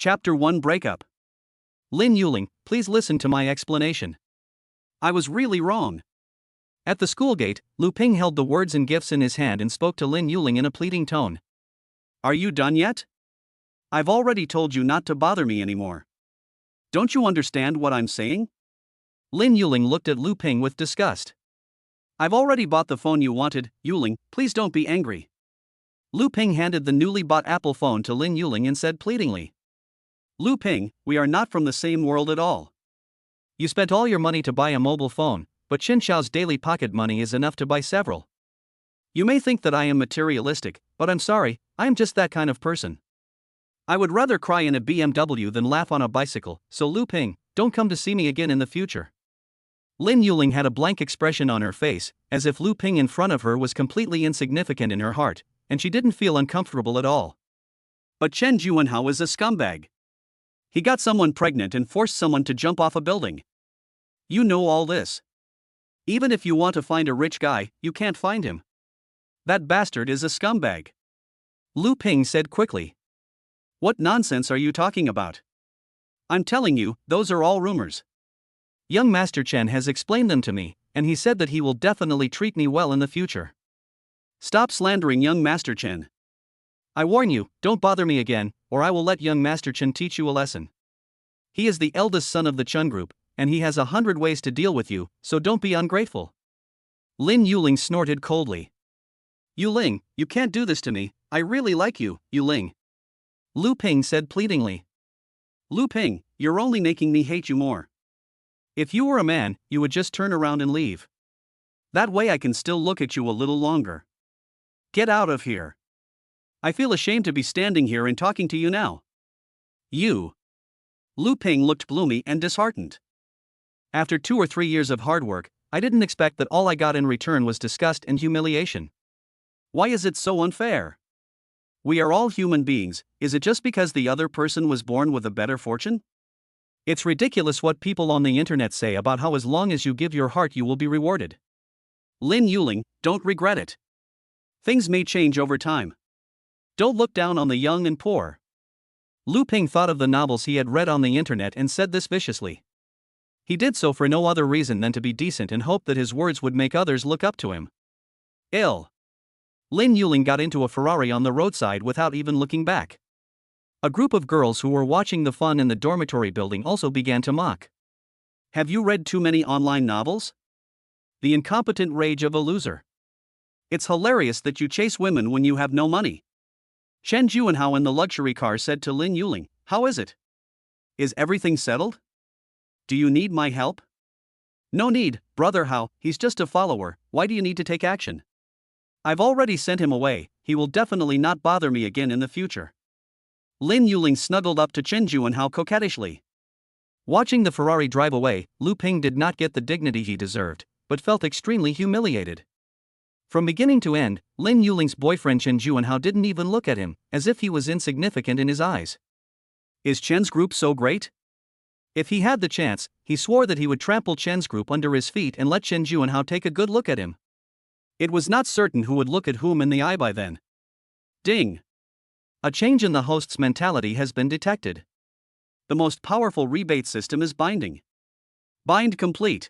Chapter 1 Breakup. Lin Yuling, please listen to my explanation. I was really wrong. At the school gate, Lu Ping held the words and gifts in his hand and spoke to Lin Yuling in a pleading tone. Are you done yet? I've already told you not to bother me anymore. Don't you understand what I'm saying? Lin Yuling looked at Lu Ping with disgust. I've already bought the phone you wanted, Yuling, please don't be angry. Lu Ping handed the newly bought Apple phone to Lin Yuling and said pleadingly. Lu Ping, we are not from the same world at all. You spent all your money to buy a mobile phone, but Chen Xiao's daily pocket money is enough to buy several. You may think that I am materialistic, but I'm sorry, I am just that kind of person. I would rather cry in a BMW than laugh on a bicycle, so Lu Ping, don't come to see me again in the future. Lin Yuling had a blank expression on her face, as if Lu Ping in front of her was completely insignificant in her heart, and she didn't feel uncomfortable at all. But Chen Juanhao is a scumbag. He got someone pregnant and forced someone to jump off a building. You know all this. Even if you want to find a rich guy, you can't find him. That bastard is a scumbag. Lu Ping said quickly. What nonsense are you talking about? I'm telling you, those are all rumors. Young Master Chen has explained them to me, and he said that he will definitely treat me well in the future. Stop slandering young Master Chen. I warn you, don't bother me again, or I will let young Master Chen teach you a lesson. He is the eldest son of the Chen group, and he has 100 ways to deal with you, so don't be ungrateful. Lin Yuling snorted coldly. Yuling, you can't do this to me, I really like you, Yuling. Lu Ping said pleadingly. Lu Ping, you're only making me hate you more. If you were a man, you would just turn around and leave. That way I can still look at you a little longer. Get out of here. I feel ashamed to be standing here and talking to you now. You. Lu Ping looked gloomy and disheartened. After 2 or 3 years of hard work, I didn't expect that all I got in return was disgust and humiliation. Why is it so unfair? We are all human beings, is it just because the other person was born with a better fortune? It's ridiculous what people on the internet say about how as long as you give your heart you will be rewarded. Lin Yuling, don't regret it. Things may change over time. Don't look down on the young and poor. Lu Ping thought of the novels he had read on the internet and said this viciously. He did so for no other reason than to be decent and hoped that his words would make others look up to him. Ill. Lin Yuling got into a Ferrari on the roadside without even looking back. A group of girls who were watching the fun in the dormitory building also began to mock. Have you read too many online novels? The incompetent rage of a loser. It's hilarious that you chase women when you have no money. Chen Juanhao in the luxury car said to Lin Yuling, how is it? Is everything settled? Do you need my help? No need, brother Hao, he's just a follower, why do you need to take action? I've already sent him away, he will definitely not bother me again in the future. Lin Yuling snuggled up to Chen Juanhao coquettishly. Watching the Ferrari drive away, Lu Ping did not get the dignity he deserved, but felt extremely humiliated. From beginning to end, Lin Yuling's boyfriend Chen Juanhao didn't even look at him, as if he was insignificant in his eyes. Is Chen's group so great? If he had the chance, he swore that he would trample Chen's group under his feet and let Chen Juanhao take a good look at him. It was not certain who would look at whom in the eye by then. Ding! A change in the host's mentality has been detected. The most powerful rebate system is binding. Bind complete.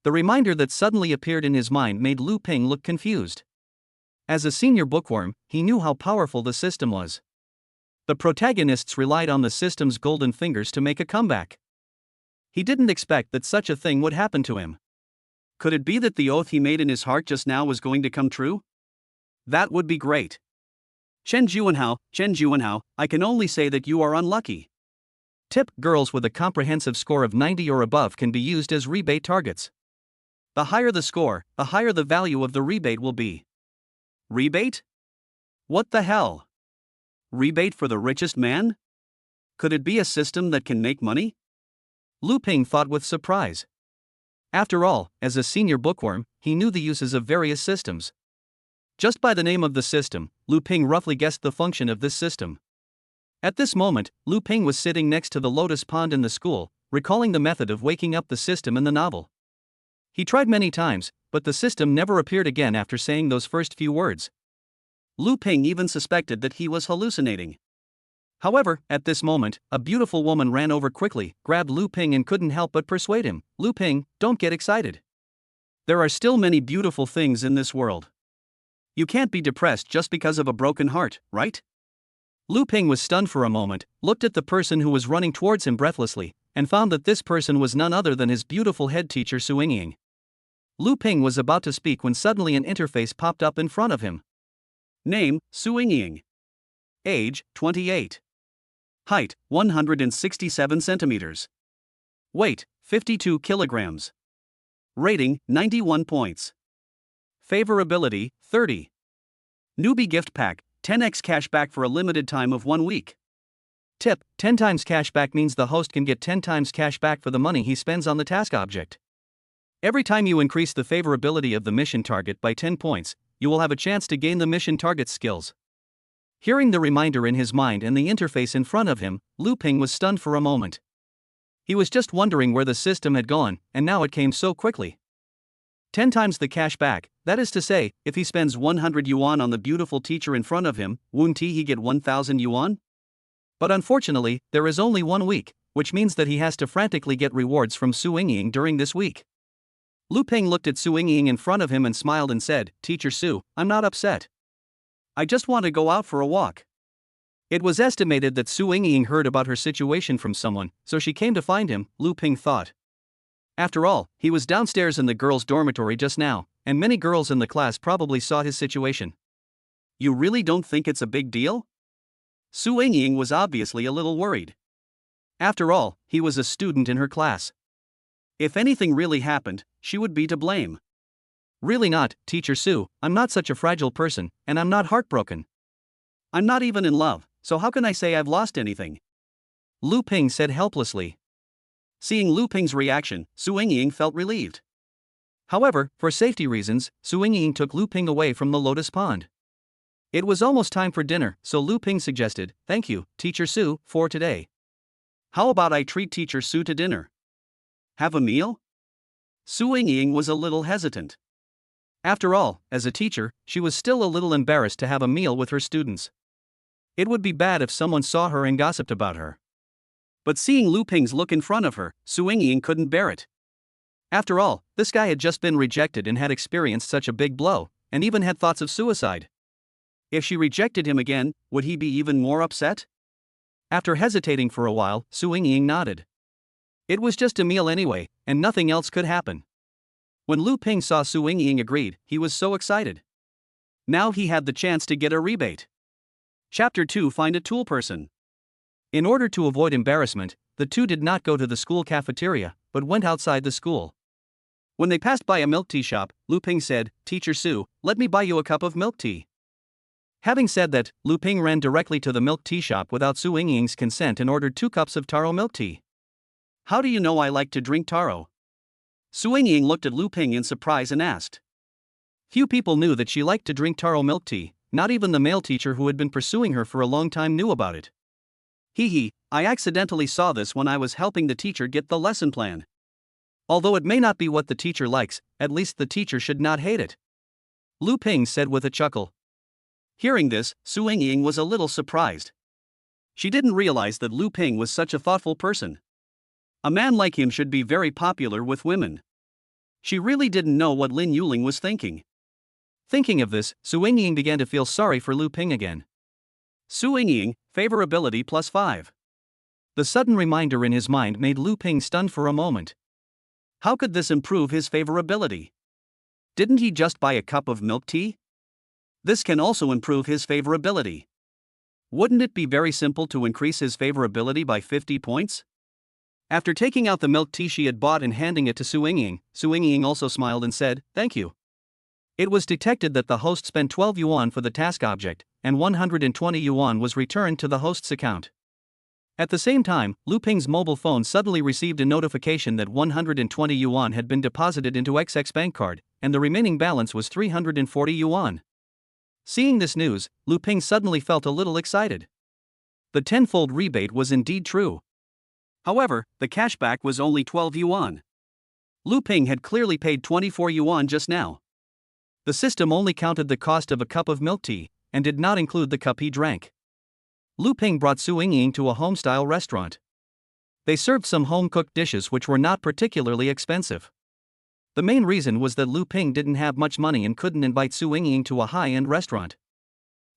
The reminder that suddenly appeared in his mind made Lu Ping look confused. As a senior bookworm, he knew how powerful the system was. The protagonists relied on the system's golden fingers to make a comeback. He didn't expect that such a thing would happen to him. Could it be that the oath he made in his heart just now was going to come true? That would be great. Chen Juanhao, I can only say that you are unlucky. Tip: girls with a comprehensive score of 90 or above can be used as rebate targets. The higher the score, the higher the value of the rebate will be. Rebate? What the hell? Rebate for the richest man? Could it be a system that can make money? Lu Ping thought with surprise. After all, as a senior bookworm, he knew the uses of various systems. Just by the name of the system, Lu Ping roughly guessed the function of this system. At this moment, Lu Ping was sitting next to the lotus pond in the school, recalling the method of waking up the system in the novel. He tried many times, but the system never appeared again after saying those first few words. Lu Ping even suspected that he was hallucinating. However, at this moment, a beautiful woman ran over quickly, grabbed Lu Ping and couldn't help but persuade him. Lu Ping, don't get excited. There are still many beautiful things in this world. You can't be depressed just because of a broken heart, right? Lu Ping was stunned for a moment, looked at the person who was running towards him breathlessly, and found that this person was none other than his beautiful head teacher Su Yingying. Lu Ping was about to speak when suddenly an interface popped up in front of him. Name, Su Yingying. Age, 28. Height, 167 centimeters. Weight, 52 kilograms. Rating, 91 points. Favorability, 30. Newbie gift pack, 10x cashback for a limited time of 1 week. Tip, 10 times cashback means the host can get 10 times cashback for the money he spends on the task object. Every time you increase the favorability of the mission target by 10 points, you will have a chance to gain the mission target's skills. Hearing the reminder in his mind and the interface in front of him, Lu Ping was stunned for a moment. He was just wondering where the system had gone, and now it came so quickly. 10 times the cash back, that is to say, if he spends 100 yuan on the beautiful teacher in front of him, won't he get 1,000 yuan? But unfortunately, there is only 1 week, which means that he has to frantically get rewards from Su Yingying during this week. Lu Ping looked at Su Yingying in front of him and smiled and said, Teacher Su, I'm not upset. I just want to go out for a walk. It was estimated that Su Yingying heard about her situation from someone, so she came to find him, Lu Ping thought. After all, he was downstairs in the girls' dormitory just now, and many girls in the class probably saw his situation. You really don't think it's a big deal? Su Yingying was obviously a little worried. After all, he was a student in her class. If anything really happened, she would be to blame. Really not, Teacher Su, I'm not such a fragile person, and I'm not heartbroken. I'm not even in love, so how can I say I've lost anything? Lu Ping said helplessly. Seeing Lu Ping's reaction, Su Yingying felt relieved. However, for safety reasons, Su Yingying took Lu Ping away from the lotus pond. It was almost time for dinner, so Lu Ping suggested, Thank you, Teacher Su, for today. How about I treat Teacher Su to dinner? Have a meal? Su Yingying was a little hesitant. After all, as a teacher, she was still a little embarrassed to have a meal with her students. It would be bad if someone saw her and gossiped about her. But seeing Lu Ping's look in front of her, Su Yingying couldn't bear it. After all, this guy had just been rejected and had experienced such a big blow, and even had thoughts of suicide. If she rejected him again, would he be even more upset? After hesitating for a while, Su Yingying nodded. It was just a meal anyway, and nothing else could happen. When Lu Ping saw Su Yingying agreed, he was so excited. Now he had the chance to get a rebate. Chapter 2 Find a tool person. In order to avoid embarrassment, the two did not go to the school cafeteria, but went outside the school. When they passed by a milk tea shop, Lu Ping said, Teacher Su, let me buy you a cup of milk tea. Having said that, Lu Ping ran directly to the milk tea shop without Su Yingying's consent and ordered 2 cups of taro milk tea. How do you know I like to drink taro? Su Yingying looked at Lu Ping in surprise and asked. Few people knew that she liked to drink taro milk tea, not even the male teacher who had been pursuing her for a long time knew about it. I accidentally saw this when I was helping the teacher get the lesson plan. Although it may not be what the teacher likes, at least the teacher should not hate it. Lu Ping said with a chuckle. Hearing this, Su Yingying was a little surprised. She didn't realize that Lu Ping was such a thoughtful person. A man like him should be very popular with women. She really didn't know what Lin Yuling was thinking. Thinking of this, Su Yingying began to feel sorry for Lu Ping again. Su Yingying, favorability +5. The sudden reminder in his mind made Lu Ping stunned for a moment. How could this improve his favorability? Didn't he just buy a cup of milk tea? This can also improve his favorability. Wouldn't it be very simple to increase his favorability by 50 points? After taking out the milk tea she had bought and handing it to Su Yingying also smiled and said, Thank you. It was detected that the host spent 12 yuan for the task object, and 120 yuan was returned to the host's account. At the same time, Lu Ping's mobile phone suddenly received a notification that 120 yuan had been deposited into XX bank card, and the remaining balance was 340 yuan. Seeing this news, Lu Ping suddenly felt a little excited. The tenfold rebate was indeed true. However, the cashback was only 12 yuan. Lu Ping had clearly paid 24 yuan just now. The system only counted the cost of a cup of milk tea, and did not include the cup he drank. Lu Ping brought Su Yingying to a home-style restaurant. They served some home-cooked dishes which were not particularly expensive. The main reason was that Lu Ping didn't have much money and couldn't invite Su Yingying to a high-end restaurant.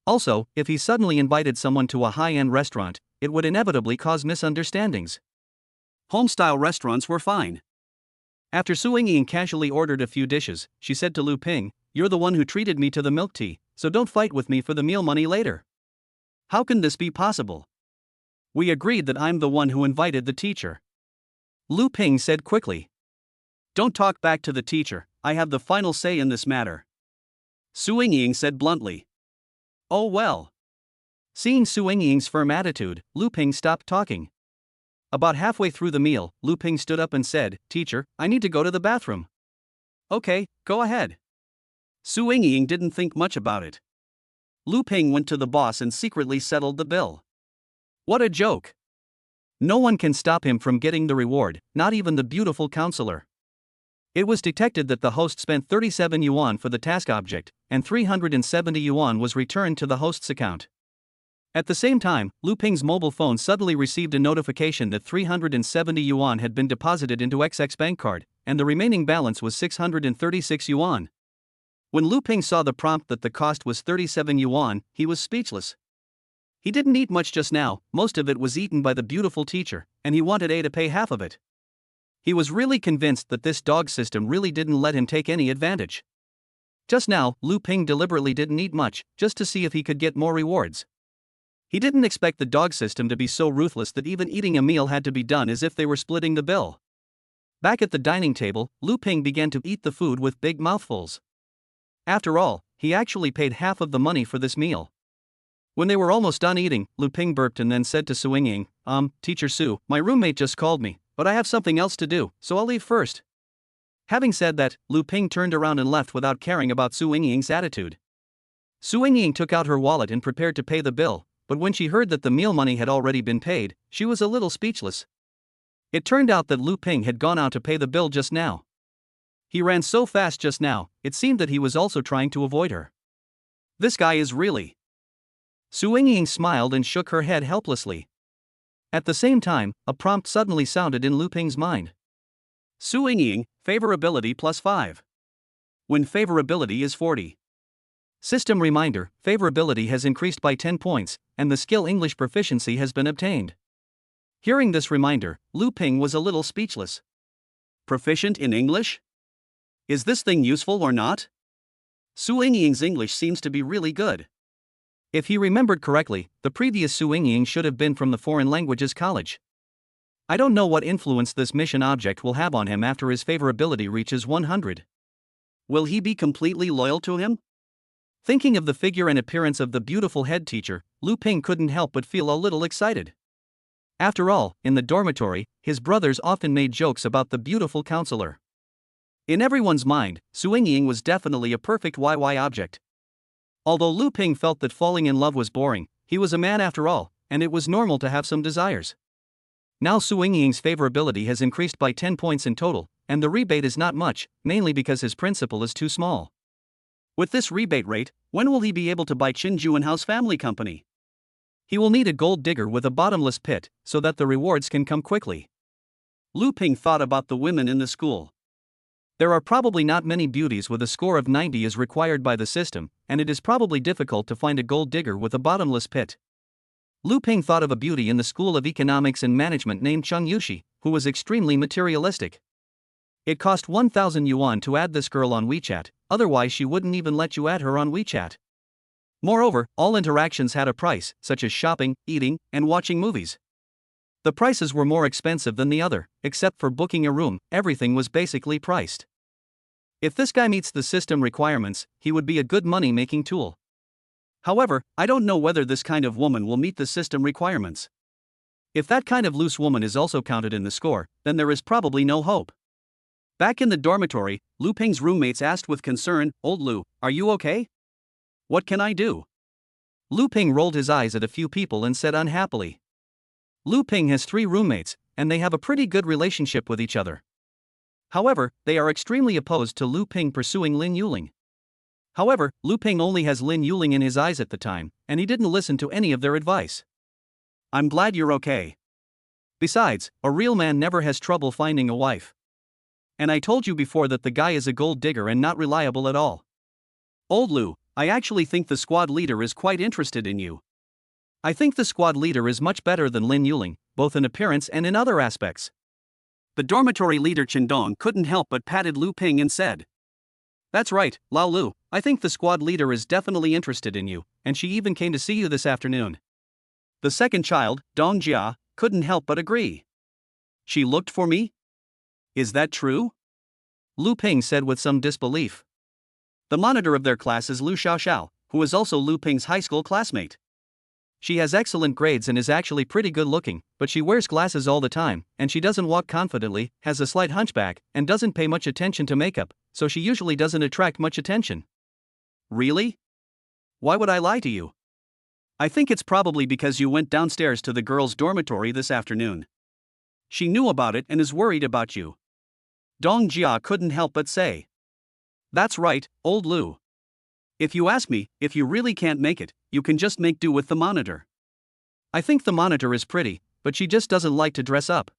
Also, if he suddenly invited someone to a high-end restaurant, it would inevitably cause misunderstandings. Home-style restaurants were fine. After Su Yingying casually ordered a few dishes, she said to Lu Ping, "You're the one who treated me to the milk tea, so don't fight with me for the meal money later." "How can this be possible? We agreed that I'm the one who invited the teacher," Lu Ping said quickly. "Don't talk back to the teacher, I have the final say in this matter," Su Yingying said bluntly. "Oh well." Seeing Su Yingying's firm attitude, Lu Ping stopped talking. About halfway through the meal, Lu Ping stood up and said, "Teacher, I need to go to the bathroom." "Okay, go ahead." Su Yingying didn't think much about it. Lu Ping went to the boss and secretly settled the bill. What a joke! No one can stop him from getting the reward, not even the beautiful counselor. It was detected that the host spent 37 yuan for the task object, and 370 yuan was returned to the host's account. At the same time, Lu Ping's mobile phone suddenly received a notification that 370 yuan had been deposited into XX bank card, and the remaining balance was 636 yuan. When Lu Ping saw the prompt that the cost was 37 yuan, he was speechless. He didn't eat much just now, most of it was eaten by the beautiful teacher, and he wanted A to pay half of it. He was really convinced that this dog system really didn't let him take any advantage. Just now, Lu Ping deliberately didn't eat much, just to see if he could get more rewards. He didn't expect the dog system to be so ruthless that even eating a meal had to be done as if they were splitting the bill. Back at the dining table, Lu Ping began to eat the food with big mouthfuls. After all, he actually paid half of the money for this meal. When they were almost done eating, Lu Ping burped and then said to Su Yingying, Teacher Su, my roommate just called me, but I have something else to do, so I'll leave first." Having said that, Lu Ping turned around and left without caring about Su Yingying's attitude. Su Yingying took out her wallet and prepared to pay the bill, but when she heard that the meal money had already been paid, she was a little speechless. It turned out that Lu Ping had gone out to pay the bill just now. He ran so fast just now, it seemed that he was also trying to avoid her. This guy is really... Su Yingying smiled and shook her head helplessly. At the same time, a prompt suddenly sounded in Lu Ping's mind. Su Yingying, favorability +5. When favorability is 40. System reminder, favorability has increased by 10 points, and the skill English proficiency has been obtained. Hearing this reminder, Lu Ping was a little speechless. Proficient in English? Is this thing useful or not? Su Yingying's English seems to be really good. If he remembered correctly, the previous Su Yingying should have been from the Foreign Languages College. I don't know what influence this mission object will have on him after his favorability reaches 100. Will he be completely loyal to him? Thinking of the figure and appearance of the beautiful head teacher, Lu Ping couldn't help but feel a little excited. After all, in the dormitory, his brothers often made jokes about the beautiful counselor. In everyone's mind, Su Yingying was definitely a perfect YY object. Although Lu Ping felt that falling in love was boring, he was a man after all, and it was normal to have some desires. Now Su Yingying's favorability has increased by 10 points in total, and the rebate is not much, mainly because his principal is too small. With this rebate rate, when will he be able to buy Qinjuan House Family Company? He will need a gold digger with a bottomless pit, so that the rewards can come quickly. Lu Ping thought about the women in the school. There are probably not many beauties with a score of 90 as required by the system, and it is probably difficult to find a gold digger with a bottomless pit. Lu Ping thought of a beauty in the School of Economics and Management named Cheng Yushi, who was extremely materialistic. It cost 1,000 yuan to add this girl on WeChat, otherwise she wouldn't even let you add her on WeChat. Moreover, all interactions had a price, such as shopping, eating, and watching movies. The prices were more expensive than the other, except for booking a room, everything was basically priced. If this guy meets the system requirements, he would be a good money-making tool. However, I don't know whether this kind of woman will meet the system requirements. If that kind of loose woman is also counted in the score, then there is probably no hope. Back in the dormitory, Lu Ping's roommates asked with concern, "Old Lu, are you okay? What can I do?" Lu Ping rolled his eyes at a few people and said unhappily. Lu Ping has 3 roommates, and they have a pretty good relationship with each other. However, they are extremely opposed to Lu Ping pursuing Lin Yuling. However, Lu Ping only has Lin Yuling in his eyes at the time, and he didn't listen to any of their advice. I'm glad you're okay. Besides, a real man never has trouble finding a wife. And I told you before that the guy is a gold digger and not reliable at all. Old Lou, I actually think the squad leader is quite interested in you. I think the squad leader is much better than Lin Yuling, both in appearance and in other aspects. The dormitory leader Chen Dong couldn't help but patted Lu Ping and said, That's right, Lao Lu, I think the squad leader is definitely interested in you, and she even came to see you this afternoon. The second child, Dong Jia, couldn't help but agree. She looked for me? Is that true? Lu Ping said with some disbelief. The monitor of their class is Lu Xiaoxiao, who is also Lu Ping's high school classmate. She has excellent grades and is actually pretty good looking, but she wears glasses all the time, and she doesn't walk confidently, has a slight hunchback, and doesn't pay much attention to makeup, so she usually doesn't attract much attention. Really? Why would I lie to you? I think it's probably because you went downstairs to the girls' dormitory this afternoon. She knew about it and is worried about you. Dong Jia couldn't help but say. That's right, old Lu. If you ask me, if you really can't make it, you can just make do with the monitor. I think the monitor is pretty, but she just doesn't like to dress up.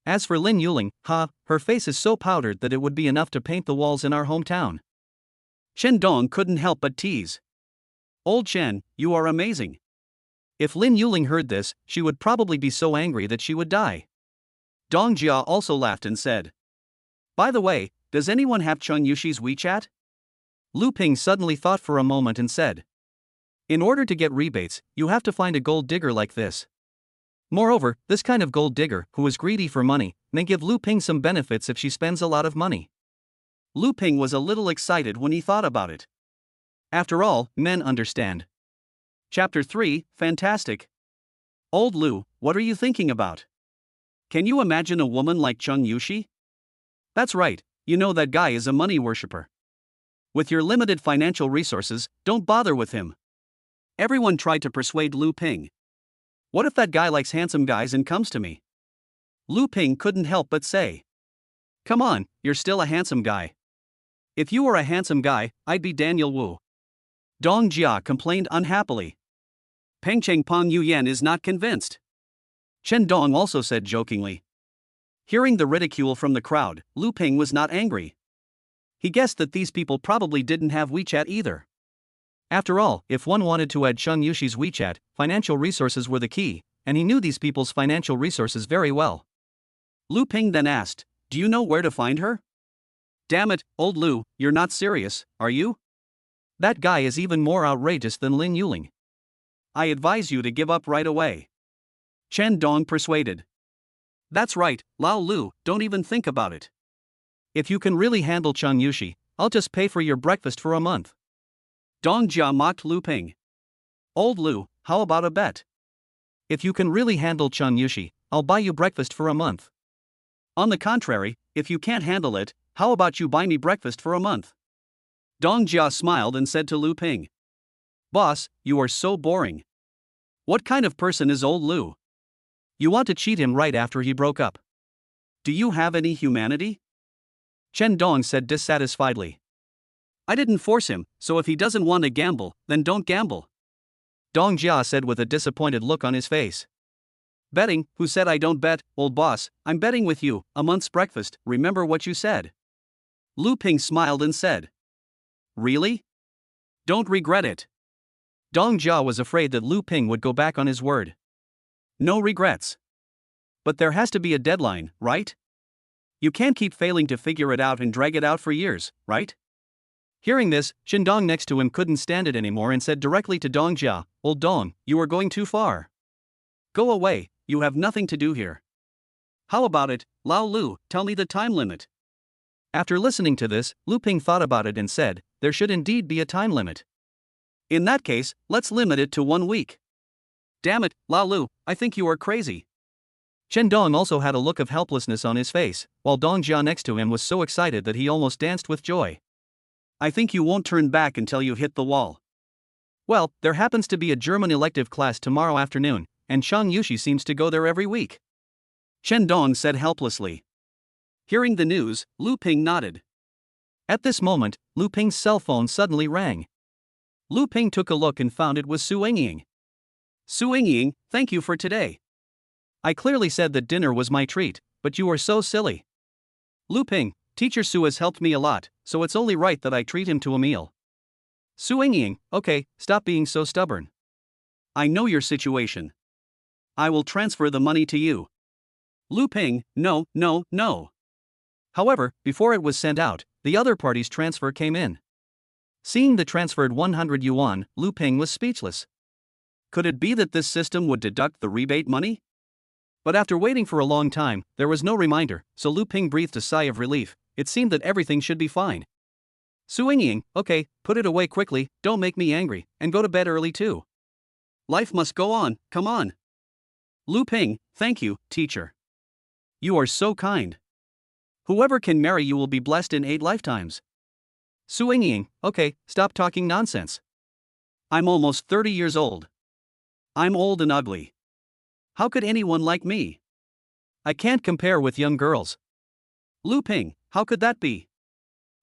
As for Lin Yuling, her face is so powdered that it would be enough to paint the walls in our hometown. Chen Dong couldn't help but tease. Old Chen, you are amazing. If Lin Yuling heard this, she would probably be so angry that she would die. Dong Jia also laughed and said, By the way, does anyone have Chung Yushi's WeChat? Lu Ping suddenly thought for a moment and said, In order to get rebates, you have to find a gold digger like this. Moreover, this kind of gold digger, who is greedy for money, may give Lu Ping some benefits if she spends a lot of money. Lu Ping was a little excited when he thought about it. After all, men understand. Chapter 3, Fantastic. Old Lu, what are you thinking about? Can you imagine a woman like Chung Yushi? That's right, you know that guy is a money worshipper. With your limited financial resources, don't bother with him. Everyone tried to persuade Lu Ping. What if that guy likes handsome guys and comes to me? Lu Ping couldn't help but say. Come on, you're still a handsome guy. If you were a handsome guy, I'd be Daniel Wu. Dong Jia complained unhappily. Peng Chengpong Yuyan is not convinced. Chen Dong also said jokingly. Hearing the ridicule from the crowd, Lu Ping was not angry. He guessed that these people probably didn't have WeChat either. After all, if one wanted to add Chung Yushi's WeChat, financial resources were the key, and he knew these people's financial resources very well. Lu Ping then asked, Do you know where to find her? Damn it, old Lu, you're not serious, are you? That guy is even more outrageous than Lin Yuling. I advise you to give up right away. Chen Dong persuaded. That's right, Lao Lu, don't even think about it. If you can really handle Chung Yushi, I'll just pay for your breakfast for a month. Dong Jia mocked Lu Ping. Old Lu, how about a bet? If you can really handle Chung Yushi, I'll buy you breakfast for a month. On the contrary, if you can't handle it, how about you buy me breakfast for a month? Dong Jia smiled and said to Lu Ping. Boss, you are so boring. What kind of person is old Lu? You want to cheat him right after he broke up. Do you have any humanity? Chen Dong said dissatisfiedly. I didn't force him, so if he doesn't want to gamble, then don't gamble. Dong Jia said with a disappointed look on his face. Betting? Who said I don't bet, old boss? I'm betting with you, a month's breakfast, remember what you said. Lu Ping smiled and said. Really? Don't regret it. Dong Jia was afraid that Lu Ping would go back on his word. No regrets. But there has to be a deadline, right? You can't keep failing to figure it out and drag it out for years, right? Hearing this, Chen Dong next to him couldn't stand it anymore and said directly to Dong Jia, Old Dong, you are going too far. Go away, you have nothing to do here. How about it, Lao Lu, tell me the time limit. After listening to this, Lu Ping thought about it and said, there should indeed be a time limit. In that case, let's limit it to 1 week. Damn it, Lao Lu, I think you are crazy. Chen Dong also had a look of helplessness on his face, while Dong Jia next to him was so excited that he almost danced with joy. I think you won't turn back until you hit the wall. Well, there happens to be a German elective class tomorrow afternoon, and Chung Yushi seems to go there every week. Chen Dong said helplessly. Hearing the news, Lu Ping nodded. At this moment, Lu Ping's cell phone suddenly rang. Lu Ping took a look and found it was Su Yingying. Su Ying, thank you for today. I clearly said that dinner was my treat, but you are so silly. Lu Ping, Teacher Su has helped me a lot, so it's only right that I treat him to a meal. Su Ying, okay, stop being so stubborn. I know your situation. I will transfer the money to you. Lu Ping, no. However, before it was sent out, the other party's transfer came in. Seeing the transferred 100 yuan, Lu Ping was speechless. Could it be that this system would deduct the rebate money? But after waiting for a long time, there was no reminder, so Lu Ping breathed a sigh of relief. It seemed that everything should be fine. Su Ying, okay, put it away quickly, don't make me angry, and go to bed early too. Life must go on, come on. Lu Ping, thank you, teacher. You are so kind. Whoever can marry you will be blessed in 8 lifetimes. Su Ying, okay, stop talking nonsense. I'm almost 30 years old. I'm old and ugly. How could anyone like me? I can't compare with young girls. Lu Ping, how could that be?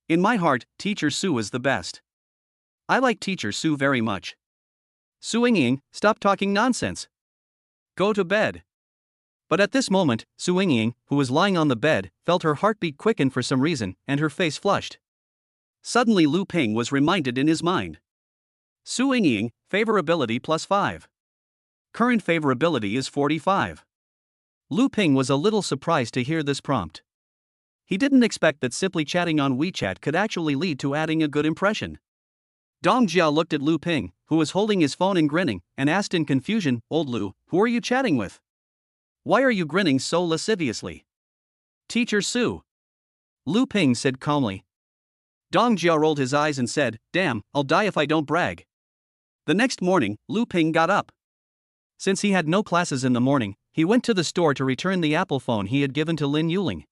In my heart, Teacher Su is the best. I like Teacher Su very much. Su Ying, stop talking nonsense. Go to bed. But at this moment, Su Ying, who was lying on the bed, felt her heartbeat quicken for some reason, and her face flushed. Suddenly Lu Ping was reminded in his mind. Su Ying, favorability plus 5. Current favorability is 45. Lu Ping was a little surprised to hear this prompt. He didn't expect that simply chatting on WeChat could actually lead to adding a good impression. Dong Jia looked at Lu Ping, who was holding his phone and grinning, and asked in confusion, "Old Lu, who are you chatting with? Why are you grinning so lasciviously?" Teacher Su. Lu Ping said calmly. Dong Jia rolled his eyes and said, "Damn, I'll die if I don't brag." The next morning, Lu Ping got up. Since he had no classes in the morning, he went to the store to return the Apple phone he had given to Lin Yuling.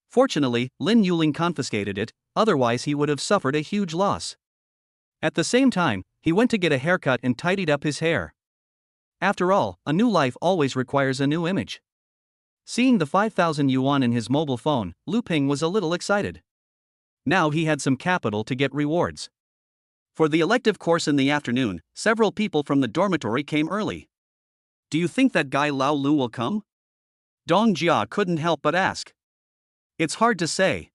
Fortunately, Lin Yuling confiscated it, otherwise he would have suffered a huge loss. At the same time, he went to get a haircut and tidied up his hair. After all, a new life always requires a new image. Seeing the 5,000 yuan in his mobile phone, Lu Ping was a little excited. Now he had some capital to get rewards. For the elective course in the afternoon, several people from the dormitory came early. Do you think that guy Lao Lu will come? Dong Jia couldn't help but ask. It's hard to say.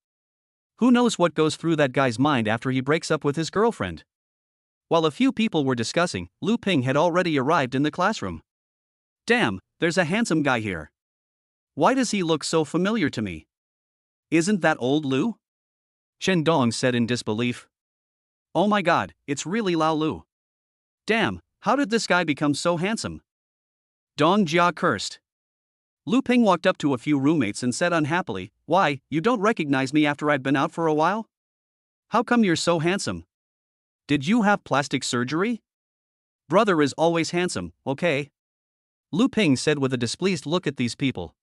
Who knows what goes through that guy's mind after he breaks up with his girlfriend? While a few people were discussing, Lu Ping had already arrived in the classroom. Damn, there's a handsome guy here. Why does he look so familiar to me? Isn't that old Lu? Shen Dong said in disbelief. Oh my god, it's really Lao Lu. Damn, how did this guy become so handsome? Dong Jia cursed. Lu Ping walked up to a few roommates and said unhappily, "Why, you don't recognize me after I've been out for a while? How come you're so handsome? Did you have plastic surgery? Brother is always handsome, okay?" Lu Ping said with a displeased look at these people.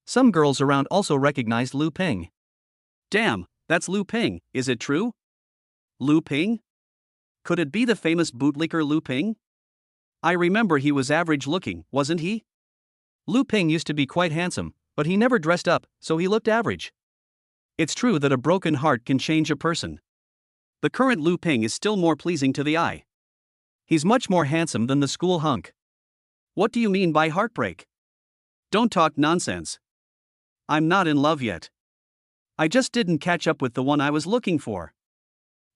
Some girls around also recognized Lu Ping. Damn, that's Lu Ping, is it true? Lu Ping? Could it be the famous bootlicker Lu Ping? I remember he was average looking, wasn't he? Lu Ping used to be quite handsome, but he never dressed up, so he looked average. It's true that a broken heart can change a person. The current Lu Ping is still more pleasing to the eye. He's much more handsome than the school hunk. What do you mean by heartbreak? Don't talk nonsense. I'm not in love yet. I just didn't catch up with the one I was looking for.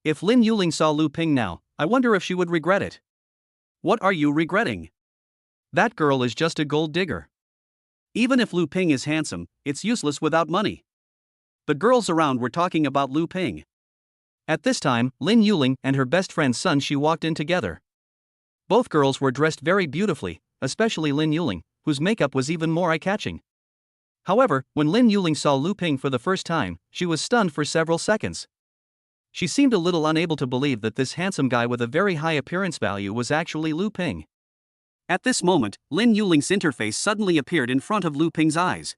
If Lin Yuling saw Lu Ping now, I wonder if she would regret it. What are you regretting? That girl is just a gold digger. Even if Lu Ping is handsome, it's useless without money. The girls around were talking about Lu Ping. At this time, Lin Yuling and her best friend Sun Shi walked in together. Both girls were dressed very beautifully, especially Lin Yuling, whose makeup was even more eye-catching. However, when Lin Yuling saw Lu Ping for the first time, she was stunned for several seconds. She seemed a little unable to believe that this handsome guy with a very high appearance value was actually Lu Ping. At this moment, Lin Yuling's interface suddenly appeared in front of Lu Ping's eyes.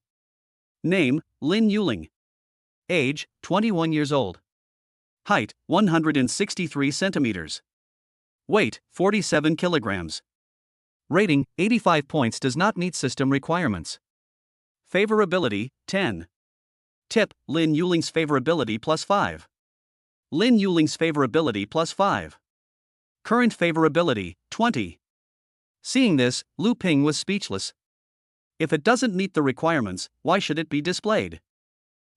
Name, Lin Yuling. Age, 21 years old. Height, 163 centimeters. Weight, 47 kilograms. Rating, 85 points, does not meet system requirements. Favorability, 10. Tip, Lin Yuling's favorability plus 5. Lin Yuling's favorability plus 5. Current favorability, 20. Seeing this, Lu Ping was speechless. If it doesn't meet the requirements, why should it be displayed?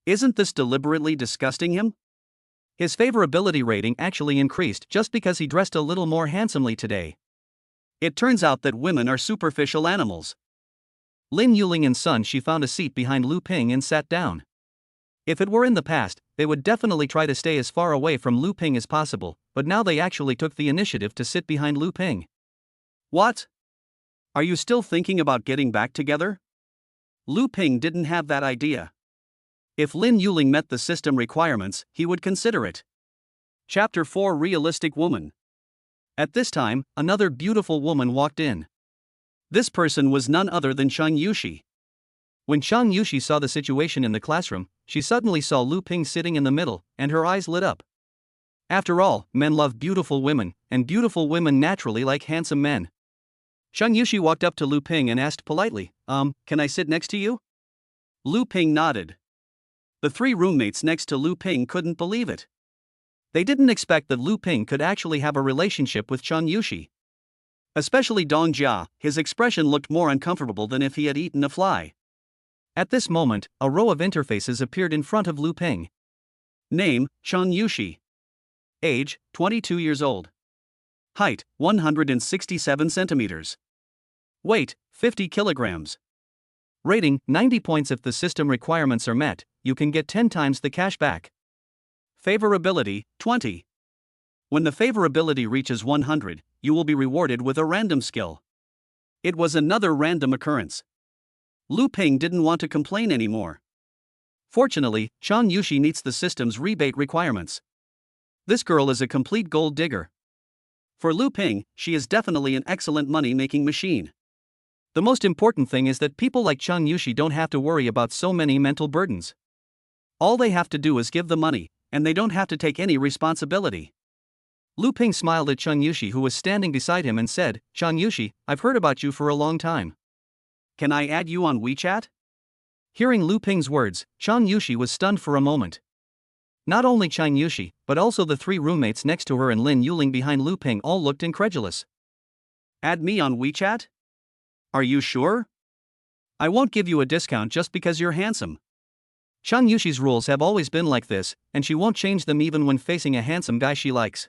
Isn't this deliberately disgusting him? His favorability rating actually increased just because he dressed a little more handsomely today. It turns out that women are superficial animals. Lin Yuling and Sun Shi found a seat behind Lu Ping and sat down. If it were in the past, they would definitely try to stay as far away from Lu Ping as possible, but now they actually took the initiative to sit behind Lu Ping. What? Are you still thinking about getting back together? Lu Ping didn't have that idea. If Lin Yuling met the system requirements, he would consider it. Chapter 4 Realistic Woman. At this time, another beautiful woman walked in. This person was none other than Chang Yushi. When Chang Yushi saw the situation in the classroom, she suddenly saw Lu Ping sitting in the middle, and her eyes lit up. After all, men love beautiful women, and beautiful women naturally like handsome men. Chang Yushi walked up to Lu Ping and asked politely, can I sit next to you? Lu Ping nodded. The three roommates next to Lu Ping couldn't believe it. They didn't expect that Lu Ping could actually have a relationship with Chang Yushi. Especially Dong Jia, his expression looked more uncomfortable than if he had eaten a fly. At this moment, a row of interfaces appeared in front of Lu Ping. Name, Chang Yushi. Age, 22 years old. Height, 167 centimeters. Weight, 50 kilograms. Rating, 90 points. If the system requirements are met, you can get 10 times the cash back. Favorability, 20. When the favorability reaches 100, you will be rewarded with a random skill. It was another random occurrence. Lu Ping didn't want to complain anymore. Fortunately, Chang Yushi meets the system's rebate requirements. This girl is a complete gold digger. For Lu Ping, she is definitely an excellent money-making machine. The most important thing is that people like Chang Yushi don't have to worry about so many mental burdens. All they have to do is give the money, and they don't have to take any responsibility. Lu Ping smiled at Chang Yushi, who was standing beside him, and said, Chang Yushi, I've heard about you for a long time. Can I add you on WeChat? Hearing Lu Ping's words, Chang Yushi was stunned for a moment. Not only Chang Yushi, but also the three roommates next to her and Lin Yuling behind Lu Ping all looked incredulous. Add me on WeChat? Are you sure? I won't give you a discount just because you're handsome. Chang Yushi's rules have always been like this, and she won't change them even when facing a handsome guy she likes.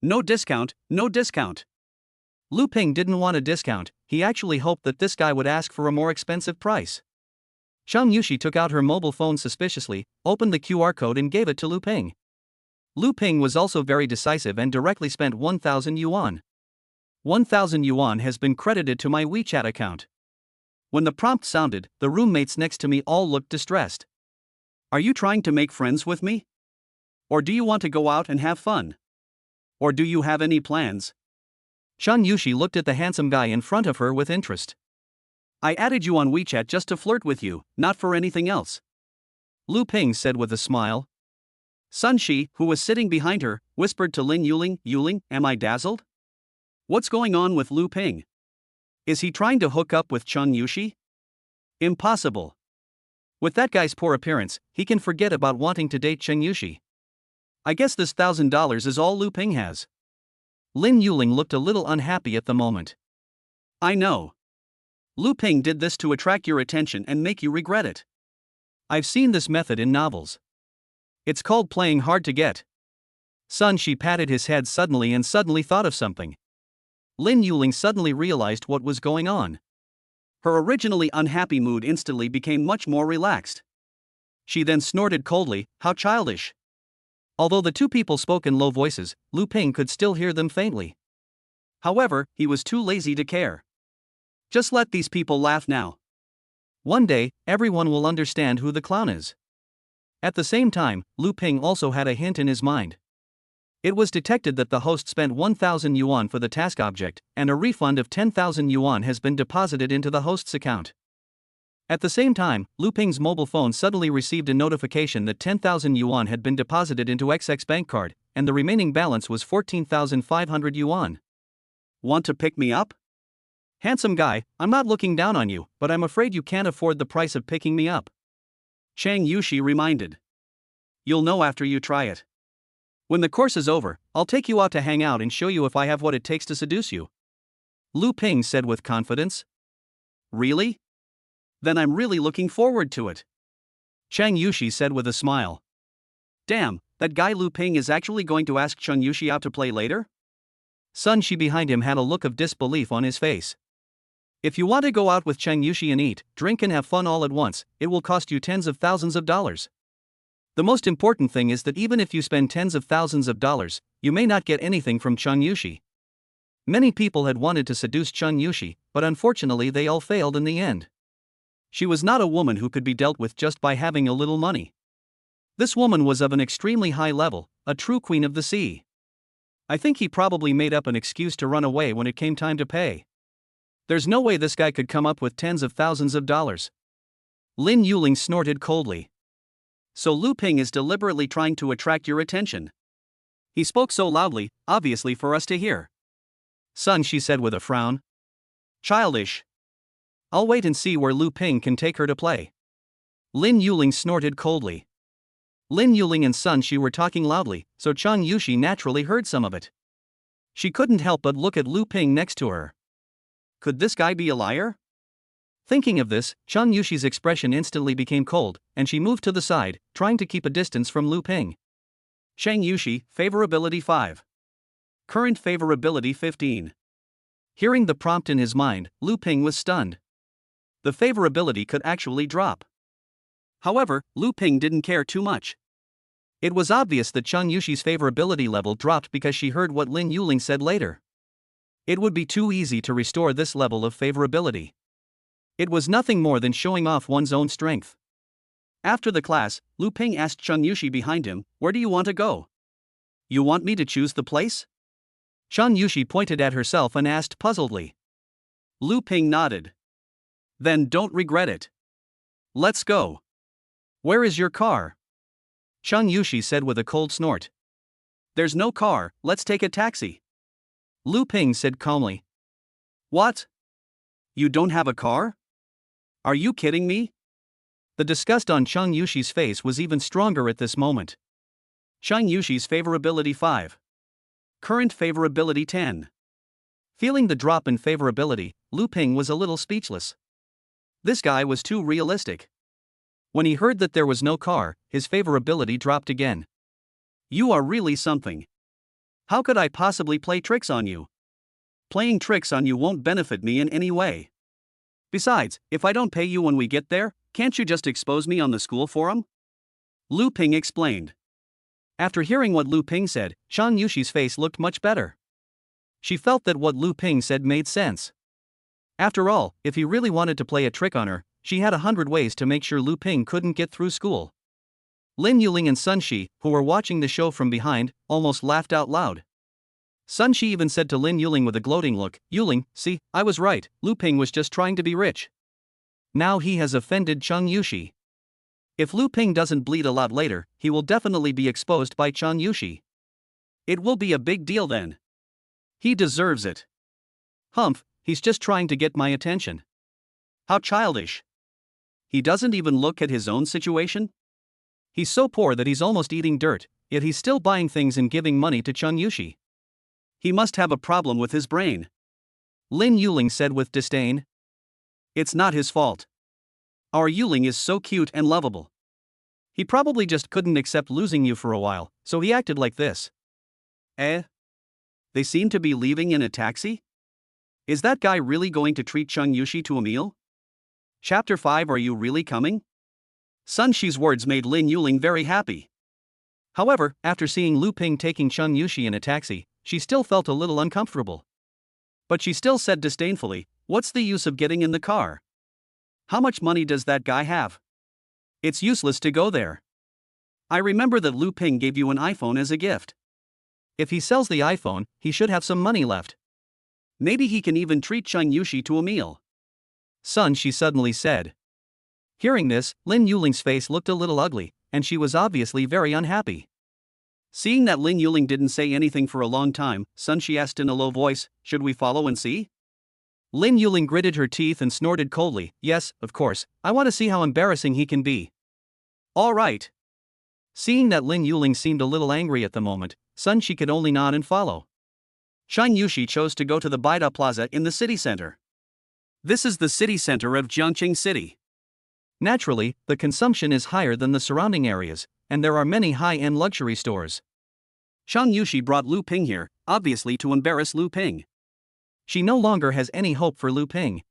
No discount, no discount. Lu Ping didn't want a discount, he actually hoped that this guy would ask for a more expensive price. Chang Yushi took out her mobile phone suspiciously, opened the QR code and gave it to Lu Ping. Lu Ping was also very decisive and directly spent 1,000 yuan. 1,000 yuan has been credited to my WeChat account. When the prompt sounded, the roommates next to me all looked distressed. Are you trying to make friends with me? Or do you want to go out and have fun? Or do you have any plans? Chang Yushi looked at the handsome guy in front of her with interest. I added you on WeChat just to flirt with you, not for anything else. Lu Ping said with a smile. Sun Shi, who was sitting behind her, whispered to Lin Yuling, Yuling, am I dazzled? What's going on with Lu Ping? Is he trying to hook up with Chang Yushi? Impossible. With that guy's poor appearance, he can forget about wanting to date Chang Yushi. I guess this $1,000 is all Lu Ping has. Lin Yuling looked a little unhappy at the moment. I know. Lu Ping did this to attract your attention and make you regret it. I've seen this method in novels. It's called playing hard to get. Sun Shi patted his head suddenly and suddenly thought of something. Lin Yuling suddenly realized what was going on. Her originally unhappy mood instantly became much more relaxed. She then snorted coldly, how childish. Although the two people spoke in low voices, Lu Ping could still hear them faintly. However, he was too lazy to care. Just let these people laugh now. One day, everyone will understand who the clown is. At the same time, Lu Ping also had a hint in his mind. It was detected that the host spent 1,000 yuan for the task object, and a refund of 10,000 yuan has been deposited into the host's account. At the same time, Lu Ping's mobile phone suddenly received a notification that 10,000 yuan had been deposited into XX bank card, and the remaining balance was 14,500 yuan. Want to pick me up? Handsome guy, I'm not looking down on you, but I'm afraid you can't afford the price of picking me up. Chang Yushi reminded. You'll know after you try it. When the course is over, I'll take you out to hang out and show you if I have what it takes to seduce you. Lu Ping said with confidence. Really? Then I'm really looking forward to it. Chang Yushi said with a smile. Damn, that guy Lu Ping is actually going to ask Chang Yushi out to play later? Sun Shi behind him had a look of disbelief on his face. If you want to go out with Chang Yushi and eat, drink and have fun all at once, it will cost you tens of thousands of dollars. The most important thing is that even if you spend tens of thousands of dollars, you may not get anything from Chang Yushi. Many people had wanted to seduce Chang Yushi, but unfortunately they all failed in the end. She was not a woman who could be dealt with just by having a little money. This woman was of an extremely high level, a true queen of the sea. I think he probably made up an excuse to run away when it came time to pay. There's no way this guy could come up with tens of thousands of dollars. Lin Yuling snorted coldly. So Lu Ping is deliberately trying to attract your attention. He spoke so loudly, obviously for us to hear. Sun Shi said with a frown. Childish. I'll wait and see where Lu Ping can take her to play. Lin Yuling snorted coldly. Lin Yuling and Sun Shi were talking loudly, so Chang Yushi naturally heard some of it. She couldn't help but look at Lu Ping next to her. Could this guy be a liar? Thinking of this, Chang Yushi's expression instantly became cold, and she moved to the side, trying to keep a distance from Lu Ping. Chang Yushi, favorability 5. Current favorability 15. Hearing the prompt in his mind, Lu Ping was stunned. The favorability could actually drop. However, Lu Ping didn't care too much. It was obvious that Chang Yushi's favorability level dropped because she heard what Lin Yuling said later. It would be too easy to restore this level of favorability. It was nothing more than showing off one's own strength. After the class, Lu Ping asked Chang Yushi behind him, "Where do you want to go? You want me to choose the place?" Chang Yushi pointed at herself and asked puzzledly. Lu Ping nodded. Then don't regret it. Let's go. Where is your car? Chang Yushi said with a cold snort. There's no car, let's take a taxi. Lu Ping said calmly. What? You don't have a car? Are you kidding me? The disgust on Chang Yushi's face was even stronger at this moment. Chang Yushi's favorability 5. Current favorability 10. Feeling the drop in favorability, Lu Ping was a little speechless. This guy was too realistic. When he heard that there was no car, his favorability dropped again. You are really something. How could I possibly play tricks on you? Playing tricks on you won't benefit me in any way. Besides, if I don't pay you when we get there, can't you just expose me on the school forum? Lu Ping explained. After hearing what Lu Ping said, Chang Yushi's face looked much better. She felt that what Lu Ping said made sense. After all, if he really wanted to play a trick on her, she had 100 ways to make sure Lu Ping couldn't get through school. Lin Yuling and Sun Shi, who were watching the show from behind, almost laughed out loud. Sun Shi even said to Lin Yuling with a gloating look, Yuling, see, I was right, Lu Ping was just trying to be rich. Now he has offended Chang Yushi. If Lu Ping doesn't bleed a lot later, he will definitely be exposed by Chang Yushi. It will be a big deal then. He deserves it. Humph, he's just trying to get my attention. How childish. He doesn't even look at his own situation? He's so poor that he's almost eating dirt, yet he's still buying things and giving money to Chang Yushi. He must have a problem with his brain. Lin Yuling said with disdain. It's not his fault. Our Yuling is so cute and lovable. He probably just couldn't accept losing you for a while, so he acted like this. Eh? They seem to be leaving in a taxi? Is that guy really going to treat Chang Yushi to a meal? Chapter 5. Are you really coming? Sun Shi's words made Lin Yuling very happy. However, after seeing Lu Ping taking Chang Yushi in a taxi, she still felt a little uncomfortable. But she still said disdainfully, what's the use of getting in the car? How much money does that guy have? It's useless to go there. I remember that Lu Ping gave you an iPhone as a gift. If he sells the iPhone, he should have some money left. Maybe he can even treat Chang Yushi to a meal. Sun Shi suddenly said. Hearing this, Lin Yuling's face looked a little ugly, and she was obviously very unhappy. Seeing that Lin Yuling didn't say anything for a long time, Sun Shi asked in a low voice, should we follow and see? Lin Yuling gritted her teeth and snorted coldly, yes, of course, I want to see how embarrassing he can be. All right. Seeing that Lin Yuling seemed a little angry at the moment, Sun Shi could only nod and follow. Shan Yushi chose to go to the Baida Plaza in the city center. This is the city center of Jiangqing City. Naturally, the consumption is higher than the surrounding areas, and there are many high-end luxury stores. Shan Yushi brought Lu Ping here, obviously to embarrass Lu Ping. She no longer has any hope for Lu Ping.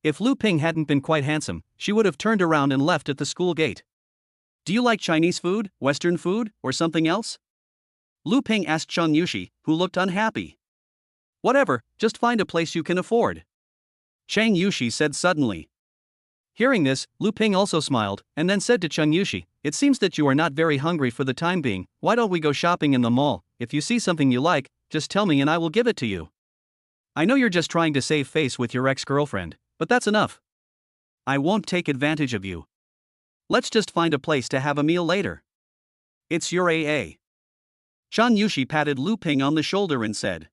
If Lu Ping hadn't been quite handsome, she would have turned around and left at the school gate. Do you like Chinese food, Western food, or something else? Lu Ping asked Shan Yushi, who looked unhappy. Whatever, just find a place you can afford. Shan Yushi said suddenly. Hearing this, Lu Ping also smiled, and then said to Shan Yushi, it seems that you are not very hungry for the time being, why don't we go shopping in the mall? If you see something you like, just tell me and I will give it to you. I know you're just trying to save face with your ex-girlfriend, but that's enough. I won't take advantage of you. Let's just find a place to have a meal later. It's your AA. Shan Yushi patted Lu Ping on the shoulder and said.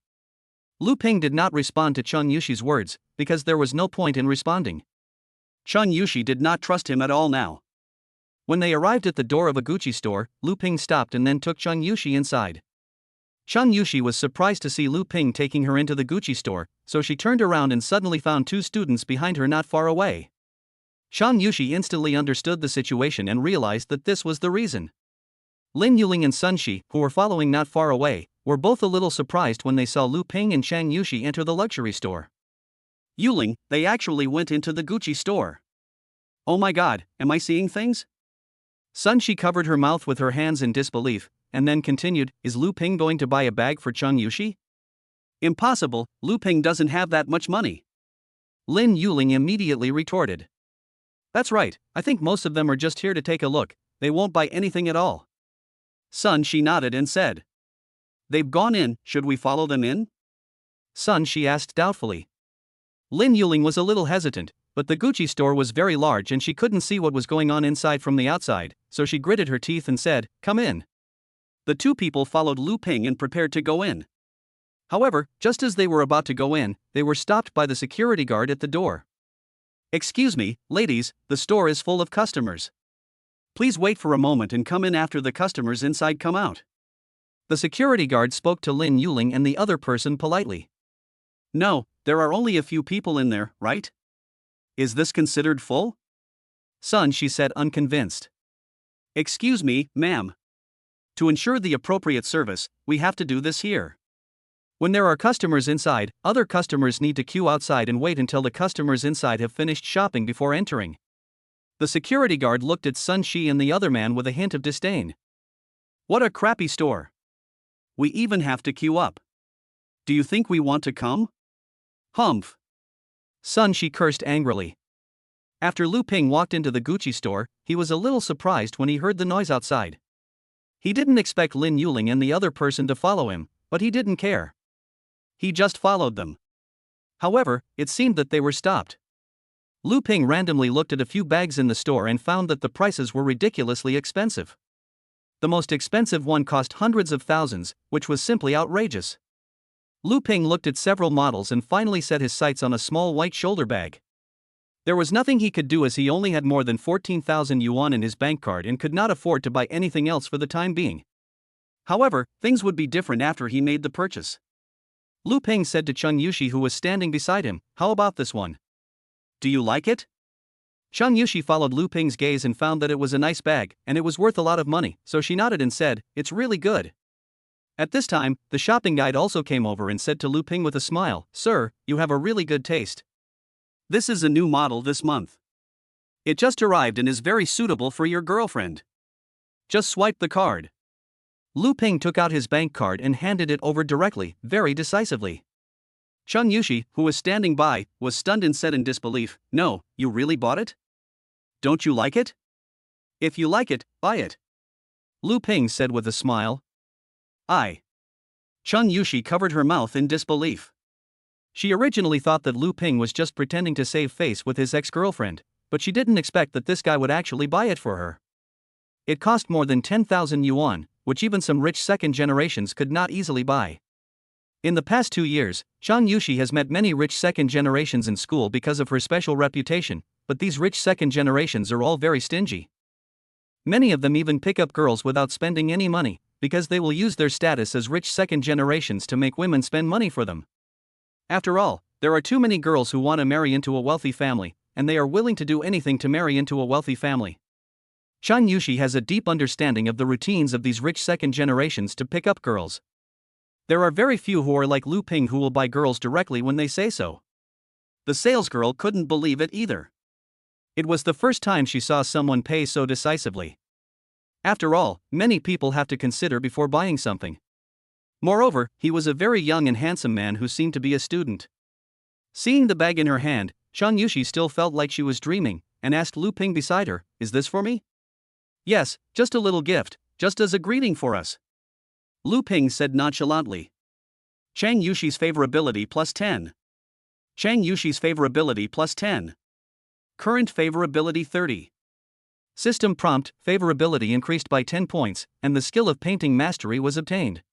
Lu Ping did not respond to Shan Yushi's words, because there was no point in responding. Shan Yushi did not trust him at all now. When they arrived at the door of a Gucci store, Lu Ping stopped and then took Shan Yushi inside. Shan Yushi was surprised to see Lu Ping taking her into the Gucci store, so she turned around and suddenly found two students behind her not far away. Shan Yushi instantly understood the situation and realized that this was the reason. Lin Yuling and Sun Shi, who were following not far away, were both a little surprised when they saw Lu Ping and Shan Yushi enter the luxury store. Yuling, they actually went into the Gucci store. Oh my god, am I seeing things? Sun Shi covered her mouth with her hands in disbelief, and then continued, is Lu Ping going to buy a bag for Shan Yushi? Impossible, Lu Ping doesn't have that much money. Lin Yuling immediately retorted. That's right, I think most of them are just here to take a look, they won't buy anything at all. Sun Shi nodded and said. They've gone in, should we follow them in? Sun Shi asked doubtfully. Lin Yuling was a little hesitant, but the Gucci store was very large and she couldn't see what was going on inside from the outside, so she gritted her teeth and said, come in. The two people followed Lu Ping and prepared to go in. However, just as they were about to go in, they were stopped by the security guard at the door. Excuse me, ladies, the store is full of customers. Please wait for a moment and come in after the customers inside come out. The security guard spoke to Lin Yuling and the other person politely. No, there are only a few people in there, right? Is this considered full? Sun Shi said unconvinced. Excuse me, ma'am. To ensure the appropriate service, we have to do this here. When there are customers inside, other customers need to queue outside and wait until the customers inside have finished shopping before entering. The security guard looked at Sun Shi and the other man with a hint of disdain. What a crappy store. We even have to queue up. Do you think we want to come? Humph. Sun Shi cursed angrily. After Lu Ping walked into the Gucci store, he was a little surprised when he heard the noise outside. He didn't expect Lin Yuling and the other person to follow him, but he didn't care. He just followed them. However, it seemed that they were stopped. Lu Ping randomly looked at a few bags in the store and found that the prices were ridiculously expensive. The most expensive one cost hundreds of thousands, which was simply outrageous. Lu Ping looked at several models and finally set his sights on a small white shoulder bag. There was nothing he could do as he only had more than 14,000 yuan in his bank card and could not afford to buy anything else for the time being. However, things would be different after he made the purchase. Lu Ping said to Shan Yushi, who was standing beside him, how about this one? Do you like it? Shan Yushi followed Lu Ping's gaze and found that it was a nice bag, and it was worth a lot of money, so she nodded and said, it's really good. At this time, the shopping guide also came over and said to Lu Ping with a smile, sir, you have a really good taste. This is a new model this month. It just arrived and is very suitable for your girlfriend. Just swipe the card. Lu Ping took out his bank card and handed it over directly, very decisively. Shan Yushi, who was standing by, was stunned and said in disbelief, no, you really bought it? Don't you like it? If you like it, buy it. Lu Ping said with a smile. Shan Yushi covered her mouth in disbelief. She originally thought that Lu Ping was just pretending to save face with his ex-girlfriend, but she didn't expect that this guy would actually buy it for her. It cost more than 10,000 yuan, which even some rich second generations could not easily buy. In the past 2 years, Shan Yushi has met many rich second generations in school because of her special reputation, but these rich second generations are all very stingy. Many of them even pick up girls without spending any money, because they will use their status as rich second generations to make women spend money for them. After all, there are too many girls who want to marry into a wealthy family, and they are willing to do anything to marry into a wealthy family. Chan Yushi has a deep understanding of the routines of these rich second generations to pick up girls. There are very few who are like Lu Ping who will buy girls directly when they say so. The salesgirl couldn't believe it either. It was the first time she saw someone pay so decisively. After all, many people have to consider before buying something. Moreover, he was a very young and handsome man who seemed to be a student. Seeing the bag in her hand, Chan Yushi still felt like she was dreaming, and asked Lu Ping beside her, "Is this for me?" "Yes, just a little gift, just as a greeting for us," Lu Ping said nonchalantly. Chang Yushi's favorability plus 10. Chang Yushi's favorability plus 10. Current favorability 30. System prompt, favorability increased by 10 points, and the skill of painting mastery was obtained.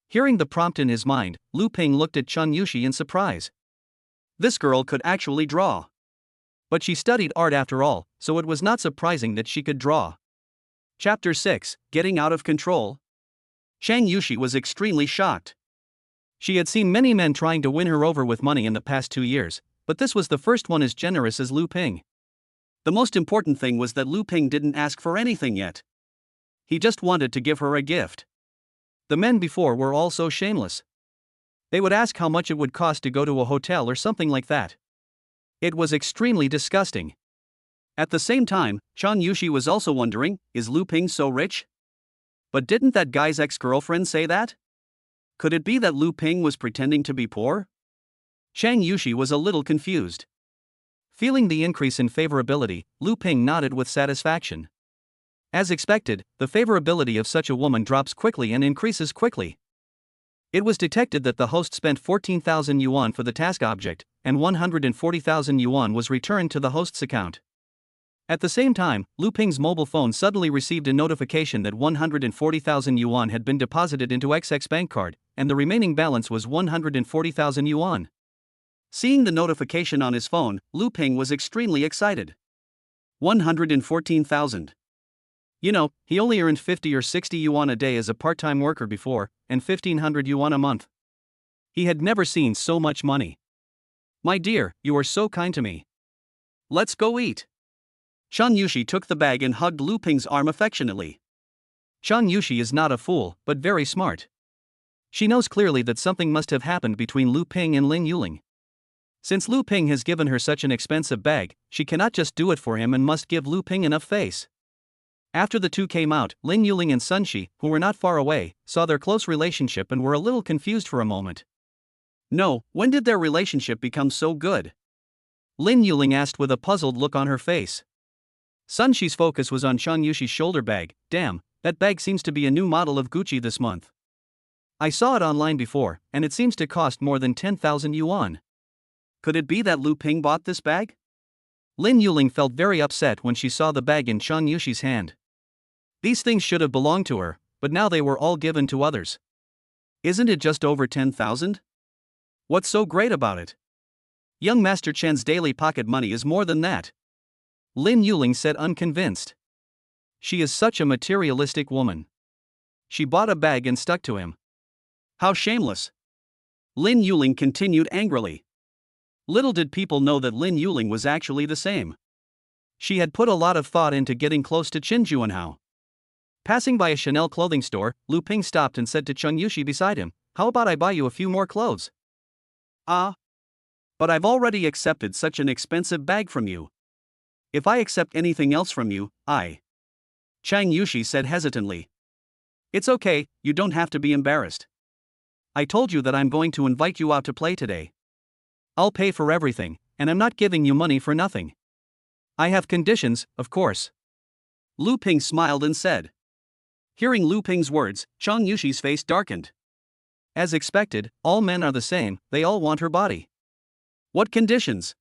Hearing the prompt in his mind, Lu Ping looked at Chan Yushi in surprise. This girl could actually draw. But she studied art after all, so it was not surprising that she could draw. Chapter 6, Getting Out of Control. Chang Yushi was extremely shocked. She had seen many men trying to win her over with money in the past 2 years, but this was the first one as generous as Lu Ping. The most important thing was that Lu Ping didn't ask for anything yet. He just wanted to give her a gift. The men before were all so shameless. They would ask how much it would cost to go to a hotel or something like that. It was extremely disgusting. At the same time, Chan Yushi was also wondering, is Lu Ping so rich? But didn't that guy's ex-girlfriend say that? Could it be that Lu Ping was pretending to be poor? Chang Yushi was a little confused. Feeling the increase in favorability, Lu Ping nodded with satisfaction. As expected, the favorability of such a woman drops quickly and increases quickly. It was detected that the host spent 14,000 yuan for the task object, and 140,000 yuan was returned to the host's account. At the same time, Lu Ping's mobile phone suddenly received a notification that 140,000 yuan had been deposited into XX bank card, and the remaining balance was 140,000 yuan. Seeing the notification on his phone, Lu Ping was extremely excited. 114,000. You know, he only earned 50 or 60 yuan a day as a part-time worker before, and 1,500 yuan a month. He had never seen so much money. "My dear, you are so kind to me. Let's go eat." Chan Yushi took the bag and hugged Lu Ping's arm affectionately. Chan Yushi is not a fool, but very smart. She knows clearly that something must have happened between Lu Ping and Lin Yuling. Since Lu Ping has given her such an expensive bag, she cannot just do it for him and must give Lu Ping enough face. After the two came out, Lin Yuling and Sun Shi, who were not far away, saw their close relationship and were a little confused for a moment. "No, when did their relationship become so good?" Lin Yuling asked with a puzzled look on her face. Sun Shi's focus was on Chan Yushi's shoulder bag. "Damn, that bag seems to be a new model of Gucci this month. I saw it online before, and it seems to cost more than 10,000 yuan. Could it be that Lu Ping bought this bag?" Lin Yuling felt very upset when she saw the bag in Chan Yushi's hand. These things should have belonged to her, but now they were all given to others. Isn't it just over 10,000? What's so great about it? Young Master Chen's daily pocket money is more than that. Lin Yuling said unconvinced. She is such a materialistic woman. She bought a bag and stuck to him. How shameless. Lin Yuling continued angrily. Little did people know that Lin Yuling was actually the same. She had put a lot of thought into getting close to Qin Juanhao. Passing by a Chanel clothing store, Lu Ping stopped and said to Chan Yushi beside him, "How about I buy you a few more clothes?" "Ah. But I've already accepted such an expensive bag from you. If I accept anything else from you, Chang Yushi said hesitantly. "It's okay, you don't have to be embarrassed. I told you that I'm going to invite you out to play today. I'll pay for everything, and I'm not giving you money for nothing. I have conditions, of course." Lu Ping smiled and said. Hearing Lu Ping's words, Chan Yushi's face darkened. As expected, all men are the same, they all want her body. What conditions?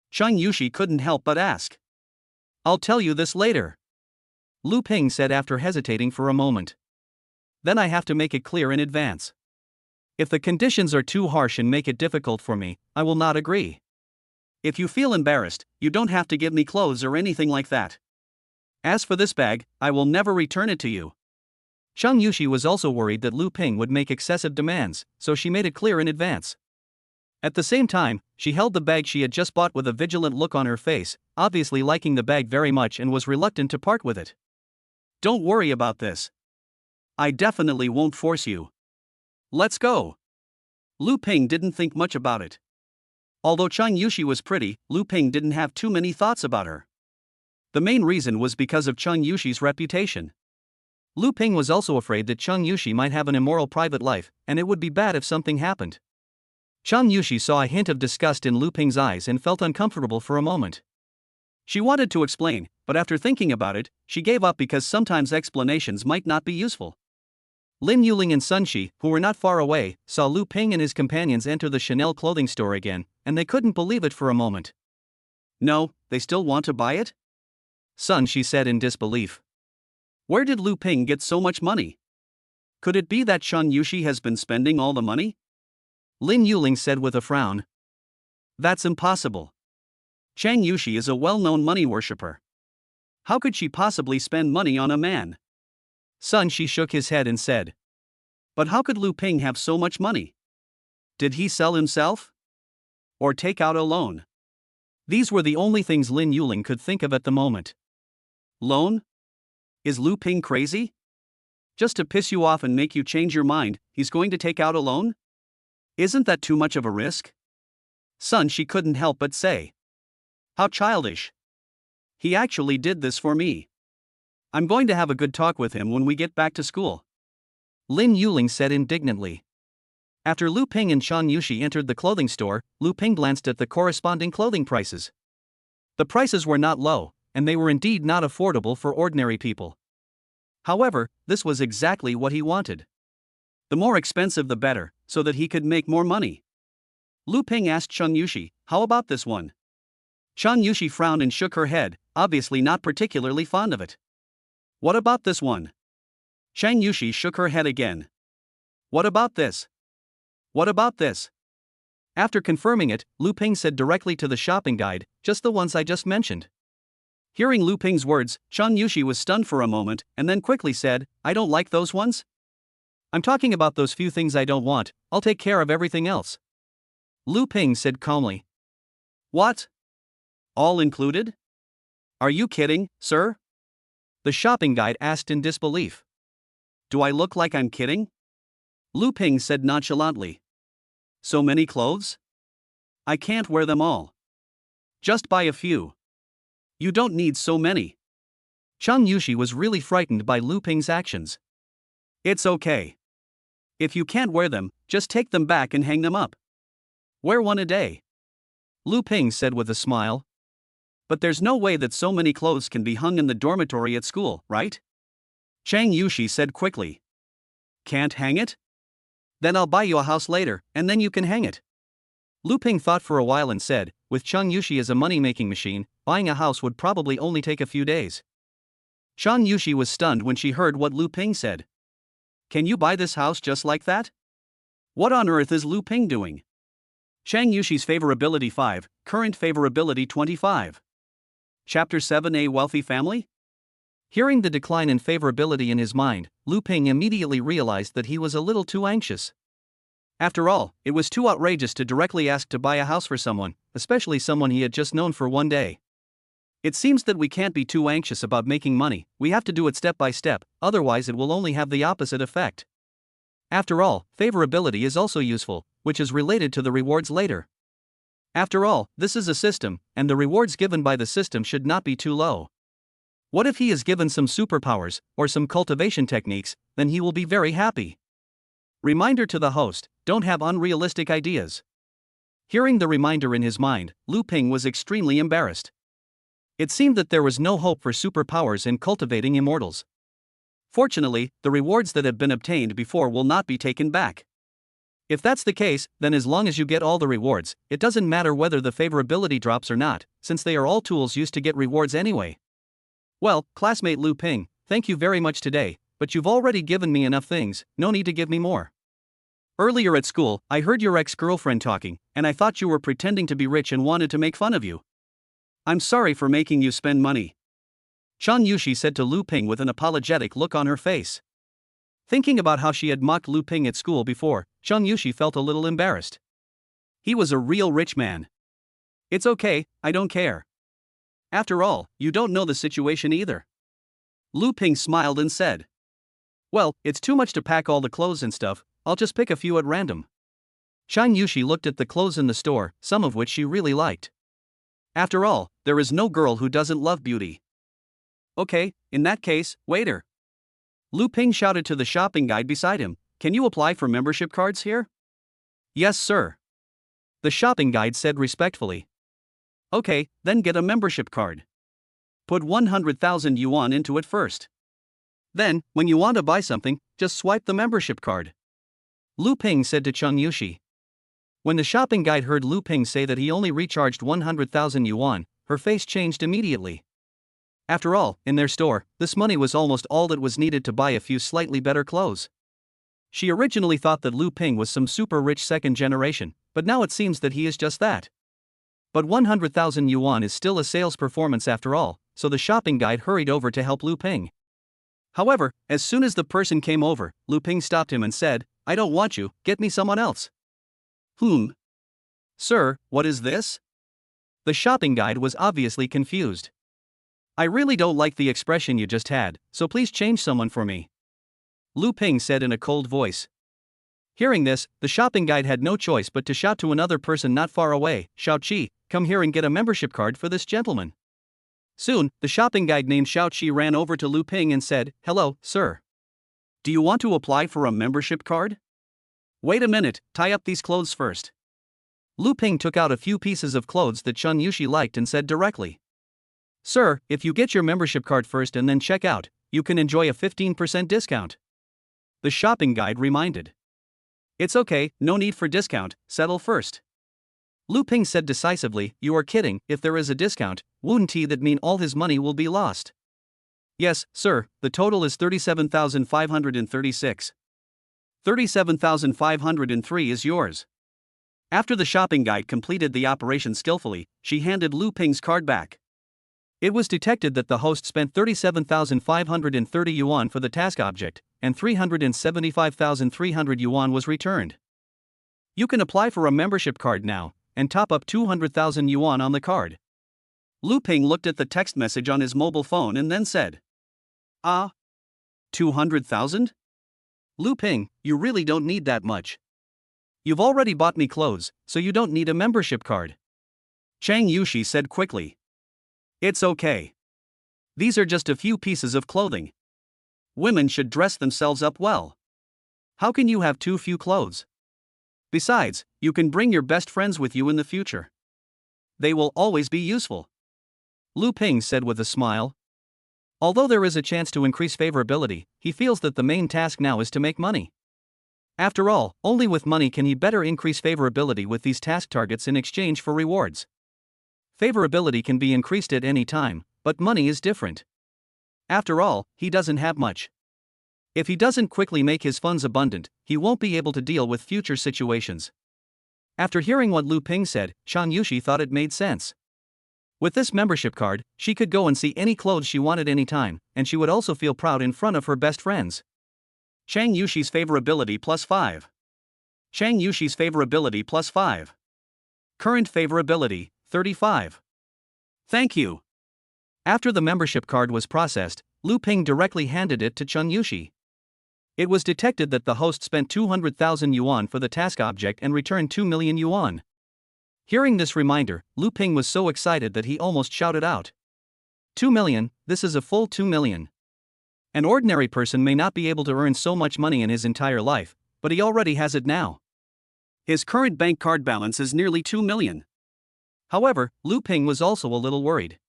Chan Yushi couldn't help but ask. "I'll tell you this later," Lu Ping said after hesitating for a moment. "Then I have to make it clear in advance. If the conditions are too harsh and make it difficult for me, I will not agree. If you feel embarrassed, you don't have to give me clothes or anything like that. As for this bag, I will never return it to you. Chang Yushi was also worried that Lu Ping would make excessive demands, so she made it clear in advance. At the same time, she held the bag she had just bought with a vigilant look on her face, obviously liking the bag very much and was reluctant to part with it. Don't worry about this. I definitely won't force you. Let's go. Lu Ping didn't think much about it. Although Chang Yushi was pretty, Lu Ping didn't have too many thoughts about her. The main reason was because of Chang Yushi's reputation. Lu Ping was also afraid that Chang Yushi might have an immoral private life, and it would be bad if something happened. Chang Yushi saw a hint of disgust in Lu Ping's eyes and felt uncomfortable for a moment. She wanted to explain, but after thinking about it, she gave up because sometimes explanations might not be useful. Lin Yuling and Sun Shi, who were not far away, saw Lu Ping and his companions enter the Chanel clothing store again, and they couldn't believe it for a moment. No, they still want to buy it? Sun Shi said in disbelief. Where did Lu Ping get so much money? Could it be that Chang Yushi has been spending all the money? Lin Yuling said with a frown. That's impossible. Chang Yushi is a well-known money worshipper. How could she possibly spend money on a man? Sun Shi shook his head and said. But how could Lu Ping have so much money? Did he sell himself? Or take out a loan? These were the only things Lin Yuling could think of at the moment. Loan? Is Lu Ping crazy? Just to piss you off and make you change your mind, he's going to take out a loan? Isn't that too much of a risk? Sun Shi couldn't help but say. How childish. He actually did this for me. I'm going to have a good talk with him when we get back to school. Lin Yuling said indignantly. After Lu Ping and Chang Yushi entered the clothing store, Lu Ping glanced at the corresponding clothing prices. The prices were not low, and they were indeed not affordable for ordinary people. However, this was exactly what he wanted. The more expensive the better, so that he could make more money. Lu Ping asked Chang Yushi, how about this one? Chang Yushi frowned and shook her head, obviously not particularly fond of it. What about this one? Chang Yushi shook her head again. What about this? What about this? After confirming it, Lu Ping said directly to the shopping guide, just the ones I just mentioned. Hearing Lu Ping's words, Chang Yushi was stunned for a moment, and then quickly said, I don't like those ones? I'm talking about those few things I don't want, I'll take care of everything else. Lu Ping said calmly. What? All included? Are you kidding, sir? The shopping guide asked in disbelief. Do I look like I'm kidding? Lu Ping said nonchalantly. So many clothes? I can't wear them all. Just buy a few. You don't need so many. Chang Yushi was really frightened by Lu Ping's actions. It's okay. If you can't wear them, just take them back and hang them up. Wear one a day. Lu Ping said with a smile. But there's no way that so many clothes can be hung in the dormitory at school, right? Chang Yushi said quickly. Can't hang it? Then I'll buy you a house later, and then you can hang it. Lu Ping thought for a while and said, with Chang Yushi as a money-making machine, buying a house would probably only take a few days. Chang Yushi was stunned when she heard what Lu Ping said. Can you buy this house just like that? What on earth is Lu Ping doing? Chang Yushi's favorability 5, current favorability 25. Chapter 7, A Wealthy Family? Hearing the decline in favorability in his mind, Lu Ping immediately realized that he was a little too anxious. After all, it was too outrageous to directly ask to buy a house for someone, especially someone he had just known for one day. It seems that we can't be too anxious about making money, we have to do it step by step, otherwise it will only have the opposite effect. After all, favorability is also useful, which is related to the rewards later. After all, this is a system, and the rewards given by the system should not be too low. What if he is given some superpowers, or some cultivation techniques, then he will be very happy. Reminder to the host, don't have unrealistic ideas. Hearing the reminder in his mind, Lu Ping was extremely embarrassed. It seemed that there was no hope for superpowers in cultivating immortals. Fortunately, the rewards that have been obtained before will not be taken back. If that's the case, then as long as you get all the rewards, it doesn't matter whether the favorability drops or not, since they are all tools used to get rewards anyway. Well, classmate Lu Ping, thank you very much today, but you've already given me enough things, no need to give me more. Earlier at school, I heard your ex-girlfriend talking, and I thought you were pretending to be rich and wanted to make fun of you. I'm sorry for making you spend money. Chang Yushi said to Lu Ping with an apologetic look on her face. Thinking about how she had mocked Lu Ping at school before, Chang Yushi felt a little embarrassed. He was a real rich man. It's okay, I don't care. After all, you don't know the situation either. Lu Ping smiled and said. Well, it's too much to pack all the clothes and stuff, I'll just pick a few at random. Chang Yushi looked at the clothes in the store, some of which she really liked. After all, there is no girl who doesn't love beauty. Okay, in that case, waiter. Lu Ping shouted to the shopping guide beside him, can you apply for membership cards here? Yes, sir. The shopping guide said respectfully. Okay, then get a membership card. Put 100,000 yuan into it first. Then, when you want to buy something, just swipe the membership card. Lu Ping said to Chang Yushi. When the shopping guide heard Lu Ping say that he only recharged 100,000 yuan, her face changed immediately. After all, in their store, this money was almost all that was needed to buy a few slightly better clothes. She originally thought that Lu Ping was some super rich second generation, but now it seems that he is just that. But 100,000 yuan is still a sales performance after all, so the shopping guide hurried over to help Lu Ping. However, as soon as the person came over, Lu Ping stopped him and said, I don't want you, get me someone else. Sir, what is this? The shopping guide was obviously confused. I really don't like the expression you just had, so please change someone for me. Lu Ping said in a cold voice. Hearing this, the shopping guide had no choice but to shout to another person not far away, Xiao Qi, come here and get a membership card for this gentleman. Soon, the shopping guide named Xiao Qi ran over to Lu Ping and said, hello, sir. Do you want to apply for a membership card? Wait a minute, tie up these clothes first. Lu Ping took out a few pieces of clothes that Chang Yushi liked and said directly. Sir, if you get your membership card first and then check out, you can enjoy a 15% discount. The shopping guide reminded. It's okay, no need for discount, settle first. Lu Ping said decisively, you are kidding, if there is a discount, wouldn't that mean all his money will be lost? Yes, sir, the total is 37,536. 37,503 is yours. After the shopping guide completed the operation skillfully, she handed Lu Ping's card back. It was detected that the host spent 37,530 yuan for the task object, and 375,300 yuan was returned. You can apply for a membership card now, and top up 200,000 yuan on the card. Lu Ping looked at the text message on his mobile phone and then said, 200,000? Lu Ping, you really don't need that much. You've already bought me clothes, so you don't need a membership card. Chang Yushi said quickly. It's okay. These are just a few pieces of clothing. Women should dress themselves up well. How can you have too few clothes? Besides, you can bring your best friends with you in the future. They will always be useful. Lu Ping said with a smile. Although there is a chance to increase favorability, he feels that the main task now is to make money. After all, only with money can he better increase favorability with these task targets in exchange for rewards. Favorability can be increased at any time, but money is different. After all, he doesn't have much. If he doesn't quickly make his funds abundant, he won't be able to deal with future situations. After hearing what Lu Ping said, Chang Yushi thought it made sense. With this membership card, she could go and see any clothes she wanted anytime, and she would also feel proud in front of her best friends. Chang Yushi's favorability plus 5. Chang Yushi's favorability plus 5. Current favorability, 35. Thank you. After the membership card was processed, Lu Ping directly handed it to Chang Yushi. It was detected that the host spent 200,000 yuan for the task object and returned 2 million yuan. Hearing this reminder, Lu Ping was so excited that he almost shouted out. 2 million, this is a full 2 million. An ordinary person may not be able to earn so much money in his entire life, but he already has it now. His current bank card balance is nearly 2 million. However, Lu Ping was also a little worried.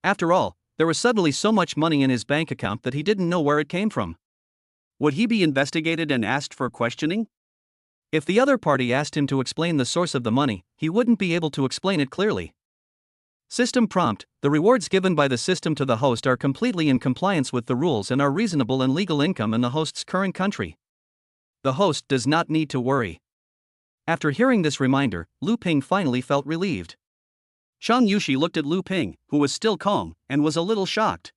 After all, there was suddenly so much money in his bank account that he didn't know where it came from. Would he be investigated and asked for questioning? If the other party asked him to explain the source of the money, he wouldn't be able to explain it clearly. System prompt: the rewards given by the system to the host are completely in compliance with the rules and are reasonable and legal income in the host's current country. The host does not need to worry. After hearing this reminder, Lu Ping finally felt relieved. Chang Yushi looked at Lu Ping, who was still calm, and was a little shocked.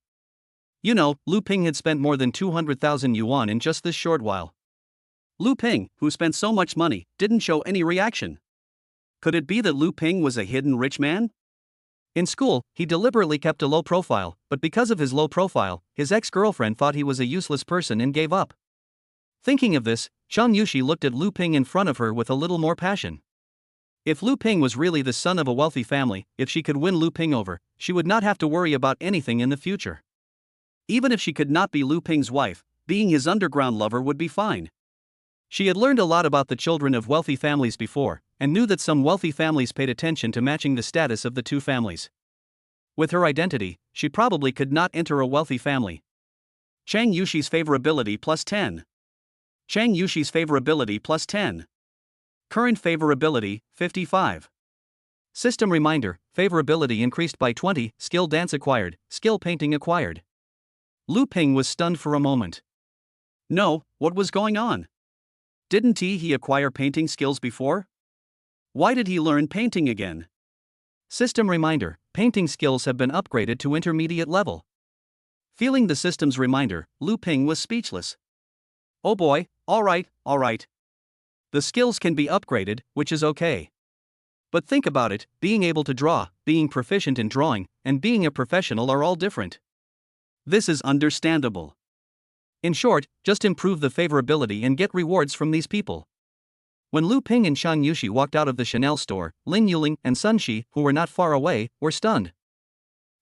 You know, Lu Ping had spent more than 200,000 yuan in just this short while. Lu Ping, who spent so much money, didn't show any reaction. Could it be that Lu Ping was a hidden rich man? In school, he deliberately kept a low profile, but because of his low profile, his ex-girlfriend thought he was a useless person and gave up. Thinking of this, Zhang Yuxi looked at Lu Ping in front of her with a little more passion. If Lu Ping was really the son of a wealthy family, if she could win Lu Ping over, she would not have to worry about anything in the future. Even if she could not be Lu Ping's wife, being his underground lover would be fine. She had learned a lot about the children of wealthy families before, and knew that some wealthy families paid attention to matching the status of the two families. With her identity, she probably could not enter a wealthy family. Zhang Yuxi's favorability plus 10. Zhang Yuxi's favorability plus 10. Current favorability, 55. System reminder, favorability increased by 20, skill dance acquired, skill painting acquired. Lu Ping was stunned for a moment. No, what was going on? Didn't he acquire painting skills before? Why did he learn painting again? System reminder, painting skills have been upgraded to intermediate level. Feeling the system's reminder, Lu Ping was speechless. Oh boy, alright. The skills can be upgraded, which is okay. But think about it, being able to draw, being proficient in drawing, and being a professional are all different. This is understandable. In short, just improve the favorability and get rewards from these people. When Lu Ping and Zhang Yuxi walked out of the Chanel store, Lin Yuling and Sun Shi, who were not far away, were stunned.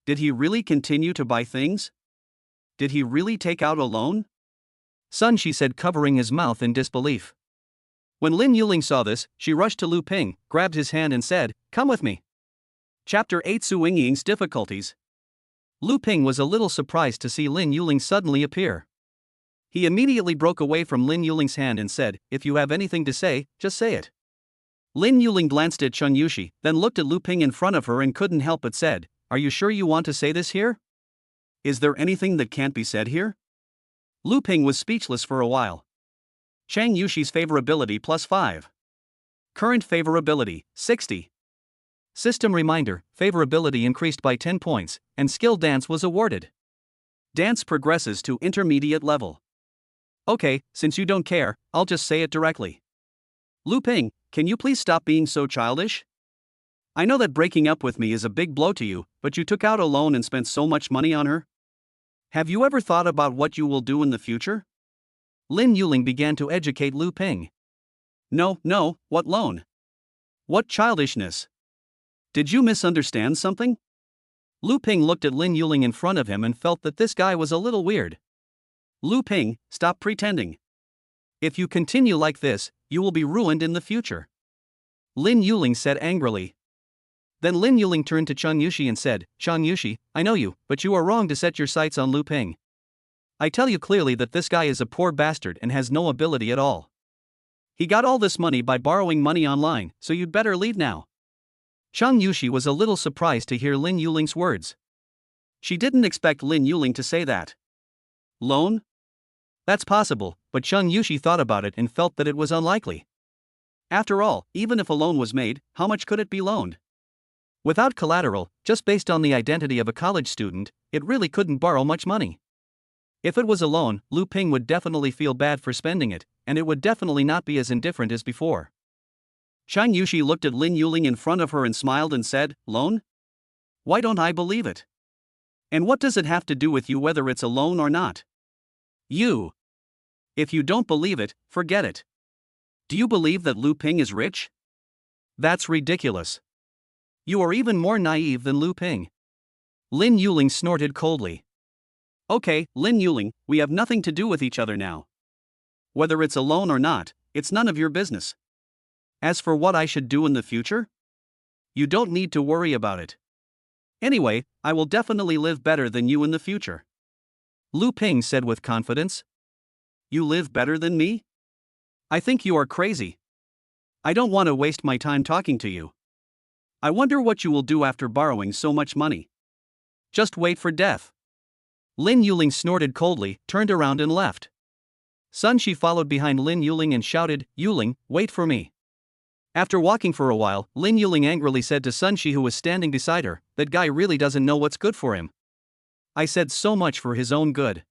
Did he really continue to buy things? Did he really take out a loan? Sun Shi said, covering his mouth in disbelief. When Lin Yuling saw this, she rushed to Lu Ping, grabbed his hand and said, "Come with me." Chapter 8 Suing Ying's Difficulties. Lu Ping was a little surprised to see Lin Yuling suddenly appear. He immediately broke away from Lin Yuling's hand and said, "If you have anything to say, just say it." Lin Yuling glanced at Zhang Yuxi, then looked at Lu Ping in front of her and couldn't help but said, "Are you sure you want to say this here? Is there anything that can't be said here?" Lu Ping was speechless for a while. Zhang Yuxi's favorability plus 5. Current favorability, 60. System reminder, favorability increased by 10 points, and skill dance was awarded. Dance progresses to intermediate level. Okay, since you don't care, I'll just say it directly. Lu Ping, can you please stop being so childish? I know that breaking up with me is a big blow to you, but you took out a loan and spent so much money on her. Have you ever thought about what you will do in the future? Lin Yuling began to educate Lu Ping. No, what loan? What childishness? Did you misunderstand something? Lu Ping looked at Lin Yuling in front of him and felt that this guy was a little weird. Lu Ping, stop pretending. If you continue like this, you will be ruined in the future. Lin Yuling said angrily. Then Lin Yuling turned to Zhang Yuxi and said, "Zhang Yuxi, I know you, but you are wrong to set your sights on Lu Ping. I tell you clearly that this guy is a poor bastard and has no ability at all. He got all this money by borrowing money online, so you'd better leave now." Zhang Yuxi was a little surprised to hear Lin Yuling's words. She didn't expect Lin Yuling to say that. Loan? That's possible, but Zhang Yuxi thought about it and felt that it was unlikely. After all, even if a loan was made, how much could it be loaned? Without collateral, just based on the identity of a college student, it really couldn't borrow much money. If it was a loan, Lu Ping would definitely feel bad for spending it, and it would definitely not be as indifferent as before. Zhang Yuxi looked at Lin Yuling in front of her and smiled and said, "Loan? Why don't I believe it? And what does it have to do with you whether it's a loan or not? You. If you don't believe it, forget it. Do you believe that Lu Ping is rich? That's ridiculous. You are even more naive than Lu Ping." Lin Yuling snorted coldly. Okay, Lin Yuling, we have nothing to do with each other now. Whether it's a loan or not, it's none of your business. As for what I should do in the future, you don't need to worry about it. Anyway, I will definitely live better than you in the future. Lu Ping said with confidence. You live better than me? I think you are crazy. I don't want to waste my time talking to you. I wonder what you will do after borrowing so much money. Just wait for death. Lin Yuling snorted coldly, turned around and left. Sun Shi followed behind Lin Yuling and shouted, "Yuling, wait for me." After walking for a while, Lin Yuling angrily said to Sun Shi, who was standing beside her, "That guy really doesn't know what's good for him. I said so much for his own good.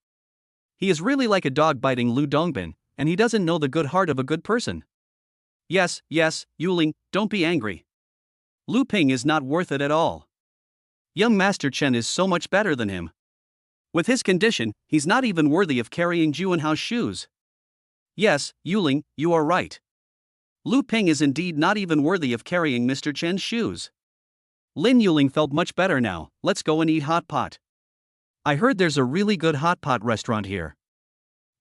He is really like a dog biting Lu Dongbin, and he doesn't know the good heart of a good person. Yes, Yuling, don't be angry. Lu Ping is not worth it at all. Young Master Chen is so much better than him. With his condition, he's not even worthy of carrying Juanhao's shoes. Yes, Yuling, you are right. Lu Ping is indeed not even worthy of carrying Mr. Chen's shoes. Lin Yuling felt much better now. Let's go and eat hot pot. I heard there's a really good hot pot restaurant here.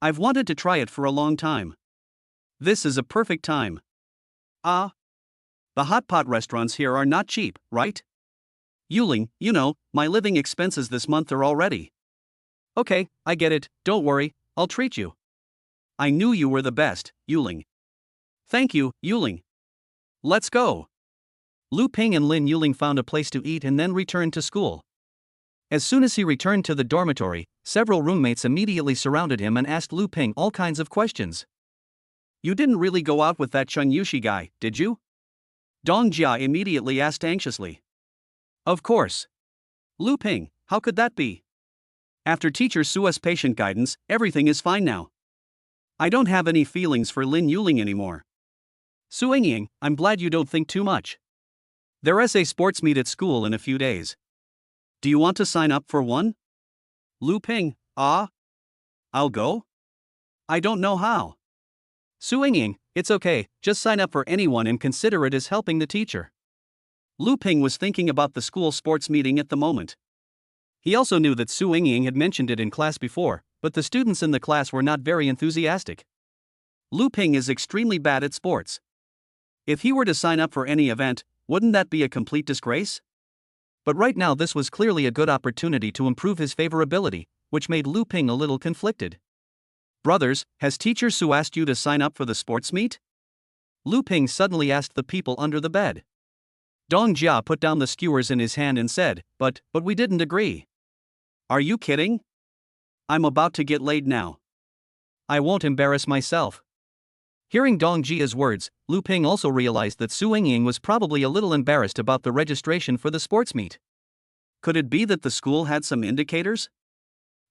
I've wanted to try it for a long time. This is a perfect time. The hot pot restaurants here are not cheap, right? Yuling, you know, my living expenses this month are already. Okay, I get it, don't worry, I'll treat you. I knew you were the best, Yuling. Thank you, Yuling. Let's go. Lu Ping and Lin Yuling found a place to eat and then returned to school. As soon as he returned to the dormitory, several roommates immediately surrounded him and asked Lu Ping all kinds of questions. You didn't really go out with that Chun Yushi guy, did you? Dong Jia immediately asked anxiously. Of course. Lu Ping, how could that be? After Teacher Sua's patient guidance, everything is fine now. I don't have any feelings for Lin Yuling anymore. Su Yingying, I'm glad you don't think too much. There's a sports meet at school in a few days. Do you want to sign up for one? Lu Ping, I'll go? I don't know how. Su Yingying, it's okay, just sign up for anyone and consider it as helping the teacher. Lu Ping was thinking about the school sports meeting at the moment. He also knew that Su Yingying had mentioned it in class before, but the students in the class were not very enthusiastic. Lu Ping is extremely bad at sports. If he were to sign up for any event, wouldn't that be a complete disgrace? But right now this was clearly a good opportunity to improve his favorability, which made Lu Ping a little conflicted. Brothers, has Teacher Su asked you to sign up for the sports meet? Lu Ping suddenly asked the people under the bed. Dong Jia put down the skewers in his hand and said, but we didn't agree. Are you kidding? I'm about to get laid now. I won't embarrass myself. Hearing Dong Jia's words, Lu Ping also realized that Su Yingying was probably a little embarrassed about the registration for the sports meet. Could it be that the school had some indicators?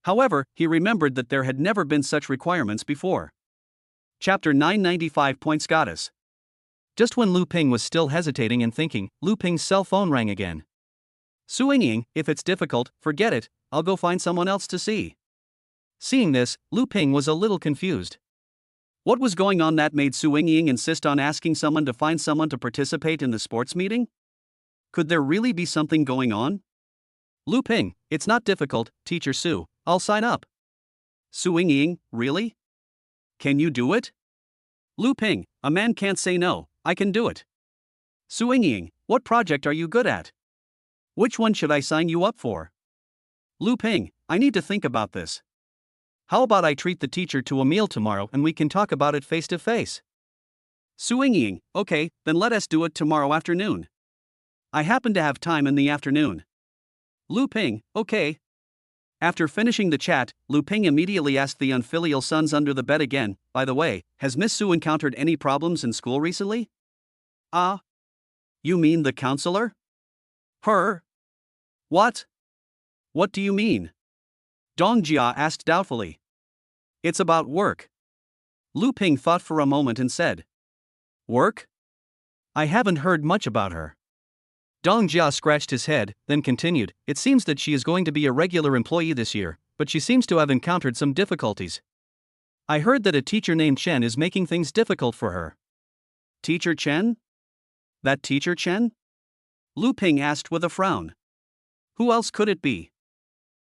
However, he remembered that there had never been such requirements before. Chapter 995 Points Goddess. Just when Lu Ping was still hesitating and thinking, Lu Ping's cell phone rang again. Su Yingying, if it's difficult, forget it, I'll go find someone else to see. Seeing this, Lu Ping was a little confused. What was going on that made Su Yingying insist on asking someone to find someone to participate in the sports meeting? Could there really be something going on? Lu Ping, it's not difficult, Teacher Su, I'll sign up. Su Yingying, really? Can you do it? Lu Ping, a man can't say no, I can do it. Su Yingying, what project are you good at? Which one should I sign you up for? Lu Ping, I need to think about this. How about I treat the teacher to a meal tomorrow and we can talk about it face to face? Su Yingying, okay, then let us do it tomorrow afternoon. I happen to have time in the afternoon. Lu Ping, okay. After finishing the chat, Lu Ping immediately asked the unfilial sons under the bed again, by the way, has Miss Su encountered any problems in school recently? You mean the counselor? Her? What? What do you mean? Dong Jia asked doubtfully. It's about work. Lu Ping thought for a moment and said. Work? I haven't heard much about her. Dong Jia scratched his head, then continued, it seems that she is going to be a regular employee this year, but she seems to have encountered some difficulties. I heard that a teacher named Chen is making things difficult for her. Teacher Chen? That Teacher Chen? Lu Ping asked with a frown. Who else could it be?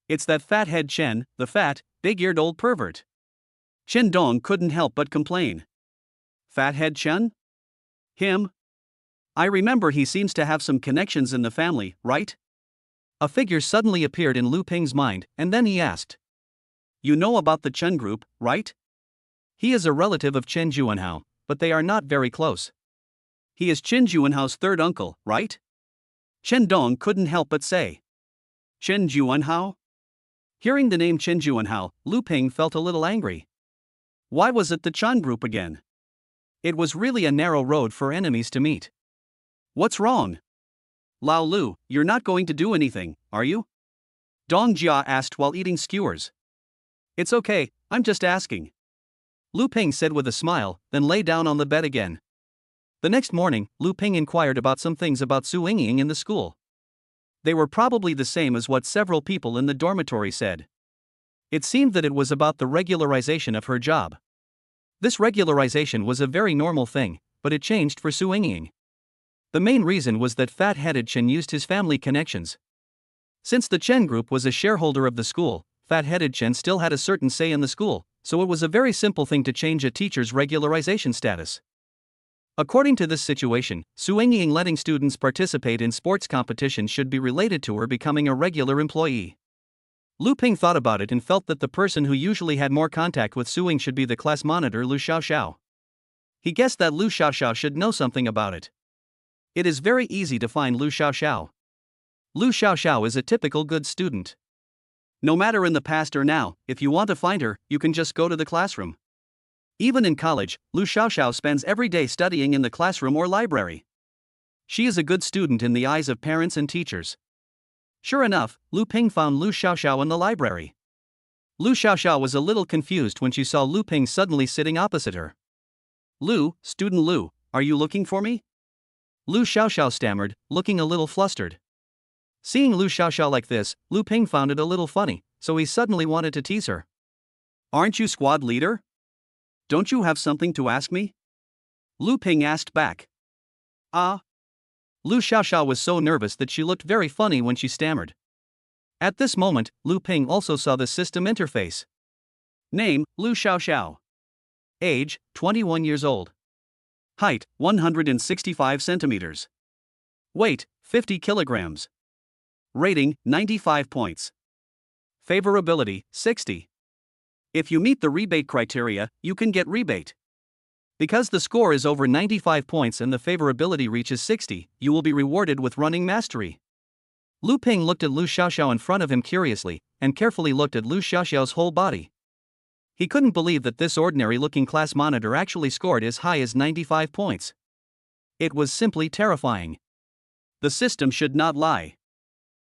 It's that fathead Chen, the fat, big-eared old pervert. Chen Dong couldn't help but complain. Fathead Chen? Him? I remember he seems to have some connections in the family, right? A figure suddenly appeared in Lu Ping's mind, and then he asked. You know about the Chen group, right? He is a relative of Chen Juanhao, but they are not very close. He is Chen Juanhao's third uncle, right? Chen Dong couldn't help but say. Chen Juanhao? Hearing the name Chen Juanhao, Lu Ping felt a little angry. Why was it the Chen group again? It was really a narrow road for enemies to meet. What's wrong? Lao Lu, you're not going to do anything, are you? Dong Jia asked while eating skewers. It's okay, I'm just asking. Lu Ping said with a smile, then lay down on the bed again. The next morning, Lu Ping inquired about some things about Su Yingying in the school. They were probably the same as what several people in the dormitory said. It seemed that it was about the regularization of her job. This regularization was a very normal thing, but it changed for Su Yingying. The main reason was that fat-headed Chen used his family connections. Since the Chen group was a shareholder of the school, fat-headed Chen still had a certain say in the school, so it was a very simple thing to change a teacher's regularization status. According to this situation, Su Yingying letting students participate in sports competitions should be related to her becoming a regular employee. Lu Ping thought about it and felt that the person who usually had more contact with Su Ying should be the class monitor Lu Xiaoxiao. He guessed that Lu Xiaoxiao should know something about it. It is very easy to find Lu Xiaoxiao. Lu Xiaoxiao is a typical good student. No matter in the past or now, if you want to find her, you can just go to the classroom. Even in college, Lu Xiaoxiao spends every day studying in the classroom or library. She is a good student in the eyes of parents and teachers. Sure enough, Lu Ping found Lu Xiaoxiao in the library. Lu Xiaoxiao was a little confused when she saw Lu Ping suddenly sitting opposite her. Student Lu, are you looking for me? Lu Xiaoxiao stammered, looking a little flustered. Seeing Lu Xiaoxiao like this, Lu Ping found it a little funny, so he suddenly wanted to tease her. Aren't you squad leader? Don't you have something to ask me? Lu Ping asked back. Lu Xiaoxiao was so nervous that she looked very funny when she stammered. At this moment, Lu Ping also saw the system interface. Name, Lu Xiaoxiao. Age, 21 years old. Height, 165 centimeters. Weight, 50 kilograms. Rating, 95 points. Favorability, 60. If you meet the rebate criteria, you can get rebate. Because the score is over 95 points and the favorability reaches 60, you will be rewarded with running mastery. Lu Ping looked at Lu Xiaoxiao in front of him curiously, and carefully looked at Lu Xiaoxiao's whole body. He couldn't believe that this ordinary-looking class monitor actually scored as high as 95 points. It was simply terrifying. The system should not lie.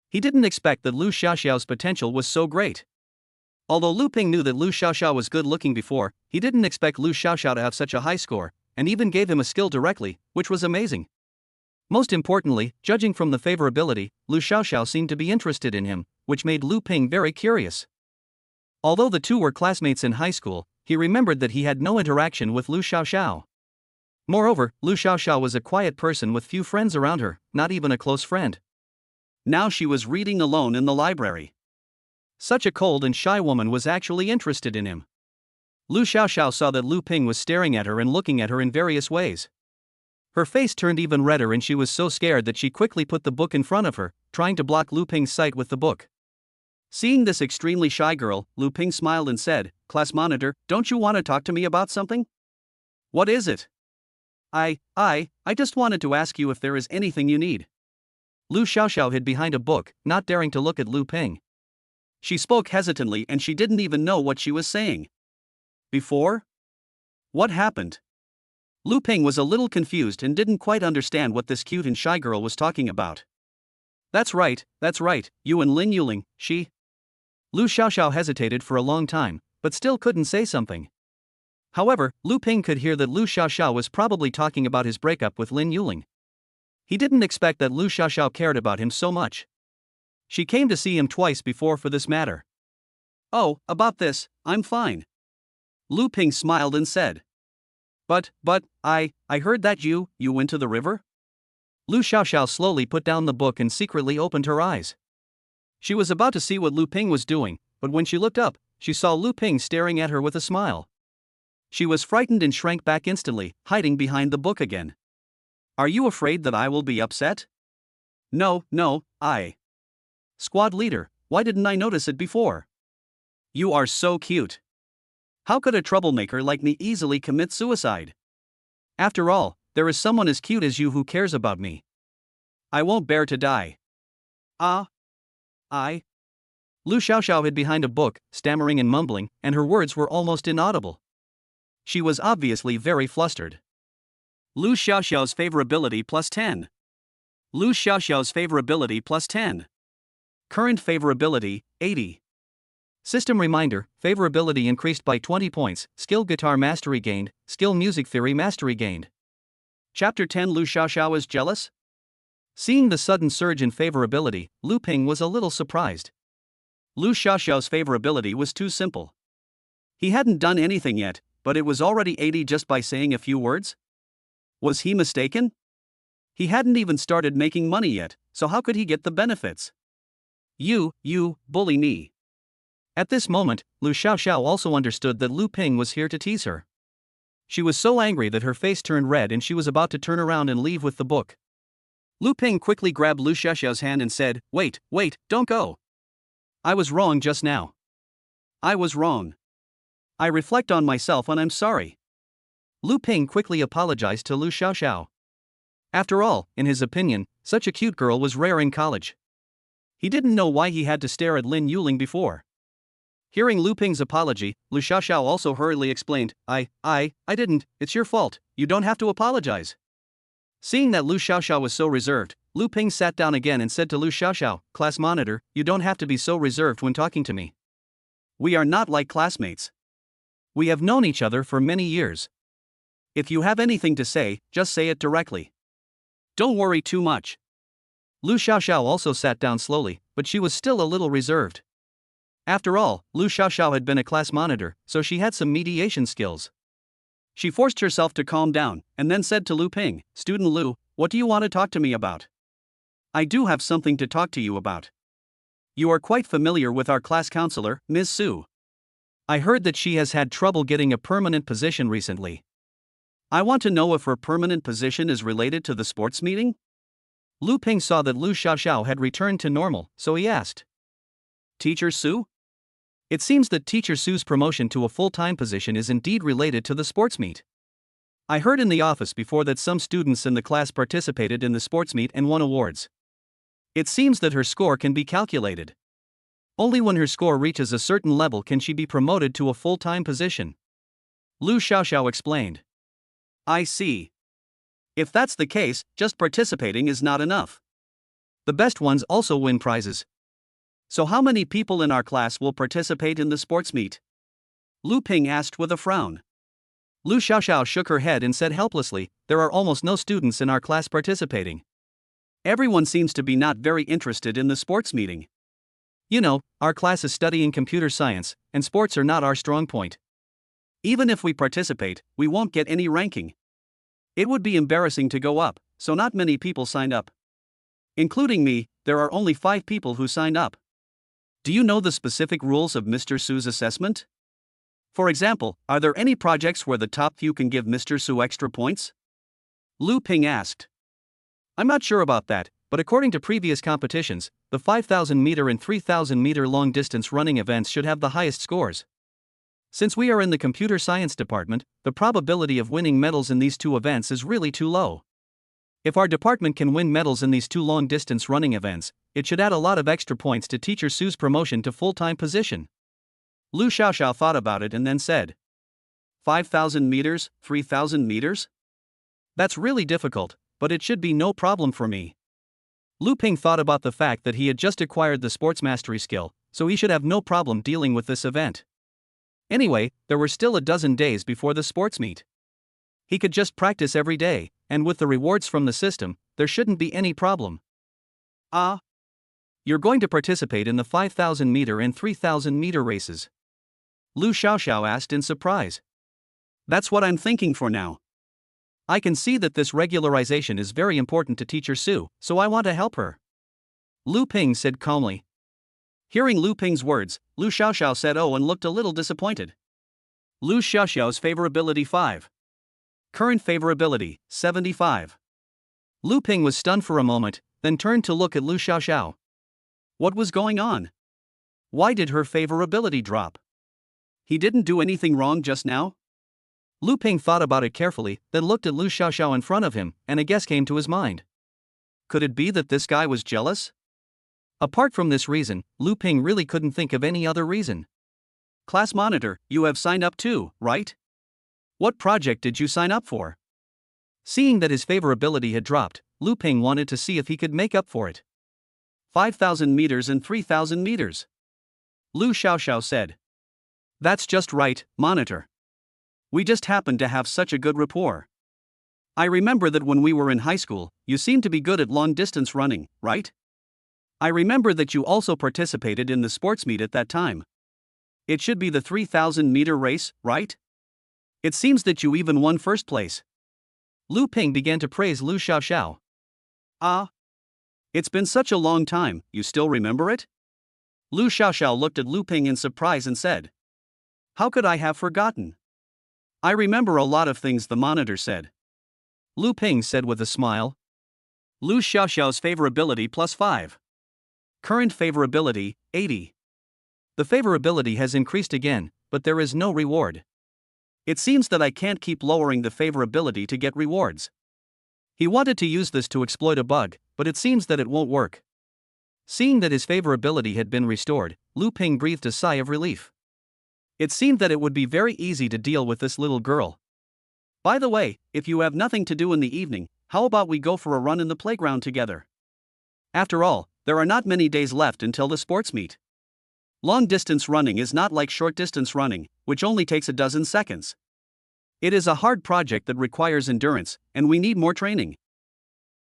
He didn't expect that Lu Xiaoxiao's potential was so great. Although Lu Ping knew that Lu Xiaoxiao was good-looking before, he didn't expect Lu Xiaoxiao to have such a high score, and even gave him a skill directly, which was amazing. Most importantly, judging from the favorability, Lu Xiaoxiao seemed to be interested in him, which made Lu Ping very curious. Although the two were classmates in high school, he remembered that he had no interaction with Lu Xiaoxiao. Moreover, Lu Xiaoxiao was a quiet person with few friends around her, not even a close friend. Now she was reading alone in the library. Such a cold and shy woman was actually interested in him. Lu Xiaoxiao saw that Lu Ping was staring at her and looking at her in various ways. Her face turned even redder and she was so scared that she quickly put the book in front of her, trying to block Lu Ping's sight with the book. Seeing this extremely shy girl, Lu Ping smiled and said, "Class monitor, don't you want to talk to me about something?" "What is it?" I just wanted to ask you if there is anything you need." Lu Xiaoxiao hid behind a book, not daring to look at Lu Ping. She spoke hesitantly and she didn't even know what she was saying. Before? What happened? Lu Ping was a little confused and didn't quite understand what this cute and shy girl was talking about. That's right, you and Lin Yuling, she... Lu Xiaoxiao hesitated for a long time, but still couldn't say something. However, Lu Ping could hear that Lu Xiaoxiao was probably talking about his breakup with Lin Yuling. He didn't expect that Lu Xiaoxiao cared about him so much. She came to see him twice before for this matter. "Oh, about this, I'm fine." Lu Ping smiled and said. But, I heard that you went to the river?" Lu Xiaoxiao slowly put down the book and secretly opened her eyes. She was about to see what Lu Ping was doing, but when she looked up, she saw Lu Ping staring at her with a smile. She was frightened and shrank back instantly, hiding behind the book again. "Are you afraid that I will be upset?" No, I. Squad leader, why didn't I notice it before? You are so cute. How could a troublemaker like me easily commit suicide? After all, there is someone as cute as you who cares about me. I won't bear to die. I. Lu Xiaoxiao hid behind a book, stammering and mumbling, and her words were almost inaudible. She was obviously very flustered. Lu Xiaoxiao's favorability plus 10. Lu Xiaoxiao's favorability plus 10. Current favorability, 80. System reminder, favorability increased by 20 points, skill guitar mastery gained, skill music theory mastery gained. Chapter 10 Lu Xiaoxiao is jealous? Seeing the sudden surge in favorability, Lu Ping was a little surprised. Lu Xiaoxiao's favorability was too simple. He hadn't done anything yet, but it was already 80 just by saying a few words? Was he mistaken? He hadn't even started making money yet, so how could he get the benefits? You bully me. At this moment, Lu Xiaoxiao also understood that Lu Ping was here to tease her. She was so angry that her face turned red and she was about to turn around and leave with the book. Lu Ping quickly grabbed Lu Xiaoxiao's hand and said, Wait, don't go. I was wrong just now. I was wrong. I reflect on myself and I'm sorry. Lu Ping quickly apologized to Lu Xiaoxiao. After all, in his opinion, such a cute girl was rare in college. He didn't know why he had to stare at Lin Yuling before. Hearing Lu Ping's apology, Lu Xiaoxiao also hurriedly explained, I didn't, it's your fault, you don't have to apologize. Seeing that Lu Xiaoxiao was so reserved, Lu Ping sat down again and said to Lu Xiaoxiao, Class monitor, you don't have to be so reserved when talking to me. We are not like classmates. We have known each other for many years. If you have anything to say, just say it directly. Don't worry too much. Lu Xiaoxiao also sat down slowly, but she was still a little reserved. After all, Lu Xiaoxiao had been a class monitor, so she had some mediation skills. She forced herself to calm down, and then said to Lu Ping, Student Lu, what do you want to talk to me about? I do have something to talk to you about. You are quite familiar with our class counselor, Ms. Su. I heard that she has had trouble getting a permanent position recently. I want to know if her permanent position is related to the sports meeting? Lu Ping saw that Lu Xiaoxiao had returned to normal, so he asked. Teacher Su? It seems that Teacher Su's promotion to a full-time position is indeed related to the sports meet. I heard in the office before that some students in the class participated in the sports meet and won awards. It seems that her score can be calculated. Only when her score reaches a certain level can she be promoted to a full-time position. Lu Xiaoxiao explained. I see. If that's the case, just participating is not enough. The best ones also win prizes. So how many people in our class will participate in the sports meet? Lu Ping asked with a frown. Lu Xiaoxiao shook her head and said helplessly, there are almost no students in our class participating. Everyone seems to be not very interested in the sports meeting. You know, our class is studying computer science, and sports are not our strong point. Even if we participate, we won't get any ranking. It would be embarrassing to go up, so not many people signed up. Including me, there are only 5 people who signed up. Do you know the specific rules of Mr. Su's assessment? For example, are there any projects where the top few can give Mr. Su extra points? Lu Ping asked. I'm not sure about that, but according to previous competitions, the 5,000 meter and 3,000 meter long distance running events should have the highest scores. Since we are in the computer science department, the probability of winning medals in these 2 events is really too low. If our department can win medals in these 2 long distance running events, it should add a lot of extra points to Teacher Su's promotion to full-time position. Lu Xiaoxiao thought about it and then said, 5,000 meters, 3,000 meters? That's really difficult, but it should be no problem for me. Lu Ping thought about the fact that he had just acquired the sports mastery skill, so he should have no problem dealing with this event. Anyway, there were still a dozen days before the sports meet. He could just practice every day, and with the rewards from the system, there shouldn't be any problem. You're going to participate in the 5,000 meter and 3,000 meter races? Lu Xiaoxiao asked in surprise. That's what I'm thinking for now. I can see that this regularization is very important to Teacher Su, so I want to help her. Lu Ping said calmly. Hearing Lu Ping's words, Lu Xiaoxiao said oh and looked a little disappointed. Lu Xiaoxiao's favorability 5. Current favorability, 75. Lu Ping was stunned for a moment, then turned to look at Lu Xiaoxiao. What was going on? Why did her favorability drop? He didn't do anything wrong just now? Lu Ping thought about it carefully, then looked at Lu Xiaoxiao in front of him, and a guess came to his mind. Could it be that this guy was jealous? Apart from this reason, Lu Ping really couldn't think of any other reason. Class monitor, you have signed up too, right? What project did you sign up for? Seeing that his favorability had dropped, Lu Ping wanted to see if he could make up for it. 5,000 meters and 3,000 meters. Lu Xiaoxiao said. That's just right, monitor. We just happened to have such a good rapport. I remember that when we were in high school, you seemed to be good at long-distance running, right? I remember that you also participated in the sports meet at that time. It should be the 3,000-meter race, right? It seems that you even won first place. Lu Ping began to praise Lu Xiaoxiao. Ah. It's been such a long time, you still remember it? Lu Xiaoxiao looked at Lu Ping in surprise and said. How could I have forgotten? I remember a lot of things, the monitor said. Lu Ping said with a smile. Lu Xiaoxiao's favorability +5. Current favorability, 80. The favorability has increased again, but there is no reward. It seems that I can't keep lowering the favorability to get rewards. He wanted to use this to exploit a bug, but it seems that it won't work. Seeing that his favorability had been restored, Lu Ping breathed a sigh of relief. It seemed that it would be very easy to deal with this little girl. By the way, if you have nothing to do in the evening, how about we go for a run in the playground together? After all, there are not many days left until the sports meet. Long-distance running is not like short-distance running, which only takes a dozen seconds. It is a hard project that requires endurance, and we need more training.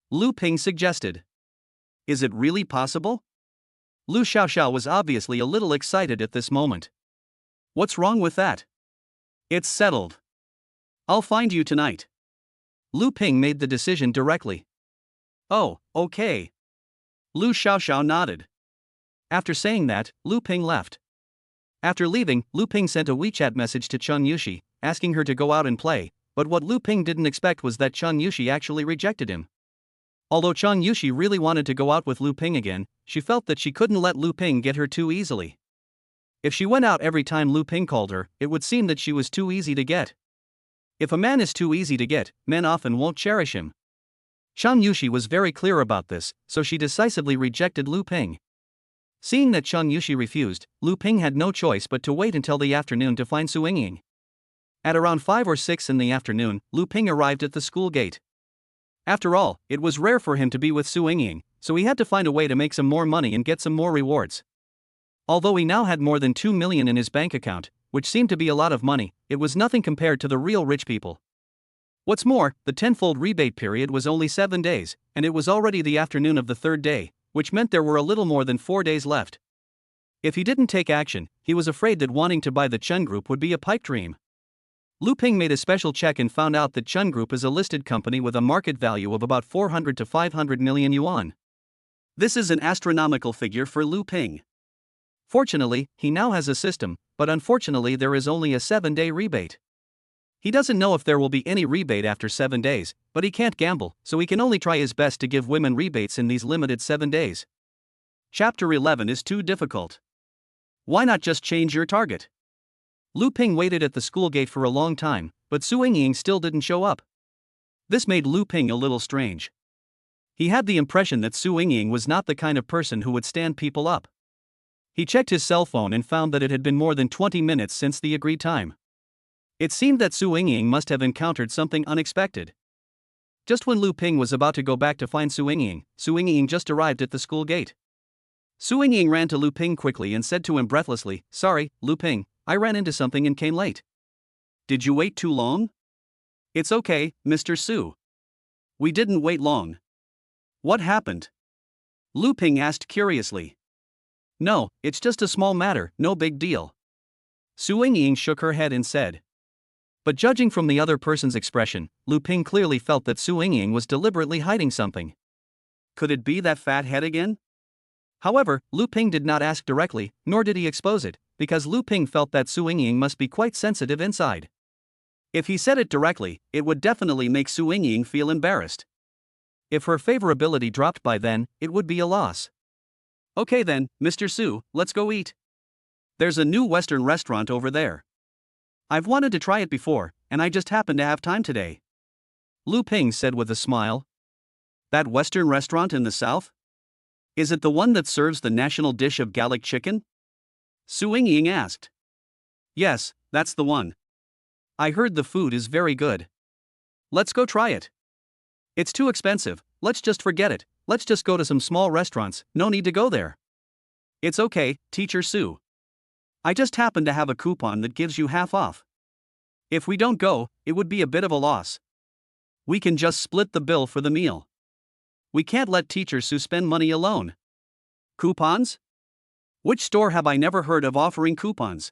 Lu Ping suggested. Is it really possible? Lu Xiaoxiao was obviously a little excited at this moment. What's wrong with that? It's settled. I'll find you tonight. Lu Ping made the decision directly. Oh, okay. Lu Xiaoxiao nodded. After saying that, Lu Ping left. After leaving, Lu Ping sent a WeChat message to Chen Yushi, asking her to go out and play, but what Lu Ping didn't expect was that Chen Yushi actually rejected him. Although Chen Yushi really wanted to go out with Lu Ping again, she felt that she couldn't let Lu Ping get her too easily. If she went out every time Lu Ping called her, it would seem that she was too easy to get. If a man is too easy to get, men often won't cherish him. Chen Yushi was very clear about this, so she decisively rejected Lu Ping. Seeing that Chen Yushi refused, Lu Ping had no choice but to wait until the afternoon to find Su Yingying. At around 5 or 6 in the afternoon, Lu Ping arrived at the school gate. After all, it was rare for him to be with Su Yingying, so he had to find a way to make some more money and get some more rewards. Although he now had more than 2 million in his bank account, which seemed to be a lot of money, it was nothing compared to the real rich people. What's more, the tenfold rebate period was only 7 days, and it was already the afternoon of the third day, which meant there were a little more than 4 days left. If he didn't take action, he was afraid that wanting to buy the Chen Group would be a pipe dream. Lu Ping made a special check and found out that Chen Group is a listed company with a market value of about 400 to 500 million yuan. This is an astronomical figure for Lu Ping. Fortunately, he now has a system, but unfortunately there is only a 7-day rebate. He doesn't know if there will be any rebate after 7 days, but he can't gamble, so he can only try his best to give women rebates in these limited 7 days. Chapter 11 is too difficult. Why not just change your target? Lu Ping waited at the school gate for a long time, but Su Yingying still didn't show up. This made Lu Ping a little strange. He had the impression that Su Yingying was not the kind of person who would stand people up. He checked his cell phone and found that it had been more than 20 minutes since the agreed time. It seemed that Su Yingying must have encountered something unexpected. Just when Lu Ping was about to go back to find Su Yingying just arrived at the school gate. Su Yingying ran to Lu Ping quickly and said to him breathlessly, "Sorry, Lu Ping, I ran into something and came late." "Did you wait too long?" "It's okay, Mr. Su. We didn't wait long." "What happened?" Lu Ping asked curiously. "No, it's just a small matter, no big deal." Su Yingying shook her head and said. But judging from the other person's expression, Lu Ping clearly felt that Su Yingying was deliberately hiding something. Could it be that fat head again? However, Lu Ping did not ask directly, nor did he expose it, because Lu Ping felt that Su Yingying must be quite sensitive inside. If he said it directly, it would definitely make Su Yingying feel embarrassed. If her favorability dropped by then, it would be a loss. "Okay then, Mr. Su, let's go eat. There's a new Western restaurant over there. I've wanted to try it before, and I just happened to have time today." Lu Ping said with a smile. "That Western restaurant in the south? Is it the one that serves the national dish of Gallic chicken?" Su Yingying asked. "Yes, that's the one. I heard the food is very good. Let's go try it." "It's too expensive, let's just forget it. let's just go to some small restaurants, no need to go there. It's okay, Teacher Sue. I just happen to have a coupon that gives you half off. If we don't go, it would be a bit of a loss. We can just split the bill for the meal. We can't let Teacher Sue spend money alone. Coupons? Which store have I never heard of offering coupons?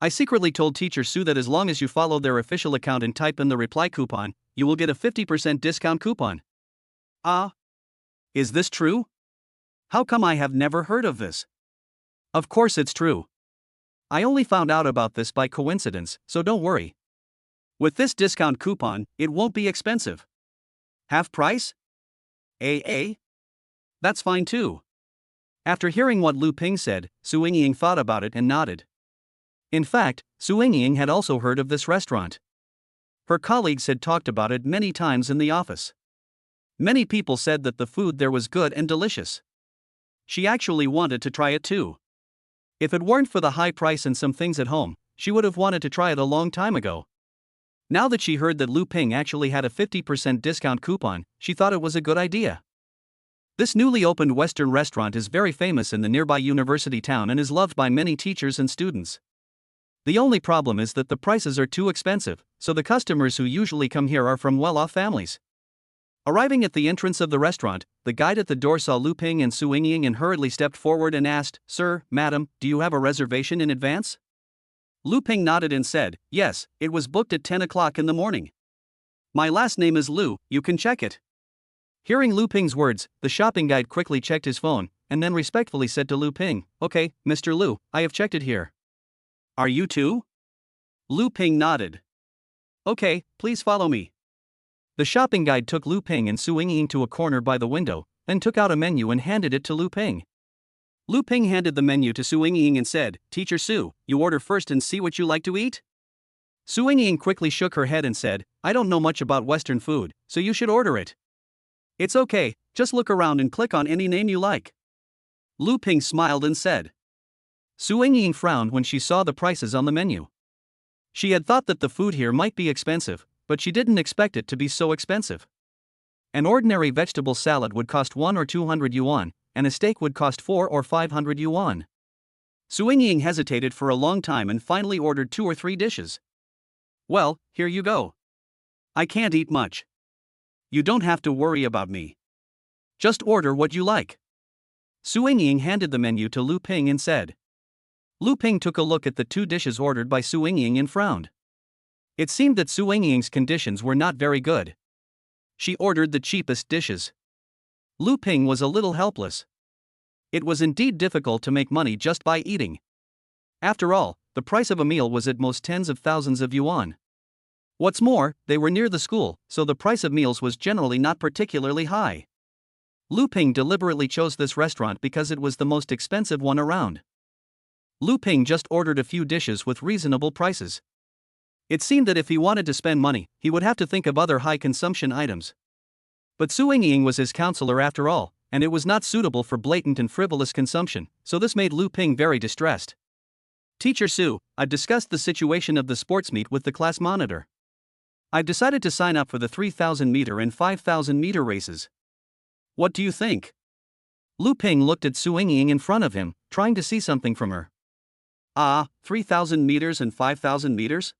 I secretly told Teacher Sue that as long as you follow their official account and type in the reply coupon, you will get a 50% discount coupon. Is this true? How come I have never heard of this? Of course it's true. I only found out about this by coincidence, so don't worry. With this discount coupon, it won't be expensive. Half price? AA? That's fine too. After hearing what Lu Ping said, Su Yingying thought about it and nodded. In fact, Su Yingying had also heard of this restaurant. Her colleagues had talked about it many times in the office. Many people said that the food there was good and delicious. She actually wanted to try it too. If it weren't for the high price and some things at home, she would have wanted to try it a long time ago. Now that she heard that Lu Ping actually had a 50% discount coupon, she thought it was a good idea. This newly opened Western restaurant is very famous in the nearby university town and is loved by many teachers and students. The only problem is that the prices are too expensive, so the customers who usually come here are from well-off families. Arriving at the entrance of the restaurant, the guide at the door saw Lu Ping and Su Yingying and hurriedly stepped forward and asked, "Sir, madam, do you have a reservation in advance?" Lu Ping nodded and said, "Yes, it was booked at 10 o'clock in the morning. My last name is Lu, you can check it." Hearing Lu Ping's words, the shopping guide quickly checked his phone, and then respectfully said to Lu Ping, "Okay, Mr. Lu, I have checked it here." "Are you too?" Lu Ping nodded. "Okay, please follow me." The shopping guide took Lu Ping and Su Yingying to a corner by the window, then took out a menu and handed it to Lu Ping. Lu Ping handed the menu to Su Yingying and said, "Teacher Su, you order first and see what you like to eat?" Su Yingying quickly shook her head and said, "I don't know much about Western food, so you should order it." "It's okay, just look around and click on any name you like." Lu Ping smiled and said. Su Yingying frowned when she saw the prices on the menu. She had thought that the food here might be expensive, but she didn't expect it to be so expensive. An ordinary vegetable salad would cost 1 or 200 yuan, and a steak would cost 4 or 500 yuan. Su Yingying hesitated for a long time and finally ordered 2 or 3 dishes. "Well, here you go. I can't eat much. You don't have to worry about me. Just order what you like." Su Yingying handed the menu to Lu Ping and said. Lu Ping took a look at the 2 dishes ordered by Su Yingying and frowned. It seemed that Su Yingying's conditions were not very good. She ordered the cheapest dishes. Lu Ping was a little helpless. It was indeed difficult to make money just by eating. After all, the price of a meal was at most tens of thousands of yuan. What's more, they were near the school, so the price of meals was generally not particularly high. Lu Ping deliberately chose this restaurant because it was the most expensive one around. Lu Ping just ordered a few dishes with reasonable prices. It seemed that if he wanted to spend money, he would have to think of other high-consumption items. But Su Yingying was his counselor after all, and it was not suitable for blatant and frivolous consumption, so this made Lu Ping very distressed. "Teacher Su, I've discussed the situation of the sports meet with the class monitor. I've decided to sign up for the 3,000-meter and 5,000-meter races. What do you think?" Lu Ping looked at Su Yingying in front of him, trying to see something from her. 3,000 meters and 5,000 meters?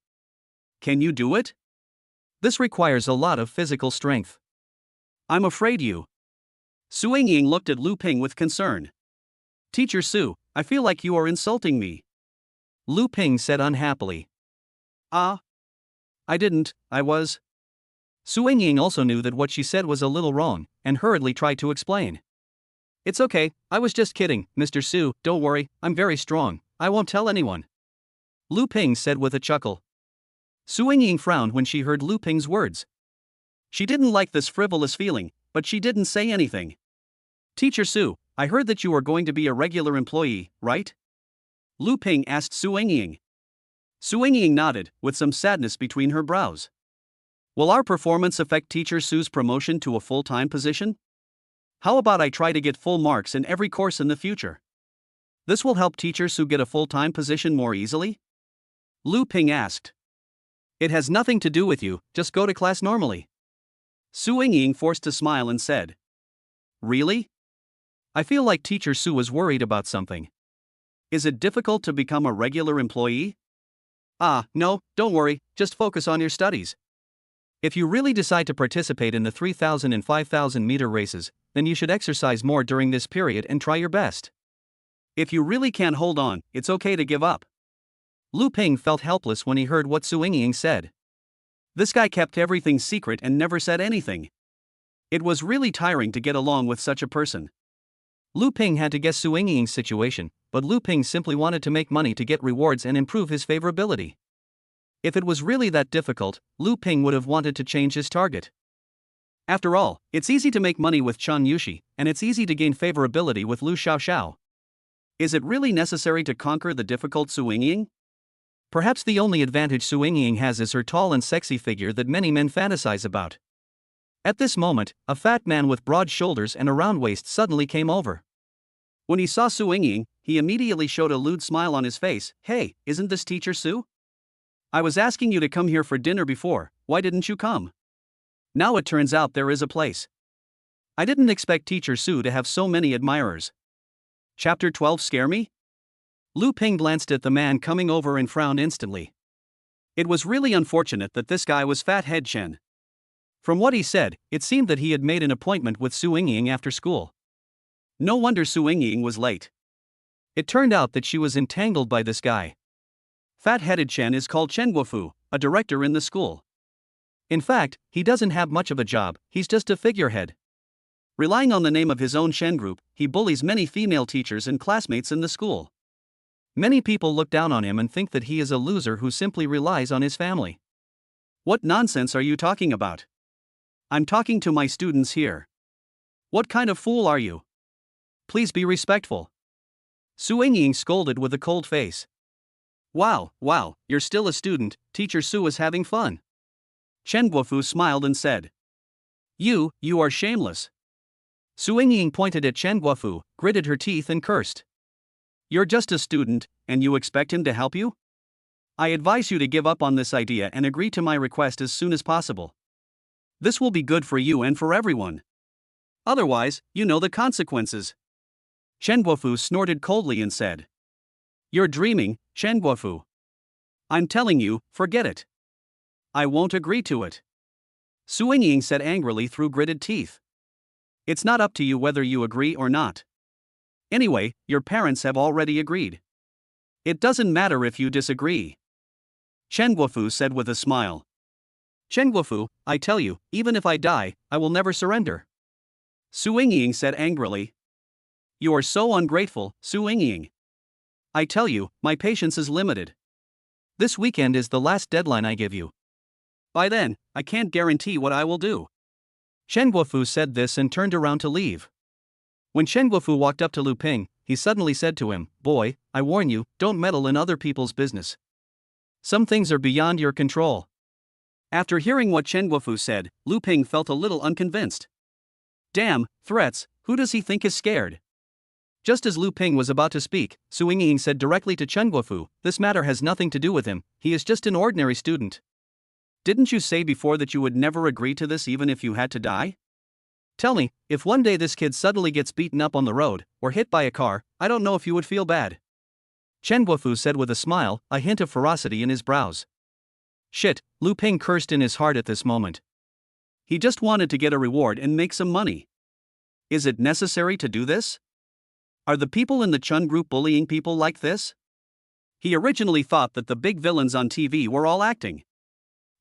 Can you do it? This requires a lot of physical strength. I'm afraid you. Su Yingying looked at Lu Ping with concern. "Teacher Su, I feel like you are insulting me." Lu Ping said unhappily. I didn't, I was. Su Yingying also knew that what she said was a little wrong, and hurriedly tried to explain. "It's okay, I was just kidding, Mr. Su, don't worry, I'm very strong, I won't tell anyone." Lu Ping said with a chuckle. Su Yingying frowned when she heard Lu Ping's words. She didn't like this frivolous feeling, but she didn't say anything. "Teacher Su, I heard that you are going to be a regular employee, right?" Lu Ping asked Su Yingying. Su Yingying nodded, with some sadness between her brows. "Will our performance affect Teacher Su's promotion to a full-time position? How about I try to get full marks in every course in the future? This will help Teacher Su get a full-time position more easily?" Lu Ping asked. "It has nothing to do with you, just go to class normally." Su Yingying forced a smile and said. Really? I feel like Teacher Sue is worried about something. Is it difficult to become a regular employee? No, don't worry, just focus on your studies. If you really decide to participate in the 3,000 and 5,000 meter races, then you should exercise more during this period and try your best. If you really can't hold on, it's okay to give up. Lu Ping felt helpless when he heard what Su Yingying said. This guy kept everything secret and never said anything. It was really tiring to get along with such a person. Lu Ping had to guess Su Yingying's situation, but Lu Ping simply wanted to make money to get rewards and improve his favorability. If it was really that difficult, Lu Ping would have wanted to change his target. After all, it's easy to make money with Chen Yushi, and it's easy to gain favorability with Lu Xiaoxiao. Is it really necessary to conquer the difficult Su Yingying? Perhaps the only advantage Su Yingying has is her tall and sexy figure that many men fantasize about. At this moment, a fat man with broad shoulders and a round waist suddenly came over. When he saw Su Yingying, he immediately showed a lewd smile on his face. Hey, isn't this Teacher Sue? I was asking you to come here for dinner before, why didn't you come? Now it turns out there is a place. I didn't expect Teacher Sue to have so many admirers. Chapter 12 Scare me? Lu Ping glanced at the man coming over and frowned instantly. It was really unfortunate that this guy was Fat Head Chen. From what he said, it seemed that he had made an appointment with Su Yingying after school. No wonder Su Yingying was late. It turned out that she was entangled by this guy. Fat-headed Chen is called Chen Guofu, a director in the school. In fact, he doesn't have much of a job, he's just a figurehead. Relying on the name of his own Shen group, he bullies many female teachers and classmates in the school. Many people look down on him and think that he is a loser who simply relies on his family. What nonsense are you talking about? I'm talking to my students here. What kind of fool are you? Please be respectful. Su Yingying scolded with a cold face. Wow, you're still a student, Teacher Su is having fun. Chen Guofu smiled and said. You are shameless. Su Yingying pointed at Chen Guofu, gritted her teeth and cursed. You're just a student, and you expect him to help you? I advise you to give up on this idea and agree to my request as soon as possible. This will be good for you and for everyone. Otherwise, you know the consequences. Chen Guofu snorted coldly and said. You're dreaming, Chen Guofu. I'm telling you, forget it. I won't agree to it. Su Yingying said angrily through gritted teeth. It's not up to you whether you agree or not. Anyway, your parents have already agreed. It doesn't matter if you disagree. Chen Guofu said with a smile. Chen Guofu, I tell you, even if I die, I will never surrender. Su Yingying said angrily. You are so ungrateful, Su Yingying. I tell you, my patience is limited. This weekend is the last deadline I give you. By then, I can't guarantee what I will do. Chen Guofu said this and turned around to leave. When Chen Guofu walked up to Lu Ping, he suddenly said to him, Boy, I warn you, don't meddle in other people's business. Some things are beyond your control. After hearing what Chen Guofu said, Lu Ping felt a little unconvinced. Damn, threats, who does he think is scared? Just as Lu Ping was about to speak, Su Yingying said directly to Chen Guofu, this matter has nothing to do with him, he is just an ordinary student. Didn't you say before that you would never agree to this even if you had to die? Tell me, if one day this kid suddenly gets beaten up on the road, or hit by a car, I don't know if you would feel bad. Chen Guofu said with a smile, a hint of ferocity in his brows. Shit, Lu Ping cursed in his heart at this moment. He just wanted to get a reward and make some money. Is it necessary to do this? Are the people in the Chun group bullying people like this? He originally thought that the big villains on TV were all acting.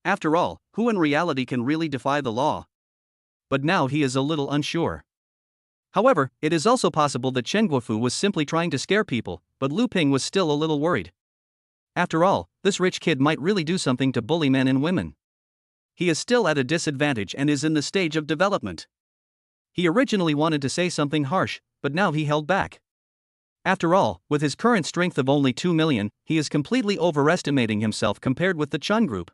After all, who in reality can really defy the law? But now he is a little unsure. However, it is also possible that Chen Guofu was simply trying to scare people, but Lu Ping was still a little worried. After all, this rich kid might really do something to bully men and women. He is still at a disadvantage and is in the stage of development. He originally wanted to say something harsh, but now he held back. After all, with his current strength of only 2 million, he is completely overestimating himself compared with the Chun group.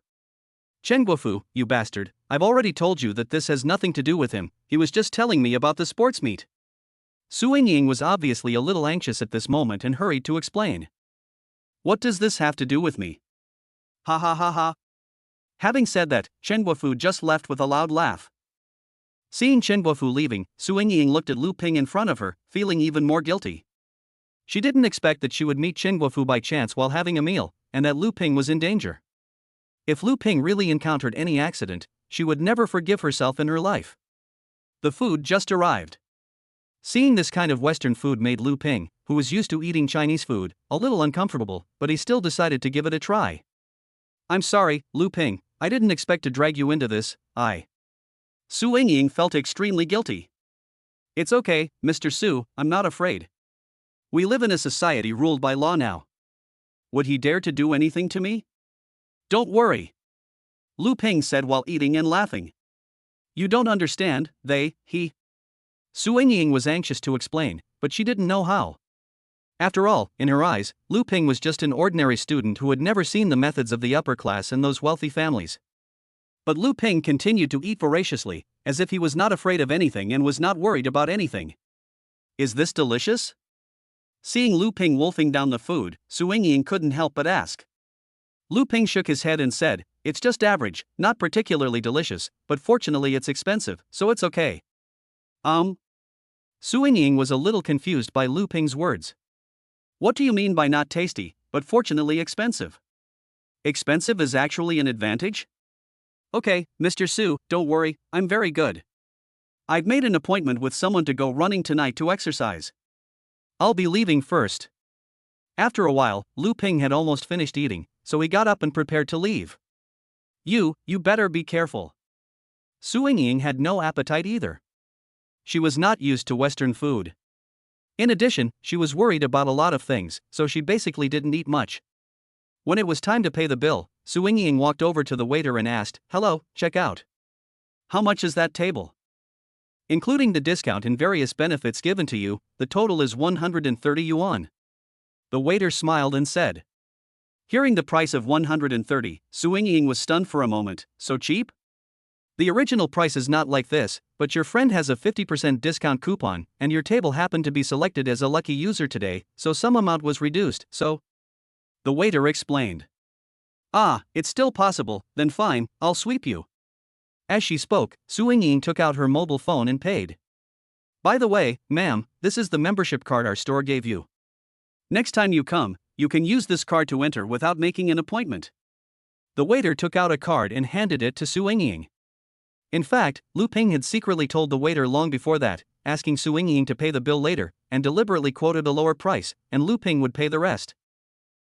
Chen Guofu, you bastard, I've already told you that this has nothing to do with him, he was just telling me about the sports meet. Su Yingying was obviously a little anxious at this moment and hurried to explain. What does this have to do with me? Ha ha ha ha. Having said that, Chen Guofu just left with a loud laugh. Seeing Chen Guofu leaving, Su Yingying looked at Lu Ping in front of her, feeling even more guilty. She didn't expect that she would meet Chen Guofu by chance while having a meal, and that Lu Ping was in danger. If Lu Ping really encountered any accident, she would never forgive herself in her life. The food just arrived. Seeing this kind of Western food made Lu Ping, who was used to eating Chinese food, a little uncomfortable, but he still decided to give it a try. I'm sorry, Lu Ping, I didn't expect to drag you into this, Su Yingying felt extremely guilty. It's okay, Mr. Su, I'm not afraid. We live in a society ruled by law now. Would he dare to do anything to me? Don't worry, Lu Ping said while eating and laughing. You don't understand, he. Su Yingying was anxious to explain, but she didn't know how. After all, in her eyes, Lu Ping was just an ordinary student who had never seen the methods of the upper class and those wealthy families. But Lu Ping continued to eat voraciously, as if he was not afraid of anything and was not worried about anything. Is this delicious? Seeing Lu Ping wolfing down the food, Su Yingying couldn't help but ask. Lu Ping shook his head and said, It's just average, not particularly delicious, but fortunately it's expensive, so it's okay. Su Yingying was a little confused by Lu Ping's words. What do you mean by not tasty, but fortunately expensive? Expensive is actually an advantage? Okay, Mr. Su, don't worry, I'm very good. I've made an appointment with someone to go running tonight to exercise. I'll be leaving first. After a while, Lu Ping had almost finished eating, so he got up and prepared to leave. You better be careful. Su Yingying had no appetite either. She was not used to Western food. In addition, she was worried about a lot of things, so she basically didn't eat much. When it was time to pay the bill, Su Yingying walked over to the waiter and asked, Hello, check out. How much is that table? Including the discount and various benefits given to you, the total is 130 yuan. The waiter smiled and said. Hearing the price of 130, Su Yingying was stunned for a moment. So cheap? The original price is not like this, but your friend has a 50% discount coupon, and your table happened to be selected as a lucky user today, so some amount was reduced, so. The waiter explained. It's still possible, then fine, I'll sweep you. As she spoke, Su Yingying took out her mobile phone and paid. By the way, ma'am, this is the membership card our store gave you. Next time you come, you can use this card to enter without making an appointment. The waiter took out a card and handed it to Su Yingying. In fact, Lu Ping had secretly told the waiter long before that, asking Su Yingying to pay the bill later, and deliberately quoted a lower price, and Lu Ping would pay the rest.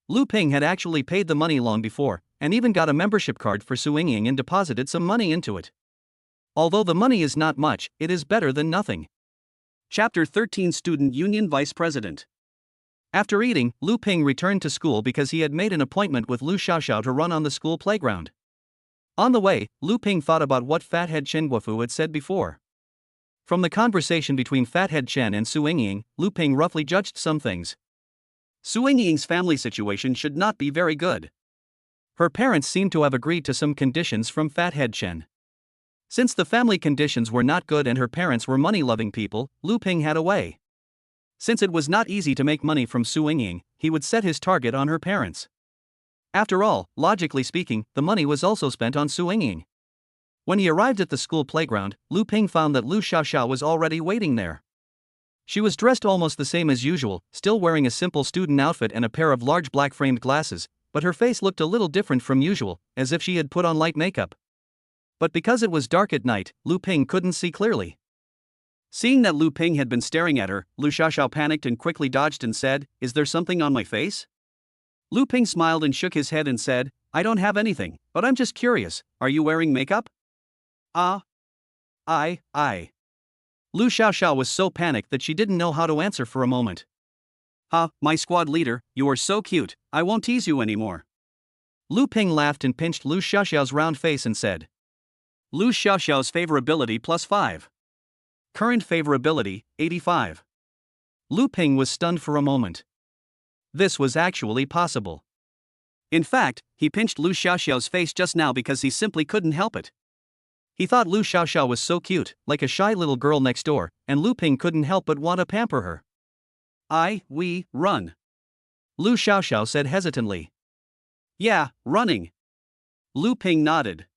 Lu Ping had actually paid the money long before, and even got a membership card for Su Yingying and deposited some money into it. Although the money is not much, it is better than nothing. Chapter 13 Student Union Vice President. After eating, Lu Ping returned to school because he had made an appointment with Lu Xiaoxiao to run on the school playground. On the way, Lu Ping thought about what Fathead Chen Guofu had said before. From the conversation between Fathead Chen and Su Yingying, Lu Ping roughly judged some things. Su Yingying's family situation should not be very good. Her parents seemed to have agreed to some conditions from Fathead Chen. Since the family conditions were not good and her parents were money-loving people, Lu Ping had a way. Since it was not easy to make money from Su Yingying, he would set his target on her parents. After all, logically speaking, the money was also spent on Su Yingying. When he arrived at the school playground, Lu Ping found that Lu Xiaoxiao was already waiting there. She was dressed almost the same as usual, still wearing a simple student outfit and a pair of large black-framed glasses, but her face looked a little different from usual, as if she had put on light makeup. But because it was dark at night, Lu Ping couldn't see clearly. Seeing that Lu Ping had been staring at her, Lu Xiaoxiao panicked and quickly dodged and said, Is there something on my face? Lu Ping smiled and shook his head and said, I don't have anything, but I'm just curious, are you wearing makeup? Lu Xiaoxiao was so panicked that she didn't know how to answer for a moment. My squad leader, you are so cute, I won't tease you anymore. Lu Ping laughed and pinched Lu Xiaoxiao's round face and said. Lu Xiaoxiao's favorability +5. Current favorability, 85. Lu Ping was stunned for a moment. This was actually possible. In fact, he pinched Lu Xiaoxiao's face just now because he simply couldn't help it. He thought Lu Xiaoxiao was so cute, like a shy little girl next door, and Lu Ping couldn't help but want to pamper her. We run. Lu Xiaoxiao said hesitantly. Yeah, running. Lu Ping nodded.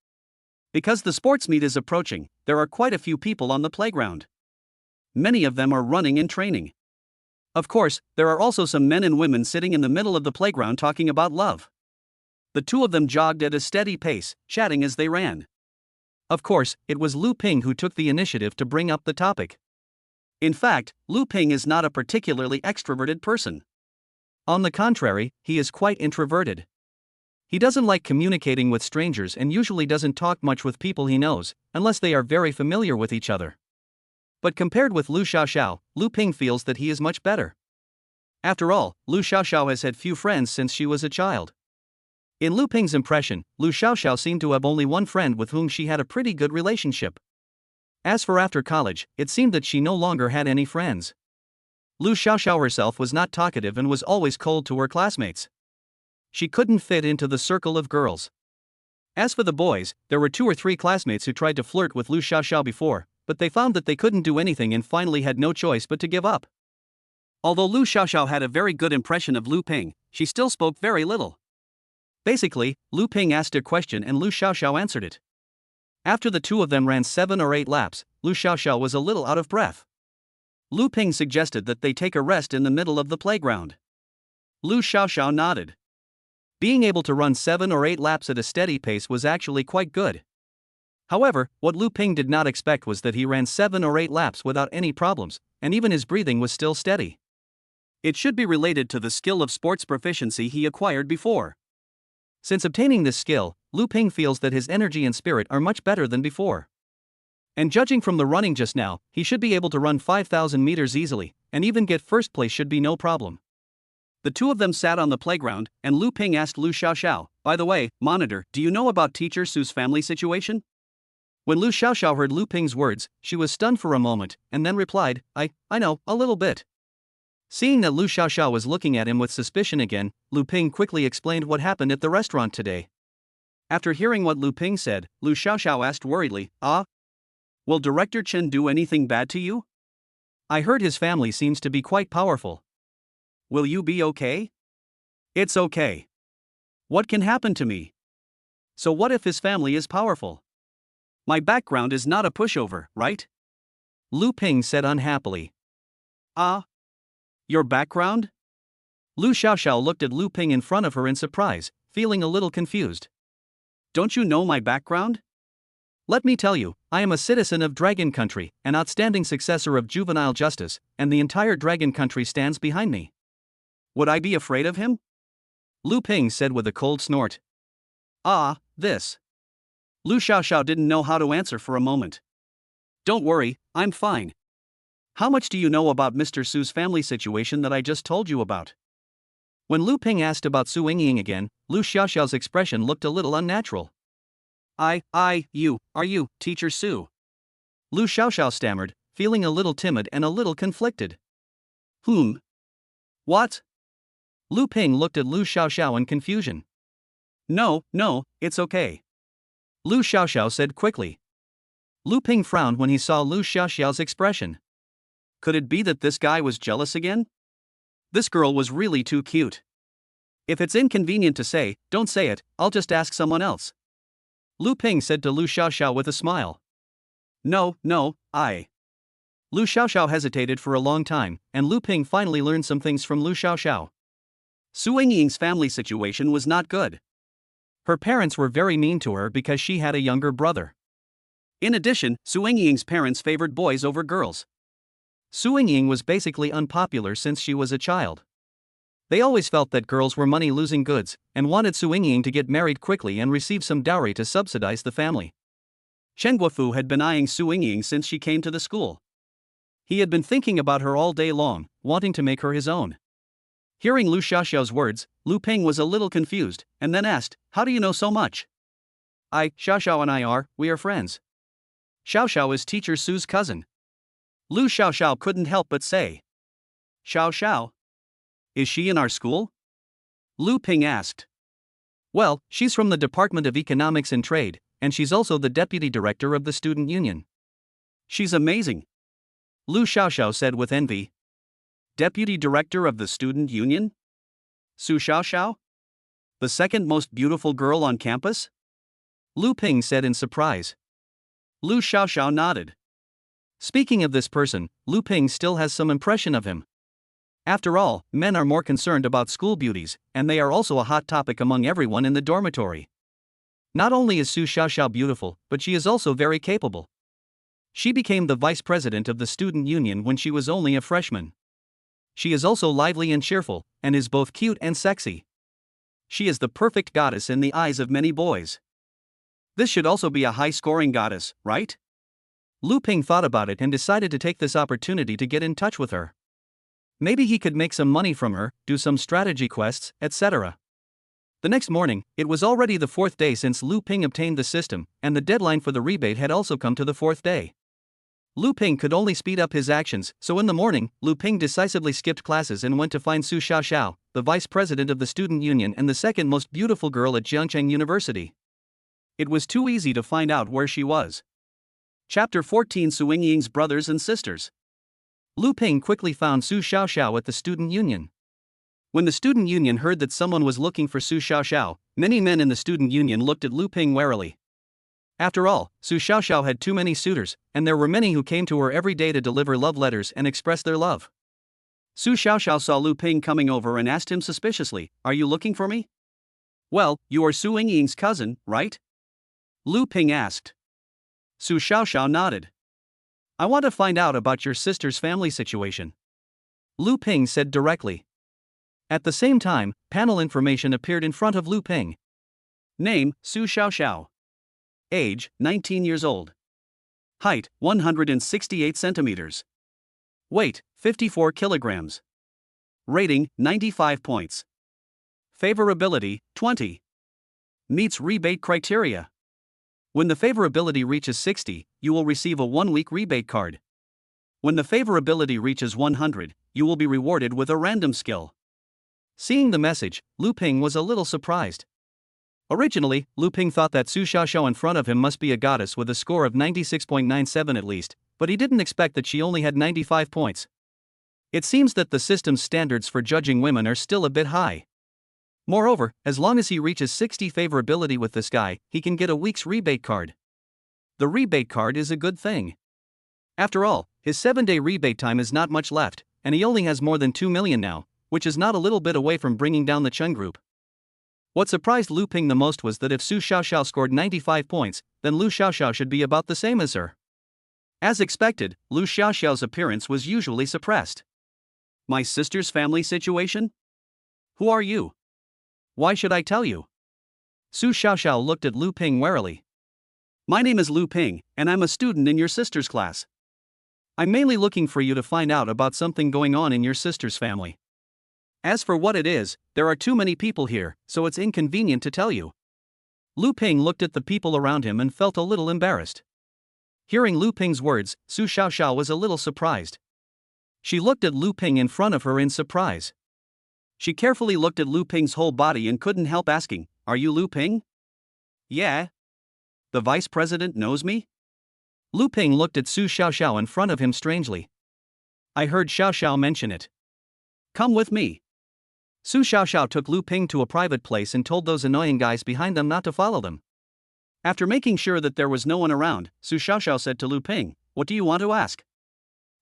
Because the sports meet is approaching, there are quite a few people on the playground. Many of them are running and training. Of course, there are also some men and women sitting in the middle of the playground talking about love. The two of them jogged at a steady pace, chatting as they ran. Of course, it was Lu Ping who took the initiative to bring up the topic. In fact, Lu Ping is not a particularly extroverted person. On the contrary, he is quite introverted. He doesn't like communicating with strangers and usually doesn't talk much with people he knows, unless they are very familiar with each other. But compared with Lu Xiaoxiao, Lu Ping feels that he is much better. After all, Lu Xiaoxiao has had few friends since she was a child. In Lu Ping's impression, Lu Xiaoxiao seemed to have only one friend with whom she had a pretty good relationship. As for after college, it seemed that she no longer had any friends. Lu Xiaoxiao herself was not talkative and was always cold to her classmates. She couldn't fit into the circle of girls. As for the boys, there were 2 or 3 classmates who tried to flirt with Lu Xiaoxiao before, but they found that they couldn't do anything and finally had no choice but to give up. Although Lu Xiaoxiao had a very good impression of Lu Ping, she still spoke very little. Basically, Lu Ping asked a question and Lu Xiaoxiao answered it. After the two of them ran 7 or 8 laps, Lu Xiaoxiao was a little out of breath. Lu Ping suggested that they take a rest in the middle of the playground. Lu Xiaoxiao nodded. Being able to run 7 or 8 laps at a steady pace was actually quite good. However, what Lu Ping did not expect was that he ran 7 or 8 laps without any problems, and even his breathing was still steady. It should be related to the skill of sports proficiency he acquired before. Since obtaining this skill, Lu Ping feels that his energy and spirit are much better than before. And judging from the running just now, he should be able to run 5,000 meters easily, and even get first place should be no problem. The two of them sat on the playground, and Lu Ping asked Lu Xiaoxiao, "By the way, monitor, do you know about Teacher Su's family situation?" When Lu Xiaoxiao heard Lu Ping's words, she was stunned for a moment, and then replied, I know, a little bit. Seeing that Lu Xiaoxiao was looking at him with suspicion again, Lu Ping quickly explained what happened at the restaurant today. After hearing what Lu Ping said, Lu Xiaoxiao asked worriedly, will Director Chen do anything bad to you? I heard his family seems to be quite powerful. Will you be okay? It's okay. What can happen to me? So what if his family is powerful? My background is not a pushover, right? Lu Ping said unhappily. Your background? Lu Xiaoxiao looked at Lu Ping in front of her in surprise, feeling a little confused. Don't you know my background? Let me tell you, I am a citizen of Dragon Country, an outstanding successor of juvenile justice, and the entire Dragon Country stands behind me. Would I be afraid of him? Lu Ping said with a cold snort. This. Lu Xiaoxiao didn't know how to answer for a moment. Don't worry, I'm fine. How much do you know about Mr. Su's family situation that I just told you about? When Lu Ping asked about Su Yingying again, Lu Xiaoxiao's expression looked a little unnatural. Are you, Teacher Su? Lu Xiaoxiao stammered, feeling a little timid and a little conflicted. What? Lu Ping looked at Lu Xiaoxiao in confusion. No, it's okay. Lu Xiaoxiao said quickly. Lu Ping frowned when he saw Lu Xiaoxiao's expression. Could it be that this guy was jealous again? This girl was really too cute. If it's inconvenient to say, don't say it, I'll just ask someone else. Lu Ping said to Lu Xiaoxiao with a smile. No, Lu Xiaoxiao hesitated for a long time, and Lu Ping finally learned some things from Lu Xiaoxiao. Su Yingying's family situation was not good. Her parents were very mean to her because she had a younger brother. In addition, Su Yingying's parents favored boys over girls. Su Yingying was basically unpopular since she was a child. They always felt that girls were money-losing goods, and wanted Su Yingying to get married quickly and receive some dowry to subsidize the family. Chen Guofu had been eyeing Su Yingying since she came to the school. He had been thinking about her all day long, wanting to make her his own. Hearing Lu Xiaoxiao's words, Lu Ping was a little confused, and then asked, how do you know so much? Xiaoxiao and we are friends. Xiaoxiao is Teacher Su's cousin. Lu Xiaoxiao couldn't help but say. Xiaoxiao? Is she in our school? Lu Ping asked. Well, she's from the Department of Economics and Trade, and she's also the deputy director of the student union. She's amazing. Lu Xiaoxiao said with envy. Deputy director of the student union? Su Xiaoxiao? The second most beautiful girl on campus? Lu Ping said in surprise. Lu Xiaoxiao nodded. Speaking of this person, Lu Ping still has some impression of him. After all, men are more concerned about school beauties, and they are also a hot topic among everyone in the dormitory. Not only is Su Xiaoxiao beautiful, but she is also very capable. She became the vice president of the student union when she was only a freshman. She is also lively and cheerful, and is both cute and sexy. She is the perfect goddess in the eyes of many boys. This should also be a high-scoring goddess, right? Lu Ping thought about it and decided to take this opportunity to get in touch with her. Maybe he could make some money from her, do some strategy quests, etc. The next morning, it was already the 4th day since Lu Ping obtained the system, and the deadline for the rebate had also come to the 4th day. Lu Ping could only speed up his actions, so in the morning, Lu Ping decisively skipped classes and went to find Su Xiaoxiao, the vice president of the student union and the second most beautiful girl at Jiangcheng University. It was too easy to find out where she was. Chapter 14: Su Yingying's brothers and sisters. Lu Ping quickly found Su Xiaoxiao at the student union. When the student union heard that someone was looking for Su Xiaoxiao, many men in the student union looked at Lu Ping warily. After all, Su Xiaoxiao had too many suitors, and there were many who came to her every day to deliver love letters and express their love. Su Xiaoxiao saw Lu Ping coming over and asked him suspiciously, "Are you looking for me?" "Well, you are Su Yingying's cousin, right?" Lu Ping asked. Su Xiaoxiao nodded. "I want to find out about your sister's family situation," Lu Ping said directly. At the same time, panel information appeared in front of Lu Ping. Name: Su Xiaoxiao. Age: 19 years old. Height: 168 centimeters. Weight: 54 kilograms. Rating: 95 points. Favorability: 20. Meets rebate criteria. When the favorability reaches 60, you will receive a 1-week rebate card. When the favorability reaches 100, you will be rewarded with a random skill. Seeing the message, Lu Ping was a little surprised. Originally, Lu Ping thought that Su Xiaoxiao in front of him must be a goddess with a score of 96.97 at least, but he didn't expect that she only had 95 points. It seems that the system's standards for judging women are still a bit high. Moreover, as long as he reaches 60 favorability with this guy, he can get a week's rebate card. The rebate card is a good thing. After all, his 7-day rebate time is not much left, and he only has more than 2 million now, which is not a little bit away from bringing down the Chen group. What surprised Lu Ping the most was that if Su Xiaoxiao scored 95 points, then Lu Xiaoxiao should be about the same as her. As expected, Lu Xiaoxiao's appearance was usually suppressed. My sister's family situation? Who are you? Why should I tell you? Su Xiaoxiao looked at Lu Ping warily. My name is Lu Ping, and I'm a student in your sister's class. I'm mainly looking for you to find out about something going on in your sister's family. As for what it is, there are too many people here, so it's inconvenient to tell you. Lu Ping looked at the people around him and felt a little embarrassed. Hearing Lu Ping's words, Su Xiaoxiao was a little surprised. She looked at Lu Ping in front of her in surprise. She carefully looked at Lu Ping's whole body and couldn't help asking, "Are you Lu Ping?" "Yeah." "The vice president knows me?" Lu Ping looked at Su Xiaoxiao in front of him strangely. "I heard Xiaoxiao mention it. Come with me." Su Xiaoxiao took Lu Ping to a private place and told those annoying guys behind them not to follow them. After making sure that there was no one around, Su Xiaoxiao said to Lu Ping, "What do you want to ask?"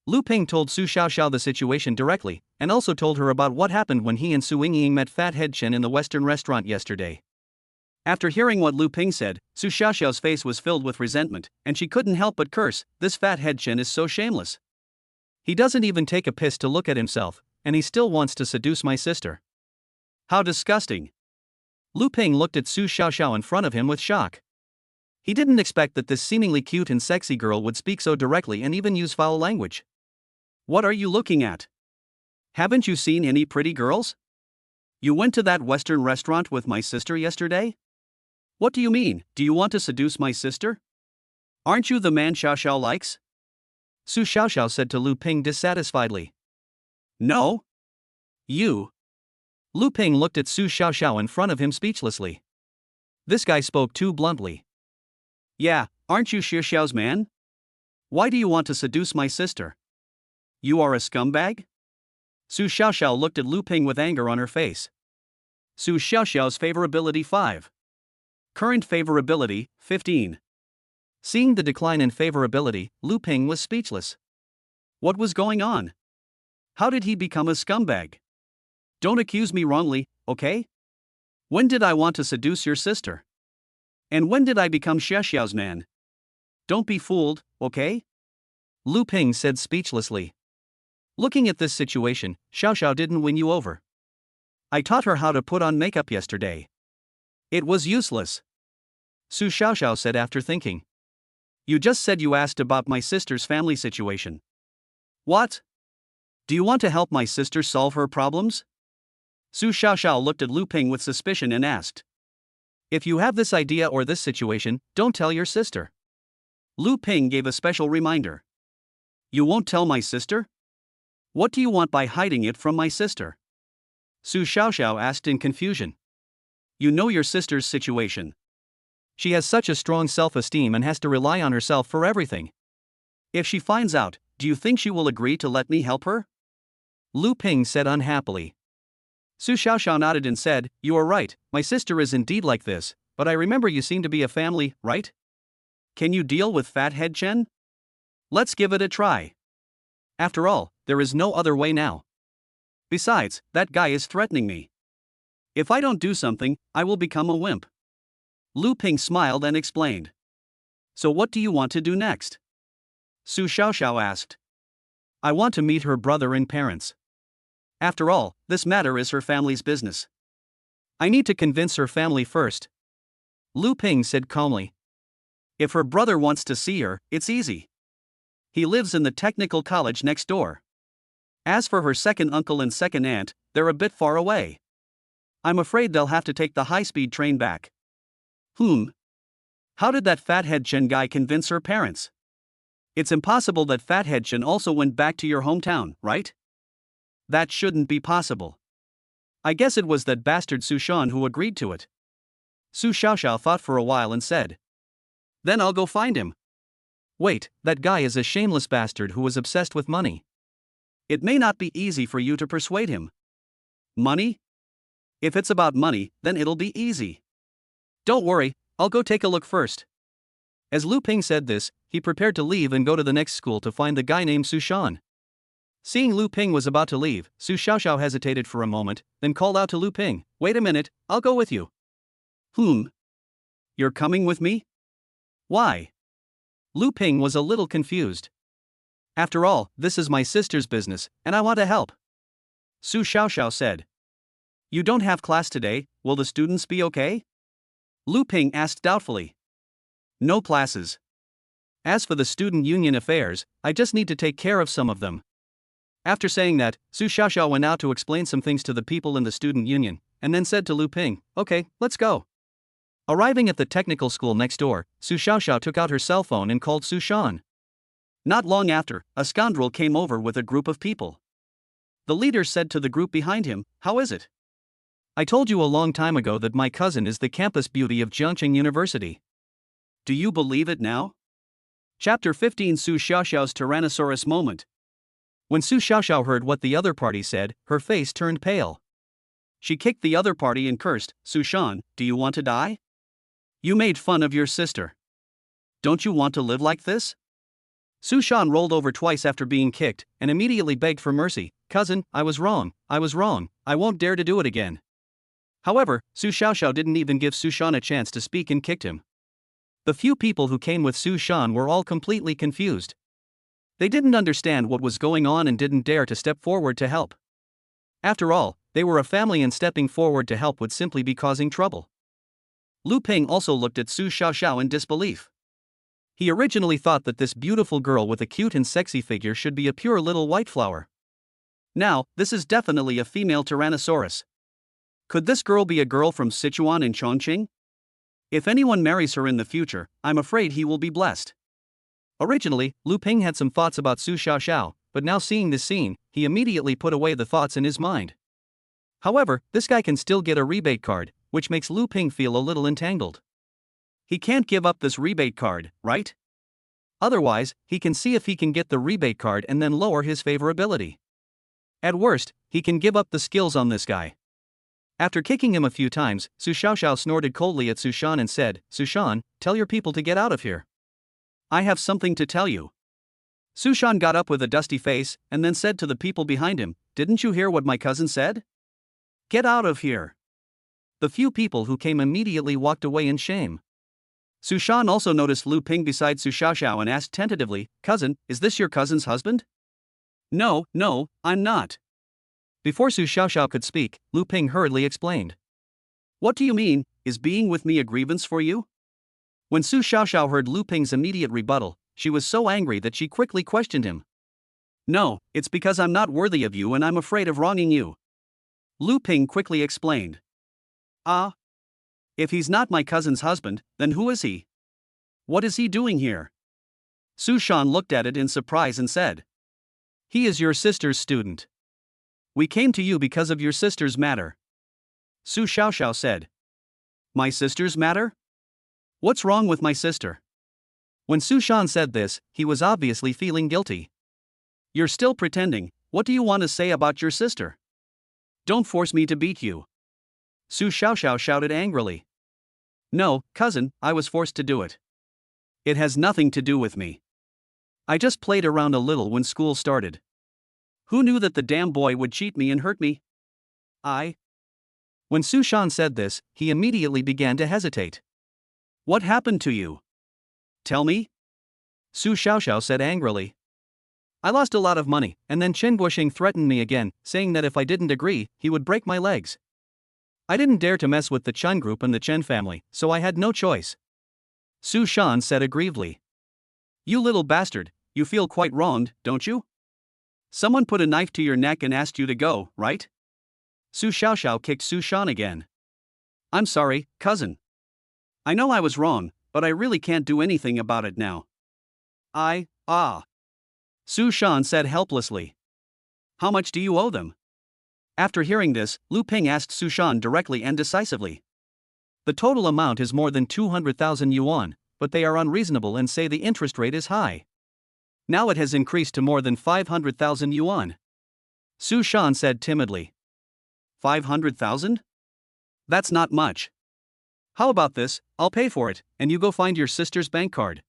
Lu Ping told Su Xiaoxiao the situation directly, and also told her about what happened when he and Su Yingying met Fat Head Chen in the Western restaurant yesterday. After hearing what Lu Ping said, Su Xiaoxiao's face was filled with resentment, and she couldn't help but curse, "This Fat Head Chen is so shameless. He doesn't even take a piss to look at himself, and he still wants to seduce my sister. How disgusting." Lu Ping looked at Su Xiaoxiao in front of him with shock. He didn't expect that this seemingly cute and sexy girl would speak so directly and even use foul language. "What are you looking at? Haven't you seen any pretty girls? You went to that Western restaurant with my sister yesterday? What do you mean? Do you want to seduce my sister? Aren't you the man Xiaoxiao likes?" Su Xiaoxiao said to Lu Ping dissatisfiedly. "No. You." Lu Ping looked at Su Xiaoxiao in front of him speechlessly. This guy spoke too bluntly. "Yeah, aren't you Xiaoxiao's man? Why do you want to seduce my sister? You are a scumbag?" Su Xiaoxiao looked at Lu Ping with anger on her face. Su Xiaoxiao's favorability 5. Current favorability, 15. Seeing the decline in favorability, Lu Ping was speechless. What was going on? How did he become a scumbag? Don't accuse me wrongly, okay? When did I want to seduce your sister? And when did I become Xiaoxiao's man? Don't be fooled, okay? Lu Ping said speechlessly. Looking at this situation, Xiaoxiao didn't win you over. I taught her how to put on makeup yesterday. It was useless. Su Xiaoxiao said after thinking. You just said you asked about my sister's family situation. What? Do you want to help my sister solve her problems? Su Xiaoxiao looked at Lu Ping with suspicion and asked. If you have this idea or this situation, don't tell your sister. Lu Ping gave a special reminder. You won't tell my sister? What do you want by hiding it from my sister? Su Xiaoxiao asked in confusion. You know your sister's situation. She has such a strong self-esteem and has to rely on herself for everything. If she finds out, do you think she will agree to let me help her? Lu Ping said unhappily. Su Xiaoxiao nodded and said, You are right, my sister is indeed like this, but I remember you seem to be a family, right? Can you deal with Fathead Chen? Let's give it a try. After all, there is no other way now. Besides, that guy is threatening me. If I don't do something, I will become a wimp. Lu Ping smiled and explained. So what do you want to do next? Su Xiaoxiao asked. I want to meet her brother and parents. After all, this matter is her family's business. I need to convince her family first. Lu Ping said calmly. If her brother wants to see her, it's easy. He lives in the technical college next door. As for her second uncle and second aunt, they're a bit far away. I'm afraid they'll have to take the high-speed train back. How did that Fathead Chen guy convince her parents? It's impossible that Fathead Chen also went back to your hometown, right? That shouldn't be possible. I guess it was that bastard Su Shan who agreed to it. Su Xiaoxiao thought for a while and said. Then I'll go find him. Wait, that guy is a shameless bastard who is obsessed with money. It may not be easy for you to persuade him. Money? If it's about money, then it'll be easy. Don't worry, I'll go take a look first. As Lu Ping said this, he prepared to leave and go to the next school to find the guy named Su Shan. Seeing Lu Ping was about to leave, Su Xiaoxiao hesitated for a moment, then called out to Lu Ping, Wait a minute, I'll go with you. You're coming with me? Why? Lu Ping was a little confused. After all, this is my sister's business, and I want to help. Su Xiaoxiao said. You don't have class today, will the students be okay? Lu Ping asked doubtfully. No classes. As for the student union affairs, I just need to take care of some of them. After saying that, Su Xiaoxiao went out to explain some things to the people in the student union, and then said to Lu Ping, Okay, let's go. Arriving at the technical school next door, Su Xiaoxiao took out her cell phone and called Su Shan. Not long after, a scoundrel came over with a group of people. The leader said to the group behind him, How is it? I told you a long time ago that my cousin is the campus beauty of Jiangqing University. Do you believe it now? Chapter 15 Su Xiaoxiao's Tyrannosaurus Moment. When Su Xiaoxiao heard what the other party said, her face turned pale. She kicked the other party and cursed, Su Shan, do you want to die? You made fun of your sister. Don't you want to live like this? Su Shan rolled over twice after being kicked, and immediately begged for mercy, Cousin, I was wrong, I won't dare to do it again. However, Su Xiaoxiao didn't even give Su Shan a chance to speak and kicked him. The few people who came with Su Shan were all completely confused. They didn't understand what was going on and didn't dare to step forward to help. After all, they were a family and stepping forward to help would simply be causing trouble. Lu Ping also looked at Su Xiaoxiao in disbelief. He originally thought that this beautiful girl with a cute and sexy figure should be a pure little white flower. Now, this is definitely a female Tyrannosaurus. Could this girl be a girl from Sichuan in Chongqing? If anyone marries her in the future, I'm afraid he will be blessed. Originally, Lu Ping had some thoughts about Su Xiaoxiao, but now seeing this scene, he immediately put away the thoughts in his mind. However, this guy can still get a rebate card, which makes Lu Ping feel a little entangled. He can't give up this rebate card, right? Otherwise, he can see if he can get the rebate card and then lower his favorability. At worst, he can give up the skills on this guy. After kicking him a few times, Su Xiaoxiao snorted coldly at Su Shan and said, "Su Shan, tell your people to get out of here. I have something to tell you." Su Shan got up with a dusty face and then said to the people behind him, "Didn't you hear what my cousin said? Get out of here." The few people who came immediately walked away in shame. Su Shan also noticed Lu Ping beside Su Xiaoxiao and asked tentatively, "Cousin, is this your cousin's husband?" "No, I'm not." Before Su Xiaoxiao could speak, Lu Ping hurriedly explained. "What do you mean, is being with me a grievance for you?" When Su Xiaoxiao heard Lu Ping's immediate rebuttal, she was so angry that she quickly questioned him. "No, it's because I'm not worthy of you and I'm afraid of wronging you," Lu Ping quickly explained. "Ah? If he's not my cousin's husband, then who is he? What is he doing here?" Su Shan looked at it in surprise and said, "He is your sister's student. We came to you because of your sister's matter." Su Xiaoxiao said, "My sister's matter? What's wrong with my sister?" When Su Shan said this, he was obviously feeling guilty. "You're still pretending. What do you want to say about your sister? Don't force me to beat you." Su Xiaoxiao shouted angrily. "No, cousin, I was forced to do it. It has nothing to do with me. I just played around a little when school started. Who knew that the damn boy would cheat me and hurt me? When Su Shan said this, he immediately began to hesitate. "What happened to you? Tell me?" Su Xiaoxiao said angrily. "I lost a lot of money, and then Chen Guoxing threatened me again, saying that if I didn't agree, he would break my legs. I didn't dare to mess with the Chen group and the Chen family, so I had no choice." Su Shan said aggrievedly. "You little bastard, you feel quite wronged, don't you? Someone put a knife to your neck and asked you to go, right?" Su Xiaoxiao kicked Su Shan again. "I'm sorry, cousin. I know I was wrong, but I really can't do anything about it now." Su Shan said helplessly. "How much do you owe them?" After hearing this, Lu Ping asked Su Shan directly and decisively. "The total amount is more than 200,000 yuan, but they are unreasonable and say the interest rate is high. Now it has increased to more than 500,000 yuan." Su Shan said timidly. 500,000? That's not much. How about this, I'll pay for it, and you go find your sister's bank card.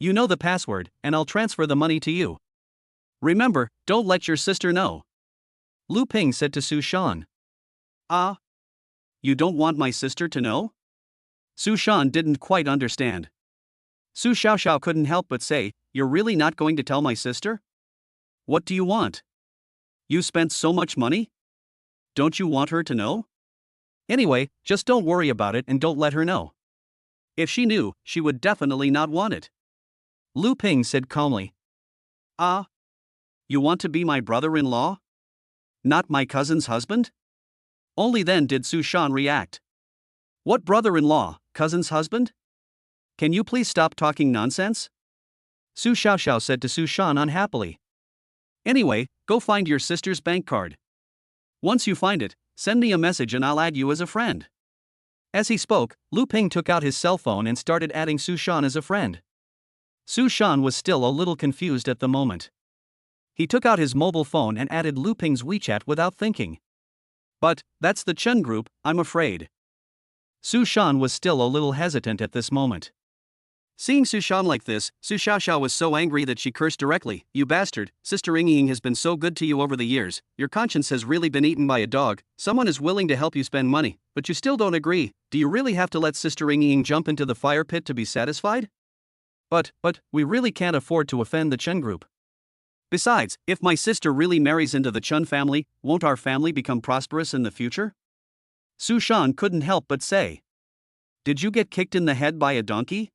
You know the password, and I'll transfer the money to you. Remember, don't let your sister know." Lu Ping said to Su Shan. You don't want my sister to know?" Su Shan didn't quite understand. Su Xiaoxiao couldn't help but say, "You're really not going to tell my sister? What do you want? You spent so much money? Don't you want her to know? Anyway, just don't worry about it and don't let her know. If she knew, she would definitely not want it." Lu Ping said calmly. You want to be my brother-in-law? Not my cousin's husband?" Only then did Su Shan react. "What brother-in-law, cousin's husband? Can you please stop talking nonsense?" Su Xiaoxiao said to Su Shan unhappily. "Anyway, go find your sister's bank card. Once you find it, send me a message and I'll add you as a friend." As he spoke, Lu Ping took out his cell phone and started adding Su Shan as a friend. Su Shan was still a little confused at the moment. He took out his mobile phone and added Lu Ping's WeChat without thinking. "But, that's the Chen group, I'm afraid." Su Shan was still a little hesitant at this moment. Seeing Su Shan like this, Su Xiaoxiao was so angry that she cursed directly. "You bastard, Sister Ying has been so good to you over the years, your conscience has really been eaten by a dog. Someone is willing to help you spend money, but you still don't agree. Do you really have to let Sister Ying jump into the fire pit to be satisfied? But, we really can't afford to offend the Chen group. Besides, if my sister really marries into the Chen family, won't our family become prosperous in the future?" Su Shan couldn't help but say. "Did you get kicked in the head by a donkey?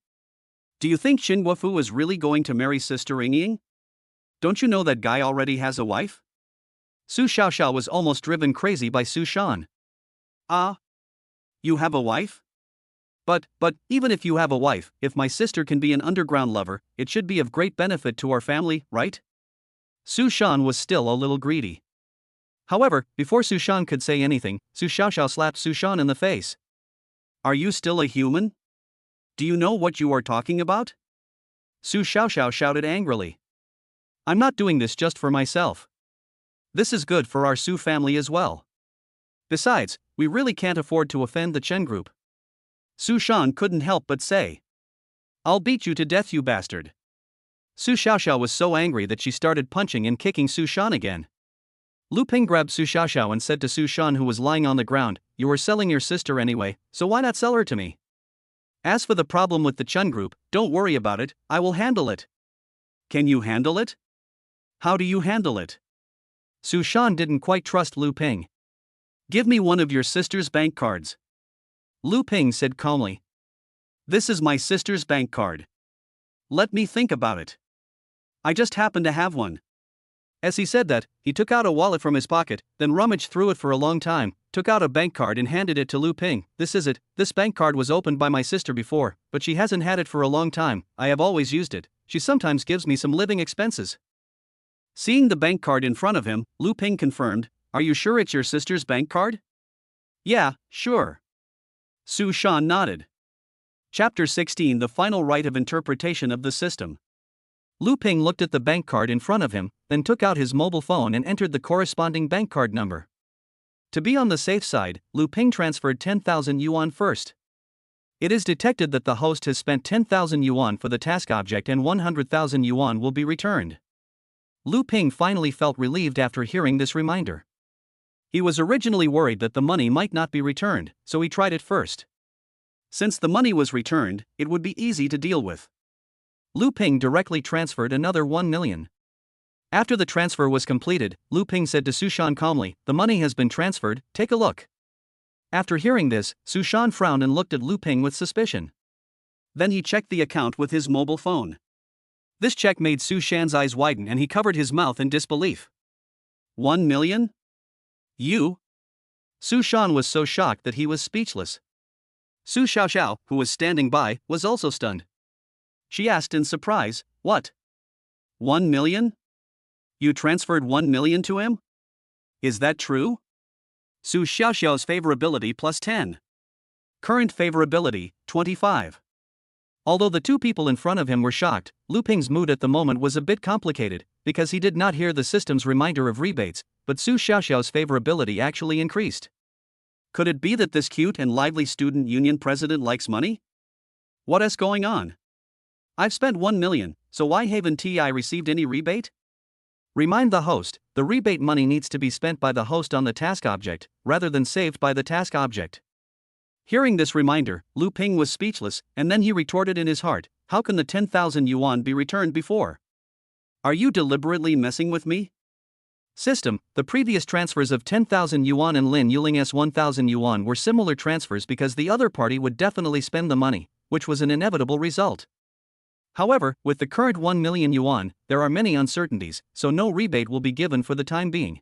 Do you think Xin Guofu is really going to marry Sister Ying? Don't you know that guy already has a wife?" Su Xiaoxiao was almost driven crazy by Su Shan. You have a wife? But, even if you have a wife, if my sister can be an underground lover, it should be of great benefit to our family, right?" Su Shan was still a little greedy. However, before Su Shan could say anything, Su Xiaoxiao slapped Su Shan in the face. "Are you still a human? Do you know what you are talking about?" Su Xiaoxiao shouted angrily. "I'm not doing this just for myself. This is good for our Su family as well. Besides, we really can't afford to offend the Chen group. Su Shan couldn't help but say. I'll beat you to death, you bastard. Su Xiaoxiao was so angry that she started punching and kicking Su Shan again. Lu Ping grabbed Su Xiaoxiao and said to Su Shan, who was lying on the ground, you were selling your sister anyway, so why not sell her to me? As for the problem with the Chen group, don't worry about it, I will handle it. Can you handle it? How do you handle it? Su Shan didn't quite trust Lu Ping. Give me one of your sister's bank cards. Lu Ping said calmly. This is my sister's bank card. Let me think about it. I just happen to have one. As he said that, he took out a wallet from his pocket, then rummaged through it for a long time, took out a bank card and handed it to Lu Ping. This is it, this bank card was opened by my sister before, but she hasn't had it for a long time, I have always used it, she sometimes gives me some living expenses. Seeing the bank card in front of him, Lu Ping confirmed, are you sure it's your sister's bank card? Yeah, sure. Su Shan nodded. Chapter 16 The Final Right of Interpretation of the System. Lu Ping looked at the bank card in front of him, then took out his mobile phone and entered the corresponding bank card number. To be on the safe side, Lu Ping transferred 10,000 yuan first. It is detected that the host has spent 10,000 yuan for the task object and 100,000 yuan will be returned. Lu Ping finally felt relieved after hearing this reminder. He was originally worried that the money might not be returned, so he tried it first. Since the money was returned, it would be easy to deal with. Lu Ping directly transferred another 1 million. After the transfer was completed, Lu Ping said to Su Shan calmly, the money has been transferred, take a look. After hearing this, Su Shan frowned and looked at Lu Ping with suspicion. Then he checked the account with his mobile phone. This check made Su Shan's eyes widen and he covered his mouth in disbelief. 1 million? You? Su Shan was so shocked that he was speechless. Su Xiaoxiao, who was standing by, was also stunned. She asked in surprise, what? 1 million? You transferred 1 million to him? Is that true? Su Xiaoxiao's favorability plus 10. Current favorability, 25. Although the two people in front of him were shocked, Lu Ping's mood at the moment was a bit complicated, because he did not hear the system's reminder of rebates, but Su Xiaoxiao's favorability actually increased. Could it be that this cute and lively student union president likes money? What is going on? I've spent 1 million, so why haven't I received any rebate? Remind the host, the rebate money needs to be spent by the host on the task object, rather than saved by the task object. Hearing this reminder, Lu Ping was speechless, and then he retorted in his heart, how can the 10,000 yuan be returned before? Are you deliberately messing with me? System, the previous transfers of 10,000 yuan and Lin Yuling's 1,000 yuan were similar transfers because the other party would definitely spend the money, which was an inevitable result. However, with the current 1 million yuan, there are many uncertainties, so no rebate will be given for the time being.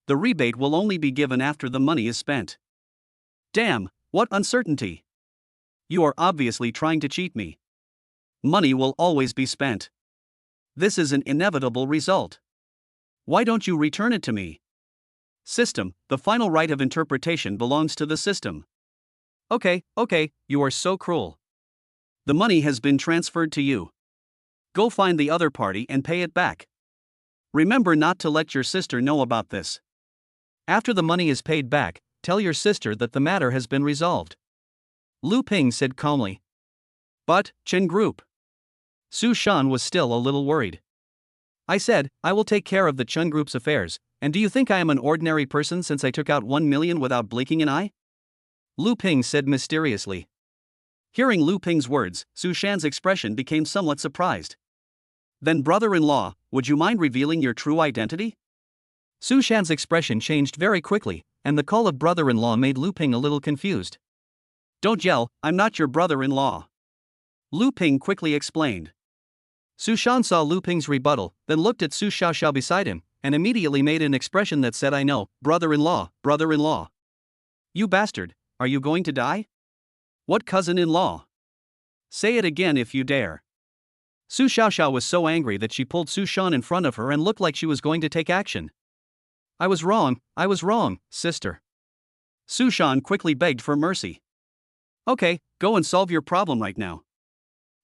The rebate will only be given after the money is spent. Damn, what uncertainty! You are obviously trying to cheat me. Money will always be spent. This is an inevitable result. Why don't you return it to me? System, the final right of interpretation belongs to the system. Okay, you are so cruel. The money has been transferred to you. Go find the other party and pay it back. Remember not to let your sister know about this. After the money is paid back, tell your sister that the matter has been resolved. Lu Ping said calmly. But, Chen Group. Su Shan was still a little worried. I said, I will take care of the Chen Group's affairs, and do you think I am an ordinary person since I took out 1 million without blinking an eye? Lu Ping said mysteriously. Hearing Lu Ping's words, Su Shan's expression became somewhat surprised. Then brother-in-law, would you mind revealing your true identity? Su Shan's expression changed very quickly, and the call of brother-in-law made Lu Ping a little confused. Don't yell, I'm not your brother-in-law. Lu Ping quickly explained. Su Shan saw Lu Ping's rebuttal, then looked at Su Xiaoxiao beside him, and immediately made an expression that said I know, brother-in-law, brother-in-law. You bastard, are you going to die? What cousin-in-law? Say it again if you dare. Su Xiaoxiao was so angry that she pulled Su Shan in front of her and looked like she was going to take action. I was wrong, sister. Su Shan quickly begged for mercy. Okay, go and solve your problem right now.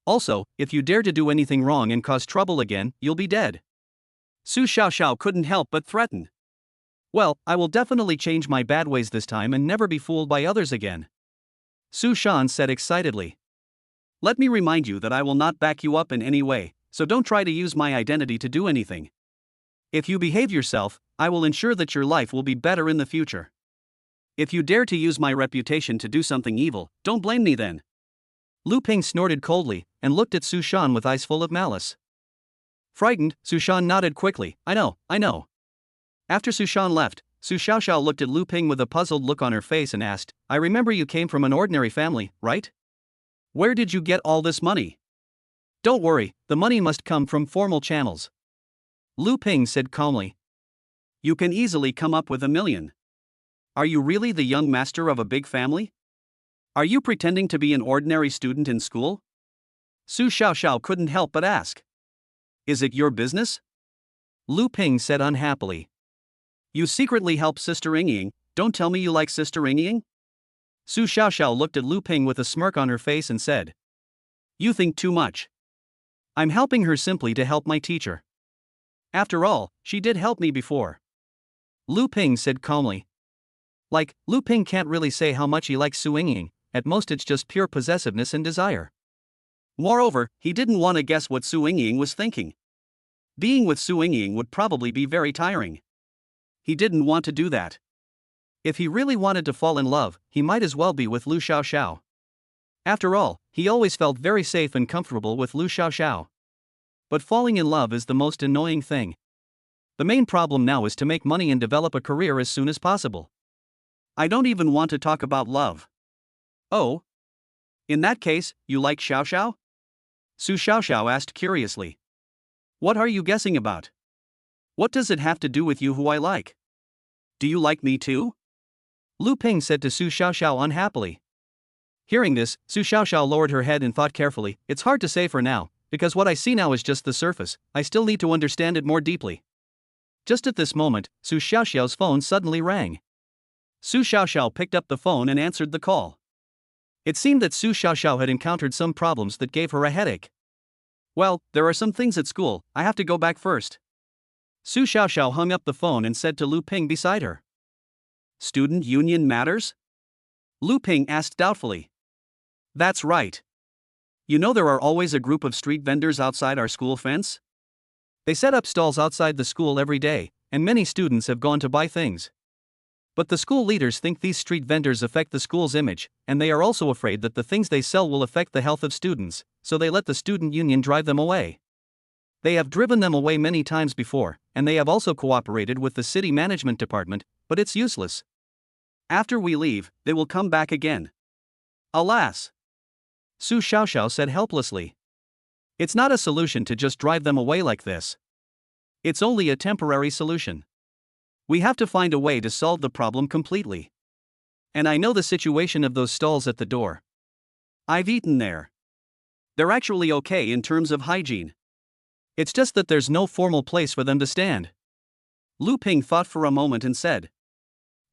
Also, if you dare to do anything wrong and cause trouble again, you'll be dead. Su Xiaoxiao couldn't help but threaten. Well, I will definitely change my bad ways this time and never be fooled by others again, Su Shan said excitedly. Let me remind you that I will not back you up in any way, so don't try to use my identity to do anything. If you behave yourself, I will ensure that your life will be better in the future. If you dare to use my reputation to do something evil, don't blame me then. Lu Ping snorted coldly and looked at Su Shan with eyes full of malice. Frightened, Su Shan nodded quickly. I know. After Su Shan left, Su Xiaoxiao looked at Lu Ping with a puzzled look on her face and asked, I remember you came from an ordinary family, right? Where did you get all this money? Don't worry, the money must come from formal channels, Lu Ping said calmly. You can easily come up with $1 million. Are you really the young master of a big family? Are you pretending to be an ordinary student in school? Su Xiaoxiao couldn't help but ask. Is it your business? Lu Ping said unhappily. You secretly help Sister Yingying, don't tell me you like Sister Yingying? Su Xiaoxiao looked at Lu Ping with a smirk on her face and said. You think too much. I'm helping her simply to help my teacher. After all, she did help me before, Lu Ping said calmly. Like, Lu Ping can't really say how much he likes Su Yingying, at most it's just pure possessiveness and desire. Moreover, he didn't want to guess what Su Yingying was thinking. Being with Su Yingying would probably be very tiring. He didn't want to do that. If he really wanted to fall in love, he might as well be with Lu Xiaoxiao. After all, he always felt very safe and comfortable with Lu Xiaoxiao. But falling in love is the most annoying thing. The main problem now is to make money and develop a career as soon as possible. I don't even want to talk about love. Oh? In that case, you like Xiaoxiao? Su Xiaoxiao asked curiously. What are you guessing about? What does it have to do with you who I like? Do you like me too? Lu Ping said to Su Xiaoxiao unhappily. Hearing this, Su Xiaoxiao lowered her head and thought carefully. It's hard to say for now, because what I see now is just the surface. I still need to understand it more deeply. Just at this moment, Su Xiaoxiao's phone suddenly rang. Su Xiaoxiao picked up the phone and answered the call. It seemed that Su Xiaoxiao had encountered some problems that gave her a headache. Well, there are some things at school, I have to go back first. Su Xiaoxiao hung up the phone and said to Lu Ping beside her. Student union matters? Lu Ping asked doubtfully. That's right. You know there are always a group of street vendors outside our school fence? They set up stalls outside the school every day, and many students have gone to buy things. But the school leaders think these street vendors affect the school's image, and they are also afraid that the things they sell will affect the health of students, so they let the student union drive them away. They have driven them away many times before, and they have also cooperated with the city management department, but it's useless. After we leave, they will come back again. Alas! Su Xiaoxiao said helplessly. It's not a solution to just drive them away like this. It's only a temporary solution. We have to find a way to solve the problem completely. And I know the situation of those stalls at the door. I've eaten there. They're actually okay in terms of hygiene. It's just that there's no formal place for them to stand. Lu Ping thought for a moment and said.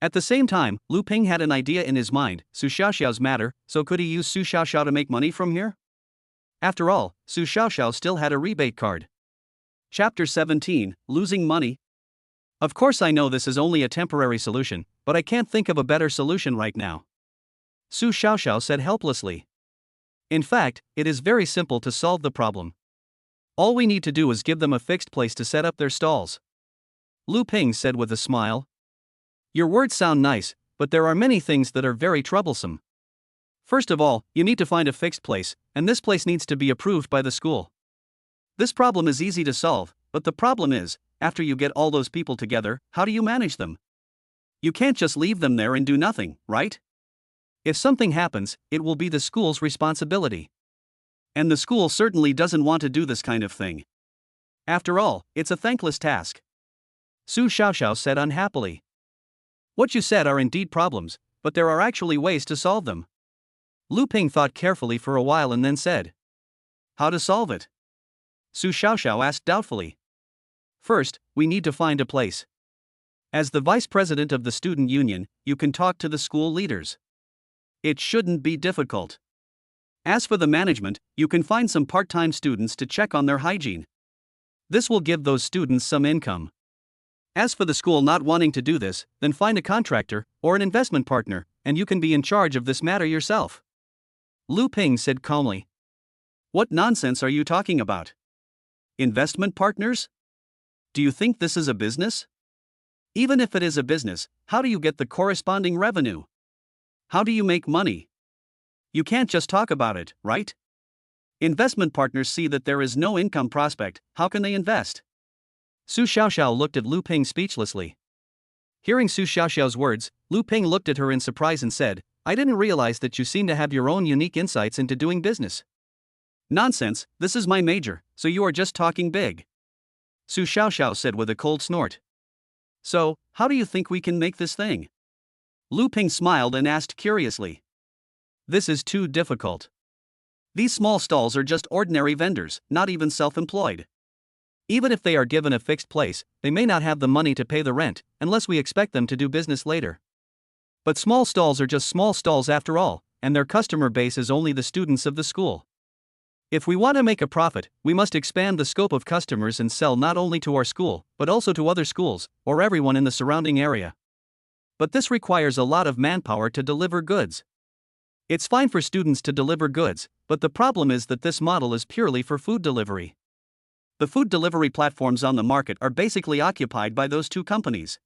At the same time, Lu Ping had an idea in his mind. Su Xiaoxiao's matter, so could he use Su Xiaoxiao to make money from here? After all, Su Xiaoxiao still had a rebate card. Chapter 17, Losing Money. Of course I know this is only a temporary solution, but I can't think of a better solution right now, Su Xiaoxiao said helplessly. In fact, it is very simple to solve the problem. All we need to do is give them a fixed place to set up their stalls. Lu Ping said with a smile. Your words sound nice, but there are many things that are very troublesome. First of all, you need to find a fixed place, and this place needs to be approved by the school. This problem is easy to solve, but the problem is, after you get all those people together, how do you manage them? You can't just leave them there and do nothing, right? If something happens, it will be the school's responsibility. And the school certainly doesn't want to do this kind of thing. After all, it's a thankless task, Su Xiaoxiao said unhappily. What you said are indeed problems, but there are actually ways to solve them. Lu Ping thought carefully for a while and then said. How to solve it? Su Xiaoxiao asked doubtfully. First, we need to find a place. As the vice president of the student union, you can talk to the school leaders. It shouldn't be difficult. As for the management, you can find some part-time students to check on their hygiene. This will give those students some income. As for the school not wanting to do this, then find a contractor or an investment partner, and you can be in charge of this matter yourself. Lu Ping said calmly. What nonsense are you talking about? Investment partners? Do you think this is a business? Even if it is a business, how do you get the corresponding revenue? How do you make money? You can't just talk about it, right? Investment partners see that there is no income prospect, how can they invest? Su Xiaoxiao looked at Lu Ping speechlessly. Hearing Su Xiaoxiao's words, Lu Ping looked at her in surprise and said, I didn't realize that you seem to have your own unique insights into doing business. Nonsense, this is my major, so you are just talking big. Su Xiaoxiao said with a cold snort. So, how do you think we can make this thing? Lu Ping smiled and asked curiously. This is too difficult. These small stalls are just ordinary vendors, not even self-employed. Even if they are given a fixed place, they may not have the money to pay the rent, unless we expect them to do business later. But small stalls are just small stalls after all, and their customer base is only the students of the school. If we want to make a profit, we must expand the scope of customers and sell not only to our school, but also to other schools, or everyone in the surrounding area. But this requires a lot of manpower to deliver goods. It's fine for students to deliver goods, but the problem is that this model is purely for food delivery. The food delivery platforms on the market are basically occupied by those two companies.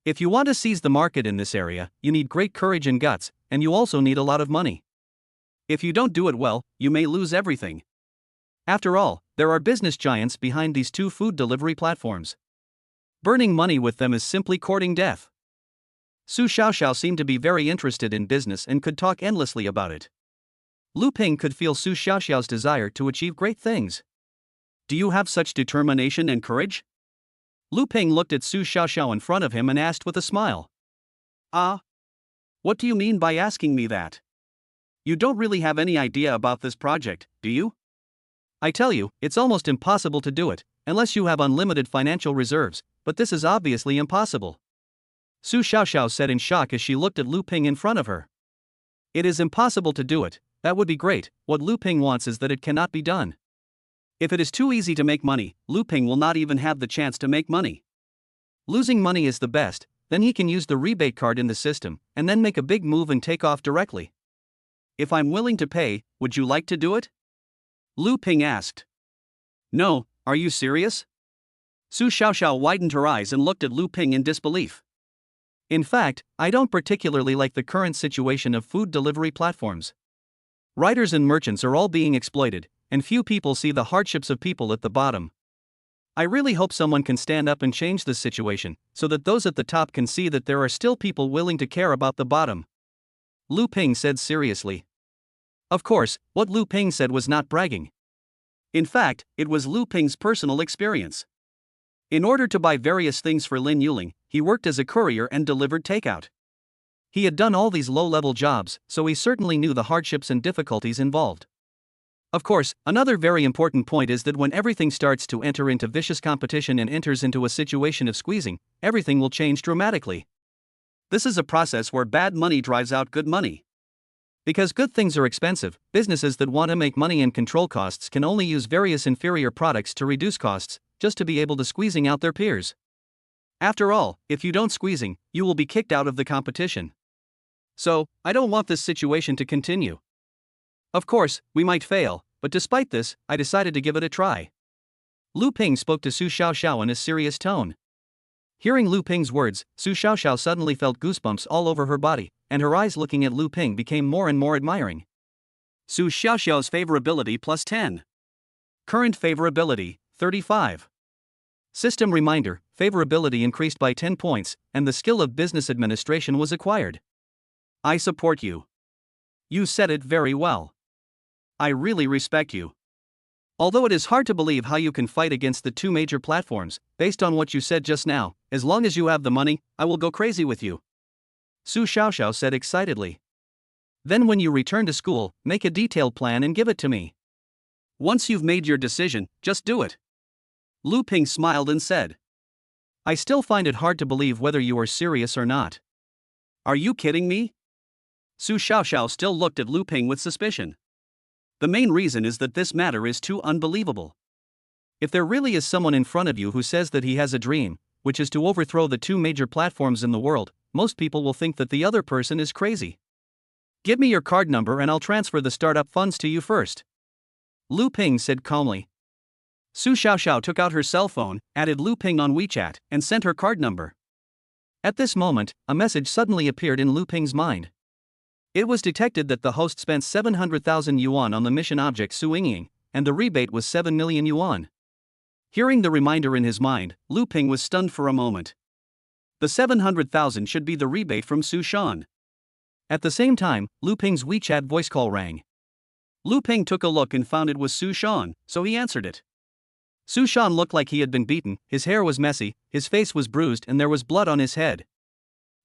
If you want to seize the market in this area, you need great courage and guts, and you also need a lot of money. If you don't do it well, you may lose everything. After all, there are business giants behind these two food delivery platforms. Burning money with them is simply courting death. Su Xiaoxiao seemed to be very interested in business and could talk endlessly about it. Lu Ping could feel Su Xiaoxiao's desire to achieve great things. Do you have such determination and courage? Lu Ping looked at Su Xiaoxiao in front of him and asked with a smile. What do you mean by asking me that? You don't really have any idea about this project, do you? I tell you, it's almost impossible to do it, unless you have unlimited financial reserves, but this is obviously impossible. Su Xiaoxiao said in shock as she looked at Lu Ping in front of her. It is impossible to do it, that would be great, what Lu Ping wants is that it cannot be done. If it is too easy to make money, Lu Ping will not even have the chance to make money. Losing money is the best, then he can use the rebate card in the system, and then make a big move and take off directly. If I'm willing to pay, would you like to do it? Lu Ping asked. No, are you serious? Su Xiaoxiao widened her eyes and looked at Lu Ping in disbelief. In fact, I don't particularly like the current situation of food delivery platforms. Writers and merchants are all being exploited, and few people see the hardships of people at the bottom. I really hope someone can stand up and change this situation, so that those at the top can see that there are still people willing to care about the bottom. Lu Ping said seriously. Of course, what Lu Ping said was not bragging. In fact, it was Lu Ping's personal experience. In order to buy various things for Lin Yuling, he worked as a courier and delivered takeout. He had done all these low-level jobs, so he certainly knew the hardships and difficulties involved. Of course, another very important point is that when everything starts to enter into vicious competition and enters into a situation of squeezing, everything will change dramatically. This is a process where bad money drives out good money. Because good things are expensive, businesses that want to make money and control costs can only use various inferior products to reduce costs, just to be able to squeezing out their peers. After all, if you don't squeezing, you will be kicked out of the competition. So, I don't want this situation to continue. Of course, we might fail, but despite this, I decided to give it a try. Lu Ping spoke to Su Xiaoxiao in a serious tone. Hearing Lu Ping's words, Su Xiaoxiao suddenly felt goosebumps all over her body, and her eyes looking at Lu Ping became more and more admiring. Su Xiaoxiao's favorability plus 10. Current favorability, 35. System reminder, favorability increased by 10 points, and the skill of business administration was acquired. I support you. You said it very well. I really respect you. Although it is hard to believe how you can fight against the two major platforms, based on what you said just now, as long as you have the money, I will go crazy with you. Su Xiaoxiao said excitedly. Then when you return to school, make a detailed plan and give it to me. Once you've made your decision, just do it. Lu Ping smiled and said. I still find it hard to believe whether you are serious or not. Are you kidding me? Su Xiaoxiao still looked at Lu Ping with suspicion. The main reason is that this matter is too unbelievable. If there really is someone in front of you who says that he has a dream, which is to overthrow the two major platforms in the world, most people will think that the other person is crazy. Give me your card number and I'll transfer the startup funds to you first. Lu Ping said calmly. Su Xiaoxiao took out her cell phone, added Lu Ping on WeChat, and sent her card number. At this moment, a message suddenly appeared in Lu Ping's mind. It was detected that the host spent 700,000 yuan on the mission object Su Yingying, and the rebate was 7 million yuan. Hearing the reminder in his mind, Lu Ping was stunned for a moment. The 700,000 should be the rebate from Su Shan. At the same time, Lu Ping's WeChat voice call rang. Lu Ping took a look and found it was Su Shan, so he answered it. Su Shan looked like he had been beaten, his hair was messy, his face was bruised and there was blood on his head.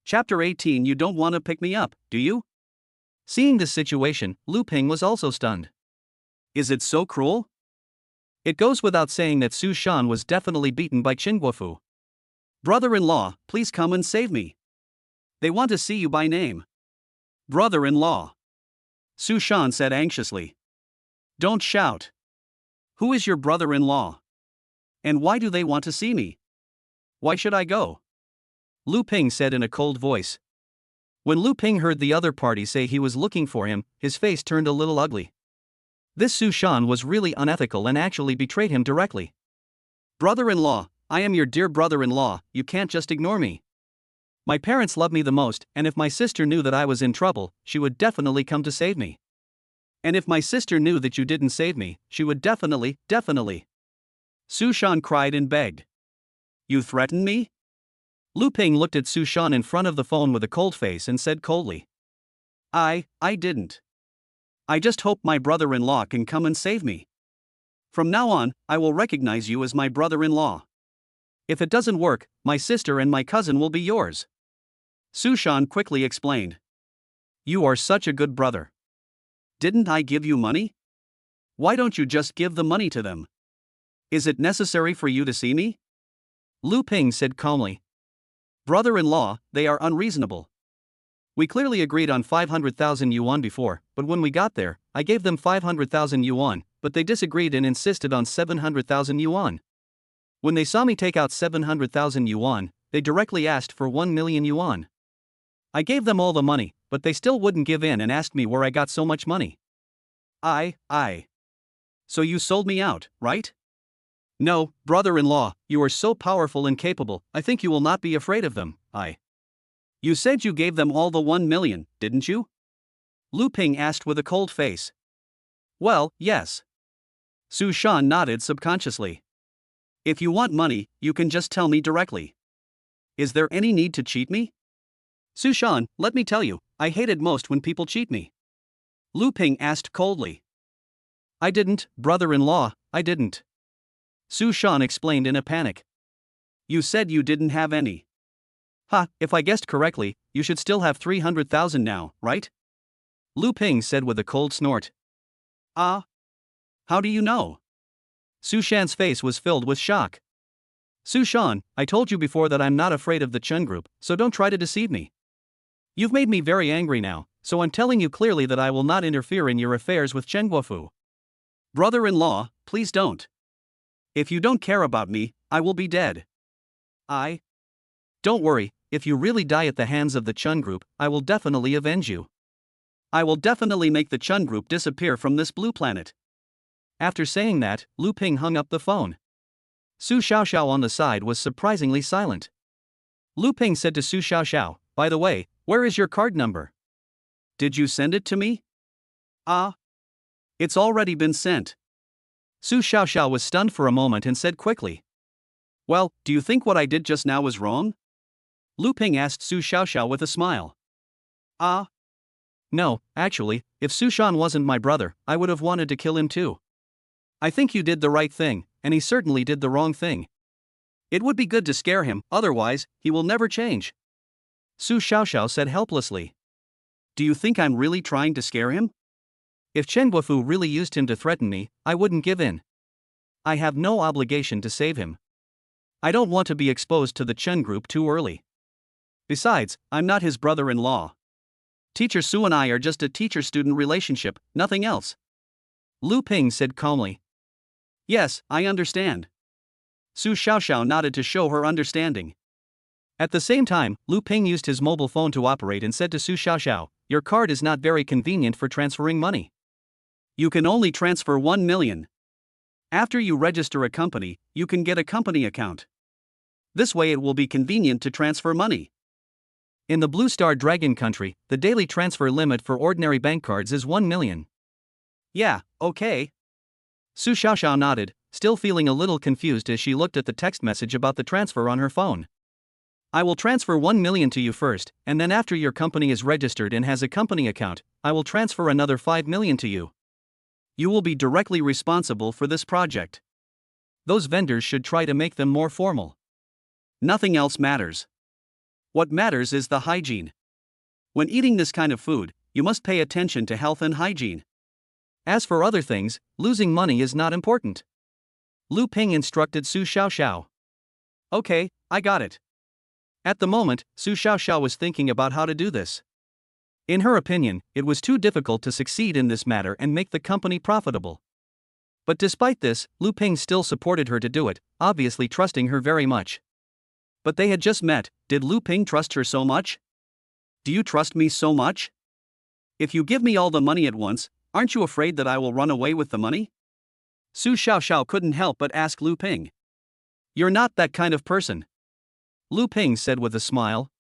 Chapter 18. You don't want to pick me up, do you? Seeing this situation, Lu Ping was also stunned. Is it so cruel? It goes without saying that Su Shan was definitely beaten by Qin Guofu. Brother-in-law, please come and save me. They want to see you by name. Brother-in-law. Su Shan said anxiously. Don't shout. Who is your brother-in-law? And why do they want to see me? Why should I go? Lu Ping said in a cold voice. When Lu Ping heard the other party say he was looking for him, his face turned a little ugly. This Su Shan was really unethical and actually betrayed him directly. Brother-in-law, I am your dear brother-in-law, you can't just ignore me. My parents love me the most, and if my sister knew that I was in trouble, she would definitely come to save me. And if my sister knew that you didn't save me, she would definitely. Su Shan cried and begged. You threaten me? Lu Ping looked at Su Shan in front of the phone with a cold face and said coldly. I didn't. I just hope my brother-in-law can come and save me. From now on, I will recognize you as my brother-in-law. If it doesn't work, my sister and my cousin will be yours. Su Shan quickly explained. You are such a good brother. Didn't I give you money? Why don't you just give the money to them? Is it necessary for you to see me? Lu Ping said calmly. Brother-in-law, they are unreasonable. We clearly agreed on 500,000 yuan before, but when we got there, I gave them 500,000 yuan, but they disagreed and insisted on 700,000 yuan. When they saw me take out 700,000 yuan, they directly asked for 1 million yuan. I gave them all the money, but they still wouldn't give in and asked me where I got so much money. So you sold me out, right? No, brother-in-law, you are so powerful and capable, I think you will not be afraid of them. You said you gave them all the 1 million, didn't you? Lu Ping asked with a cold face. Well, yes. Su Shan nodded subconsciously. If you want money, you can just tell me directly. Is there any need to cheat me? Su Shan, let me tell you, I hate it most when people cheat me. Lu Ping asked coldly. I didn't, brother-in-law, I didn't. Su Shan explained in a panic. You said you didn't have any. If I guessed correctly, you should still have 300,000 now, right? Lu Ping said with a cold snort. How do you know? Su Shan's face was filled with shock. Su Shan, I told you before that I'm not afraid of the Chen group, so don't try to deceive me. You've made me very angry now, so I'm telling you clearly that I will not interfere in your affairs with Chen Guofu. Brother-in-law, please don't. If you don't care about me, I will be dead. Don't worry, if you really die at the hands of the Chen group, I will definitely avenge you. I will definitely make the Chen group disappear from this blue planet. After saying that, Lu Ping hung up the phone. Su Xiaoxiao on the side was surprisingly silent. Lu Ping said to Su Xiaoxiao, by the way, where is your card number? Did you send it to me? It's already been sent. Su Xiaoxiao was stunned for a moment and said quickly. Well, do you think what I did just now was wrong? Lu Ping asked Su Xiaoxiao with a smile. No, actually, if Su Shan wasn't my brother, I would have wanted to kill him too. I think you did the right thing, and he certainly did the wrong thing. It would be good to scare him, otherwise, he will never change. Su Xiaoxiao said helplessly. Do you think I'm really trying to scare him? If Chen Guofu really used him to threaten me, I wouldn't give in. I have no obligation to save him. I don't want to be exposed to the Chen group too early. Besides, I'm not his brother-in-law. Teacher Su and I are just a teacher-student relationship, nothing else. Lu Ping said calmly. Yes, I understand. Su Xiaoxiao nodded to show her understanding. At the same time, Lu Ping used his mobile phone to operate and said to Su Xiaoxiao, "Your card is not very convenient for transferring money. You can only transfer 1 million. After you register a company, you can get a company account. This way it will be convenient to transfer money." In the Blue Star Dragon country, the daily transfer limit for ordinary bank cards is 1 million. Yeah, okay. Su Xiaoxiao nodded, still feeling a little confused as she looked at the text message about the transfer on her phone. "I will transfer 1 million to you first, and then after your company is registered and has a company account, I will transfer another 5 million to you. You will be directly responsible for this project. Those vendors should try to make them more formal. Nothing else matters. What matters is the hygiene. When eating this kind of food, you must pay attention to health and hygiene. As for other things, losing money is not important." Lu Ping instructed Su Xiaoxiao. "Okay, I got it." At the moment, Su Xiaoxiao was thinking about how to do this. In her opinion, it was too difficult to succeed in this matter and make the company profitable. But despite this, Lu Ping still supported her to do it, obviously trusting her very much. But they had just met. Did Lu Ping trust her so much? "Do you trust me so much? If you give me all the money at once, aren't you afraid that I will run away with the money?" Su Xiaoxiao couldn't help but ask Lu Ping. "You're not that kind of person," Lu Ping said with a smile.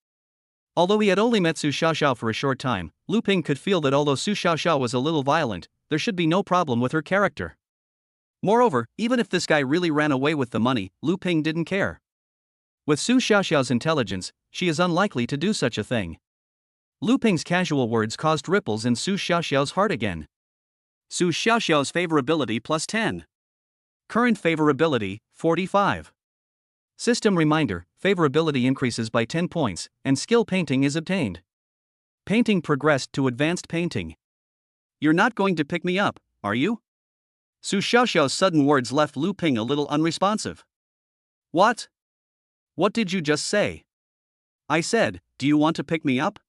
Although he had only met Su Xiaoxiao for a short time, Lu Ping could feel that although Su Xiaoxiao was a little violent, there should be no problem with her character. Moreover, even if this guy really ran away with the money, Lu Ping didn't care. With Su Xiaoxiao's intelligence, she is unlikely to do such a thing. Lu Ping's casual words caused ripples in Su Xiaoxiao's heart again. Su Xiaoxiao's favorability plus 10. Current favorability, 45. System reminder, favorability increases by 10 points, and skill painting is obtained. Painting progressed to advanced painting. "You're not going to pick me up, are you?" Su Xiaoxiao's sudden words left Lu Ping a little unresponsive. "What? What did you just say?" "I said, do you want to pick me up?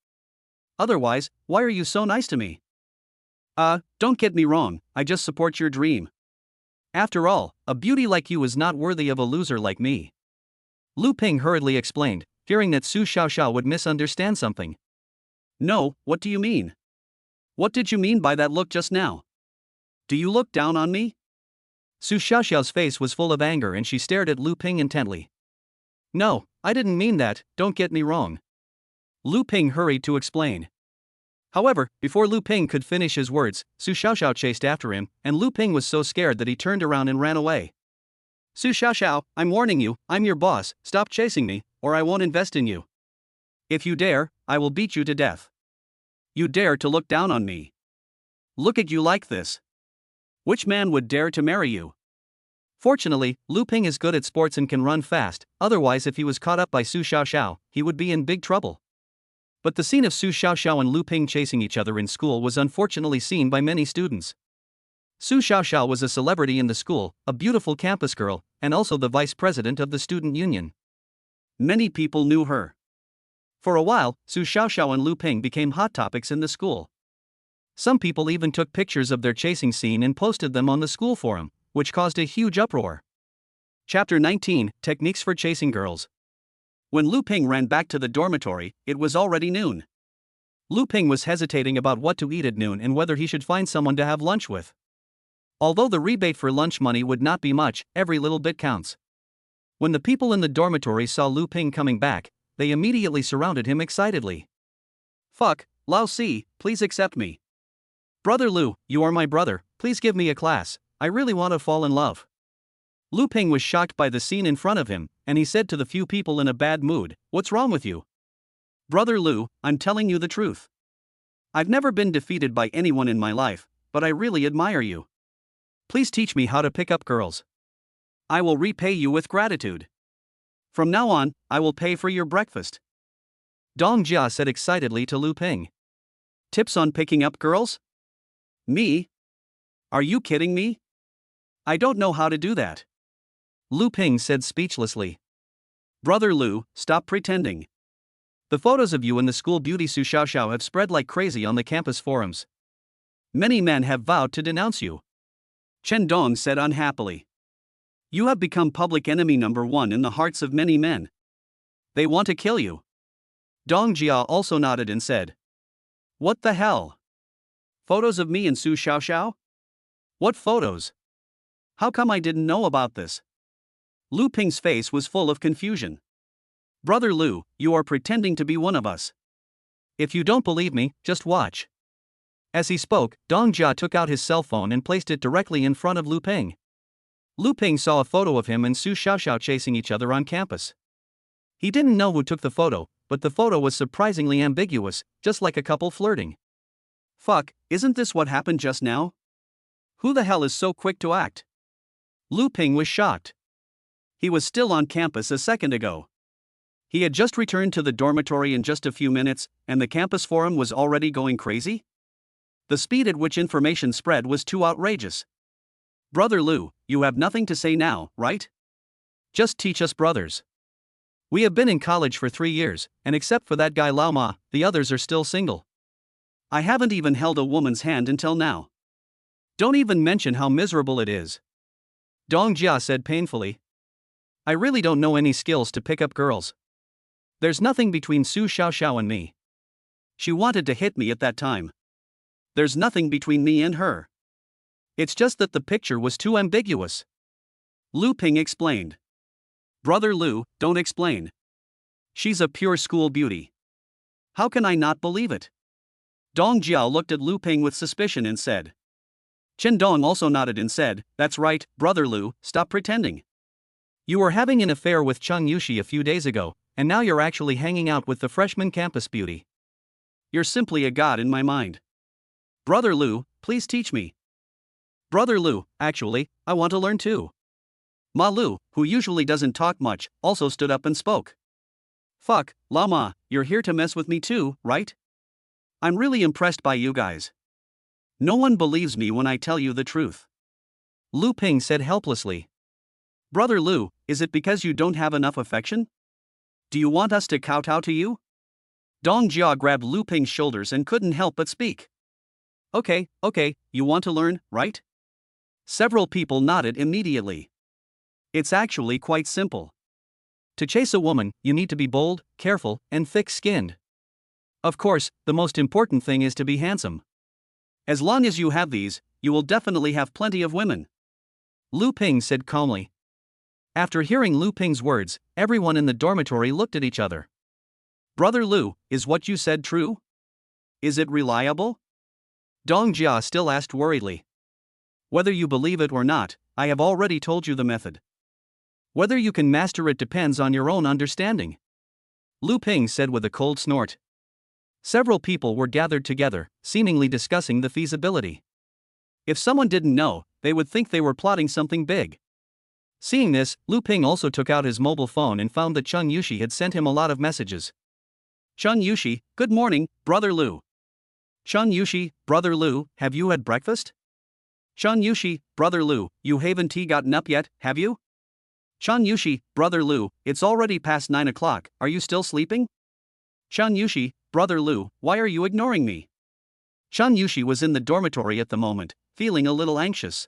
Otherwise, why are you so nice to me?" Don't get me wrong, I just support your dream. After all, a beauty like you is not worthy of a loser like me." Lu Ping hurriedly explained, fearing that Su Xiaoxiao would misunderstand something. "No, what do you mean? What did you mean by that look just now? Do you look down on me?" Su Xiaoxiao's face was full of anger and she stared at Lu Ping intently. "No, I didn't mean that, don't get me wrong." Lu Ping hurried to explain. However, before Lu Ping could finish his words, Su Xiaoxiao chased after him, and Lu Ping was so scared that he turned around and ran away. "Su Xiaoxiao, I'm warning you, I'm your boss, stop chasing me, or I won't invest in you. If you dare, I will beat you to death. You dare to look down on me. Look at you like this. Which man would dare to marry you?" Fortunately, Lu Ping is good at sports and can run fast, otherwise if he was caught up by Su Xiaoxiao, he would be in big trouble. But the scene of Su Xiaoxiao and Lu Ping chasing each other in school was unfortunately seen by many students. Su Xiaoxiao was a celebrity in the school, a beautiful campus girl, and also the vice president of the student union. Many people knew her. For a while, Su Xiaoxiao and Lu Ping became hot topics in the school. Some people even took pictures of their chasing scene and posted them on the school forum, which caused a huge uproar. Chapter 19, Techniques for Chasing Girls. When Lu Ping ran back to the dormitory, it was already noon. Lu Ping was hesitating about what to eat at noon and whether he should find someone to have lunch with. Although the rebate for lunch money would not be much, every little bit counts. When the people in the dormitory saw Lu Ping coming back, they immediately surrounded him excitedly. "Fuck, Lao Si, please accept me. Brother Lu, you are my brother, please give me a class, I really want to fall in love." Lu Ping was shocked by the scene in front of him, and he said to the few people in a bad mood, "What's wrong with you?" "Brother Lu, I'm telling you the truth. I've never been defeated by anyone in my life, but I really admire you. Please teach me how to pick up girls. I will repay you with gratitude. From now on, I will pay for your breakfast." Dong Jia said excitedly to Lu Ping. "Tips on picking up girls? Me? Are you kidding me? I don't know how to do that." Lu Ping said speechlessly. "Brother Lu, stop pretending. The photos of you in the school beauty Su Xiaoxiao have spread like crazy on the campus forums. Many men have vowed to denounce you," Chen Dong said unhappily. You have become public enemy number one in the hearts of many men. They want to kill you. Dong Jia also nodded and said. What the hell? Photos of me and Su Xiaoxiao? What photos? How come I didn't know about this? Lu Ping's face was full of confusion. Brother Lu, you are pretending to be one of us. If you don't believe me, just watch. As he spoke, Dong Jia took out his cell phone and placed it directly in front of Lu Ping. Lu Ping saw a photo of him and Su Xiaoxiao chasing each other on campus. He didn't know who took the photo, but the photo was surprisingly ambiguous, just like a couple flirting. Fuck, isn't this what happened just now? Who the hell is so quick to act? Lu Ping was shocked. He was still on campus a second ago. He had just returned to the dormitory in just a few minutes, and the campus forum was already going crazy? The speed at which information spread was too outrageous. Brother Lu, you have nothing to say now, right? Just teach us brothers. We have been in college for 3 years, and except for that guy Lao Ma, the others are still single. I haven't even held a woman's hand until now. Don't even mention how miserable it is. Dong Jia said painfully. I really don't know any skills to pick up girls. There's nothing between Su Xiaoxiao and me. She wanted to hit me at that time. There's nothing between me and her. It's just that the picture was too ambiguous. Lu Ping explained. Brother Lu, don't explain. She's a pure school beauty. How can I not believe it? Dong Jia looked at Lu Ping with suspicion and said. Chen Dong also nodded and said, That's right, Brother Lu, stop pretending. You were having an affair with Cheng Yushi a few days ago, and now you're actually hanging out with the freshman campus beauty. You're simply a god in my mind. Brother Lu, please teach me. Brother Lu, actually, I want to learn too. Ma Lu, who usually doesn't talk much, also stood up and spoke. Fuck, Lama, you're here to mess with me too, right? I'm really impressed by you guys. No one believes me when I tell you the truth. Lu Ping said helplessly. Brother Lu, is it because you don't have enough affection? Do you want us to kowtow to you? Dong Jia grabbed Lu Ping's shoulders and couldn't help but speak. Okay, you want to learn, right? Several people nodded immediately. It's actually quite simple. To chase a woman, you need to be bold, careful, and thick-skinned. Of course, the most important thing is to be handsome. As long as you have these, you will definitely have plenty of women. Lu Ping said calmly. After hearing Lu Ping's words, everyone in the dormitory looked at each other. Brother Lu, is what you said true? Is it reliable? Dong Jia still asked worriedly. Whether you believe it or not, I have already told you the method. Whether you can master it depends on your own understanding. Lu Ping said with a cold snort. Several people were gathered together, seemingly discussing the feasibility. If someone didn't know, they would think they were plotting something big. Seeing this, Lu Ping also took out his mobile phone and found that Cheng Yushi had sent him a lot of messages. Cheng Yushi, good morning, Brother Lu. Cheng Yushi, Brother Lu, have you had breakfast? Cheng Yushi, Brother Lu, you haven't gotten up yet, have you? Cheng Yushi, Brother Lu, it's already past 9 o'clock, are you still sleeping? Cheng Yushi, Brother Lu, why are you ignoring me? Cheng Yushi was in the dormitory at the moment, feeling a little anxious.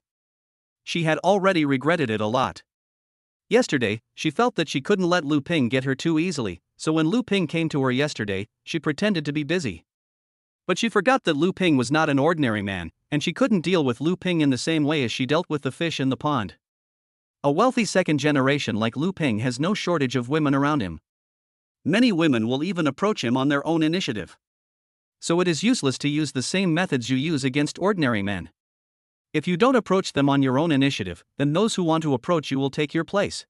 She had already regretted it a lot. Yesterday, she felt that she couldn't let Lu Ping get her too easily, so when Lu Ping came to her yesterday, she pretended to be busy. But she forgot that Lu Ping was not an ordinary man, and she couldn't deal with Lu Ping in the same way as she dealt with the fish in the pond. A wealthy second generation like Lu Ping has no shortage of women around him. Many women will even approach him on their own initiative. So it is useless to use the same methods you use against ordinary men. If you don't approach them on your own initiative, then those who want to approach you will take your place.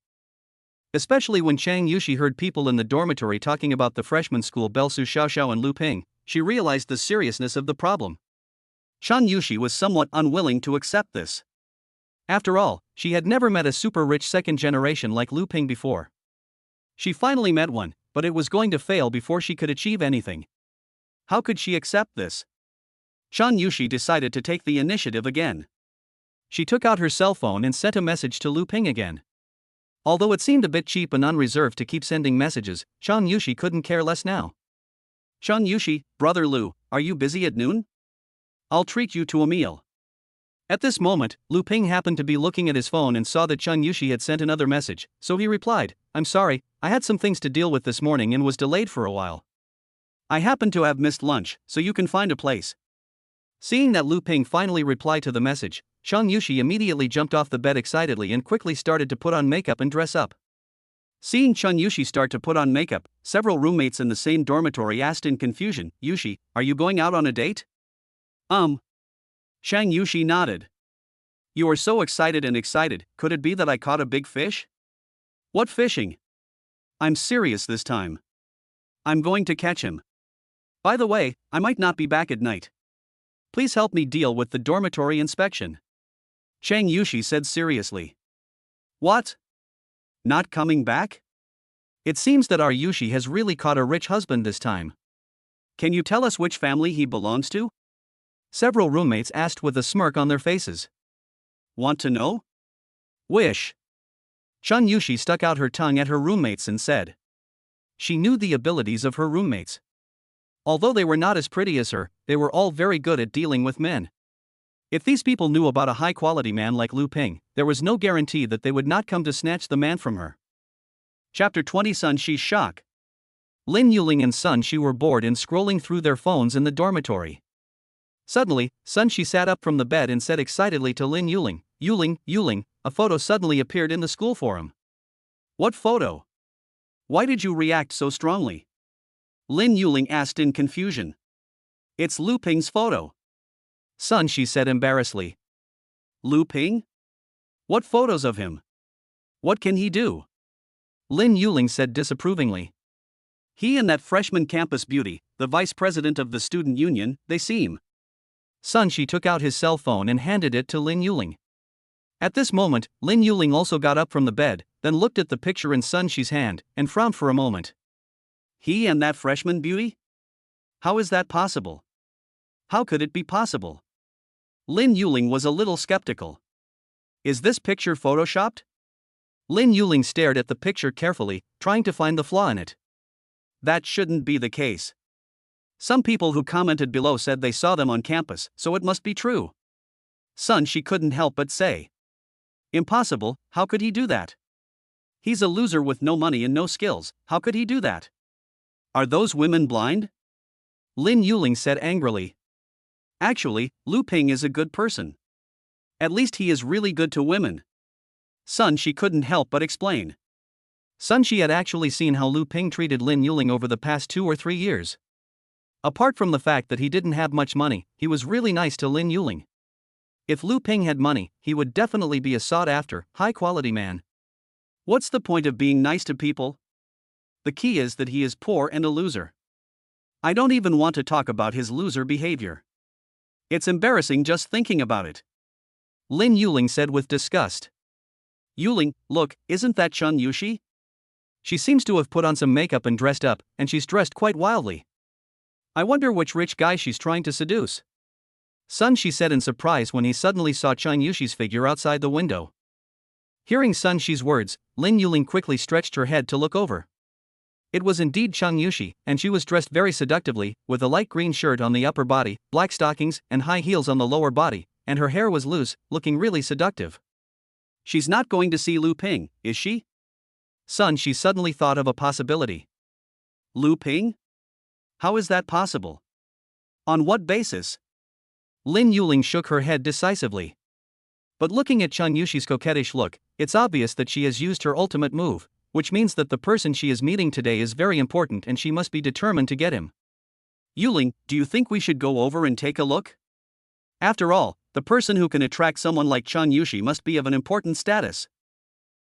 Especially when Cheng Yushi heard people in the dormitory talking about the freshman school belle Su Xiaoxiao and Lu Ping, she realized the seriousness of the problem. Cheng Yushi was somewhat unwilling to accept this. After all, she had never met a super-rich second generation like Lu Ping before. She finally met one, but it was going to fail before she could achieve anything. How could she accept this? Cheng Yushi decided to take the initiative again. She took out her cell phone and sent a message to Lu Ping again. Although it seemed a bit cheap and unreserved to keep sending messages, Cheng Yushi couldn't care less now. Cheng Yushi, Brother Lu, are you busy at noon? I'll treat you to a meal. At this moment, Lu Ping happened to be looking at his phone and saw that Chen Yushi had sent another message, so he replied, "I'm sorry, I had some things to deal with this morning and was delayed for a while. I happened to have missed lunch, so you can find a place." Seeing that Lu Ping finally replied to the message, Chen Yushi immediately jumped off the bed excitedly and quickly started to put on makeup and dress up. Seeing Chen Yushi start to put on makeup, several roommates in the same dormitory asked in confusion, "Yushi, are you going out on a date?" Chen Yushi nodded. "You are so excited, could it be that I caught a big fish?" "What fishing?" "I'm serious this time. I'm going to catch him. By the way, I might not be back at night. Please help me deal with the dormitory inspection." Chen Yushi said seriously. "What? Not coming back? It seems that our Yushi has really caught a rich husband this time. Can you tell us which family he belongs to?" Several roommates asked with a smirk on their faces. "Want to know?" "Wish." Chen Yushi stuck out her tongue at her roommates and said. She knew the abilities of her roommates. Although they were not as pretty as her, they were all very good at dealing with men. If these people knew about a high-quality man like Lu Ping, there was no guarantee that they would not come to snatch the man from her. Chapter 20 Sun Shi's Shock. Lin Yuling and Sun Shi were bored and scrolling through their phones in the dormitory. Suddenly, Sun Shi sat up from the bed and said excitedly to Lin Yuling, Yuling, a photo suddenly appeared in the school forum." "What photo? Why did you react so strongly?" Lin Yuling asked in confusion. "It's Lu Ping's photo," Sun Shi said embarrassedly. "Lu Ping? What photos of him? What can he do?" Lin Yuling said disapprovingly. "He and that freshman campus beauty, the vice president of the student union, they seem." Sun Shi took out his cell phone and handed it to Lin Yuling. At this moment, Lin Yuling also got up from the bed, then looked at the picture in Sun Shi's hand, and frowned for a moment. "He and that freshman beauty? How is that possible? How could it be possible?" Lin Yuling was a little skeptical. "Is this picture photoshopped?" Lin Yuling stared at the picture carefully, trying to find the flaw in it. "That shouldn't be the case. Some people who commented below said they saw them on campus, so it must be true." Sun Shi couldn't help but say. "Impossible, how could he do that? He's a loser with no money and no skills, how could he do that? Are those women blind?" Lin Yuling said angrily. "Actually, Lu Ping is a good person. At least he is really good to women." Sun Shi couldn't help but explain. Sun Shi had actually seen how Lu Ping treated Lin Yuling over the past 2 or 3 years. Apart from the fact that he didn't have much money, he was really nice to Lin Yuling. If Lu Ping had money, he would definitely be a sought-after, high-quality man. What's the point of being nice to people? The key is that he is poor and a loser. I don't even want to talk about his loser behavior. It's embarrassing just thinking about it," Lin Yuling said with disgust. "Yuling, look, isn't that Chen Yushi? She seems to have put on some makeup and dressed up, and she's dressed quite wildly. I wonder which rich guy she's trying to seduce." Sun Shi said in surprise when he suddenly saw Chen Yushi's figure outside the window. Hearing Sun Shi's words, Lin Yuling quickly stretched her head to look over. It was indeed Chen Yushi, and she was dressed very seductively, with a light green shirt on the upper body, black stockings, and high heels on the lower body, and her hair was loose, looking really seductive. "She's not going to see Lu Ping, is she?" Sun Shi suddenly thought of a possibility. "Lu Ping? How is that possible? On what basis?" Lin Yuling shook her head decisively. But looking at Chen Yushi's coquettish look, it's obvious that she has used her ultimate move, which means that the person she is meeting today is very important and she must be determined to get him. "Yuling, do you think we should go over and take a look? After all, the person who can attract someone like Chen Yushi must be of an important status."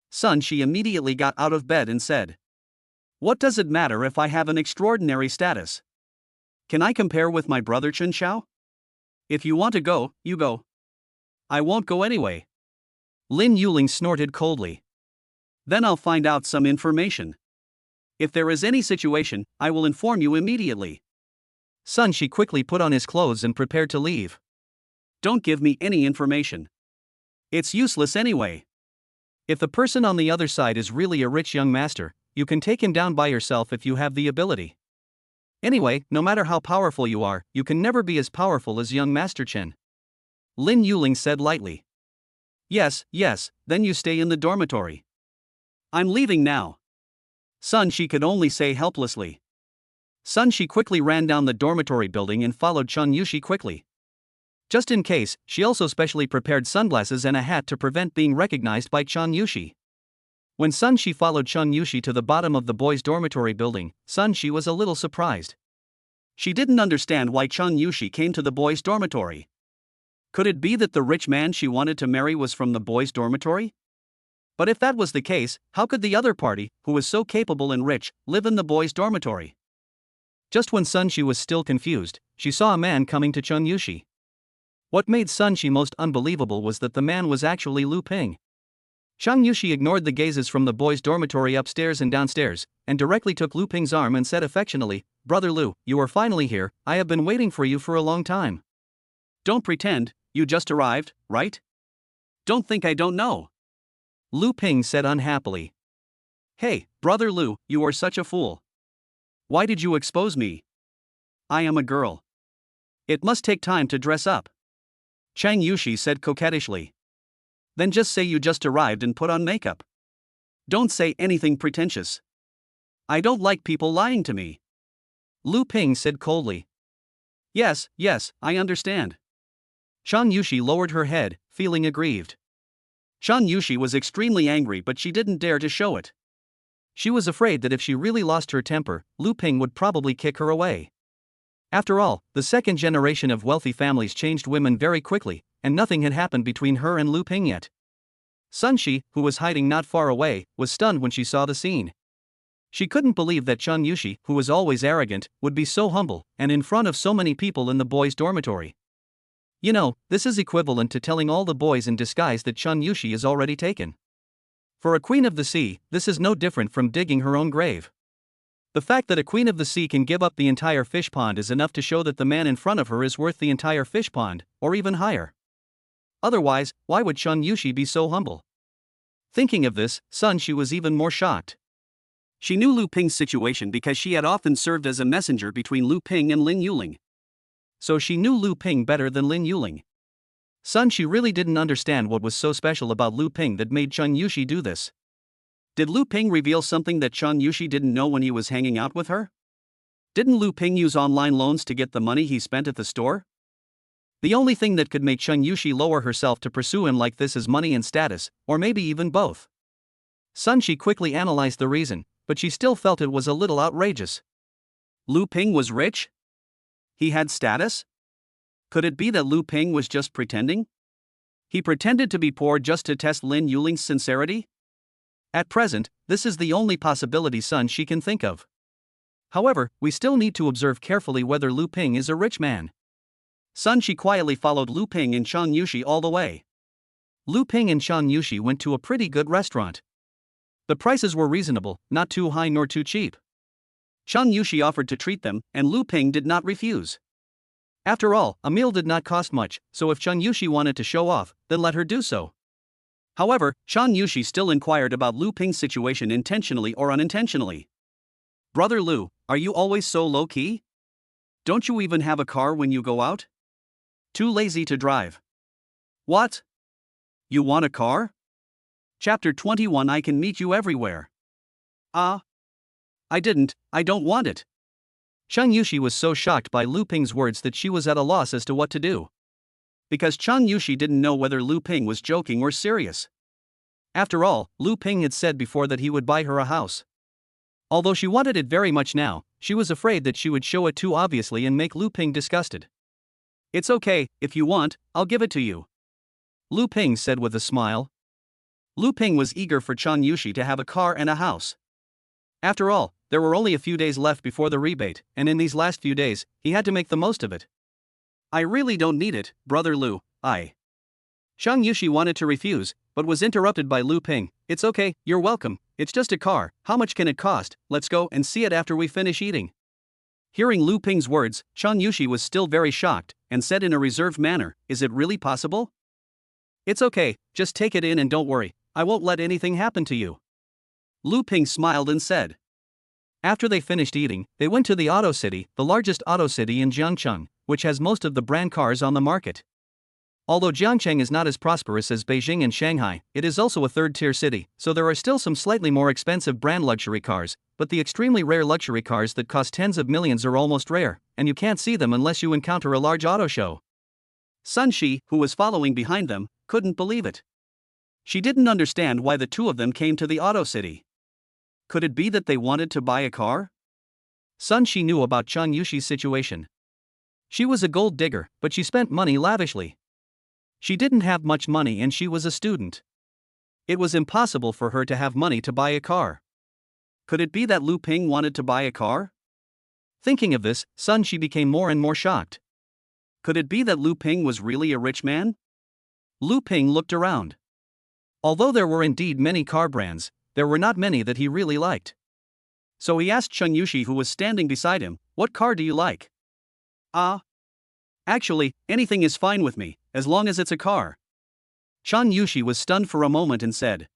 Sun Shi immediately got out of bed and said. "What does it matter if I have an extraordinary status? Can I compare with my brother Chen Xiao? If you want to go, you go. I won't go anyway." Lin Yuling snorted coldly. "Then I'll find out some information. If there is any situation, I will inform you immediately." Sun Shi quickly put on his clothes and prepared to leave. "Don't give me any information. It's useless anyway. If the person on the other side is really a rich young master, you can take him down by yourself if you have the ability. Anyway, no matter how powerful you are, you can never be as powerful as young Master Chen." Lin Yuling said lightly. Yes, then you stay in the dormitory. I'm leaving now. Sun Shi could only say helplessly. Sun Shi quickly ran down the dormitory building and followed Chun Yushi quickly. Just in case, she also specially prepared sunglasses and a hat to prevent being recognized by Chun Yushi. When Sun Shi followed Chun Yushi to the bottom of the boys' dormitory building, Sun Shi was a little surprised. She didn't understand why Chun Yushi came to the boys' dormitory. Could it be that the rich man she wanted to marry was from the boys' dormitory? But if that was the case, how could the other party, who was so capable and rich, live in the boys' dormitory? Just when Sun Shi was still confused, she saw a man coming to Chun Yushi. What made Sun Shi most unbelievable was that the man was actually Lu Ping. Chun Yushi ignored the gazes from the boys' dormitory upstairs and downstairs, and directly took Lu Ping's arm and said affectionately, "Brother Lu, you are finally here. I have been waiting for you for a long time." "Don't pretend, you just arrived, right? Don't think I don't know," Lu Ping said unhappily. "Hey, Brother Lu, you are such a fool. Why did you expose me? I am a girl. It must take time to dress up," Chang Yushi said coquettishly. "Then just say you just arrived and put on makeup. Don't say anything pretentious. I don't like people lying to me," Lu Ping said coldly. Yes, I understand." Chang Yushi lowered her head, feeling aggrieved. Chang Yushi was extremely angry, but she didn't dare to show it. She was afraid that if she really lost her temper, Lu Ping would probably kick her away. After all, the second generation of wealthy families changed women very quickly, and nothing had happened between her and Lu Ping yet. Sun Shi, who was hiding not far away, was stunned when she saw the scene. She couldn't believe that Chun Yushi, who was always arrogant, would be so humble, and in front of so many people in the boys' dormitory. You know, this is equivalent to telling all the boys in disguise that Chun Yushi is already taken. For a queen of the sea, this is no different from digging her own grave. The fact that a queen of the sea can give up the entire fish pond is enough to show that the man in front of her is worth the entire fish pond, or even higher. Otherwise, why would Chun Yushi be so humble? Thinking of this, Sun Shi was even more shocked. She knew Lu Ping's situation because she had often served as a messenger between Lu Ping and Lin Yuling. So she knew Lu Ping better than Lin Yuling. Sun Shi really didn't understand what was so special about Lu Ping that made Chun Yushi do this. Did Lu Ping reveal something that Chun Yushi didn't know when he was hanging out with her? Didn't Lu Ping use online loans to get the money he spent at the store? The only thing that could make Chun Yushi lower herself to pursue him like this is money and status, or maybe even both. Sun Shi quickly analyzed the reason, but she still felt it was a little outrageous. Lu Ping was rich? He had status? Could it be that Lu Ping was just pretending? He pretended to be poor just to test Lin Yuling's sincerity? At present, this is the only possibility Sun Shi can think of. However, we still need to observe carefully whether Lu Ping is a rich man. Sun Shi quietly followed Lu Ping and Chun Yushi all the way. Lu Ping and Chun Yushi went to a pretty good restaurant. The prices were reasonable, not too high nor too cheap. Chun Yushi offered to treat them, and Lu Ping did not refuse. After all, a meal did not cost much, so if Chun Yushi wanted to show off, then let her do so. However, Chun Yushi still inquired about Lu Ping's situation intentionally or unintentionally. "Brother Lu, are you always so low-key? Don't you even have a car when you go out? Too lazy to drive." "What? You want a car?" Chapter 21 I can meet you everywhere. I don't want it." Chun Yushi was so shocked by Lu Ping's words that she was at a loss as to what to do. Because Chun Yushi didn't know whether Lu Ping was joking or serious. After all, Lu Ping had said before that he would buy her a house. Although she wanted it very much now, she was afraid that she would show it too obviously and make Lu Ping disgusted. "It's okay, if you want, I'll give it to you," Lu Ping said with a smile. Lu Ping was eager for Chun Yushi to have a car and a house. After all, there were only a few days left before the rebate, and in these last few days, he had to make the most of it. "I really don't need it, Brother Lu, Chun Yushi wanted to refuse, but was interrupted by Lu Ping. "It's okay, you're welcome, it's just a car, how much can it cost? Let's go and see it after we finish eating." Hearing Lu Ping's words, Chun Yushi was still very shocked, and said in a reserved manner, "Is it really possible?" "It's okay, just take it in and don't worry, I won't let anything happen to you," Lu Ping smiled and said. After they finished eating, they went to the Auto City, the largest auto city in Jiangcheng, which has most of the brand cars on the market. Although Jiangcheng is not as prosperous as Beijing and Shanghai, it is also a third-tier city, so there are still some slightly more expensive brand luxury cars, but the extremely rare luxury cars that cost tens of millions are almost rare, and you can't see them unless you encounter a large auto show. Sun Shi, who was following behind them, couldn't believe it. She didn't understand why the two of them came to the auto city. Could it be that they wanted to buy a car? Sun Shi knew about Chang Yushi's situation. She was a gold digger, but she spent money lavishly. She didn't have much money and she was a student. It was impossible for her to have money to buy a car. Could it be that Lu Ping wanted to buy a car? Thinking of this, Sun Shi became more and more shocked. Could it be that Lu Ping was really a rich man? Lu Ping looked around. Although there were indeed many car brands, there were not many that he really liked. So he asked Chang Yushi, who was standing beside him, "What car do you like?" Actually, anything is fine with me, as long as it's a car." Chang Yushi was stunned for a moment and said.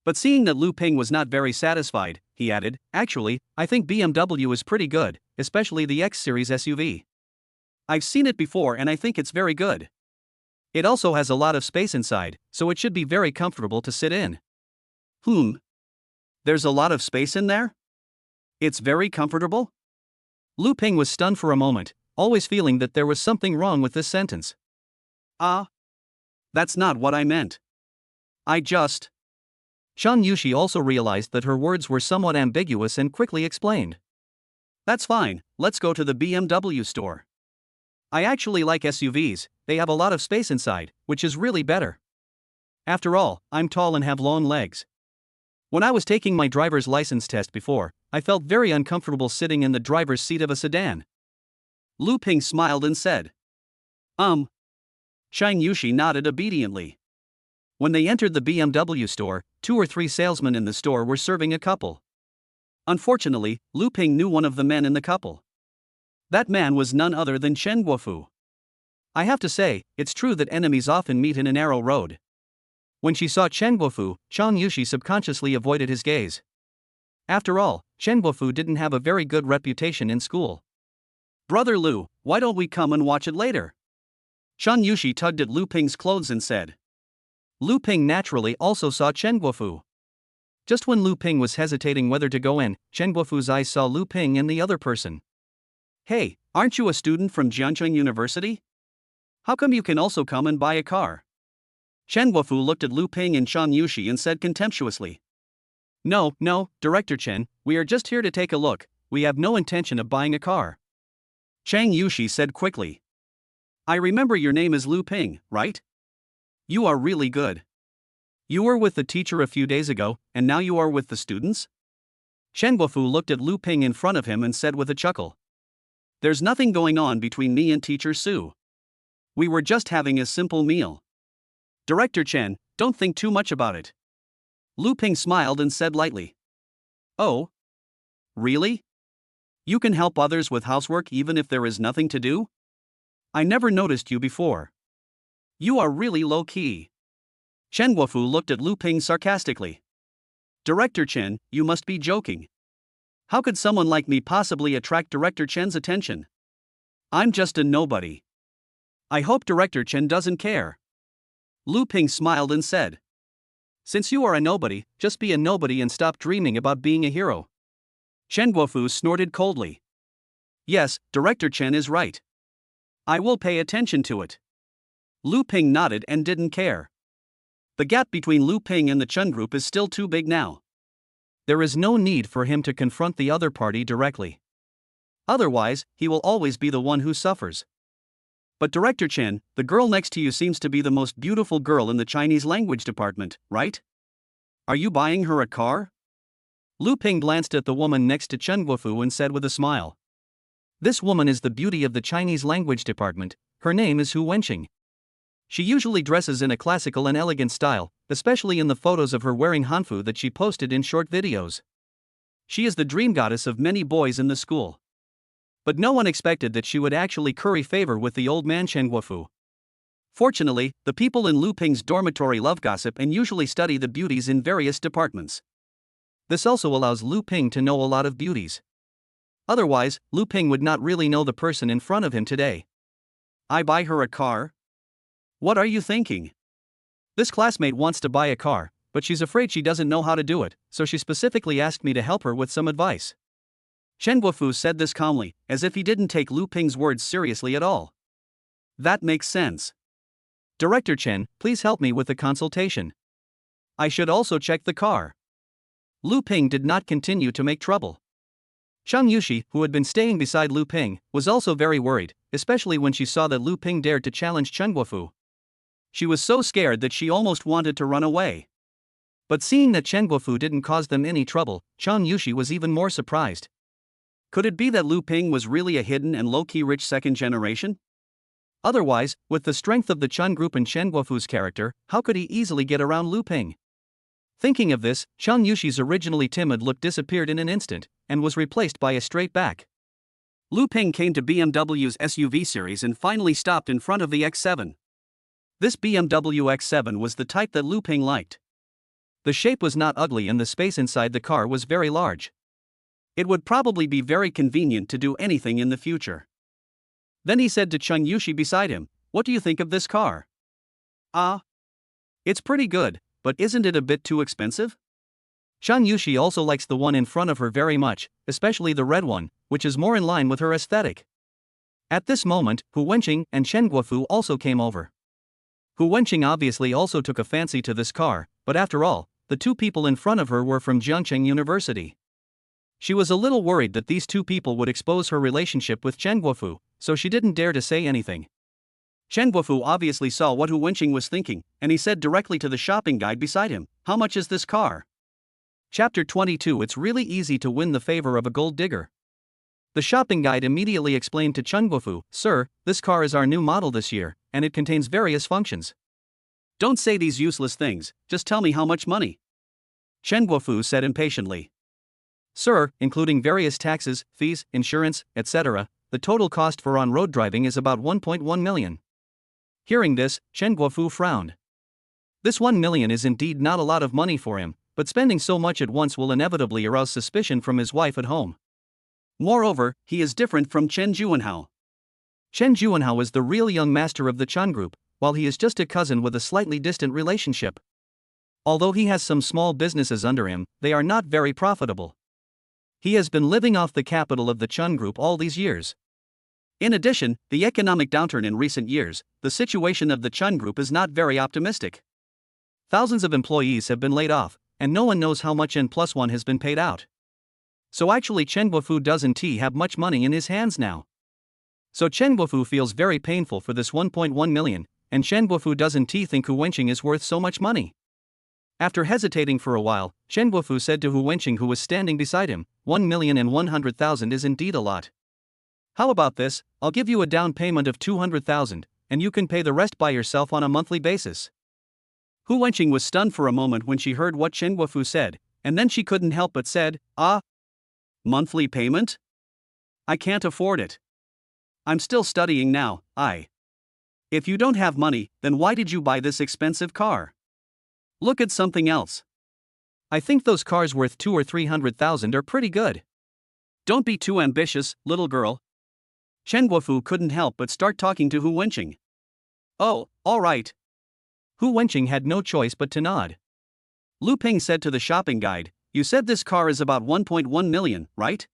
But seeing that Lu Ping was not very satisfied, he added, "Actually, I think BMW is pretty good, especially the X-Series SUV. I've seen it before and I think it's very good. It also has a lot of space inside, so it should be very comfortable to sit in." There's a lot of space in there? It's very comfortable? Lu Ping was stunned for a moment, always feeling that there was something wrong with this sentence. That's not what I meant. Chang Yushi also realized that her words were somewhat ambiguous and quickly explained. "That's fine, let's go to the BMW store. I actually like SUVs, they have a lot of space inside, which is really better. After all, I'm tall and have long legs. When I was taking my driver's license test before, I felt very uncomfortable sitting in the driver's seat of a sedan." Lu Ping smiled and said, Chang Yushi nodded obediently. When they entered the BMW store, 2 or 3 salesmen in the store were serving a couple. Unfortunately, Lu Ping knew one of the men in the couple. That man was none other than Chen Guofu. I have to say, it's true that enemies often meet in a narrow road. When she saw Chen Guofu, Chang Yushi subconsciously avoided his gaze. After all, Chen Guofu didn't have a very good reputation in school. "Brother Lu, why don't we come and watch it later?" Chang Yushi tugged at Lu Ping's clothes and said. Lu Ping naturally also saw Chen Guofu. Just when Lu Ping was hesitating whether to go in, Chen Guofu's eyes saw Lu Ping and the other person. "Hey, aren't you a student from Jiangcheng University? How come you can also come and buy a car?" Chen Guofu looked at Lu Ping and Chang Yushi and said contemptuously. No, Director Chen, we are just here to take a look, we have no intention of buying a car." Chang Yushi said quickly. "I remember your name is Lu Ping, right? You are really good. You were with the teacher a few days ago, and now you are with the students?" Chen Guofu looked at Lu Ping in front of him and said with a chuckle. "There's nothing going on between me and Teacher Su. We were just having a simple meal. Director Chen, don't think too much about it." Lu Ping smiled and said lightly. "Oh? Really? You can help others with housework even if there is nothing to do? I never noticed you before. You are really low-key." Chen Guofu looked at Lu Ping sarcastically. "Director Chen, you must be joking. How could someone like me possibly attract Director Chen's attention? I'm just a nobody. I hope Director Chen doesn't care." Lu Ping smiled and said. "Since you are a nobody, just be a nobody and stop dreaming about being a hero." Chen Guofu snorted coldly. "Yes, Director Chen is right. I will pay attention to it." Lu Ping nodded and didn't care. The gap between Lu Ping and the Chen group is still too big now. There is no need for him to confront the other party directly. Otherwise, he will always be the one who suffers. "But Director Chen, the girl next to you seems to be the most beautiful girl in the Chinese language department, right? Are you buying her a car?" Lu Ping glanced at the woman next to Chen Guofu and said with a smile. "This woman is the beauty of the Chinese language department, her name is Hu Wenqing. She usually dresses in a classical and elegant style, especially in the photos of her wearing hanfu that she posted in short videos. She is the dream goddess of many boys in the school. But no one expected that she would actually curry favor with the old man Chen Guofu. Fortunately, the people in Lu Ping's dormitory love gossip and usually study the beauties in various departments. This also allows Lu Ping to know a lot of beauties. Otherwise, Lu Ping would not really know the person in front of him today." "I buy her a car?" What are you thinking? This classmate wants to buy a car, but she's afraid she doesn't know how to do it, so she specifically asked me to help her with some advice. Chen Guofu said this calmly, as if he didn't take Lu Ping's words seriously at all. That makes sense. Director Chen, please help me with the consultation. I should also check the car. Lu Ping did not continue to make trouble. Chang Yushi, who had been staying beside Lu Ping, was also very worried, especially when she saw that Lu Ping dared to challenge Chen Guofu. She was so scared that she almost wanted to run away. But seeing that Chen Guofu didn't cause them any trouble, Chang Yushi was even more surprised. Could it be that Lu Ping was really a hidden and low-key rich second generation? Otherwise, with the strength of the Chun group and Chen Guofu's character, how could he easily get around Lu Ping? Thinking of this, Chang Yushi's originally timid look disappeared in an instant, and was replaced by a straight back. Lu Ping came to BMW's SUV series and finally stopped in front of the X7. This BMW X7 was the type that Lu Ping liked. The shape was not ugly and the space inside the car was very large. It would probably be very convenient to do anything in the future. Then he said to Chang Yushi beside him, "What do you think of this car?" It's pretty good, but isn't it a bit too expensive? Chang Yushi also likes the one in front of her very much, especially the red one, which is more in line with her aesthetic. At this moment, Hu Wenqing and Chen Guofu also came over. Hu Wenqing obviously also took a fancy to this car, but after all, the two people in front of her were from Jiangcheng University. She was a little worried that these two people would expose her relationship with Chen Guofu, so she didn't dare to say anything. Chen Guofu obviously saw what Hu Wenqing was thinking, and he said directly to the shopping guide beside him, "How much is this car?" Chapter 22. It's really easy to win the favor of a gold digger. The shopping guide immediately explained to Chen Guofu, "Sir, this car is our new model this year, and it contains various functions." "Don't say these useless things, just tell me how much money," Chen Guofu said impatiently. "Sir, including various taxes, fees, insurance, etc., the total cost for on-road driving is about 1.1 million. Hearing this, Chen Guofu frowned. This 1 million is indeed not a lot of money for him, but spending so much at once will inevitably arouse suspicion from his wife at home. Moreover, he is different from Chen Juanhao. Chen Juanhao is the real young master of the Chun group, while he is just a cousin with a slightly distant relationship. Although he has some small businesses under him, they are not very profitable. He has been living off the capital of the Chun group all these years. In addition, the economic downturn in recent years, the situation of the Chun group is not very optimistic. Thousands of employees have been laid off, and no one knows how much N+1 has been paid out. So actually Chen Guofu doesn't have much money in his hands now. So Chen Guofu feels very painful for this 1.1 million, and Chen Guofu doesn't think Hu Wenqing is worth so much money. After hesitating for a while, Chen Guofu said to Hu Wenqing, who was standing beside him, 1,100,000 is indeed a lot. How about this, I'll give you a down payment of 200,000, and you can pay the rest by yourself on a monthly basis. Hu Wenqing was stunned for a moment when she heard what Chen Guofu said, and then she couldn't help but said, monthly payment? I can't afford it. I'm still studying now. If you don't have money, then why did you buy this expensive car? Look at something else. I think those cars worth 200,000 or 300,000 are pretty good. Don't be too ambitious, little girl. Chen Guofu couldn't help but start talking to Hu Wenqing. Oh, all right. Hu Wenqing had no choice but to nod. Lu Ping said to the shopping guide, "You said this car is about 1.1 million, right?"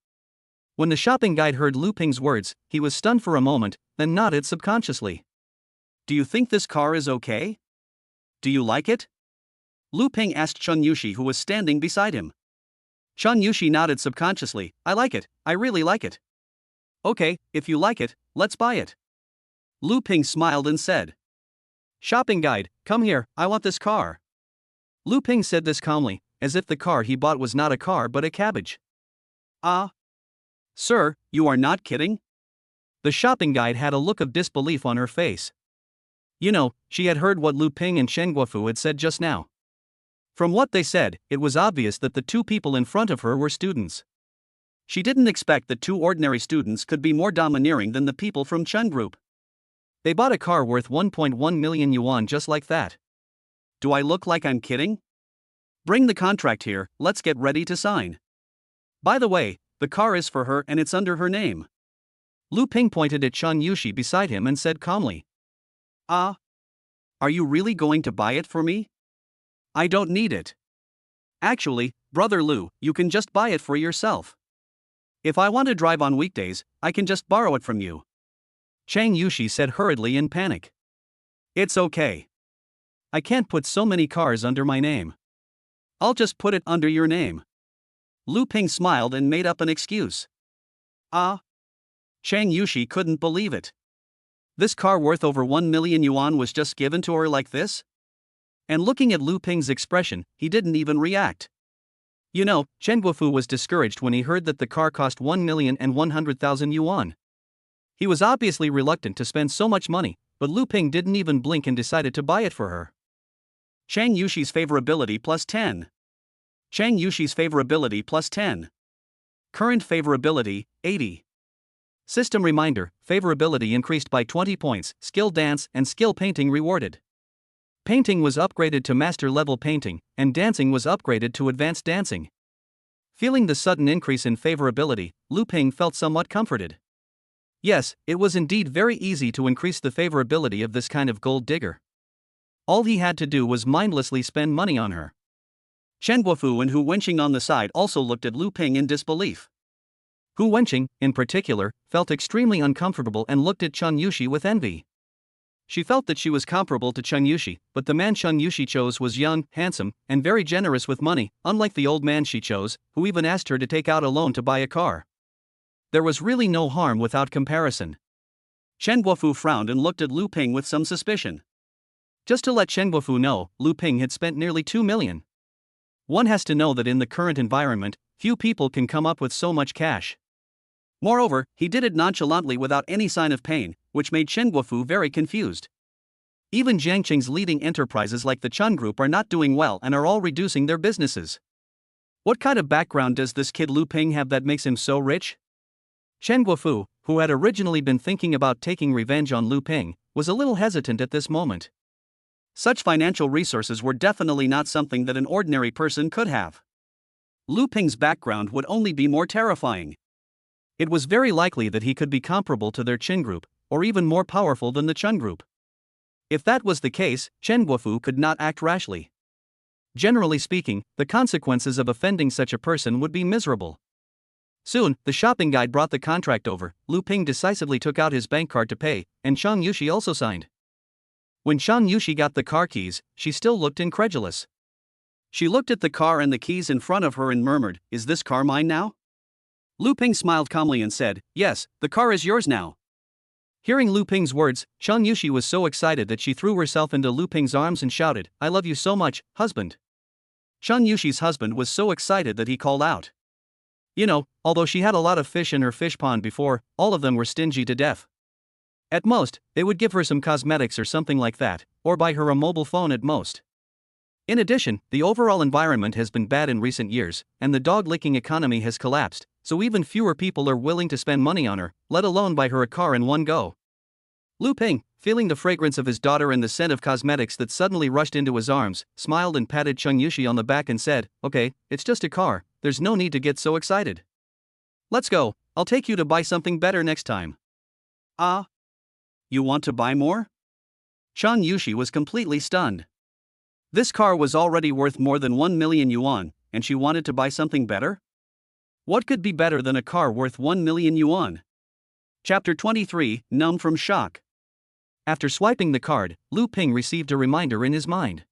When the shopping guide heard Lu Ping's words, he was stunned for a moment, then nodded subconsciously. "Do you think this car is okay? Do you like it?" Lu Ping asked Chang Yushi, who was standing beside him. Chang Yushi nodded subconsciously, "I like it, I really like it." "Okay, if you like it, let's buy it." Lu Ping smiled and said. "Shopping guide, come here, I want this car." Lu Ping said this calmly, as if the car he bought was not a car but a cabbage. Sir, you are not kidding?" The shopping guide had a look of disbelief on her face. She had heard what Lu Ping and Chen Guofu had said just now. From what they said, it was obvious that the two people in front of her were students. She didn't expect that two ordinary students could be more domineering than the people from Chun Group. They bought a car worth 1.1 million yuan just like that. Do I look like I'm kidding? Bring the contract here, let's get ready to sign. By the way, the car is for her and it's under her name. Lu Ping pointed at Chang Yushi beside him and said calmly. Are you really going to buy it for me? I don't need it. Actually, Brother Lu, you can just buy it for yourself. If I want to drive on weekdays, I can just borrow it from you. Chang Yushi said hurriedly in panic. It's okay. I can't put so many cars under my name. I'll just put it under your name. Lu Ping smiled and made up an excuse. Ah? Chang Yushi couldn't believe it. This car worth over 1 million yuan was just given to her like this? And looking at Lu Ping's expression, he didn't even react. You know, Chen Guofu was discouraged when he heard that the car cost 1,100,000 yuan. He was obviously reluctant to spend so much money, but Lu Ping didn't even blink and decided to buy it for her. Chang Yushi's favorability plus 10. Chang Yushi's favorability plus 10. Current favorability, 80. System reminder, favorability increased by 20 points, skill dance and skill painting rewarded. Painting was upgraded to master level painting, and dancing was upgraded to advanced dancing. Feeling the sudden increase in favorability, Lu Ping felt somewhat comforted. Yes, it was indeed very easy to increase the favorability of this kind of gold digger. All he had to do was mindlessly spend money on her. Chen Guofu and Hu Wenqing on the side also looked at Lu Ping in disbelief. Hu Wenqing, in particular, felt extremely uncomfortable and looked at Chang Yushi with envy. She felt that she was comparable to Chang Yushi, but the man Chang Yushi chose was young, handsome, and very generous with money, unlike the old man she chose, who even asked her to take out a loan to buy a car. There was really no harm without comparison. Chen Guofu frowned and looked at Lu Ping with some suspicion. Just to let Chen Guofu know, Lu Ping had spent nearly 2 million. One has to know that in the current environment, few people can come up with so much cash. Moreover, he did it nonchalantly without any sign of pain, which made Chen Guofu very confused. Even Jiangqing's leading enterprises like the Chun Group are not doing well and are all reducing their businesses. What kind of background does this kid Lu Ping have that makes him so rich? Chen Guofu, who had originally been thinking about taking revenge on Lu Ping, was a little hesitant at this moment. Such financial resources were definitely not something that an ordinary person could have. Lu Ping's background would only be more terrifying. It was very likely that he could be comparable to their Qin group, or even more powerful than the Chun group. If that was the case, Chen Guofu could not act rashly. Generally speaking, the consequences of offending such a person would be miserable. Soon, the shopping guide brought the contract over. Lu Ping decisively took out his bank card to pay, and Chang Yushi also signed. When Chang Yushi got the car keys, she still looked incredulous. She looked at the car and the keys in front of her and murmured, "Is this car mine now?" Lu Ping smiled calmly and said, "Yes, the car is yours now." Hearing Lu Ping's words, Chang Yushi was so excited that she threw herself into Lu Ping's arms and shouted, "I love you so much, husband." Chang Yushi's husband was so excited that he called out. You know, although she had a lot of fish in her fish pond before, all of them were stingy to death. At most, they would give her some cosmetics or something like that, or buy her a mobile phone at most. In addition, the overall environment has been bad in recent years, and the dog-licking economy has collapsed, so even fewer people are willing to spend money on her, let alone buy her a car in one go. Lu Ping, feeling the fragrance of his daughter and the scent of cosmetics that suddenly rushed into his arms, smiled and patted Chang Yushi on the back and said, "Okay, it's just a car, there's no need to get so excited. Let's go, I'll take you to buy something better next time." Ah? You want to buy more? Chang Yushi was completely stunned. This car was already worth more than 1 million yuan, and she wanted to buy something better? What could be better than a car worth 1 million yuan? Chapter 23, Numb from Shock. After swiping the card, Lu Ping received a reminder in his mind.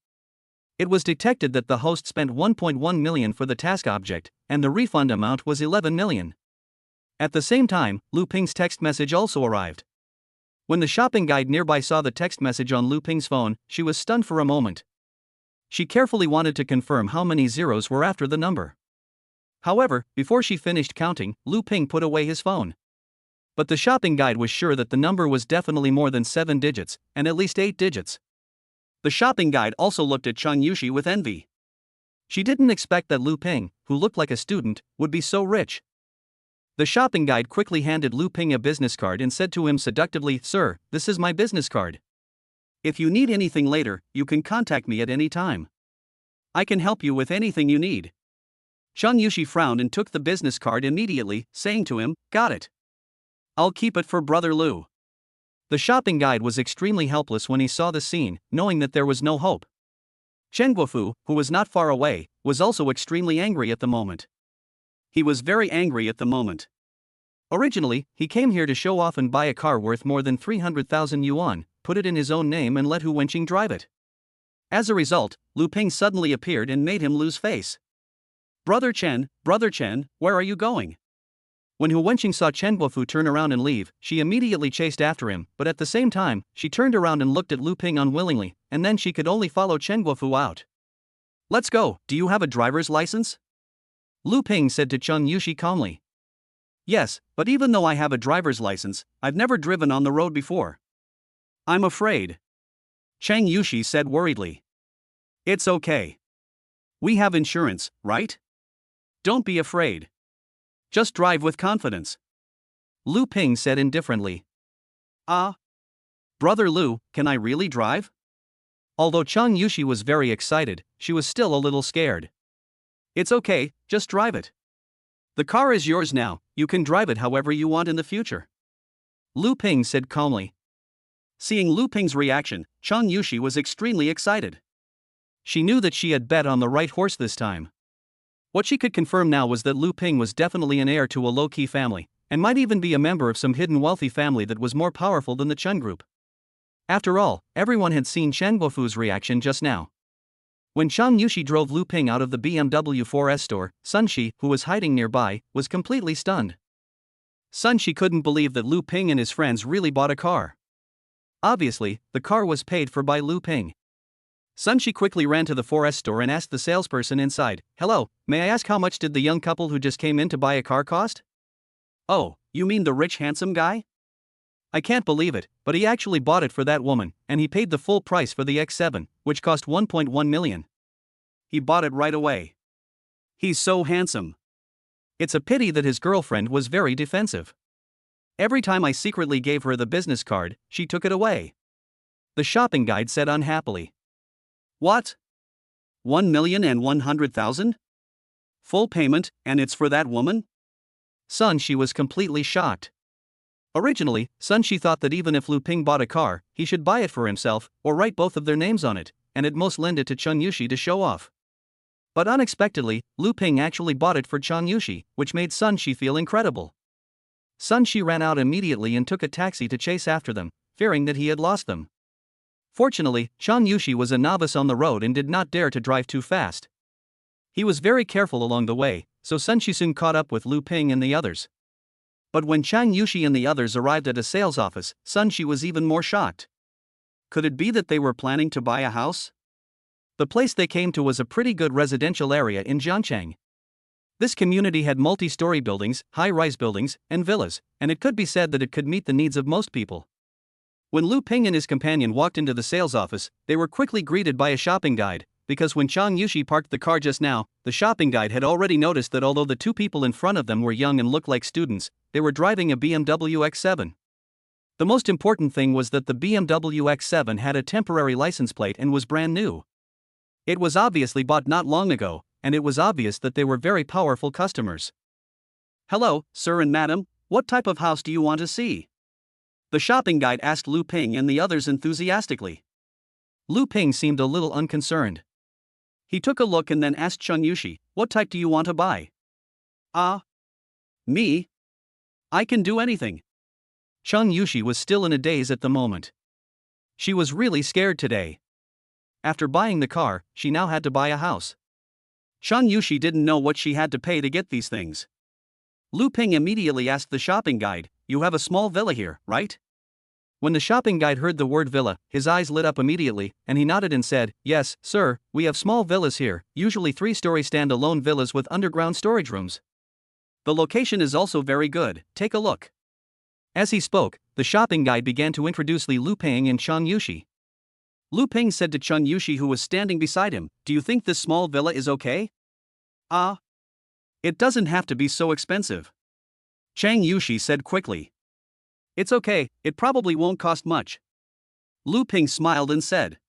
It was detected that the host spent 1.1 million for the task object, and the refund amount was 11 million. At the same time, Lu Ping's text message also arrived. When the shopping guide nearby saw the text message on Lu Ping's phone, she was stunned for a moment. She carefully wanted to confirm how many zeros were after the number. However, before she finished counting, Lu Ping put away his phone. But the shopping guide was sure that the number was definitely more than 7 digits, and at least 8 digits. The shopping guide also looked at Chang Yushi with envy. She didn't expect that Lu Ping, who looked like a student, would be so rich. The shopping guide quickly handed Lu Ping a business card and said to him seductively, "Sir, this is my business card. If you need anything later, you can contact me at any time. I can help you with anything you need." Chang Yushi frowned and took the business card immediately, saying to him, "Got it. I'll keep it for Brother Lu." The shopping guide was extremely helpless when he saw the scene, knowing that there was no hope. Chen Guofu, who was not far away, was also extremely angry at the moment. He was very angry at the moment. Originally, he came here to show off and buy a car worth more than 300,000 yuan, put it in his own name and let Hu Wenqing drive it. As a result, Lu Ping suddenly appeared and made him lose face. Brother Chen, where are you going?" When Hu Wenqing saw Chen Guofu turn around and leave, she immediately chased after him, but at the same time, she turned around and looked at Lu Ping unwillingly, and then she could only follow Chen Guofu out. "Let's go, do you have a driver's license?" Lu Ping said to Chen Yushi calmly. "Yes, but even though I have a driver's license, I've never driven on the road before." "I'm afraid," Chang Yushi said worriedly. "It's okay. We have insurance, right? Don't be afraid. Just drive with confidence," Lu Ping said indifferently. Brother Lu, can I really drive?" Although Chang Yushi was very excited, she was still a little scared. "It's okay, just drive it. The car is yours now, you can drive it however you want in the future," Lu Ping said calmly. Seeing Lu Ping's reaction, Chang Yushi was extremely excited. She knew that she had bet on the right horse this time. What she could confirm now was that Lu Ping was definitely an heir to a low-key family, and might even be a member of some hidden wealthy family that was more powerful than the Chen group. After all, everyone had seen Chen Guofu's reaction just now. When Chang Yushi drove Lu Ping out of the BMW 4S store, Sun Shi, who was hiding nearby, was completely stunned. Sun Shi couldn't believe that Lu Ping and his friends really bought a car. Obviously, the car was paid for by Lu Ping. Sun Shi quickly ran to the 4S store and asked the salesperson inside, "Hello, may I ask how much did the young couple who just came in to buy a car cost?" "Oh, you mean the rich handsome guy? I can't believe it, but he actually bought it for that woman, and he paid the full price for the X7, which cost 1.1 million. He bought it right away. He's so handsome. It's a pity that his girlfriend was very defensive. Every time I secretly gave her the business card, she took it away," the shopping guide said unhappily. "What? 1,100,000? Full payment, and it's for that woman?" Sun Shi was completely shocked. Originally, Sun Shi thought that even if Lu Ping bought a car, he should buy it for himself, or write both of their names on it, and at most lend it to Chen Yushi to show off. But unexpectedly, Lu Ping actually bought it for Chen Yushi, which made Sun Shi feel incredible. Sun Shi ran out immediately and took a taxi to chase after them, fearing that he had lost them. Fortunately, Chen Yushi was a novice on the road and did not dare to drive too fast. He was very careful along the way, so Sun Shi soon caught up with Lu Ping and the others. But when Chang Yushi and the others arrived at a sales office, Sun Shi was even more shocked. Could it be that they were planning to buy a house? The place they came to was a pretty good residential area in Jiancheng. This community had multi-story buildings, high-rise buildings, and villas, and it could be said that it could meet the needs of most people. When Lu Ping and his companion walked into the sales office, they were quickly greeted by a shopping guide, because when Chang Yushi parked the car just now, the shopping guide had already noticed that although the two people in front of them were young and looked like students, they were driving a BMW X7. The most important thing was that the BMW X7 had a temporary license plate and was brand new. It was obviously bought not long ago, and it was obvious that they were very powerful customers. "Hello, sir and madam, what type of house do you want to see?" the shopping guide asked Lu Ping and the others enthusiastically. Lu Ping seemed a little unconcerned. He took a look and then asked Chen Yushi, "What type do you want to buy?" Me? I can do anything." Chen Yushi was still in a daze at the moment. She was really scared today. After buying the car, she now had to buy a house. Chen Yushi didn't know what she had to pay to get these things. Lu Ping immediately asked the shopping guide, "You have a small villa here, right?" When the shopping guide heard the word villa, his eyes lit up immediately, and he nodded and said, "Yes, sir, we have small villas here, usually 3-story stand-alone villas with underground storage rooms. The location is also very good, take a look." As he spoke, the shopping guide began to introduce Lu Ping and Chen Yushi. Lu Ping said to Chen Yushi, who was standing beside him, "Do you think this small villa is okay?" It doesn't have to be so expensive," Chang Yushi said quickly. "It's okay, it probably won't cost much." Lu Ping smiled and said.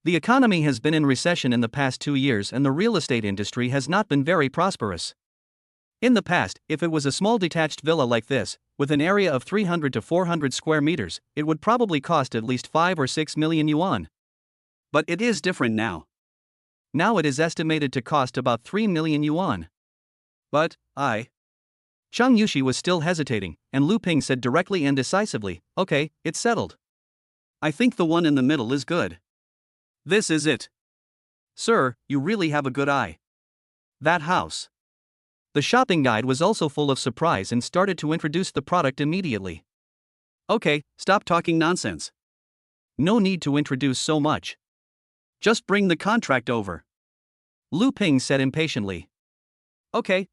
The economy has been in recession in the past 2 years and the real estate industry has not been very prosperous. In the past, if it was a small detached villa like this, with an area of 300 to 400 square meters, it would probably cost at least 5 or 6 million yuan. But it is different now. Now it is estimated to cost about 3 million yuan. But, Chang Yushi was still hesitating, and Lu Ping said directly and decisively, "Okay, it's settled. I think the one in the middle is good. This is it. Sir, you really have a good eye. That house." The shopping guide was also full of surprise and started to introduce the product immediately. "Okay, stop talking nonsense. No need to introduce so much. Just bring the contract over," Lu Ping said impatiently. Okay.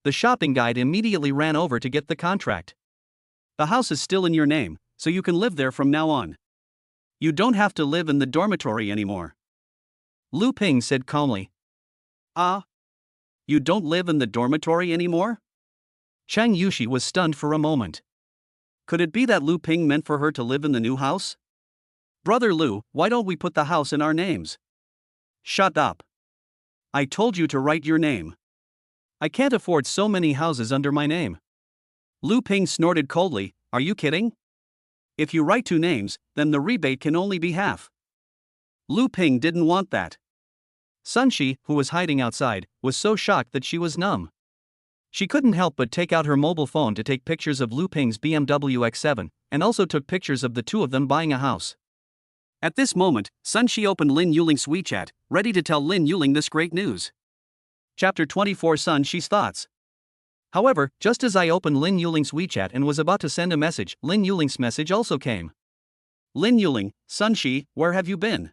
The shopping guide immediately ran over to get the contract. "The house is still in your name, so you can live there from now on. You don't have to live in the dormitory anymore," Lu Ping said calmly. You don't live in the dormitory anymore?" Chang Yushi was stunned for a moment. Could it be that Lu Ping meant for her to live in the new house? "Brother Lu, why don't we put the house in our names?" "Shut up. I told you to write your name. I can't afford so many houses under my name." Lu Ping snorted coldly, "Are you kidding? If you write 2 names, then the rebate can only be half." Lu Ping didn't want that. Sun Shi, who was hiding outside, was so shocked that she was numb. She couldn't help but take out her mobile phone to take pictures of Lu Ping's BMW X7, and also took pictures of the two of them buying a house. At this moment, Sun Shi opened Lin Yuling's WeChat, ready to tell Lin Yuling this great news. Chapter 24 Sun Shi's Thoughts. However, just as I opened Lin Yuling's WeChat and was about to send a message, Lin Yuling's message also came. "Lin Yuling, Sun Shi, where have you been?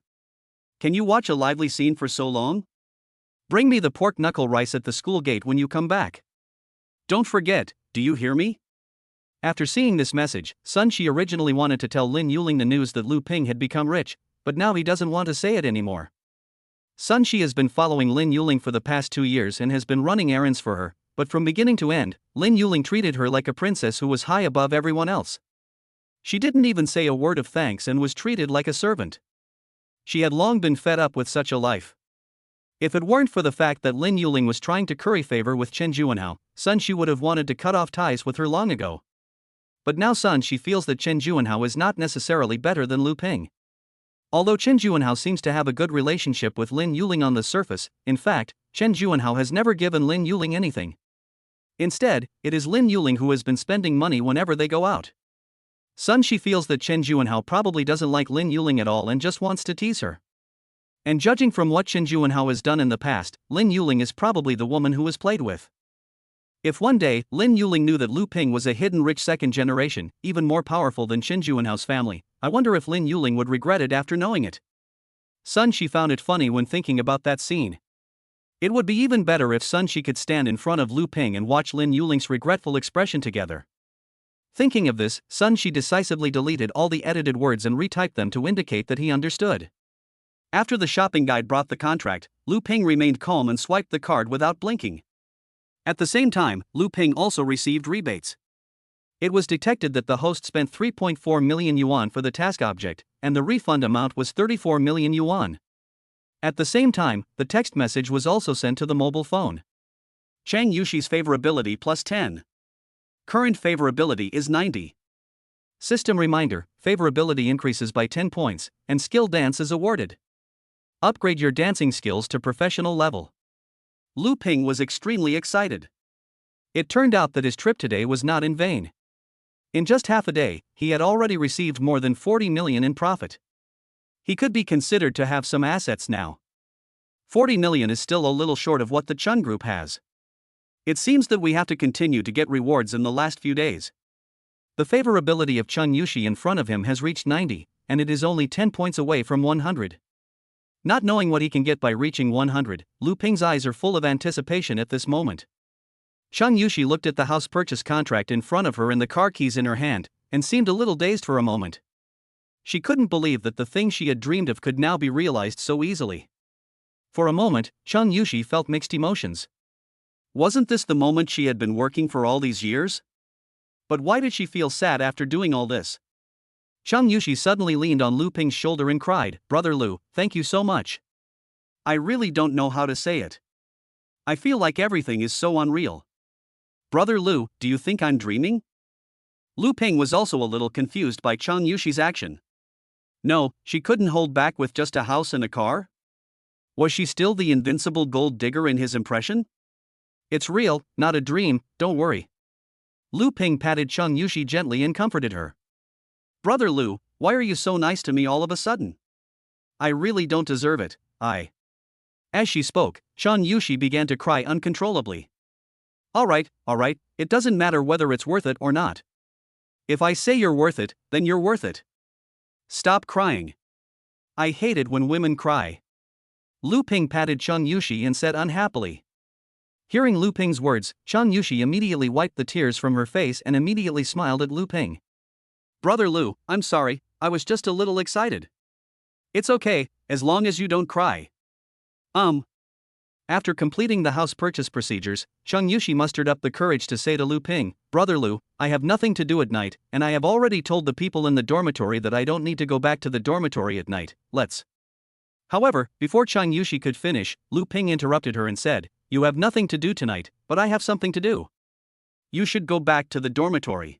Can you watch a lively scene for so long? Bring me the pork knuckle rice at the school gate when you come back. Don't forget, do you hear me?" After seeing this message, Sun Shi originally wanted to tell Lin Yuling the news that Lu Ping had become rich, but now he doesn't want to say it anymore. Sun Shi has been following Lin Yuling for the past 2 years and has been running errands for her, but from beginning to end, Lin Yuling treated her like a princess who was high above everyone else. She didn't even say a word of thanks and was treated like a servant. She had long been fed up with such a life. If it weren't for the fact that Lin Yuling was trying to curry favor with Chen Juanhao, Sun Shi would have wanted to cut off ties with her long ago. But now Sun Shi feels that Chen Juanhao is not necessarily better than Lu Ping. Although Chen Juanhao seems to have a good relationship with Lin Yuling on the surface, in fact, Chen Juanhao has never given Lin Yuling anything. Instead, it is Lin Yuling who has been spending money whenever they go out. Sun Shi feels that Chen Juanhao probably doesn't like Lin Yuling at all and just wants to tease her. And judging from what Chen Juanhao has done in the past, Lin Yuling is probably the woman who was played with. If one day, Lin Yuling knew that Lu Ping was a hidden rich second generation, even more powerful than Chen Juanhao's family, I wonder if Lin Yuling would regret it after knowing it. Sun Shi found it funny when thinking about that scene. It would be even better if Sun Shi could stand in front of Lu Ping and watch Lin Yuling's regretful expression together. Thinking of this, Sun Shi decisively deleted all the edited words and retyped them to indicate that he understood. After the shopping guide brought the contract, Lu Ping remained calm and swiped the card without blinking. At the same time, Lu Ping also received rebates. It was detected that the host spent 3.4 million yuan for the task object, and the refund amount was 34 million yuan. At the same time, the text message was also sent to the mobile phone. Chang Yushi's favorability plus 10. Current favorability is 90. System reminder, favorability increases by 10 points, and skill dance is awarded. Upgrade your dancing skills to professional level. Lu Ping was extremely excited. It turned out that his trip today was not in vain. In just half a day, he had already received more than 40 million in profit. He could be considered to have some assets now. 40 million is still a little short of what the Chun Group has. It seems that we have to continue to get rewards in the last few days. The favorability of Chun Yushi in front of him has reached 90, and it is only 10 points away from 100. Not knowing what he can get by reaching 100, Lu Ping's eyes are full of anticipation at this moment. Chun Yushi looked at the house purchase contract in front of her and the car keys in her hand, and seemed a little dazed for a moment. She couldn't believe that the thing she had dreamed of could now be realized so easily. For a moment, Chun Yushi felt mixed emotions. Wasn't this the moment she had been working for all these years? But why did she feel sad after doing all this? Chun Yushi suddenly leaned on Lu Ping's shoulder and cried, "Brother Lu, thank you so much. I really don't know how to say it. I feel like everything is so unreal. Brother Lu, do you think I'm dreaming? Lu Ping was also a little confused by Chang Yushi's action. No, she couldn't hold back with just a house and a car? Was she still the invincible gold digger in his impression? It's real, not a dream, don't worry. Lu Ping patted Chang Yushi gently and comforted her. Brother Lu, why are you so nice to me all of a sudden? I really don't deserve it, As she spoke, Chang Yushi began to cry uncontrollably. Alright, it doesn't matter whether it's worth it or not. If I say you're worth it, then you're worth it. Stop crying. I hate it when women cry. Lu Ping patted Chang Yushi and said unhappily. Hearing Lu Ping's words, Chang Yushi immediately wiped the tears from her face and immediately smiled at Lu Ping. Brother Lu, I'm sorry, I was just a little excited. It's okay, as long as you don't cry. After completing the house purchase procedures, Chang Yushi mustered up the courage to say to Lu Ping, Brother Lu, I have nothing to do at night, and I have already told the people in the dormitory that I don't need to go back to the dormitory at night, However, before Chang Yushi could finish, Lu Ping interrupted her and said, You have nothing to do tonight, but I have something to do. You should go back to the dormitory.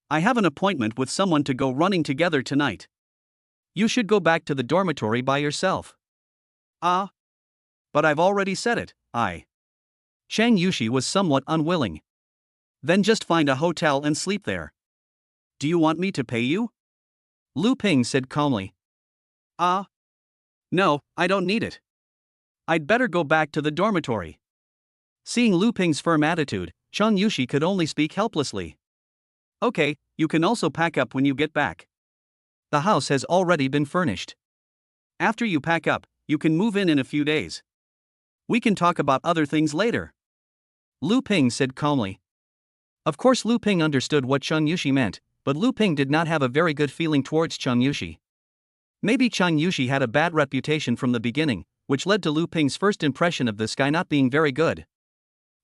I have an appointment with someone to go running together tonight. You should go back to the dormitory by yourself. But I've already said it, Chang Yushi was somewhat unwilling. Then just find a hotel and sleep there. Do you want me to pay you? Lu Ping said calmly. No, I don't need it. I'd better go back to the dormitory. Seeing Lu Ping's firm attitude, Chang Yushi could only speak helplessly. Okay, you can also pack up when you get back. The house has already been furnished. After you pack up, you can move in a few days. We can talk about other things later. Lu Ping said calmly. Of course Lu Ping understood what Chang Yushi meant, but Lu Ping did not have a very good feeling towards Chang Yushi. Maybe Chang Yushi had a bad reputation from the beginning, which led to Lu Ping's first impression of this guy not being very good.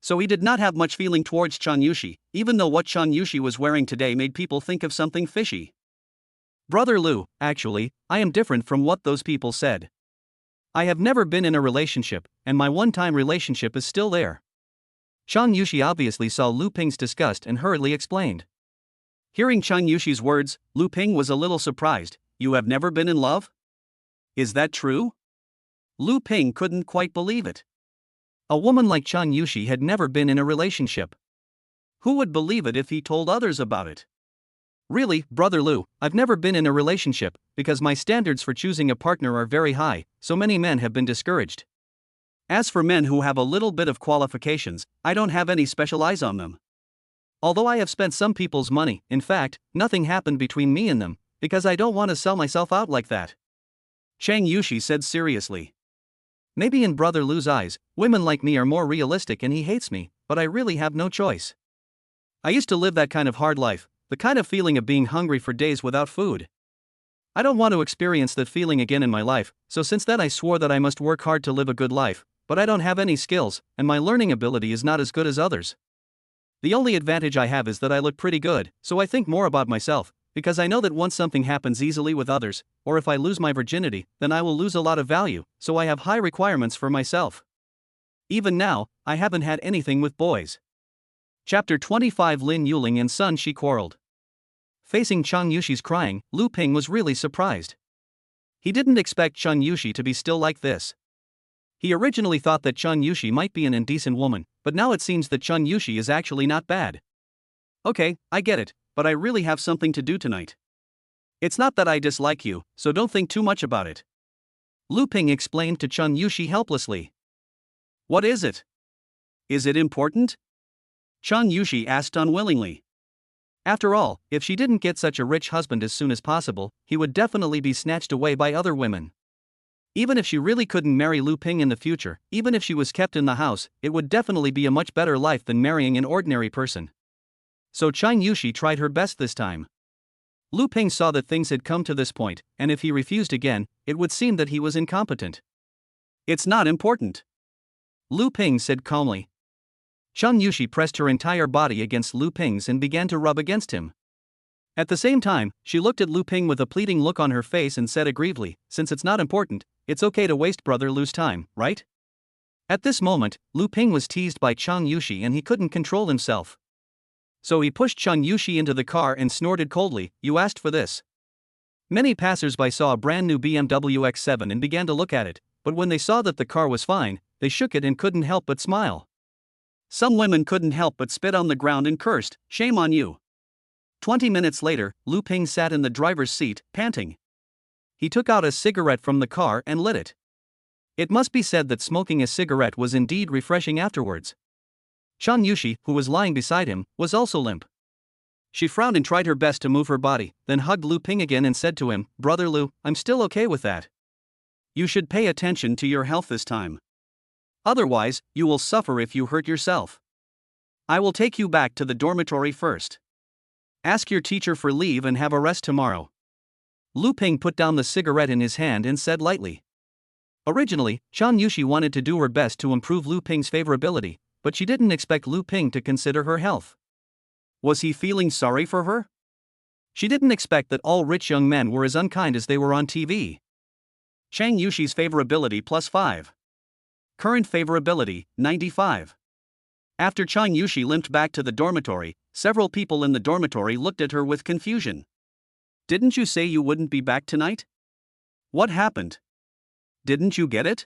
So he did not have much feeling towards Chang Yushi, even though what Chang Yushi was wearing today made people think of something fishy. Brother Lu, actually, I am different from what those people said. I have never been in a relationship, and my one-time relationship is still there. Chang Yushi obviously saw Lu Ping's disgust and hurriedly explained. Hearing Chang Yushi's words, Lu Ping was a little surprised. You have never been in love? Is that true? Lu Ping couldn't quite believe it. A woman like Chang Yushi had never been in a relationship. Who would believe it if he told others about it? Really, Brother Lu, I've never been in a relationship, because my standards for choosing a partner are very high, so many men have been discouraged. As for men who have a little bit of qualifications, I don't have any special eyes on them. Although I have spent some people's money, in fact, nothing happened between me and them, because I don't want to sell myself out like that. Chang Yushi said seriously. Maybe in Brother Lu's eyes, women like me are more realistic and he hates me, but I really have no choice. I used to live that kind of hard life, the kind of feeling of being hungry for days without food. I don't want to experience that feeling again in my life, so since then I swore that I must work hard to live a good life, but I don't have any skills, and my learning ability is not as good as others. The only advantage I have is that I look pretty good, so I think more about myself, because I know that once something happens easily with others, or if I lose my virginity, then I will lose a lot of value, so I have high requirements for myself. Even now, I haven't had anything with boys. Chapter 25 Lin Yuling and Sun Shi quarreled. Facing Chang Yushi's crying, Lu Ping was really surprised. He didn't expect Chang Yushi to be still like this. He originally thought that Chang Yushi might be an indecent woman, but now it seems that Chang Yushi is actually not bad. Okay, I get it, but I really have something to do tonight. It's not that I dislike you, so don't think too much about it. Lu Ping explained to Chang Yushi helplessly. What is it? Is it important? Chang Yushi asked unwillingly. After all, if she didn't get such a rich husband as soon as possible, he would definitely be snatched away by other women. Even if she really couldn't marry Lu Ping in the future, even if she was kept in the house, it would definitely be a much better life than marrying an ordinary person. So Chang Yushi tried her best this time. Lu Ping saw that things had come to this point, and if he refused again, it would seem that he was incompetent. It's not important. Lu Ping said calmly. Chang Yushi pressed her entire body against Lu Ping's and began to rub against him. At the same time, she looked at Lu Ping with a pleading look on her face and said aggrievedly, since it's not important, it's okay to waste Brother Lu's time, right? At this moment, Lu Ping was teased by Chang Yushi and he couldn't control himself. So he pushed Chang Yushi into the car and snorted coldly, "You asked for this." Many passers-by saw a brand new BMW X7 and began to look at it, but when they saw that the car was fine, they shook it and couldn't help but smile. Some women couldn't help but spit on the ground and cursed, "Shame on you." 20 minutes later, Lu Ping sat in the driver's seat, panting. He took out a cigarette from the car and lit it. It must be said that smoking a cigarette was indeed refreshing afterwards. Chang Yushi, who was lying beside him, was also limp. She frowned and tried her best to move her body, then hugged Lu Ping again and said to him, "Brother Lu, I'm still okay with that. You should pay attention to your health this time. Otherwise, you will suffer if you hurt yourself. I will take you back to the dormitory first. Ask your teacher for leave and have a rest tomorrow." Lu Ping put down the cigarette in his hand and said lightly. Originally, Chang Yushi wanted to do her best to improve Lu Ping's favorability, but she didn't expect Lu Ping to consider her health. Was he feeling sorry for her? She didn't expect that all rich young men were as unkind as they were on TV. Chang Yushi's favorability +5. Current favorability, 95. After Chang Yushi limped back to the dormitory, several people in the dormitory looked at her with confusion. "Didn't you say you wouldn't be back tonight? What happened? Didn't you get it?"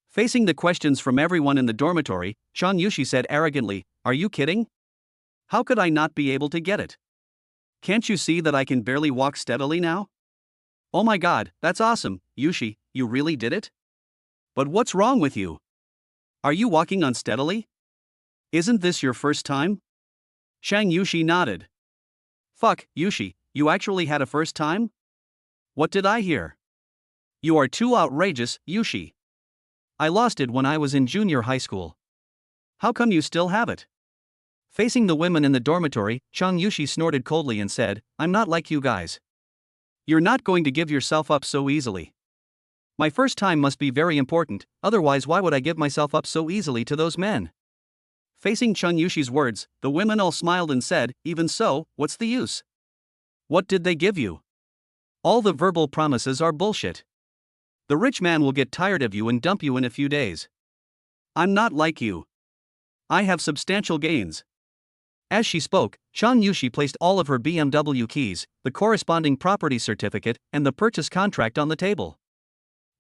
Facing the questions from everyone in the dormitory, Chang Yushi said arrogantly, "Are you kidding? How could I not be able to get it? Can't you see that I can barely walk steadily now? Oh my god, that's awesome, Yushi, you really did it? But what's wrong with you? Are you walking unsteadily? Isn't this your first time?" Chang Yushi nodded. "Fuck, Yushi, you actually had a first time? What did I hear? You are too outrageous, Yushi. I lost it when I was in junior high school. How come you still have it?" Facing the women in the dormitory, Chang Yushi snorted coldly and said, "I'm not like you guys. You're not going to give yourself up so easily. My first time must be very important, otherwise why would I give myself up so easily to those men?" Facing Chang Yushi's words, the women all smiled and said, "Even so, what's the use? What did they give you? All the verbal promises are bullshit. The rich man will get tired of you and dump you in a few days. I'm not like you. I have substantial gains." As she spoke, Chang Yushi placed all of her BMW keys, the corresponding property certificate, and the purchase contract on the table.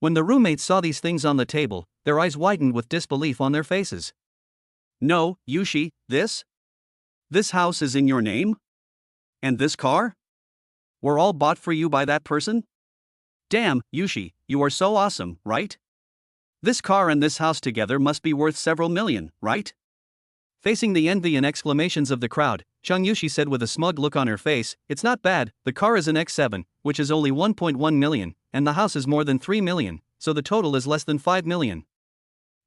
When the roommates saw these things on the table, their eyes widened with disbelief on their faces. "No, Yushi, this house is in your name? And this car? Were all bought for you by that person? Damn, Yushi, you are so awesome, right? This car and this house together must be worth several million, right?" Facing the envy and exclamations of the crowd, Chang Yushi said with a smug look on her face, "It's not bad, the car is an X7, which is only 1.1 million, and the house is more than 3 million, so the total is less than 5 million.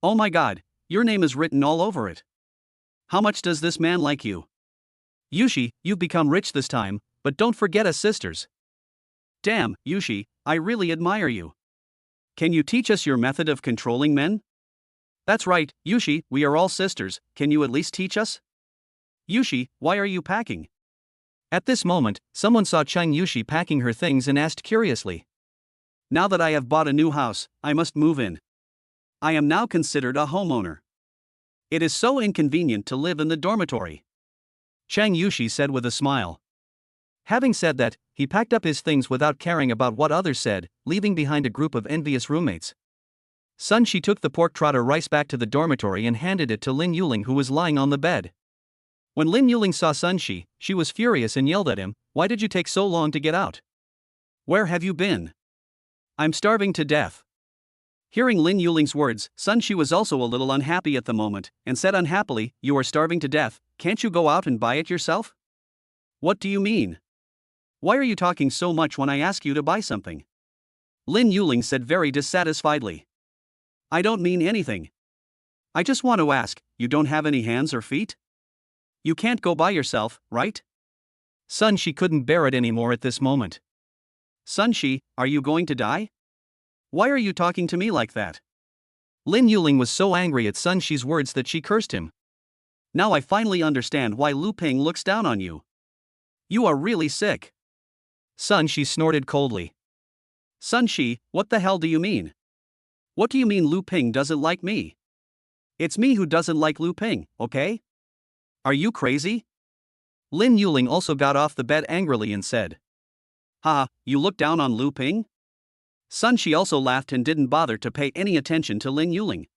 Oh my god, your name is written all over it. How much does this man like you? Yushi, you've become rich this time, but don't forget us sisters. Damn, Yushi, I really admire you. Can you teach us your method of controlling men? That's right, Yushi, we are all sisters, can you at least teach us? Yushi, why are you packing?" At this moment, someone saw Chang Yushi packing her things and asked curiously. "Now that I have bought a new house, I must move in. I am now considered a homeowner. It is so inconvenient to live in the dormitory," Chang Yushi said with a smile. Having said that, he packed up his things without caring about what others said, leaving behind a group of envious roommates. Sun Shi took the pork trotter rice back to the dormitory and handed it to Lin Yuling, who was lying on the bed. When Lin Yuling saw Sun Shi, she was furious and yelled at him, "Why did you take so long to get out? Where have you been? I'm starving to death." Hearing Lin Yuling's words, Sun Shi was also a little unhappy at the moment, and said unhappily, "You are starving to death, can't you go out and buy it yourself?" "What do you mean? Why are you talking so much when I ask you to buy something?" Lin Yuling said very dissatisfiedly. "I don't mean anything. I just want to ask, you don't have any hands or feet? You can't go by yourself, right?" Sun Shi couldn't bear it anymore at this moment. "Sun Shi, are you going to die? Why are you talking to me like that?" Lin Yuling was so angry at Sun Shi's words that she cursed him. "Now I finally understand why Lu Ping looks down on you. You are really sick." Sun Shi snorted coldly. "Sun Shi, what the hell do you mean? What do you mean Lu Ping doesn't like me? It's me who doesn't like Lu Ping, okay? Are you crazy? Lin Yuling also got off the bed angrily and said. Haha, you look down on Lu Ping? Sun Shi also laughed and didn't bother to pay any attention to Lin Yuling.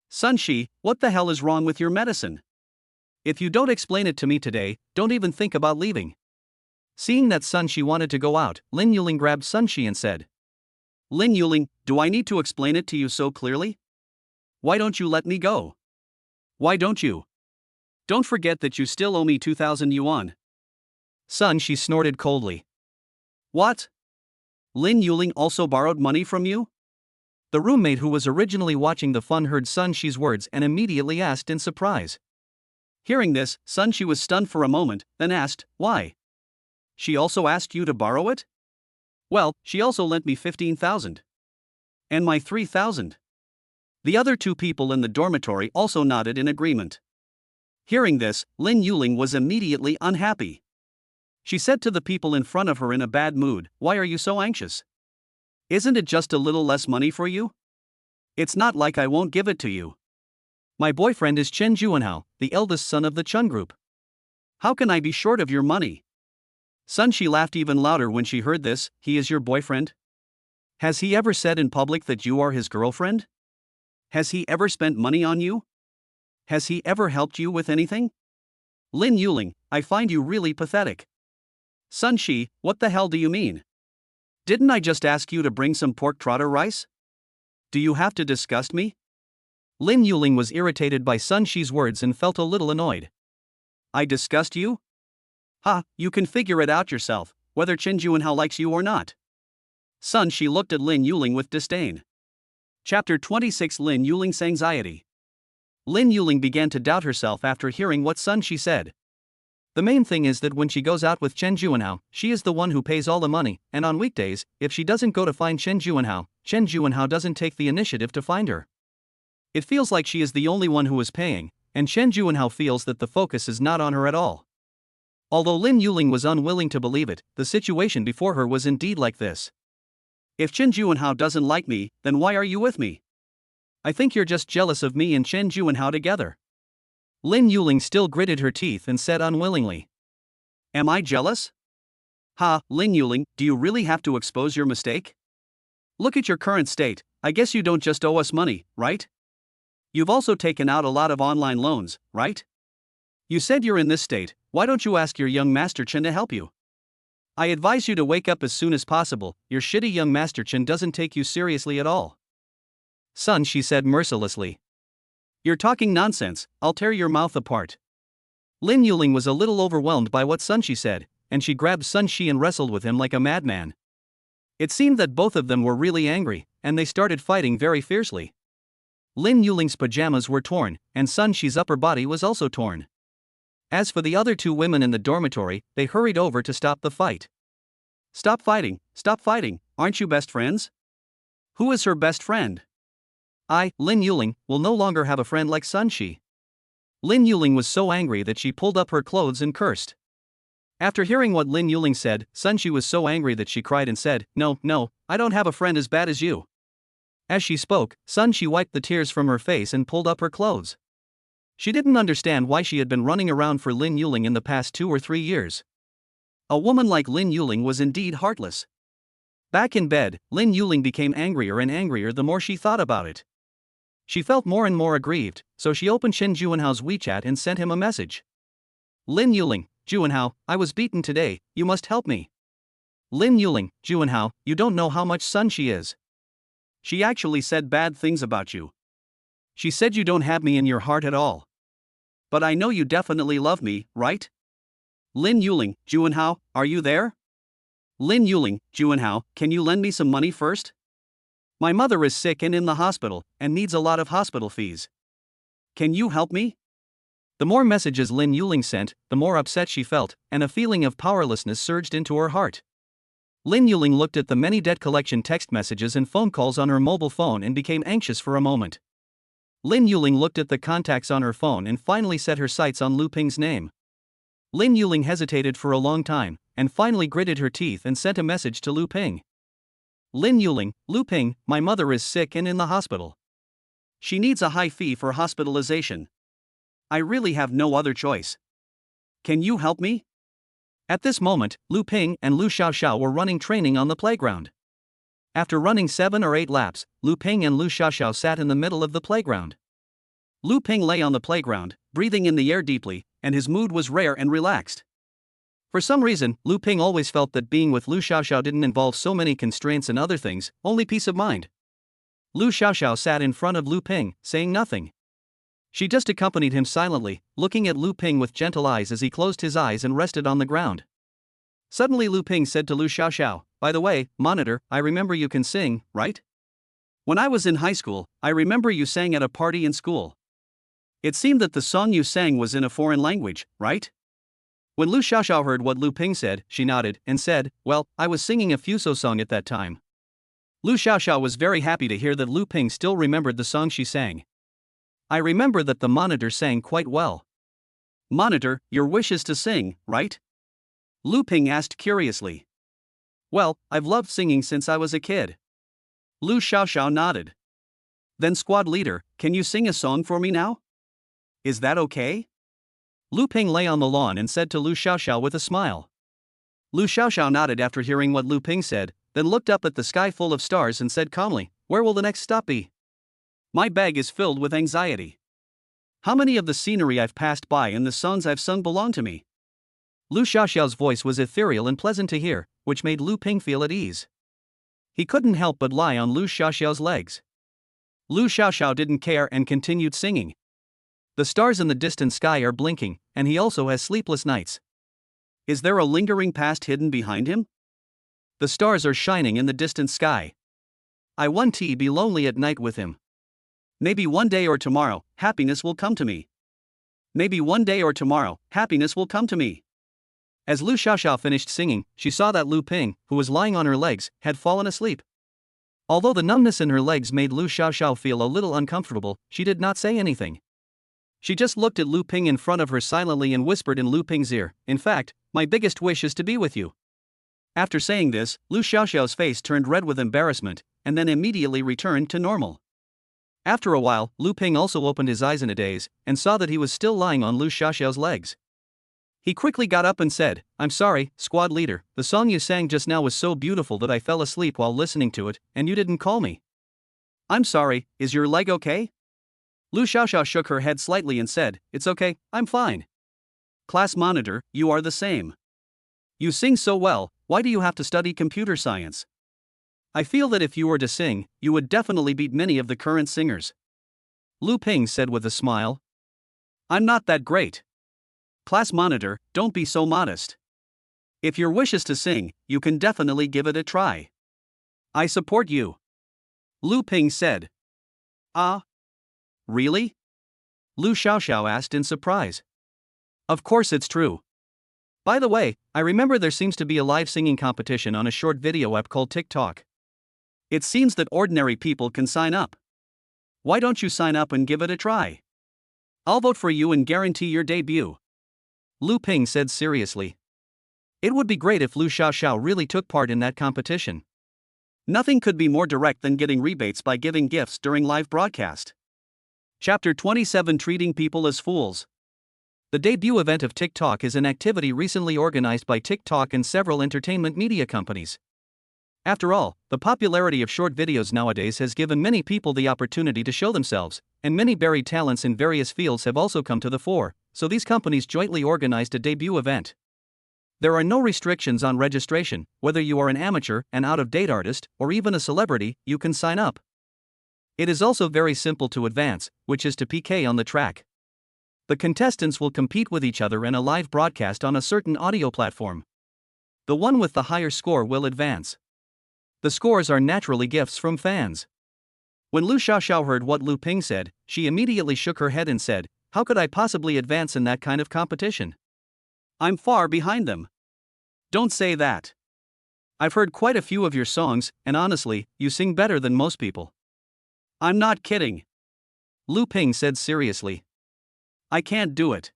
Sun Shi, what the hell is wrong with your medicine? If you don't explain it to me today, don't even think about leaving. Seeing that Sun Shi wanted to go out, Lin Yuling grabbed Sun Shi and said. Lin Yuling, do I need to explain it to you so clearly? Why don't you let me go? Why don't you? Don't forget that you still owe me 2,000 yuan. Sun Shi snorted coldly. What? Lin Yuling also borrowed money from you? The roommate who was originally watching the fun heard Sun Shi's words and immediately asked in surprise. Hearing this, Sun Shi was stunned for a moment, then asked, why? She also asked you to borrow it? Well, she also lent me 15,000. And my 3,000. The other two people in the dormitory also nodded in agreement. Hearing this, Lin Yuling was immediately unhappy. She said to the people in front of her in a bad mood, why are you so anxious? Isn't it just a little less money for you? It's not like I won't give it to you. My boyfriend is Chen Juanhao, the eldest son of the Chen group. How can I be short of your money? Sun Shi laughed even louder when she heard this. He is your boyfriend? Has he ever said in public that you are his girlfriend? Has he ever spent money on you? Has he ever helped you with anything? Lin Yuling, I find you really pathetic. Sun Shi, what the hell do you mean? Didn't I just ask you to bring some pork trotter rice? Do you have to disgust me? Lin Yuling was irritated by Sun Shi's words and felt a little annoyed. I disgust you? Ha, you can figure it out yourself, whether Chen Juanhao likes you or not. Sun Shi looked at Lin Yuling with disdain. Chapter 26 Lin Yuling's Anxiety. Lin Yuling began to doubt herself after hearing what Sun Shi said. The main thing is that when she goes out with Chen Juanhao, she is the one who pays all the money, and on weekdays, if she doesn't go to find Chen Juanhao doesn't take the initiative to find her. It feels like she is the only one who is paying, and Chen Juanhao feels that the focus is not on her at all. Although Lin Yuling was unwilling to believe it, the situation before her was indeed like this. If Chen Juanhao doesn't like me, then why are you with me? I think you're just jealous of me and Chen Juanhao together. Lin Yuling still gritted her teeth and said unwillingly. Am I jealous? Ha, Lin Yuling, do you really have to expose your mistake? Look at your current state, I guess you don't just owe us money, right? You've also taken out a lot of online loans, right? You said you're in this state, why don't you ask your young Master Chen to help you? I advise you to wake up as soon as possible, your shitty young Master Chen doesn't take you seriously at all. Sun Shi said mercilessly. You're talking nonsense, I'll tear your mouth apart. Lin Yuling was a little overwhelmed by what Sun Shi said, and she grabbed Sun Shi and wrestled with him like a madman. It seemed that both of them were really angry, and they started fighting very fiercely. Lin Yuling's pajamas were torn, and Sun Shi's upper body was also torn. As for the other two women in the dormitory, they hurried over to stop the fight. Stop fighting, aren't you best friends? Who is her best friend? I, Lin Yuling, will no longer have a friend like Sun Shi. Lin Yuling was so angry that she pulled up her clothes and cursed. After hearing what Lin Yuling said, Sun Shi was so angry that she cried and said, No, I don't have a friend as bad as you. As she spoke, Sun Shi wiped the tears from her face and pulled up her clothes. She didn't understand why she had been running around for Lin Yuling in the past 2 or 3 years. A woman like Lin Yuling was indeed heartless. Back in bed, Lin Yuling became angrier and angrier the more she thought about it. She felt more and more aggrieved, so she opened Chen Juanhao's WeChat and sent him a message. Lin Yuling, Juanhao, I was beaten today, you must help me. Lin Yuling, Juanhao, you don't know how much Sun Shi is. She actually said bad things about you. She said you don't have me in your heart at all. But I know you definitely love me, right? Lin Yuling, Juanhao, are you there? Lin Yuling, Juanhao, can you lend me some money first? My mother is sick and in the hospital, and needs a lot of hospital fees. Can you help me? The more messages Lin Yuling sent, the more upset she felt, and a feeling of powerlessness surged into her heart. Lin Yuling looked at the many debt collection text messages and phone calls on her mobile phone and became anxious for a moment. Lin Yuling looked at the contacts on her phone and finally set her sights on Lu Ping's name. Lin Yuling hesitated for a long time, and finally gritted her teeth and sent a message to Lu Ping. Lin Yuling, Lu Ping, my mother is sick and in the hospital. She needs a high fee for hospitalization. I really have no other choice. Can you help me? At this moment, Lu Ping and Lu Xiaoxiao were running training on the playground. After running 7 or 8 laps, Lu Ping and Lu Xiaoxiao sat in the middle of the playground. Lu Ping lay on the playground, breathing in the air deeply, and his mood was rare and relaxed. For some reason, Lu Ping always felt that being with Lu Xiaoxiao didn't involve so many constraints and other things, only peace of mind. Lu Xiaoxiao sat in front of Lu Ping, saying nothing. She just accompanied him silently, looking at Lu Ping with gentle eyes as he closed his eyes and rested on the ground. Suddenly Lu Ping said to Lu Xiaoxiao, "By the way, monitor, I remember you can sing, right? When I was in high school, I remember you sang at a party in school. It seemed that the song you sang was in a foreign language, right?" When Lu Xiaoxiao heard what Lu Ping said, she nodded and said, "Well, I was singing a Fuso song at that time." Lu Xiaoxiao was very happy to hear that Lu Ping still remembered the song she sang. "I remember that the monitor sang quite well." "Monitor, your wish is to sing, right?" Lu Ping asked curiously. "Well, I've loved singing since I was a kid." Lu Xiaoxiao nodded. "Then squad leader, can you sing a song for me now? Is that okay?" Lu Ping lay on the lawn and said to Lu Xiaoxiao with a smile. Lu Xiaoxiao nodded after hearing what Lu Ping said, then looked up at the sky full of stars and said calmly, "Where will the next stop be? My bag is filled with anxiety. How many of the scenery I've passed by and the songs I've sung belong to me?" Lu Xiaoxiao's voice was ethereal and pleasant to hear, which made Lu Ping feel at ease. He couldn't help but lie on Lu Xiaoxiao's legs. Lu Xiaoxiao didn't care and continued singing. The stars in the distant sky are blinking, and he also has sleepless nights. Is there a lingering past hidden behind him? The stars are shining in the distant sky. I want to be lonely at night with him. Maybe one day or tomorrow, happiness will come to me. Maybe one day or tomorrow, happiness will come to me. As Lu Xiaoxiao finished singing, she saw that Lu Ping, who was lying on her legs, had fallen asleep. Although the numbness in her legs made Lu Xiaoxiao feel a little uncomfortable, she did not say anything. She just looked at Lu Ping in front of her silently and whispered in Lu Ping's ear, "In fact, my biggest wish is to be with you." After saying this, Lu Xiaoxiao's face turned red with embarrassment, and then immediately returned to normal. After a while, Lu Ping also opened his eyes in a daze, and saw that he was still lying on Lu Xiaoxiao's legs. He quickly got up and said, "I'm sorry, squad leader, the song you sang just now was so beautiful that I fell asleep while listening to it, and you didn't call me." "I'm sorry, is your leg okay?" Lu Xiaoxiao shook her head slightly and said, "It's okay, I'm fine." "Class monitor, you are the same. You sing so well, why do you have to study computer science? I feel that if you were to sing, you would definitely beat many of the current singers." Lu Ping said with a smile. "I'm not that great. Class monitor, don't be so modest. If your wish is to sing, you can definitely give it a try. I support you." Lu Ping said. "Ah? Really?" Lu Xiaoxiao asked in surprise. "Of course it's true. By the way, I remember there seems to be a live singing competition on a short video app called TikTok. It seems that ordinary people can sign up. Why don't you sign up and give it a try? I'll vote for you and guarantee your debut." Lu Ping said seriously. It would be great if Lu Xiaoxiao really took part in that competition. Nothing could be more direct than getting rebates by giving gifts during live broadcast. Chapter 27: Treating People as Fools. The debut event of TikTok is an activity recently organized by TikTok and several entertainment media companies. After all, the popularity of short videos nowadays has given many people the opportunity to show themselves, and many buried talents in various fields have also come to the fore, so these companies jointly organized a debut event. There are no restrictions on registration. Whether you are an amateur, an out-of-date artist, or even a celebrity, you can sign up. It is also very simple to advance, which is to PK on the track. The contestants will compete with each other in a live broadcast on a certain audio platform. The one with the higher score will advance. The scores are naturally gifts from fans. When Lu Xiaoxiao heard what Lu Ping said, she immediately shook her head and said, "How could I possibly advance in that kind of competition? I'm far behind them." "Don't say that. I've heard quite a few of your songs, and honestly, you sing better than most people." "I'm not kidding," Lu Ping said seriously. "I can't do it.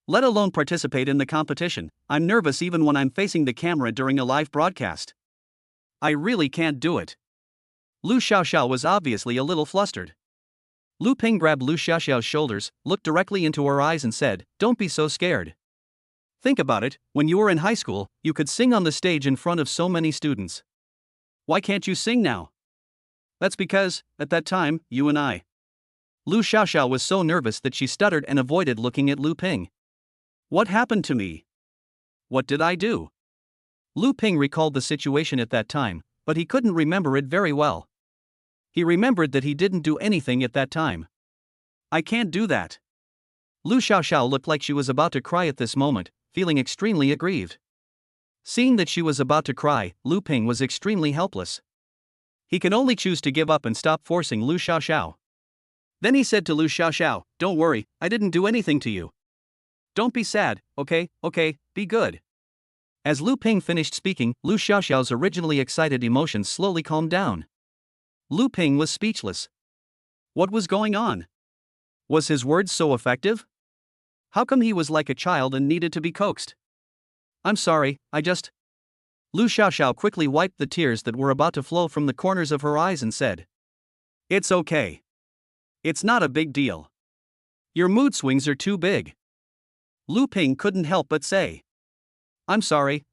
Let alone participate in the competition. I'm nervous even when I'm facing the camera during a live broadcast. I really can't do it." Lu Xiaoxiao was obviously a little flustered. Lu Ping grabbed Lu Xiaoxiao's shoulders, looked directly into her eyes and said, "Don't be so scared. Think about it, when you were in high school, you could sing on the stage in front of so many students. Why can't you sing now?" "That's because, at that time, you and I." Lu Xiaoxiao was so nervous that she stuttered and avoided looking at Lu Ping. "What happened to me? What did I do?" Lu Ping recalled the situation at that time, but he couldn't remember it very well. He remembered that he didn't do anything at that time. "I can't do that." Lu Xiaoxiao looked like she was about to cry at this moment, feeling extremely aggrieved. Seeing that she was about to cry, Lu Ping was extremely helpless. He could only choose to give up and stop forcing Lu Xiaoxiao. Then he said to Lu Xiaoxiao, "Don't worry, I didn't do anything to you. Don't be sad, okay, be good." As Lu Ping finished speaking, Lu Xiaoxiao's originally excited emotions slowly calmed down. Lu Ping was speechless. What was going on? Was his words so effective? How come he was like a child and needed to be coaxed? "I'm sorry, Lu Xiaoxiao quickly wiped the tears that were about to flow from the corners of her eyes and said, "It's okay. It's not a big deal. Your mood swings are too big." Lu Ping couldn't help but say, "I'm sorry,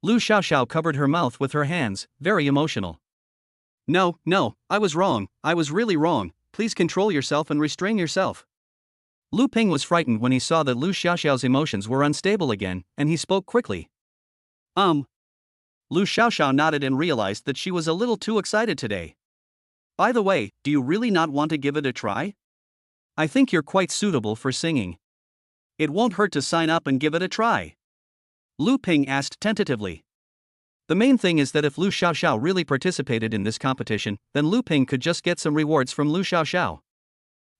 Lu Xiaoxiao covered her mouth with her hands, very emotional. No, I was wrong, I was really wrong, please control yourself and restrain yourself." Lu Ping was frightened when he saw that Lu Xiaoxiao's emotions were unstable again, and he spoke quickly. Lu Xiaoxiao nodded and realized that she was a little too excited today. "By the way, do you really not want to give it a try? I think you're quite suitable for singing. It won't hurt to sign up and give it a try." Lu Ping asked tentatively. The main thing is that if Lu Xiaoxiao really participated in this competition, then Lu Ping could just get some rewards from Lu Xiaoxiao.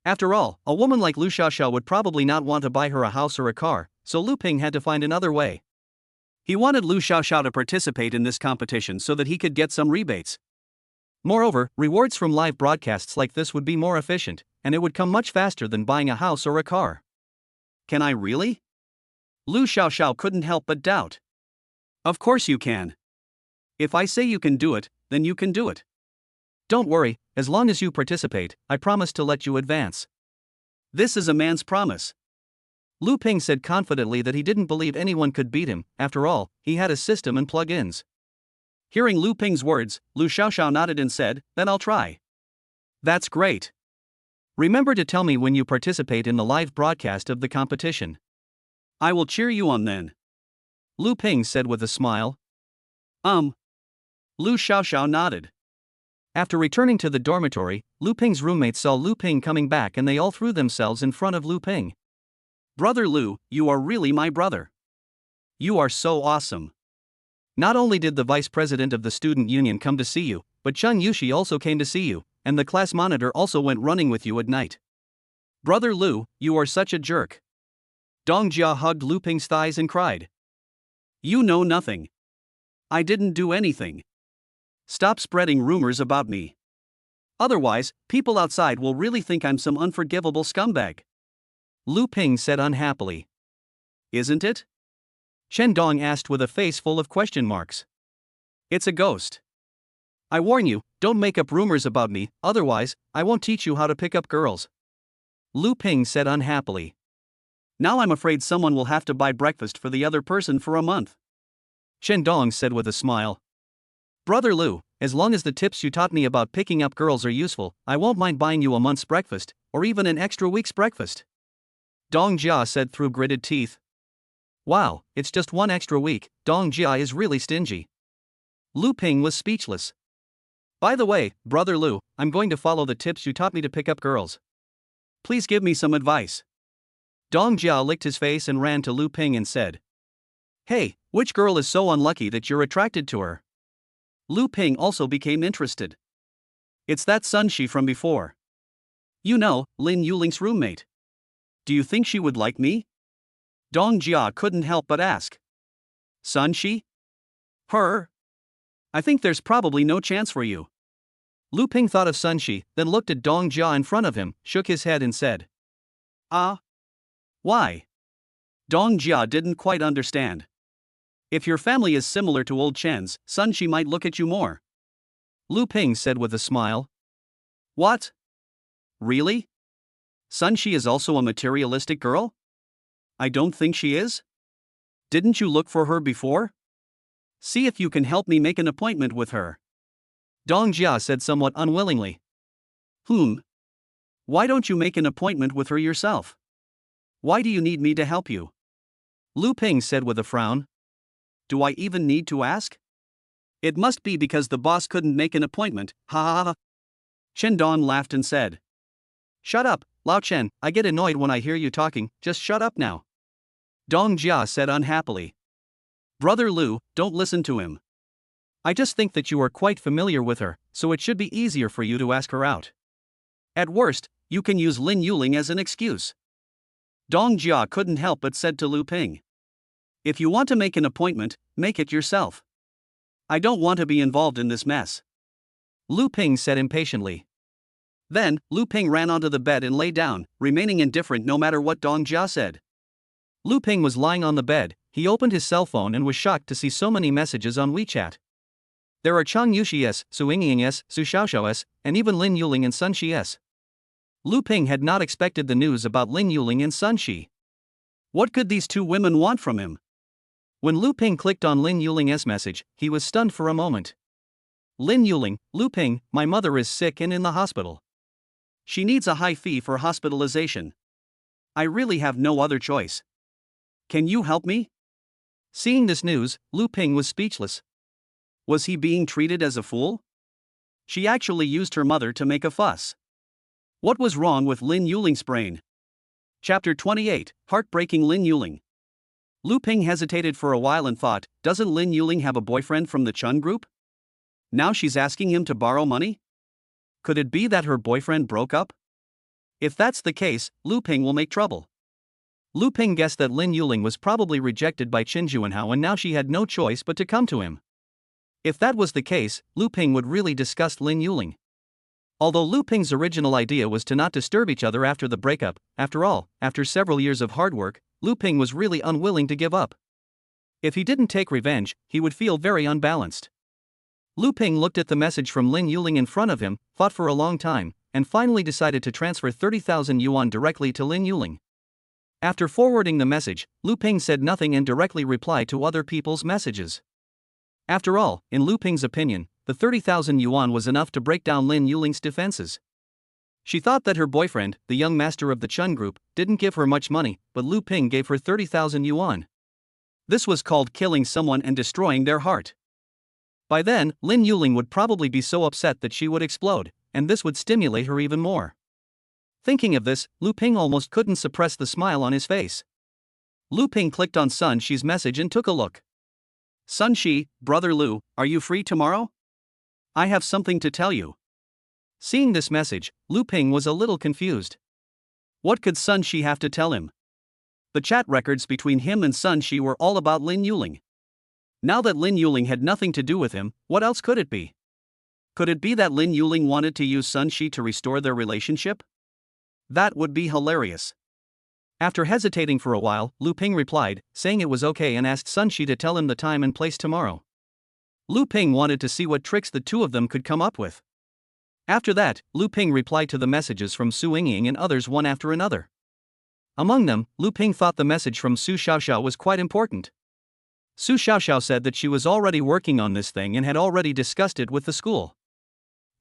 After all, a woman like Lu Xiaoxiao would probably not want to buy her a house or a car, so Lu Ping had to find another way. He wanted Lu Xiaoxiao to participate in this competition so that he could get some rebates. Moreover, rewards from live broadcasts like this would be more efficient, and it would come much faster than buying a house or a car. "Can I really?" Lu Xiaoxiao couldn't help but doubt. "Of course you can. If I say you can do it, then you can do it. Don't worry, as long as you participate, I promise to let you advance." "This is a man's promise." Lu Ping said confidently that he didn't believe anyone could beat him, after all, he had a system and plug-ins. Hearing Lu Ping's words, Lu Xiaoxiao nodded and said, "Then I'll try." "That's great. Remember to tell me when you participate in the live broadcast of the competition. I will cheer you on then." Lu Ping said with a smile. Lu Xiaoxiao nodded. After returning to the dormitory, Lu Ping's roommates saw Lu Ping coming back and they all threw themselves in front of Lu Ping. "Brother Lu, you are really my brother. You are so awesome. Not only did the vice president of the student union come to see you, but Chun Yushi also came to see you, and the class monitor also went running with you at night. Brother Lu, you are such a jerk." Dong Jia hugged Lu Ping's thighs and cried. "You know nothing. I didn't do anything. Stop spreading rumors about me. Otherwise, people outside will really think I'm some unforgivable scumbag." Lu Ping said unhappily. "Isn't it?" Chen Dong asked with a face full of question marks. "It's a ghost. I warn you, don't make up rumors about me, otherwise, I won't teach you how to pick up girls." Lu Ping said unhappily. "Now I'm afraid someone will have to buy breakfast for the other person for a month." Chen Dong said with a smile. "Brother Lu, as long as the tips you taught me about picking up girls are useful, I won't mind buying you a month's breakfast, or even an extra week's breakfast." Dong Jia said through gritted teeth. Wow, it's just one extra week, Dong Jia is really stingy. Lu Ping was speechless. "By the way, Brother Lu, I'm going to follow the tips you taught me to pick up girls. Please give me some advice." Dong Jia licked his face and ran to Lu Ping and said, "Hey, which girl is so unlucky that you're attracted to her?" Lu Ping also became interested. "It's that Sun Shi from before. You know, Lin Yuling's roommate. Do you think she would like me?" Dong Jia couldn't help but ask. "Sun Shi? Her? I think there's probably no chance for you." Lu Ping thought of Sun Shi, then looked at Dong Jia in front of him, shook his head and said, Why?" Dong Jia didn't quite understand. "If your family is similar to old Chen's, Sun Shi might look at you more." Lu Ping said with a smile. "What? Really? Sun Shi is also a materialistic girl? I don't think she is. Didn't you look for her before? See if you can help me make an appointment with her. Dong Jia said somewhat unwillingly. Why don't you make an appointment with her yourself? Why do you need me to help you? Lu Ping said with a frown. Do I even need to ask? It must be because the boss couldn't make an appointment, ha ha ha. Chen Don laughed and said. Shut up, Lao Chen, I get annoyed when I hear you talking, just shut up now. Dong Jia said unhappily. Brother Lu, don't listen to him. I just think that you are quite familiar with her, so it should be easier for you to ask her out. At worst, you can use Lin Yuling as an excuse. Dong Jia couldn't help but said to Lu Ping. If you want to make an appointment, make it yourself. I don't want to be involved in this mess. Lu Ping said impatiently. Then, Lu Ping ran onto the bed and lay down, remaining indifferent no matter what Dong Jia said. Lu Ping was lying on the bed. He opened his cell phone and was shocked to see so many messages on WeChat. There are Chang Yushi S, Su Yingying S, Su Xiaoxiao S, and even Lin Yuling and Sun Shi S. Lu Ping had not expected the news about Lin Yuling and Sun Shi. What could these two women want from him? When Lu Ping clicked on Lin Yuling's message, he was stunned for a moment. Lin Yuling, Lu Ping, my mother is sick and in the hospital. She needs a high fee for hospitalization. I really have no other choice. Can you help me? Seeing this news, Lu Ping was speechless. Was he being treated as a fool? She actually used her mother to make a fuss. What was wrong with Lin Yuling's brain? Chapter 28, Heartbreaking Lin Yuling. Lu Ping hesitated for a while and thought, doesn't Lin Yuling have a boyfriend from the Chun group? Now she's asking him to borrow money? Could it be that her boyfriend broke up? If that's the case, Lu Ping will make trouble. Lu Ping guessed that Lin Yuling was probably rejected by Qin Juanhao and now she had no choice but to come to him. If that was the case, Lu Ping would really disgust Lin Yuling. Although Lu Ping's original idea was to not disturb each other after the breakup, after all, after several years of hard work, Lu Ping was really unwilling to give up. If he didn't take revenge, he would feel very unbalanced. Lu Ping looked at the message from Lin Yuling in front of him, thought for a long time, and finally decided to transfer 30,000 yuan directly to Lin Yuling. After forwarding the message, Lu Ping said nothing and directly replied to other people's messages. After all, in Lu Ping's opinion, the 30,000 yuan was enough to break down Lin Yuling's defenses. She thought that her boyfriend, the young master of the Chun group, didn't give her much money, but Lu Ping gave her 30,000 yuan. This was called killing someone and destroying their heart. By then, Lin Yuling would probably be so upset that she would explode, and this would stimulate her even more. Thinking of this, Lu Ping almost couldn't suppress the smile on his face. Lu Ping clicked on Sun Shi's message and took a look. Sun Shi, brother Lu, are you free tomorrow? I have something to tell you. Seeing this message, Lu Ping was a little confused. What could Sun Shi have to tell him? The chat records between him and Sun Shi were all about Lin Yuling. Now that Lin Yuling had nothing to do with him, what else could it be? Could it be that Lin Yuling wanted to use Sun Shi to restore their relationship? That would be hilarious. After hesitating for a while, Lu Ping replied, saying it was okay and asked Sun Shi to tell him the time and place tomorrow. Lu Ping wanted to see what tricks the two of them could come up with. After that, Lu Ping replied to the messages from Su Yingying and others one after another. Among them, Lu Ping thought the message from Su Xiaoxiao was quite important. Su Xiaoxiao said that she was already working on this thing and had already discussed it with the school.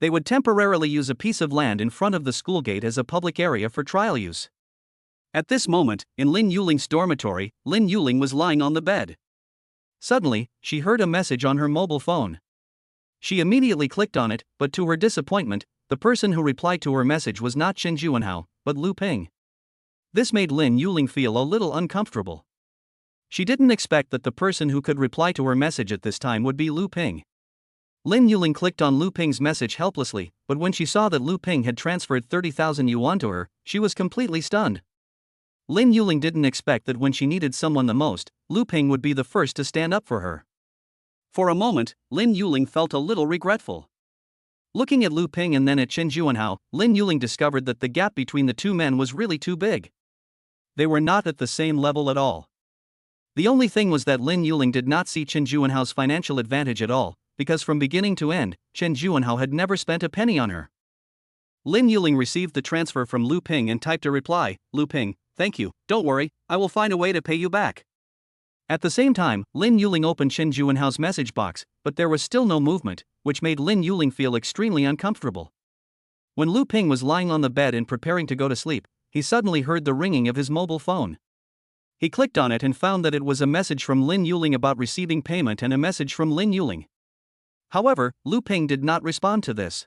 They would temporarily use a piece of land in front of the school gate as a public area for trial use. At this moment, in Lin Yuling's dormitory, Lin Yuling was lying on the bed. Suddenly, she heard a message on her mobile phone. She immediately clicked on it, but to her disappointment, the person who replied to her message was not Qin Juanhao, but Lu Ping. This made Lin Yuling feel a little uncomfortable. She didn't expect that the person who could reply to her message at this time would be Lu Ping. Lin Yuling clicked on Lu Ping's message helplessly, but when she saw that Lu Ping had transferred 30,000 yuan to her, she was completely stunned. Lin Yuling didn't expect that when she needed someone the most, Lu Ping would be the first to stand up for her. For a moment, Lin Yuling felt a little regretful. Looking at Lu Ping and then at Qin Juanhao, Lin Yuling discovered that the gap between the two men was really too big. They were not at the same level at all. The only thing was that Lin Yuling did not see Qin Juanhao's financial advantage at all, because from beginning to end, Qin Juanhao had never spent a penny on her. Lin Yuling received the transfer from Lu Ping and typed a reply, Lu Ping, thank you, don't worry, I will find a way to pay you back. At the same time, Lin Yuling opened Chen Juanhao's message box, but there was still no movement, which made Lin Yuling feel extremely uncomfortable. When Lu Ping was lying on the bed and preparing to go to sleep, he suddenly heard the ringing of his mobile phone. He clicked on it and found that it was a message from Lin Yuling about receiving payment and a message from Lin Yuling. However, Lu Ping did not respond to this.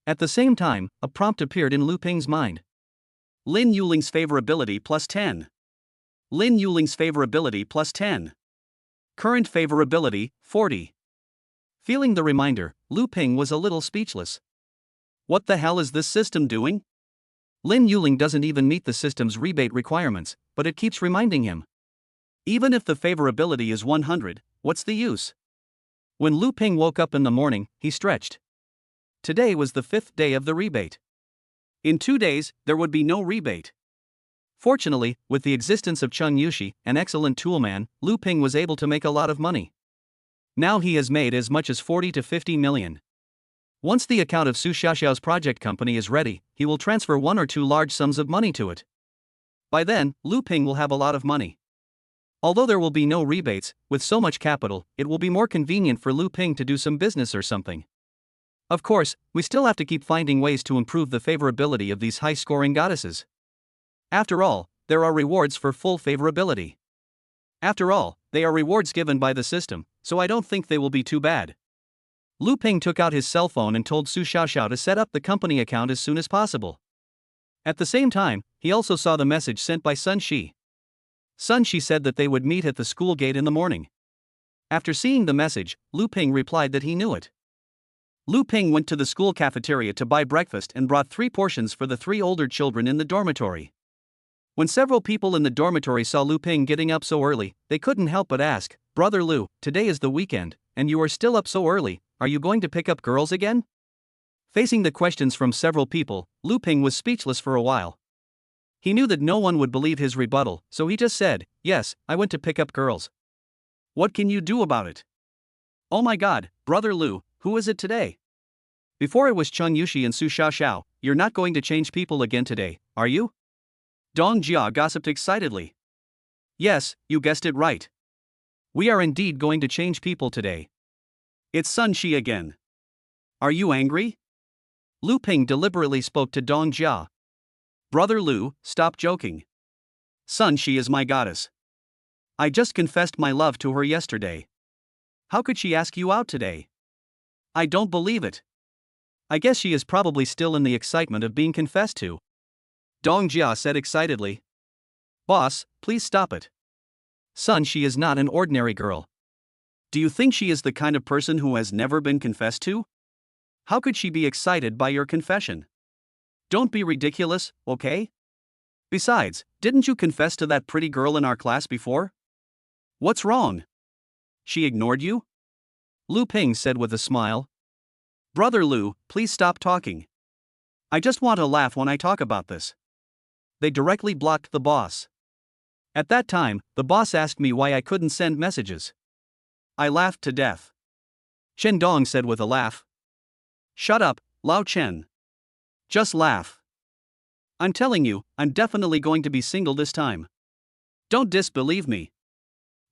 At the same time, a prompt appeared in Lu Ping's mind. Lin Yuling's favorability plus 10. Lin Yuling's favorability plus 10. Current favorability, 40. Feeling the reminder, Lu Ping was a little speechless. What the hell is this system doing? Lin Yuling doesn't even meet the system's rebate requirements, but it keeps reminding him. Even if the favorability is 100, what's the use? When Lu Ping woke up in the morning, he stretched. Today was the 5th day of the rebate. In 2 days, there would be no rebate. Fortunately, with the existence of Chung Yushi, an excellent toolman, Lu Ping was able to make a lot of money. Now he has made as much as 40 to 50 million. Once the account of Su Xiaoxiao's project company is ready, he will transfer 1 or 2 large sums of money to it. By then, Lu Ping will have a lot of money. Although there will be no rebates, with so much capital, it will be more convenient for Lu Ping to do some business or something. Of course, we still have to keep finding ways to improve the favorability of these high-scoring goddesses. After all, there are rewards for full favorability. After all, they are rewards given by the system, so I don't think they will be too bad. Lu Ping took out his cell phone and told Su Xiaoxiao to set up the company account as soon as possible. At the same time, he also saw the message sent by Sun Shi. Sun Shi said that they would meet at the school gate in the morning. After seeing the message, Lu Ping replied that he knew it. Lu Ping went to the school cafeteria to buy breakfast and brought 3 portions for the 3 older children in the dormitory. When several people in the dormitory saw Lu Ping getting up so early, they couldn't help but ask, Brother Lu, today is the weekend, and you are still up so early, are you going to pick up girls again? Facing the questions from several people, Lu Ping was speechless for a while. He knew that no one would believe his rebuttal, so he just said, yes, I went to pick up girls. What can you do about it? Oh my god, Brother Lu, who is it today? Before it was Chung Yushi and Su Xiaoxiao, you're not going to change people again today, are you? Dong Jia gossiped excitedly. Yes, you guessed it right. We are indeed going to change people today. It's Sun Shi again. Are you angry? Lu Ping deliberately spoke to Dong Jia. Brother Lu, stop joking. Sun Shi is my goddess. I just confessed my love to her yesterday. How could she ask you out today? I don't believe it. I guess she is probably still in the excitement of being confessed to. Dong Jia said excitedly. Boss, please stop it. Sun Shi is not an ordinary girl. Do you think she is the kind of person who has never been confessed to? How could she be excited by your confession? Don't be ridiculous, okay? Besides, didn't you confess to that pretty girl in our class before? What's wrong? She ignored you? Lu Ping said with a smile. Brother Lu, please stop talking. I just want to laugh when I talk about this. They directly blocked the boss. At that time, the boss asked me why I couldn't send messages. I laughed to death. Chen Dong said with a laugh. Shut up, Lao Chen. Just laugh. I'm telling you, I'm definitely going to be single this time. Don't disbelieve me.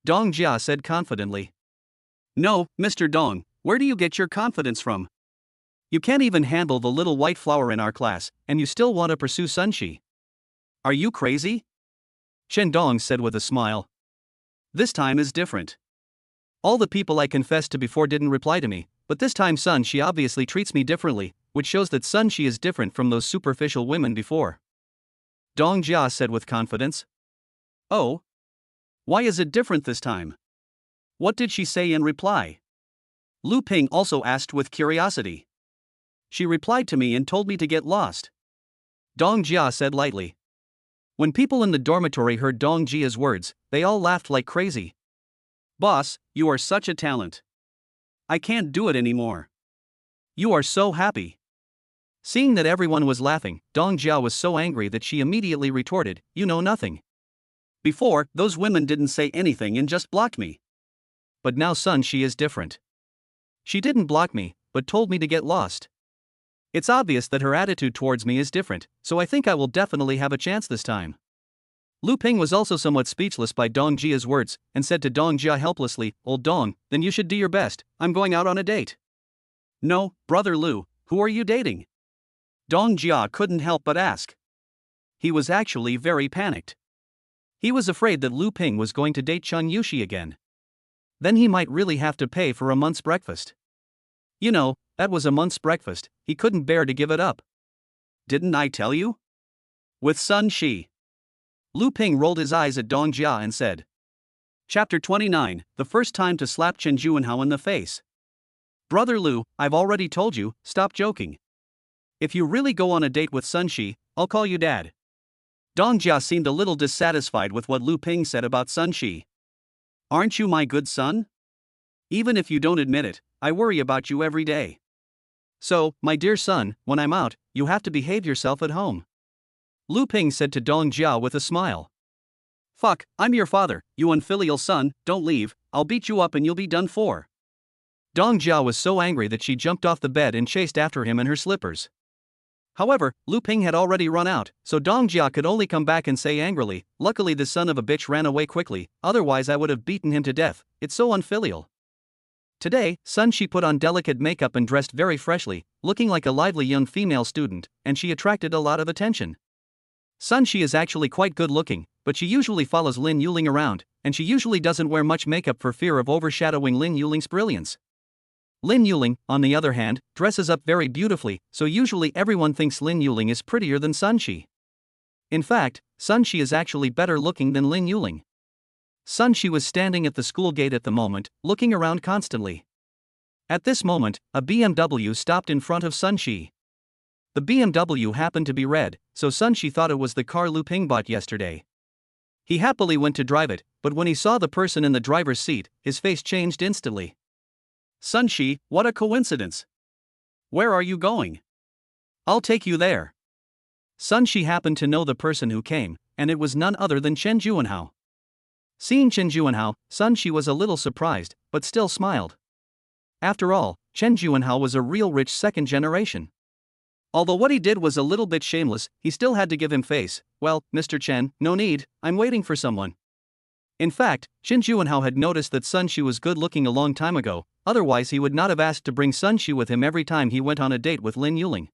Dong Jia said confidently. No, Mr. Dong, where do you get your confidence from? You can't even handle the little white flower in our class, and you still want to pursue Sun Shi. Are you crazy? Chen Dong said with a smile. This time is different. All the people I confessed to before didn't reply to me, but this time Sun Shi obviously treats me differently, which shows that Sun Shi is different from those superficial women before. Dong Jia said with confidence. Oh? Why is it different this time? What did she say in reply? Lu Ping also asked with curiosity. She replied to me and told me to get lost. Dong Jia said lightly. When people in the dormitory heard Dong Jia's words, they all laughed like crazy. Boss, you are such a talent. I can't do it anymore. You are so happy. Seeing that everyone was laughing, Dong Jia was so angry that she immediately retorted, you know nothing. Before, those women didn't say anything and just blocked me. But now Sun Shi is different. She didn't block me, but told me to get lost. It's obvious that her attitude towards me is different, so I think I will definitely have a chance this time. Lu Ping was also somewhat speechless by Dong Jia's words, and said to Dong Jia helplessly, "Old Dong, then you should do your best, I'm going out on a date." "No, brother Lu, who are you dating?" Dong Jia couldn't help but ask. He was actually very panicked. He was afraid that Lu Ping was going to date Chun Yushi again. Then he might really have to pay for a month's breakfast. You know, that was a month's breakfast, he couldn't bear to give it up. "Didn't I tell you? With Sun Shi." Lu Ping rolled his eyes at Dong Jia and said. Chapter 29, the first time to slap Chen Juanhao in the face. "Brother Lu, I've already told you, stop joking. If you really go on a date with Sun Shi, I'll call you dad." Dong Jia seemed a little dissatisfied with what Lu Ping said about Sun Shi. "Aren't you my good son? Even if you don't admit it, I worry about you every day. So, my dear son, when I'm out, you have to behave yourself at home," Lu Ping said to Dong Jia with a smile. "Fuck, I'm your father, you unfilial son, don't leave, I'll beat you up and you'll be done for." Dong Jia was so angry that she jumped off the bed and chased after him in her slippers. However, Lu Ping had already run out, so Dong Jia could only come back and say angrily, "Luckily the son of a bitch ran away quickly, otherwise I would have beaten him to death, it's so unfilial." Today, Sun Shi put on delicate makeup and dressed very freshly, looking like a lively young female student, and she attracted a lot of attention. Sun Shi is actually quite good looking, but she usually follows Lin Yuling around, and she usually doesn't wear much makeup for fear of overshadowing Lin Yuling's brilliance. Lin Yuling, on the other hand, dresses up very beautifully, so usually everyone thinks Lin Yuling is prettier than Sun Shi. In fact, Sun Shi is actually better looking than Lin Yuling. Sun Shi was standing at the school gate at the moment, looking around constantly. At this moment, a BMW stopped in front of Sun Shi. The BMW happened to be red, so Sun Shi thought it was the car Lu Ping bought yesterday. He happily went to drive it, but when he saw the person in the driver's seat, his face changed instantly. "Sun Shi, what a coincidence. Where are you going? I'll take you there." Sun Shi happened to know the person who came, and it was none other than Chen Juanhao. Seeing Chen Juanhao, Sun Shi was a little surprised, but still smiled. After all, Chen Juanhao was a real rich second generation. Although what he did was a little bit shameless, he still had to give him face. "Well, Mr. Chen, no need, I'm waiting for someone." In fact, Chen Juanhao had noticed that Sun Shi was good looking a long time ago, otherwise he would not have asked to bring Sun Shi with him every time he went on a date with Lin Yuling.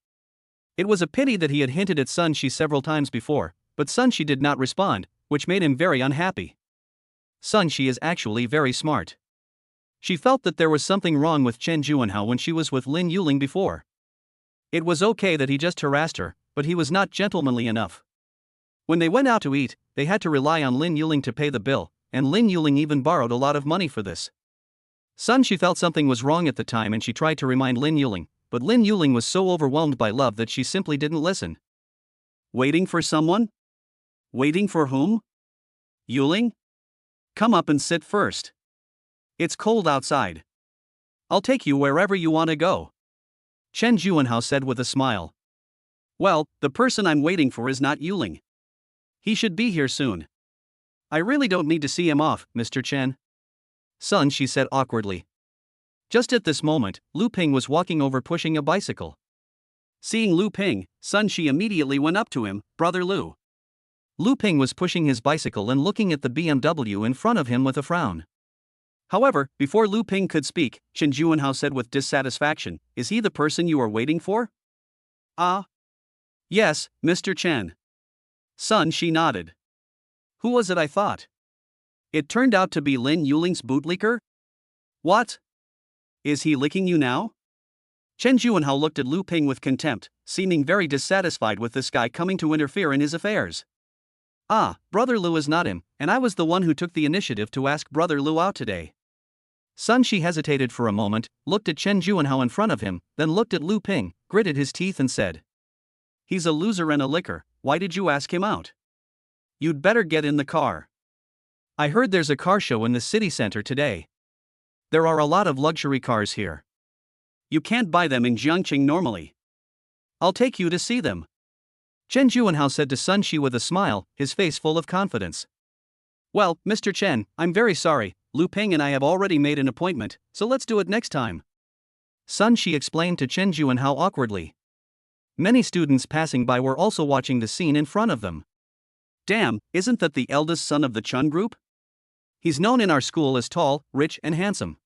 It was a pity that he had hinted at Sun Shi several times before, but Sun Shi did not respond, which made him very unhappy. Sun Shi is actually very smart. She felt that there was something wrong with Chen Juanhao when she was with Lin Yuling before. It was okay that he just harassed her, but he was not gentlemanly enough. When they went out to eat, they had to rely on Lin Yuling to pay the bill, and Lin Yuling even borrowed a lot of money for this. Sun Shi felt something was wrong at the time and she tried to remind Lin Yuling, but Lin Yuling was so overwhelmed by love that she simply didn't listen. "Waiting for someone? Waiting for whom? Yuling? Come up and sit first. It's cold outside. I'll take you wherever you want to go," Chen Juanhao said with a smile. "Well, the person I'm waiting for is not Yuling. He should be here soon. I really don't need to see him off, Mr. Chen," Sun Shi said awkwardly. Just at this moment, Lu Ping was walking over pushing a bicycle. Seeing Lu Ping, Sun Shi immediately went up to him. "Brother Lu." Lu Ping was pushing his bicycle and looking at the BMW in front of him with a frown. However, before Lu Ping could speak, Chen Juanhao said with dissatisfaction, "Is he the person you are waiting for?" "Ah. Yes, Mr. Chen." Sun Shi nodded. "Who was it I thought? It turned out to be Lin Yuling's bootlicker? What? Is he licking you now?" Chen Juanhao looked at Lu Ping with contempt, seeming very dissatisfied with this guy coming to interfere in his affairs. "Ah, Brother Lu is not him, and I was the one who took the initiative to ask Brother Lu out today." Sun Shi hesitated for a moment, looked at Chen Juanhao in front of him, then looked at Lu Ping, gritted his teeth and said, "He's a loser and a licker, why did you ask him out? You'd better get in the car. I heard there's a car show in the city center today. There are a lot of luxury cars here. You can't buy them in Jiangqing normally. I'll take you to see them," Chen Juanhao said to Sun Shi with a smile, his face full of confidence. "Well, Mr. Chen, I'm very sorry, Lu Ping and I have already made an appointment, so let's do it next time," Sun Shi explained to Chen Juanhao awkwardly. Many students passing by were also watching the scene in front of them. Damn, isn't that the eldest son of the Chun group? He's known in our school as tall, rich, and handsome.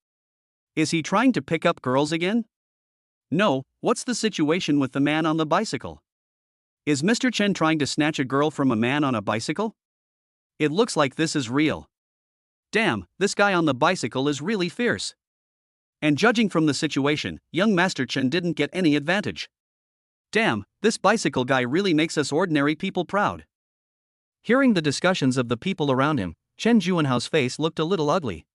Is he trying to pick up girls again? No, what's the situation with the man on the bicycle? Is Mr. Chen trying to snatch a girl from a man on a bicycle? It looks like this is real. Damn, this guy on the bicycle is really fierce. And judging from the situation, young Master Chen didn't get any advantage. Damn, this bicycle guy really makes us ordinary people proud. Hearing the discussions of the people around him, Chen Juanhao's face looked a little ugly.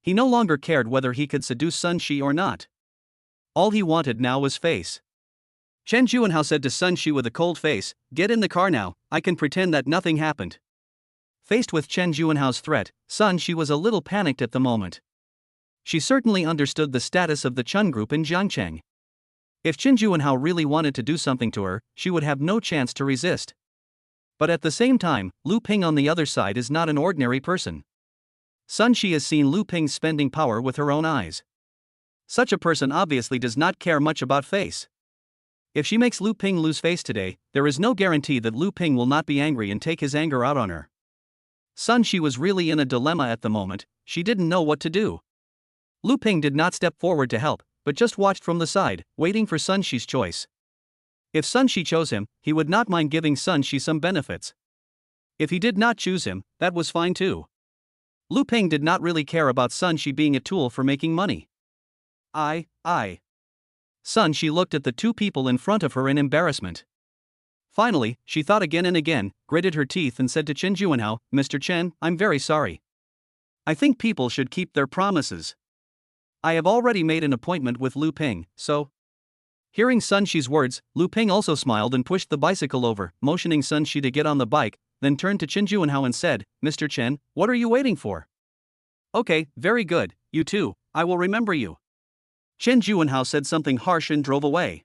He no longer cared whether he could seduce Sun Shi or not. All he wanted now was face. Chen Juanhao said to Sun Shi with a cold face, "Get in the car now, I can pretend that nothing happened." Faced with Chen Juanhao's threat, Sun Shi was a little panicked at the moment. She certainly understood the status of the Chun group in Jiangcheng. If Chen Juanhao really wanted to do something to her, she would have no chance to resist. But at the same time, Lu Ping on the other side is not an ordinary person. Sun Shi has seen Lu Ping spending power with her own eyes. Such a person obviously does not care much about face. If she makes Lu Ping lose face today, there is no guarantee that Lu Ping will not be angry and take his anger out on her. Sun Shi was really in a dilemma at the moment. She didn't know what to do. Lu Ping did not step forward to help, but just watched from the side, waiting for Sun Shi's choice. If Sun Shi chose him, he would not mind giving Sun Shi some benefits. If he did not choose him, that was fine too. Lu Ping did not really care about Sun Shi being a tool for making money. Sun Shi looked at the two people in front of her in embarrassment. Finally, she thought again and again, gritted her teeth and said to Chen Juanhao, "Mr. Chen, I'm very sorry. I think people should keep their promises. I have already made an appointment with Lu Ping, so..." Hearing Sun Shi's words, Lu Ping also smiled and pushed the bicycle over, motioning Sun Shi to get on the bike, then turned to Chen Juanhao and said, "Mr. Chen, what are you waiting for?" "Okay, very good, you too, I will remember you." Chen Juanhao said something harsh and drove away.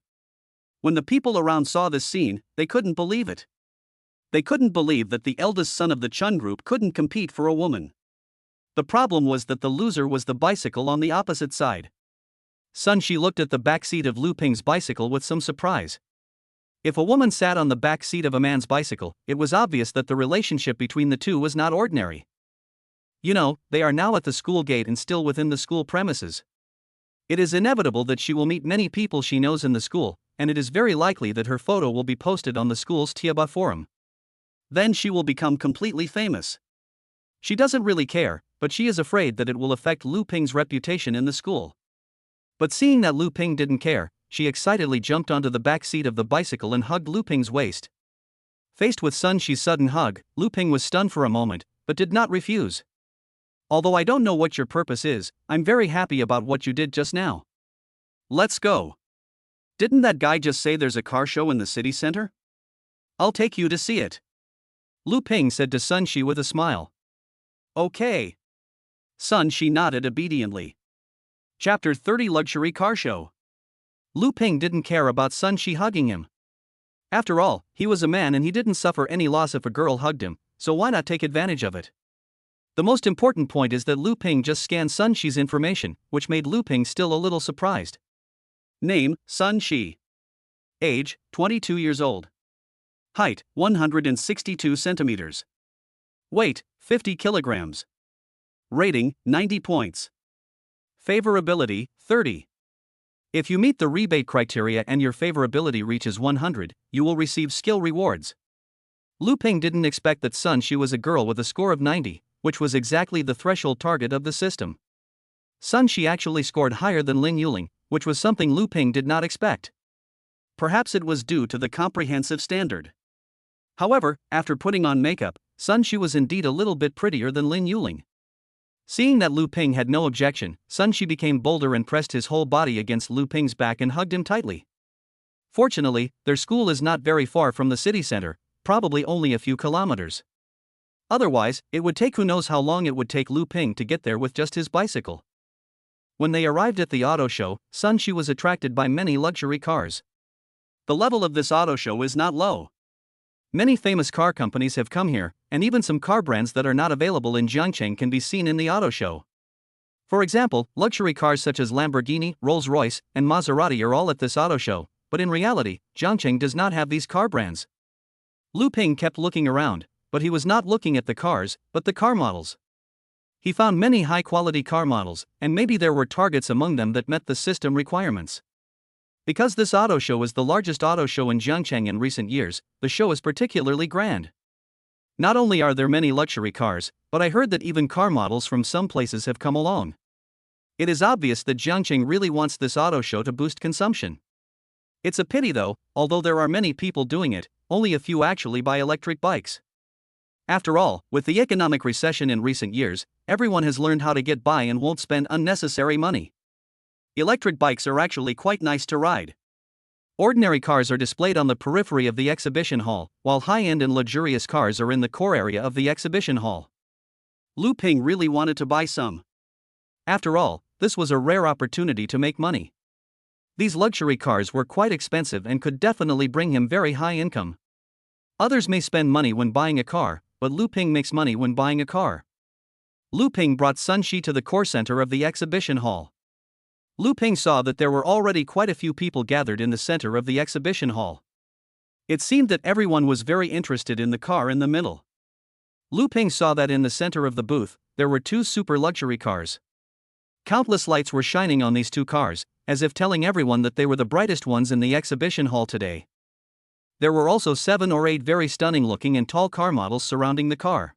When the people around saw this scene, they couldn't believe it. They couldn't believe that the eldest son of the Chun group couldn't compete for a woman. The problem was that the loser was the bicycle on the opposite side. Sun Shi looked at the back seat of Lu Ping's bicycle with some surprise. If a woman sat on the back seat of a man's bicycle, it was obvious that the relationship between the two was not ordinary. You know, they are now at the school gate and still within the school premises. It is inevitable that she will meet many people she knows in the school, and it is very likely that her photo will be posted on the school's Tiaba forum. Then she will become completely famous. She doesn't really care, but she is afraid that it will affect Lu Ping's reputation in the school. But seeing that Lu Ping didn't care, she excitedly jumped onto the back seat of the bicycle and hugged Lu Ping's waist. Faced with Sun Shi's sudden hug, Lu Ping was stunned for a moment, but did not refuse. "Although I don't know what your purpose is, I'm very happy about what you did just now. Let's go. Didn't that guy just say there's a car show in the city center? I'll take you to see it." Lu Ping said to Sun Shi with a smile. "Okay." Sun Shi nodded obediently. Chapter 30 Luxury Car Show. Lu Ping didn't care about Sun Shi hugging him. After all, he was a man and he didn't suffer any loss if a girl hugged him, so why not take advantage of it? The most important point is that Lu Ping just scanned Sun Shi's information, which made Lu Ping still a little surprised. Name, Sun Shi. Age, 22 years old. Height, 162 centimeters. Weight, 50 kilograms. Rating, 90 points. Favorability, 30. If you meet the rebate criteria and your favorability reaches 100, you will receive skill rewards. Lu Ping didn't expect that Sun Shi was a girl with a score of 90, which was exactly the threshold target of the system. Sun Shi actually scored higher than Lin Yuling, which was something Lu Ping did not expect. Perhaps it was due to the comprehensive standard. However, after putting on makeup, Sun Shi was indeed a little bit prettier than Lin Yuling. Seeing that Lu Ping had no objection, Sun Shi became bolder and pressed his whole body against Lu Ping's back and hugged him tightly. Fortunately, their school is not very far from the city center, probably only a few kilometers. Otherwise, it would take who knows how long it would take Lu Ping to get there with just his bicycle. When they arrived at the auto show, Sun Shi was attracted by many luxury cars. The level of this auto show is not low. Many famous car companies have come here, and even some car brands that are not available in Jiangcheng can be seen in the auto show. For example, luxury cars such as Lamborghini, Rolls-Royce, and Maserati are all at this auto show, but in reality, Jiangcheng does not have these car brands. Lu Ping kept looking around, but he was not looking at the cars, but the car models. He found many high-quality car models, and maybe there were targets among them that met the system requirements. Because this auto show is the largest auto show in Jiangcheng in recent years, the show is particularly grand. Not only are there many luxury cars, but I heard that even car models from some places have come along. It is obvious that Jiangcheng really wants this auto show to boost consumption. It's a pity though, although there are many people doing it, only a few actually buy electric bikes. After all, with the economic recession in recent years, everyone has learned how to get by and won't spend unnecessary money. Electric bikes are actually quite nice to ride. Ordinary cars are displayed on the periphery of the exhibition hall, while high-end and luxurious cars are in the core area of the exhibition hall. Lu Ping really wanted to buy some. After all, this was a rare opportunity to make money. These luxury cars were quite expensive and could definitely bring him very high income. Others may spend money when buying a car, but Lu Ping makes money when buying a car. Lu Ping brought Sun Shi to the core center of the exhibition hall. Lu Ping saw that there were already quite a few people gathered in the center of the exhibition hall. It seemed that everyone was very interested in the car in the middle. Lu Ping saw that in the center of the booth, there were two super luxury cars. Countless lights were shining on these two cars, as if telling everyone that they were the brightest ones in the exhibition hall today. There were also 7 or 8 very stunning-looking and tall car models surrounding the car.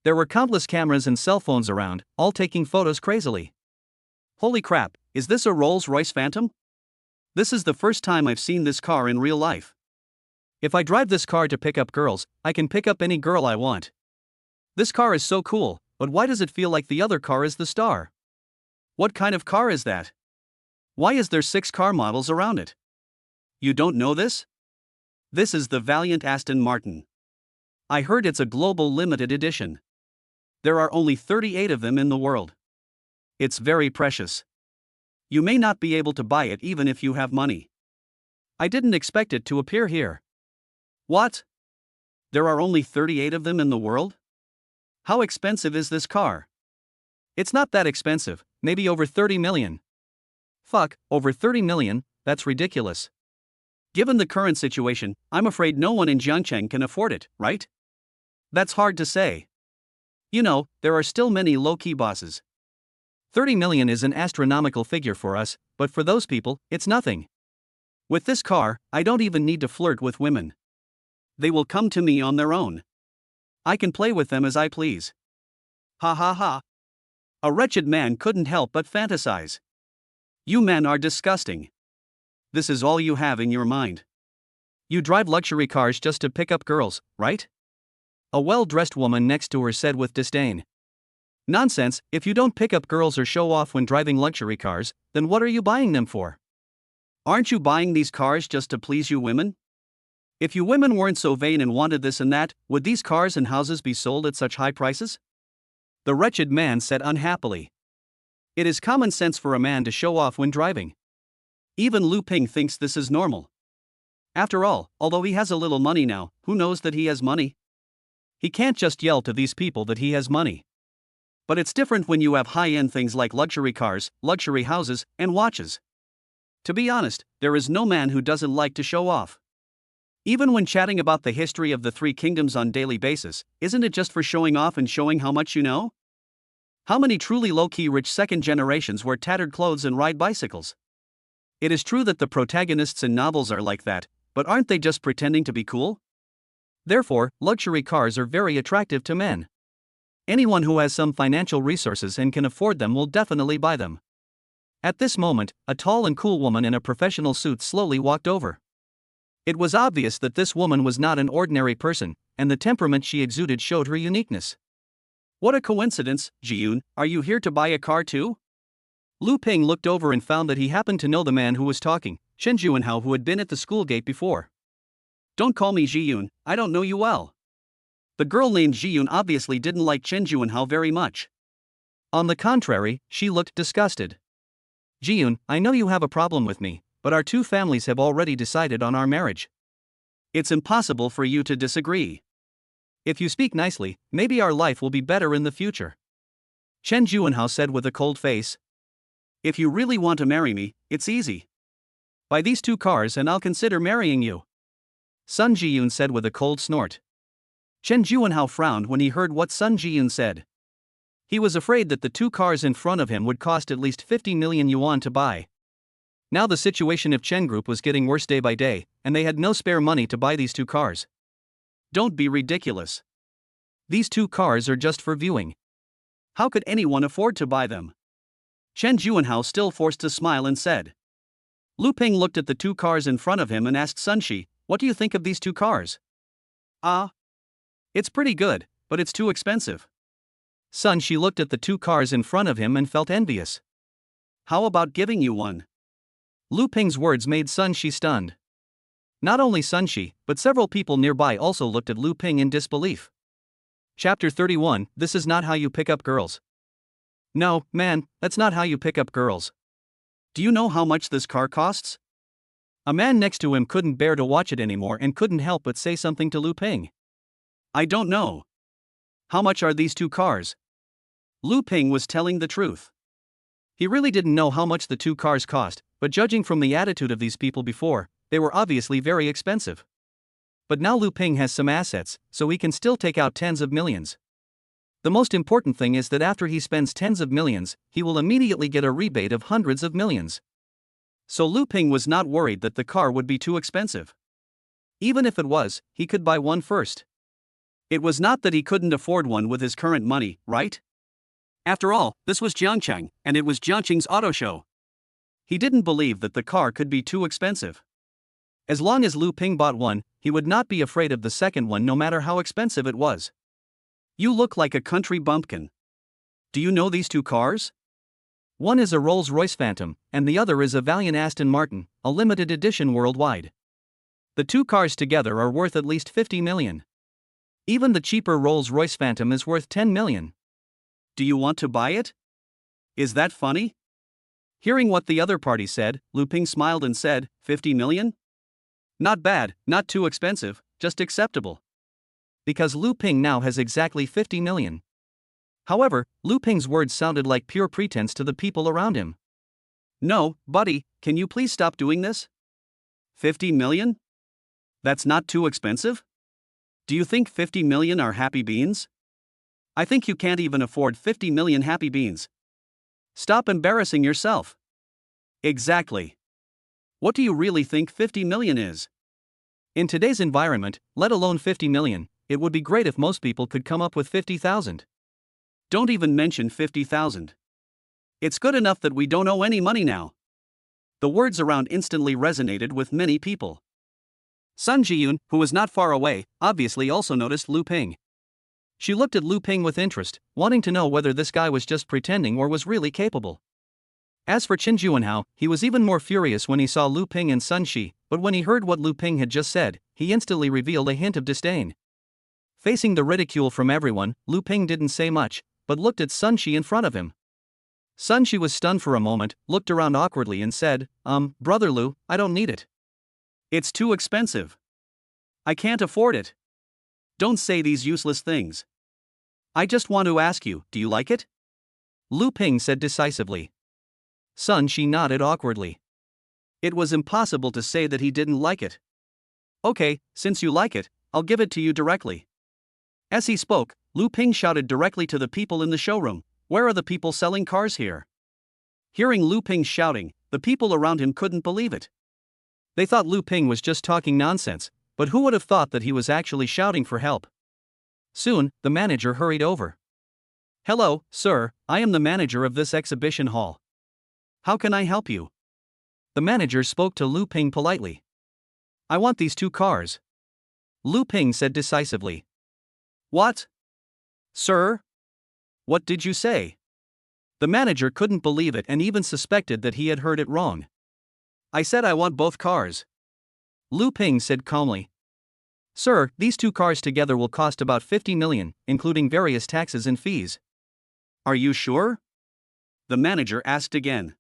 There were countless cameras and cell phones around, all taking photos crazily. Holy crap, is this a Rolls-Royce Phantom? This is the first time I've seen this car in real life. If I drive this car to pick up girls, I can pick up any girl I want. This car is so cool, but why does it feel like the other car is the star? What kind of car is that? Why is there 6 car models around it? You don't know this? This is the Valiant Aston Martin. I heard it's a global limited edition. There are only 38 of them in the world. It's very precious. You may not be able to buy it even if you have money. I didn't expect it to appear here. What? There are only 38 of them in the world? How expensive is this car? It's not that expensive, maybe over 30 million. Fuck, over 30 million, that's ridiculous. Given the current situation, I'm afraid no one in Jiangcheng can afford it, right? That's hard to say. You know, there are still many low-key bosses. 30 million is an astronomical figure for us, but for those people, it's nothing. With this car, I don't even need to flirt with women. They will come to me on their own. I can play with them as I please. Ha ha ha. A wretched man couldn't help but fantasize. You men are disgusting. This is all you have in your mind. You drive luxury cars just to pick up girls, right? A well-dressed woman next to her said with disdain. Nonsense, if you don't pick up girls or show off when driving luxury cars, then what are you buying them for? Aren't you buying these cars just to please you women? If you women weren't so vain and wanted this and that, would these cars and houses be sold at such high prices? The wretched man said unhappily. It is common sense for a man to show off when driving. Even Lu Ping thinks this is normal. After all, although he has a little money now, who knows that he has money? He can't just yell to these people that he has money. But it's different when you have high-end things like luxury cars, luxury houses, and watches. To be honest, there is no man who doesn't like to show off. Even when chatting about the history of the 3 kingdoms on daily basis, isn't it just for showing off and showing how much you know? How many truly low-key rich second generations wear tattered clothes and ride bicycles? It is true that the protagonists in novels are like that, but aren't they just pretending to be cool? Therefore, luxury cars are very attractive to men. Anyone who has some financial resources and can afford them will definitely buy them. At this moment, a tall and cool woman in a professional suit slowly walked over. It was obvious that this woman was not an ordinary person, and the temperament she exuded showed her uniqueness. What a coincidence, Jiyun, are you here to buy a car too? Lu Ping looked over and found that he happened to know the man who was talking, Chen Juanhao, who had been at the school gate before. Don't call me Jiyun, I don't know you well. The girl named Jiyun obviously didn't like Chen Juanhao very much. On the contrary, she looked disgusted. Jiyun, I know you have a problem with me, but our 2 families have already decided on our marriage. It's impossible for you to disagree. If you speak nicely, maybe our life will be better in the future. Chen Juanhao said with a cold face. If you really want to marry me, it's easy. Buy these 2 cars and I'll consider marrying you. Sun Ji-yoon said with a cold snort. Chen Juanhao frowned when he heard what Sun Ji-yoon said. He was afraid that the 2 cars in front of him would cost at least 50 million yuan to buy. Now the situation of Chen Group was getting worse day by day, and they had no spare money to buy these 2 cars. Don't be ridiculous. These 2 cars are just for viewing. How could anyone afford to buy them? Chen Juanhao still forced to smile and said. Lu Ping looked at the 2 cars in front of him and asked Sun Shi, what do you think of these 2 cars? It's pretty good, but it's too expensive. Sun Shi looked at the 2 cars in front of him and felt envious. How about giving you one? Lu Ping's words made Sun Shi stunned. Not only Sun Shi, but several people nearby also looked at Lu Ping in disbelief. Chapter 31, This is not how you pick up girls. No, man, that's not how you pick up girls. Do you know how much this car costs? A man next to him couldn't bear to watch it anymore and couldn't help but say something to Lu Ping. I don't know. How much are these 2 cars? Lu Ping was telling the truth. He really didn't know how much the 2 cars cost, but judging from the attitude of these people before, they were obviously very expensive. But now Lu Ping has some assets, so he can still take out tens of millions. The most important thing is that after he spends tens of millions, he will immediately get a rebate of hundreds of millions. So Lu Ping was not worried that the car would be too expensive. Even if it was, he could buy one first. It was not that he couldn't afford one with his current money, right? After all, this was Jiangcheng, and it was Jiangcheng's auto show. He didn't believe that the car could be too expensive. As long as Lu Ping bought one, he would not be afraid of the second one no matter how expensive it was. You look like a country bumpkin. Do you know these 2 cars? One is a Rolls-Royce Phantom, and the other is a Valiant Aston Martin, a limited edition worldwide. The 2 cars together are worth at least 50 million. Even the cheaper Rolls-Royce Phantom is worth 10 million. Do you want to buy it? Is that funny? Hearing what the other party said, Lu Ping smiled and said, 50 million? Not bad, not too expensive, just acceptable. Because Lu Ping now has exactly 50 million. However, Lu Ping's words sounded like pure pretense to the people around him. No, buddy, can you please stop doing this? 50 million? That's not too expensive? Do you think 50 million are happy beans? I think you can't even afford 50 million happy beans. Stop embarrassing yourself. Exactly. What do you really think 50 million is? In today's environment, let alone 50 million, it would be great if most people could come up with 50,000. Don't even mention 50,000. It's good enough that we don't owe any money now. The words around instantly resonated with many people. Sun Ji-yoon, who was not far away, obviously also noticed Lu Ping. She looked at Lu Ping with interest, wanting to know whether this guy was just pretending or was really capable. As for Chen Juanhao, he was even more furious when he saw Lu Ping and Sun Shi, but when he heard what Lu Ping had just said, he instantly revealed a hint of disdain. Facing the ridicule from everyone, Lu Ping didn't say much, but looked at Sun Shi in front of him. Sun Shi was stunned for a moment, looked around awkwardly and said, Brother Lu, I don't need it. It's too expensive. I can't afford it. Don't say these useless things. I just want to ask you, do you like it? Lu Ping said decisively. Sun Shi nodded awkwardly. It was impossible to say that he didn't like it. Okay, since you like it, I'll give it to you directly. As he spoke, Lu Ping shouted directly to the people in the showroom, where are the people selling cars here? Hearing Lu Ping shouting, the people around him couldn't believe it. They thought Lu Ping was just talking nonsense, but who would have thought that he was actually shouting for help? Soon, the manager hurried over. Hello, sir, I am the manager of this exhibition hall. How can I help you? The manager spoke to Lu Ping politely. I want these 2 cars. Lu Ping said decisively. What? Sir? What did you say? The manager couldn't believe it and even suspected that he had heard it wrong. I said I want both cars. Lu Ping said calmly. Sir, these 2 cars together will cost about 50 million, including various taxes and fees. Are you sure? The manager asked again.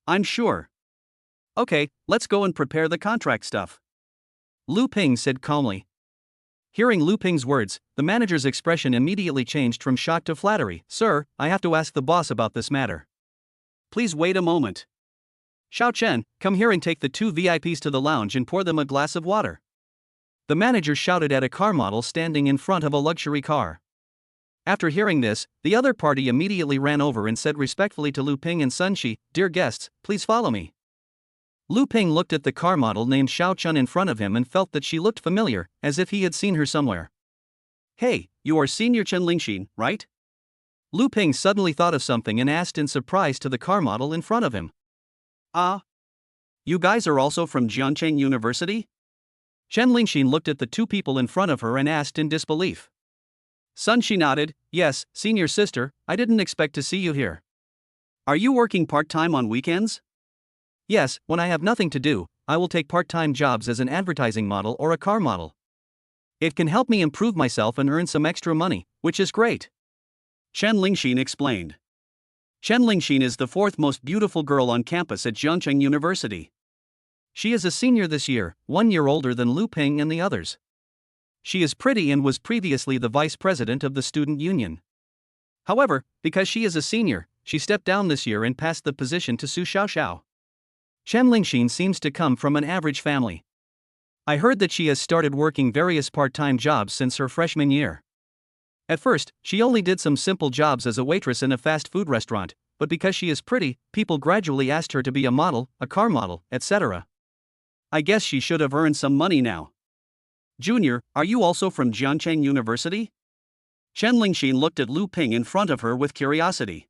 I'm sure. Okay, let's go and prepare the contract stuff. Lu Ping said calmly. Hearing Lu Ping's words, the manager's expression immediately changed from shock to flattery. Sir, I have to ask the boss about this matter. Please wait a moment. Xiao Chen, come here and take the two VIPs to the lounge and pour them a glass of water. The manager shouted at a car model standing in front of a luxury car. After hearing this, the other party immediately ran over and said respectfully to Lu Ping and Sun Shi, "Dear guests, please follow me." Lu Ping looked at the car model named Xiao Chun in front of him and felt that she looked familiar, as if he had seen her somewhere. "Hey, you are Senior Chen Lingxin, right?" Lu Ping suddenly thought of something and asked in surprise to the car model in front of him. "Ah? You guys are also from Jiancheng University?" Chen Lingxin looked at the two people in front of her and asked in disbelief. Sun Shi nodded, "Yes, senior sister, I didn't expect to see you here. Are you working part-time on weekends?" "Yes, when I have nothing to do, I will take part-time jobs as an advertising model or a car model. It can help me improve myself and earn some extra money, which is great," Chen Lingxin explained. Chen Lingxin is the fourth most beautiful girl on campus at Jiancheng University. She is a senior this year, 1 year older than Lu Ping and the others. She is pretty and was previously the vice president of the student union. However, because she is a senior, she stepped down this year and passed the position to Su Xiaoxiao. Chen Lingxin seems to come from an average family. I heard that she has started working various part-time jobs since her freshman year. At first, she only did some simple jobs as a waitress in a fast food restaurant, but because she is pretty, people gradually asked her to be a model, a car model, etc. I guess she should have earned some money now. "Junior, are you also from Jiancheng University?" Chen Lingxin looked at Lu Ping in front of her with curiosity.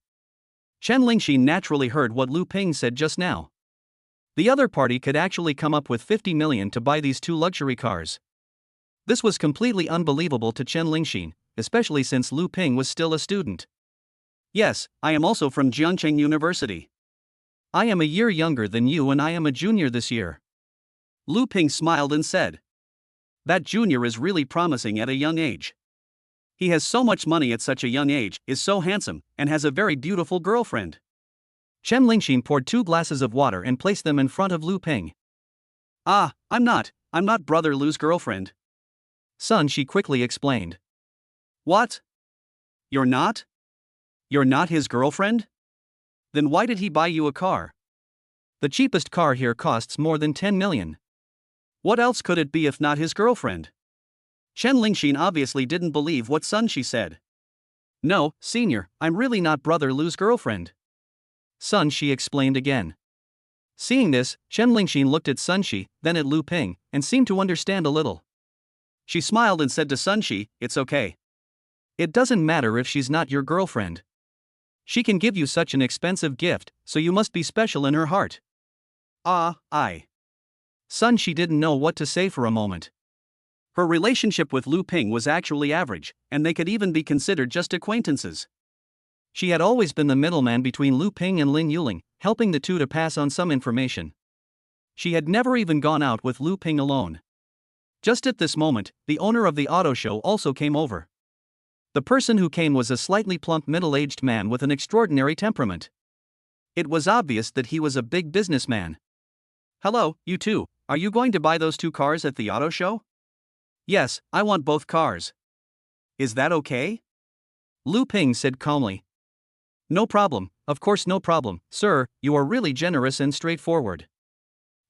Chen Lingxin naturally heard what Lu Ping said just now. The other party could actually come up with 50 million to buy these two luxury cars. This was completely unbelievable to Chen Lingxin, especially since Lu Ping was still a student. "Yes, I am also from Jiancheng University. I am a year younger than you and I am a junior this year." Lu Ping smiled and said, "That junior is really promising at a young age. He has so much money at such a young age, is so handsome, and has a very beautiful girlfriend." Chen Lingxin poured 2 glasses of water and placed them in front of Lu Ping. "Ah, I'm not Brother Lu's girlfriend," Sun Shi quickly explained. "What? You're not? You're not his girlfriend? Then why did he buy you a car? The cheapest car here costs more than 10 million. What else could it be if not his girlfriend?" Chen Lingxin obviously didn't believe what Sun Shi said. "No, senior, I'm really not Brother Lu's girlfriend," Sun Shi explained again. Seeing this, Chen Lingxin looked at Sun Shi, then at Lu Ping, and seemed to understand a little. She smiled and said to Sun Shi, "It's okay. It doesn't matter if she's not your girlfriend. She can give you such an expensive gift, so you must be special in her heart." Sun Shi didn't know what to say for a moment. Her relationship with Lu Ping was actually average, and they could even be considered just acquaintances. She had always been the middleman between Lu Ping and Lin Yuling, helping the two to pass on some information. She had never even gone out with Lu Ping alone. Just at this moment, the owner of the auto show also came over. The person who came was a slightly plump middle-aged man with an extraordinary temperament. It was obvious that he was a big businessman. "Hello, you two, are you going to buy those 2 cars at the auto show?" "Yes, I want both cars." "Is that okay?" Lu Ping said calmly. "No problem, of course no problem, sir, you are really generous and straightforward.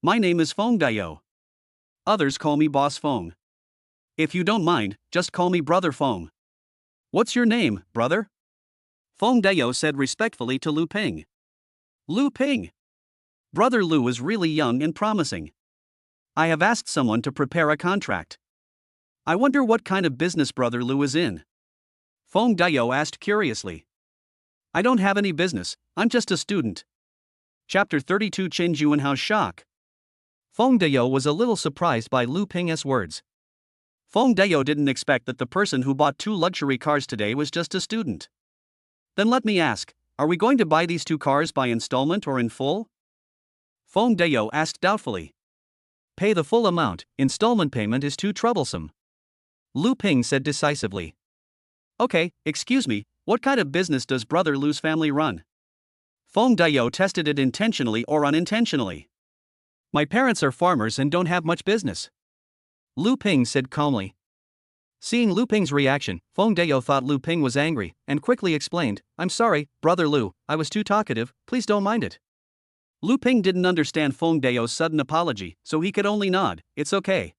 My name is Feng Dayo. Others call me Boss Feng. If you don't mind, just call me Brother Feng." "What's your name, brother?" Feng Dayo said respectfully to Lu Ping. "Lu Ping. Brother Lu is really young and promising. I have asked someone to prepare a contract. I wonder what kind of business Brother Lu is in?" Feng Dayo asked curiously. "I don't have any business, I'm just a student." Chapter 32 Chen Juanhao's shock. Feng Dayo was a little surprised by Lu Ping's words. Feng Dayo didn't expect that the person who bought 2 luxury cars today was just a student. "Then let me ask, are we going to buy these 2 cars by installment or in full?" Feng Dayo asked doubtfully. "Pay the full amount, installment payment is too troublesome," Lu Ping said decisively. "Okay, excuse me, what kind of business does Brother Lu's family run?" Feng Dayo tested it intentionally or unintentionally. "My parents are farmers and don't have much business," Lu Ping said calmly. Seeing Lu Ping's reaction, Feng Dayo thought Lu Ping was angry, and quickly explained, "I'm sorry, Brother Lu, I was too talkative, please don't mind it." Lu Ping didn't understand Feng Dao's sudden apology, so he could only nod, "It's okay."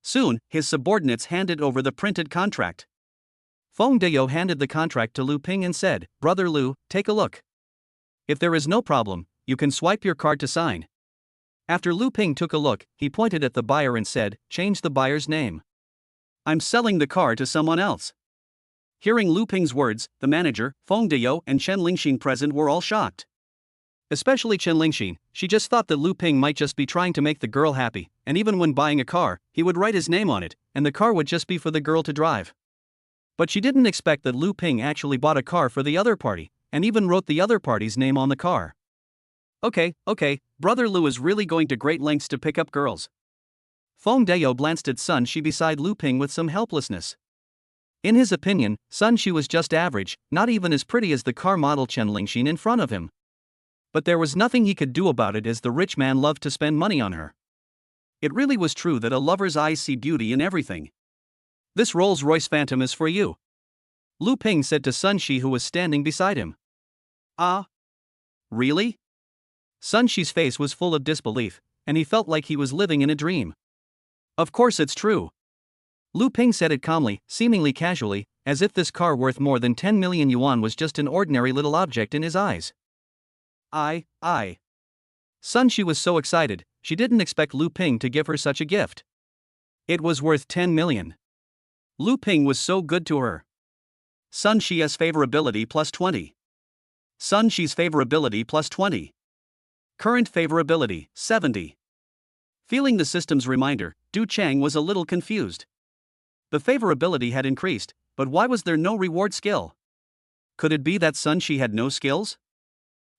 Soon, his subordinates handed over the printed contract. Feng Dao handed the contract to Lu Ping and said, "Brother Lu, take a look. If there is no problem, you can swipe your card to sign." After Lu Ping took a look, he pointed at the buyer and said, "Change the buyer's name. I'm selling the car to someone else." Hearing Lu Ping's words, the manager, Feng Dao, and Chen Lingxin present were all shocked. Especially Chen Lingxin, she just thought that Lu Ping might just be trying to make the girl happy, and even when buying a car, he would write his name on it, and the car would just be for the girl to drive. But she didn't expect that Lu Ping actually bought a car for the other party, and even wrote the other party's name on the car. Okay, Brother Lu is really going to great lengths to pick up girls. Feng Dao glanced at Sun Shi beside Lu Ping with some helplessness. In his opinion, Sun Shi was just average, not even as pretty as the car model Chen Lingxin in front of him. But there was nothing he could do about it as the rich man loved to spend money on her. It really was true that a lover's eyes see beauty in everything. "This Rolls-Royce Phantom is for you," Lu Ping said to Sun Shi, who was standing beside him. "Ah? Really?" Sun Shi's face was full of disbelief, and he felt like he was living in a dream. "Of course it's true." Lu Ping said it calmly, seemingly casually, as if this car worth more than 10 million yuan was just an ordinary little object in his eyes. I. Sun Shi was so excited, she didn't expect Lu Ping to give her such a gift. It was worth 10 million. Lu Ping was so good to her. Sun Shi's favorability plus 20. Sun Shi's favorability plus 20. Current favorability, 70. Feeling the system's reminder, Du Chang was a little confused. The favorability had increased, but why was there no reward skill? Could it be that Sun Shi had no skills?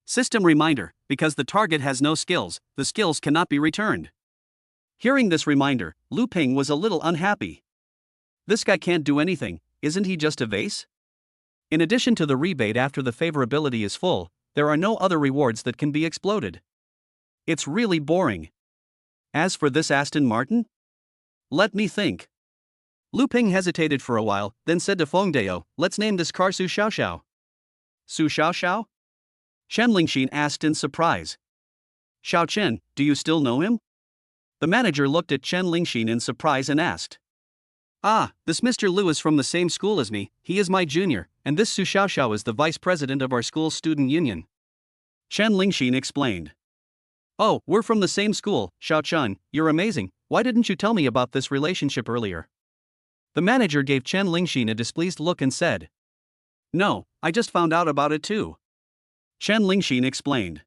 System reminder, because the target has no skills, the skills cannot be returned. Hearing this reminder, Lu Ping was a little unhappy. This guy can't do anything, isn't he just a vase? In addition to the rebate after the favorability is full, there are no other rewards that can be exploded. It's really boring. As for this Aston Martin? Let me think. Lu Ping hesitated for a while, then said to Feng Dao, "Let's name this car Su Xiaoxiao." Su Xiaoxiao? Chen Lingxin asked in surprise. "Xiao Chen, do you still know him?" The manager looked at Chen Lingxin in surprise and asked. "Ah, this Mr. Lu is from the same school as me, he is my junior, and this Su Xiaoxiao is the vice president of our school's student union." Chen Lingxin explained. "Oh, we're from the same school, Xiao Chen, you're amazing, why didn't you tell me about this relationship earlier?" The manager gave Chen Lingxin a displeased look and said. "No, I just found out about it too." Chen Lingxin explained.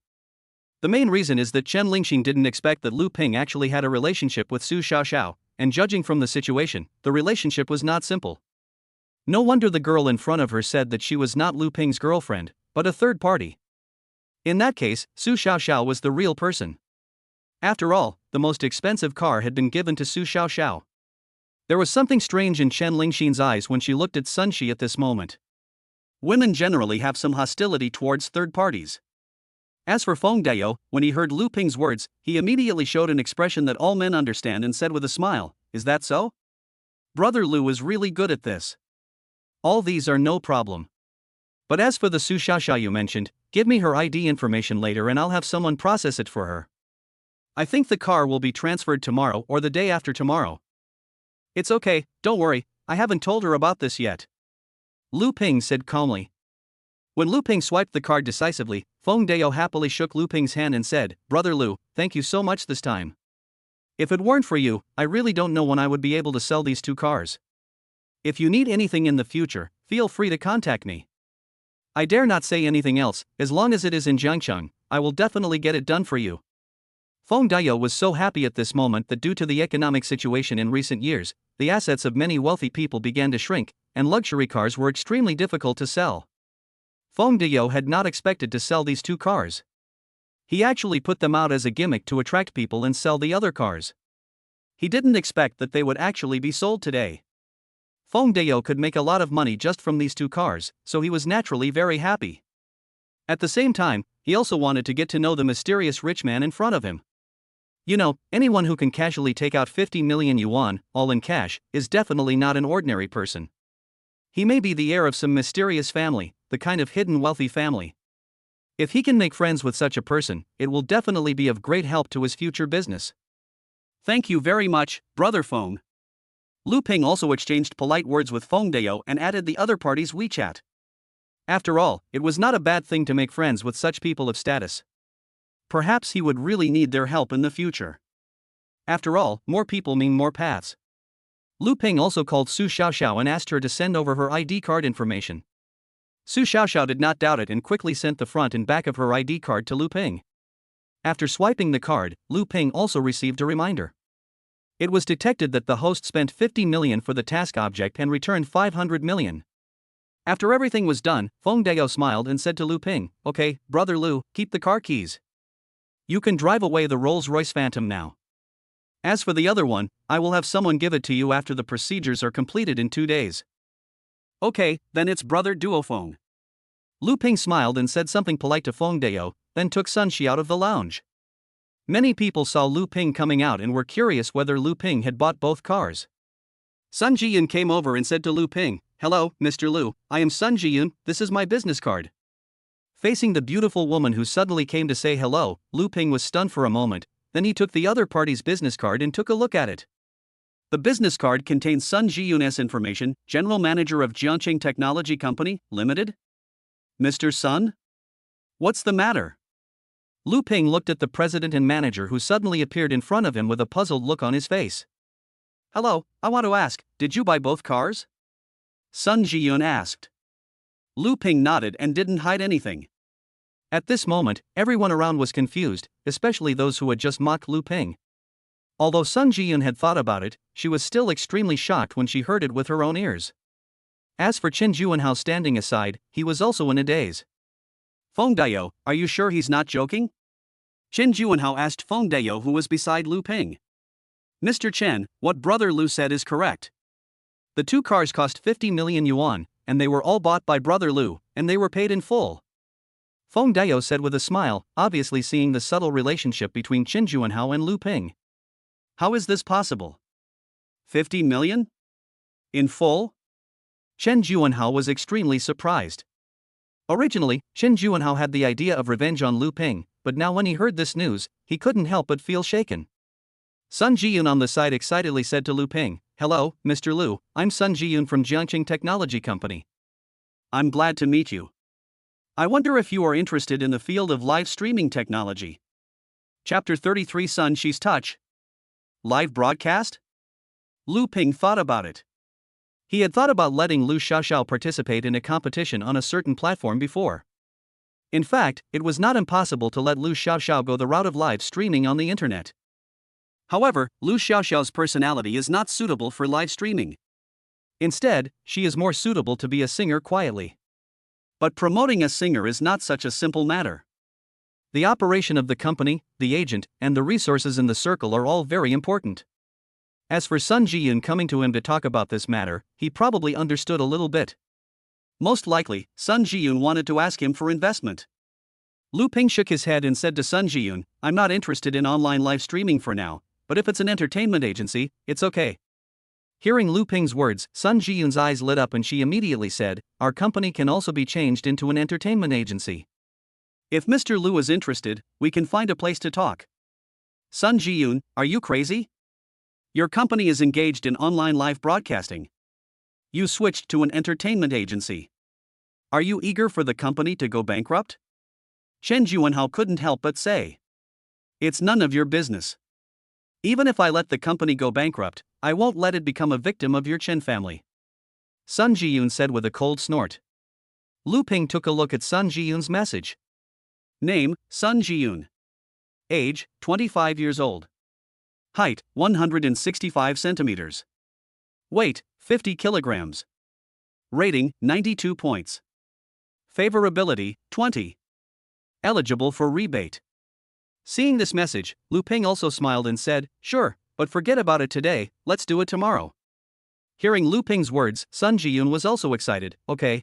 The main reason is that Chen Lingxin didn't expect that Lu Ping actually had a relationship with Su Xiaoxiao, and judging from the situation, the relationship was not simple. No wonder the girl in front of her said that she was not Lu Ping's girlfriend, but a third party. In that case, Su Xiaoxiao was the real person. After all, the most expensive car had been given to Su Xiaoxiao. There was something strange in Chen Lingxin's eyes when she looked at Sun Shi at this moment. Women generally have some hostility towards third parties. As for Feng Dao, when he heard Lu Ping's words, he immediately showed an expression that all men understand and said with a smile, "Is that so? Brother Lu is really good at this. All these are no problem. But as for the Su Xiaoxiao you mentioned, give me her ID information later and I'll have someone process it for her. I think the car will be transferred tomorrow or the day after tomorrow." "It's okay, don't worry, I haven't told her about this yet," Lu Ping said calmly. When Lu Ping swiped the card decisively, Feng Dao happily shook Lu Ping's hand and said, "Brother Lu, thank you so much this time. If it weren't for you, I really don't know when I would be able to sell these two cars. If you need anything in the future, feel free to contact me. I dare not say anything else, as long as it is in Jiangcheng, I will definitely get it done for you." Feng Dao was so happy at this moment that due to the economic situation in recent years, the assets of many wealthy people began to shrink, and luxury cars were extremely difficult to sell. Feng Dao had not expected to sell these two cars. He actually put them out as a gimmick to attract people and sell the other cars. He didn't expect that they would actually be sold today. Feng Dao could make a lot of money just from these two cars, so he was naturally very happy. At the same time, he also wanted to get to know the mysterious rich man in front of him. You know, anyone who can casually take out 50 million yuan, all in cash, is definitely not an ordinary person. He may be the heir of some mysterious family, the kind of hidden wealthy family. If he can make friends with such a person, it will definitely be of great help to his future business. Thank you very much, brother Feng. Lu Ping also exchanged polite words with Feng Dao and added the other party's WeChat. After all, it was not a bad thing to make friends with such people of status. Perhaps he would really need their help in the future. After all, more people mean more paths. Lu Ping also called Su Xiaoxiao and asked her to send over her ID card information. Su Xiaoxiao did not doubt it and quickly sent the front and back of her ID card to Lu Ping. After swiping the card, Lu Ping also received a reminder. It was detected that the host spent 50 million for the task object and returned 500 million. After everything was done, Feng Dao smiled and said to Lu Ping, "Okay, brother Lu, keep the car keys. You can drive away the Rolls-Royce Phantom now. As for the other one, I will have someone give it to you after the procedures are completed in 2 days." Okay, then it's brother Duo Feng. Lu Ping smiled and said something polite to Feng Dao, then took Sun Shi out of the lounge. Many people saw Lu Ping coming out and were curious whether Lu Ping had bought both cars. Sun Jiyun came over and said to Lu Ping, "Hello, Mr. Lu, I am Sun Jiyun, this is my business card." Facing the beautiful woman who suddenly came to say hello, Lu Ping was stunned for a moment, then he took the other party's business card and took a look at it. The business card contains Sun Jiyun's information, General Manager of Jiangqing Technology Company, Limited. Mr. Sun? What's the matter? Lu Ping looked at the president and manager who suddenly appeared in front of him with a puzzled look on his face. "Hello, I want to ask, did you buy both cars?" Sun Jiyun asked. Lu Ping nodded and didn't hide anything. At this moment, everyone around was confused, especially those who had just mocked Lu Ping. Although Sun Jiyun had thought about it, she was still extremely shocked when she heard it with her own ears. As for Chen Juanhao standing aside, he was also in a daze. "Feng Dao, are you sure he's not joking?" Chen Juanhao asked Feng Dao, who was beside Lu Ping. "Mr. Chen, what brother Lu said is correct. The 2 cars cost 50 million yuan, and they were all bought by brother Lu, and they were paid in full," Feng Dao said with a smile, obviously seeing the subtle relationship between Chen Juanhao and Lu Ping. "How is this possible? 50 million? In full?" Chen Juanhao was extremely surprised. Originally, Chen Juanhao had the idea of revenge on Lu Ping, but now when he heard this news, he couldn't help but feel shaken. Sun Jiyun on the side excitedly said to Lu Ping, "Hello, Mr. Lu, I'm Sun Jiyun from Jiangqing Technology Company. I'm glad to meet you. I wonder if you are interested in the field of live streaming technology." Chapter 33 Sun Shi's Touch. Live broadcast? Lu Ping thought about it. He had thought about letting Lu Xiaoxiao participate in a competition on a certain platform before. In fact, it was not impossible to let Lu Xiaoxiao go the route of live streaming on the internet. However, Lu Xiaoxiao's personality is not suitable for live streaming. Instead, she is more suitable to be a singer quietly. But promoting a singer is not such a simple matter. The operation of the company, the agent, and the resources in the circle are all very important. As for Sun Jiyun coming to him to talk about this matter, he probably understood a little bit. Most likely, Sun Jiyun wanted to ask him for investment. Lu Ping shook his head and said to Sun Jiyun, "I'm not interested in online live streaming for now, but if it's an entertainment agency, it's okay." Hearing Lu Ping's words, Sun Jiyun's eyes lit up and she immediately said, "Our company can also be changed into an entertainment agency. If Mr. Lu is interested, we can find a place to talk." "Sun Jiyun, are you crazy? Your company is engaged in online live broadcasting. You switched to an entertainment agency. Are you eager for the company to go bankrupt?" Chen Juanhao couldn't help but say. "It's none of your business. Even if I let the company go bankrupt, I won't let it become a victim of your Chen family," Sun Jiyun said with a cold snort. Lu Ping took a look at Sun Jiyun's message. Name, Sun Jiyun. Age, 25 years old. Height, 165 centimeters. Weight, 50 kilograms. Rating, 92 points. Favorability, 20. Eligible for rebate. Seeing this message, Lu Ping also smiled and said, "Sure, but forget about it today, let's do it tomorrow." Hearing Lu Ping's words, Sun Jiyun was also excited. "Okay."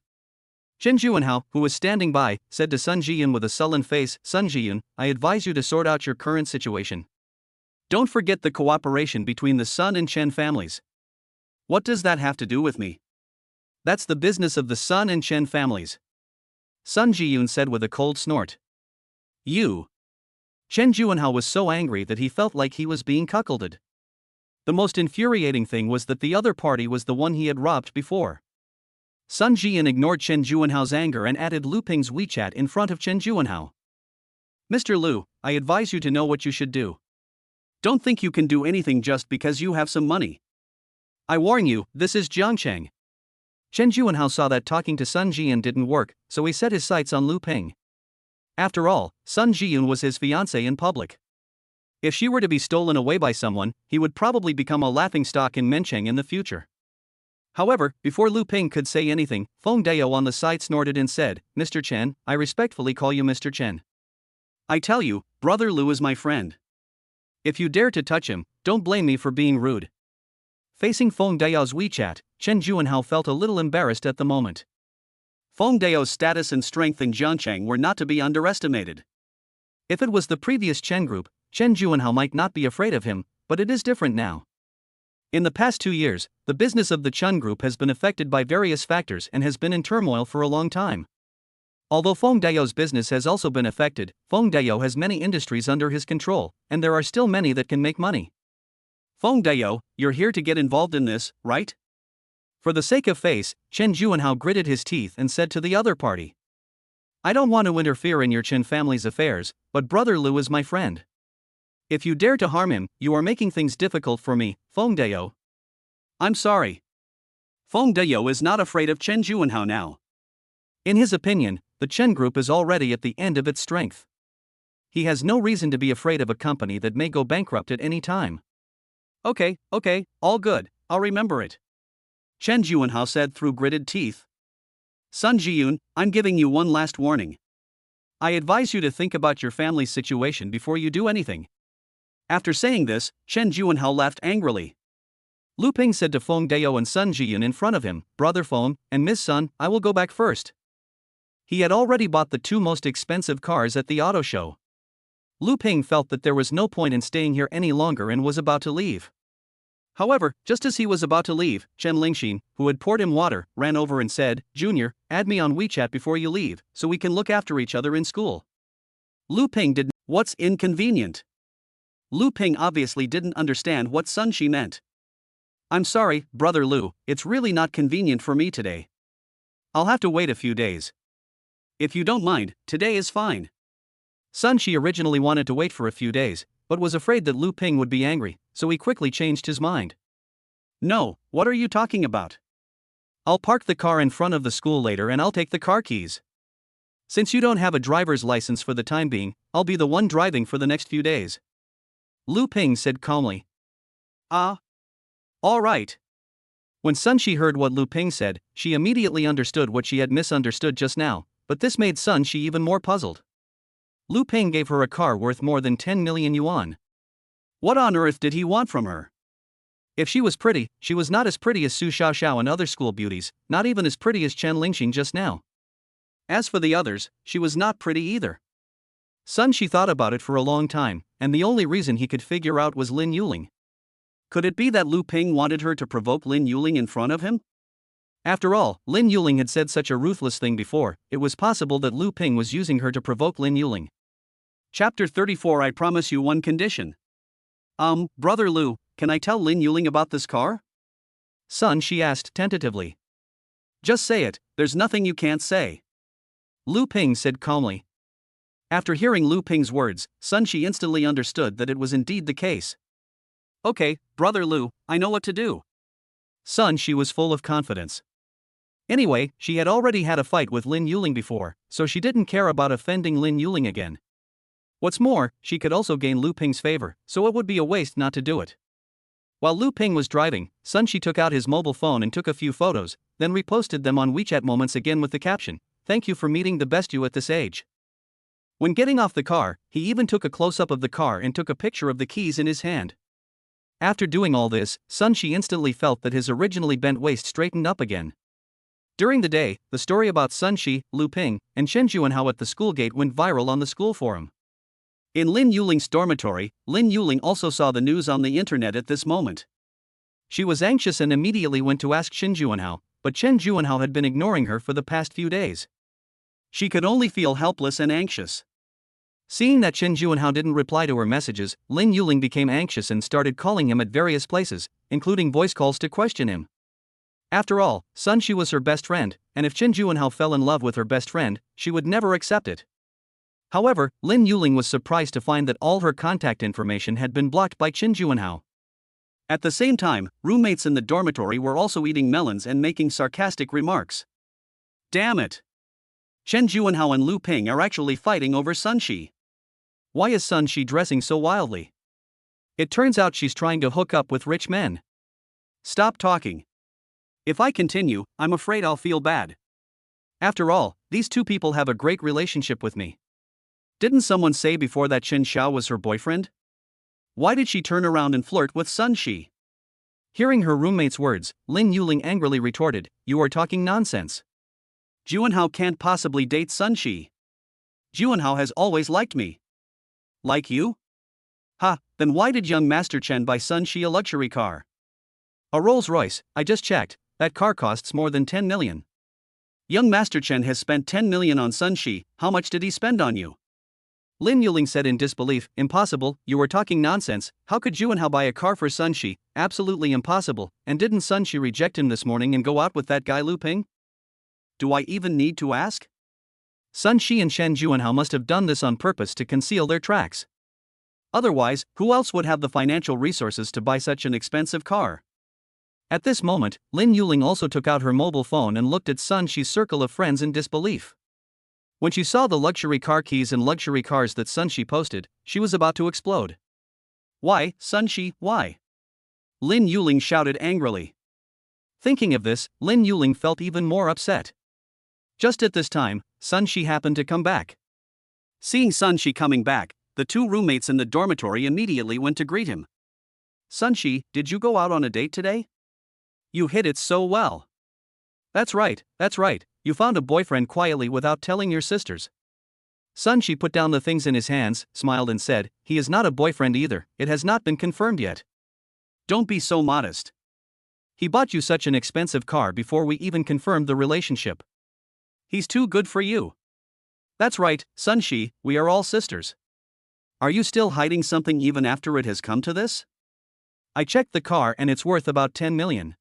Chen Juanhao, who was standing by, said to Sun Jiyun with a sullen face, "Sun Jiyun, I advise you to sort out your current situation. Don't forget the cooperation between the Sun and Chen families." "What does that have to do with me?" "That's the business of the Sun and Chen families," Sun Jiyun said with a cold snort. You. Chen Juanhao was so angry that he felt like he was being cuckolded. The most infuriating thing was that the other party was the one he had robbed before. Sun Jian ignored Chen Juanhao's anger and added Lu Ping's WeChat in front of Chen Juanhao. Mr. Lu, I advise you to know what you should do. Don't think you can do anything just because you have some money. I warn you, this is Jiangcheng. Chen Juanhao saw that talking to Sun Jian didn't work, so he set his sights on Lu Ping. After all, Sun Jiyun was his fiancée in public. If she were to be stolen away by someone, he would probably become a laughingstock in Mencheng in the future. However, before Lu Ping could say anything, Feng Dao on the side snorted and said, Mr. Chen, I respectfully call you Mr. Chen. I tell you, Brother Lu is my friend. If you dare to touch him, don't blame me for being rude. Facing Feng Dao's WeChat, Chen Juanhao felt a little embarrassed at the moment. Feng Dao's status and strength in Jiangcheng were not to be underestimated. If it was the previous Chen group, Chen Juanhao might not be afraid of him, but it is different now. In the past 2 years, the business of the Chen group has been affected by various factors and has been in turmoil for a long time. Although Feng Dao's business has also been affected, Feng Dao has many industries under his control, and there are still many that can make money. Feng Dao, you're here to get involved in this, right? For the sake of face, Chen Juanhao gritted his teeth and said to the other party. I don't want to interfere in your Chen family's affairs, but Brother Lu is my friend. If you dare to harm him, you are making things difficult for me, Feng Dao. I'm sorry. Feng Dao is not afraid of Chen Juanhao now. In his opinion, the Chen group is already at the end of its strength. He has no reason to be afraid of a company that may go bankrupt at any time. Okay, all good, I'll remember it. Chen Juanhao said through gritted teeth. Sun Jiyun, I'm giving you one last warning. I advise you to think about your family's situation before you do anything. After saying this, Chen Juanhao laughed angrily. Lu Ping said to Feng Dao and Sun Jiyun in front of him, Brother Feng and Miss Sun, I will go back first. He had already bought the 2 most expensive cars at the auto show. Lu Ping felt that there was no point in staying here any longer and was about to leave. However, just as he was about to leave, Chen Lingxin, who had poured him water, ran over and said, Junior, add me on WeChat before you leave, so we can look after each other in school. Lu Ping didn't. What's inconvenient? Lu Ping obviously didn't understand what Sun Shi meant. I'm sorry, Brother Lu, it's really not convenient for me today. I'll have to wait a few days. If you don't mind, today is fine. Sun Shi originally wanted to wait for a few days, but was afraid that Lu Ping would be angry, so he quickly changed his mind. No, what are you talking about? I'll park the car in front of the school later and I'll take the car keys. Since you don't have a driver's license for the time being, I'll be the one driving for the next few days. Lu Ping said calmly. All right. When Sun Shi heard what Lu Ping said, she immediately understood what she had misunderstood just now, but this made Sun Shi even more puzzled. Lu Ping gave her a car worth more than 10 million yuan. What on earth did he want from her? If she was pretty, she was not as pretty as Su Xiaoxiao and other school beauties, not even as pretty as Chen Lingxin just now. As for the others, she was not pretty either. Sun Shi thought about it for a long time, and the only reason he could figure out was Lin Yuling. Could it be that Lu Ping wanted her to provoke Lin Yuling in front of him? After all, Lin Yuling had said such a ruthless thing before, it was possible that Lu Ping was using her to provoke Lin Yuling. Chapter 34 I promise you one condition. Brother Lu, can I tell Lin Yuling about this car? Sun Shi asked tentatively. Just say it, there's nothing you can't say. Lu Ping said calmly. After hearing Lu Ping's words, Sun Shi instantly understood that it was indeed the case. Okay, Brother Lu, I know what to do. Sun Shi was full of confidence. Anyway, she had already had a fight with Lin Yuling before, so she didn't care about offending Lin Yuling again. What's more, she could also gain Lu Ping's favor, so it would be a waste not to do it. While Lu Ping was driving, Sun Shi took out his mobile phone and took a few photos, then reposted them on WeChat Moments again with the caption, "Thank you for meeting the best you at this age." When getting off the car, he even took a close-up of the car and took a picture of the keys in his hand. After doing all this, Sun Shi instantly felt that his originally bent waist straightened up again. During the day, the story about Sun Shi, Lu Ping, and Chen Juanhao at the school gate went viral on the school forum. In Lin Yuling's dormitory, Lin Yuling also saw the news on the internet at this moment. She was anxious and immediately went to ask Chen Juanhao, but Chen Juanhao had been ignoring her for the past few days. She could only feel helpless and anxious. Seeing that Chen Juanhao didn't reply to her messages, Lin Yuling became anxious and started calling him at various places, including voice calls to question him. After all, Sun Shi was her best friend, and if Chen Juanhao fell in love with her best friend, she would never accept it. However, Lin Yuling was surprised to find that all her contact information had been blocked by Chen Juanhao. At the same time, roommates in the dormitory were also eating melons and making sarcastic remarks. Damn it! Chen Juanhao and Lu Ping are actually fighting over Sun Shi. Why is Sun Shi dressing so wildly? It turns out she's trying to hook up with rich men. Stop talking. If I continue, I'm afraid I'll feel bad. After all, these two people have a great relationship with me. Didn't someone say before that Chen Xiao was her boyfriend? Why did she turn around and flirt with Sun Shi? Hearing her roommate's words, Lin Yuling angrily retorted, "You are talking nonsense. Juanhao can't possibly date Sun Shi. Juanhao has always liked me." Like you? Ha, then why did young Master Chen buy Sun Shi a luxury car? A Rolls Royce, I just checked, that car costs more than 10 million. Young Master Chen has spent 10 million on Sun Shi, how much did he spend on you? Lin Yuling said in disbelief, "Impossible, you are talking nonsense, how could Juanhao buy a car for Sun Shi, absolutely impossible, and didn't Sun Shi reject him this morning and go out with that guy Lu Ping?" Do I even need to ask? Sun Shi and Chen Juanhao must have done this on purpose to conceal their tracks. Otherwise, who else would have the financial resources to buy such an expensive car? At this moment, Lin Yuling also took out her mobile phone and looked at Sun Shi's circle of friends in disbelief. When she saw the luxury car keys and luxury cars that Sun Shi posted, she was about to explode. Why, Sun Shi, why? Lin Yuling shouted angrily. Thinking of this, Lin Yuling felt even more upset. Just at this time, Sun Shi happened to come back. Seeing Sun Shi coming back, the two roommates in the dormitory immediately went to greet him. Sun Shi, did you go out on a date today? You hid it so well. That's right, you found a boyfriend quietly without telling your sisters. Sun Shi put down the things in his hands, smiled and said, "He is not a boyfriend either, it has not been confirmed yet." Don't be so modest. He bought you such an expensive car before we even confirmed the relationship. He's too good for you. That's right, Sun Shi, we are all sisters. Are you still hiding something even after it has come to this? I checked the car and it's worth about 10 million.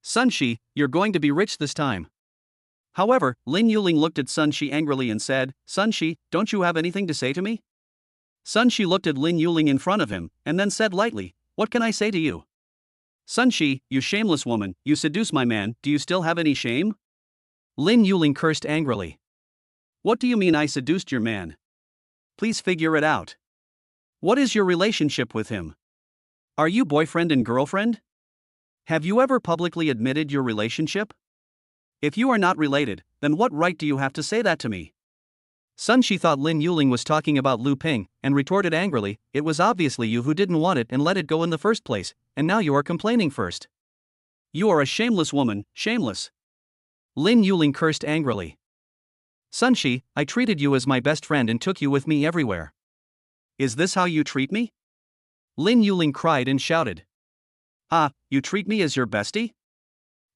Sun Shi, you're going to be rich this time. However, Lin Yuling looked at Sun Shi angrily and said, "Sun Shi, don't you have anything to say to me?" Sun Shi looked at Lin Yuling in front of him, and then said lightly, "What can I say to you?" Sun Shi, you shameless woman, you seduce my man, do you still have any shame? Lin Yuling cursed angrily. What do you mean I seduced your man? Please figure it out. What is your relationship with him? Are you boyfriend and girlfriend? Have you ever publicly admitted your relationship? If you are not related, then what right do you have to say that to me? Sun Shi thought Lin Yuling was talking about Lu Ping, and retorted angrily, "It was obviously you who didn't want it and let it go in the first place, and now you are complaining first." You are a shameless woman, shameless. Lin Yuling cursed angrily. "Sun Shi, I treated you as my best friend and took you with me everywhere." Is this how you treat me? Lin Yuling cried and shouted. Ah, you treat me as your bestie?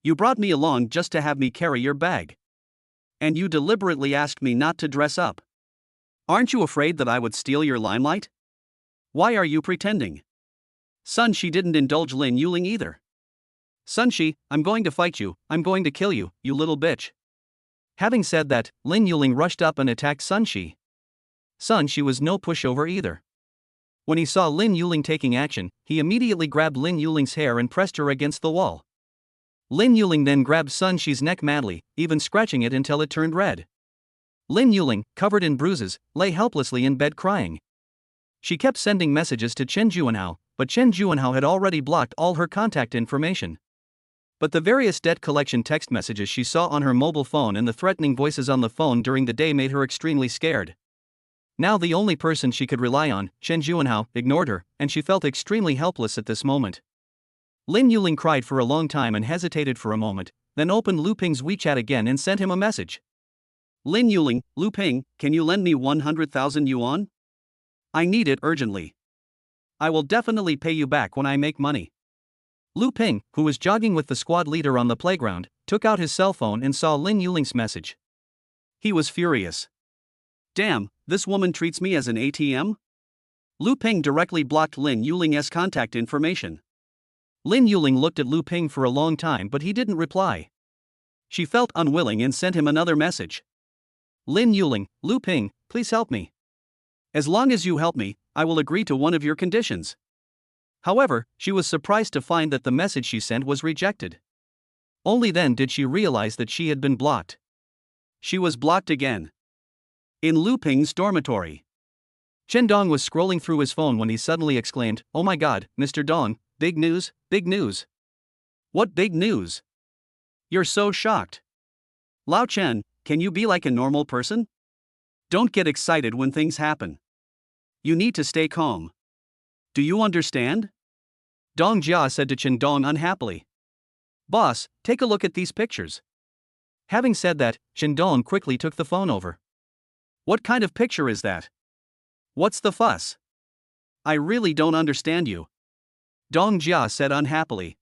You brought me along just to have me carry your bag. And you deliberately asked me not to dress up. Aren't you afraid that I would steal your limelight? Why are you pretending? Sun Shi didn't indulge Lin Yuling either. "Sun Shi, I'm going to fight you, I'm going to kill you, you little bitch." Having said that, Lin Yuling rushed up and attacked Sun Shi. Sun Shi was no pushover either. When he saw Lin Yuling taking action, he immediately grabbed Lin Yuling's hair and pressed her against the wall. Lin Yuling then grabbed Sun Shi's neck madly, even scratching it until it turned red. Lin Yuling, covered in bruises, lay helplessly in bed crying. She kept sending messages to Chen Juanhao, but Chen Juanhao had already blocked all her contact information. But the various debt collection text messages she saw on her mobile phone and the threatening voices on the phone during the day made her extremely scared. Now the only person she could rely on, Chen Juanhao, ignored her, and she felt extremely helpless at this moment. Lin Yuling cried for a long time and hesitated for a moment, then opened Lu Ping's WeChat again and sent him a message. Lin Yuling, Lu Ping, can you lend me 100,000 yuan? I need it urgently. I will definitely pay you back when I make money. Lu Ping, who was jogging with the squad leader on the playground, took out his cell phone and saw Lin Yuling's message. He was furious. Damn, This woman treats me as an ATM? Lu Ping directly blocked Lin Yuling's contact information. Lin Yuling looked at Lu Ping for a long time, but he didn't reply. She felt unwilling and sent him another message. Lin Yuling, Lu Ping, please help me. As long as you help me, I will agree to one of your conditions. However, she was surprised to find that the message she sent was rejected. Only then did she realize that she had been blocked. She was blocked again. In Lu Ping's dormitory. Chen Dong was scrolling through his phone when he suddenly exclaimed, "Oh my god, Mr. Dong, big news, big news." What big news? You're so shocked. Lao Chen, can you be like a normal person? Don't get excited when things happen. You need to stay calm. Do you understand? Dong Jia said to Chen Dong unhappily. Boss, take a look at these pictures. Having said that, Chen Dong quickly took the phone over. What kind of picture is that? What's the fuss? I really don't understand you. Dong Jia said unhappily.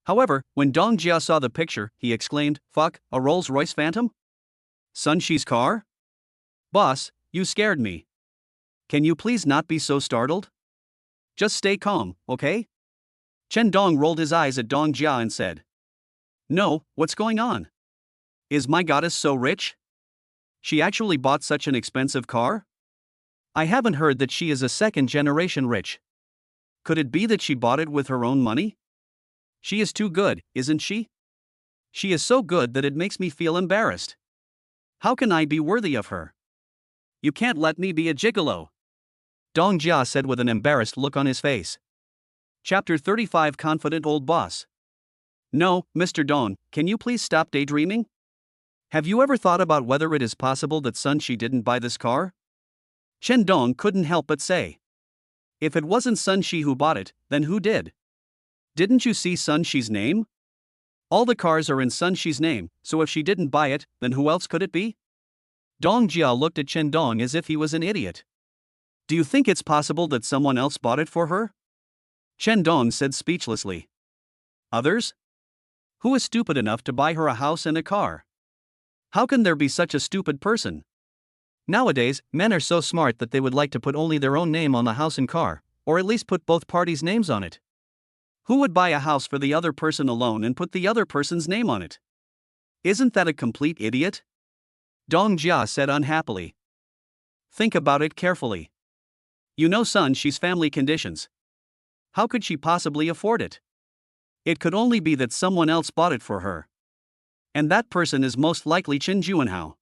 However, when Dong Jia saw the picture, he exclaimed, "Fuck, a Rolls-Royce Phantom? Sun Shi's car? Boss, you scared me. Can you please not be so startled? Just stay calm, okay?" Chen Dong rolled his eyes at Dong Jia and said, "No, what's going on? Is my goddess so rich? She actually bought such an expensive car? I haven't heard that she is a second-generation rich. Could it be that she bought it with her own money? She is too good, isn't she? She is so good that it makes me feel embarrassed. How can I be worthy of her? You can't let me be a gigolo," Dong Jia said with an embarrassed look on his face. Chapter 35 Confident Old Boss. No, Mr. Dong, can you please stop daydreaming? Have you ever thought about whether it is possible that Sun Shi didn't buy this car? Chen Dong couldn't help but say. If it wasn't Sun Shi who bought it, then who did? Didn't you see Sun Shi's name? All the cars are in Sun Shi's name, so if she didn't buy it, then who else could it be? Dong Jia looked at Chen Dong as if he was an idiot. Do you think it's possible that someone else bought it for her? Chen Dong said speechlessly. Others? Who is stupid enough to buy her a house and a car? How can there be such a stupid person? Nowadays, men are so smart that they would like to put only their own name on the house and car, or at least put both parties' names on it. Who would buy a house for the other person alone and put the other person's name on it? Isn't that a complete idiot? Dong Jia said unhappily. Think about it carefully. You know Sun Shi's family conditions. How could she possibly afford it? It could only be that someone else bought it for her. And that person is most likely Chen Juanhao.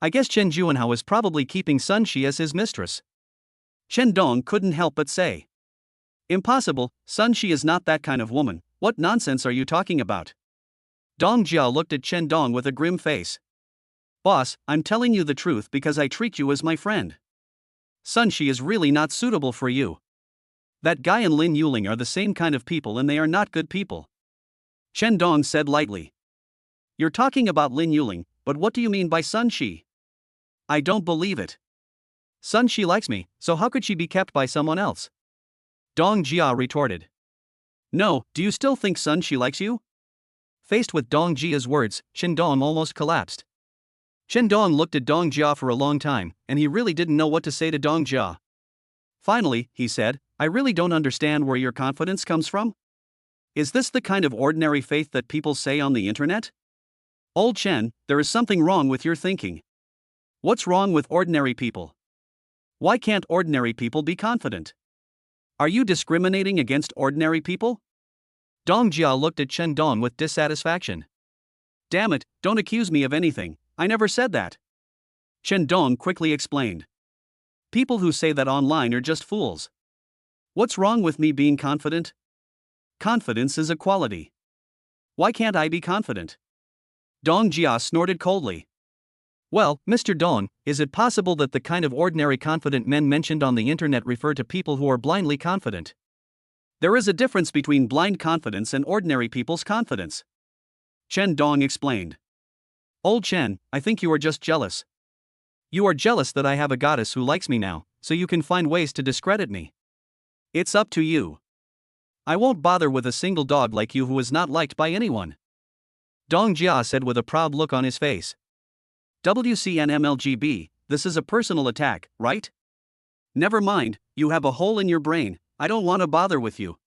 I guess Chen Juanhao is probably keeping Sun Shi as his mistress. Chen Dong couldn't help but say. Impossible, Sun Shi is not that kind of woman. What nonsense are you talking about? Dong Jia looked at Chen Dong with a grim face. Boss, I'm telling you the truth because I treat you as my friend. Sun Shi is really not suitable for you. That guy and Lin Yuling are the same kind of people and they are not good people. Chen Dong said lightly. You're talking about Lin Yuling, but what do you mean by Sun Shi? I don't believe it. Sun Shi likes me, so how could she be kept by someone else? Dong Jia retorted. No, do you still think Sun Shi likes you? Faced with Dong Jia's words, Chen Dong almost collapsed. Chen Dong looked at Dong Jia for a long time, and he really didn't know what to say to Dong Jia. Finally, he said, I really don't understand where your confidence comes from. Is this the kind of ordinary faith that people say on the internet? Old Chen, there is something wrong with your thinking. What's wrong with ordinary people? Why can't ordinary people be confident? Are you discriminating against ordinary people? Dong Jia looked at Chen Dong with dissatisfaction. Damn it, don't accuse me of anything, I never said that. Chen Dong quickly explained. People who say that online are just fools. What's wrong with me being confident? Confidence is a quality. Why can't I be confident? Dong Jia snorted coldly. Well, Mr. Dong, is it possible that the kind of ordinary confident men mentioned on the internet refer to people who are blindly confident? There is a difference between blind confidence and ordinary people's confidence. Chen Dong explained. Old Chen, I think you are just jealous. You are jealous that I have a goddess who likes me now, so you can find ways to discredit me. It's up to you. I won't bother with a single dog like you who is not liked by anyone. Dong Jia said with a proud look on his face. WCNMLGB, this is a personal attack, right? Never mind, you have a hole in your brain, I don't want to bother with you.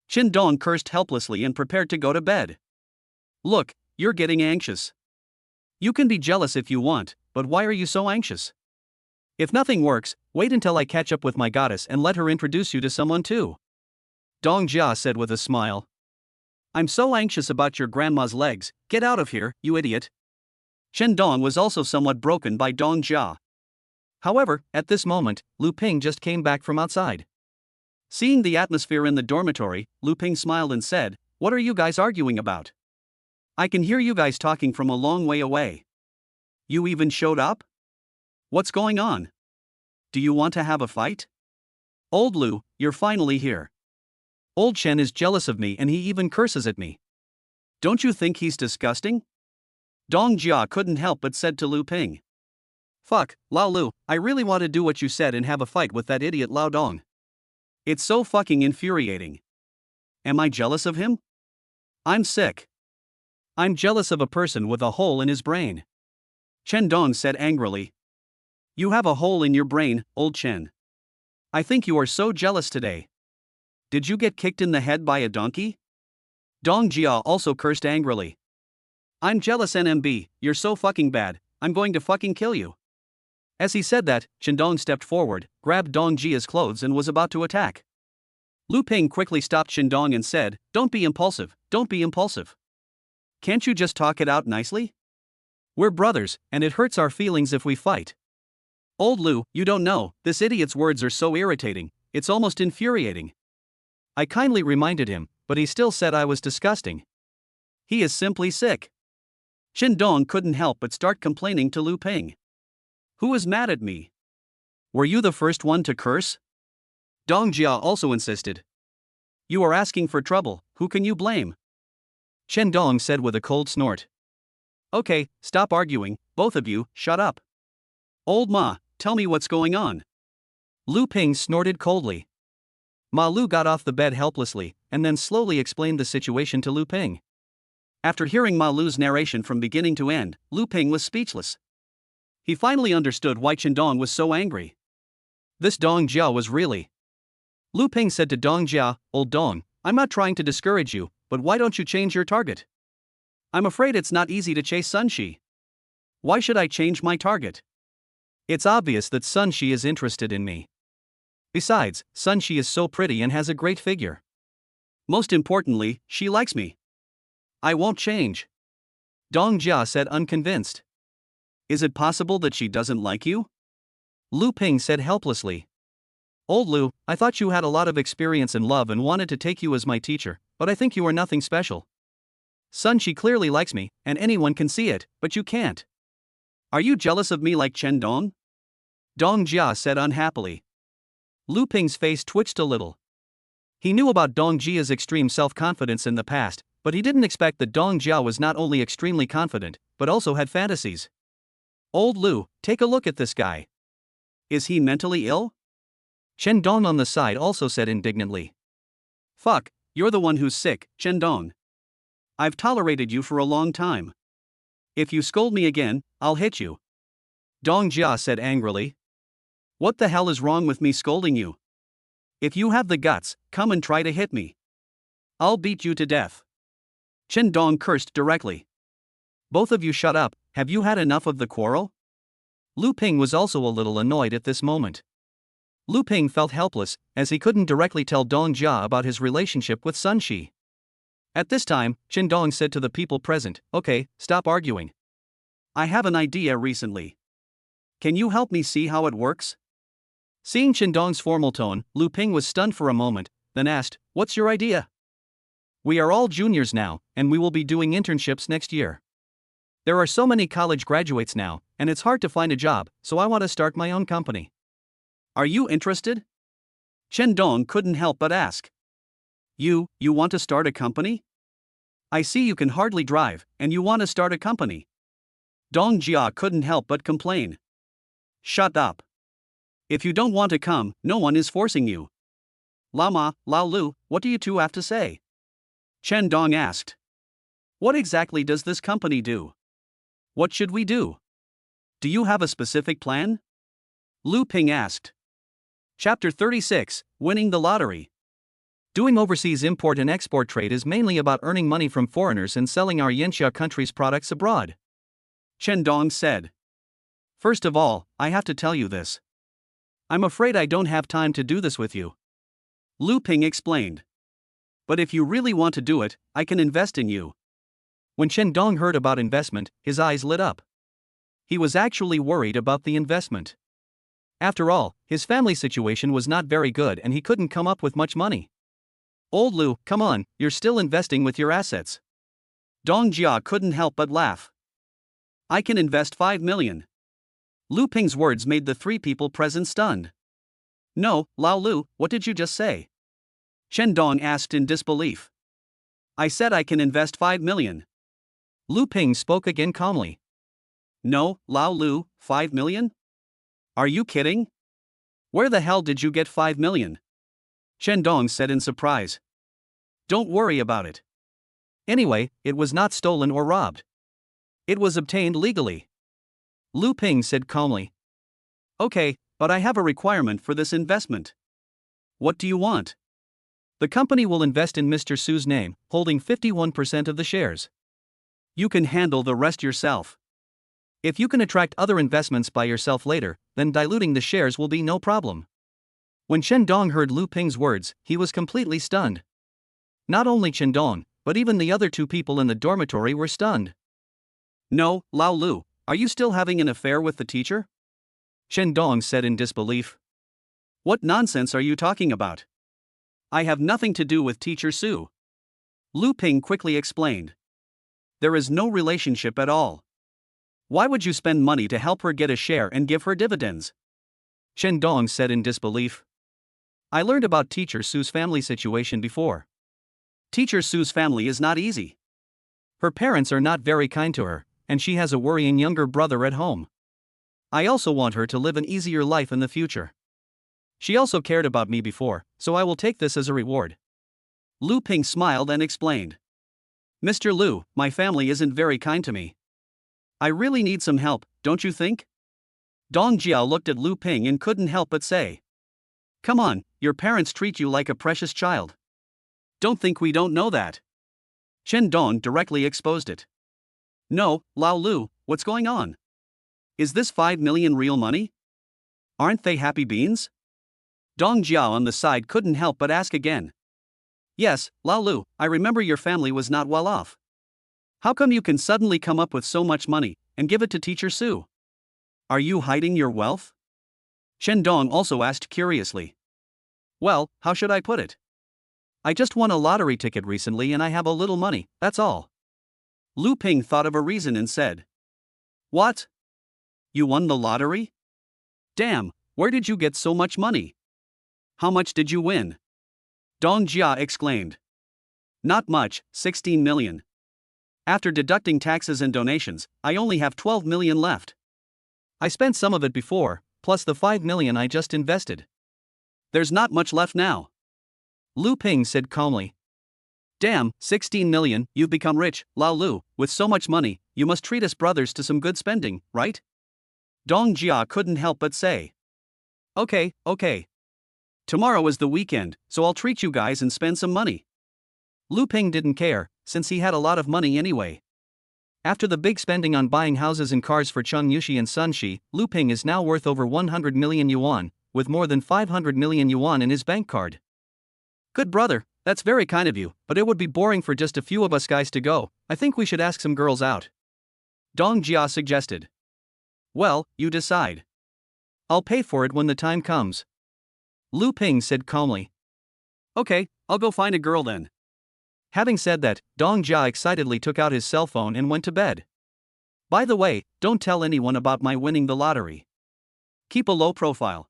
Chen Dong cursed helplessly and prepared to go to bed. Look, you're getting anxious. You can be jealous if you want, but why are you so anxious? If nothing works, wait until I catch up with my goddess and let her introduce you to someone too. Dong Jia said with a smile. I'm so anxious about your grandma's legs, get out of here, you idiot. Chen Dong was also somewhat broken by Dong Jia. However, at this moment, Lu Ping just came back from outside. Seeing the atmosphere in the dormitory, Lu Ping smiled and said, What are you guys arguing about? I can hear you guys talking from a long way away. You even showed up? What's going on? Do you want to have a fight? Old Lu, you're finally here. Old Chen is jealous of me and he even curses at me. Don't you think he's disgusting? Dong Jia couldn't help but said to Lu Ping. Fuck, Lao Lu, I really want to do what you said and have a fight with that idiot Lao Dong. It's so fucking infuriating. Am I jealous of him? I'm sick. I'm jealous of a person with a hole in his brain. Chen Dong said angrily. You have a hole in your brain, old Chen. I think you are so jealous today. Did you get kicked in the head by a donkey? Dong Jia also cursed angrily. I'm jealous NMB, you're so fucking bad, I'm going to fucking kill you. As he said that, Chen Dong stepped forward, grabbed Dong Jia's clothes and was about to attack. Lu Ping quickly stopped Chen Dong and said, Don't be impulsive, don't be impulsive. Can't you just talk it out nicely? We're brothers, and it hurts our feelings if we fight. Old Lu, you don't know, this idiot's words are so irritating, it's almost infuriating. I kindly reminded him, but he still said I was disgusting. He is simply sick. Chen Dong couldn't help but start complaining to Lu Ping. Who is mad at me? Were you the first one to curse? Dong Jia also insisted. You are asking for trouble, who can you blame? Chen Dong said with a cold snort. Okay, stop arguing, both of you, shut up. Old Ma, tell me what's going on. Lu Ping snorted coldly. Ma Lu got off the bed helplessly, and then slowly explained the situation to Lu Ping. After hearing Ma Lu's narration from beginning to end, Lu Ping was speechless. He finally understood why Chen Dong was so angry. This Dong Jia was really. Lu Ping said to Dong Jia, Old Dong, I'm not trying to discourage you, but why don't you change your target? I'm afraid it's not easy to chase Sun Shi. Why should I change my target? It's obvious that Sun Shi is interested in me. Besides, Sun Shi is so pretty and has a great figure. Most importantly, she likes me. I won't change. Dong Jia said unconvinced. Is it possible that she doesn't like you? Lu Ping said helplessly. Old Lu, I thought you had a lot of experience in love and wanted to take you as my teacher, but I think you are nothing special. Sun Shi clearly likes me, and anyone can see it, but you can't. Are you jealous of me like Chen Dong? Dong Jia said unhappily. Lu Ping's face twitched a little. He knew about Dong Jia's extreme self-confidence in the past, but he didn't expect that Dong Jia was not only extremely confident, but also had fantasies. Old Lu, take a look at this guy. Is he mentally ill? Chen Dong on the side also said indignantly. Fuck, you're the one who's sick, Chen Dong. I've tolerated you for a long time. If you scold me again, I'll hit you. Dong Jia said angrily. What the hell is wrong with me scolding you? If you have the guts, come and try to hit me. I'll beat you to death. Chen Dong cursed directly. Both of you shut up, have you had enough of the quarrel? Lu Ping was also a little annoyed at this moment. Lu Ping felt helpless, as he couldn't directly tell Dong Jia about his relationship with Sun Shi. At this time, Chen Dong said to the people present, Okay, stop arguing. I have an idea recently. Can you help me see how it works? Seeing Chen Dong's formal tone, Lu Ping was stunned for a moment, then asked, What's your idea? We are all juniors now, and we will be doing internships next year. There are so many college graduates now, and it's hard to find a job, so I want to start my own company. Are you interested? Chen Dong couldn't help but ask. You want to start a company? I see you can hardly drive, and you want to start a company. Dong Jia couldn't help but complain. Shut up. If you don't want to come, no one is forcing you. Lama, Lao Lu, what do you two have to say? Chen Dong asked. What exactly does this company do? What should we do? Do you have a specific plan? Lu Ping asked. Chapter 36, Winning the Lottery. Doing overseas import and export trade is mainly about earning money from foreigners and selling our Yanxia country's products abroad, Chen Dong said. First of all, I have to tell you this. I'm afraid I don't have time to do this with you. Lu Ping explained. But if you really want to do it, I can invest in you. When Chen Dong heard about investment, his eyes lit up. He was actually worried about the investment. After all, his family situation was not very good and he couldn't come up with much money. Old Lu, come on, you're still investing with your assets. Dong Jia couldn't help but laugh. I can invest 5 million. Lu Ping's words made the three people present stunned. No, Lao Lu, what did you just say? Chen Dong asked in disbelief. I said I can invest 5 million. Lu Ping spoke again calmly. No, Lao Lu, 5 million? Are you kidding? Where the hell did you get 5 million? Chen Dong said in surprise. Don't worry about it. Anyway, it was not stolen or robbed. It was obtained legally, Lu Ping said calmly. Okay, but I have a requirement for this investment. What do you want? The company will invest in Mr. Su's name, holding 51% of the shares. You can handle the rest yourself. If you can attract other investments by yourself later, then diluting the shares will be no problem. When Chen Dong heard Lu Ping's words, he was completely stunned. Not only Chen Dong, but even the other two people in the dormitory were stunned. No, Lao Lu, are you still having an affair with the teacher? Chen Dong said in disbelief. What nonsense are you talking about? I have nothing to do with Teacher Su. Lu Ping quickly explained. There is no relationship at all. Why would you spend money to help her get a share and give her dividends? Chen Dong said in disbelief. I learned about Teacher Su's family situation before. Teacher Su's family is not easy. Her parents are not very kind to her, and she has a worrying younger brother at home. I also want her to live an easier life in the future. She also cared about me before, so I will take this as a reward. Lu Ping smiled and explained. Mr. Lu, my family isn't very kind to me. I really need some help, don't you think? Dong Jiao looked at Lu Ping and couldn't help but say. Come on, your parents treat you like a precious child. Don't think we don't know that. Chen Dong directly exposed it. No, Lao Lu, what's going on? Is this 5 million real money? Aren't they happy beans? Dong Jiao on the side couldn't help but ask again. Yes, Lao Lu, I remember your family was not well off. How come you can suddenly come up with so much money and give it to Teacher Su? Are you hiding your wealth? Chen Dong also asked curiously. Well, how should I put it? I just won a lottery ticket recently and I have a little money, that's all. Lu Ping thought of a reason and said. What? You won the lottery? Damn, where did you get so much money? How much did you win? Dong Jia exclaimed. Not much, 16 million. After deducting taxes and donations, I only have 12 million left. I spent some of it before, plus the 5 million I just invested. There's not much left now. Lu Ping said calmly. Damn, 16 million, you've become rich, Lao Lu, with so much money, you must treat us brothers to some good spending, right? Dong Jia couldn't help but say. Okay. Tomorrow is the weekend, so I'll treat you guys and spend some money. Lu Ping didn't care, since he had a lot of money anyway. After the big spending on buying houses and cars for Cheng Yuxi and Sun Shi, Lu Ping is now worth over 100 million yuan, with more than 500 million yuan in his bank card. Good brother, that's very kind of you, but it would be boring for just a few of us guys to go. I think we should ask some girls out. Dong Jia suggested. Well, you decide. I'll pay for it when the time comes. Lu Ping said calmly. Okay, I'll go find a girl then. Having said that, Dong Jia excitedly took out his cell phone and went to bed. By the way, don't tell anyone about my winning the lottery. Keep a low profile.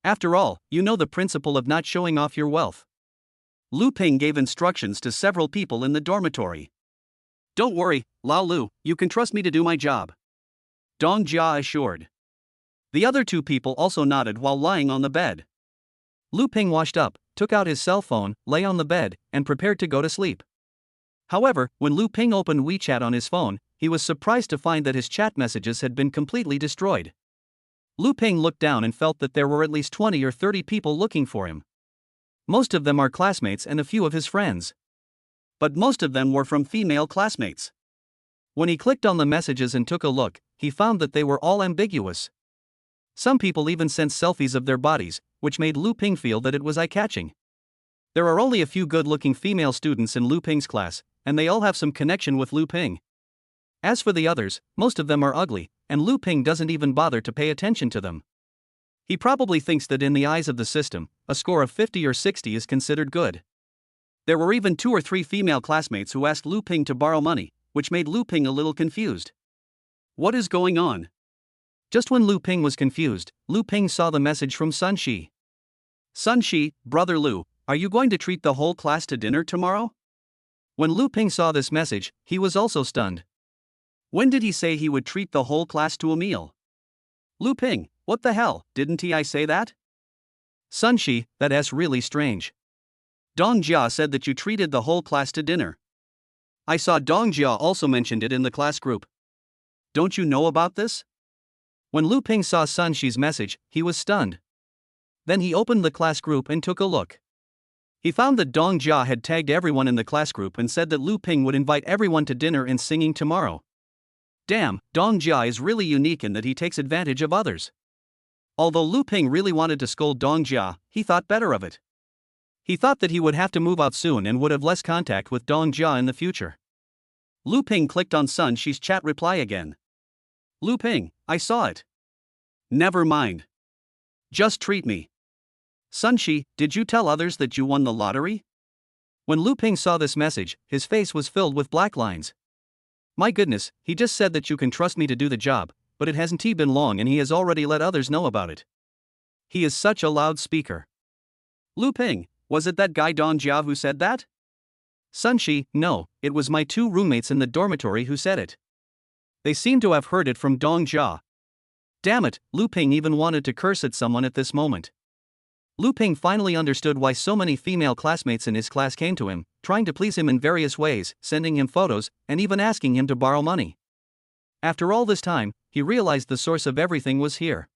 After all, you know the principle of not showing off your wealth. Lu Ping gave instructions to several people in the dormitory. Don't worry, Lao Lu, you can trust me to do my job. Dong Jia assured. The other two people also nodded while lying on the bed. Lu Ping washed up, took out his cell phone, lay on the bed, and prepared to go to sleep. However, when Lu Ping opened WeChat on his phone, he was surprised to find that his chat messages had been completely destroyed. Lu Ping looked down and felt that there were at least 20 or 30 people looking for him. Most of them are classmates and a few of his friends. But most of them were from female classmates. When he clicked on the messages and took a look, he found that they were all ambiguous. Some people even sent selfies of their bodies, which made Lu Ping feel that it was eye-catching. There are only a few good-looking female students in Lu Ping's class, and they all have some connection with Lu Ping. As for the others, most of them are ugly, and Lu Ping doesn't even bother to pay attention to them. He probably thinks that in the eyes of the system, a score of 50 or 60 is considered good. There were even 2 or 3 female classmates who asked Lu Ping to borrow money, which made Lu Ping a little confused. What is going on? Just when Lu Ping was confused, Lu Ping saw the message from Sun Shi. Sun Shi, brother Lu, are you going to treat the whole class to dinner tomorrow? When Lu Ping saw this message, he was also stunned. When did he say he would treat the whole class to a meal? Lu Ping, what the hell, didn't I say that? Sun Shi, that's really strange. Dong Jia said that you treated the whole class to dinner. I saw Dong Jia also mentioned it in the class group. Don't you know about this? When Lu Ping saw Sun Shi's message, he was stunned. Then he opened the class group and took a look. He found that Dong Jia had tagged everyone in the class group and said that Lu Ping would invite everyone to dinner and singing tomorrow. Damn, Dong Jia is really unique in that he takes advantage of others. Although Lu Ping really wanted to scold Dong Jia, he thought better of it. He thought that he would have to move out soon and would have less contact with Dong Jia in the future. Lu Ping clicked on Sun Shi's chat reply again. Lu Ping, I saw it. Never mind. Just treat me. Sun Shi, did you tell others that you won the lottery? When Lu Ping saw this message, his face was filled with black lines. My goodness, he just said that you can trust me to do the job, but it hasn't been long and he has already let others know about it. He is such a loud speaker. Lu Ping, was it that guy Dong Jia who said that? Sun Shi, no, it was my 2 roommates in the dormitory who said it. They seem to have heard it from Dong Jia. Damn it, Lu Ping even wanted to curse at someone at this moment. Lu Ping finally understood why so many female classmates in his class came to him, trying to please him in various ways, sending him photos, and even asking him to borrow money. After all this time, he realized the source of everything was here.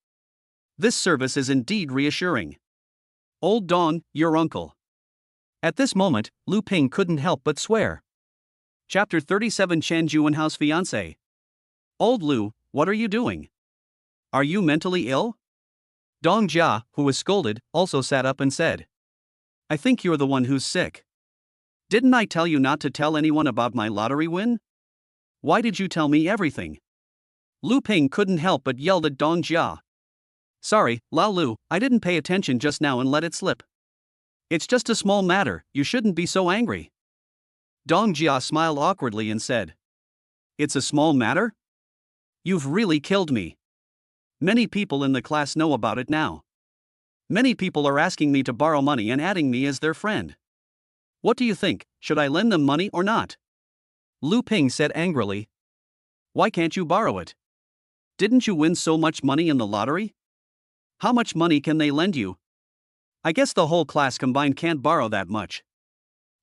This service is indeed reassuring. Old Dong, your uncle. At this moment, Lu Ping couldn't help but swear. Chapter 37 Chen Juwenhao's fiancé. Old Lu, what are you doing? Are you mentally ill? Dong Jia, who was scolded, also sat up and said. I think you're the one who's sick. Didn't I tell you not to tell anyone about my lottery win? Why did you tell me everything? Lu Ping couldn't help but yelled at Dong Jia. Sorry, Lao Lu, I didn't pay attention just now and let it slip. It's just a small matter, you shouldn't be so angry. Dong Jia smiled awkwardly and said. It's a small matter? You've really killed me. Many people in the class know about it now. Many people are asking me to borrow money and adding me as their friend. What do you think, should I lend them money or not? Lu Ping said angrily. Why can't you borrow it? Didn't you win so much money in the lottery? How much money can they lend you? I guess the whole class combined can't borrow that much.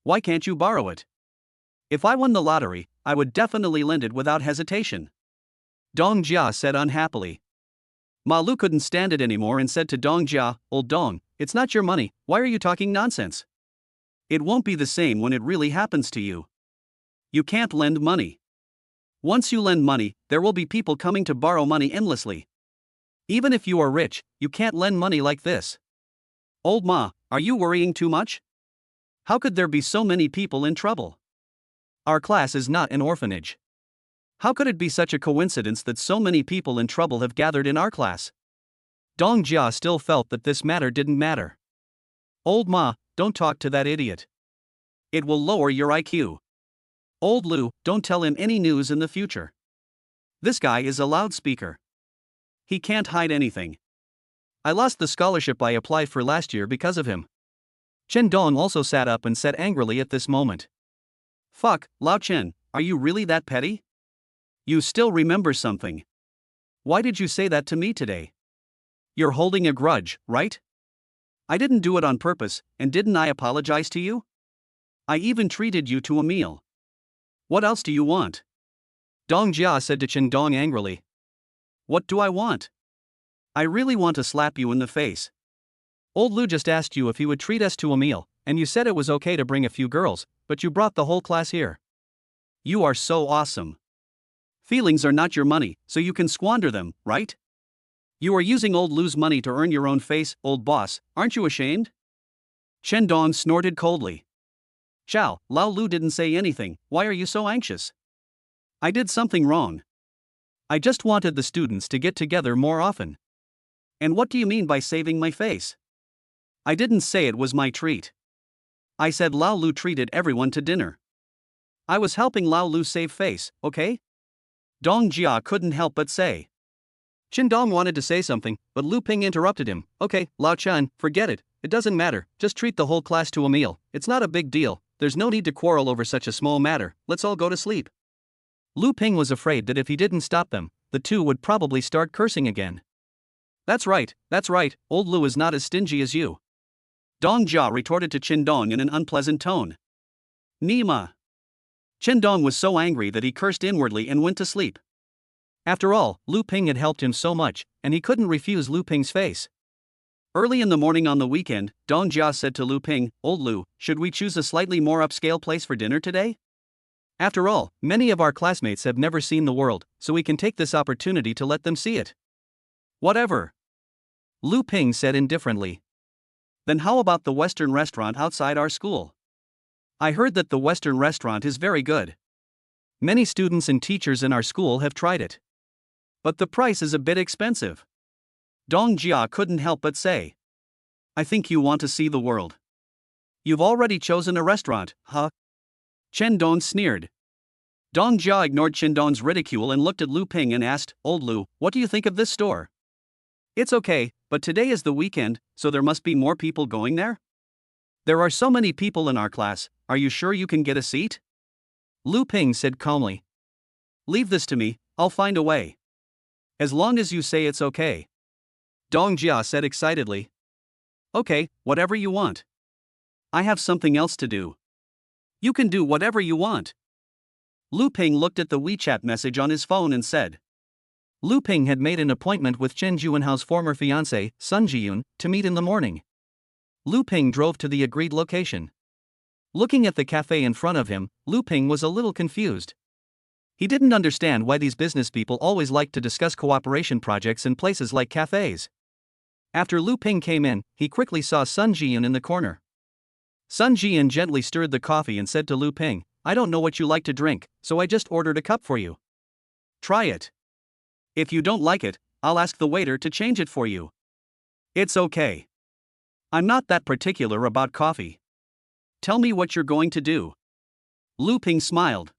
Why can't you borrow it? If I won the lottery, I would definitely lend it without hesitation. Dong Jia said unhappily. Ma Lu couldn't stand it anymore and said to Dong Jia, Old Dong, it's not your money, why are you talking nonsense? It won't be the same when it really happens to you. You can't lend money. Once you lend money, there will be people coming to borrow money endlessly. Even if you are rich, you can't lend money like this. Old Ma, are you worrying too much? How could there be so many people in trouble? Our class is not an orphanage. How could it be such a coincidence that so many people in trouble have gathered in our class? Dong Jia still felt that this matter didn't matter. Old Ma, don't talk to that idiot. It will lower your IQ. Old Lu, don't tell him any news in the future. This guy is a loudspeaker. He can't hide anything. I lost the scholarship I applied for last year because of him. Chen Dong also sat up and said angrily at this moment. Fuck, Lao Chen, are you really that petty? You still remember something. Why did you say that to me today? You're holding a grudge, right? I didn't do it on purpose, and didn't I apologize to you? I even treated you to a meal. What else do you want? Dong Jia said to Chen Dong angrily. What do I want? I really want to slap you in the face. Old Lu just asked you if he would treat us to a meal, and you said it was okay to bring a few girls, but you brought the whole class here. You are so awesome. Feelings are not your money, so you can squander them, right? You are using old Lu's money to earn your own face, old boss, aren't you ashamed? Chen Dong snorted coldly. Chow, Lao Lu didn't say anything, why are you so anxious? I did something wrong. I just wanted the students to get together more often. And what do you mean by saving my face? I didn't say it was my treat. I said Lao Lu treated everyone to dinner. I was helping Lao Lu save face, okay? Dong Jia couldn't help but say. Chen Dong wanted to say something, but Lu Ping interrupted him. Okay, Lao Chen, forget it. It doesn't matter, just treat the whole class to a meal. It's not a big deal, there's no need to quarrel over such a small matter, let's all go to sleep. Lu Ping was afraid that if he didn't stop them, the two would probably start cursing again. That's right, old Lu is not as stingy as you. Dong Jia retorted to Chen Dong in an unpleasant tone. Nima. Chen Dong was so angry that he cursed inwardly and went to sleep. After all, Lu Ping had helped him so much, and he couldn't refuse Lu Ping's face. Early in the morning on the weekend, Dong Jia said to Lu Ping, Old Lu, should we choose a slightly more upscale place for dinner today? After all, many of our classmates have never seen the world, so we can take this opportunity to let them see it. Whatever. Lu Ping said indifferently. Then how about the Western restaurant outside our school? I heard that the Western restaurant is very good. Many students and teachers in our school have tried it. But the price is a bit expensive. Dong Jia couldn't help but say. I think you want to see the world. You've already chosen a restaurant, huh? Chen Dong sneered. Dong Jia ignored Chen Dong's ridicule and looked at Lu Ping and asked, Old Lu, what do you think of this store? It's okay, but today is the weekend, so there must be more people going there? There are so many people in our class, are you sure you can get a seat? Lu Ping said calmly. Leave this to me, I'll find a way. As long as you say it's okay. Dong Jia said excitedly. Okay, whatever you want. I have something else to do. You can do whatever you want. Lu Ping looked at the WeChat message on his phone and said. Lu Ping had made an appointment with Chen Juanhao's former fiancée, Sun Jiyun, to meet in the morning. Lu Ping drove to the agreed location. Looking at the cafe in front of him, Lu Ping was a little confused. He didn't understand why these business people always liked to discuss cooperation projects in places like cafes. After Lu Ping came in, he quickly saw Sun Jiyun in the corner. Sun Jiyun gently stirred the coffee and said to Lu Ping, I don't know what you like to drink, so I just ordered a cup for you. Try it. If you don't like it, I'll ask the waiter to change it for you. It's okay. I'm not that particular about coffee. Tell me what you're going to do. Lu Ping smiled.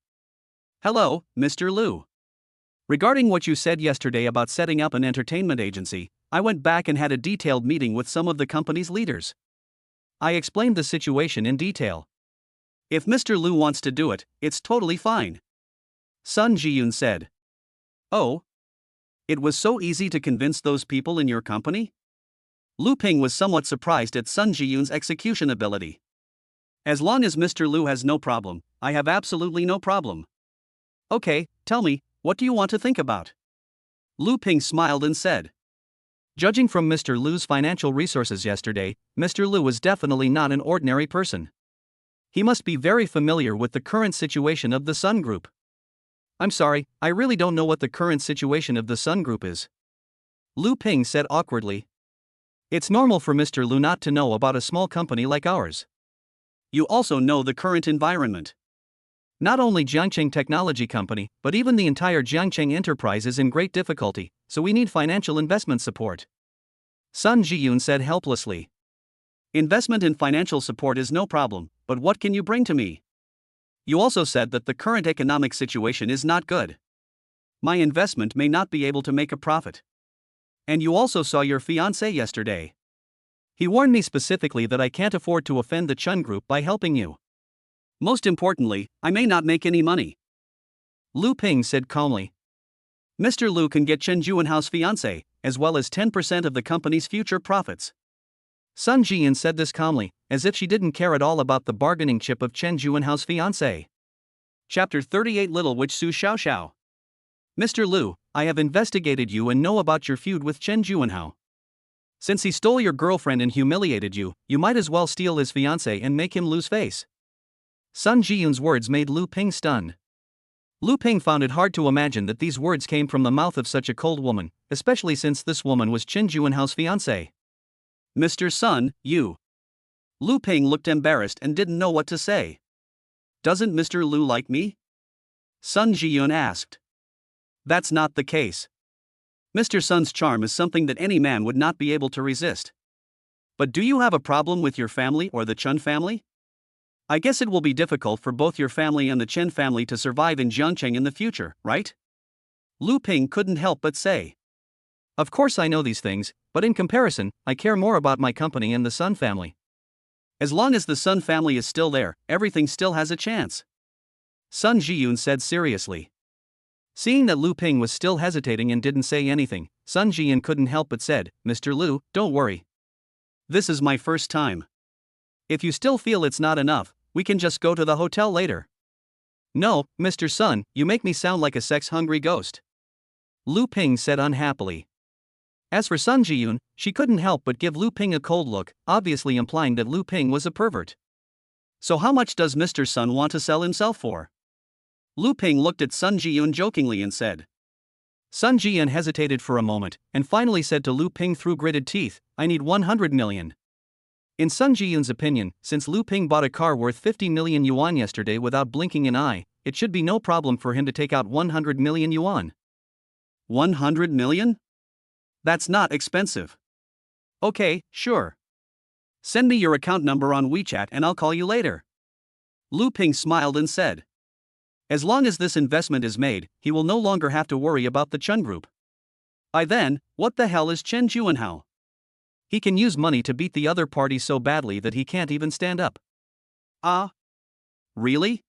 Hello, Mr. Lu. Regarding what you said yesterday about setting up an entertainment agency, I went back and had a detailed meeting with some of the company's leaders. I explained the situation in detail. If Mr. Lu wants to do it, it's totally fine. Sun Jiyun said. Oh? It was so easy to convince those people in your company? Lu Ping was somewhat surprised at Sun Jiyun's execution ability. As long as Mr. Lu has no problem, I have absolutely no problem. Okay, tell me, what do you want to think about? Lu Ping smiled and said. Judging from Mr. Lu's financial resources yesterday, Mr. Lu was definitely not an ordinary person. He must be very familiar with the current situation of the Sun Group. I'm sorry, I really don't know what the current situation of the Sun Group is. Lu Ping said awkwardly. It's normal for Mr. Lu not to know about a small company like ours. You also know the current environment. Not only Jiangcheng Technology Company, but even the entire Jiangcheng enterprise is in great difficulty, so we need financial investment support. Sun Jiyun said helplessly. Investment and financial support is no problem, but what can you bring to me? You also said that the current economic situation is not good. My investment may not be able to make a profit. And you also saw your fiancé yesterday. He warned me specifically that I can't afford to offend the Chun Group by helping you. Most importantly, I may not make any money. Lu Ping said calmly. Mr. Lu can get Chen Juanhao's fiancé, as well as 10% of the company's future profits. Sun Jiyun said this calmly, as if she didn't care at all about the bargaining chip of Chen Juanhao's fiancé. Chapter 38 Little Witch Su Xiao Xiao. Mr. Lu, I have investigated you and know about your feud with Chen Juanhao. Since he stole your girlfriend and humiliated you, you might as well steal his fiancée and make him lose face. Sun Jiyun's words made Lu Ping stunned. Lu Ping found it hard to imagine that these words came from the mouth of such a cold woman, especially since this woman was Chen Juanhao's fiancée. Mr. Sun, you. Lu Ping looked embarrassed and didn't know what to say. Doesn't Mr. Lu like me? Sun Jiyun asked. That's not the case. Mr. Sun's charm is something that any man would not be able to resist. But do you have a problem with your family or the Chen family? I guess it will be difficult for both your family and the Chen family to survive in Jiangcheng in the future, right? Lu Ping couldn't help but say. Of course I know these things, but in comparison, I care more about my company and the Sun family. As long as the Sun family is still there, everything still has a chance. Sun Jiyun said seriously. Seeing that Lu Ping was still hesitating and didn't say anything, Sun Jiyun couldn't help but said, Mr. Lu, don't worry. This is my first time. If you still feel it's not enough, we can just go to the hotel later. No, Mr. Sun, you make me sound like a sex-hungry ghost. Lu Ping said unhappily. As for Sun Jiyun, she couldn't help but give Lu Ping a cold look, obviously implying that Lu Ping was a pervert. So how much does Mr. Sun want to sell himself for? Lu Ping looked at Sun Jiyun jokingly and said. Sun Jiyun hesitated for a moment, and finally said to Lu Ping through gritted teeth, I need 100 million. In Sun Jiyun's opinion, since Lu Ping bought a car worth 50 million yuan yesterday without blinking an eye, it should be no problem for him to take out 100 million yuan. 100 million? That's not expensive. Okay, sure. Send me your account number on WeChat and I'll call you later. Lu Ping smiled and said. As long as this investment is made, he will no longer have to worry about the Chen Group. By then, what the hell is Chen Juanhao? He can use money to beat the other party so badly that he can't even stand up. Really?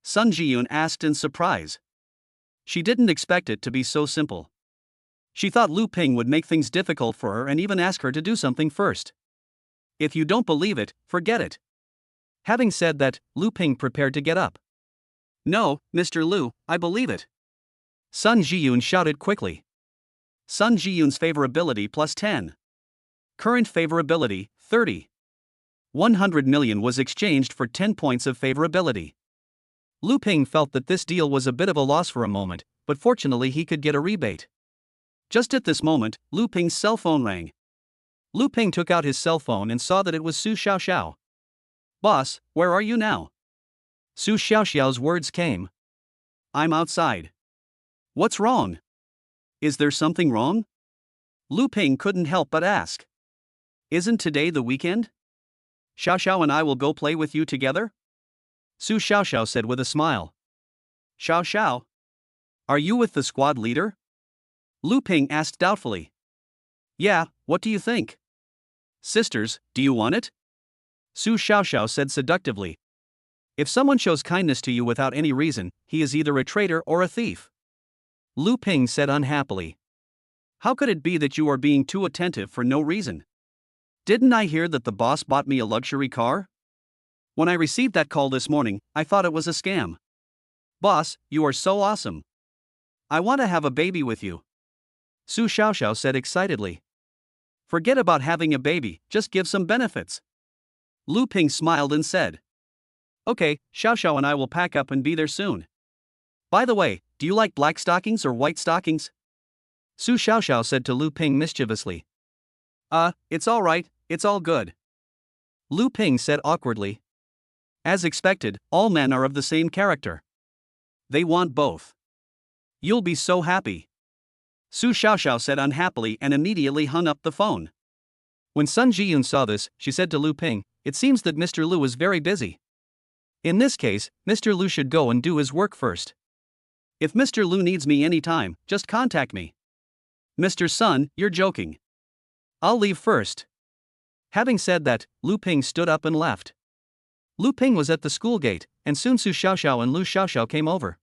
Sun Jiyun asked in surprise. She didn't expect it to be so simple. She thought Lu Ping would make things difficult for her and even ask her to do something first. If you don't believe it, forget it. Having said that, Lu Ping prepared to get up. No, Mr. Lu, I believe it. Sun Jiyun shouted quickly. Sun Jiyun's favorability plus 10. Current favorability, 30. 100 million was exchanged for 10 points of favorability. Lu Ping felt that this deal was a bit of a loss for a moment, but fortunately he could get a rebate. Just at this moment, Lu Ping's cell phone rang. Lu Ping took out his cell phone and saw that it was Su Xiaoxiao. Boss, where are you now? Su Xiaoxiao's words came. I'm outside. What's wrong? Is there something wrong? Lu Ping couldn't help but ask. Isn't today the weekend? Xiaoxiao and I will go play with you together? Su Xiaoxiao said with a smile. Xiaoxiao? Are you with the squad leader? Lu Ping asked doubtfully. Yeah, what do you think? Sisters, do you want it? Su Xiaoxiao said seductively. If someone shows kindness to you without any reason, he is either a traitor or a thief. Lu Ping said unhappily. How could it be that you are being too attentive for no reason? Didn't I hear that the boss bought me a luxury car? When I received that call this morning, I thought it was a scam. Boss, you are so awesome. I want to have a baby with you. Su Xiaoxiao said excitedly. Forget about having a baby, just give some benefits. Lu Ping smiled and said. Okay, Xiaoxiao and I will pack up and be there soon. By the way, do you like black stockings or white stockings? Su Xiaoxiao said to Lu Ping mischievously. It's all right, it's all good. Lu Ping said awkwardly. As expected, all men are of the same character. They want both. You'll be so happy. Su Xiaoxiao said unhappily and immediately hung up the phone. When Sun Jiyun saw this, she said to Lu Ping, it seems that Mr. Lu is very busy. In this case, Mr. Lu should go and do his work first. If Mr. Lu needs me anytime, just contact me. Mr. Sun, you're joking. I'll leave first. Having said that, Lu Ping stood up and left. Lu Ping was at the school gate, and soon Su Xiaoxiao and Lu Xiaoxiao came over.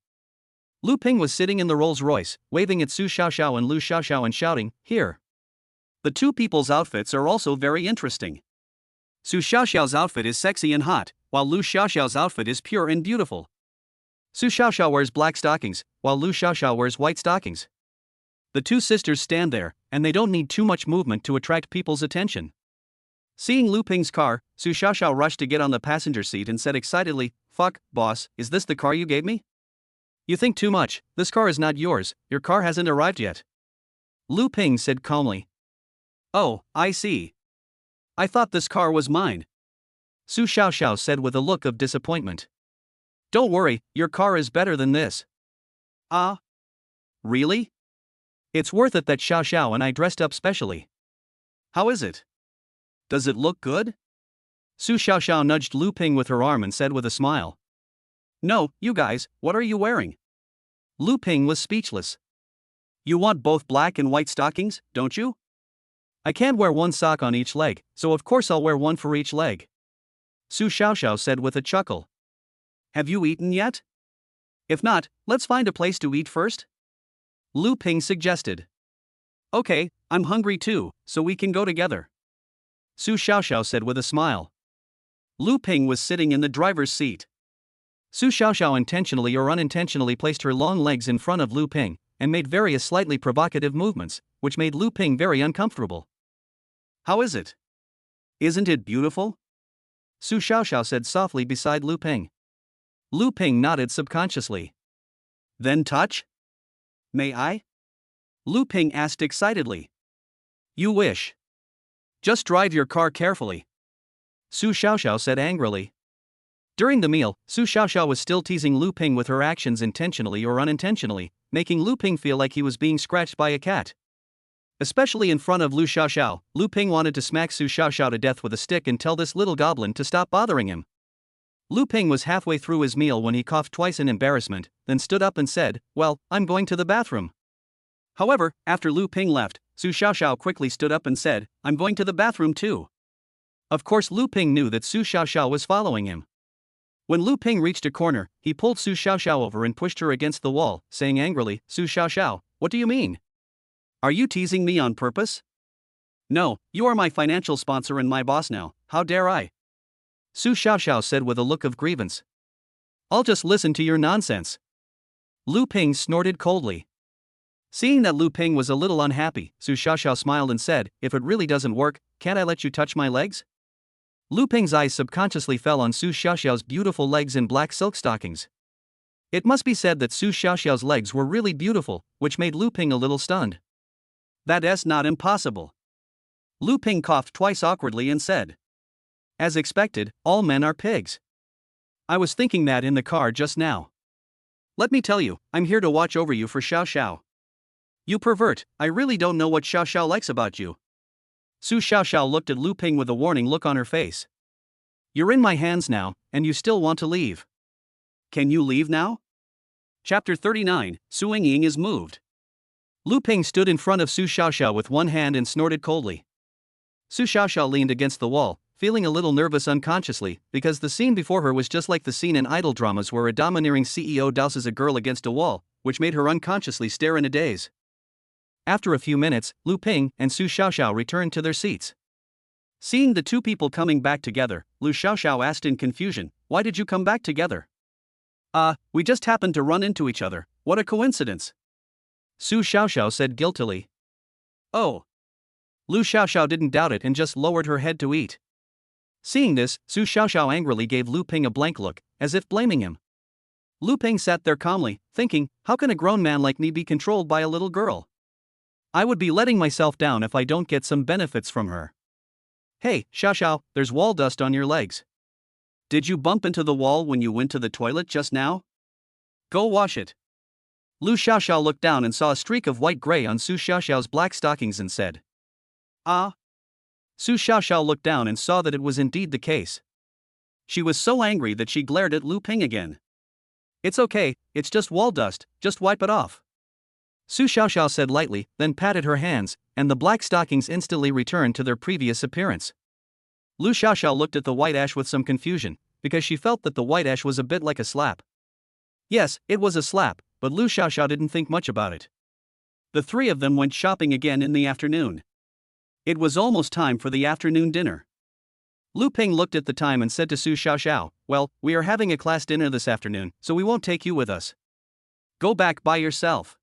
Lu Ping was sitting in the Rolls-Royce, waving at Su Xiaoxiao and Lu Xiaoxiao and shouting, here. The two people's outfits are also very interesting. Su Xiaoxiao's outfit is sexy and hot, while Lu Xiaoxiao's outfit is pure and beautiful. Su Xiaoxiao wears black stockings, while Lu Xiaoxiao wears white stockings. The two sisters stand there, and they don't need too much movement to attract people's attention. Seeing Lu Ping's car, Su Xiaoxiao rushed to get on the passenger seat and said excitedly, "Fuck, boss, is this the car you gave me?" "You think too much, this car is not yours, your car hasn't arrived yet." Lu Ping said calmly. "Oh, I see. I thought this car was mine," Su Xiaoxiao said with a look of disappointment. "Don't worry, your car is better than this." "Ah? Really? It's worth it that Xiaoxiao and I dressed up specially. How is it? Does it look good?" Su Xiaoxiao nudged Lu Ping with her arm and said with a smile. "No, you guys, what are you wearing?" Lu Ping was speechless. "You want both black and white stockings, don't you?" "I can't wear one sock on each leg, so of course I'll wear one for each leg," Su Xiaoxiao said with a chuckle. "Have you eaten yet? If not, let's find a place to eat first," Lu Ping suggested. "Okay, I'm hungry too, so we can go together," Su Xiaoxiao said with a smile. Lu Ping was sitting in the driver's seat. Su Xiaoxiao intentionally or unintentionally placed her long legs in front of Lu Ping and made various slightly provocative movements, which made Lu Ping very uncomfortable. "How is it? Isn't it beautiful?" Su Xiaoxiao said softly beside Lu Ping. Lu Ping nodded subconsciously. "Then touch? May I?" Lu Ping asked excitedly. "You wish. Just drive your car carefully," Su Xiaoxiao said angrily. During the meal, Su Xiaoxiao was still teasing Lu Ping with her actions intentionally or unintentionally, making Lu Ping feel like he was being scratched by a cat. Especially in front of Lu Xiaoxiao, Lu Ping wanted to smack Su Xiaoxiao to death with a stick and tell this little goblin to stop bothering him. Lu Ping was halfway through his meal when he coughed twice in embarrassment, then stood up and said, "Well, I'm going to the bathroom." However, after Lu Ping left, Su Xiaoxiao quickly stood up and said, "I'm going to the bathroom too." Of course, Lu Ping knew that Su Xiaoxiao was following him. When Lu Ping reached a corner, he pulled Su Xiaoxiao over and pushed her against the wall, saying angrily, "Su Xiaoxiao, what do you mean? Are you teasing me on purpose?" "No, you are my financial sponsor and my boss now, how dare I?" Su Xiaoxiao said with a look of grievance. "I'll just listen to your nonsense." Lu Ping snorted coldly. Seeing that Lu Ping was a little unhappy, Su Xiaoxiao smiled and said, "If it really doesn't work, can't I let you touch my legs?" Lu Ping's eyes subconsciously fell on Su Xiaoxiao's beautiful legs in black silk stockings. It must be said that Su Xiaoxiao's legs were really beautiful, which made Lu Ping a little stunned. "That's not impossible." Lu Ping coughed twice awkwardly and said. "As expected, all men are pigs. I was thinking that in the car just now. Let me tell you, I'm here to watch over you for Xiaoxiao." "You pervert, I really don't know what Xiaoxiao likes about you." Su Xiaoxiao looked at Lu Ping with a warning look on her face. "You're in my hands now, and you still want to leave. Can you leave now?" Chapter 39, Su Ying is moved. Lu Ping stood in front of Su Xiaoxiao with one hand and snorted coldly. Su Xiaoxiao leaned against the wall, feeling a little nervous unconsciously, because the scene before her was just like the scene in idol dramas where a domineering CEO douses a girl against a wall, which made her unconsciously stare in a daze. After a few minutes, Lu Ping and Su Xiaoxiao returned to their seats. Seeing the two people coming back together, Lu Xiaoxiao asked in confusion, "Why did you come back together?" We just happened to run into each other, what a coincidence," Su Xiaoxiao said guiltily. "Oh." Lu Xiaoxiao didn't doubt it and just lowered her head to eat. Seeing this, Su Xiaoxiao angrily gave Lu Ping a blank look, as if blaming him. Lu Ping sat there calmly, thinking, how can a grown man like me be controlled by a little girl? I would be letting myself down if I don't get some benefits from her. "Hey, Xiaoxiao, there's wall dust on your legs. Did you bump into the wall when you went to the toilet just now? Go wash it." Lu Xiaoxiao looked down and saw a streak of white-gray on Su Xiaoxiao's black stockings and said, "Ah." Su Xiaoxiao looked down and saw that it was indeed the case. She was so angry that she glared at Lu Ping again. "It's okay, it's just wall dust, just wipe it off," Su Xiaoxiao said lightly, then patted her hands, and the black stockings instantly returned to their previous appearance. Lu Xiaoxiao looked at the white ash with some confusion, because she felt that the white ash was a bit like a slap. Yes, it was a slap, but Lu Xiaoxiao didn't think much about it. The three of them went shopping again in the afternoon. It was almost time for the afternoon dinner. Lu Ping looked at the time and said to Su Xiaoxiao, well, we are having a class dinner this afternoon, so we won't take you with us. Go back by yourself.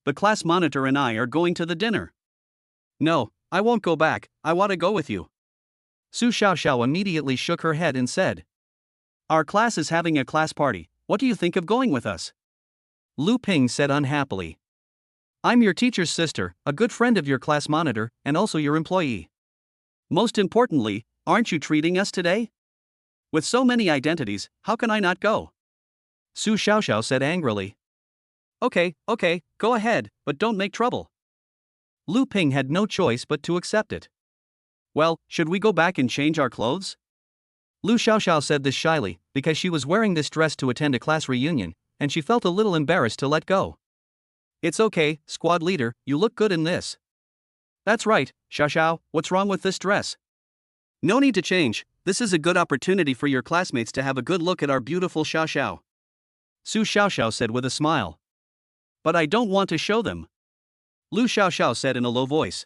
The class monitor and I are going to the dinner. No, I won't go back, I want to go with you. Su Xiaoxiao immediately shook her head and said, our class is having a class party, what do you think of going with us? Lu Ping said unhappily. I'm your teacher's sister, a good friend of your class monitor, and also your employee. Most importantly, aren't you treating us today? With so many identities, how can I not go? Su Xiaoxiao said angrily. Okay, go ahead, but don't make trouble. Lu Ping had no choice but to accept it. Well, should we go back and change our clothes? Lu Xiaoxiao said this shyly, because she was wearing this dress to attend a class reunion, and she felt a little embarrassed to let go. It's okay, squad leader, you look good in this. That's right, Xiaoxiao, what's wrong with this dress? No need to change, this is a good opportunity for your classmates to have a good look at our beautiful Xiaoxiao. Su Xiaoxiao said with a smile. But I don't want to show them. Lu Xiaoxiao said in a low voice.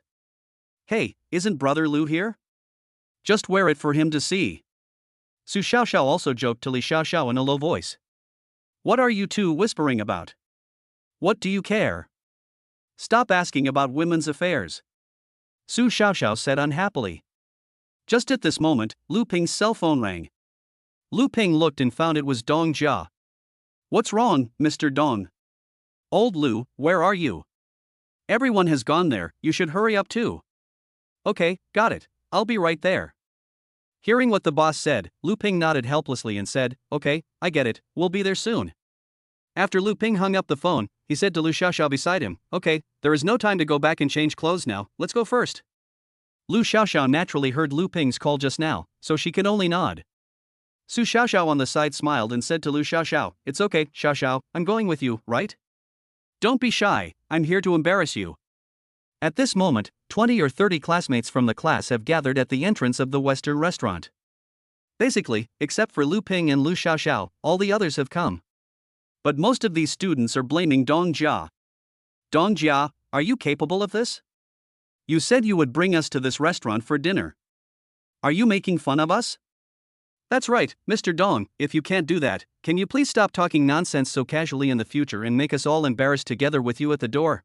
Hey, isn't brother Lu here? Just wear it for him to see. Su Xiaoxiao also joked to Li Xiaoxiao in a low voice. What are you two whispering about? What do you care? Stop asking about women's affairs. Su Xiaoxiao said unhappily. Just at this moment, Lu Ping's cell phone rang. Lu Ping looked and found it was Dong Jia. What's wrong, Mr. Dong? Old Lu, where are you? Everyone has gone there, you should hurry up too. Okay, got it, I'll be right there. Hearing what the boss said, Lu Ping nodded helplessly and said, okay, I get it, we'll be there soon. After Lu Ping hung up the phone, he said to Lu Xiaoxiao beside him, okay, there is no time to go back and change clothes now, let's go first. Lu Xiaoxiao naturally heard Lu Ping's call just now, so she could only nod. Su Xiaoxiao on the side smiled and said to Lu Xiaoxiao, it's okay, Xiaoxiao, I'm going with you, right? Don't be shy, I'm here to embarrass you. At this moment, 20 or 30 classmates from the class have gathered at the entrance of the Western restaurant. Basically, except for Lu Ping and Lu Xiaoxiao, all the others have come. But most of these students are blaming Dong Jia. Dong Jia, are you capable of this? You said you would bring us to this restaurant for dinner. Are you making fun of us? That's right, Mr. Dong, if you can't do that, can you please stop talking nonsense so casually in the future and make us all embarrassed together with you at the door?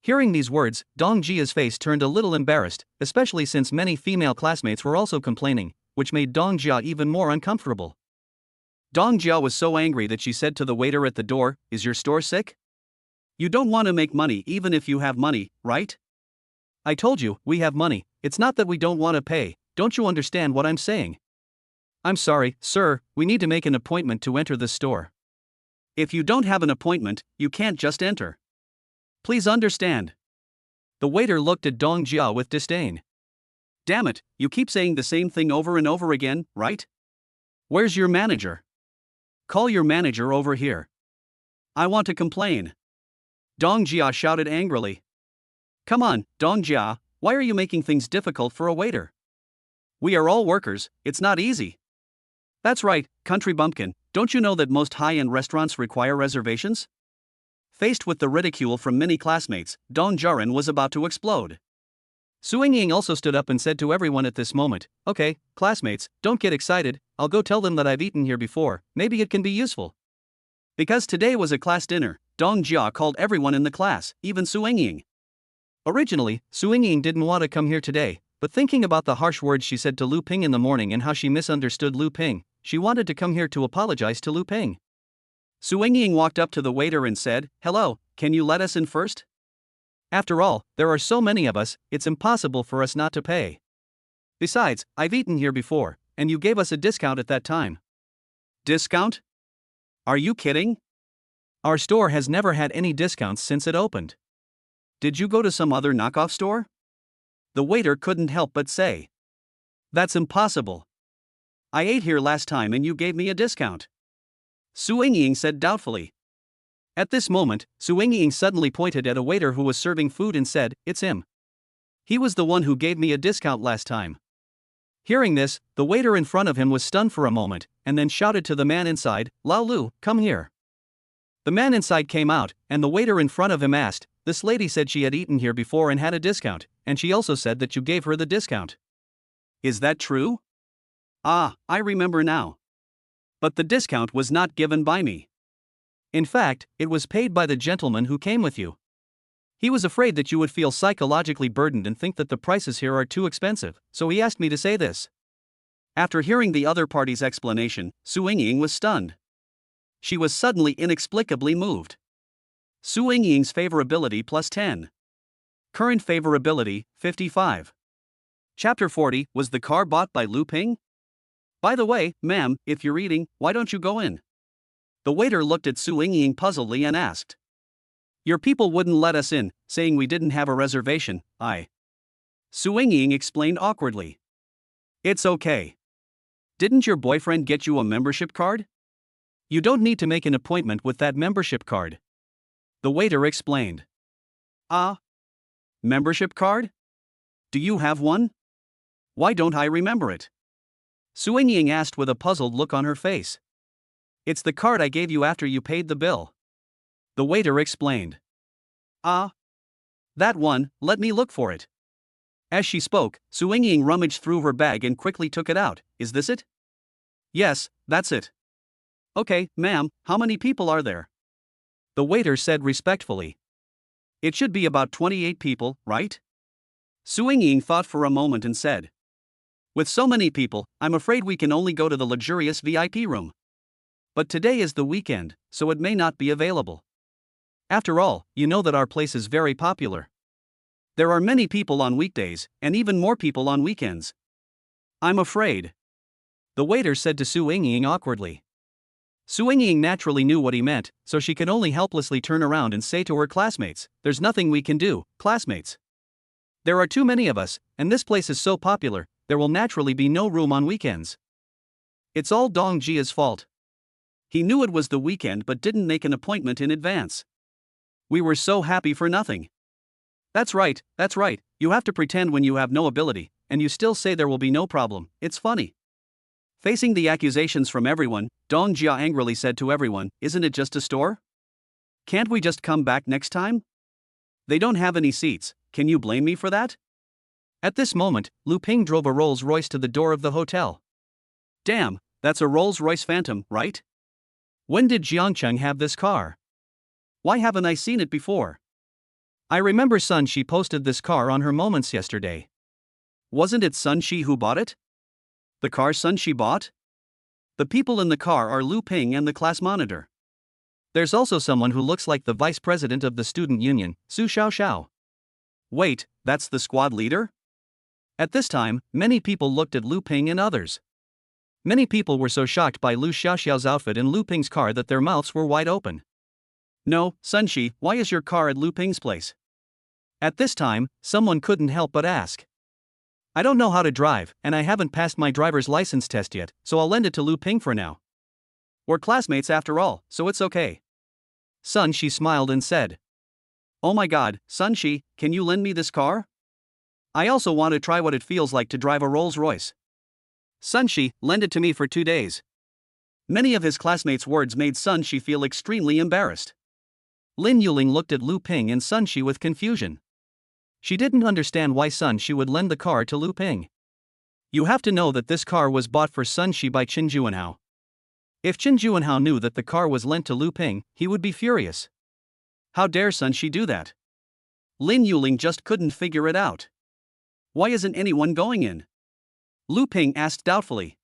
Hearing these words, Dong Jia's face turned a little embarrassed, especially since many female classmates were also complaining, which made Dong Jia even more uncomfortable. Dong Jia was so angry that she said to the waiter at the door, is your store sick? You don't want to make money even if you have money, right? I told you, we have money, it's not that we don't want to pay, don't you understand what I'm saying? I'm sorry, sir, we need to make an appointment to enter the store. If you don't have an appointment, you can't just enter. Please understand. The waiter looked at Dong Jia with disdain. Damn it, you keep saying the same thing over and over again, right? Where's your manager? Call your manager over here. I want to complain. Dong Jia shouted angrily. Come on, Dong Jia, why are you making things difficult for a waiter? We are all workers, it's not easy. That's right, country bumpkin, don't you know that most high-end restaurants require reservations? Faced with the ridicule from many classmates, Dong Jiaran was about to explode. Su Yingying also stood up and said to everyone at this moment, okay, classmates, don't get excited, I'll go tell them that I've eaten here before, maybe it can be useful. Because today was a class dinner, Dong Jia called everyone in the class, even Su Yingying. Originally, Su Yingying didn't want to come here today, but thinking about the harsh words she said to Lu Ping in the morning and how she misunderstood Lu Ping, she wanted to come here to apologize to Lu Ping. Su Yingying walked up to the waiter and said, hello, can you let us in first? After all, there are so many of us, it's impossible for us not to pay. Besides, I've eaten here before, and you gave us a discount at that time. Discount? Are you kidding? Our store has never had any discounts since it opened. Did you go to some other knockoff store? The waiter couldn't help but say. That's impossible. I ate here last time and you gave me a discount. Su Yingying said doubtfully. At this moment, Su Yingying suddenly pointed at a waiter who was serving food and said, it's him. He was the one who gave me a discount last time. Hearing this, the waiter in front of him was stunned for a moment, and then shouted to the man inside, Lao Lu, come here. The man inside came out, and the waiter in front of him asked, this lady said she had eaten here before and had a discount, and she also said that you gave her the discount. Is that true? Ah, I remember now. But the discount was not given by me. In fact, it was paid by the gentleman who came with you. He was afraid that you would feel psychologically burdened and think that the prices here are too expensive, so he asked me to say this. After hearing the other party's explanation, Su Yingying was stunned. She was suddenly inexplicably moved. Su Yingying's favorability plus 10. Current favorability, 55. Chapter 40, was the car bought by Lu Ping? By the way, ma'am, if you're eating, why don't you go in? The waiter looked at Su Yingying puzzledly and asked. Your people wouldn't let us in, saying we didn't have a reservation, Su Yingying explained awkwardly. It's okay. Didn't your boyfriend get you a membership card? You don't need to make an appointment with that membership card. The waiter explained. Ah? Membership card? Do you have one? Why don't I remember it? Su Yingying asked with a puzzled look on her face. It's the card I gave you after you paid the bill. The waiter explained. Ah? That one, let me look for it. As she spoke, Su Yingying rummaged through her bag and quickly took it out. Is this it? Yes, that's it. Okay, ma'am, how many people are there? The waiter said respectfully. It should be about 28 people, right? Su Yingying thought for a moment and said. With so many people, I'm afraid we can only go to the luxurious VIP room. But today is the weekend, so it may not be available. After all, you know that our place is very popular. There are many people on weekdays, and even more people on weekends. I'm afraid. The waiter said to Su Yingying awkwardly. Su Yingying naturally knew what he meant, so she could only helplessly turn around and say to her classmates, there's nothing we can do, classmates. There are too many of us, and this place is so popular, there will naturally be no room on weekends. It's all Dong Jia's fault. He knew it was the weekend but didn't make an appointment in advance. We were so happy for nothing. That's right, you have to pretend when you have no ability, and you still say there will be no problem, it's funny. Facing the accusations from everyone, Dong Jia angrily said to everyone, isn't it just a store? Can't we just come back next time? They don't have any seats, can you blame me for that? At this moment, Lu Ping drove a Rolls-Royce to the door of the hotel. Damn, that's a Rolls-Royce Phantom, right? When did Jiangcheng have this car? Why haven't I seen it before? I remember Sun Shi posted this car on her Moments yesterday. Wasn't it Sun Shi who bought it? The car Sun Shi bought? The people in the car are Lu Ping and the class monitor. There's also someone who looks like the vice president of the student union, Su Xiaoxiao. Wait, that's the squad leader? At this time, many people looked at Lu Ping and others. Many people were so shocked by Lu Xiaoxiao's outfit and Lu Ping's car that their mouths were wide open. No, Sun Shi, why is your car at Lu Ping's place? At this time, someone couldn't help but ask. I don't know how to drive, and I haven't passed my driver's license test yet, so I'll lend it to Lu Ping for now. We're classmates after all, so it's okay. Sun Shi smiled and said. Oh my god, Sun Shi, can you lend me this car? I also want to try what it feels like to drive a Rolls-Royce. Sun Shi, lend it to me for 2 days. Many of his classmates' words made Sun Shi feel extremely embarrassed. Lin Yuling looked at Lu Ping and Sun Shi with confusion. She didn't understand why Sun Shi would lend the car to Lu Ping. You have to know that this car was bought for Sun Shi by Qin Juanhao. If Qin Juanhao knew that the car was lent to Lu Ping, he would be furious. How dare Sun Shi do that? Lin Yuling just couldn't figure it out. Why isn't anyone going in? Lu Ping asked doubtfully.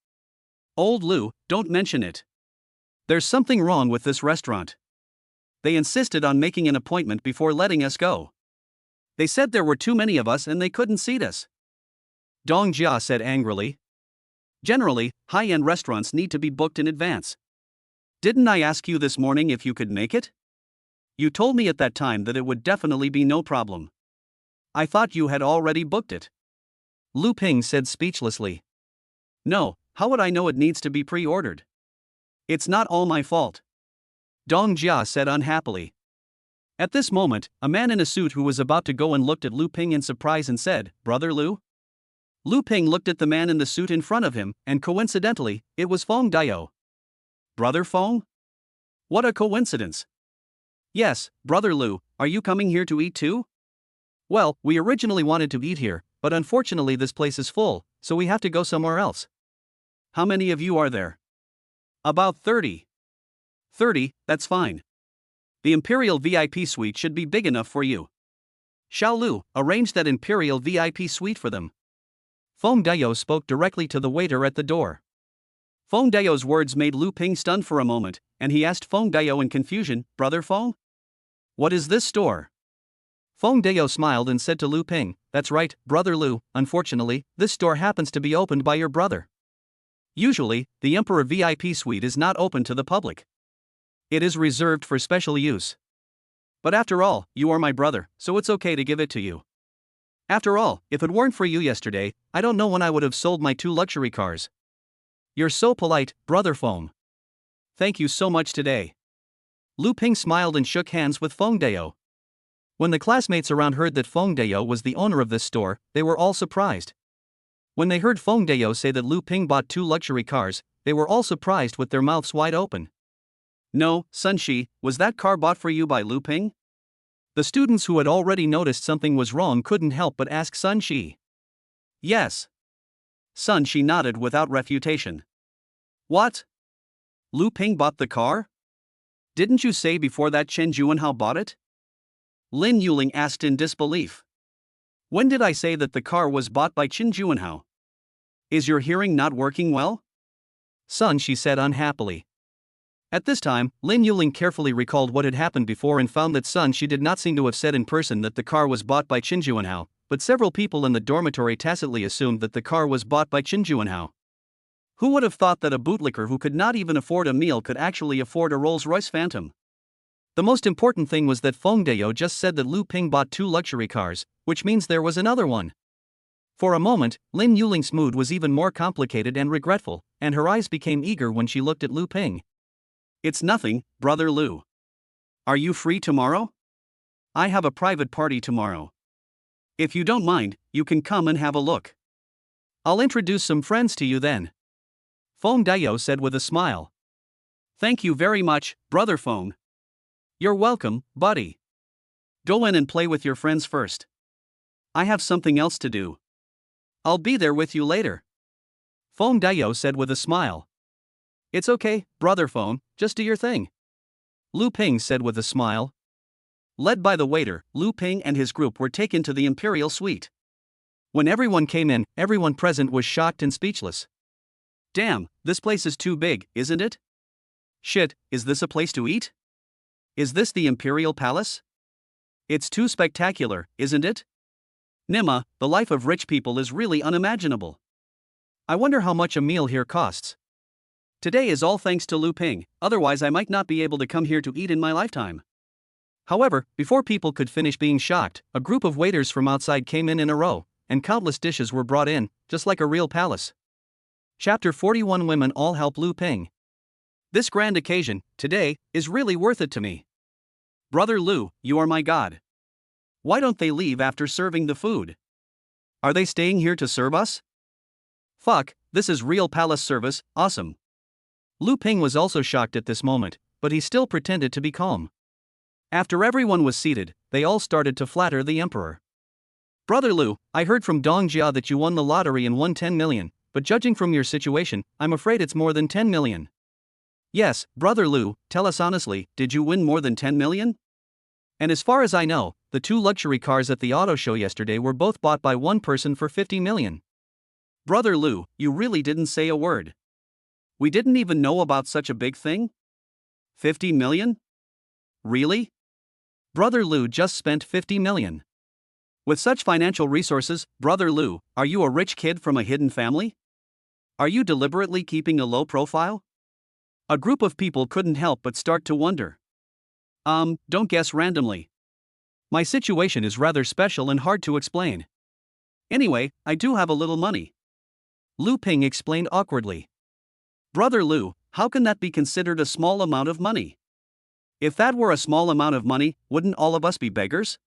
Old Lu, don't mention it. There's something wrong with this restaurant. They insisted on making an appointment before letting us go. They said there were too many of us and they couldn't seat us. Dong Jia said angrily. Generally, high-end restaurants need to be booked in advance. Didn't I ask you this morning if you could make it? You told me at that time that it would definitely be no problem. I thought you had already booked it. Lu Ping said speechlessly. No, how would I know it needs to be pre-ordered? It's not all my fault. Dong Jia said unhappily. At this moment, a man in a suit who was about to go and looked at Lu Ping in surprise and said, Brother Lu? Lu Ping looked at the man in the suit in front of him, and coincidentally, it was Feng Daiyou. Brother Feng? What a coincidence. Yes, Brother Lu, are you coming here to eat too? Well, we originally wanted to eat here, but unfortunately this place is full, so we have to go somewhere else. How many of you are there? About 30. 30, that's fine. The Imperial VIP suite should be big enough for you. Xiao Lu, arrange that Imperial VIP suite for them. Feng Dayou spoke directly to the waiter at the door. Feng Dayou's words made Lu Ping stunned for a moment, and he asked Feng Dayou in confusion, Brother Feng? What is this store? Feng Dayou smiled and said to Lu Ping, That's right, Brother Lu, unfortunately, this store happens to be opened by your brother. Usually, the Emperor VIP suite is not open to the public. It is reserved for special use. But after all, you are my brother, so it's okay to give it to you. After all, if it weren't for you yesterday, I don't know when I would have sold my 2 luxury cars. You're so polite, Brother Feng. Thank you so much today. Lu Ping smiled and shook hands with Feng Dayou. When the classmates around heard that Feng Dayou was the owner of this store, they were all surprised. When they heard Feng Dayou say that Lu Ping bought 2 luxury cars, they were all surprised with their mouths wide open. No, Sun Shi, was that car bought for you by Lu Ping? The students who had already noticed something was wrong couldn't help but ask Sun Shi. Yes. Sun Shi nodded without refutation. What? Lu Ping bought the car? Didn't you say before that Chen Juanhao bought it? Lin Yuling asked in disbelief. When did I say that the car was bought by Chen Juanhao? Is your hearing not working well? Sun Shi said unhappily. At this time, Lin Yuling carefully recalled what had happened before and found that Sun Shi did not seem to have said in person that the car was bought by Chen Juanhao, but several people in the dormitory tacitly assumed that the car was bought by Chen Juanhao. Who would have thought that a bootlicker who could not even afford a meal could actually afford a Rolls-Royce Phantom? The most important thing was that Feng Dayou just said that Lu Ping bought 2 luxury cars, which means there was another one. For a moment, Lin Yuling's mood was even more complicated and regretful, and her eyes became eager when she looked at Lu Ping. It's nothing, Brother Lu. Are you free tomorrow? I have a private party tomorrow. If you don't mind, you can come and have a look. I'll introduce some friends to you then. Feng Dayou said with a smile. Thank you very much, Brother Feng. You're welcome, buddy. Go in and play with your friends first. I have something else to do. I'll be there with you later. Feng Dayou said with a smile. It's okay, Brother Feng, just do your thing. Lu Ping said with a smile. Led by the waiter, Lu Ping and his group were taken to the Imperial Suite. When everyone came in, everyone present was shocked and speechless. Damn, this place is too big, isn't it? Shit, is this a place to eat? Is this the Imperial Palace? It's too spectacular, isn't it? Nima, the life of rich people is really unimaginable. I wonder how much a meal here costs. Today is all thanks to Lu Ping, otherwise I might not be able to come here to eat in my lifetime. However, before people could finish being shocked, a group of waiters from outside came in a row, and countless dishes were brought in, just like a real palace. Chapter 41 Women all help Lu Ping. This grand occasion, today, is really worth it to me. Brother Lu, you are my god. Why don't they leave after serving the food? Are they staying here to serve us? Fuck, this is real palace service, awesome. Lu Ping was also shocked at this moment, but he still pretended to be calm. After everyone was seated, they all started to flatter the emperor. Brother Lu, I heard from Dong Jia that you won the lottery and won 10 million, but judging from your situation, I'm afraid it's more than 10 million. Yes, Brother Lu, tell us honestly, did you win more than 10 million? And as far as I know, the 2 luxury cars at the auto show yesterday were both bought by one person for 50 million. Brother Lu, you really didn't say a word. We didn't even know about such a big thing? 50 million? Really? Brother Lu just spent 50 million. With such financial resources, Brother Lu, are you a rich kid from a hidden family? Are you deliberately keeping a low profile? A group of people couldn't help but start to wonder. Don't guess randomly. My situation is rather special and hard to explain. Anyway, I do have a little money. Lu Ping explained awkwardly. Brother Lu, how can that be considered a small amount of money? If that were a small amount of money, wouldn't all of us be beggars?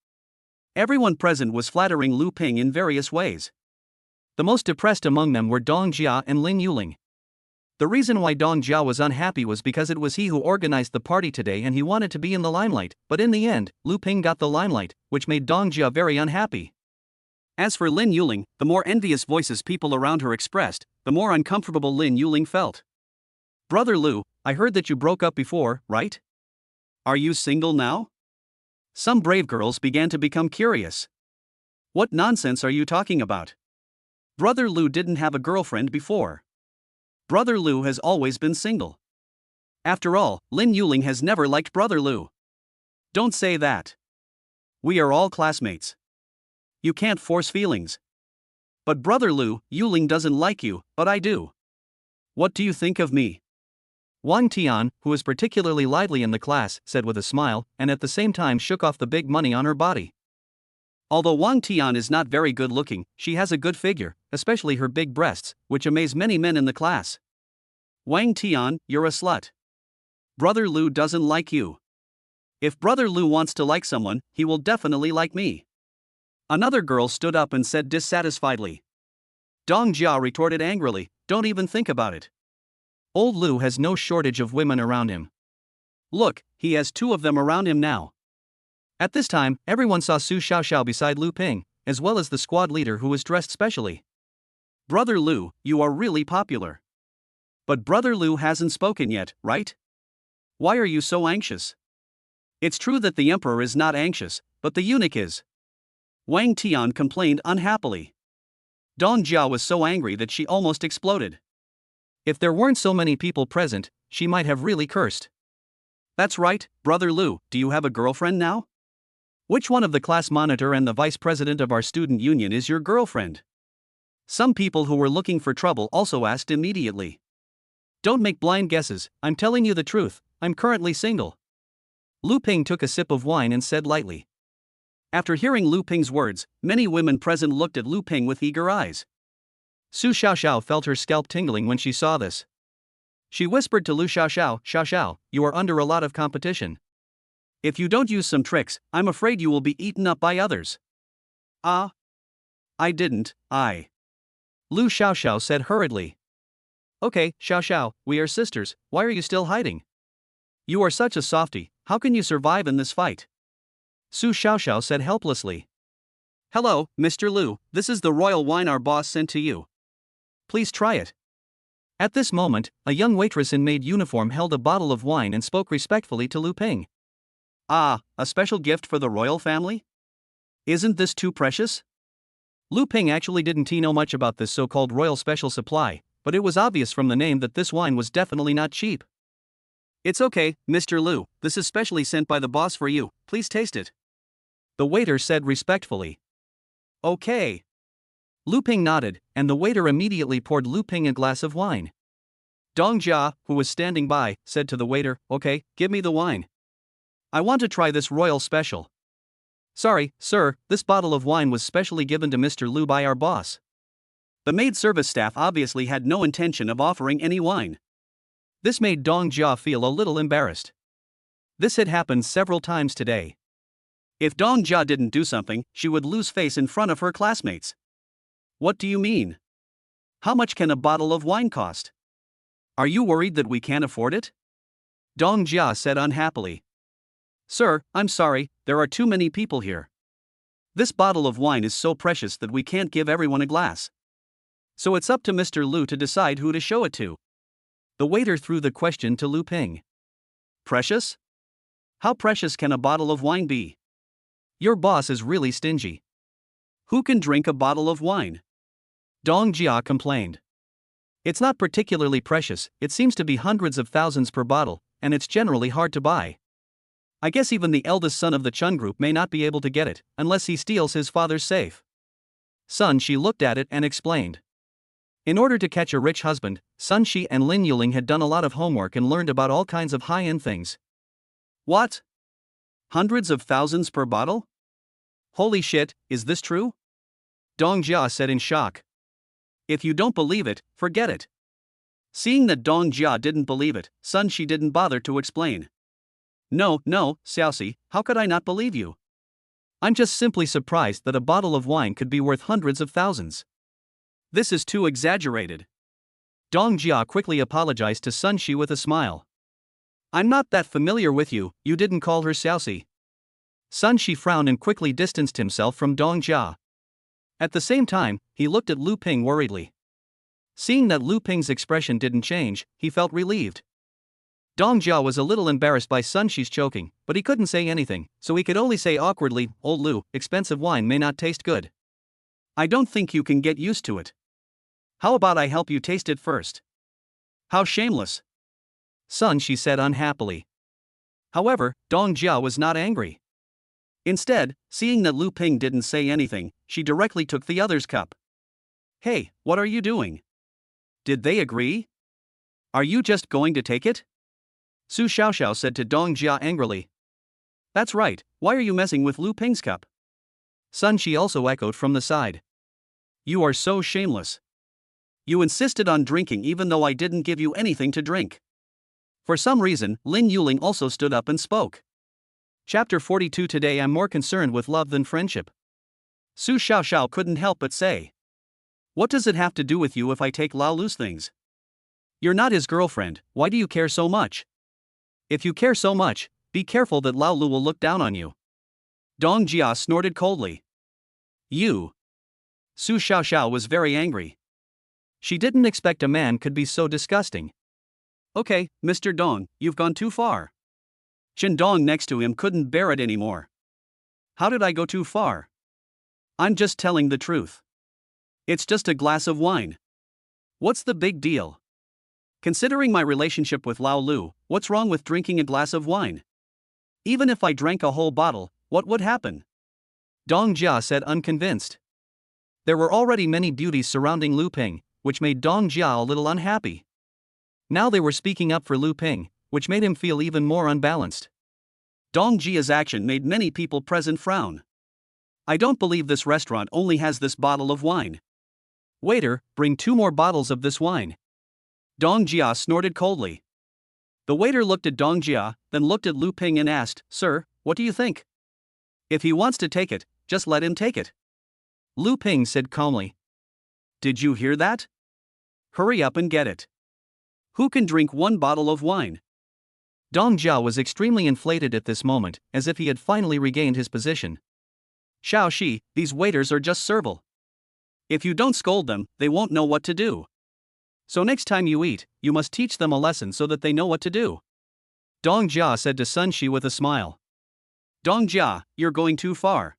Everyone present was flattering Lu Ping in various ways. The most depressed among them were Dong Jia and Lin Yuling. The reason why Dong Jia was unhappy was because it was he who organized the party today and he wanted to be in the limelight, but in the end, Lu Ping got the limelight, which made Dong Jia very unhappy. As for Lin Yuling, the more envious voices people around her expressed, the more uncomfortable Lin Yuling felt. Brother Lu, I heard that you broke up before, right? Are you single now? Some brave girls began to become curious. What nonsense are you talking about? Brother Lu didn't have a girlfriend before. Brother Lu has always been single. After all, Lin Yuling has never liked Brother Lu. Don't say that. We are all classmates. You can't force feelings. But Brother Lu, Yuling doesn't like you, but I do. What do you think of me? Wang Tian, who was particularly lively in the class, said with a smile, and at the same time shook off the big money on her body. Although Wang Tian is not very good looking, she has a good figure, especially her big breasts, which amaze many men in the class. Wang Tian, you're a slut. Brother Lu doesn't like you. If Brother Lu wants to like someone, he will definitely like me. Another girl stood up and said dissatisfiedly. Dong Jia retorted angrily, don't even think about it. Old Lu has no shortage of women around him. Look, he has 2 of them around him now. At this time, everyone saw Su Xiaoxiao beside Lu Ping, as well as the squad leader who was dressed specially. Brother Lu, you are really popular. But Brother Lu hasn't spoken yet, right? Why are you so anxious? It's true that the emperor is not anxious, but the eunuch is. Wang Tian complained unhappily. Dong Jia was so angry that she almost exploded. If there weren't so many people present, she might have really cursed. That's right, Brother Lu, do you have a girlfriend now? Which one of the class monitor and the vice president of our student union is your girlfriend? Some people who were looking for trouble also asked immediately. Don't make blind guesses, I'm telling you the truth, I'm currently single. Lu Ping took a sip of wine and said lightly. After hearing Lu Ping's words, many women present looked at Lu Ping with eager eyes. Su Xiaoxiao felt her scalp tingling when she saw this. She whispered to Lu Xiaoxiao, Xiaoxiao, you are under a lot of competition. If you don't use some tricks, I'm afraid you will be eaten up by others. Ah? I didn't, Lu Xiaoxiao said hurriedly. Okay, Xiaoxiao, we are sisters, why are you still hiding? You are such a softie, how can you survive in this fight? Su Xiaoxiao said helplessly. Hello, Mr. Lu, this is the royal wine our boss sent to you. Please try it. At this moment, a young waitress in maid uniform held a bottle of wine and spoke respectfully to Lu Ping. Ah, a special gift for the royal family? Isn't this too precious? Lu Ping actually didn't know much about this so-called royal special supply, but it was obvious from the name that this wine was definitely not cheap. It's okay, Mr. Lu, this is specially sent by the boss for you, please taste it. The waiter said respectfully. Okay. Lu Ping nodded, and the waiter immediately poured Lu Ping a glass of wine. Dong Jia, who was standing by, said to the waiter, okay, give me the wine. I want to try this royal special. Sorry, sir, this bottle of wine was specially given to Mr. Lu by our boss. The maid service staff obviously had no intention of offering any wine. This made Dong Jia feel a little embarrassed. This had happened several times today. If Dong Jia didn't do something, she would lose face in front of her classmates. What do you mean? How much can a bottle of wine cost? Are you worried that we can't afford it? Dong Jia said unhappily. Sir, I'm sorry, there are too many people here. This bottle of wine is so precious that we can't give everyone a glass. So it's up to Mr. Lu to decide who to show it to. The waiter threw the question to Lu Ping. Precious? How precious can a bottle of wine be? Your boss is really stingy. Who can drink a bottle of wine? Dong Jia complained. It's not particularly precious, it seems to be hundreds of thousands per bottle, and it's generally hard to buy. I guess even the eldest son of the Chun group may not be able to get it, unless he steals his father's safe. Sun Shi looked at it and explained. In order to catch a rich husband, Sun Shi and Lin Yuling had done a lot of homework and learned about all kinds of high-end things. What? Hundreds of thousands per bottle? Holy shit, is this true? Dong Jia said in shock. If you don't believe it, forget it. Seeing that Dong Jia didn't believe it, Sun Shi didn't bother to explain. No, Xiaoxi, how could I not believe you? I'm just simply surprised that a bottle of wine could be worth hundreds of thousands. This is too exaggerated. Dong Jia quickly apologized to Sun Shi with a smile. I'm not that familiar with you, you didn't call her Xiaoxi. Sun Shi frowned and quickly distanced himself from Dong Jia. At the same time, he looked at Lu Ping worriedly. Seeing that Lu Ping's expression didn't change, he felt relieved. Dong Jia was a little embarrassed by Sun Shi's choking, but he couldn't say anything, so he could only say awkwardly, "Old Lu, expensive wine may not taste good. I don't think you can get used to it. How about I help you taste it first?" "How shameless," Sun Shi said unhappily. However, Dong Jia was not angry. Instead, seeing that Lu Ping didn't say anything, she directly took the other's cup. "Hey, what are you doing? Did they agree? Are you just going to take it?" Su Xiaoxiao said to Dong Jia angrily. "That's right, why are you messing with Lu Ping's cup?" Sun Shi also echoed from the side. "You are so shameless. You insisted on drinking even though I didn't give you anything to drink." For some reason, Lin Yuling also stood up and spoke. Chapter 42. Today I'm more concerned with love than friendship. Su Xiaoxiao couldn't help but say. "What does it have to do with you if I take Lao Lu's things? You're not his girlfriend, why do you care so much? If you care so much, be careful that Lao Lu will look down on you." Dong Jia snorted coldly. "You." Su Xiaoxiao was very angry. She didn't expect a man could be so disgusting. "Okay, Mr. Dong, you've gone too far." Chen Dong next to him couldn't bear it anymore. "How did I go too far? I'm just telling the truth. It's just a glass of wine. What's the big deal? Considering my relationship with Lao Lu, what's wrong with drinking a glass of wine? Even if I drank a whole bottle, what would happen?" Dong Jia said unconvinced. There were already many beauties surrounding Lu Ping, which made Dong Jia a little unhappy. Now they were speaking up for Lu Ping, which made him feel even more unbalanced. Dong Jia's action made many people present frown. "I don't believe this restaurant only has this bottle of wine. Waiter, bring 2 more bottles of this wine." Dong Jia snorted coldly. The waiter looked at Dong Jia, then looked at Lu Ping and asked, "Sir, what do you think? If he wants to take it, just let him take it." Lu Ping said calmly. "Did you hear that? Hurry up and get it. Who can drink 1 bottle of wine?" Dong Jia was extremely inflated at this moment, as if he had finally regained his position. "Xiao Shi, these waiters are just servile. If you don't scold them, they won't know what to do. So next time you eat, you must teach them a lesson so that they know what to do." Dong Jia said to Sun Shi with a smile. "Dong Jia, you're going too far.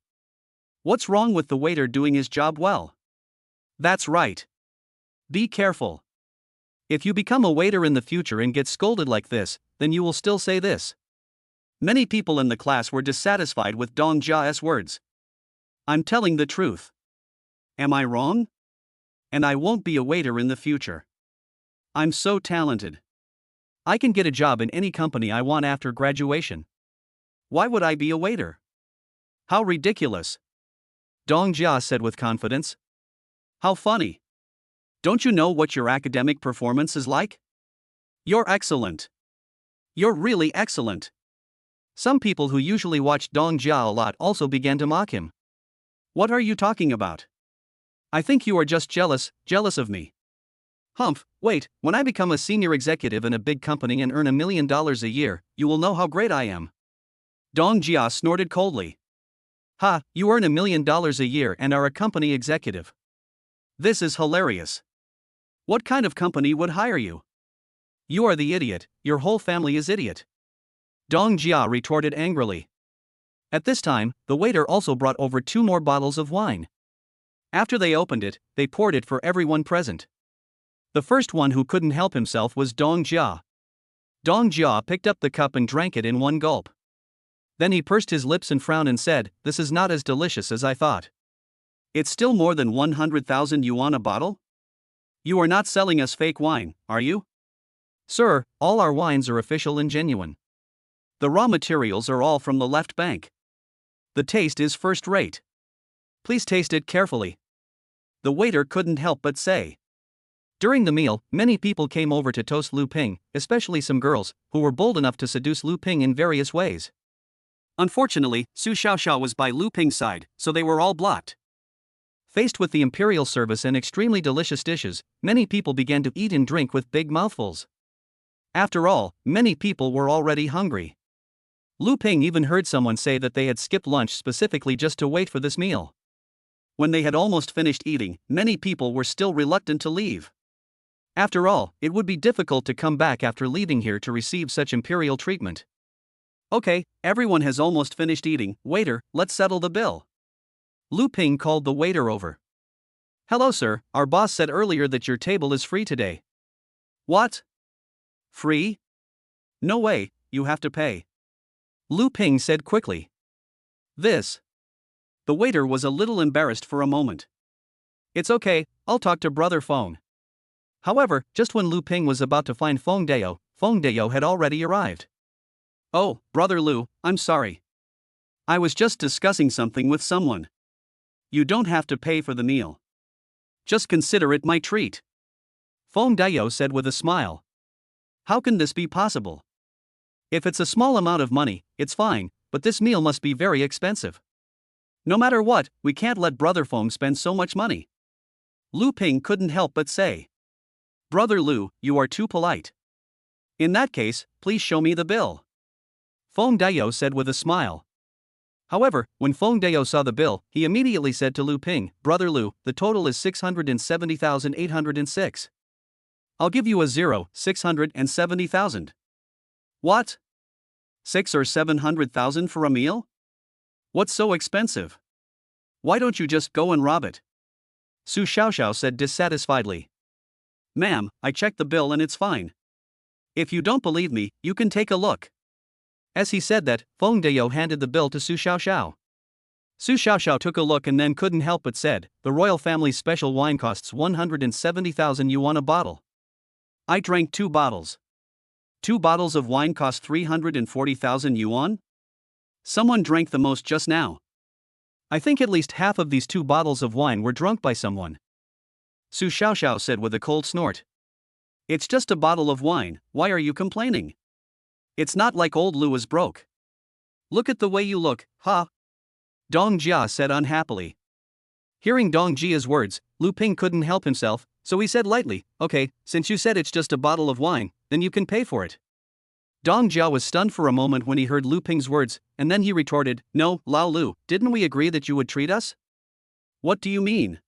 What's wrong with the waiter doing his job well? That's right. Be careful. If you become a waiter in the future and get scolded like this, then you will still say this." Many people in the class were dissatisfied with Dong Jia's words. "I'm telling the truth. Am I wrong? And I won't be a waiter in the future. I'm so talented. I can get a job in any company I want after graduation. Why would I be a waiter? How ridiculous," Dong Jia said with confidence. "How funny. Don't you know what your academic performance is like? You're excellent. You're really excellent." Some people who usually watched Dong Jia a lot also began to mock him. "What are you talking about? I think you are just jealous of me. Humph, wait, when I become a senior executive in a big company and earn $1 million a year, you will know how great I am." Dong Jia snorted coldly. "Ha, you earn $1 million a year and are a company executive. This is hilarious. What kind of company would hire you? You are the idiot, your whole family is idiot," Dong Jia retorted angrily. At this time, the waiter also brought over 2 more bottles of wine. After they opened it, they poured it for everyone present. The first one who couldn't help himself was Dong Jia. Dong Jia picked up the cup and drank it in one gulp. Then he pursed his lips and frowned and said, "This is not as delicious as I thought. It's still more than 100,000 yuan a bottle? You are not selling us fake wine, are you?" "Sir, all our wines are official and genuine. The raw materials are all from the left bank. The taste is first rate. Please taste it carefully," the waiter couldn't help but say. During the meal, many people came over to toast Lu Ping, especially some girls, who were bold enough to seduce Lu Ping in various ways. Unfortunately, Su Xiaoxiao was by Lu Ping's side, so they were all blocked. Faced with the imperial service and extremely delicious dishes, many people began to eat and drink with big mouthfuls. After all, many people were already hungry. Lu Ping even heard someone say that they had skipped lunch specifically just to wait for this meal. When they had almost finished eating, many people were still reluctant to leave. After all, it would be difficult to come back after leaving here to receive such imperial treatment. Okay, everyone has almost finished eating. Waiter, let's settle the bill. Lu Ping called the waiter over. Hello, sir, our boss said earlier that your table is free today. What? Free? No way, you have to pay. Lu Ping said quickly. This. The waiter was a little embarrassed for a moment. It's okay, I'll talk to Brother Feng. However, just when Lu Ping was about to find Feng Dao had already arrived. Oh, Brother Lu, I'm sorry. I was just discussing something with someone. You don't have to pay for the meal. Just consider it my treat. Feng Dao said with a smile. How can this be possible? If it's a small amount of money, it's fine, but this meal must be very expensive. No matter what, we can't let Brother Feng spend so much money. Lu Ping couldn't help but say. Brother Lu, you are too polite. In that case, please show me the bill. Feng Dao said with a smile. However, when Feng Dao saw the bill, he immediately said to Lu Ping, Brother Lu, the total is 670,806. I'll give you a 670,000. What? 6 or 700,000 for a meal? What's so expensive? Why don't you just go and rob it? Su Xiaoxiao said dissatisfiedly. Ma'am, I checked the bill and it's fine. If you don't believe me, you can take a look. As he said that, Feng Dao handed the bill to Su Xiaoxiao. Su Xiaoxiao took a look and then couldn't help but said, the royal family's special wine costs 170,000 yuan a bottle. I drank 2 bottles. 2 bottles of wine cost 340,000 yuan? Someone drank the most just now. I think at least half of these 2 bottles of wine were drunk by someone. Su Xiaoxiao said with a cold snort. It's just a bottle of wine, why are you complaining? It's not like old Lu is broke. Look at the way you look, huh? Dong Jia said unhappily. Hearing Dong Jia's words, Lu Ping couldn't help himself, so he said lightly, okay, since you said it's just a bottle of wine, then you can pay for it. Dong Jia was stunned for a moment when he heard Lu Ping's words, and then he retorted, no, Lao Lu, didn't we agree that you would treat us? What do you mean?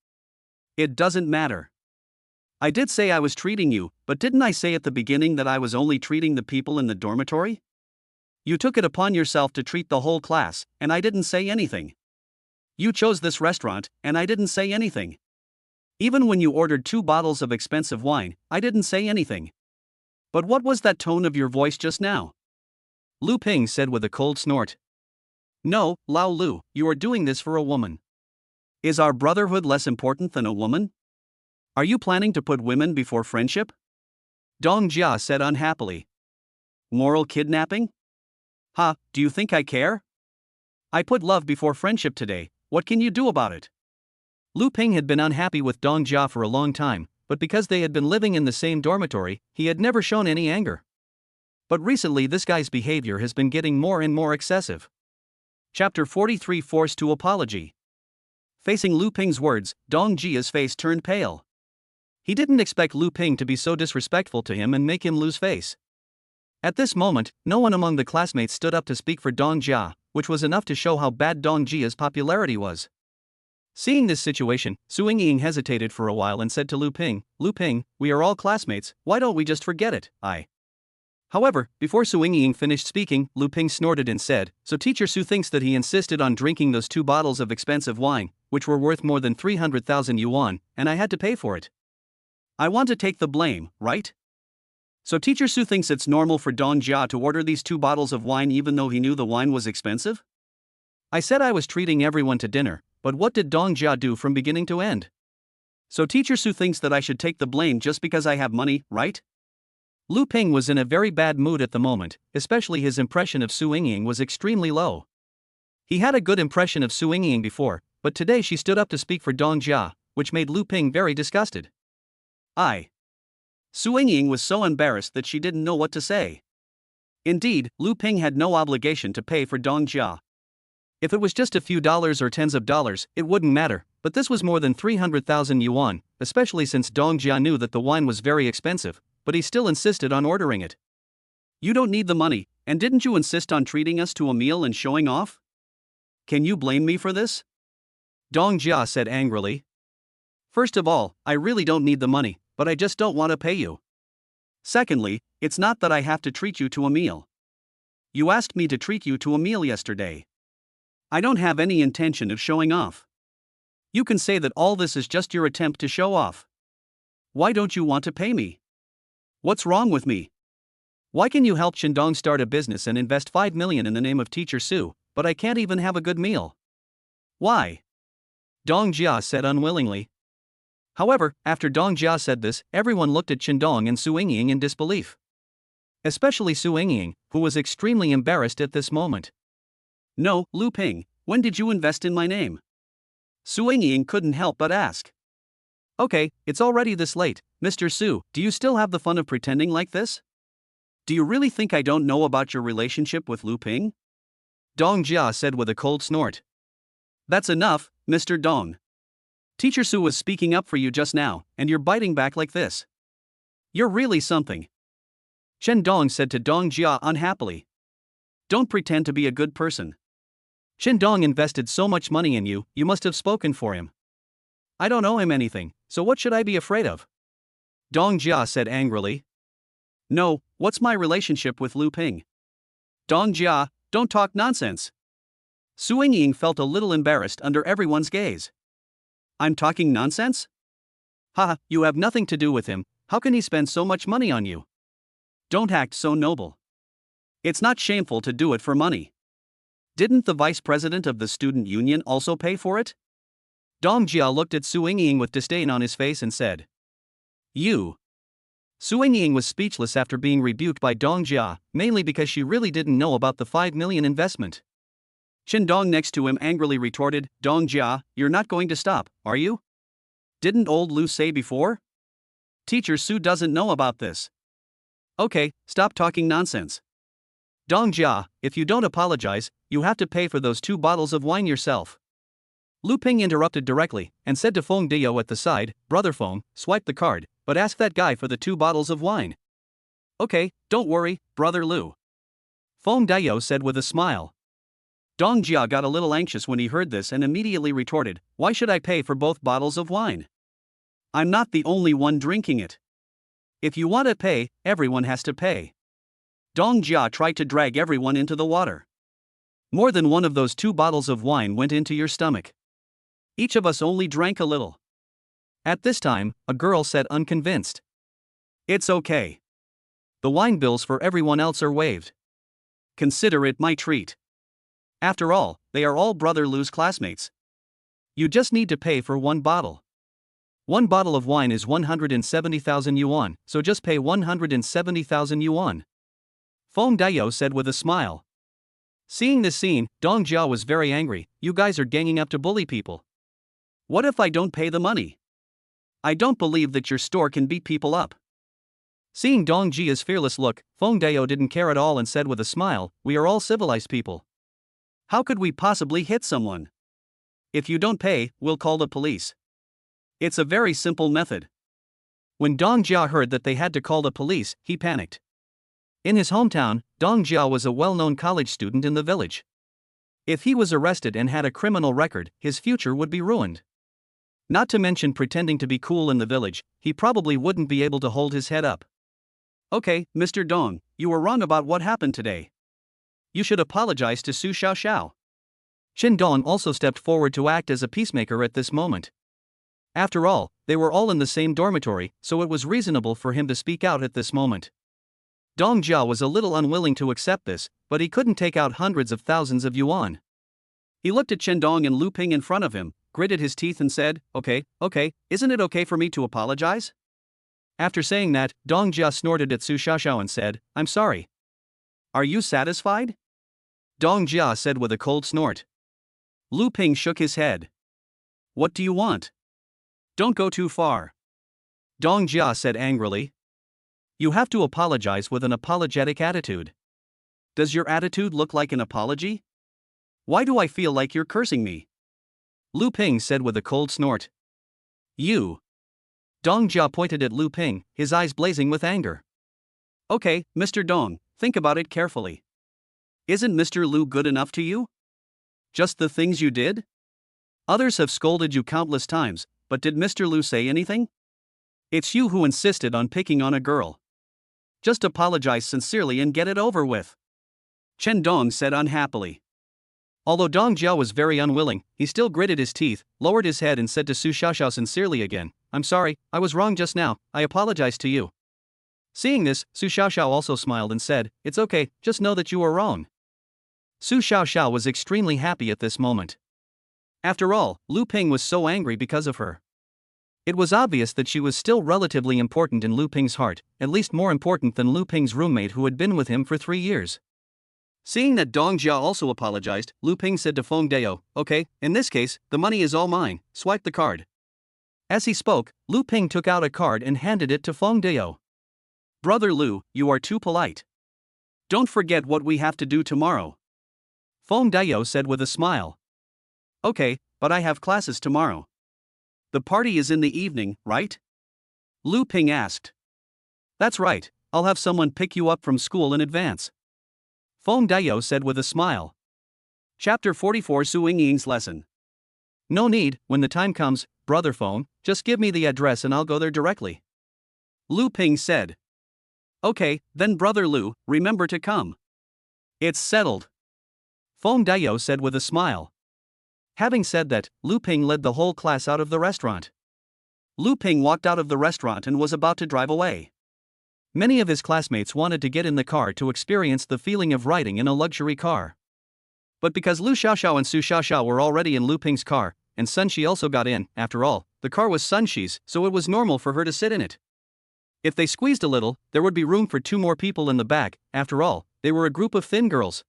It doesn't matter. I did say I was treating you, but didn't I say at the beginning that I was only treating the people in the dormitory? You took it upon yourself to treat the whole class, and I didn't say anything. You chose this restaurant, and I didn't say anything. Even when you ordered 2 bottles of expensive wine, I didn't say anything. But what was that tone of your voice just now? Lu Ping said with a cold snort. No, Lao Lu, you are doing this for a woman. Is our brotherhood less important than a woman? Are you planning to put women before friendship? Dong Jia said unhappily. Moral kidnapping? Ha, do you think I care? I put love before friendship today, what can you do about it? Lu Ping had been unhappy with Dong Jia for a long time, but because they had been living in the same dormitory, he had never shown any anger. But recently this guy's behavior has been getting more and more excessive. Chapter 43 Forced to Apology. Facing Lu Ping's words, Dong Jia's face turned pale. He didn't expect Lu Ping to be so disrespectful to him and make him lose face. At this moment, no one among the classmates stood up to speak for Dong Jia, which was enough to show how bad Dong Jia's popularity was. Seeing this situation, Su Yingying hesitated for a while and said to Lu Ping, we are all classmates, why don't we just forget it, However, before Su Yingying finished speaking, Lu Ping snorted and said, so Teacher Su thinks that he insisted on drinking those 2 bottles of expensive wine, which were worth more than 300,000 yuan, and I had to pay for it. I want to take the blame, right? So Teacher Su thinks it's normal for Dong Jia to order these 2 bottles of wine even though he knew the wine was expensive? I said I was treating everyone to dinner, but what did Dong Jia do from beginning to end? So Teacher Su thinks that I should take the blame just because I have money, right? Lu Ping was in a very bad mood at the moment, especially his impression of Su Yingying was extremely low. He had a good impression of Su Yingying before, but today she stood up to speak for Dong Jia, which made Lu Ping very disgusted. Su Yingying was so embarrassed that she didn't know what to say. Indeed, Lu Ping had no obligation to pay for Dong Jia. If it was just a few dollars or tens of dollars, it wouldn't matter, but this was more than 300,000 yuan, especially since Dong Jia knew that the wine was very expensive, but he still insisted on ordering it. You don't need the money, and didn't you insist on treating us to a meal and showing off? Can you blame me for this? Dong Jia said angrily. First of all, I really don't need the money, but I just don't want to pay you. Secondly, it's not that I have to treat you to a meal. You asked me to treat you to a meal yesterday. I don't have any intention of showing off. You can say that all this is just your attempt to show off. Why don't you want to pay me? What's wrong with me? Why can you help Shindong start a business and invest 5 million in the name of Teacher Su, but I can't even have a good meal? Why? Dong Jia said unwillingly. However, after Dong Jia said this, everyone looked at Shindong and Su Yingying in disbelief. Especially Su Yingying, who was extremely embarrassed at this moment. No, Lu Ping, when did you invest in my name? Su Yingying couldn't help but ask. Okay, it's already this late, Mr. Su, do you still have the fun of pretending like this? Do you really think I don't know about your relationship with Lu Ping? Dong Jia said with a cold snort. That's enough, Mr. Dong. Teacher Su was speaking up for you just now, and you're biting back like this. You're really something. Chen Dong said to Dong Jia unhappily. Don't pretend to be a good person. Chen Dong invested so much money in you, you must have spoken for him. I don't owe him anything, so what should I be afraid of? Dong Jia said angrily. No, what's my relationship with Lu Ping? Dong Jia, don't talk nonsense. Su Yingying felt a little embarrassed under everyone's gaze. I'm talking nonsense? Haha, you have nothing to do with him, how can he spend so much money on you? Don't act so noble. It's not shameful to do it for money. Didn't the vice president of the student union also pay for it? Dong Jia looked at Su Yingying with disdain on his face and said. You. Su Yingying was speechless after being rebuked by Dong Jia, mainly because she really didn't know about the 5 million investment. Chen Dong next to him angrily retorted, Dong Jia, you're not going to stop, are you? Didn't old Lu say before? Teacher Su doesn't know about this. Okay, stop talking nonsense. Dong Jia, if you don't apologize, you have to pay for those 2 bottles of wine yourself. Lu Ping interrupted directly, and said to Feng Deo at the side, Brother Feng, swipe the card, but ask that guy for the 2 bottles of wine. Okay, don't worry, Brother Lu. Feng Deo said with a smile. Dong Jia got a little anxious when he heard this and immediately retorted, why should I pay for both bottles of wine? I'm not the only one drinking it. If you want to pay, everyone has to pay. Dong Jia tried to drag everyone into the water. More than one of those 2 bottles of wine went into your stomach. Each of us only drank a little. At this time, a girl said unconvinced. It's okay. The wine bills for everyone else are waived. Consider it my treat. After all, they are all Brother Lu's classmates. You just need to pay for 1 bottle. 1 bottle of wine is 170,000 yuan, so just pay 170,000 yuan. Feng Dao said with a smile. Seeing this scene, Dong Jia was very angry, you guys are ganging up to bully people. What if I don't pay the money? I don't believe that your store can beat people up. Seeing Dong Jia's fearless look, Feng Dao didn't care at all and said with a smile, we are all civilized people. How could we possibly hit someone? If you don't pay, we'll call the police. It's a very simple method. When Dong Jia heard that they had to call the police, he panicked. In his hometown, Dong Jia was a well-known college student in the village. If he was arrested and had a criminal record, his future would be ruined. Not to mention pretending to be cool in the village, he probably wouldn't be able to hold his head up. Okay, Mr. Dong, you were wrong about what happened today. You should apologize to Su Xiaoxiao. Chen Dong also stepped forward to act as a peacemaker at this moment. After all, they were all in the same dormitory, so it was reasonable for him to speak out at this moment. Dong Jia was a little unwilling to accept this, but he couldn't take out hundreds of thousands of yuan. He looked at Chen Dong and Lu Ping in front of him, gritted his teeth and said, okay, isn't it okay for me to apologize? After saying that, Dong Jia snorted at Su Xiaoxiao and said, I'm sorry. Are you satisfied? Dong Jia said with a cold snort. Lu Ping shook his head. What do you want? Don't go too far. Dong Jia said angrily. You have to apologize with an apologetic attitude. Does your attitude look like an apology? Why do I feel like you're cursing me? Lu Ping said with a cold snort. You. Dong Jia pointed at Lu Ping, his eyes blazing with anger. Okay, Mr. Dong, think about it carefully. Isn't Mr. Lu good enough to you? Just the things you did? Others have scolded you countless times, but did Mr. Lu say anything? It's you who insisted on picking on a girl. Just apologize sincerely and get it over with. Chen Dong said unhappily. Although Dong Jiao was very unwilling, he still gritted his teeth, lowered his head and said to Su Xiaoxiao sincerely again, "I'm sorry, I was wrong just now, I apologize to you." Seeing this, Su Xiaoxiao also smiled and said, "It's okay, just know that you were wrong." Su Xiaoxiao was extremely happy at this moment. After all, Lu Ping was so angry because of her. It was obvious that she was still relatively important in Lu Ping's heart, at least more important than Lu Ping's roommate who had been with him for 3 years. Seeing that Dong Jia also apologized, Lu Ping said to Feng Dao, "Okay, in this case, the money is all mine, swipe the card." As he spoke, Lu Ping took out a card and handed it to Feng Dao. "Brother Lu, you are too polite. Don't forget what we have to do tomorrow." Feng Dao said with a smile. "Okay, but I have classes tomorrow." "The party is in the evening, right?" Lu Ping asked. "That's right, I'll have someone pick you up from school in advance." Feng Dao said with a smile. Chapter 44 Su Yingying's Lesson. "No need, when the time comes, brother Feng, just give me the address and I'll go there directly." Lu Ping said. "Okay, then brother Lu, remember to come." "It's settled." Feng Dao said with a smile. Having said that, Lu Ping led the whole class out of the restaurant. Lu Ping walked out of the restaurant and was about to drive away. Many of his classmates wanted to get in the car to experience the feeling of riding in a luxury car. But because Lu Xiaoxiao and Su Xiaoxiao were already in Lu Ping's car, and Sun Shi also got in, after all, the car was Sun Shi's, so it was normal for her to sit in it. If they squeezed a little, there would be room for 2 more people in the back, after all, they were a group of thin girls.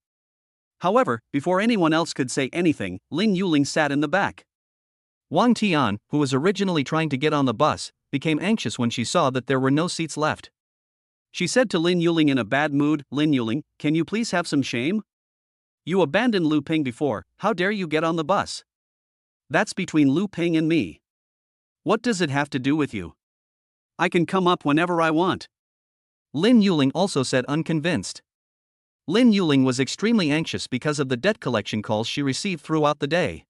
However, before anyone else could say anything, Lin Yuling sat in the back. Wang Tian, who was originally trying to get on the bus, became anxious when she saw that there were no seats left. She said to Lin Yuling in a bad mood, "Lin Yuling, can you please have some shame? You abandoned Lu Ping before, how dare you get on the bus? That's between Lu Ping and me. What does it have to do with you? I can come up whenever I want." Lin Yuling also said unconvinced. Lin Yuling was extremely anxious because of the debt collection calls she received throughout the day.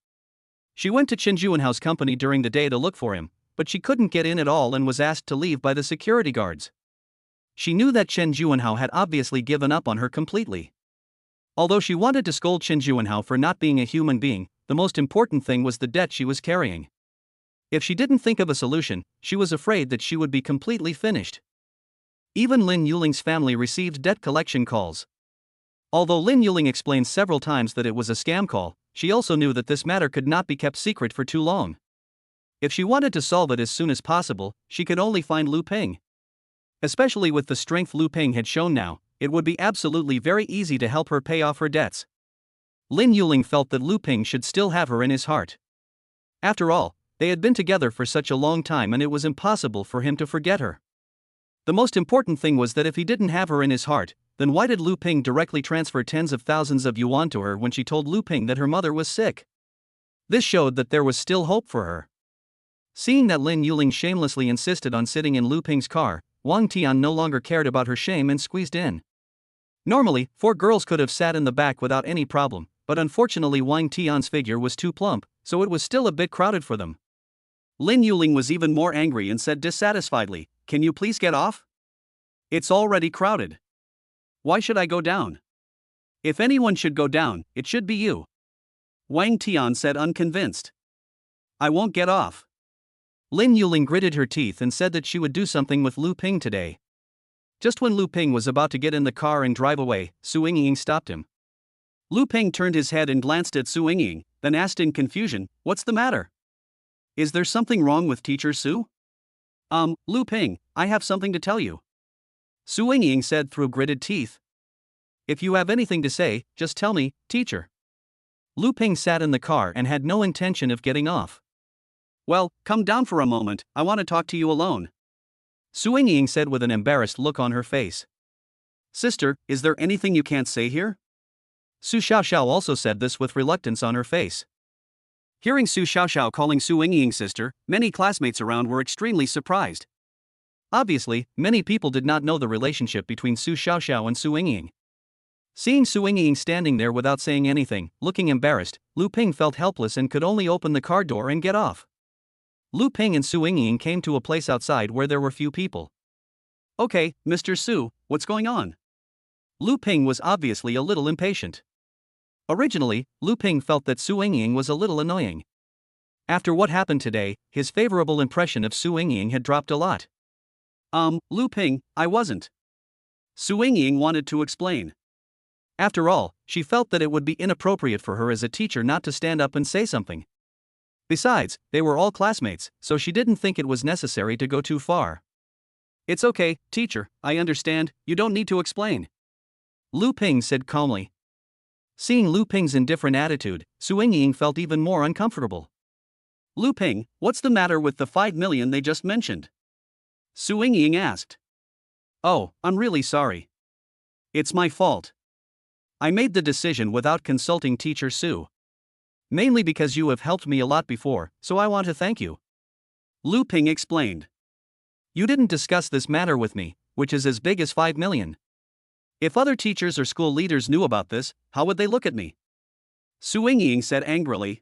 She went to Chen Juanhao's company during the day to look for him, but she couldn't get in at all and was asked to leave by the security guards. She knew that Chen Juanhao had obviously given up on her completely. Although she wanted to scold Chen Juanhao for not being a human being, the most important thing was the debt she was carrying. If she didn't think of a solution, she was afraid that she would be completely finished. Even Lin Yuling's family received debt collection calls. Although Lin Yuling explained several times that it was a scam call, she also knew that this matter could not be kept secret for too long. If she wanted to solve it as soon as possible, she could only find Lu Ping. Especially with the strength Lu Ping had shown now, it would be absolutely very easy to help her pay off her debts. Lin Yuling felt that Lu Ping should still have her in his heart. After all, they had been together for such a long time and it was impossible for him to forget her. The most important thing was that if he didn't have her in his heart, then why did Lu Ping directly transfer tens of thousands of yuan to her when she told Lu Ping that her mother was sick? This showed that there was still hope for her. Seeing that Lin Yuling shamelessly insisted on sitting in Lu Ping's car, Wang Tian no longer cared about her shame and squeezed in. Normally, 4 girls could have sat in the back without any problem, but unfortunately Wang Tian's figure was too plump, so it was still a bit crowded for them. Lin Yuling was even more angry and said dissatisfiedly, "Can you please get off? It's already crowded. Why should I go down? If anyone should go down, it should be you." Wang Tian said unconvinced. "I won't get off." Lin Yuling gritted her teeth and said that she would do something with Lu Ping today. Just when Lu Ping was about to get in the car and drive away, Su Yingying stopped him. Lu Ping turned his head and glanced at Su Yingying, then asked in confusion, "What's the matter? Is there something wrong with Teacher Su?" Lu Ping, I have something to tell you," Su Yingying said through gritted teeth. "If you have anything to say, just tell me, teacher." Lu Ping sat in the car and had no intention of getting off. "Well, come down for a moment, I want to talk to you alone," Su Yingying said with an embarrassed look on her face. "Sister, is there anything you can't say here?" Su Xiaoxiao also said this with reluctance on her face. Hearing Su Xiaoxiao calling Su Yingying sister, many classmates around were extremely surprised. Obviously, many people did not know the relationship between Su Xiaoxiao and Su Yingying. Seeing Su Ying standing there without saying anything, looking embarrassed, Lu Ping felt helpless and could only open the car door and get off. Lu Ping and Su Ying came to a place outside where there were few people. Okay, Mr. Su, what's going on? Lu Ping was obviously a little impatient. Originally, Lu Ping felt that Su Ying was a little annoying. After what happened today, his favorable impression of Su Ying had dropped a lot. Lu Ping, I wasn't. Su Ying wanted to explain. After all, she felt that it would be inappropriate for her as a teacher not to stand up and say something. Besides, they were all classmates, so she didn't think it was necessary to go too far. It's okay, teacher, I understand, you don't need to explain. Lu Ping said calmly. Seeing Lu Ping's indifferent attitude, Su Ying felt even more uncomfortable. Lu Ping, what's the matter with the 5 million they just mentioned? Su Ying asked. Oh, I'm really sorry. It's my fault. I made the decision without consulting Teacher Su. Mainly because you have helped me a lot before, so I want to thank you. Lu Ping explained. You didn't discuss this matter with me, which is as big as 5 million. If other teachers or school leaders knew about this, how would they look at me? Su Ying said angrily.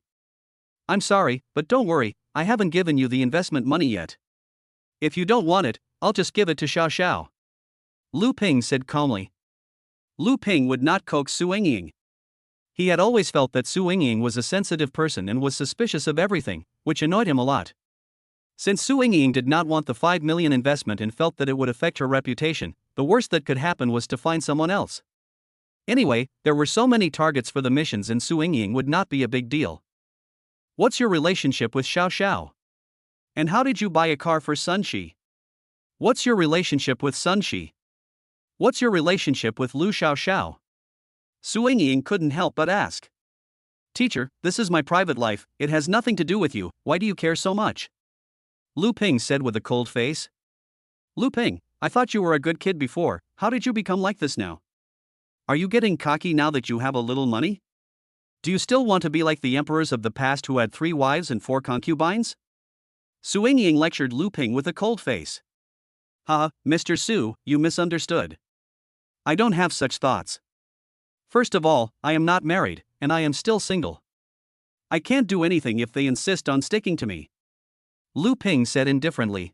I'm sorry, but don't worry, I haven't given you the investment money yet. If you don't want it, I'll just give it to Xiao Xiao. Lu Ping said calmly. Lu Ping would not coax Su Ying. He had always felt that Su Ying was a sensitive person and was suspicious of everything, which annoyed him a lot. Since Su Ying did not want the 5 million investment and felt that it would affect her reputation, the worst that could happen was to find someone else. Anyway, there were so many targets for the missions and Su Ying would not be a big deal. What's your relationship with Xiao Xiao? And how did you buy a car for Sun Shi? What's your relationship with Sun Shi? What's your relationship with Lu Xiao Xiao? Su Ying couldn't help but ask. Teacher, this is my private life, it has nothing to do with you, why do you care so much? Lu Ping said with a cold face. Lu Ping, I thought you were a good kid before, how did you become like this now? Are you getting cocky now that you have a little money? Do you still want to be like the emperors of the past who had 3 wives and 4 concubines? Su Ying lectured Lu Ping with a cold face. Haha, Mr. Su, you misunderstood. I don't have such thoughts. First of all, I am not married, and I am still single. I can't do anything if they insist on sticking to me. Lu Ping said indifferently.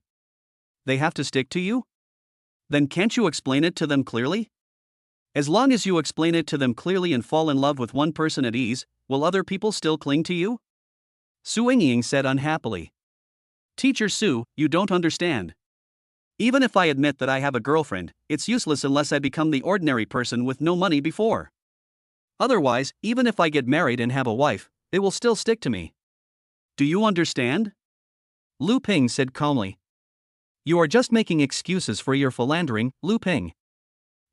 They have to stick to you? Then can't you explain it to them clearly? As long as you explain it to them clearly and fall in love with one person at ease, will other people still cling to you? Su Ying said unhappily. Teacher Su, you don't understand. Even if I admit that I have a girlfriend, it's useless unless I become the ordinary person with no money before. Otherwise, even if I get married and have a wife, they will still stick to me. Do you understand? Lu Ping said calmly. You are just making excuses for your philandering, Lu Ping.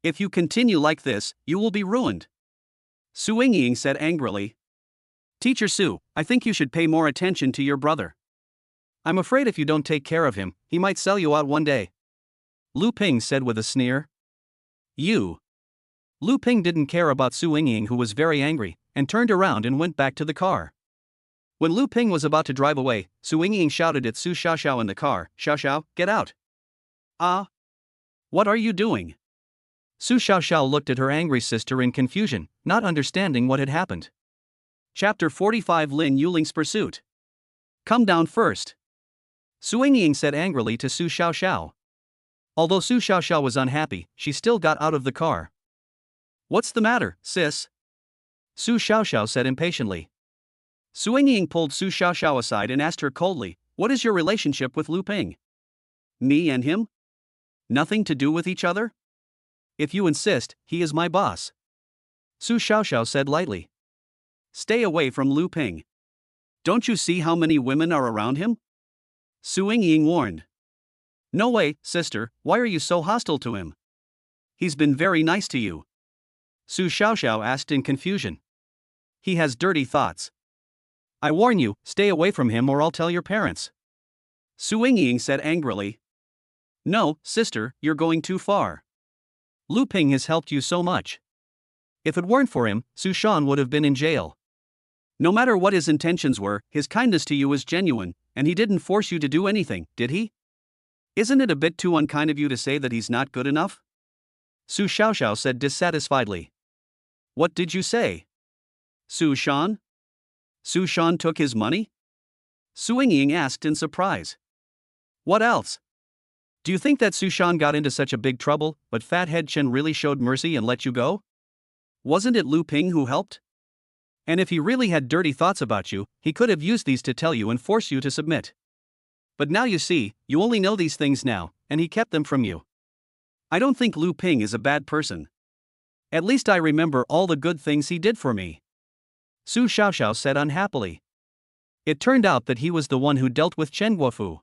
If you continue like this, you will be ruined. Su Ying said angrily. Teacher Su, I think you should pay more attention to your brother. I'm afraid if you don't take care of him, he might sell you out one day. Lu Ping said with a sneer. You. Lu Ping didn't care about Su Ying, who was very angry, and turned around and went back to the car. When Lu Ping was about to drive away, Su Ying shouted at Su Xiaoxiao in the car, Xiao Xiao, get out. Ah? What are you doing? Su Xiaoxiao looked at her angry sister in confusion, not understanding what had happened. Chapter 45 Lin Yuling's Pursuit. Come down first. Su Ying said angrily to Su Xiaoxiao. Although Su Xiaoxiao was unhappy, she still got out of the car. What's the matter, sis? Su Xiaoxiao said impatiently. Su Ying pulled Su Xiaoxiao aside and asked her coldly, what is your relationship with Lu Ping? Me and him? Nothing to do with each other? If you insist, he is my boss. Su Xiaoxiao said lightly. Stay away from Lu Ping. Don't you see how many women are around him? Su Ying warned. No way, sister, why are you so hostile to him? He's been very nice to you. Su Xiaoxiao asked in confusion. He has dirty thoughts. I warn you, stay away from him or I'll tell your parents. Su Ying said angrily. No, sister, you're going too far. Lu Ping has helped you so much. If it weren't for him, Su Shan would have been in jail. No matter what his intentions were, his kindness to you was genuine, and he didn't force you to do anything, did he? Isn't it a bit too unkind of you to say that he's not good enough? Su Xiaoxiao said dissatisfiedly. What did you say? Su Shan? Su Shan took his money? Su Ying asked in surprise. What else? Do you think that Su Shan got into such a big trouble, but Fathead Chen really showed mercy and let you go? Wasn't it Lu Ping who helped? And if he really had dirty thoughts about you, he could have used these to tell you and force you to submit. But now you see, you only know these things now, and he kept them from you. I don't think Lu Ping is a bad person. At least I remember all the good things he did for me. Su Xiaoxiao said unhappily. It turned out that he was the one who dealt with Chen Guofu.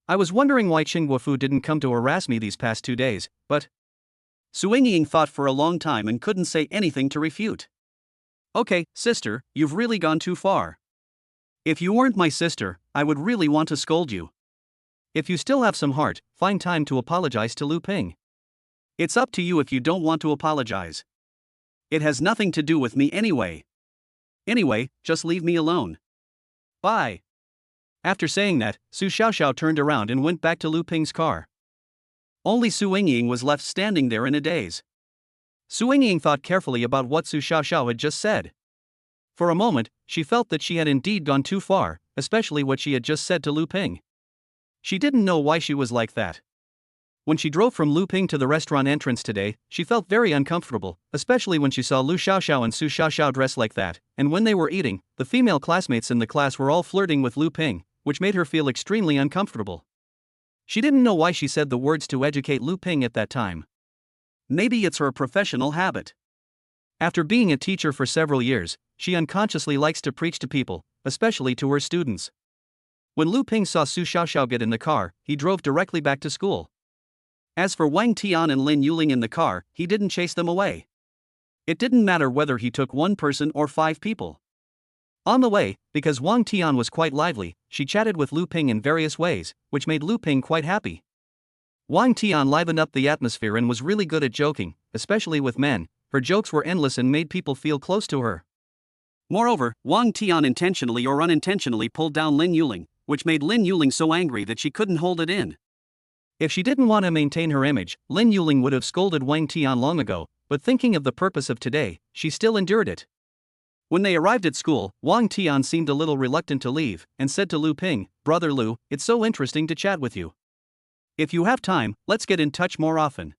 I was wondering why Chen Guofu didn't come to harass me these past 2 days, but Su Ying thought for a long time and couldn't say anything to refute. Okay, sister, you've really gone too far. If you weren't my sister, I would really want to scold you. If you still have some heart, find time to apologize to Lu Ping. It's up to you if you don't want to apologize. It has nothing to do with me anyway. Anyway, just leave me alone. Bye. After saying that, Su Xiaoxiao turned around and went back to Lu Ping's car. Only Su Ying was left standing there in a daze. Su Ying thought carefully about what Su Xiaoxiao had just said. For a moment, she felt that she had indeed gone too far, especially what she had just said to Lu Ping. She didn't know why she was like that. When she drove from Lu Ping to the restaurant entrance today, she felt very uncomfortable, especially when she saw Lu Xiaoxiao and Su Xiaoxiao dressed like that, and when they were eating, the female classmates in the class were all flirting with Lu Ping, which made her feel extremely uncomfortable. She didn't know why she said the words to educate Lu Ping at that time. Maybe it's her professional habit. After being a teacher for several years, she unconsciously likes to preach to people, especially to her students. When Lu Ping saw Su Xiaoxiao get in the car, he drove directly back to school. As for Wang Tian and Lin Yuling in the car, he didn't chase them away. It didn't matter whether he took one person or 5 people. On the way, because Wang Tian was quite lively, she chatted with Lu Ping in various ways, which made Lu Ping quite happy. Wang Tian livened up the atmosphere and was really good at joking, especially with men. Her jokes were endless and made people feel close to her. Moreover, Wang Tian intentionally or unintentionally pulled down Lin Yuling, which made Lin Yuling so angry that she couldn't hold it in. If she didn't want to maintain her image, Lin Yuling would have scolded Wang Tian long ago, but thinking of the purpose of today, she still endured it. When they arrived at school, Wang Tian seemed a little reluctant to leave, and said to Lu Ping, "Brother Lu, it's so interesting to chat with you. If you have time, let's get in touch more often.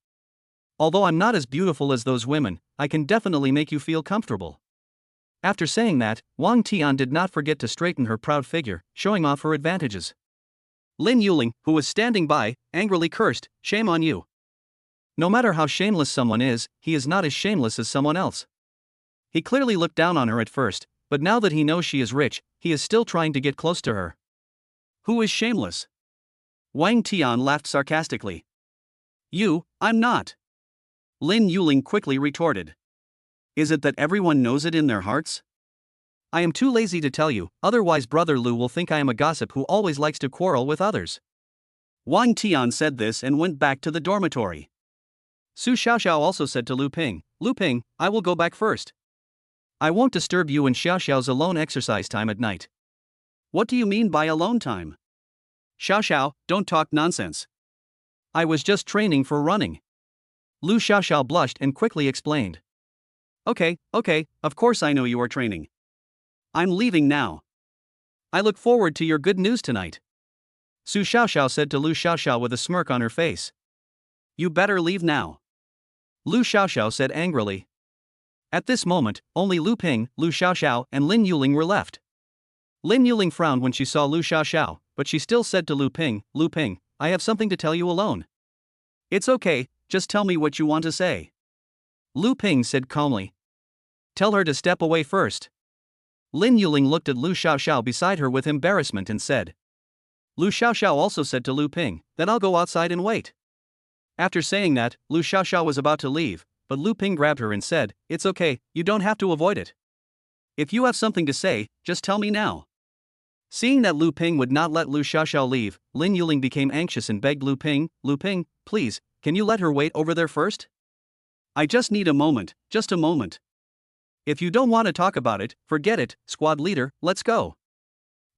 Although I'm not as beautiful as those women, I can definitely make you feel comfortable." After saying that, Wang Tian did not forget to straighten her proud figure, showing off her advantages. Lin Yuling, who was standing by, angrily cursed, "Shame on you. No matter how shameless someone is, he is not as shameless as someone else." He clearly looked down on her at first, but now that he knows she is rich, he is still trying to get close to her. Who is shameless? Wang Tian laughed sarcastically. You, I'm not. Lin Yuling quickly retorted. Is it that everyone knows it in their hearts? I am too lazy to tell you, otherwise Brother Lu will think I am a gossip who always likes to quarrel with others. Wang Tian said this and went back to the dormitory. Su Xiaoxiao also said to Lu Ping, "Lu Ping, I will go back first. I won't disturb you in Xiaoxiao's alone exercise time at night." What do you mean by alone time? Xiaoxiao, don't talk nonsense. I was just training for running. Lu Xiaoxiao blushed and quickly explained. Okay, of course I know you are training. I'm leaving now. I look forward to your good news tonight. Su Xiaoxiao said to Lu Xiaoxiao with a smirk on her face. You better leave now. Lu Xiaoxiao said angrily. At this moment, only Lu Ping, Lu Xiaoxiao, and Lin Yuling were left. Lin Yuling frowned when she saw Lu Xiaoxiao, but she still said to Lu Ping, "Lu Ping, I have something to tell you alone." It's okay, just tell me what you want to say. Lu Ping said calmly. Tell her to step away first. Lin Yuling looked at Lu Xiaoxiao beside her with embarrassment and said. Lu Xiaoxiao also said to Lu Ping, "Then I'll go outside and wait." After saying that, Lu Xiaoxiao was about to leave, but Lu Ping grabbed her and said, "It's okay, you don't have to avoid it. If you have something to say, just tell me now." Seeing that Lu Ping would not let Lu Xiaoxiao leave, Lin Yuling became anxious and begged Lu Ping, "Lu Ping, please, can you let her wait over there first? I just need a moment, just a moment. If you don't want to talk about it, forget it, squad leader, let's go."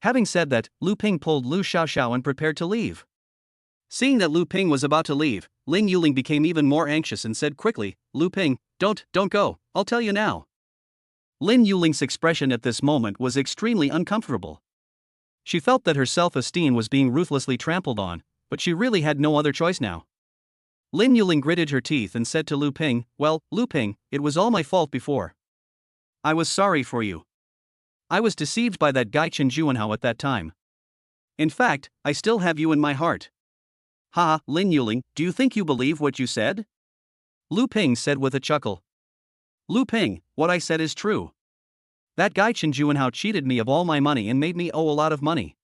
Having said that, Lu Ping pulled Lu Xiaoxiao and prepared to leave. Seeing that Lu Ping was about to leave, Lin Yuling became even more anxious and said quickly, Lu Ping, don't go, I'll tell you now. Lin Yuling's expression at this moment was extremely uncomfortable. She felt that her self-esteem was being ruthlessly trampled on, but she really had no other choice now. Lin Yuling gritted her teeth and said to Lu Ping, well, Lu Ping, it was all my fault before. I was sorry for you. I was deceived by that guy Chen Juanhao at that time. In fact, I still have you in my heart. Ha, Lin Yuling, do you think you believe what you said? Lu Ping said with a chuckle. Lu Ping, what I said is true. That guy Chen Juanhao cheated me of all my money and made me owe a lot of money.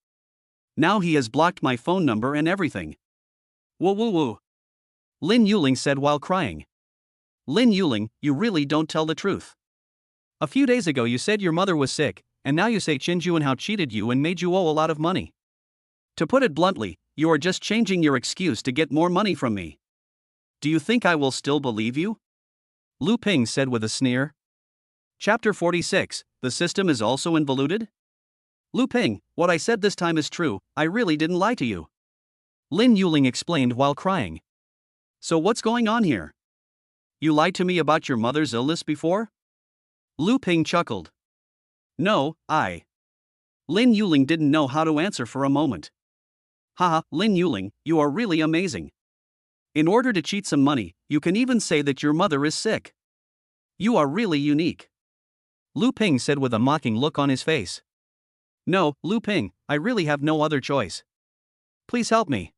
Now he has blocked my phone number and everything. Woo woo woo. Lin Yuling said while crying. Lin Yuling, you really don't tell the truth. A few days ago you said your mother was sick, and now you say Chen Juanhao cheated you and made you owe a lot of money. To put it bluntly, you are just changing your excuse to get more money from me. Do you think I will still believe you? Lu Ping said with a sneer. Chapter 46, The System is Also Involuted? Lu Ping, what I said this time is true, I really didn't lie to you. Lin Yuling explained while crying. So what's going on here? You lied to me about your mother's illness before? Lu Ping chuckled. No, Lin Yuling didn't know how to answer for a moment. Haha, Lin Yuling, you are really amazing. In order to cheat some money, you can even say that your mother is sick. You are really unique. Lu Ping said with a mocking look on his face. No, Lu Ping, I really have no other choice. Please help me.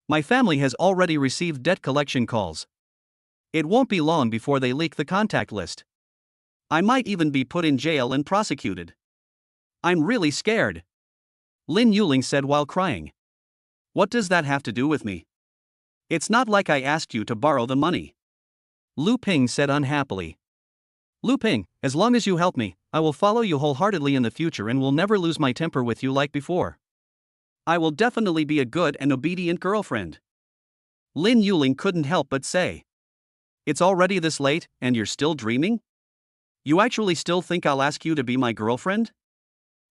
My family has already received debt collection calls. It won't be long before they leak the contact list. I might even be put in jail and prosecuted. I'm really scared. Lin Yuling said while crying. What does that have to do with me? It's not like I asked you to borrow the money. Lu Ping said unhappily. Lu Ping, as long as you help me, I will follow you wholeheartedly in the future and will never lose my temper with you like before. I will definitely be a good and obedient girlfriend. Lin Yuling couldn't help but say. It's already this late, and you're still dreaming? You actually still think I'll ask you to be my girlfriend?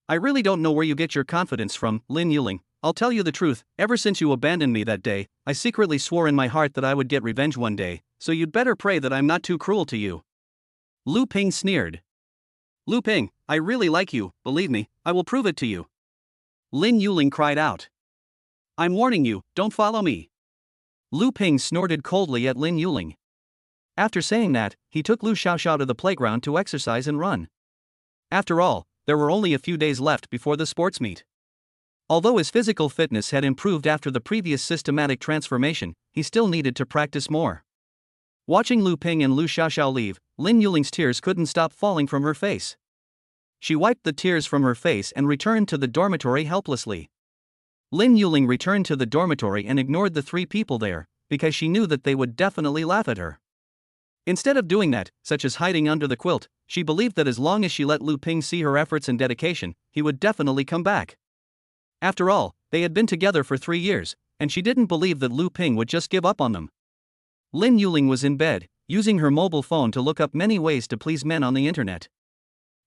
I really don't know where you get your confidence from, Lin Yuling. I'll tell you the truth, ever since you abandoned me that day, I secretly swore in my heart that I would get revenge one day, so you'd better pray that I'm not too cruel to you. Lu Ping sneered. Lu Ping, I really like you, believe me, I will prove it to you. Lin Yuling cried out. I'm warning you, don't follow me. Lu Ping snorted coldly at Lin Yuling. After saying that, he took Lu Xiaoxiao to the playground to exercise and run. After all, there were only a few days left before the sports meet. Although his physical fitness had improved after the previous systematic transformation, he still needed to practice more. Watching Lu Ping and Lu Xiaoxiao leave, Lin Yuling's tears couldn't stop falling from her face. She wiped the tears from her face and returned to the dormitory helplessly. Lin Yuling returned to the dormitory and ignored the three people there, because she knew that they would definitely laugh at her. Instead of doing that, such as hiding under the quilt, she believed that as long as she let Lu Ping see her efforts and dedication, he would definitely come back. After all, they had been together for 3 years, and she didn't believe that Lu Ping would just give up on them. Lin Yuling was in bed, using her mobile phone to look up many ways to please men on the internet.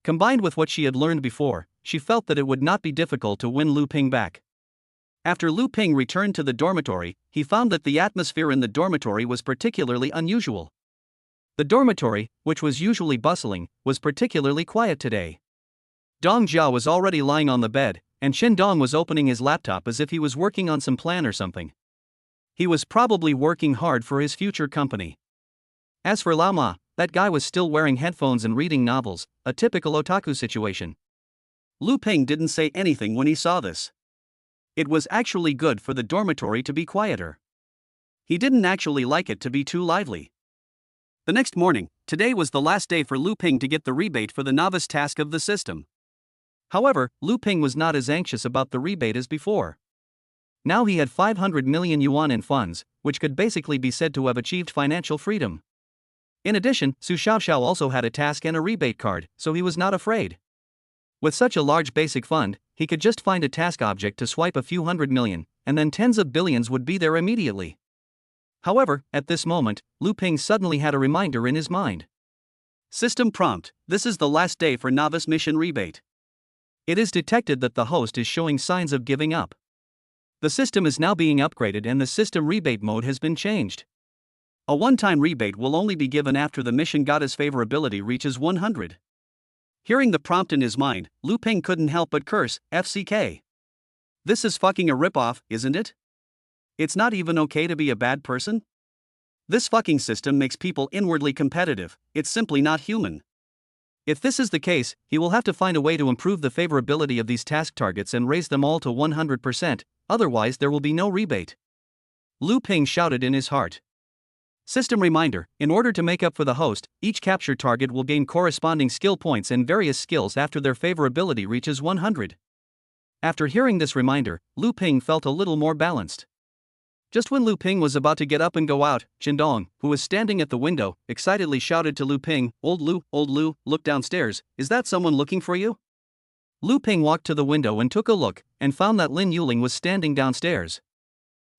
Combined with what she had learned before, she felt that it would not be difficult to win Lu Ping back. After Lu Ping returned to the dormitory, he found that the atmosphere in the dormitory was particularly unusual. The dormitory, which was usually bustling, was particularly quiet today. Dong Jia was already lying on the bed, and Shen Dong was opening his laptop as if he was working on some plan or something. He was probably working hard for his future company. As for Lao Ma, that guy was still wearing headphones and reading novels, a typical otaku situation. Lu Ping didn't say anything when he saw this. It was actually good for the dormitory to be quieter. He didn't actually like it to be too lively. The next morning, today was the last day for Lu Ping to get the rebate for the novice task of the system. However, Lu Ping was not as anxious about the rebate as before. Now he had 500 million yuan in funds, which could basically be said to have achieved financial freedom. In addition, Su Xiaoxiao also had a task and a rebate card, so he was not afraid. With such a large basic fund, he could just find a task object to swipe a few hundred million, and then tens of billions would be there immediately. However, at this moment, Lu Ping suddenly had a reminder in his mind. System prompt: this is the last day for novice mission rebate. It is detected that the host is showing signs of giving up. The system is now being upgraded and the system rebate mode has been changed. A one-time rebate will only be given after the mission goddess favorability reaches 100. Hearing the prompt in his mind, Lu Ping couldn't help but curse, FCK. This is fucking a ripoff, isn't it? It's not even okay to be a bad person? This fucking system makes people inwardly competitive, it's simply not human. If this is the case, he will have to find a way to improve the favorability of these task targets and raise them all to 100%, otherwise there will be no rebate. Lu Ping shouted in his heart. System reminder, in order to make up for the host, each capture target will gain corresponding skill points and various skills after their favorability reaches 100. After hearing this reminder, Lu Ping felt a little more balanced. Just when Lu Ping was about to get up and go out, Qindong, who was standing at the window, excitedly shouted to Lu Ping, old Lu, look downstairs, is that someone looking for you?" Lu Ping walked to the window and took a look, and found that Lin Yuling was standing downstairs.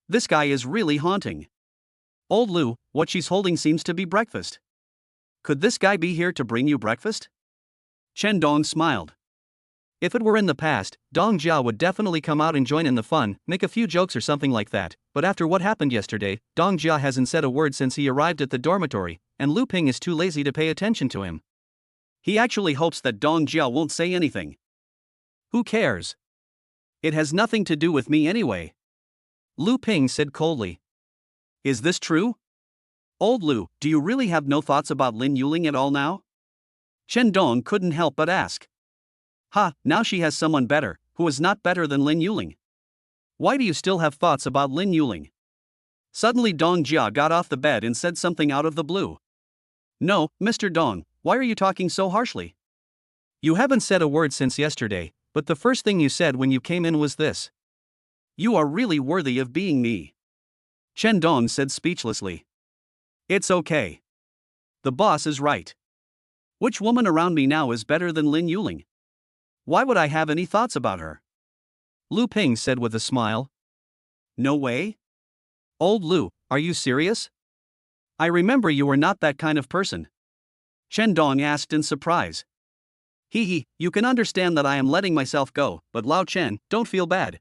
This guy is really haunting. Old Lu, what she's holding seems to be breakfast. Could this guy be here to bring you breakfast? Qindong smiled. If it were in the past, Dong Jia would definitely come out and join in the fun, make a few jokes or something like that, but after what happened yesterday, Dong Jia hasn't said a word since he arrived at the dormitory, and Lu Ping is too lazy to pay attention to him. He actually hopes that Dong Jia won't say anything. Who cares? It has nothing to do with me anyway. Lu Ping said coldly. Is this true? Old Lu, do you really have no thoughts about Lin Yuling at all now? Qindong couldn't help but ask. Ha, now she has someone better, who is not better than Lin Yuling. Why do you still have thoughts about Lin Yuling? Suddenly Dong Jia got off the bed and said something out of the blue. No, Mr. Dong, why are you talking so harshly? You haven't said a word since yesterday, but the first thing you said when you came in was this. You are really worthy of being me. Qindong said speechlessly. It's okay. The boss is right. Which woman around me now is better than Lin Yuling? Why would I have any thoughts about her? Lu Ping said with a smile. No way? Old Lu, are you serious? I remember you were not that kind of person. Qindong asked in surprise. You can understand that I am letting myself go, but Lao Chen, don't feel bad.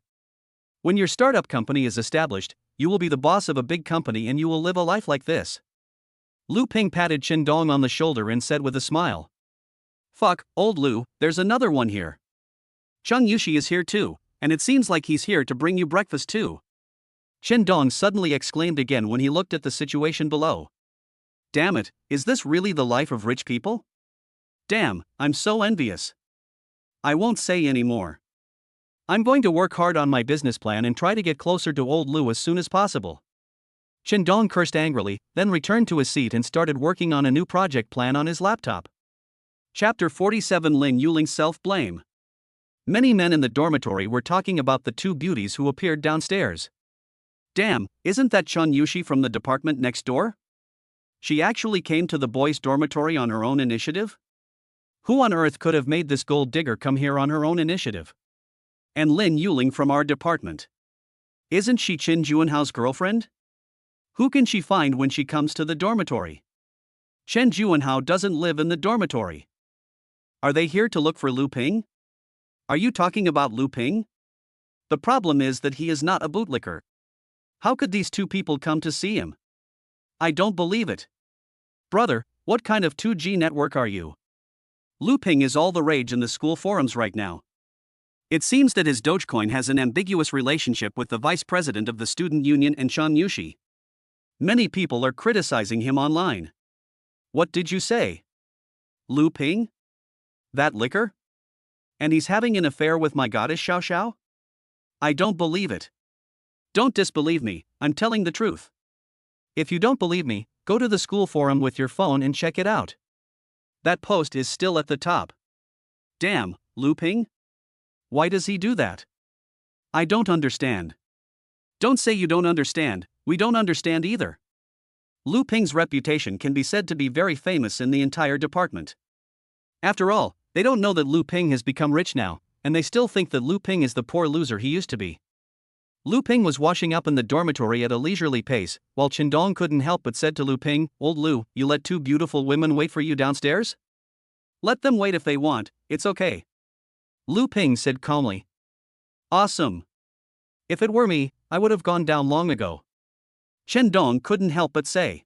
When your startup company is established, you will be the boss of a big company and you will live a life like this. Lu Ping patted Qindong on the shoulder and said with a smile. Fuck, old Lu, there's another one here. Chung Yushi is here too, and it seems like he's here to bring you breakfast too. Qindong suddenly exclaimed again when he looked at the situation below. Damn it, is this really the life of rich people? Damn, I'm so envious. I won't say any more. I'm going to work hard on my business plan and try to get closer to old Lu as soon as possible. Qindong cursed angrily, then returned to his seat and started working on a new project plan on his laptop. Chapter 47 Lin Yuling's Self-Blame. Many men in the dormitory were talking about the two beauties who appeared downstairs. Damn, isn't that Chun Yushi from the department next door? She actually came to the boys' dormitory on her own initiative? Who on earth could have made this gold digger come here on her own initiative? And Lin Yuling from our department. Isn't she Qin Juanhao's girlfriend? Who can she find when she comes to the dormitory? Chen Juanhao doesn't live in the dormitory. Are they here to look for Lu Ping? Are you talking about Lu Ping? The problem is that he is not a bootlicker. How could these two people come to see him? I don't believe it. Brother, what kind of 2G network are you? Lu Ping is all the rage in the school forums right now. It seems that his Dogecoin has an ambiguous relationship with the vice president of the student union and Chun Yushi. Many people are criticizing him online. What did you say? Lu Ping? That liquor? And he's having an affair with my goddess Xiao Xiao? I don't believe it. Don't disbelieve me, I'm telling the truth. If you don't believe me, go to the school forum with your phone and check it out. That post is still at the top. Damn, Lu Ping? Why does he do that? I don't understand. Don't say you don't understand, we don't understand either. Lu Ping's reputation can be said to be very famous in the entire department. After all, they don't know that Lu Ping has become rich now, and they still think that Lu Ping is the poor loser he used to be. Lu Ping was washing up in the dormitory at a leisurely pace, while Qindong couldn't help but said to Lu Ping, Old Lu, you let two beautiful women wait for you downstairs? Let them wait if they want, it's okay. Lu Ping said calmly. Awesome. If it were me, I would have gone down long ago. Chen Dong couldn't help but say.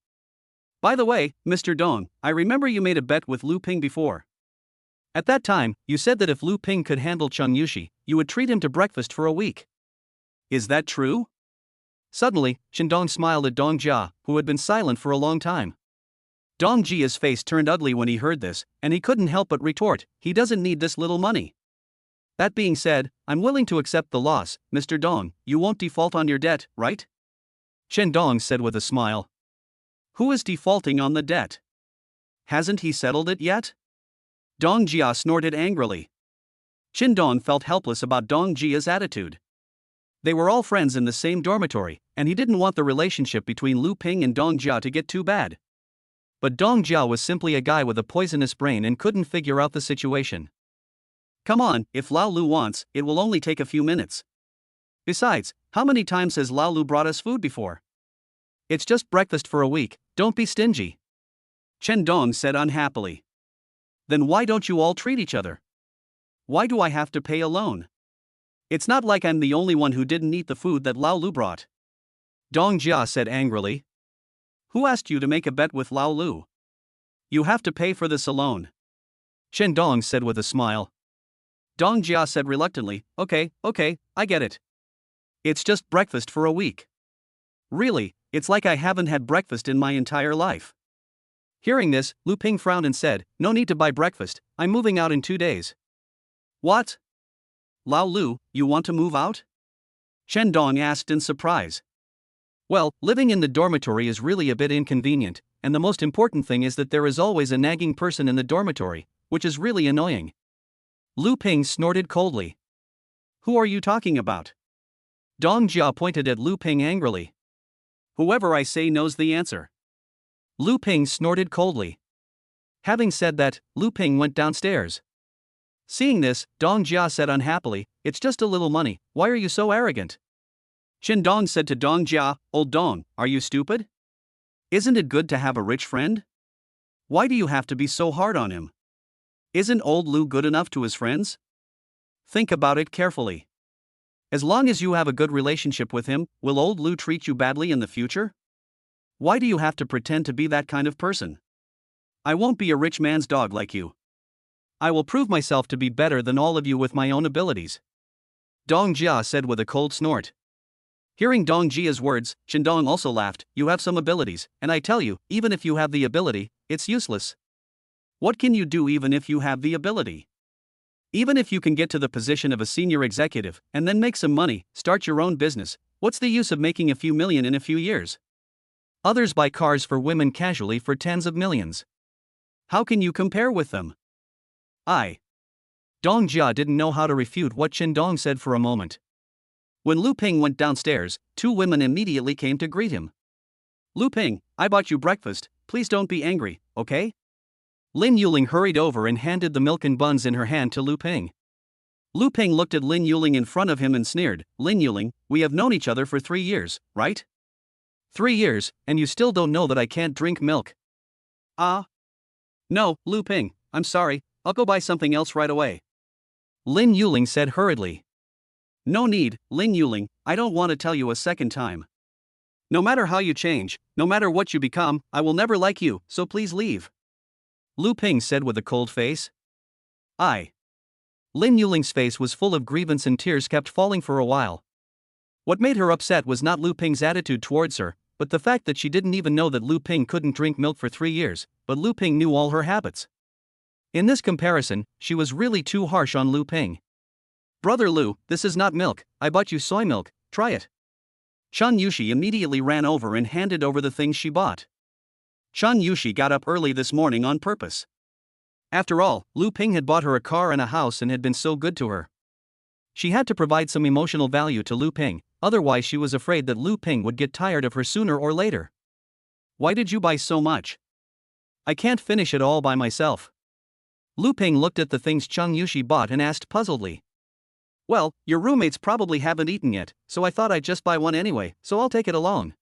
By the way, Mr. Dong, I remember you made a bet with Lu Ping before. At that time, you said that if Lu Ping could handle Chang Yushi, you would treat him to breakfast for a week. Is that true? Suddenly, Chen Dong smiled at Dong Jia, who had been silent for a long time. Dong Jia's face turned ugly when he heard this, and he couldn't help but retort, he doesn't need this little money. That being said, I'm willing to accept the loss, Mr. Dong. You won't default on your debt, right? Chen Dong said with a smile. Who is defaulting on the debt? Hasn't he settled it yet? Dong Jia snorted angrily. Chen Dong felt helpless about Dong Jia's attitude. They were all friends in the same dormitory, and he didn't want the relationship between Lu Ping and Dong Jia to get too bad. But Dong Jia was simply a guy with a poisonous brain and couldn't figure out the situation. Come on, if Lao Lu wants, it will only take a few minutes. Besides, how many times has Lao Lu brought us food before? It's just breakfast for a week, don't be stingy. Chen Dong said unhappily. Then why don't you all treat each other? Why do I have to pay alone? It's not like I'm the only one who didn't eat the food that Lao Lu brought. Dong Jia said angrily. Who asked you to make a bet with Lao Lu? You have to pay for this alone. Chen Dong said with a smile. Dong Jia said reluctantly, okay, I get it. It's just breakfast for a week. Really, it's like I haven't had breakfast in my entire life. Hearing this, Lu Ping frowned and said, no need to buy breakfast, I'm moving out in 2 days. What? Lao Lu, you want to move out? Chen Dong asked in surprise. Well, living in the dormitory is really a bit inconvenient, and the most important thing is that there is always a nagging person in the dormitory, which is really annoying. Lu Ping snorted coldly. Who are you talking about? Dong Jia pointed at Lu Ping angrily. Whoever I say knows the answer. Lu Ping snorted coldly. Having said that, Lu Ping went downstairs. Seeing this, Dong Jia said unhappily, it's just a little money, why are you so arrogant? Chen Dong said to Dong Jia, old Dong, are you stupid? Isn't it good to have a rich friend? Why do you have to be so hard on him? Isn't old Lu good enough to his friends? Think about it carefully. As long as you have a good relationship with him, will old Lu treat you badly in the future? Why do you have to pretend to be that kind of person? I won't be a rich man's dog like you. I will prove myself to be better than all of you with my own abilities. Dong Jia said with a cold snort. Hearing Dong Jia's words, Chen Dong also laughed, you have some abilities, and I tell you, even if you have the ability, it's useless. What can you do even if you have the ability? Even if you can get to the position of a senior executive, and then make some money, start your own business, what's the use of making a few million in a few years? Others buy cars for women casually for tens of millions. How can you compare with them? Dong Jia didn't know how to refute what Chen Dong said for a moment. When Lu Ping went downstairs, 2 women immediately came to greet him. Lu Ping, I bought you breakfast, please don't be angry, okay? Lin Yuling hurried over and handed the milk and buns in her hand to Lu Ping. Lu Ping looked at Lin Yuling in front of him and sneered, Lin Yuling, we have known each other for 3 years, right? 3 years, and you still don't know that I can't drink milk. No, Lu Ping, I'm sorry, I'll go buy something else right away. Lin Yuling said hurriedly. No need, Lin Yuling, I don't want to tell you a second time. No matter how you change, no matter what you become, I will never like you, so please leave. Lu Ping said with a cold face. Lin Yuling's face was full of grievance and tears kept falling for a while. What made her upset was not Lu Ping's attitude towards her, but the fact that she didn't even know that Lu Ping couldn't drink milk for 3 years, but Lu Ping knew all her habits. In this comparison, she was really too harsh on Lu Ping. Brother Lu, this is not milk, I bought you soy milk, try it. Chang Yushi immediately ran over and handed over the things she bought. Chang Yushi got up early this morning on purpose. After all, Lu Ping had bought her a car and a house and had been so good to her. She had to provide some emotional value to Lu Ping, otherwise she was afraid that Lu Ping would get tired of her sooner or later. Why did you buy so much? I can't finish it all by myself. Lu Ping looked at the things Chang Yushi bought and asked puzzledly. Well, your roommates probably haven't eaten yet, so I thought I'd just buy one anyway, so I'll take it along.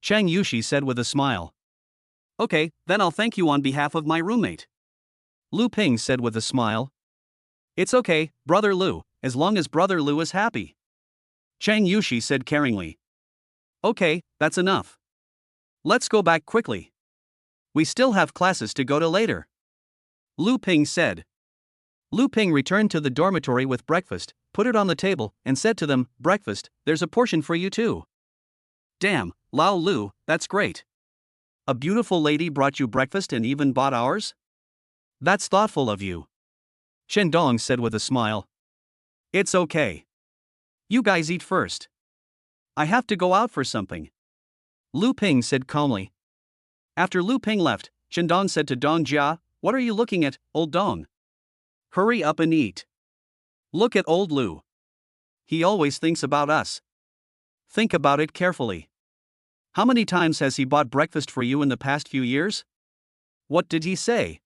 Chang Yushi said with a smile. Okay, then I'll thank you on behalf of my roommate. Lu Ping said with a smile. It's okay, Brother Lu, as long as Brother Lu is happy. Chang Yushi said caringly. Okay, that's enough. Let's go back quickly. We still have classes to go to later. Lu Ping said. Lu Ping returned to the dormitory with breakfast, put it on the table, and said to them, "Breakfast, there's a portion for you too." Damn, Lao Lu, that's great. A beautiful lady brought you breakfast and even bought ours? That's thoughtful of you. Shen Dong said with a smile. It's okay. You guys eat first. I have to go out for something. Lu Ping said calmly. After Lu Ping left, Shen Dong said to Dong Jia, "What are you looking at, old Dong? Hurry up and eat. Look at old Lu. He always thinks about us. Think about it carefully. How many times has he bought breakfast for you in the past few years? What did he say?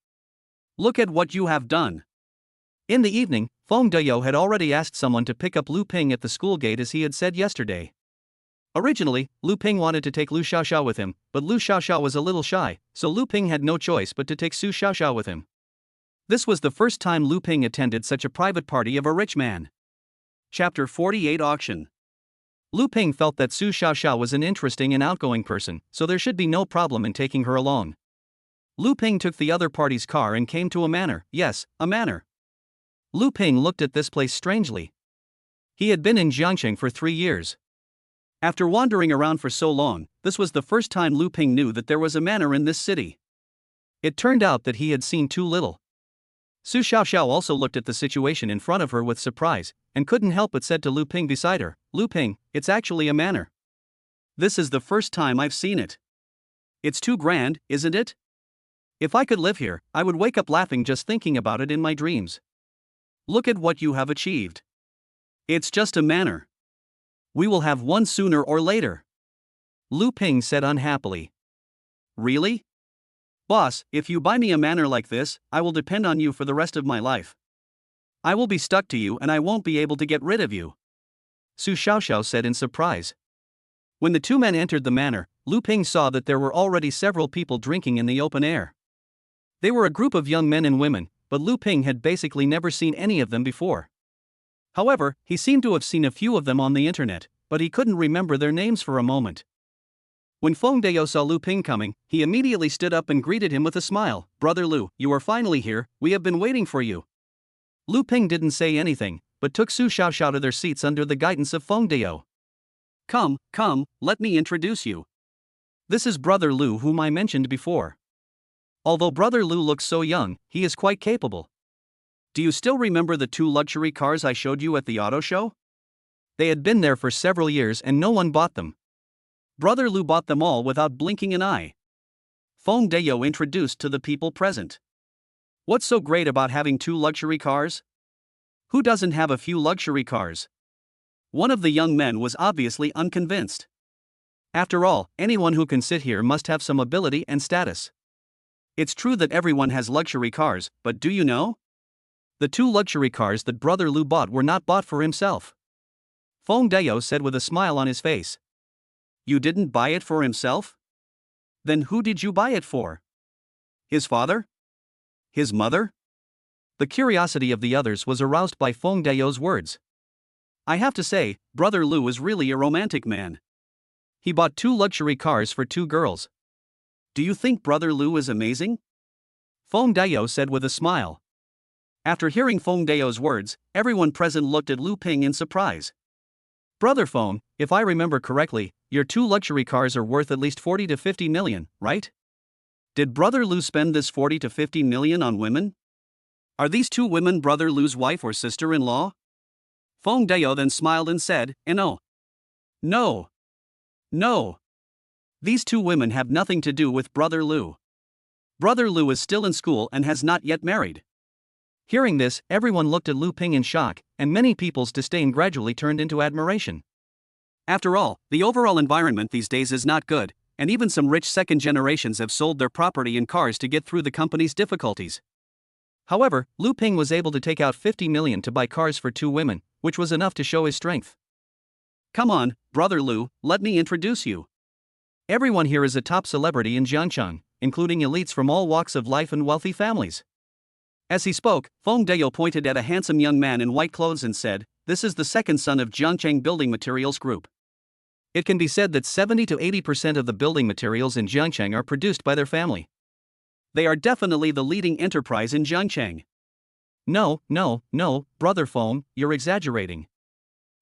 Look at what you have done." In the evening, Feng Deyo had already asked someone to pick up Lu Ping at the school gate as he had said yesterday. Originally, Lu Ping wanted to take Lu Xiaoxiao with him, but Lu Xiaoxiao was a little shy, so Lu Ping had no choice but to take Su Xiaoxiao with him. This was the first time Lu Ping attended such a private party of a rich man. Chapter 48 Auction. Lu Ping felt that Su Xiaoxiao was an interesting and outgoing person, so there should be no problem in taking her along. Lu Ping took the other party's car and came to a manor. Yes, a manor. Lu Ping looked at this place strangely. He had been in Jiangsheng for 3 years. After wandering around for so long, this was the first time Lu Ping knew that there was a manor in this city. It turned out that he had seen too little. Su Xiaoxiao also looked at the situation in front of her with surprise, and couldn't help but said to Lu Ping beside her, "Lu Ping, it's actually a manor. This is the first time I've seen it. It's too grand, isn't it? If I could live here, I would wake up laughing just thinking about it in my dreams. Look at what you have achieved. It's just a manor. We will have one sooner or later." Lu Ping said unhappily. "Really? Boss, if you buy me a manor like this, I will depend on you for the rest of my life. I will be stuck to you and I won't be able to get rid of you," Su Xiaoxiao said in surprise. When the two men entered the manor, Lu Ping saw that there were already several people drinking in the open air. They were a group of young men and women, but Lu Ping had basically never seen any of them before. However, he seemed to have seen a few of them on the internet, but he couldn't remember their names for a moment. When Feng Deyo saw Lu Ping coming, he immediately stood up and greeted him with a smile. "Brother Lu, you are finally here, we have been waiting for you." Lu Ping didn't say anything, but took Su Xiaoxiao to their seats under the guidance of Feng Deyo. Come, let me introduce you. This is Brother Lu whom I mentioned before. Although Brother Lu looks so young, he is quite capable. Do you still remember the 2 luxury cars I showed you at the auto show? They had been there for several years and no one bought them. Brother Lu bought them all without blinking an eye. Feng Deyo introduced to the people present. What's so great about having 2 luxury cars? Who doesn't have a few luxury cars? One of the young men was obviously unconvinced. After all, anyone who can sit here must have some ability and status. It's true that everyone has luxury cars, but do you know? The 2 luxury cars that Brother Lu bought were not bought for himself. Feng Deyo said with a smile on his face. You didn't buy it for himself? Then who did you buy it for? His father? His mother? The curiosity of the others was aroused by Feng Deyo's words. I have to say, Brother Lu is really a romantic man. He bought 2 luxury cars for 2 girls. Do you think Brother Lu is amazing? Feng Deyo said with a smile. After hearing Feng Deyo's words, everyone present looked at Lu Ping in surprise. Brother Feng, if I remember correctly, your 2 luxury cars are worth at least 40 to 50 million, right? Did Brother Lu spend this 40 to 50 million on women? Are these 2 women Brother Lu's wife or sister-in-law? Feng Deyo then smiled and said, No. These 2 women have nothing to do with Brother Lu. Brother Lu is still in school and has not yet married. Hearing this, everyone looked at Lu Ping in shock, and many people's disdain gradually turned into admiration. After all, the overall environment these days is not good, and even some rich second generations have sold their property and cars to get through the company's difficulties. However, Lu Ping was able to take out 50 million to buy cars for 2 women, which was enough to show his strength. Come on, Brother Lu, let me introduce you. Everyone here is a top celebrity in Jiangcheng, including elites from all walks of life and wealthy families. As he spoke, Feng Deyo pointed at a handsome young man in white clothes and said, this is the second son of Jiangcheng Building Materials Group. It can be said that 70 to 80% of the building materials in Jiangcheng are produced by their family. They are definitely the leading enterprise in Jiangcheng. No, brother Feng, you're exaggerating.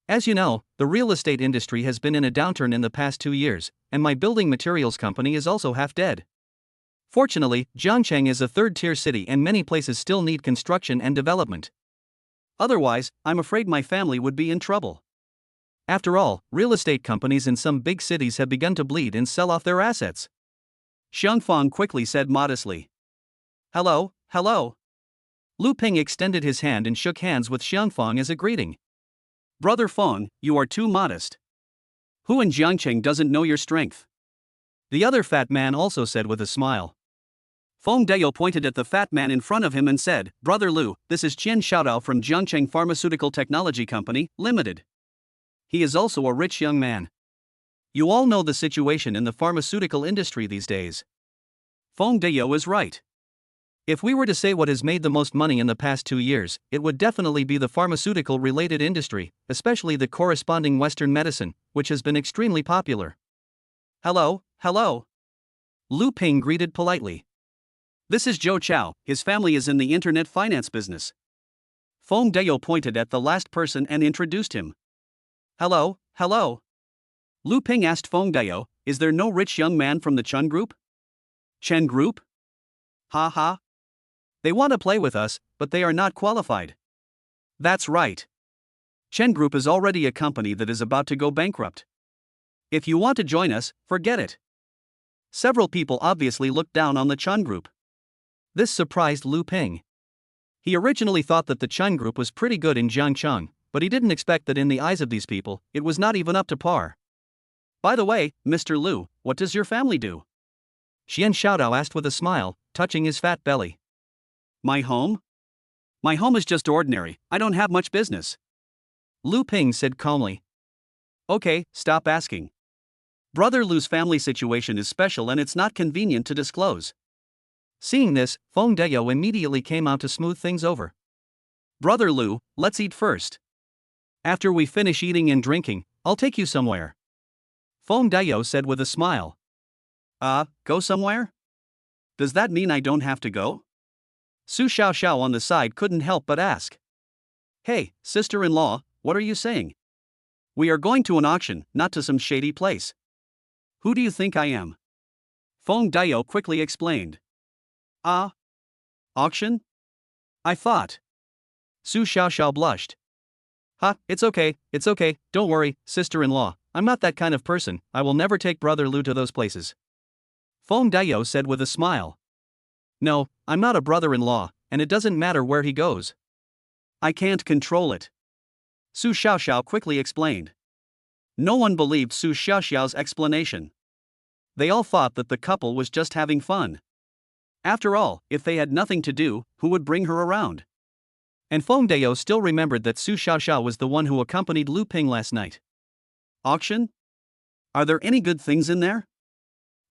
As you know, the real estate industry has been in a downturn in the past 2 years, and my building materials company is also half dead. Fortunately, Jiangcheng is a third-tier city and many places still need construction and development. Otherwise, I'm afraid my family would be in trouble. After all, real estate companies in some big cities have begun to bleed and sell off their assets. Xiang Feng quickly said modestly. Hello. Lu Ping extended his hand and shook hands with Xiang Feng as a greeting. Brother Feng, you are too modest. Who in Jiangcheng doesn't know your strength? The other fat man also said with a smile. Feng Dayou pointed at the fat man in front of him and said, Brother Lu, this is Qian Xiaodao from Jiangcheng Pharmaceutical Technology Company, Limited. He is also a rich young man. You all know the situation in the pharmaceutical industry these days. Feng Dayou is right. If we were to say what has made the most money in the past 2 years, it would definitely be the pharmaceutical-related industry, especially the corresponding Western medicine, which has been extremely popular. Hello. Lu Ping greeted politely. This is Zhou Chao, his family is in the internet finance business. Feng Dayou pointed at the last person and introduced him. Hello. Lu Ping asked Feng Dayou, is there no rich young man from the Chen Group? Chen Group? Ha. They want to play with us, but they are not qualified. That's right. Chen Group is already a company that is about to go bankrupt. If you want to join us, forget it. Several people obviously looked down on the Chen Group. This surprised Lu Ping. He originally thought that the Chen Group was pretty good in Jiangcheng, but he didn't expect that in the eyes of these people, it was not even up to par. By the way, Mr. Lu, what does your family do? Qian Xiaodao asked with a smile, touching his fat belly. My home? My home is just ordinary, I don't have much business. Lu Ping said calmly. Okay, stop asking. Brother Lu's family situation is special and it's not convenient to disclose. Seeing this, Feng Dayou immediately came out to smooth things over. Brother Lu, let's eat first. After we finish eating and drinking, I'll take you somewhere. Feng Dayou said with a smile. Go somewhere? Does that mean I don't have to go? Su Xiao on the side couldn't help but ask. Hey, sister-in-law, what are you saying? We are going to an auction, not to some shady place. Who do you think I am? Feng Dayou quickly explained. Auction? I thought. Su Xiao blushed. It's okay, don't worry, sister-in-law, I'm not that kind of person, I will never take Brother Lu to those places. Feng Dayou said with a smile. No, I'm not a brother-in-law, and it doesn't matter where he goes. I can't control it. Su Xiao quickly explained. No one believed Su Xiao's explanation. They all thought that the couple was just having fun. After all, if they had nothing to do, who would bring her around? And Feng Dayou still remembered that Su Xiao was the one who accompanied Lu Ping last night. Auction? Are there any good things in there?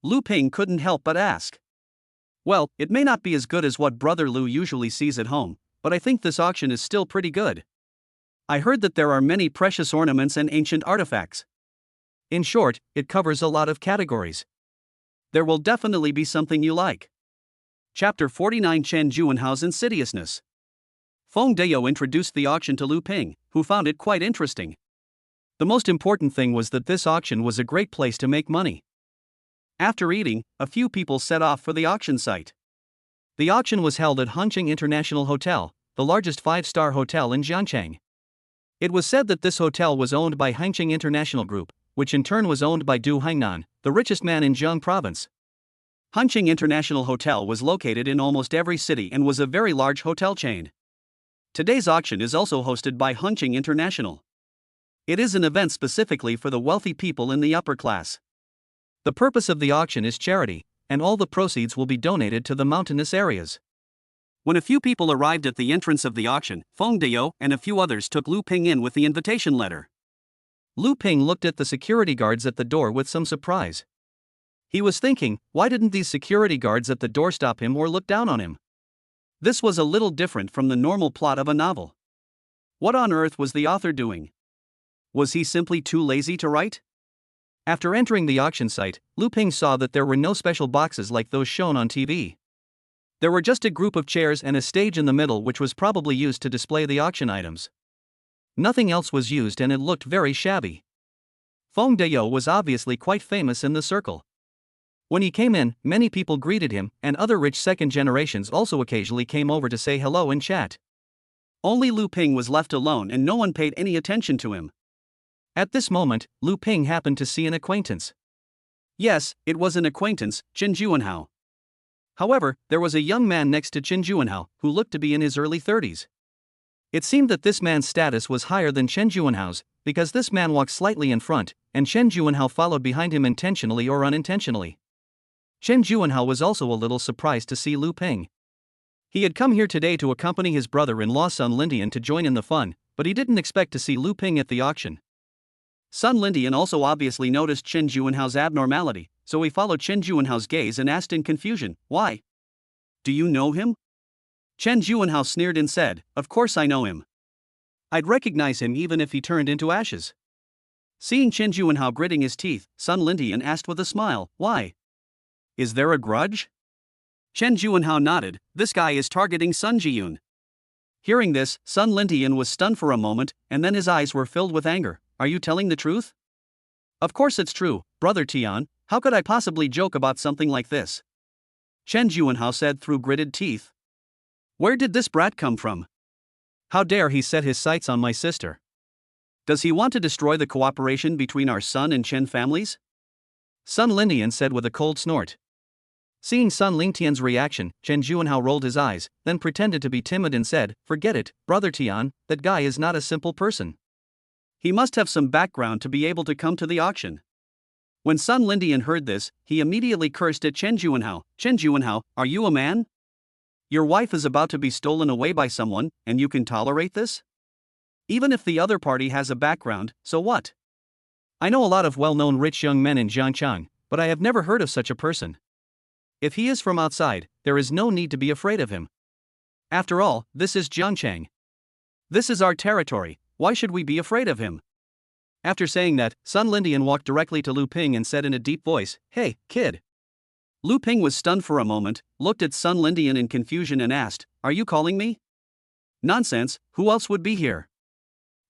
Lu Ping couldn't help but ask. Well, it may not be as good as what Brother Lu usually sees at home, but I think this auction is still pretty good. I heard that there are many precious ornaments and ancient artifacts. In short, it covers a lot of categories. There will definitely be something you like. Chapter 49 Chen Juanhao's Insidiousness. Feng Dayou introduced the auction to Lu Ping, who found it quite interesting. The most important thing was that this auction was a great place to make money. After eating, a few people set off for the auction site. The auction was held at Hangqing International Hotel, the largest 5-star hotel in Jiangcheng. It was said that this hotel was owned by Hangqing International Group, which in turn was owned by Du Haingnan, the richest man in Jiang Province. Hangqing International Hotel was located in almost every city and was a very large hotel chain. Today's auction is also hosted by Hangqing International. It is an event specifically for the wealthy people in the upper class. The purpose of the auction is charity, and all the proceeds will be donated to the mountainous areas. When a few people arrived at the entrance of the auction, Feng Dayou and a few others took Lu Ping in with the invitation letter. Lu Ping looked at the security guards at the door with some surprise. He was thinking, why didn't these security guards at the door stop him or look down on him? This was a little different from the normal plot of a novel. What on earth was the author doing? Was he simply too lazy to write? After entering the auction site, Lu Ping saw that there were no special boxes like those shown on TV. There were just a group of chairs and a stage in the middle which was probably used to display the auction items. Nothing else was used and it looked very shabby. Feng Deyou was obviously quite famous in the circle. When he came in, many people greeted him, and other rich second generations also occasionally came over to say hello and chat. Only Lu Ping was left alone and no one paid any attention to him. At this moment, Lu Ping happened to see an acquaintance. Yes, it was an acquaintance, Chen Juanhao. However, there was a young man next to Chen Juanhao who looked to be in his early 30s. It seemed that this man's status was higher than Chen Juanhao's, because this man walked slightly in front, and Chen Juanhao followed behind him intentionally or unintentionally. Chen Juanhao was also a little surprised to see Lu Ping. He had come here today to accompany his brother-in-law Sun Lindian to join in the fun, but he didn't expect to see Lu Ping at the auction. Sun Lindian also obviously noticed Chen Juanhao's abnormality, so he followed Chen Juanhao's gaze and asked in confusion, "Why? Do you know him?" Chen Juanhao sneered and said, "Of course I know him. I'd recognize him even if he turned into ashes." Seeing Chen Juanhao gritting his teeth, Sun Lindian asked with a smile, "Why? Is there a grudge?" Chen Juanhao nodded, "This guy is targeting Sun Jiyun." Hearing this, Sun Lindian was stunned for a moment, and then his eyes were filled with anger. "Are you telling the truth?" "Of course it's true, Brother Tian. How could I possibly joke about something like this?" Chen Juanhao said through gritted teeth. "Where did this brat come from? How dare he set his sights on my sister? Does he want to destroy the cooperation between our Sun and Chen families?" Sun Lindian said with a cold snort. Seeing Sun Lingtian's reaction, Chen Juanhao rolled his eyes, then pretended to be timid and said, "Forget it, Brother Tian, that guy is not a simple person. He must have some background to be able to come to the auction." When Sun Lindian heard this, he immediately cursed at Chen Juanhao. "Chen Juanhao, are you a man? Your wife is about to be stolen away by someone, and you can tolerate this? Even if the other party has a background, so what? I know a lot of well-known rich young men in Jiangchang, but I have never heard of such a person. If he is from outside, there is no need to be afraid of him. After all, this is Jiangchang. This is our territory, why should we be afraid of him?" After saying that, Sun Lindian walked directly to Lu Ping and said in a deep voice, "Hey, kid." Lu Ping was stunned for a moment, looked at Sun Lindian in confusion and asked, "Are you calling me?" "Nonsense, who else would be here?"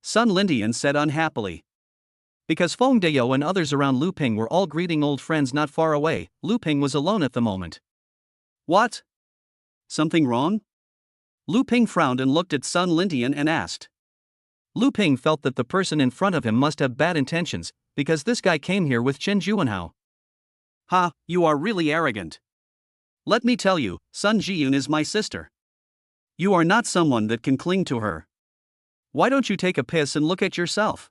Sun Lindian said unhappily. Because Feng Deyou and others around Lu Ping were all greeting old friends not far away, Lu Ping was alone at the moment. "What? Something wrong?" Lu Ping frowned and looked at Sun Lindian and asked. Lu Ping felt that the person in front of him must have bad intentions, because this guy came here with Chen Juanhao. "Ha, you are really arrogant. Let me tell you, Sun Jiyun is my sister. You are not someone that can cling to her. Why don't you take a piss and look at yourself?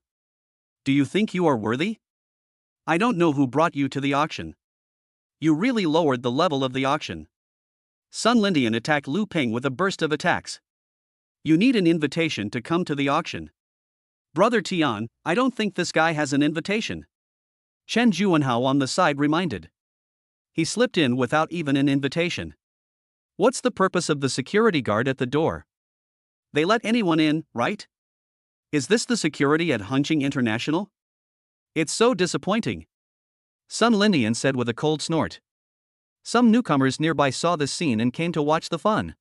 Do you think you are worthy? I don't know who brought you to the auction. You really lowered the level of the auction." Sun Lindian attacked Lu Ping with a burst of attacks. "You need an invitation to come to the auction. Brother Tian, I don't think this guy has an invitation." Chen Juanhao on the side reminded. "He slipped in without even an invitation. What's the purpose of the security guard at the door? They let anyone in, right? Is this the security at Hunching International? It's so disappointing." Sun Lindian said with a cold snort. Some newcomers nearby saw this scene and came to watch the fun.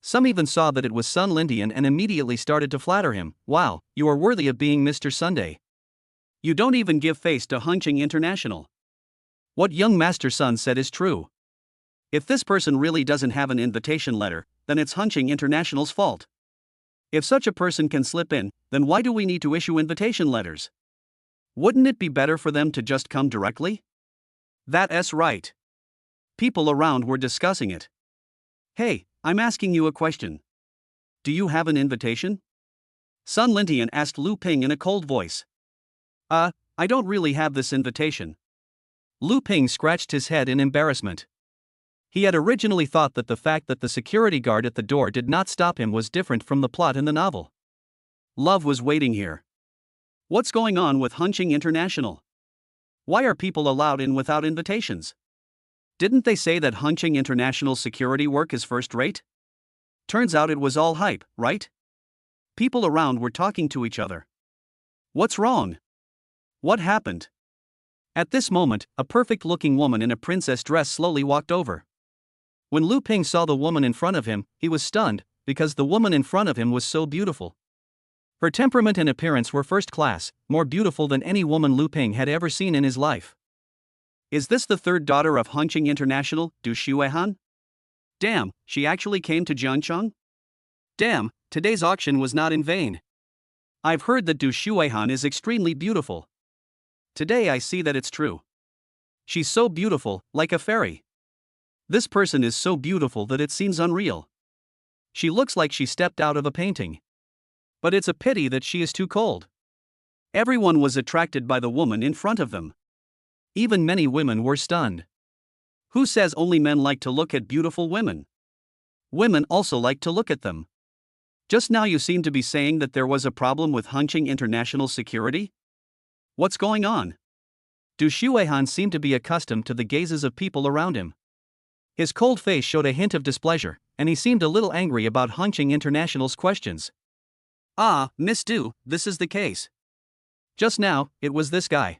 Some even saw that it was Sun Lindian and immediately started to flatter him. "Wow, you are worthy of being Mr. Sunday. You don't even give face to Hunching International. What young Master Sun said is true. If this person really doesn't have an invitation letter, then it's Hunching International's fault. If such a person can slip in, then why do we need to issue invitation letters? Wouldn't it be better for them to just come directly?" That's right. People around were discussing it. "Hey, I'm asking you a question. Do you have an invitation?" Sun Lindian asked Lu Ping in a cold voice. I don't really have this invitation." Lu Ping scratched his head in embarrassment. He had originally thought that the fact that the security guard at the door did not stop him was different from the plot in the novel. Love was waiting here. What's going on with Hunching International? Why are people allowed in without invitations? Didn't they say that Hunching International's security work is first rate? Turns out it was all hype, right? People around were talking to each other. What's wrong? What happened? At this moment, a perfect-looking woman in a princess dress slowly walked over. When Lu Ping saw the woman in front of him, he was stunned, because the woman in front of him was so beautiful. Her temperament and appearance were first class, more beautiful than any woman Lu Ping had ever seen in his life. Is this the third daughter of Hongqing International, Du Xuehan? Damn, she actually came to Jiangcheng? Damn, today's auction was not in vain. I've heard that Du Xuehan is extremely beautiful. Today I see that it's true. She's so beautiful, like a fairy. This person is so beautiful that it seems unreal. She looks like she stepped out of a painting. But it's a pity that she is too cold. Everyone was attracted by the woman in front of them. Even many women were stunned. Who says only men like to look at beautiful women? Women also like to look at them. Just now you seem to be saying that there was a problem with Hongqing International security? What's going on? Du Xuehan seemed to be accustomed to the gazes of people around him. His cold face showed a hint of displeasure, and he seemed a little angry about Hongqing International's questions. Ah, Miss Du, this is the case. Just now, it was this guy.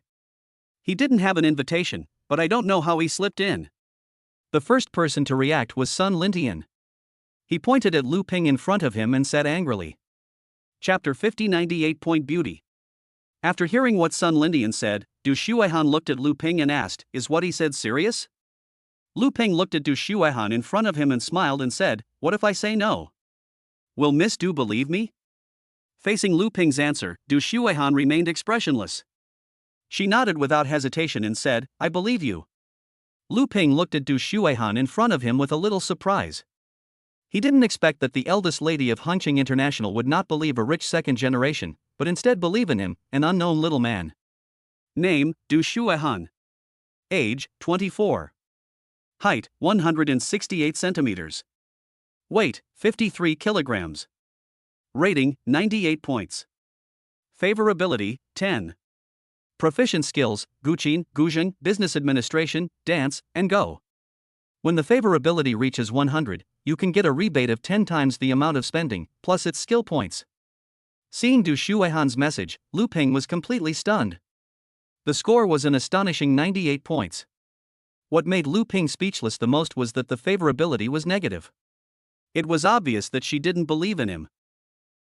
He didn't have an invitation, but I don't know how he slipped in. The first person to react was Sun Lintian. He pointed at Lu Ping in front of him and said angrily. Chapter 5098. Beauty. After hearing what Sun Lintian said, Du Xuehan looked at Lu Ping and asked, "Is what he said serious?" Lu Ping looked at Du Xuehan in front of him and smiled and said, "What if I say no? Will Miss Du believe me?" Facing Lu Ping's answer, Du Xuehan remained expressionless. She nodded without hesitation and said, "I believe you." Lu Ping looked at Du Xuehan in front of him with a little surprise. He didn't expect that the eldest lady of Hongqing International would not believe a rich second generation, but instead believe in him, an unknown little man. Name, Du Xuehan. Age, 24. Height, 168 centimeters. Weight, 53 kilograms. Rating, 98 points. Favorability, 10. Proficient skills, Guqin, Guzheng, Business Administration, Dance, and Go. When the favorability reaches 100, you can get a rebate of 10 times the amount of spending, plus its skill points. Seeing Du Xuehan's message, Lu Ping was completely stunned. The score was an astonishing 98 points. What made Lu Ping speechless the most was that the favorability was negative. It was obvious that she didn't believe in him.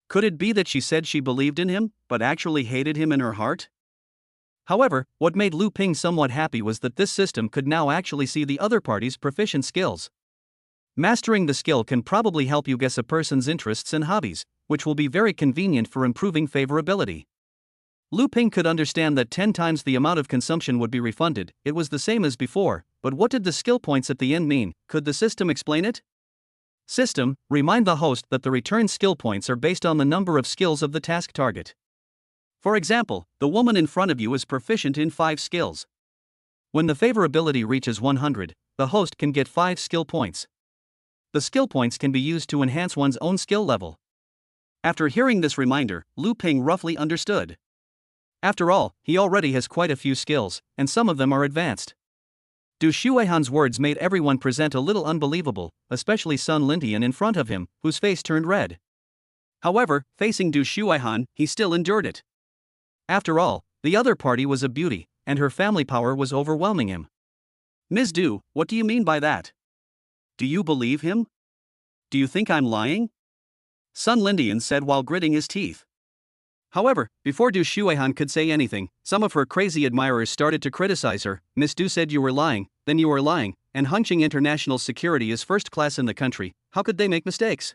Could it be that she said she believed in him, but actually hated him in her heart? However, what made Lu Ping somewhat happy was that this system could now actually see the other party's proficient skills. Mastering the skill can probably help you guess a person's interests and hobbies, which will be very convenient for improving favorability. Lu Ping could understand that 10 times the amount of consumption would be refunded. It was the same as before, but what did the skill points at the end mean? Could the system explain it? System, remind the host that the return skill points are based on the number of skills of the task target. For example, the woman in front of you is proficient in 5 skills. When the favorability reaches 100, the host can get 5 skill points. The skill points can be used to enhance one's own skill level. After hearing this reminder, Lu Ping roughly understood. After all, he already has quite a few skills, and some of them are advanced. Du Xuehan's words made everyone present a little unbelievable, especially Sun Lintian in front of him, whose face turned red. However, facing Du Xuehan, he still endured it. After all, the other party was a beauty, and her family power was overwhelming him. Ms. Du, what do you mean by that? Do you believe him? Do you think I'm lying? Sun Lintian said while gritting his teeth. However, before Du Xuehan could say anything, some of her crazy admirers started to criticize her. Miss Du said you were lying, then you were lying, and Hongqing International security is first class in the country. How could they make mistakes?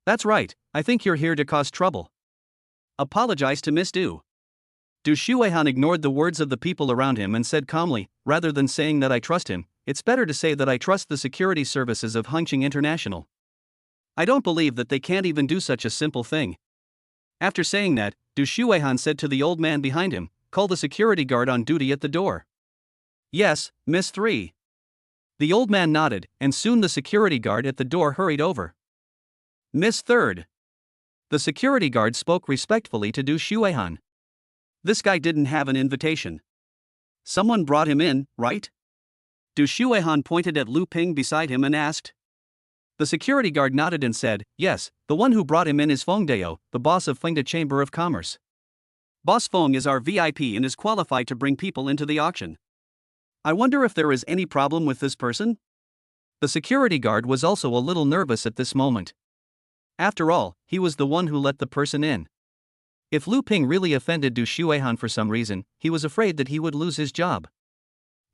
That's right, I think you're here to cause trouble. Apologize to Miss Du. Du Xuehan ignored the words of the people around him and said calmly, rather than saying that I trust him, it's better to say that I trust the security services of Hongqing International. I don't believe that they can't even do such a simple thing. After saying that, Du Xuehan said to the old man behind him, call the security guard on duty at the door. Yes, Miss 3. The old man nodded, and soon the security guard at the door hurried over. Miss 3rd. The security guard spoke respectfully to Du Xuehan. This guy didn't have an invitation. Someone brought him in, right? Du Xuehan pointed at Lu Ping beside him and asked. The security guard nodded and said, yes, the one who brought him in is Feng Dao, the boss of Fengda Chamber of Commerce. Boss Feng is our VIP and is qualified to bring people into the auction. I wonder if there is any problem with this person? The security guard was also a little nervous at this moment. After all, he was the one who let the person in. If Lu Ping really offended Du Shuihan for some reason, he was afraid that he would lose his job.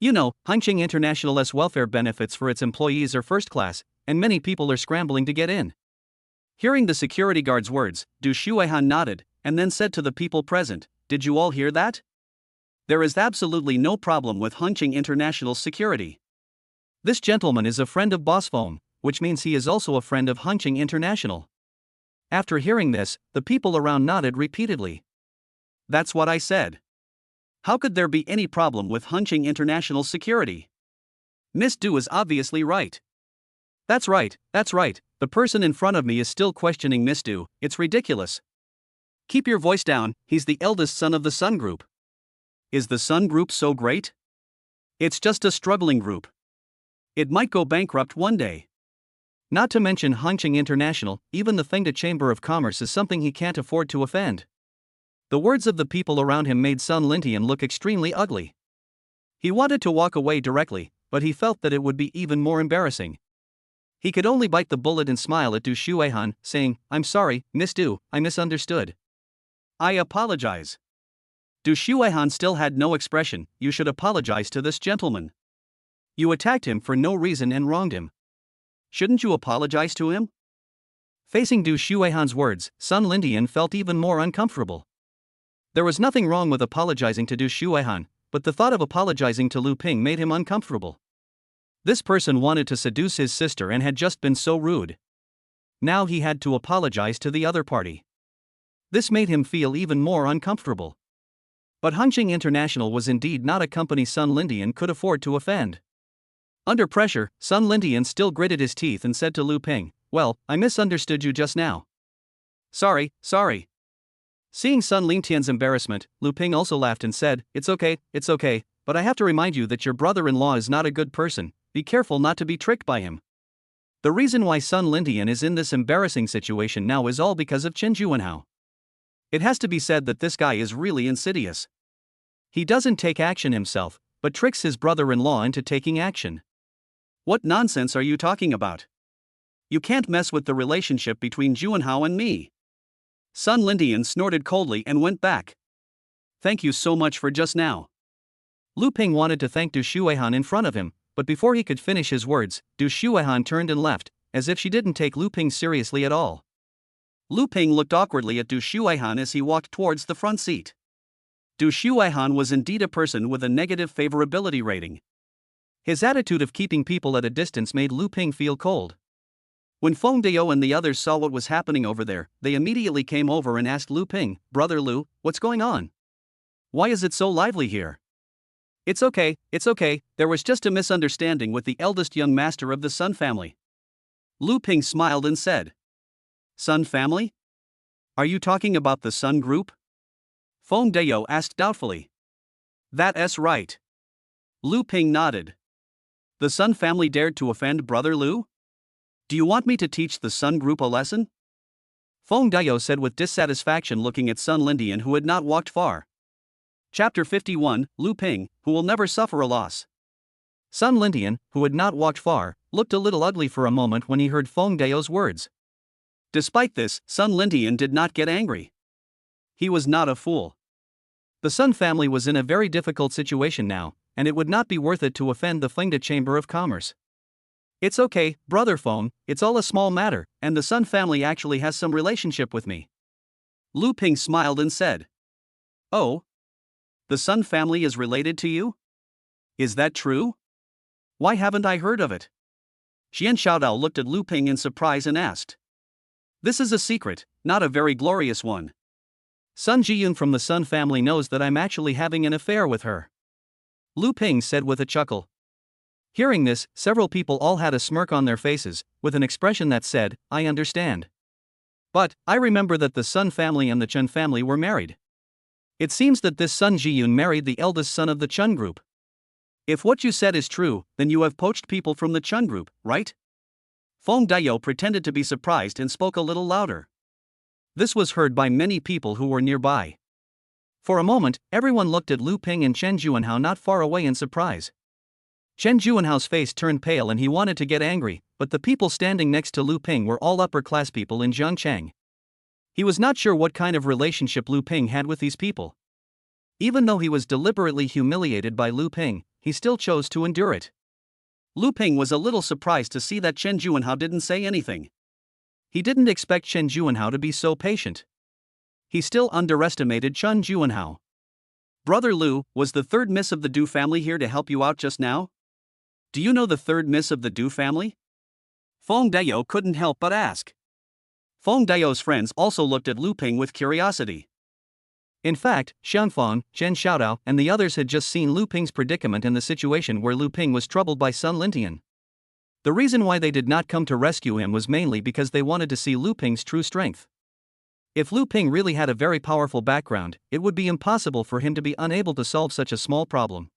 You know, Hangqing International's welfare benefits for its employees are first class, and many people are scrambling to get in. Hearing the security guard's words, Du Shuihan nodded, and then said to the people present, did you all hear that? There is absolutely no problem with Hangqing International's security. This gentleman is a friend of Boss Feng, which means he is also a friend of Hangqing International. After hearing this, the people around nodded repeatedly. That's what I said. How could there be any problem with Hangqing International's security? Miss Du is obviously right. That's right, the person in front of me is still questioning Miss Du, it's ridiculous. Keep your voice down, he's the eldest son of the Sun Group. Is the Sun Group so great? It's just a struggling group. It might go bankrupt one day. Not to mention Hangqing International, even the Fengda Chamber of Commerce is something he can't afford to offend. The words of the people around him made Sun Lintian look extremely ugly. He wanted to walk away directly, but he felt that it would be even more embarrassing. He could only bite the bullet and smile at Du Shuihan, saying, I'm sorry, Miss Du, I misunderstood. I apologize. Du Shuihan still had no expression. You should apologize to this gentleman. You attacked him for no reason and wronged him. Shouldn't you apologize to him? Facing Du Shuihan's words, Sun Lintian felt even more uncomfortable. There was nothing wrong with apologizing to Du Shuihan, but the thought of apologizing to Lu Ping made him uncomfortable. This person wanted to seduce his sister and had just been so rude. Now he had to apologize to the other party. This made him feel even more uncomfortable. But Hangqing International was indeed not a company Sun Lintian could afford to offend. Under pressure, Sun Lintian still gritted his teeth and said to Lu Ping, well, I misunderstood you just now. Sorry. Seeing Sun Lintian's embarrassment, Lu Ping also laughed and said, it's okay, but I have to remind you that your brother-in-law is not a good person, be careful not to be tricked by him. The reason why Sun Lintian is in this embarrassing situation now is all because of Chen Juanhao. It has to be said that this guy is really insidious. He doesn't take action himself, but tricks his brother-in-law into taking action. What nonsense are you talking about? You can't mess with the relationship between Juanhao and me. Sun Lintian snorted coldly and went back. Thank you so much for just now. Lu Ping wanted to thank Du Shuihan in front of him, but before he could finish his words, Du Shuihan turned and left, as if she didn't take Lu Ping seriously at all. Lu Ping looked awkwardly at Du Shuihan as he walked towards the front seat. Du Shuihan was indeed a person with a negative favorability rating. His attitude of keeping people at a distance made Lu Ping feel cold. When Feng Dao and the others saw what was happening over there, they immediately came over and asked Lu Ping, Brother Lu, what's going on? Why is it so lively here? It's okay, there was just a misunderstanding with the eldest young master of the Sun family. Lu Ping smiled and said, Sun family? Are you talking about the Sun Group? Feng Dao asked doubtfully. That's right. Lu Ping nodded. The Sun family dared to offend Brother Lu? Do you want me to teach the Sun Group a lesson? Feng Dao said with dissatisfaction, looking at Sun Lintian, who had not walked far. Chapter 51, Lu Ping, who will never suffer a loss. Sun Lintian, who had not walked far, looked a little ugly for a moment when he heard Feng Dao's words. Despite this, Sun Lintian did not get angry. He was not a fool. The Sun family was in a very difficult situation now, and it would not be worth it to offend the Fengda Chamber of Commerce. It's okay, Brother Feng, it's all a small matter, and the Sun family actually has some relationship with me. Lu Ping smiled and said. Oh? The Sun family is related to you? Is that true? Why haven't I heard of it? Xian Xiaodao looked at Lu Ping in surprise and asked. This is a secret, not a very glorious one. Sun Jiyun from the Sun family knows that I'm actually having an affair with her. Lu Ping said with a chuckle. Hearing this, several people all had a smirk on their faces, with an expression that said, I understand. But, I remember that the Sun family and the Chen family were married. It seems that this Sun Jiyun married the eldest son of the Chen group. If what you said is true, then you have poached people from the Chen group, right? Feng Dayou pretended to be surprised and spoke a little louder. This was heard by many people who were nearby. For a moment, everyone looked at Lu Ping and Chen Juanhao not far away in surprise. Chen Juanhao's face turned pale and he wanted to get angry, but the people standing next to Lu Ping were all upper-class people in Zhangchang. He was not sure what kind of relationship Lu Ping had with these people. Even though he was deliberately humiliated by Lu Ping, he still chose to endure it. Lu Ping was a little surprised to see that Chen Juanhao didn't say anything. He didn't expect Chen Juanhao to be so patient. He still underestimated Chen Juanhao. Brother Lu, was the third miss of the Du family here to help you out just now? Do you know the third miss of the Du family? Feng Dayou couldn't help but ask. Feng Dayou's friends also looked at Lu Ping with curiosity. In fact, Xiangfang, Chen Xiaodao, and the others had just seen Lu Ping's predicament and the situation where Lu Ping was troubled by Sun Lintian. The reason why they did not come to rescue him was mainly because they wanted to see Lu Ping's true strength. If Lu Ping really had a very powerful background, it would be impossible for him to be unable to solve such a small problem.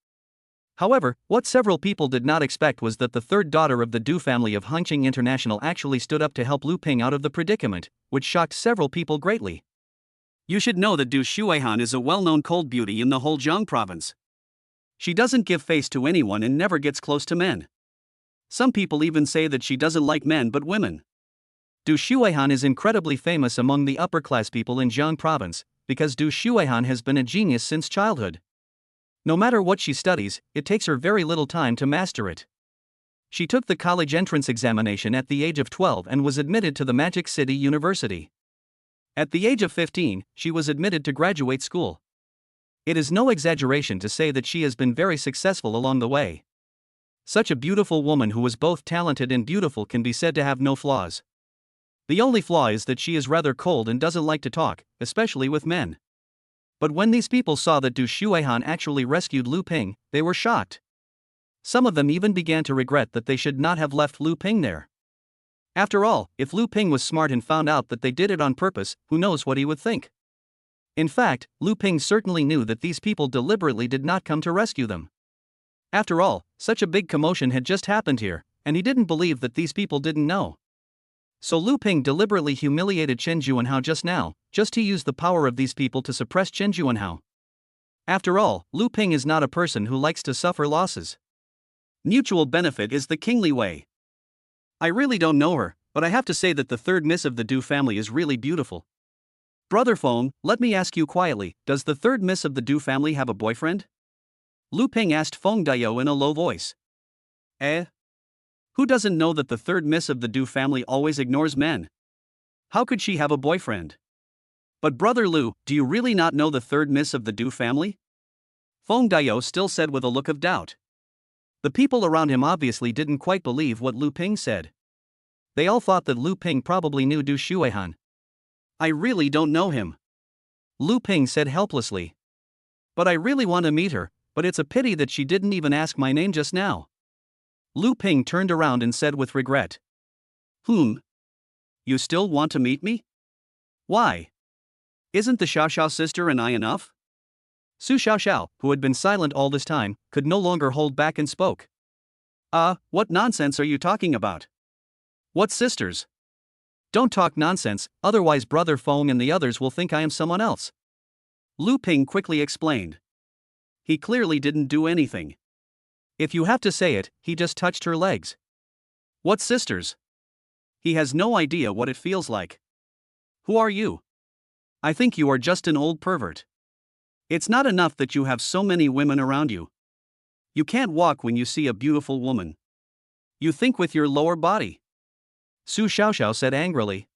However, what several people did not expect was that the third daughter of the Du family of Hengqing International actually stood up to help Lu Ping out of the predicament, which shocked several people greatly. You should know that Du Shuihan is a well-known cold beauty in the whole Jiang province. She doesn't give face to anyone and never gets close to men. Some people even say that she doesn't like men but women. Du Shuihan is incredibly famous among the upper-class people in Jiang province, because Du Shuihan has been a genius since childhood. No matter what she studies, it takes her very little time to master it. She took the college entrance examination at the age of 12 and was admitted to the Magic City University. At the age of 15, she was admitted to graduate school. It is no exaggeration to say that she has been very successful along the way. Such a beautiful woman who is both talented and beautiful can be said to have no flaws. The only flaw is that she is rather cold and doesn't like to talk, especially with men. But when these people saw that Du Shuihan actually rescued Lu Ping, they were shocked. Some of them even began to regret that they should not have left Lu Ping there. After all, if Lu Ping was smart and found out that they did it on purpose, who knows what he would think? In fact, Lu Ping certainly knew that these people deliberately did not come to rescue them. After all, such a big commotion had just happened here, and he didn't believe that these people didn't know. So Lu Ping deliberately humiliated Chen Juanhao just now, just to use the power of these people to suppress Chen Juanhao. After all, Lu Ping is not a person who likes to suffer losses. Mutual benefit is the kingly way. I really don't know her, but I have to say that the third miss of the Du family is really beautiful. Brother Feng, let me ask you quietly, does the third miss of the Du family have a boyfriend? Lu Ping asked Feng Dayou in a low voice. Who doesn't know that the third miss of the Du family always ignores men? How could she have a boyfriend? But Brother Lu, do you really not know the third miss of the Du family? Feng Dayou still said with a look of doubt. The people around him obviously didn't quite believe what Lu Ping said. They all thought that Lu Ping probably knew Du Shuihan. I really don't know him. Lu Ping said helplessly. But I really want to meet her, but it's a pity that she didn't even ask my name just now. Lu Ping turned around and said with regret. You still want to meet me? Why? Isn't the Xiaoxiao sister and I enough? Su Xiaoxiao, who had been silent all this time, could no longer hold back and spoke. What nonsense are you talking about? What sisters? Don't talk nonsense, otherwise Brother Feng and the others will think I am someone else. Lu Ping quickly explained. He clearly didn't do anything. If you have to say it, he just touched her legs. What sisters? He has no idea what it feels like. Who are you? I think you are just an old pervert. It's not enough that you have so many women around you. You can't walk when you see a beautiful woman. You think with your lower body. Su Xiaoxiao said angrily.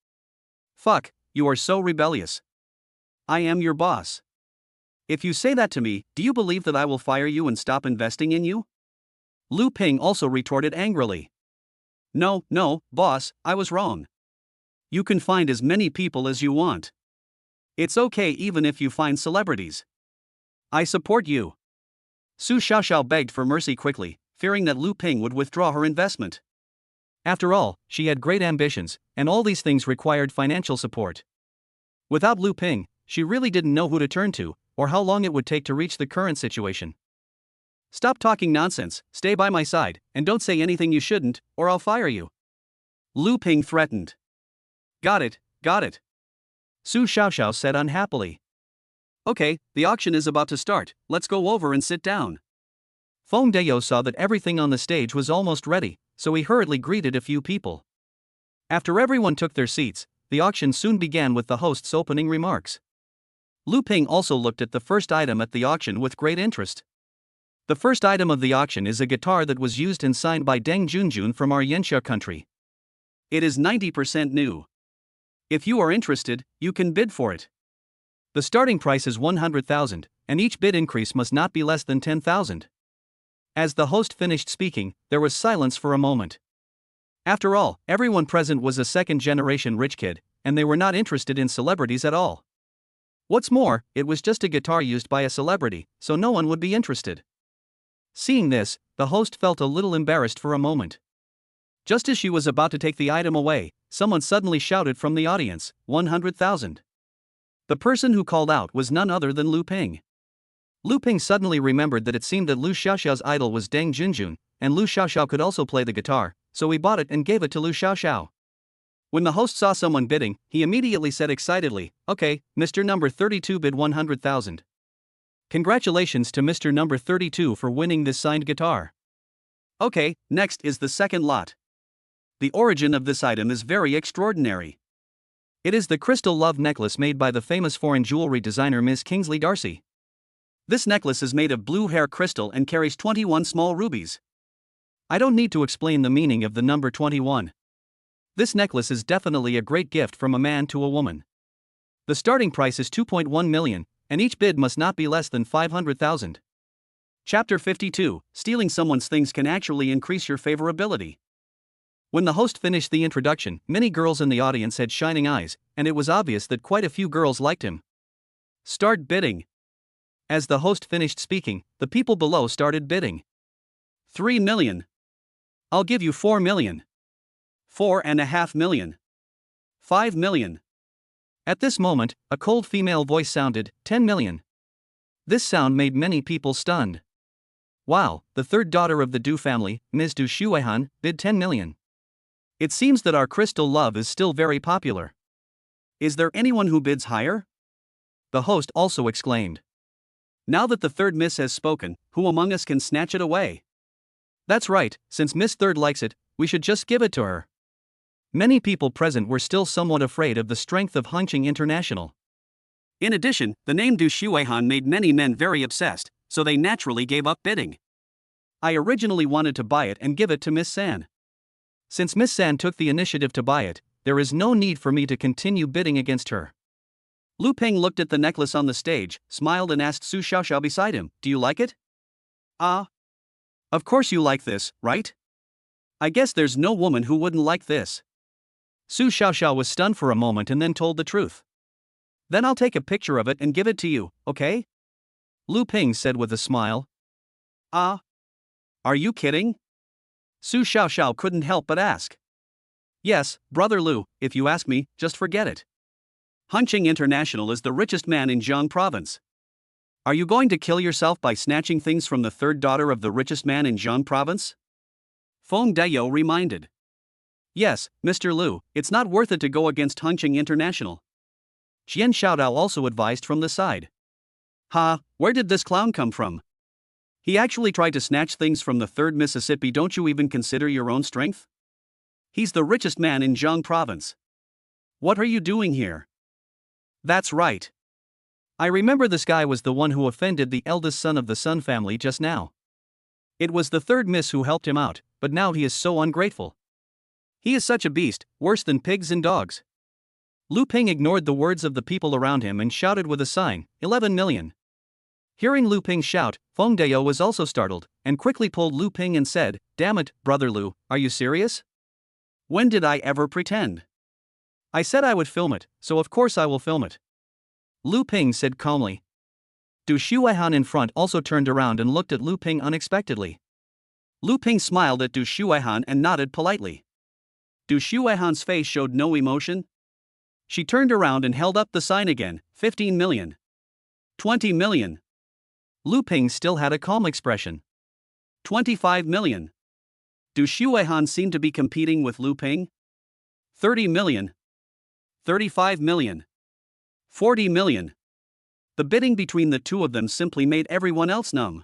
Fuck, you are so rebellious. I am your boss. If you say that to me, do you believe that I will fire you and stop investing in you? Lu Ping also retorted angrily. No, boss, I was wrong. You can find as many people as you want. It's okay even if you find celebrities. I support you. Su Xiaoxiao begged for mercy quickly, fearing that Lu Ping would withdraw her investment. After all, she had great ambitions, and all these things required financial support. Without Lu Ping, she really didn't know who to turn to, or how long it would take to reach the current situation. Stop talking nonsense, stay by my side, and don't say anything you shouldn't, or I'll fire you. Lu Ping threatened. Got it, got it. Su Xiaoxiao said unhappily. Okay, the auction is about to start, let's go over and sit down. Feng Deyo saw that everything on the stage was almost ready, so he hurriedly greeted a few people. After everyone took their seats, the auction soon began with the host's opening remarks. Lu Ping also looked at the first item at the auction with great interest. The first item of the auction is a guitar that was used and signed by Deng Junjun from our Yanxia country. It is 90% new. If you are interested, you can bid for it. The starting price is 100,000, and each bid increase must not be less than 10,000. As the host finished speaking, there was silence for a moment. After all, everyone present was a second-generation rich kid, and they were not interested in celebrities at all. What's more, it was just a guitar used by a celebrity, so no one would be interested. Seeing this, the host felt a little embarrassed for a moment. Just as she was about to take the item away, someone suddenly shouted from the audience, 100,000. The person who called out was none other than Lu Ping. Lu Ping suddenly remembered that it seemed that Lu Xiaoxiao's idol was Deng Junjun, and Lu Xiaoxiao could also play the guitar, so he bought it and gave it to Lu Xiaoxiao. When the host saw someone bidding, he immediately said excitedly, "Okay, Mr. Number 32 bid 100,000. Congratulations to Mr. Number 32 for winning this signed guitar. Okay, next is the second lot. The origin of this item is very extraordinary. It is the crystal love necklace made by the famous foreign jewelry designer Miss Kingsley Darcy. This necklace is made of blue hair crystal and carries 21 small rubies. I don't need to explain the meaning of the number 21. This necklace is definitely a great gift from a man to a woman. The starting price is 2.1 million, and each bid must not be less than 500,000. Chapter 52, Stealing Someone's Things Can Actually Increase Your Favorability. When the host finished the introduction, many girls in the audience had shining eyes, and it was obvious that quite a few girls liked him. Start bidding. As the host finished speaking, the people below started bidding. 3 million. I'll give you 4 million. 4.5 million. 5 million. At this moment, a cold female voice sounded, 10 million. This sound made many people stunned. Wow, the third daughter of the Du family, Ms. Du Shuihan, bid 10 million. It seems that our crystal love is still very popular. Is there anyone who bids higher? The host also exclaimed. Now that the third miss has spoken, who among us can snatch it away? That's right, since Miss Third likes it, we should just give it to her. Many people present were still somewhat afraid of the strength of Hongqing International. In addition, the name Du Shuihan made many men very obsessed, so they naturally gave up bidding. I originally wanted to buy it and give it to Miss San. Since Miss San took the initiative to buy it, there is no need for me to continue bidding against her. Lu Ping looked at the necklace on the stage, smiled and asked Su Xiaoxiao beside him, "Do you like it?" Ah. Of course you like this, right? I guess there's no woman who wouldn't like this. Su Xiaoxiao was stunned for a moment and then told the truth. Then I'll take a picture of it and give it to you, okay? Lu Ping said with a smile. Ah. Are you kidding? Su Xiaoxiao couldn't help but ask. Yes, Brother Lu, if you ask me, just forget it. Hongqing International is the richest man in Jiang province. Are you going to kill yourself by snatching things from the third daughter of the richest man in Jiang province? Feng Deyo reminded. Yes, Mr. Lu, it's not worth it to go against Hongqing International. Jian Xiaodao also advised from the side. Ha, where did this clown come from? He actually tried to snatch things from the third Mississippi. Don't you even consider your own strength? He's the richest man in Jiang province. What are you doing here? That's right. I remember this guy was the one who offended the eldest son of the Sun family just now. It was the third miss who helped him out, but now he is so ungrateful. He is such a beast, worse than pigs and dogs. Lu Ping ignored the words of the people around him and shouted with a sign, 11 million. Hearing Lu Ping shout, Feng Deyo was also startled, and quickly pulled Lu Ping and said, "Damn it, Brother Lu, are you serious? When did I ever pretend? I said I would film it, so of course I will film it." Lu Ping said calmly. Du Shuihan in front also turned around and looked at Lu Ping unexpectedly. Lu Ping smiled at Du Shuihan and nodded politely. Du Shuihan's face showed no emotion. She turned around and held up the sign again, 15 million. 20 million. Lu Ping still had a calm expression. 25 million. Du Shuihan seemed to be competing with Lu Ping. 30 million. 35 million. 40 million. The bidding between the two of them simply made everyone else numb.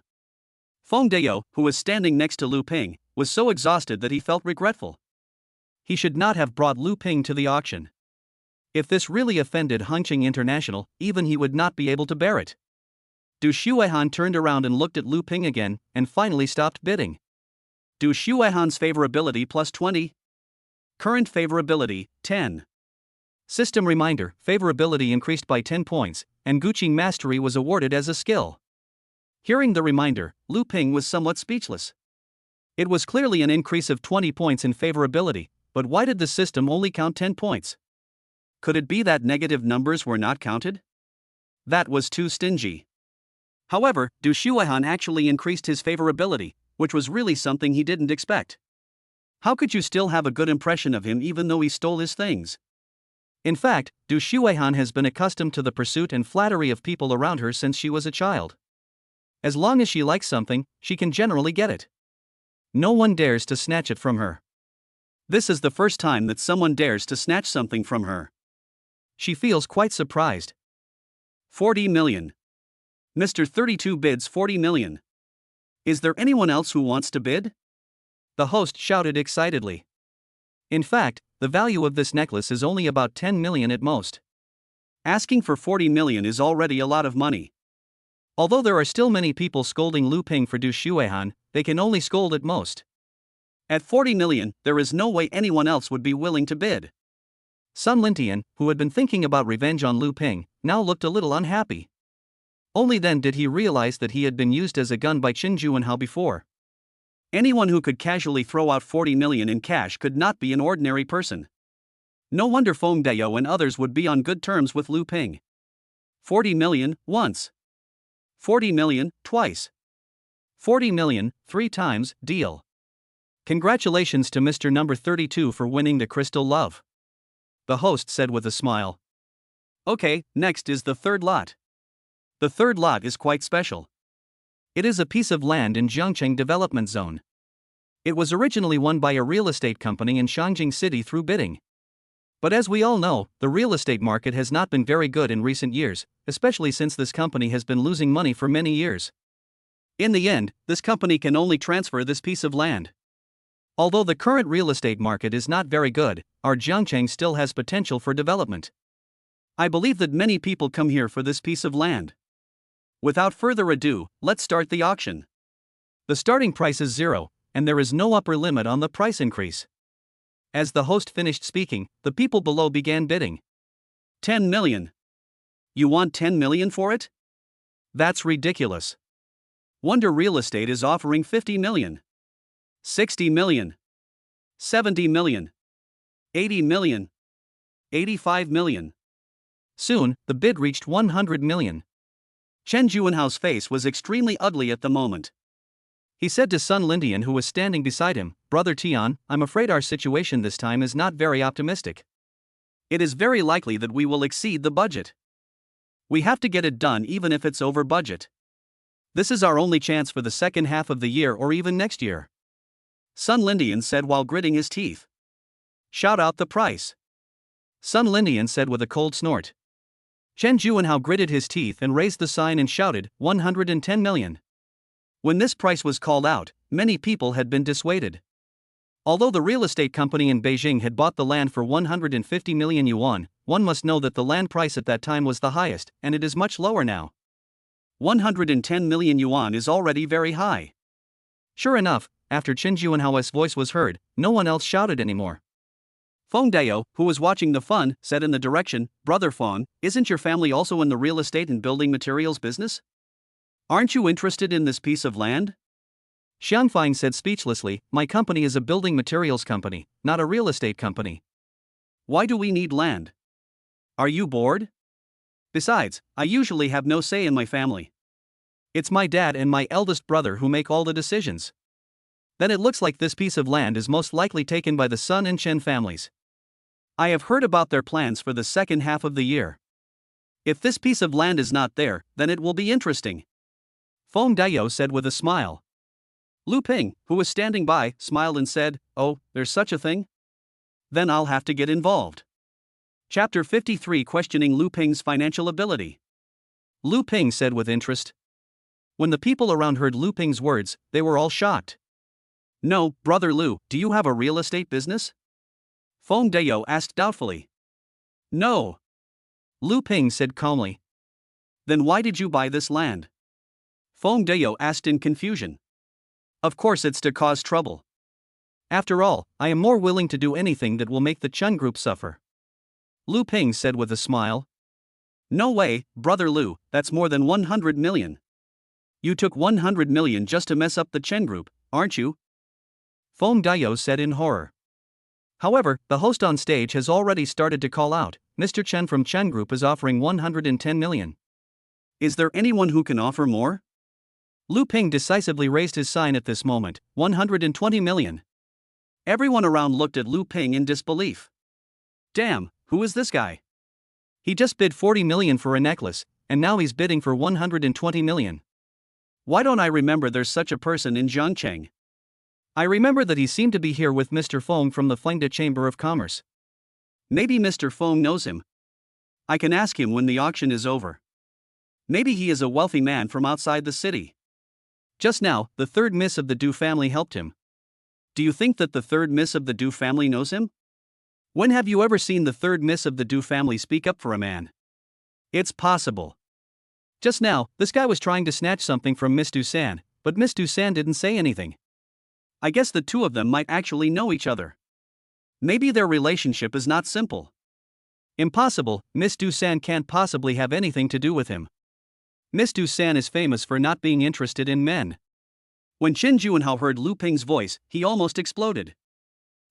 Feng Dayou, who was standing next to Lu Ping, was so exhausted that he felt regretful. He should not have brought Lu Ping to the auction. If this really offended Hongqing International, even he would not be able to bear it. Du Shuihan turned around and looked at Lu Ping again, and finally stopped bidding. Du Shuihan's favorability plus 20. Current favorability, 10. System reminder, favorability increased by 10 points, and Guqing mastery was awarded as a skill. Hearing the reminder, Lu Ping was somewhat speechless. It was clearly an increase of 20 points in favorability, but why did the system only count 10 points? Could it be that negative numbers were not counted? That was too stingy. However, Du Shuihan actually increased his favorability, which was really something he didn't expect. How could you still have a good impression of him even though he stole his things? In fact, Du Shuihan has been accustomed to the pursuit and flattery of people around her since she was a child. As long as she likes something, she can generally get it. No one dares to snatch it from her. This is the first time that someone dares to snatch something from her. She feels quite surprised. 40 million. Mr. 32 bids 40 million. Is there anyone else who wants to bid? The host shouted excitedly. In fact, the value of this necklace is only about 10 million at most. Asking for 40 million is already a lot of money. Although there are still many people scolding Lu Ping for Du Shuihan, they can only scold at most. At 40 million, there is no way anyone else would be willing to bid. Sun Lintian, who had been thinking about revenge on Lu Ping, now looked a little unhappy. Only then did he realize that he had been used as a gun by Qin Juanhao before. Anyone who could casually throw out 40 million in cash could not be an ordinary person. No wonder Feng Dayou and others would be on good terms with Lu Ping. 40 million, once. 40 million, twice. 40 million, 3 times, deal. Congratulations to Mr. Number 32 for winning the Crystal Love. The host said with a smile. Okay, next is the third lot. The third lot is quite special. It is a piece of land in Jiangcheng Development Zone. It was originally won by a real estate company in Shangjing City through bidding. But as we all know, the real estate market has not been very good in recent years, especially since this company has been losing money for many years. In the end, this company can only transfer this piece of land. Although the current real estate market is not very good, our Jiangcheng still has potential for development. I believe that many people come here for this piece of land. Without further ado, let's start the auction. The starting price is 0, and there is no upper limit on the price increase. As the host finished speaking, the people below began bidding. 10 million. You want 10 million for it? That's ridiculous. Wonder Real Estate is offering 50 million. 60 million. 70 million. 80 million. 85 million. Soon, the bid reached 100 million. Chen Juanhao's face was extremely ugly at the moment. He said to Sun Lindian, who was standing beside him, "Brother Tian, I'm afraid our situation this time is not very optimistic. It is very likely that we will exceed the budget. We have to get it done even if it's over budget. This is our only chance for the second half of the year or even next year." Sun Lindian said while gritting his teeth. "Shout out the price." Sun Lindian said with a cold snort. Chen Juanhao gritted his teeth and raised the sign and shouted, 110 million. When this price was called out, many people had been dissuaded. Although the real estate company in Beijing had bought the land for 150 million yuan, one must know that the land price at that time was the highest, and it is much lower now. 110 million yuan is already very high. Sure enough, after Chen Juanhao's voice was heard, no one else shouted anymore. Feng Dayou, who was watching the fun, said in the direction, "Brother Feng, isn't your family also in the real estate and building materials business? Aren't you interested in this piece of land?" Xiangfang said speechlessly, "My company is a building materials company, not a real estate company. Why do we need land? Are you bored? Besides, I usually have no say in my family. It's my dad and my eldest brother who make all the decisions. Then it looks like this piece of land is most likely taken by the Sun and Chen families. I have heard about their plans for the second half of the year. If this piece of land is not there, then it will be interesting." Feng Dayou said with a smile. Lu Ping, who was standing by, smiled and said, "Oh, there's such a thing? then I'll have to get involved. Chapter 53, Questioning Lu Ping's Financial Ability. Lu Ping said with interest. When the people around heard Lu Ping's words, they were all shocked. No, Brother Lu, do you have a real estate business? Feng Dayou asked doubtfully. No. Lu Ping said calmly. Then why did you buy this land? Feng Dayou asked in confusion. Of course it's to cause trouble. After all, I am more willing to do anything that will make the Chen group suffer. Lu Ping said with a smile. No way, Brother Lu, that's more than 100 million. You took 100 million just to mess up the Chen group, aren't you? Feng Dayou said in horror. However, the host on stage has already started to call out, Mr. Chen from Chen Group is offering 110 million. Is there anyone who can offer more? Lu Ping decisively raised his sign at this moment, 120 million. Everyone around looked at Lu Ping in disbelief. Damn, who is this guy? He just bid 40 million for a necklace, and now he's bidding for 120 million. Why don't I remember there's such a person in Zhangcheng? I remember that he seemed to be here with Mr. Feng from the Flengde Chamber of Commerce. Maybe Mr. Feng knows him. I can ask him when the auction is over. Maybe he is a wealthy man from outside the city. Just now, the third miss of the Du family helped him. Do you think that the third miss of the Du family knows him? When have you ever seen the third miss of the Du family speak up for a man? It's possible. Just now, this guy was trying to snatch something from Miss Dusan, but Miss Dusan didn't say anything. I guess the two of them might actually know each other. Maybe their relationship is not simple. Impossible, Miss Dusan can't possibly have anything to do with him. Miss Dusan is famous for not being interested in men. When Chen Juanhao heard Lu Ping's voice, he almost exploded.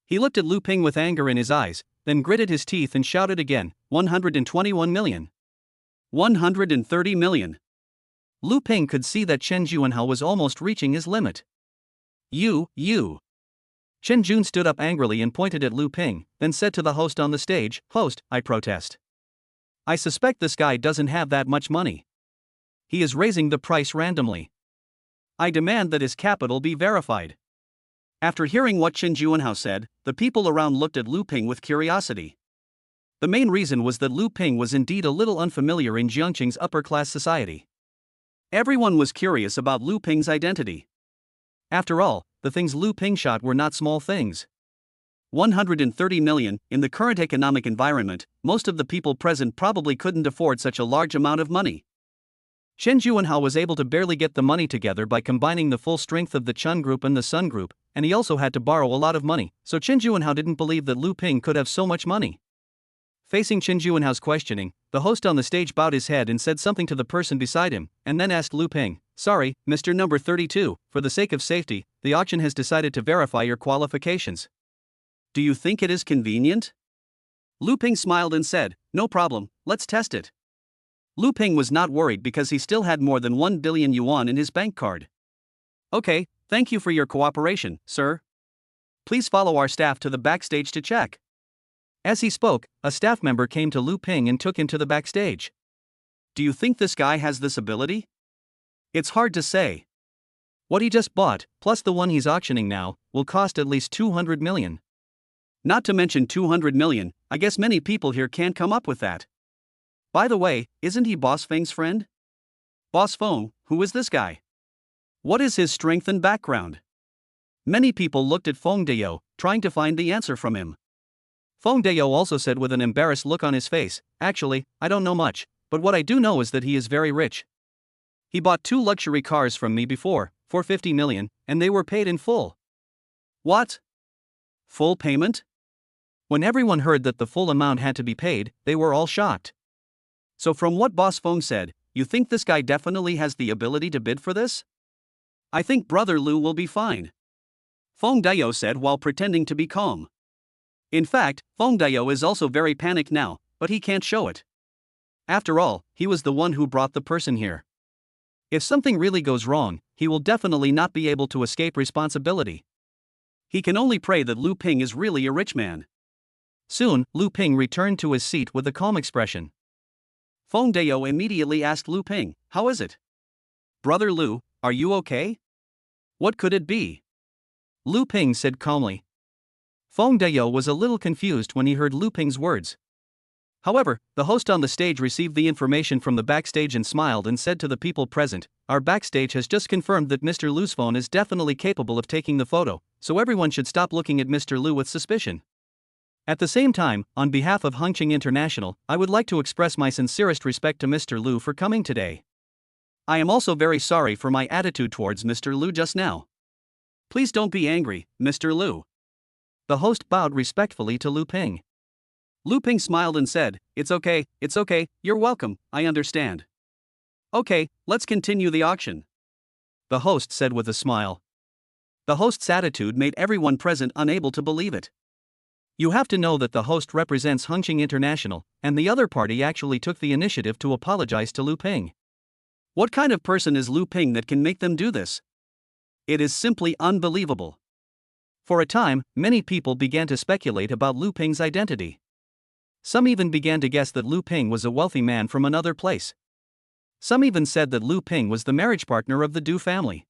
He looked at Lu Ping with anger in his eyes, then gritted his teeth and shouted again, 121 million. 130 million. Lu Ping could see that Chen Juanhao was almost reaching his limit. You. Chen Jun stood up angrily and pointed at Lu Ping, then said to the host on the stage, Host, I protest. I suspect this guy doesn't have that much money. He is raising the price randomly. I demand that his capital be verified. After hearing what Chen Juanhao said, the people around looked at Lu Ping with curiosity. The main reason was that Lu Ping was indeed a little unfamiliar in Jiangqing's upper-class society. Everyone was curious about Lu Ping's identity. After all, the things Lu Ping shot were not small things. 130 million, in the current economic environment, most of the people present probably couldn't afford such a large amount of money. Chen Juanhao was able to barely get the money together by combining the full strength of the Chen Group and the Sun Group, and he also had to borrow a lot of money, so Chen Juanhao didn't believe that Lu Ping could have so much money. Facing Chen Juanhao's questioning, the host on the stage bowed his head and said something to the person beside him, and then asked Lu Ping, Sorry, Mr. Number 32, for the sake of safety, the auction has decided to verify your qualifications. Do you think it is convenient? Lu Ping smiled and said, No problem, let's test it. Lu Ping was not worried because he still had more than 1 billion yuan in his bank card. Okay, thank you for your cooperation, sir. Please follow our staff to the backstage to check. As he spoke, a staff member came to Lu Ping and took him to the backstage. Do you think this guy has this ability? It's hard to say. What he just bought, plus the one he's auctioning now, will cost at least 200 million. Not to mention 200 million, I guess many people here can't come up with that. By the way, isn't he Boss Feng's friend? Boss Feng, who is this guy? What is his strength and background? Many people looked at Feng Dayou, trying to find the answer from him. Feng Dayou also said with an embarrassed look on his face, Actually, I don't know much, but what I do know is that he is very rich. He bought 2 luxury cars from me before, for 50 million, and they were paid in full. What? Full payment? When everyone heard that the full amount had to be paid, they were all shocked. So from what Boss Feng said, you think this guy definitely has the ability to bid for this? I think Brother Lu will be fine. Feng Dayou said while pretending to be calm. In fact, Feng Dayou is also very panicked now, but he can't show it. After all, he was the one who brought the person here. If something really goes wrong, he will definitely not be able to escape responsibility. He can only pray that Lu Ping is really a rich man. Soon, Lu Ping returned to his seat with a calm expression. Feng Dayou immediately asked Lu Ping, How is it? Brother Lu, are you okay? What could it be? Lu Ping said calmly. Feng Dayou was a little confused when he heard Lu Ping's words. However, the host on the stage received the information from the backstage and smiled and said to the people present, "Our backstage has just confirmed that Mr. Lu's phone is definitely capable of taking the photo, so everyone should stop looking at Mr. Lu with suspicion." At the same time, on behalf of Hongqing International, I would like to express my sincerest respect to Mr. Lu for coming today. I am also very sorry for my attitude towards Mr. Lu just now. Please don't be angry, Mr. Lu. The host bowed respectfully to Lu Ping. Lu Ping smiled and said, it's okay, you're welcome, I understand. Okay, let's continue the auction. The host said with a smile. The host's attitude made everyone present unable to believe it. You have to know that the host represents Hongqing International, and the other party actually took the initiative to apologize to Lu Ping. What kind of person is Lu Ping that can make them do this? It is simply unbelievable. For a time, many people began to speculate about Lu Ping's identity. Some even began to guess that Lu Ping was a wealthy man from another place. Some even said that Lu Ping was the marriage partner of the Du family.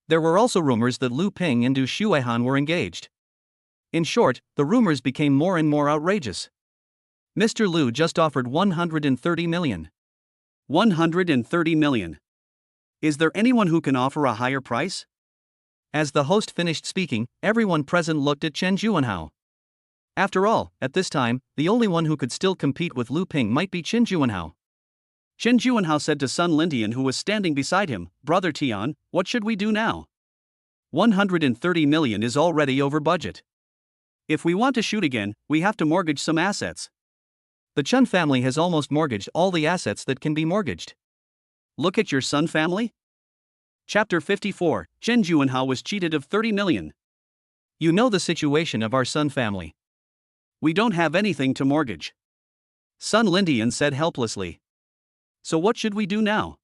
There were also rumors that Lu Ping and Du Shuihan were engaged. In short, the rumors became more and more outrageous. Mr. Lu just offered 130 million. 130 million. Is there anyone who can offer a higher price? As the host finished speaking, everyone present looked at Chen Juanhao. After all, at this time, the only one who could still compete with Lu Ping might be Chen Juanhao. Chen Juanhao said to Sun Lindian, who was standing beside him, "Brother Tian, what should we do now? 130 million is already over budget. If we want to shoot again, we have to mortgage some assets. The Chen family has almost mortgaged all the assets that can be mortgaged. Look at your Sun family." Chapter 54, Chen Juanhao was cheated of 30 million. You know the situation of our Sun family. We don't have anything to mortgage. Sun Lindian said helplessly. So what should we do now?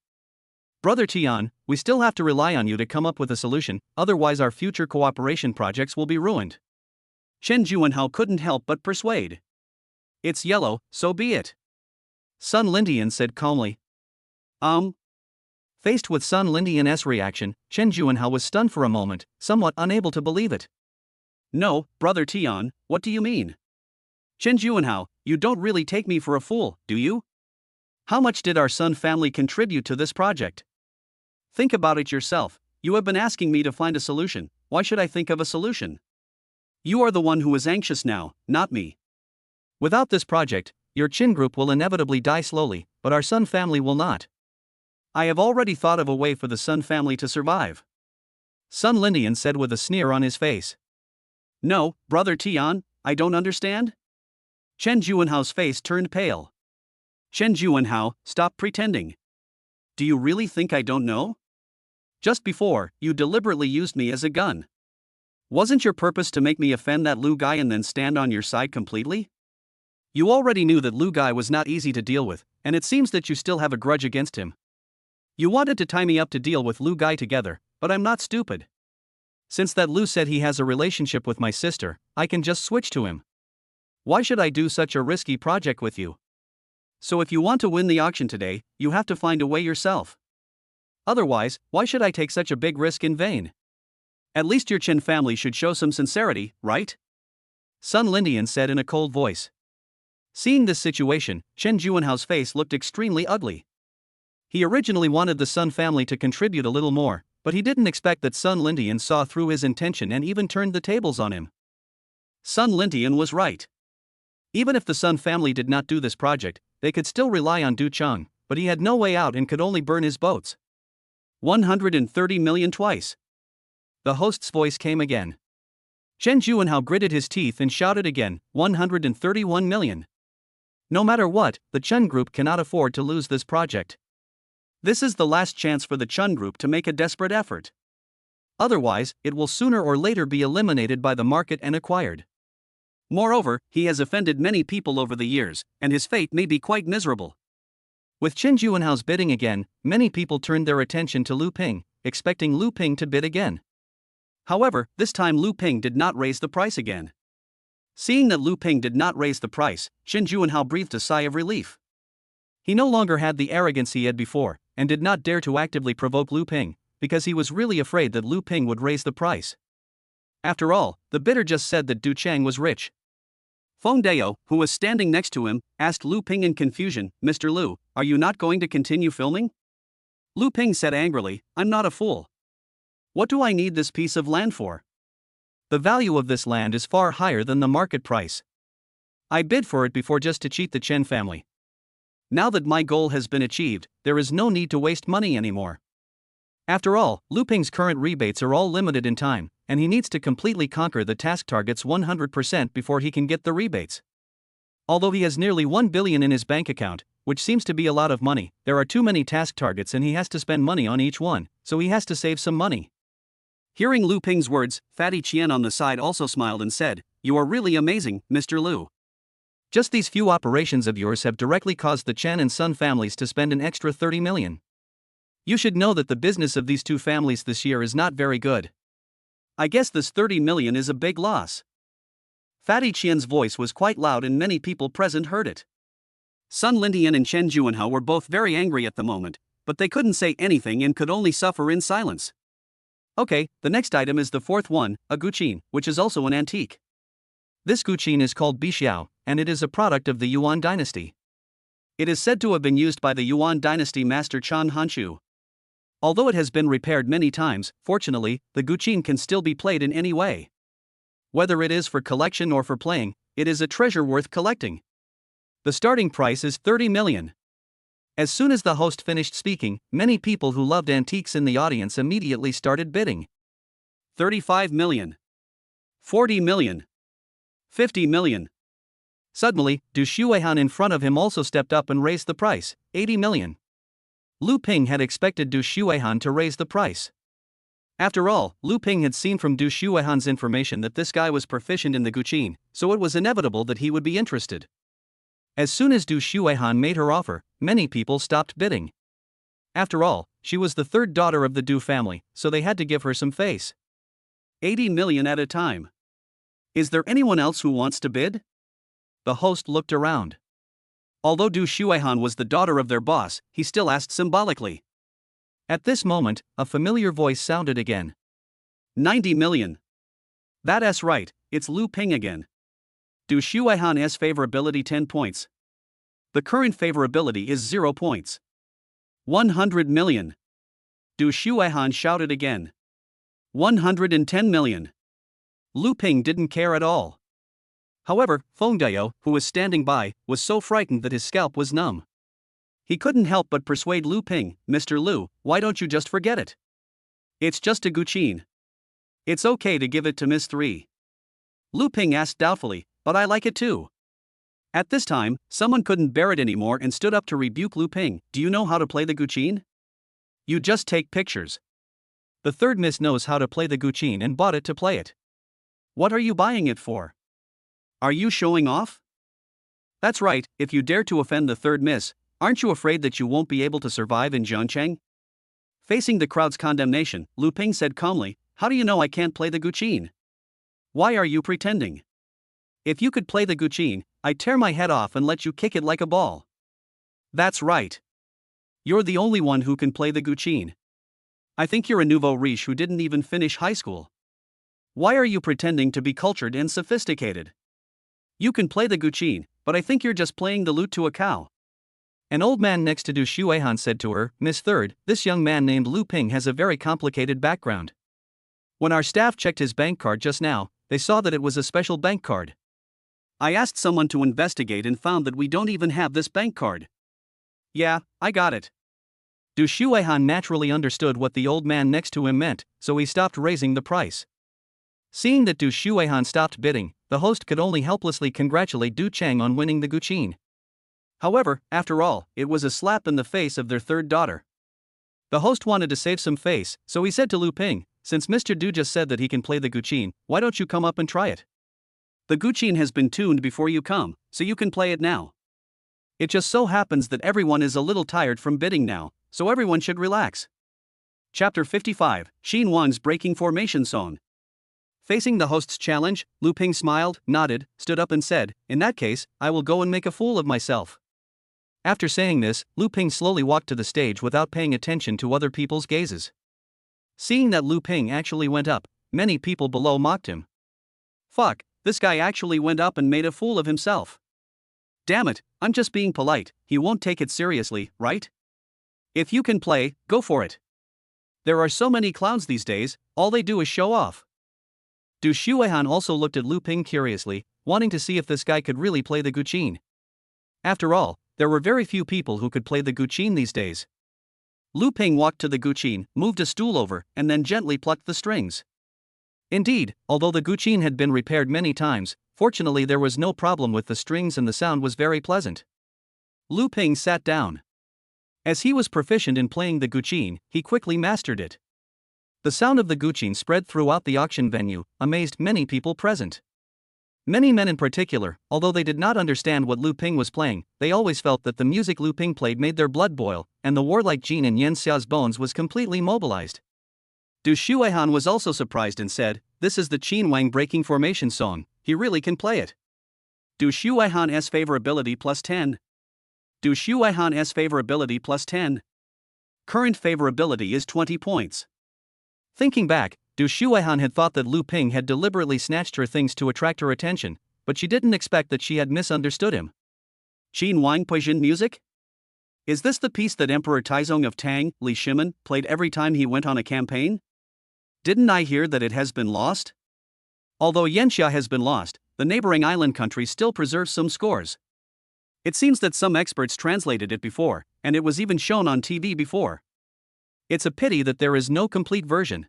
Brother Tian, we still have to rely on you to come up with a solution, otherwise our future cooperation projects will be ruined. Chen Juanhao couldn't help but persuade. It's yellow, so be it. Sun Lindian said calmly. Faced with Sun Lindian's reaction, Chen Juanhao was stunned for a moment, somewhat unable to believe it. No, Brother Tian, what do you mean? Chen Juanhao, you don't really take me for a fool, do you? How much did our Sun family contribute to this project? Think about it yourself. You have been asking me to find a solution. Why should I think of a solution? You are the one who is anxious now, not me. Without this project, your Qin group will inevitably die slowly, but our Sun family will not. I have already thought of a way for the Sun family to survive. Sun Lindian said with a sneer on his face. No, Brother Tian, I don't understand. Chen Juanhao's face turned pale. Chen Juanhao, stop pretending. Do you really think I don't know? Just before, you deliberately used me as a gun. Wasn't your purpose to make me offend that Lu guy and then stand on your side completely? You already knew that Lu guy was not easy to deal with, and it seems that you still have a grudge against him. You wanted to tie me up to deal with Lu guy together, but I'm not stupid. Since that Lu said he has a relationship with my sister, I can just switch to him. Why should I do such a risky project with you? So if you want to win the auction today, you have to find a way yourself. Otherwise, why should I take such a big risk in vain? At least your Chen family should show some sincerity, right? Sun Lindian said in a cold voice. Seeing this situation, Chen Juanhao's face looked extremely ugly. He originally wanted the Sun family to contribute a little more, but he didn't expect that Sun Lindian saw through his intention and even turned the tables on him. Sun Lindian was right. Even if the Sun family did not do this project, they could still rely on Du Cheng, but he had no way out and could only burn his boats. 130 million twice. The host's voice came again. Chen Juanhao gritted his teeth and shouted again, 131 million. No matter what, the Chen group cannot afford to lose this project. This is the last chance for the Chen group to make a desperate effort. Otherwise, it will sooner or later be eliminated by the market and acquired. Moreover, he has offended many people over the years, and his fate may be quite miserable. With Chen Juanhao's bidding again, many people turned their attention to Lu Ping, expecting Lu Ping to bid again. However, this time Lu Ping did not raise the price again. Seeing that Lu Ping did not raise the price, Chen Juanhao breathed a sigh of relief. He no longer had the arrogance he had before, and did not dare to actively provoke Lu Ping, because he was really afraid that Lu Ping would raise the price. After all, the bidder just said that Du Chang was rich. Feng Dao, who was standing next to him, asked Lu Ping in confusion, "Mr. Lu, are you not going to continue filming?" Lu Ping said angrily, "I'm not a fool. What do I need this piece of land for? The value of this land is far higher than the market price. I bid for it before just to cheat the Chen family. Now that my goal has been achieved, there is no need to waste money anymore." After all, Lu Ping's current rebates are all limited in time, and he needs to completely conquer the task targets 100% before he can get the rebates. Although he has nearly 1 billion in his bank account, which seems to be a lot of money, there are too many task targets and he has to spend money on each one, so he has to save some money. Hearing Lu Ping's words, Fatty Qian on the side also smiled and said, "You are really amazing, Mr. Lu. Just these few operations of yours have directly caused the Chen and Sun families to spend an extra 30 million. You should know that the business of these two families this year is not very good. I guess this 30 million is a big loss." Fatty Qian's voice was quite loud and many people present heard it. Sun Lindian and Chen Juanhao were both very angry at the moment, but they couldn't say anything and could only suffer in silence. Okay, the next item is the fourth one, a guqin, which is also an antique. This guqin is called Bixiao, and it is a product of the Yuan dynasty. It is said to have been used by the Yuan dynasty master Chan Hanshu. Although it has been repaired many times, fortunately, the guqin can still be played in any way. Whether it is for collection or for playing, it is a treasure worth collecting. The starting price is 30 million. As soon as the host finished speaking, many people who loved antiques in the audience immediately started bidding. 35 million. 40 million. 50 million. Suddenly, Du Shuihan in front of him also stepped up and raised the price, 80 million. Lu Ping had expected Du Shuihan to raise the price. After all, Lu Ping had seen from Du Shuihan's information that this guy was proficient in the guqin, so it was inevitable that he would be interested. As soon as Du Shuihan made her offer, many people stopped bidding. After all, she was the third daughter of the Du family, so they had to give her some face. 80 million at a time. Is there anyone else who wants to bid? The host looked around. Although Du Shuihan was the daughter of their boss, he still asked symbolically. At this moment, a familiar voice sounded again. 90 million. That's right, it's Lu Ping again. Du Shuihan's favorability 10 points. The current favorability is 0 points. 100 million. Du Shuihan shouted again. 110 million. Lu Ping didn't care at all. However, Feng Dao, who was standing by, was so frightened that his scalp was numb. He couldn't help but persuade Lu Ping, "Mr. Lu, why don't you just forget it? It's just a guqin. It's okay to give it to Miss 3. Lu Ping asked doubtfully, "But I like it too." At this time, someone couldn't bear it anymore and stood up to rebuke Lu Ping. "Do you know how to play the guqin? You just take pictures. The third miss knows how to play the guqin and bought it to play it. What are you buying it for? Are you showing off? That's right, if you dare to offend the third miss, aren't you afraid that you won't be able to survive in Zhongcheng?" Facing the crowd's condemnation, Lu Ping said calmly, "How do you know I can't play the guqin? Why are you pretending? If you could play the guqin, I'd tear my head off and let you kick it like a ball." "That's right. You're the only one who can play the guqin. I think you're a nouveau riche who didn't even finish high school. Why are you pretending to be cultured and sophisticated? You can play the guqin, but I think you're just playing the lute to a cow." An old man next to Du Shuihan said to her, "Miss Third, this young man named Lu Ping has a very complicated background. When our staff checked his bank card just now, they saw that it was a special bank card. I asked someone to investigate and found that we don't even have this bank card." "Yeah, I got it." Du Shuihan naturally understood what the old man next to him meant, so he stopped raising the price. Seeing that Du Shuihan stopped bidding, the host could only helplessly congratulate Du Chang on winning the guqin. However, after all, it was a slap in the face of their third daughter. The host wanted to save some face, so he said to Lu Ping, "Since Mr. Du just said that he can play the guqin, why don't you come up and try it? The guqin has been tuned before you come, so you can play it now. It just so happens that everyone is a little tired from bidding now, so everyone should relax." Chapter 55, Xin Wang's Breaking Formation Song. Facing the host's challenge, Lu Ping smiled, nodded, stood up and said, "In that case, I will go and make a fool of myself." After saying this, Lu Ping slowly walked to the stage without paying attention to other people's gazes. Seeing that Lu Ping actually went up, many people below mocked him. Fuck, this guy actually went up and made a fool of himself. Damn it, I'm just being polite, he won't take it seriously, right? If you can play, go for it. There are so many clowns these days, all they do is show off. Du Shuihan also looked at Lu Ping curiously, wanting to see if this guy could really play the guqin. After all, there were very few people who could play the guqin these days. Lu Ping walked to the guqin, moved a stool over, and then gently plucked the strings. Indeed, although the guqin had been repaired many times, fortunately there was no problem with the strings and the sound was very pleasant. Lu Ping sat down. As he was proficient in playing the guqin, he quickly mastered it. The sound of the guqin spread throughout the auction venue, amazed many people present. Many men in particular, although they did not understand what Lu Ping was playing, they always felt that the music Lu Ping played made their blood boil, and the warlike gene in Yan Xia's bones was completely mobilized. Du Shuihan was also surprised and said, "This is the Qin Wang breaking formation song, he really can play it." Du Shuihan's favorability plus 10. Du Shuihan's favorability plus 10. Current favorability is 20 points. Thinking back, Du Shuihan had thought that Lu Ping had deliberately snatched her things to attract her attention, but she didn't expect that she had misunderstood him. Qin Wang Puijin music? Is this the piece that Emperor Taizong of Tang, Li Shimen, played every time he went on a campaign? Didn't I hear that it has been lost? Although Yanxia has been lost, the neighboring island country still preserves some scores. It seems that some experts translated it before, and it was even shown on TV before. It's a pity that there is no complete version.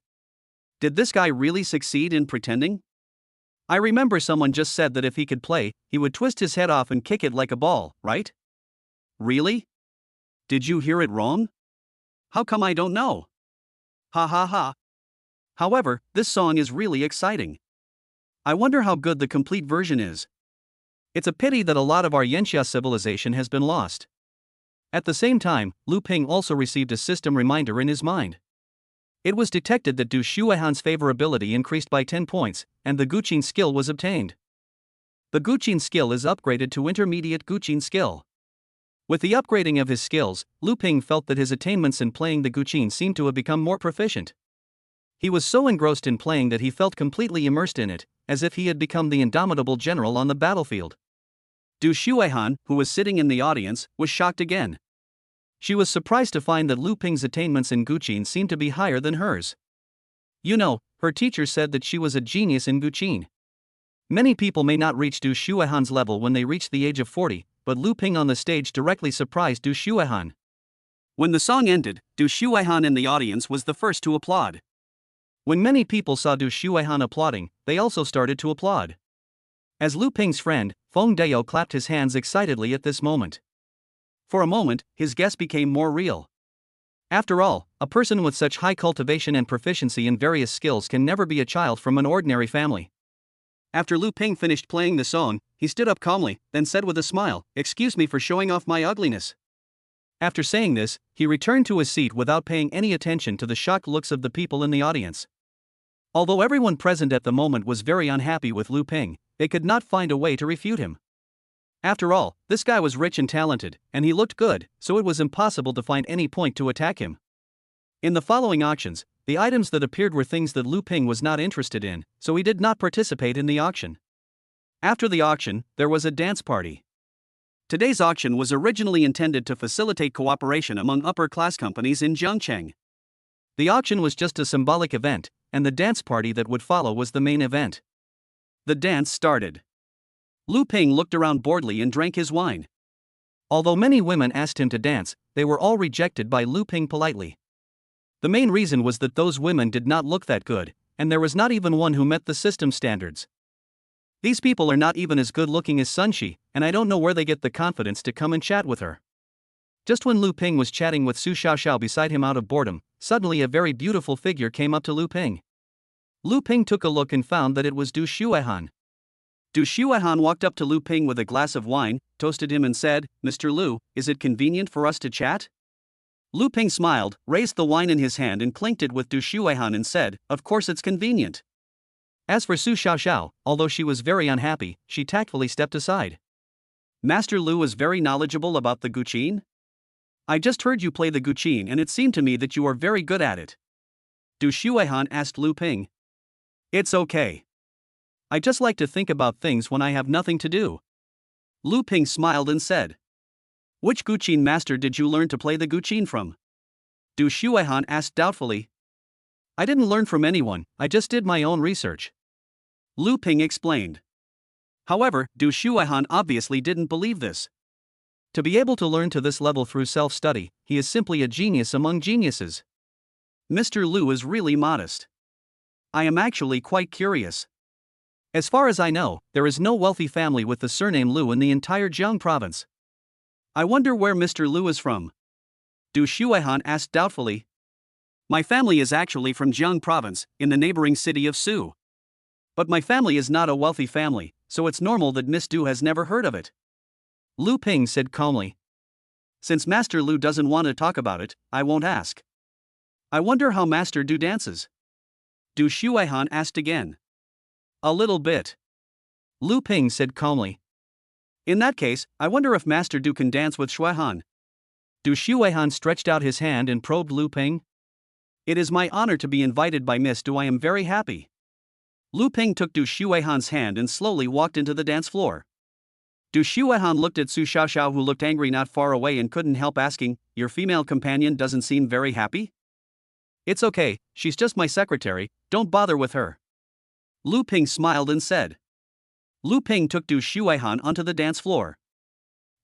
Did this guy really succeed in pretending? I remember someone just said that if he could play, he would twist his head off and kick it like a ball, right? Really? Did you hear it wrong? How come I don't know? Ha ha ha. However, this song is really exciting. I wonder how good the complete version is. It's a pity that a lot of our Yanxia civilization has been lost. At the same time, Lu Ping also received a system reminder in his mind. It was detected that Du Shuihan's favorability increased by 10 points, and the guqin skill was obtained. The guqin skill is upgraded to intermediate guqin skill. With the upgrading of his skills, Lu Ping felt that his attainments in playing the guqin seemed to have become more proficient. He was so engrossed in playing that he felt completely immersed in it, as if he had become the indomitable general on the battlefield. Du Shuihan, who was sitting in the audience, was shocked again. She was surprised to find that Lu Ping's attainments in guqin seemed to be higher than hers. You know, her teacher said that she was a genius in guqin. Many people may not reach Du Shuihan's level when they reach the age of 40, but Lu Ping on the stage directly surprised Du Shuihan. When the song ended, Du Shuihan in the audience was the first to applaud. When many people saw Du Shuihan applauding, they also started to applaud. As Lu Ping's friend, Feng Dao clapped his hands excitedly at this moment. For a moment, his guess became more real. After all, a person with such high cultivation and proficiency in various skills can never be a child from an ordinary family. After Lu Ping finished playing the song, he stood up calmly, then said with a smile, "Excuse me for showing off my ugliness." After saying this, he returned to his seat without paying any attention to the shocked looks of the people in the audience. Although everyone present at the moment was very unhappy with Lu Ping, they could not find a way to refute him. After all, this guy was rich and talented, and he looked good, so it was impossible to find any point to attack him. In the following auctions, the items that appeared were things that Lu Ping was not interested in, so he did not participate in the auction. After the auction, there was a dance party. Today's auction was originally intended to facilitate cooperation among upper-class companies in Zhangcheng. The auction was just a symbolic event, and the dance party that would follow was the main event. The dance started. Lu Ping looked around boredly and drank his wine. Although many women asked him to dance, they were all rejected by Lu Ping politely. The main reason was that those women did not look that good, and there was not even one who met the system standards. These people are not even as good looking as Sun Shi, and I don't know where they get the confidence to come and chat with her. Just when Lu Ping was chatting with Su Xiaoxiao beside him out of boredom, suddenly a very beautiful figure came up to Lu Ping. Lu Ping took a look and found that it was Du Shuihan. Du Shuihan walked up to Lu Ping with a glass of wine, toasted him and said, "Mr. Lu, is it convenient for us to chat?" Lu Ping smiled, raised the wine in his hand and clinked it with Du Shuihan and said, "Of course it's convenient." As for Su Xiaoxiao, although she was very unhappy, she tactfully stepped aside. "Master Lu is very knowledgeable about the guqin? I just heard you play the guqin and it seemed to me that you are very good at it." Du Shuihan asked Lu Ping. It's okay. I just like to think about things when I have nothing to do. Lu Ping smiled and said. Which Guqin master did you learn to play the Guqin from? Du Shuihan asked doubtfully. I didn't learn from anyone, I just did my own research. Lu Ping explained. However, Du Shuihan obviously didn't believe this. To be able to learn to this level through self-study, he is simply a genius among geniuses. Mr. Lu is really modest. I am actually quite curious. As far as I know, there is no wealthy family with the surname Lu in the entire Jiang province. I wonder where Mr. Lu is from. Du Shuihan asked doubtfully. My family is actually from Jiang province, in the neighboring city of Su. But my family is not a wealthy family, so it's normal that Miss Du has never heard of it. Lu Ping said calmly. Since Master Lu doesn't want to talk about it, I won't ask. I wonder how Master Du dances. Du Shuihan asked again. A little bit. Lu Ping said calmly. In that case, I wonder if Master Du can dance with Shuihan. Du Shuihan stretched out his hand and probed Lu Ping. It is my honor to be invited by Miss Du. I am very happy. Lu Ping took Du Shuihan's hand and slowly walked into the dance floor. Du Shuihan looked at Su Xiaoxiao, who looked angry not far away, and couldn't help asking, Your female companion doesn't seem very happy? It's okay, she's just my secretary, don't bother with her. Lu Ping smiled and said. Lu Ping took Du Shuihan onto the dance floor.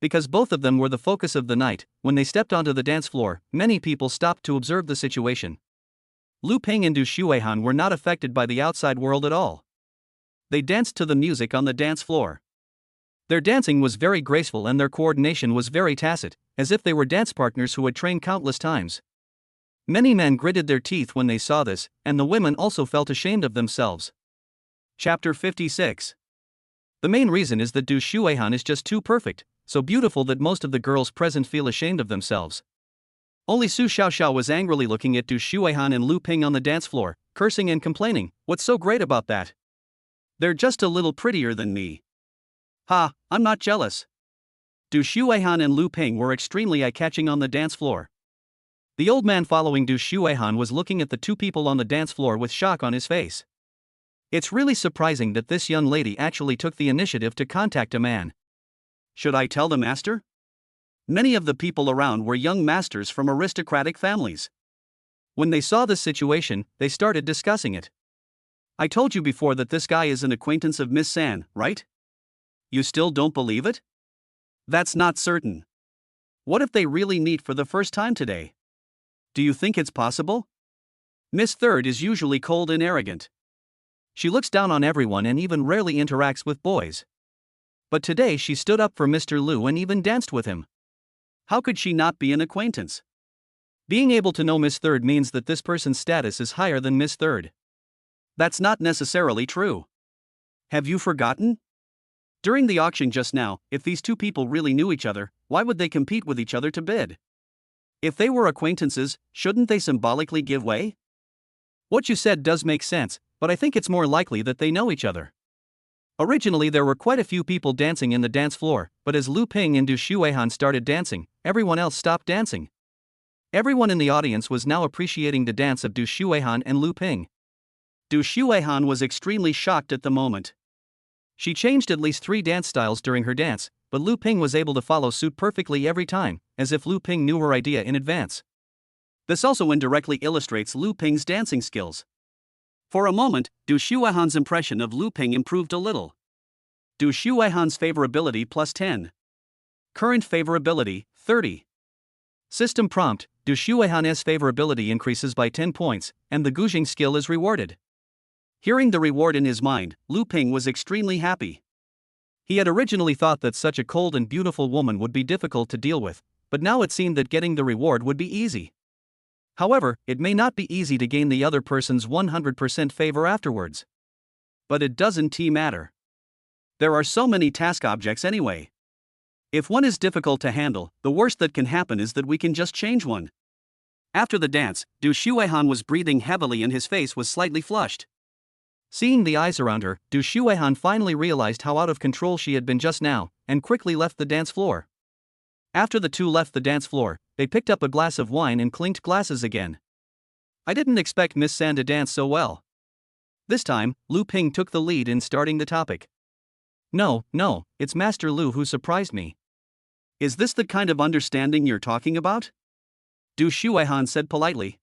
Because both of them were the focus of the night, when they stepped onto the dance floor, many people stopped to observe the situation. Lu Ping and Du Shuihan were not affected by the outside world at all. They danced to the music on the dance floor. Their dancing was very graceful and their coordination was very tacit, as if they were dance partners who had trained countless times. Many men gritted their teeth when they saw this, and the women also felt ashamed of themselves. Chapter 56. The main reason is that Du Shuihan is just too perfect, so beautiful that most of the girls present feel ashamed of themselves. Only Su Xiaoxiao was angrily looking at Du Shuihan and Lu Ping on the dance floor, cursing and complaining, What's so great about that? They're just a little prettier than me. Ha, I'm not jealous. Du Shuihan and Lu Ping were extremely eye-catching on the dance floor. The old man following Du Shuihan was looking at the two people on the dance floor with shock on his face. It's really surprising that this young lady actually took the initiative to contact a man. Should I tell the master? Many of the people around were young masters from aristocratic families. When they saw this situation, they started discussing it. I told you before that this guy is an acquaintance of Miss San, right? You still don't believe it? That's not certain. What if they really meet for the first time today? Do you think it's possible? Miss Third is usually cold and arrogant. She looks down on everyone and even rarely interacts with boys. But today she stood up for Mr. Lu and even danced with him. How could she not be an acquaintance? Being able to know Miss Third means that this person's status is higher than Miss Third. That's not necessarily true. Have you forgotten? During the auction just now, if these two people really knew each other, why would they compete with each other to bid? If they were acquaintances, shouldn't they symbolically give way? What you said does make sense, but I think it's more likely that they know each other. Originally there were quite a few people dancing in the dance floor, but as Lu Ping and Du Shuihan started dancing, everyone else stopped dancing. Everyone in the audience was now appreciating the dance of Du Shuihan and Lu Ping. Du Shuihan was extremely shocked at the moment. She changed at least 3 dance styles during her dance, but Lu Ping was able to follow suit perfectly every time, as if Lu Ping knew her idea in advance. This also indirectly illustrates Lu Ping's dancing skills. For a moment, Du Shuihan's impression of Lu Ping improved a little. Du Shuihan's favorability plus 10. Current favorability, 30. System prompt, Du Shuihan's favorability increases by 10 points, and the Guzheng skill is rewarded. Hearing the reward in his mind, Lu Ping was extremely happy. He had originally thought that such a cold and beautiful woman would be difficult to deal with, but now it seemed that getting the reward would be easy. However, it may not be easy to gain the other person's 100% favor afterwards. But it doesn't matter. There are so many task objects anyway. If one is difficult to handle, the worst that can happen is that we can just change one. After the dance, Du Shuihan was breathing heavily and his face was slightly flushed. Seeing the eyes around her, Du Shuihan finally realized how out of control she had been just now, and quickly left the dance floor. After the two left the dance floor, they picked up a glass of wine and clinked glasses again. I didn't expect Miss San to dance so well. This time, Lu Ping took the lead in starting the topic. No, it's Master Lu who surprised me. Is this the kind of understanding you're talking about? Du Shuihan said politely.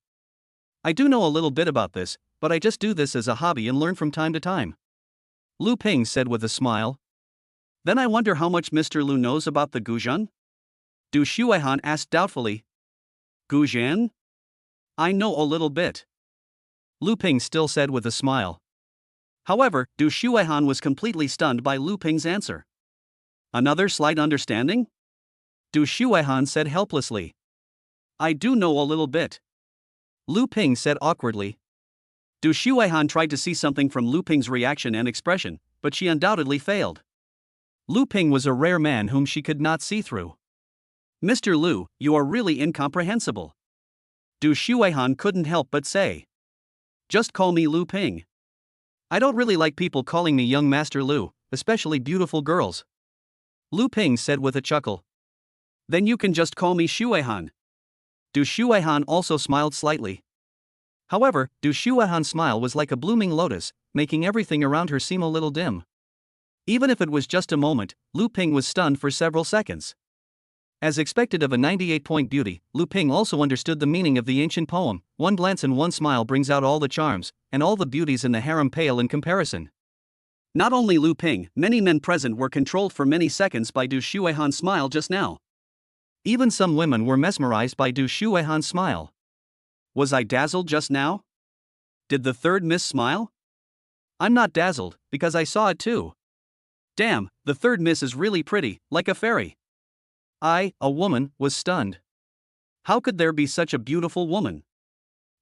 I do know a little bit about this, but I just do this as a hobby and learn from time to time. Lu Ping said with a smile. Then I wonder how much Mr. Lu knows about the Guzhan? Du Shuihan asked doubtfully. Guzhan? I know a little bit. Lu Ping still said with a smile. However, Du Shuihan was completely stunned by Lu Ping's answer. Another slight understanding? Du Shuihan said helplessly. I do know a little bit. Lu Ping said awkwardly. Du Shuihan tried to see something from Lu Ping's reaction and expression, but she undoubtedly failed. Lu Ping was a rare man whom she could not see through. Mr. Lu, you are really incomprehensible. Du Shuihan couldn't help but say. Just call me Lu Ping. I don't really like people calling me young Master Lu, especially beautiful girls. Lu Ping said with a chuckle. Then you can just call me Shuihan. Du Shuihan also smiled slightly. However, Du Shuihan's smile was like a blooming lotus, making everything around her seem a little dim. Even if it was just a moment, Lu Ping was stunned for several seconds. As expected of a 98-point beauty, Lu Ping also understood the meaning of the ancient poem, one glance and one smile brings out all the charms, and all the beauties in the harem pale in comparison. Not only Lu Ping, many men present were controlled for many seconds by Du Shuihan's smile just now. Even some women were mesmerized by Du Shuihan's smile. Was I dazzled just now? Did the third miss smile? I'm not dazzled, because I saw it too. Damn, the third miss is really pretty, like a fairy. I, a woman, was stunned. How could there be such a beautiful woman?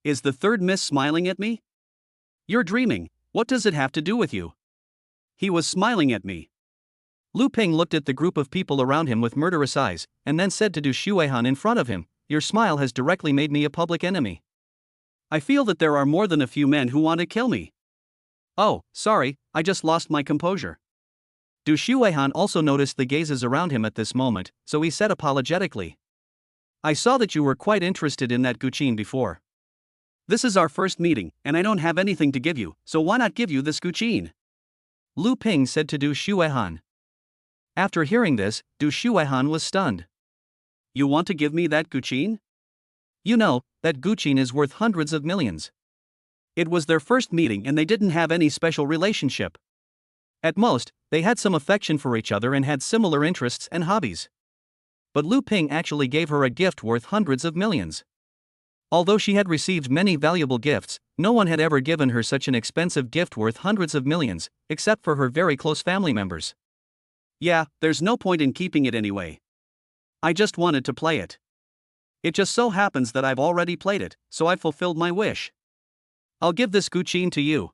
Is the third miss smiling at me? You're dreaming, what does it have to do with you? He was smiling at me. Lu Ping looked at the group of people around him with murderous eyes, and then said to Du Shuihan in front of him, Your smile has directly made me a public enemy. I feel that there are more than a few men who want to kill me. Oh, sorry, I just lost my composure. Du Shuihan also noticed the gazes around him at this moment, so he said apologetically. I saw that you were quite interested in that Guqin before. This is our first meeting, and I don't have anything to give you, so why not give you this Guqin? Lu Ping said to Du Shuihan. After hearing this, Du Shuihan was stunned. You want to give me that Guqin? You know, that Guqin is worth hundreds of millions. It was their first meeting and they didn't have any special relationship. At most, they had some affection for each other and had similar interests and hobbies. But Lu Ping actually gave her a gift worth hundreds of millions. Although she had received many valuable gifts, no one had ever given her such an expensive gift worth hundreds of millions, except for her very close family members. Yeah, there's no point in keeping it anyway. I just wanted to play it. It just so happens that I've already played it, so I've fulfilled my wish. I'll give this Guqin to you.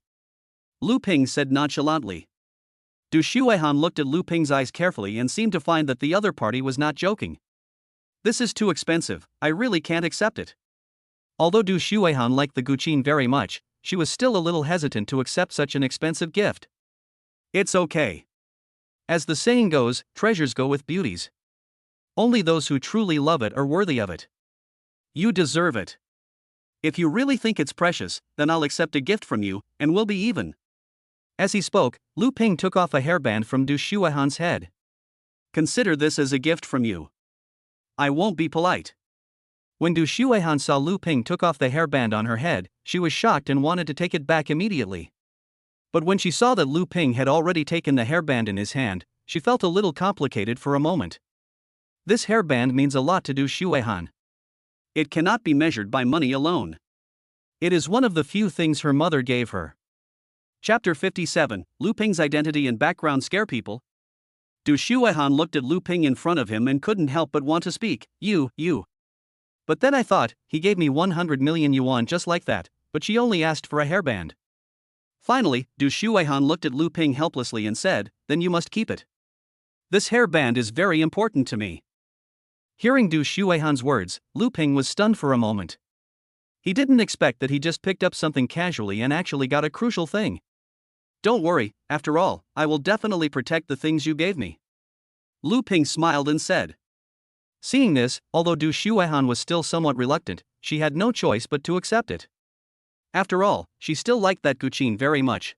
Lu Ping said nonchalantly. Du Shuihan looked at Lu Ping's eyes carefully and seemed to find that the other party was not joking. This is too expensive, I really can't accept it. Although Du Shuihan liked the Guqin very much, she was still a little hesitant to accept such an expensive gift. It's okay. As the saying goes, treasures go with beauties. Only those who truly love it are worthy of it. You deserve it. If you really think it's precious, then I'll accept a gift from you, and we'll be even. As he spoke, Lu Ping took off a hairband from Du Shuihan's head. Consider this as a gift from you. I won't be polite. When Du Shuihan saw Lu Ping took off the hairband on her head, she was shocked and wanted to take it back immediately. But when she saw that Lu Ping had already taken the hairband in his hand, she felt a little complicated for a moment. This hairband means a lot to Du Shuihan. It cannot be measured by money alone. It is one of the few things her mother gave her. Chapter 57, Lu Ping's identity and background scare people. Du Shuihan looked at Lu Ping in front of him and couldn't help but want to speak. You. But then I thought, he gave me 100 million yuan just like that, but she only asked for a hairband. Finally, Du Shuihan looked at Lu Ping helplessly and said, Then you must keep it. This hairband is very important to me. Hearing Du Shuihan's words, Lu Ping was stunned for a moment. He didn't expect that he just picked up something casually and actually got a crucial thing. Don't worry, after all, I will definitely protect the things you gave me. Lu Ping smiled and said. Seeing this, although Du Shuihan was still somewhat reluctant, she had no choice but to accept it. After all, she still liked that Guqin very much.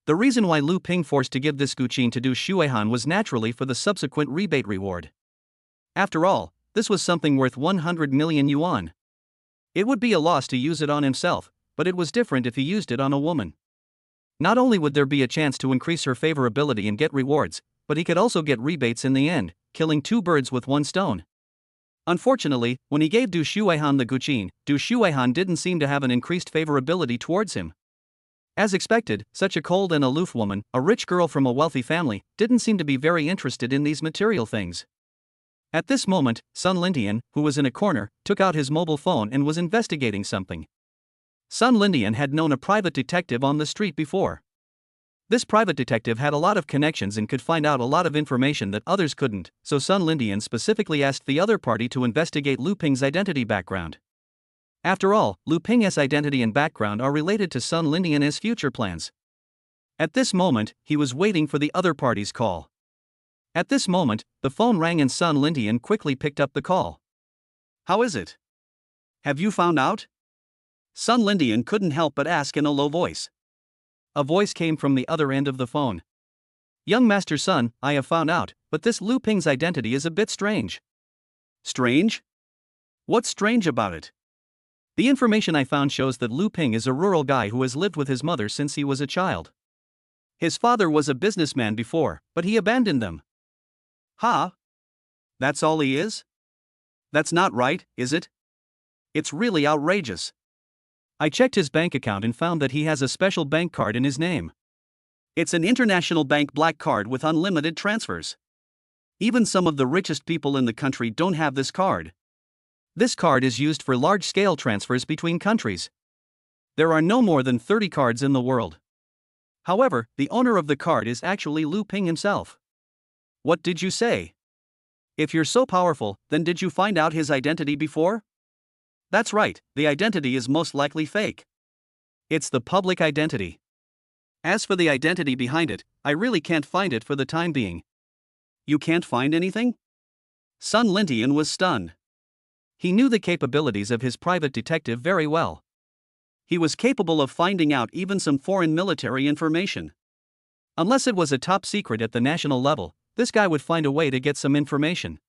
The reason why Lu Ping forced to give this Guqin to Du Shuihan was naturally for the subsequent rebate reward. After all, this was something worth 100 million yuan. It would be a loss to use it on himself, but it was different if he used it on a woman. Not only would there be a chance to increase her favorability and get rewards, but he could also get rebates in the end, killing two birds with one stone. Unfortunately, when he gave Du Shuihan the Guqin, Du Shuihan didn't seem to have an increased favorability towards him. As expected, such a cold and aloof woman, a rich girl from a wealthy family, didn't seem to be very interested in these material things. At this moment, Sun Lindian, who was in a corner, took out his mobile phone and was investigating something. Sun Lindian had known a private detective on the street before. This private detective had a lot of connections and could find out a lot of information that others couldn't, so Sun Lindian specifically asked the other party to investigate Lu Ping's identity background. After all, Lu Ping's identity and background are related to Sun Lindian's future plans. At this moment, he was waiting for the other party's call. At this moment, the phone rang and Sun Lindian quickly picked up the call. "How is it? Have you found out?" Sun Lindian couldn't help but ask in a low voice. A voice came from the other end of the phone. "Young Master Sun, I have found out, but this Lu Ping's identity is a bit strange." "Strange? What's strange about it?" "The information I found shows that Lu Ping is a rural guy who has lived with his mother since he was a child. His father was a businessman before, but he abandoned them." "Huh? That's all he is? That's not right, is it? It's really outrageous." "I checked his bank account and found that he has a special bank card in his name. It's an international bank black card with unlimited transfers. Even some of the richest people in the country don't have this card. This card is used for large-scale transfers between countries. There are no more than 30 cards in the world. However, the owner of the card is actually Lu Ping himself." "What did you say? If you're so powerful, then did you find out his identity before?" "That's right, the identity is most likely fake. It's the public identity. As for the identity behind it, I really can't find it for the time being." "You can't find anything?" Sun Lindian was stunned. He knew the capabilities of his private detective very well. He was capable of finding out even some foreign military information. Unless it was a top secret at the national level, this guy would find a way to get some information.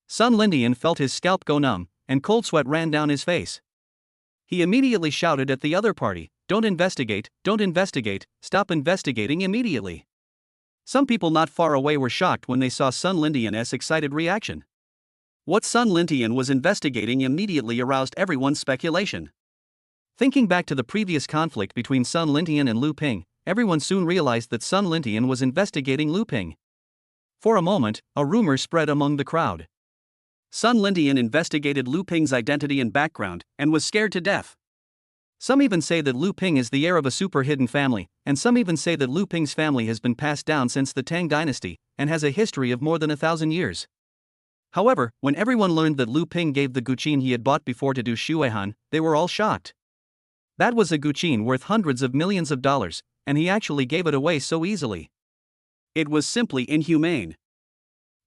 Sun Lindian felt his scalp go numb, and cold sweat ran down his face. He immediately shouted at the other party, don't investigate, stop investigating immediately." Some people not far away were shocked when they saw Sun Lindian's excited reaction. What Sun Lindian was investigating immediately aroused everyone's speculation. Thinking back to the previous conflict between Sun Lindian and Lu Ping, everyone soon realized that Sun Lindian was investigating Lu Ping. For a moment, a rumor spread among the crowd. Sun Lindian investigated Lu Ping's identity and background, and was scared to death. Some even say that Lu Ping is the heir of a super hidden family, and some even say that Lu Ping's family has been passed down since the Tang dynasty, and has a history of more than 1,000 years. However, when everyone learned that Lu Ping gave the Guqin he had bought before to Du Shuihan, they were all shocked. That was a Guqin worth hundreds of millions of dollars, and he actually gave it away so easily. It was simply inhumane.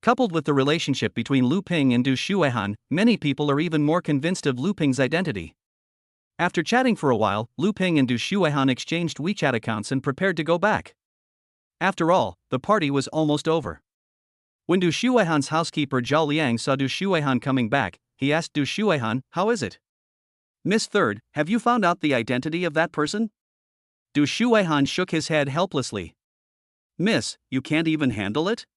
Coupled with the relationship between Lu Ping and Du Shuihan, many people are even more convinced of Lu Ping's identity. After chatting for a while, Lu Ping and Du Shuihan exchanged WeChat accounts and prepared to go back. After all, the party was almost over. When Du Shuihan's housekeeper Zhao Liang saw Du Shuihan coming back, he asked Du Shuihan, "How is it? Miss Third, have you found out the identity of that person?" Du Shuihan shook his head helplessly. "Miss, you can't even handle it?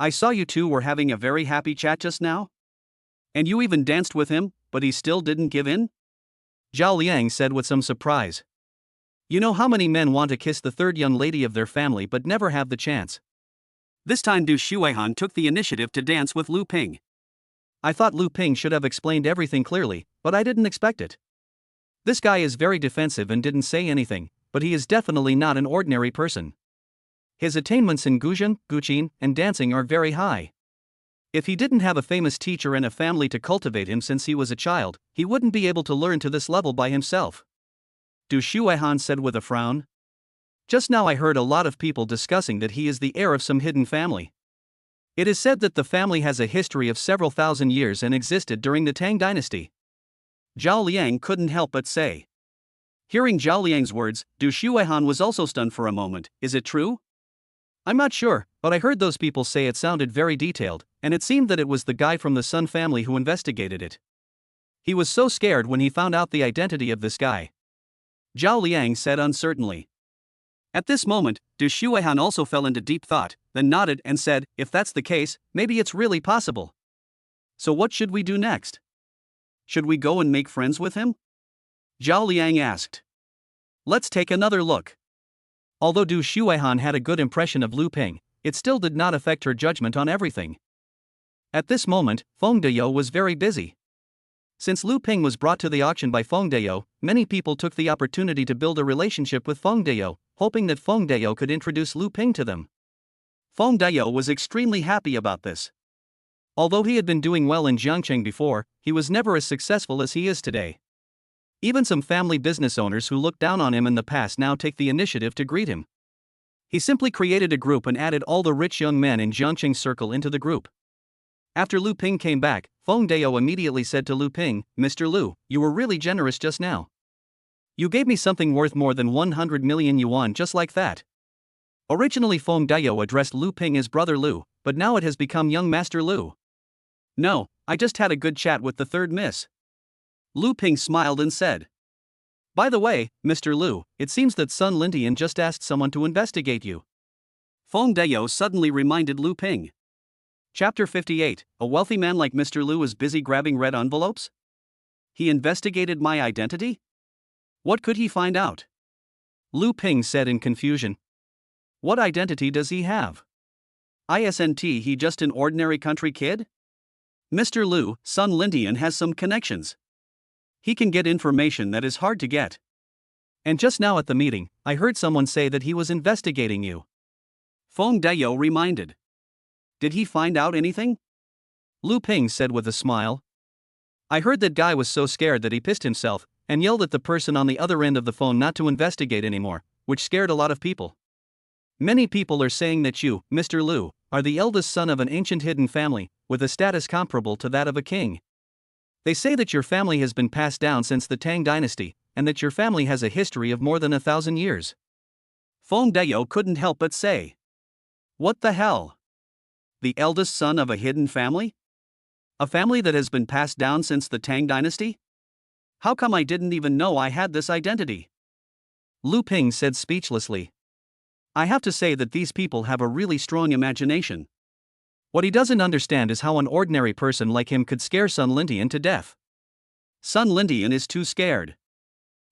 I saw you two were having a very happy chat just now. And you even danced with him, but he still didn't give in?" Zhao Liang said with some surprise. "You know how many men want to kiss the third young lady of their family but never have the chance." This time Du Shuihan took the initiative to dance with Lu Ping. "I thought Lu Ping should have explained everything clearly, but I didn't expect it. This guy is very defensive and didn't say anything, but he is definitely not an ordinary person. His attainments in Guqin, and dancing are very high. If he didn't have a famous teacher and a family to cultivate him since he was a child, he wouldn't be able to learn to this level by himself." Du Shuihan said with a frown. "Just now I heard a lot of people discussing that he is the heir of some hidden family. It is said that the family has a history of several thousand years and existed during the Tang dynasty." Zhao Liang couldn't help but say. Hearing Zhao Liang's words, Du Shuihan was also stunned for a moment. Is it true? I'm not sure, but I heard those people say it sounded very detailed, and it seemed that it was the guy from the Sun family who investigated it. He was so scared when he found out the identity of this guy. Zhao Liang said uncertainly. At this moment, Du Shuihan also fell into deep thought, then nodded and said, if that's the case, maybe it's really possible. So what should we do next? Should we go and make friends with him? Zhao Liang asked. Let's take another look. Although Du Shuihan had a good impression of Lu Ping, it still did not affect her judgment on everything. At this moment, Feng Deyou was very busy. Since Lu Ping was brought to the auction by Feng Deyou, many people took the opportunity to build a relationship with Feng Deyou, hoping that Feng Deyou could introduce Lu Ping to them. Feng Deyou was extremely happy about this. Although he had been doing well in Jiangcheng before, he was never as successful as he is today. Even some family business owners who looked down on him in the past now take the initiative to greet him. He simply created a group and added all the rich young men in Jiangcheng's circle into the group. After Lu Ping came back, Feng Deyou immediately said to Lu Ping, Mr. Lu, you were really generous just now. You gave me something worth more than 100 million yuan just like that. Originally Feng Deyou addressed Lu Ping as Brother Lu, but now it has become Young Master Lu. No, I just had a good chat with the third miss. Lu Ping smiled and said. By the way, Mr. Lu, it seems that Sun Lindian just asked someone to investigate you. Feng Deyou suddenly reminded Lu Ping. Chapter 58, a wealthy man like Mr. Lu is busy grabbing red envelopes? He investigated my identity? What could he find out? Lu Ping said in confusion. What identity does he have? Isn't he just an ordinary country kid? Mr. Lu, Sun Lindian has some connections. He can get information that is hard to get. And just now at the meeting, I heard someone say that he was investigating you. Feng Deyou reminded. Did he find out anything? Lu Ping said with a smile. I heard that guy was so scared that he pissed himself and yelled at the person on the other end of the phone not to investigate anymore, which scared a lot of people. Many people are saying that you, Mr. Lu, are the eldest son of an ancient hidden family, with a status comparable to that of a king. They say that your family has been passed down since the Tang dynasty, and that your family has a history of more than 1,000 years. Feng Deyou couldn't help but say. What the hell? The eldest son of a hidden family? A family that has been passed down since the Tang dynasty? How come I didn't even know I had this identity? Lu Ping said speechlessly. I have to say that these people have a really strong imagination. What he doesn't understand is how an ordinary person like him could scare Sun Lindian to death. Sun Lindian is too scared.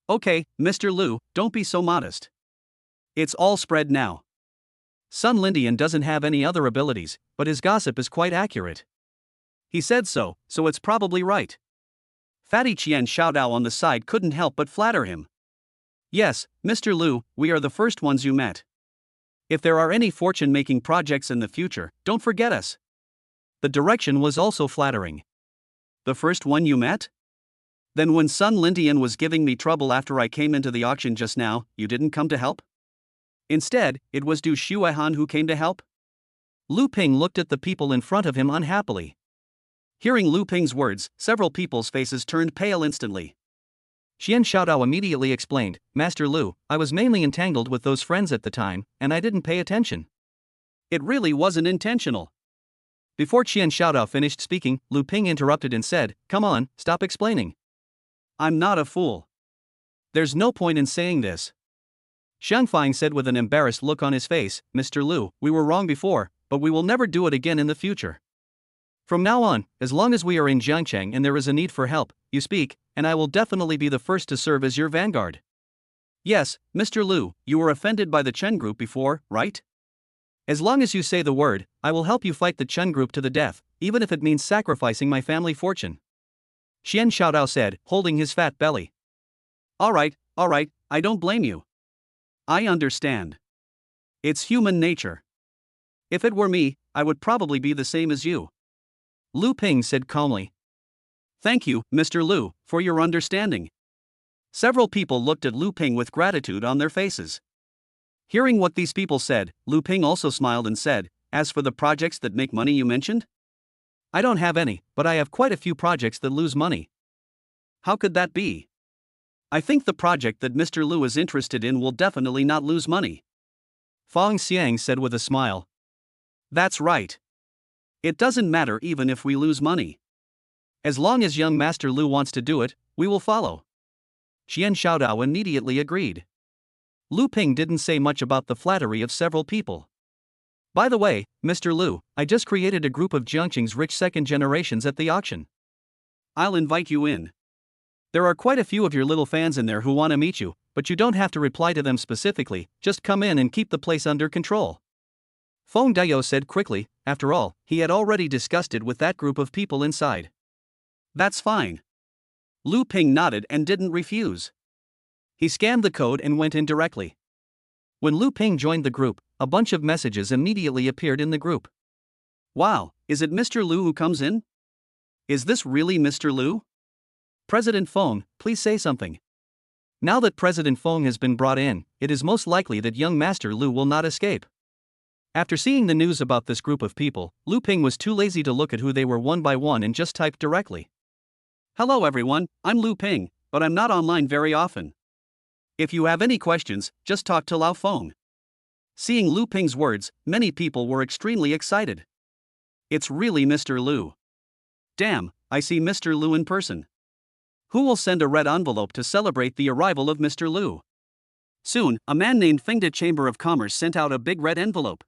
Okay, Mr. Lu, don't be so modest. It's all spread now. Sun Lindian doesn't have any other abilities, but his gossip is quite accurate. He said so it's probably right. Fatty Qian Xiaodao on the side couldn't help but flatter him. Yes, Mr. Lu, we are the first ones you met. If there are any fortune-making projects in the future, don't forget us. The direction was also flattering. The first one you met? Then when Sun Lindian was giving me trouble after I came into the auction just now, you didn't come to help? Instead, it was Du Shuihan who came to help? Lu Ping looked at the people in front of him unhappily. Hearing Lu Ping's words, several people's faces turned pale instantly. Xian Xiaodao immediately explained, Master Lu, I was mainly entangled with those friends at the time, and I didn't pay attention. It really wasn't intentional. Before Xian Xiaodao finished speaking, Lu Ping interrupted and said, Come on, stop explaining. I'm not a fool. There's no point in saying this. Xiang Fang said with an embarrassed look on his face, Mr. Lu, we were wrong before, but we will never do it again in the future. From now on, as long as we are in Jiangcheng and there is a need for help, you speak, and I will definitely be the first to serve as your vanguard. Yes, Mr. Lu, you were offended by the Chen group before, right? As long as you say the word, I will help you fight the Chen group to the death, even if it means sacrificing my family fortune. Xian Xiaodao said, holding his fat belly. All right, I don't blame you. I understand. It's human nature. If it were me, I would probably be the same as you. Lu Ping said calmly. Thank you, Mr. Lu, for your understanding. Several people looked at Lu Ping with gratitude on their faces. Hearing what these people said, Lu Ping also smiled and said, As for the projects that make money you mentioned? I don't have any, but I have quite a few projects that lose money. How could that be? I think the project that Mr. Lu is interested in will definitely not lose money. Fong Xiang said with a smile. That's right. It doesn't matter even if we lose money. As long as young Master Lu wants to do it, we will follow. Xian Xiaodao immediately agreed. Lu Ping didn't say much about the flattery of several people. By the way, Mr. Lu, I just created a group of Jiangqing's rich second generations at the auction. I'll invite you in. There are quite a few of your little fans in there who want to meet you, but you don't have to reply to them specifically, just come in and keep the place under control. Feng Dayo said quickly. After all, he had already discussed it with that group of people inside. That's fine. Lu Ping nodded and didn't refuse. He scanned the code and went in directly. When Lu Ping joined the group, a bunch of messages immediately appeared in the group. Wow, is it Mr. Lu who comes in? Is this really Mr. Lu? President Feng, please say something. Now that President Feng has been brought in, it is most likely that young Master Lu will not escape. After seeing the news about this group of people, Lu Ping was too lazy to look at who they were one by one and just typed directly. Hello everyone, I'm Lu Ping, but I'm not online very often. If you have any questions, just talk to Lao Feng. Seeing Lu Ping's words, many people were extremely excited. It's really Mr. Lu. Damn, I see Mr. Lu in person. Who will send a red envelope to celebrate the arrival of Mr. Lu? Soon, a man named Fengde Chamber of Commerce sent out a big red envelope.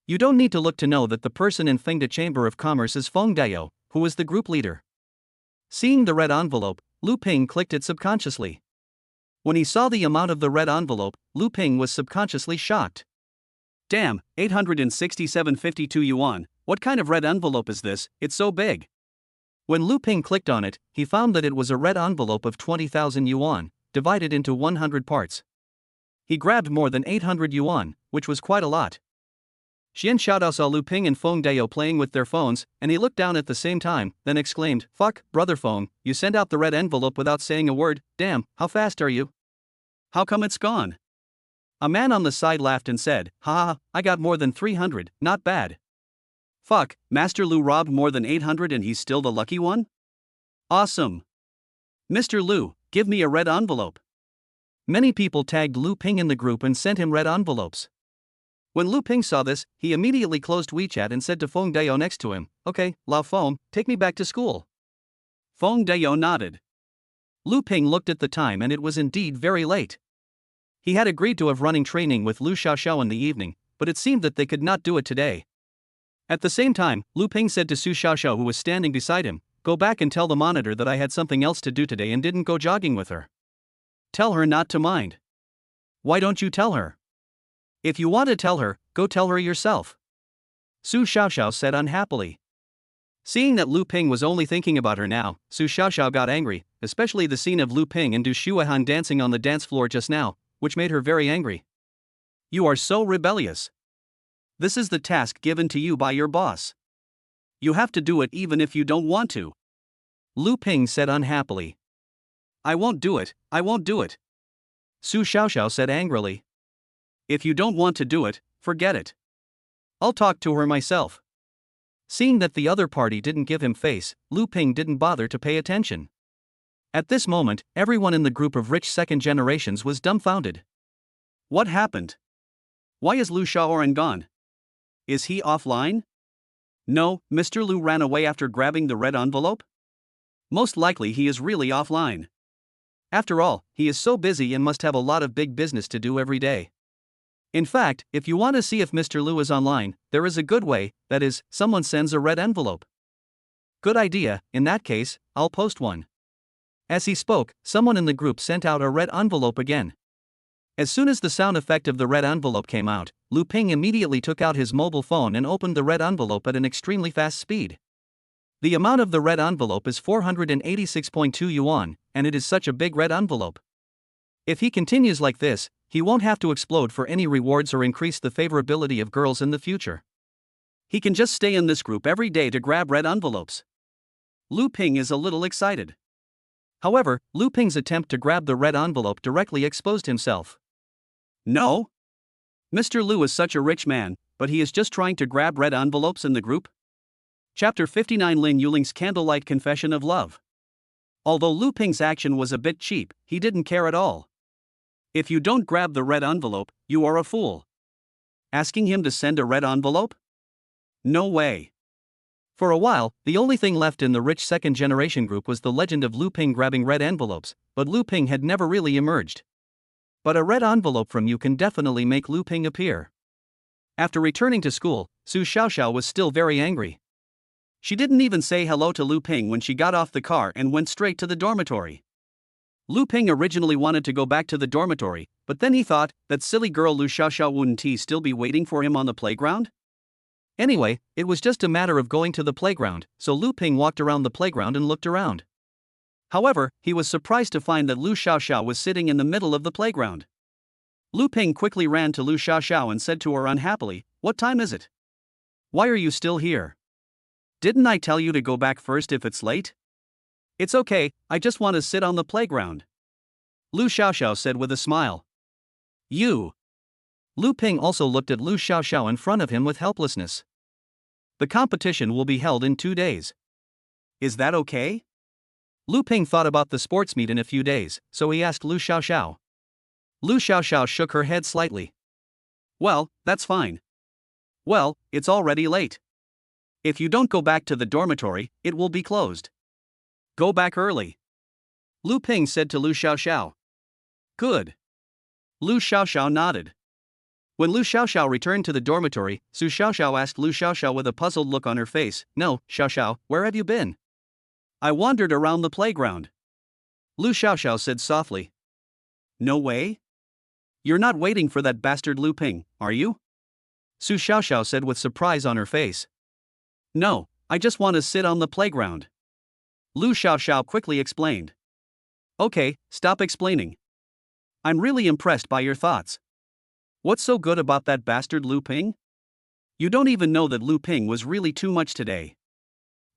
You don't need to look to know that the person in Fengde Chamber of Commerce is Feng Dayo, who is the group leader. Seeing the red envelope, Lu Ping clicked it subconsciously. When he saw the amount of the red envelope, Lu Ping was subconsciously shocked. Damn, 867.52 yuan, what kind of red envelope is this? It's so big. When Lu Ping clicked on it, he found that it was a red envelope of 20,000 yuan, divided into 100 parts. He grabbed more than 800 yuan, which was quite a lot. Xian Xiaodao saw Lu Ping and Feng Dayo playing with their phones, and he looked down at the same time, then exclaimed, "Fuck, brother Feng, you sent out the red envelope without saying a word, damn, how fast are you? How come it's gone?" A man on the side laughed and said, "Haha, I got more than 300, not bad." Fuck, Master Lu robbed more than 800 and he's still the lucky one? Awesome. Mr. Lu, give me a red envelope. Many people tagged Lu Ping in the group and sent him red envelopes. When Lu Ping saw this, he immediately closed WeChat and said to Feng Dayo next to him, "Okay, Lao Feng, take me back to school." Feng Dayo nodded. Lu Ping looked at the time and it was indeed very late. He had agreed to have running training with Lu Xiaoxiao in the evening, but it seemed that they could not do it today. At the same time, Lu Ping said to Su Xiaoxiao, who was standing beside him, "Go back and tell the monitor that I had something else to do today and didn't go jogging with her. Tell her not to mind." "Why don't you tell her?" "If you want to tell her, go tell her yourself," Su Xiaoxiao said unhappily. Seeing that Lu Ping was only thinking about her now, Su Xiaoxiao got angry, especially the scene of Lu Ping and Du Shuihan dancing on the dance floor just now, which made her very angry. "You are so rebellious. This is the task given to you by your boss. You have to do it even if you don't want to," Lu Ping said unhappily. "I won't do it, I won't do it," Su Xiaoxiao said angrily. "If you don't want to do it, forget it. I'll talk to her myself." Seeing that the other party didn't give him face, Lu Ping didn't bother to pay attention. At this moment, everyone in the group of rich second generations was dumbfounded. What happened? Why is Lu Shaoran gone? Is he offline? No, Mr. Lu ran away after grabbing the red envelope? Most likely he is really offline. After all, he is so busy and must have a lot of big business to do every day. In fact, if you want to see if Mr. Lu is online, there is a good way, that is, someone sends a red envelope. Good idea, in that case, I'll post one. As he spoke, someone in the group sent out a red envelope again. As soon as the sound effect of the red envelope came out, Lu Ping immediately took out his mobile phone and opened the red envelope at an extremely fast speed. The amount of the red envelope is 486.2 yuan, and it is such a big red envelope. If he continues like this, he won't have to explode for any rewards or increase the favorability of girls in the future. He can just stay in this group every day to grab red envelopes. Lu Ping is a little excited. However, Lu Ping's attempt to grab the red envelope directly exposed himself. No? Mr. Lu is such a rich man, but he is just trying to grab red envelopes in the group? Chapter 59 Lin Yuling's Candlelight Confession of Love. Although Lu Ping's action was a bit cheap, he didn't care at all. If you don't grab the red envelope, you are a fool. Asking him to send a red envelope? No way. For a while, the only thing left in the rich second-generation group was the legend of Lu Ping grabbing red envelopes, but Lu Ping had never really emerged. But a red envelope from you can definitely make Lu Ping appear. After returning to school, Su Xiaoxiao was still very angry. She didn't even say hello to Lu Ping when she got off the car and went straight to the dormitory. Lu Ping originally wanted to go back to the dormitory, but then he thought, that silly girl Lu Xiaoxiao wouldn't he still be waiting for him on the playground? Anyway, it was just a matter of going to the playground, so Lu Ping walked around the playground and looked around. However, he was surprised to find that Lu Xiaoxiao was sitting in the middle of the playground. Lu Ping quickly ran to Lu Xiaoxiao and said to her unhappily, "What time is it? Why are you still here? Didn't I tell you to go back first if it's late?" "It's okay, I just want to sit on the playground," Lu Xiaoxiao said with a smile. "You." Lu Ping also looked at Lu Xiaoxiao in front of him with helplessness. "The competition will be held in 2 days. Is that okay?" Lu Ping thought about the sports meet in a few days, so he asked Lu Xiaoxiao. Lu Xiaoxiao shook her head slightly. "Well, that's fine. Well, it's already late. If you don't go back to the dormitory, it will be closed. Go back early," Lu Ping said to Lu Xiaoxiao. "Good." Lu Xiaoxiao nodded. When Lu Xiaoxiao returned to the dormitory, Su Xiaoxiao asked Lu Xiaoxiao with a puzzled look on her face, "No, Xiaoxiao, where have you been?" "I wandered around the playground," Lu Xiaoxiao said softly. "No way? You're not waiting for that bastard Lu Ping, are you?" Su Xiaoxiao said with surprise on her face. "No, I just want to sit on the playground," Lu Xiaoxiao quickly explained. "Okay, stop explaining. I'm really impressed by your thoughts. What's so good about that bastard Lu Ping? You don't even know that Lu Ping was really too much today.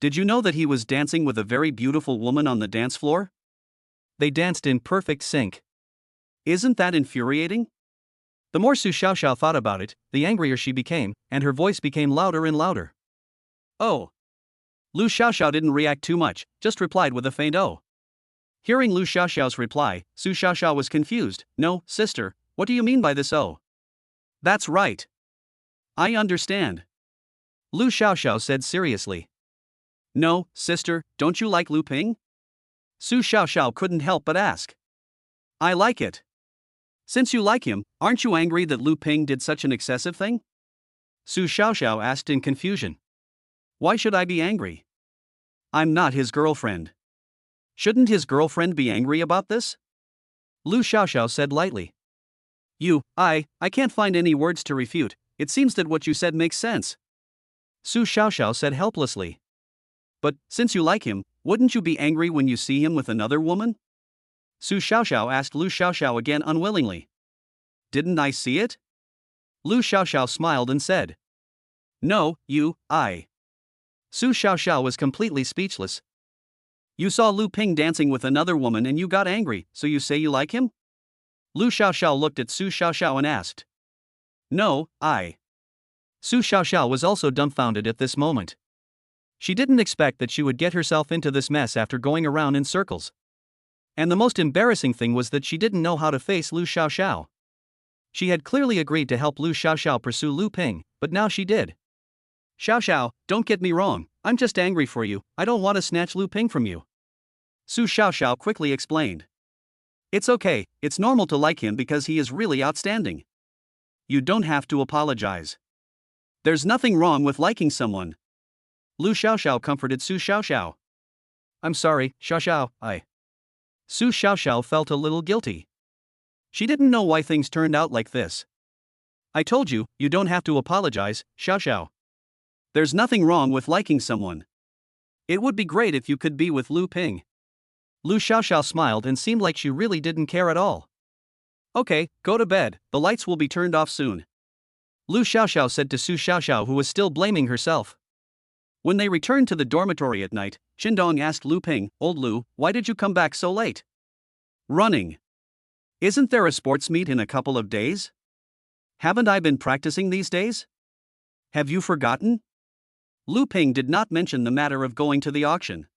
Did you know that he was dancing with a very beautiful woman on the dance floor? They danced in perfect sync. Isn't that infuriating?" The more Su Xiaoxiao thought about it, the angrier she became, and her voice became louder and louder. "Oh." Lu Xiaoxiao didn't react too much, just replied with a faint "oh." Hearing Lu Xiaoxiao's reply, Su Xiaoxiao was confused. "No, sister, what do you mean by this oh?" "That's right. I understand," Lu Xiaoxiao said seriously. "No, sister, don't you like Lu Ping?" Su Xiaoxiao couldn't help but ask. "I like it." "Since you like him, aren't you angry that Lu Ping did such an excessive thing?" Su Xiaoxiao asked in confusion. "Why should I be angry? I'm not his girlfriend. Shouldn't his girlfriend be angry about this?" Lu Xiaoxiao said lightly. I can't find any words to refute, it seems that what you said makes sense," Su Xiaoxiao said helplessly. "But, since you like him, wouldn't you be angry when you see him with another woman?" Su Xiaoxiao asked Lu Xiaoxiao again unwillingly. "Didn't I see it?" Lu Xiaoxiao smiled and said. "No, I." Su Xiaoxiao was completely speechless. "You saw Lu Ping dancing with another woman and you got angry, so you say you like him?" Lu Xiaoxiao looked at Su Xiaoxiao and asked. "No, I." Su Xiaoxiao was also dumbfounded at this moment. She didn't expect that she would get herself into this mess after going around in circles. And the most embarrassing thing was that she didn't know how to face Lu Xiaoxiao. She had clearly agreed to help Lu Xiaoxiao pursue Lu Ping, but now she did. "Xiaoxiao, don't get me wrong, I'm just angry for you, I don't want to snatch Lu Ping from you," Su Xiaoxiao quickly explained. "It's okay, it's normal to like him because he is really outstanding. You don't have to apologize. There's nothing wrong with liking someone," Lu Xiaoxiao comforted Su Xiaoxiao. "I'm sorry, Xiaoxiao, Su Xiaoxiao felt a little guilty. She didn't know why things turned out like this. "I told you, you don't have to apologize, Xiaoxiao. There's nothing wrong with liking someone. It would be great if you could be with Lu Ping." Lu Xiaoxiao smiled and seemed like she really didn't care at all. "Okay, go to bed, the lights will be turned off soon," Lu Xiaoxiao said to Su Xiaoxiao, who was still blaming herself. When they returned to the dormitory at night, Qindong asked Lu Ping, "Old Lu, why did you come back so late?" "Running. Isn't there a sports meet in a couple of days? Haven't I been practicing these days? Have you forgotten?" Lu Ping did not mention the matter of going to the auction.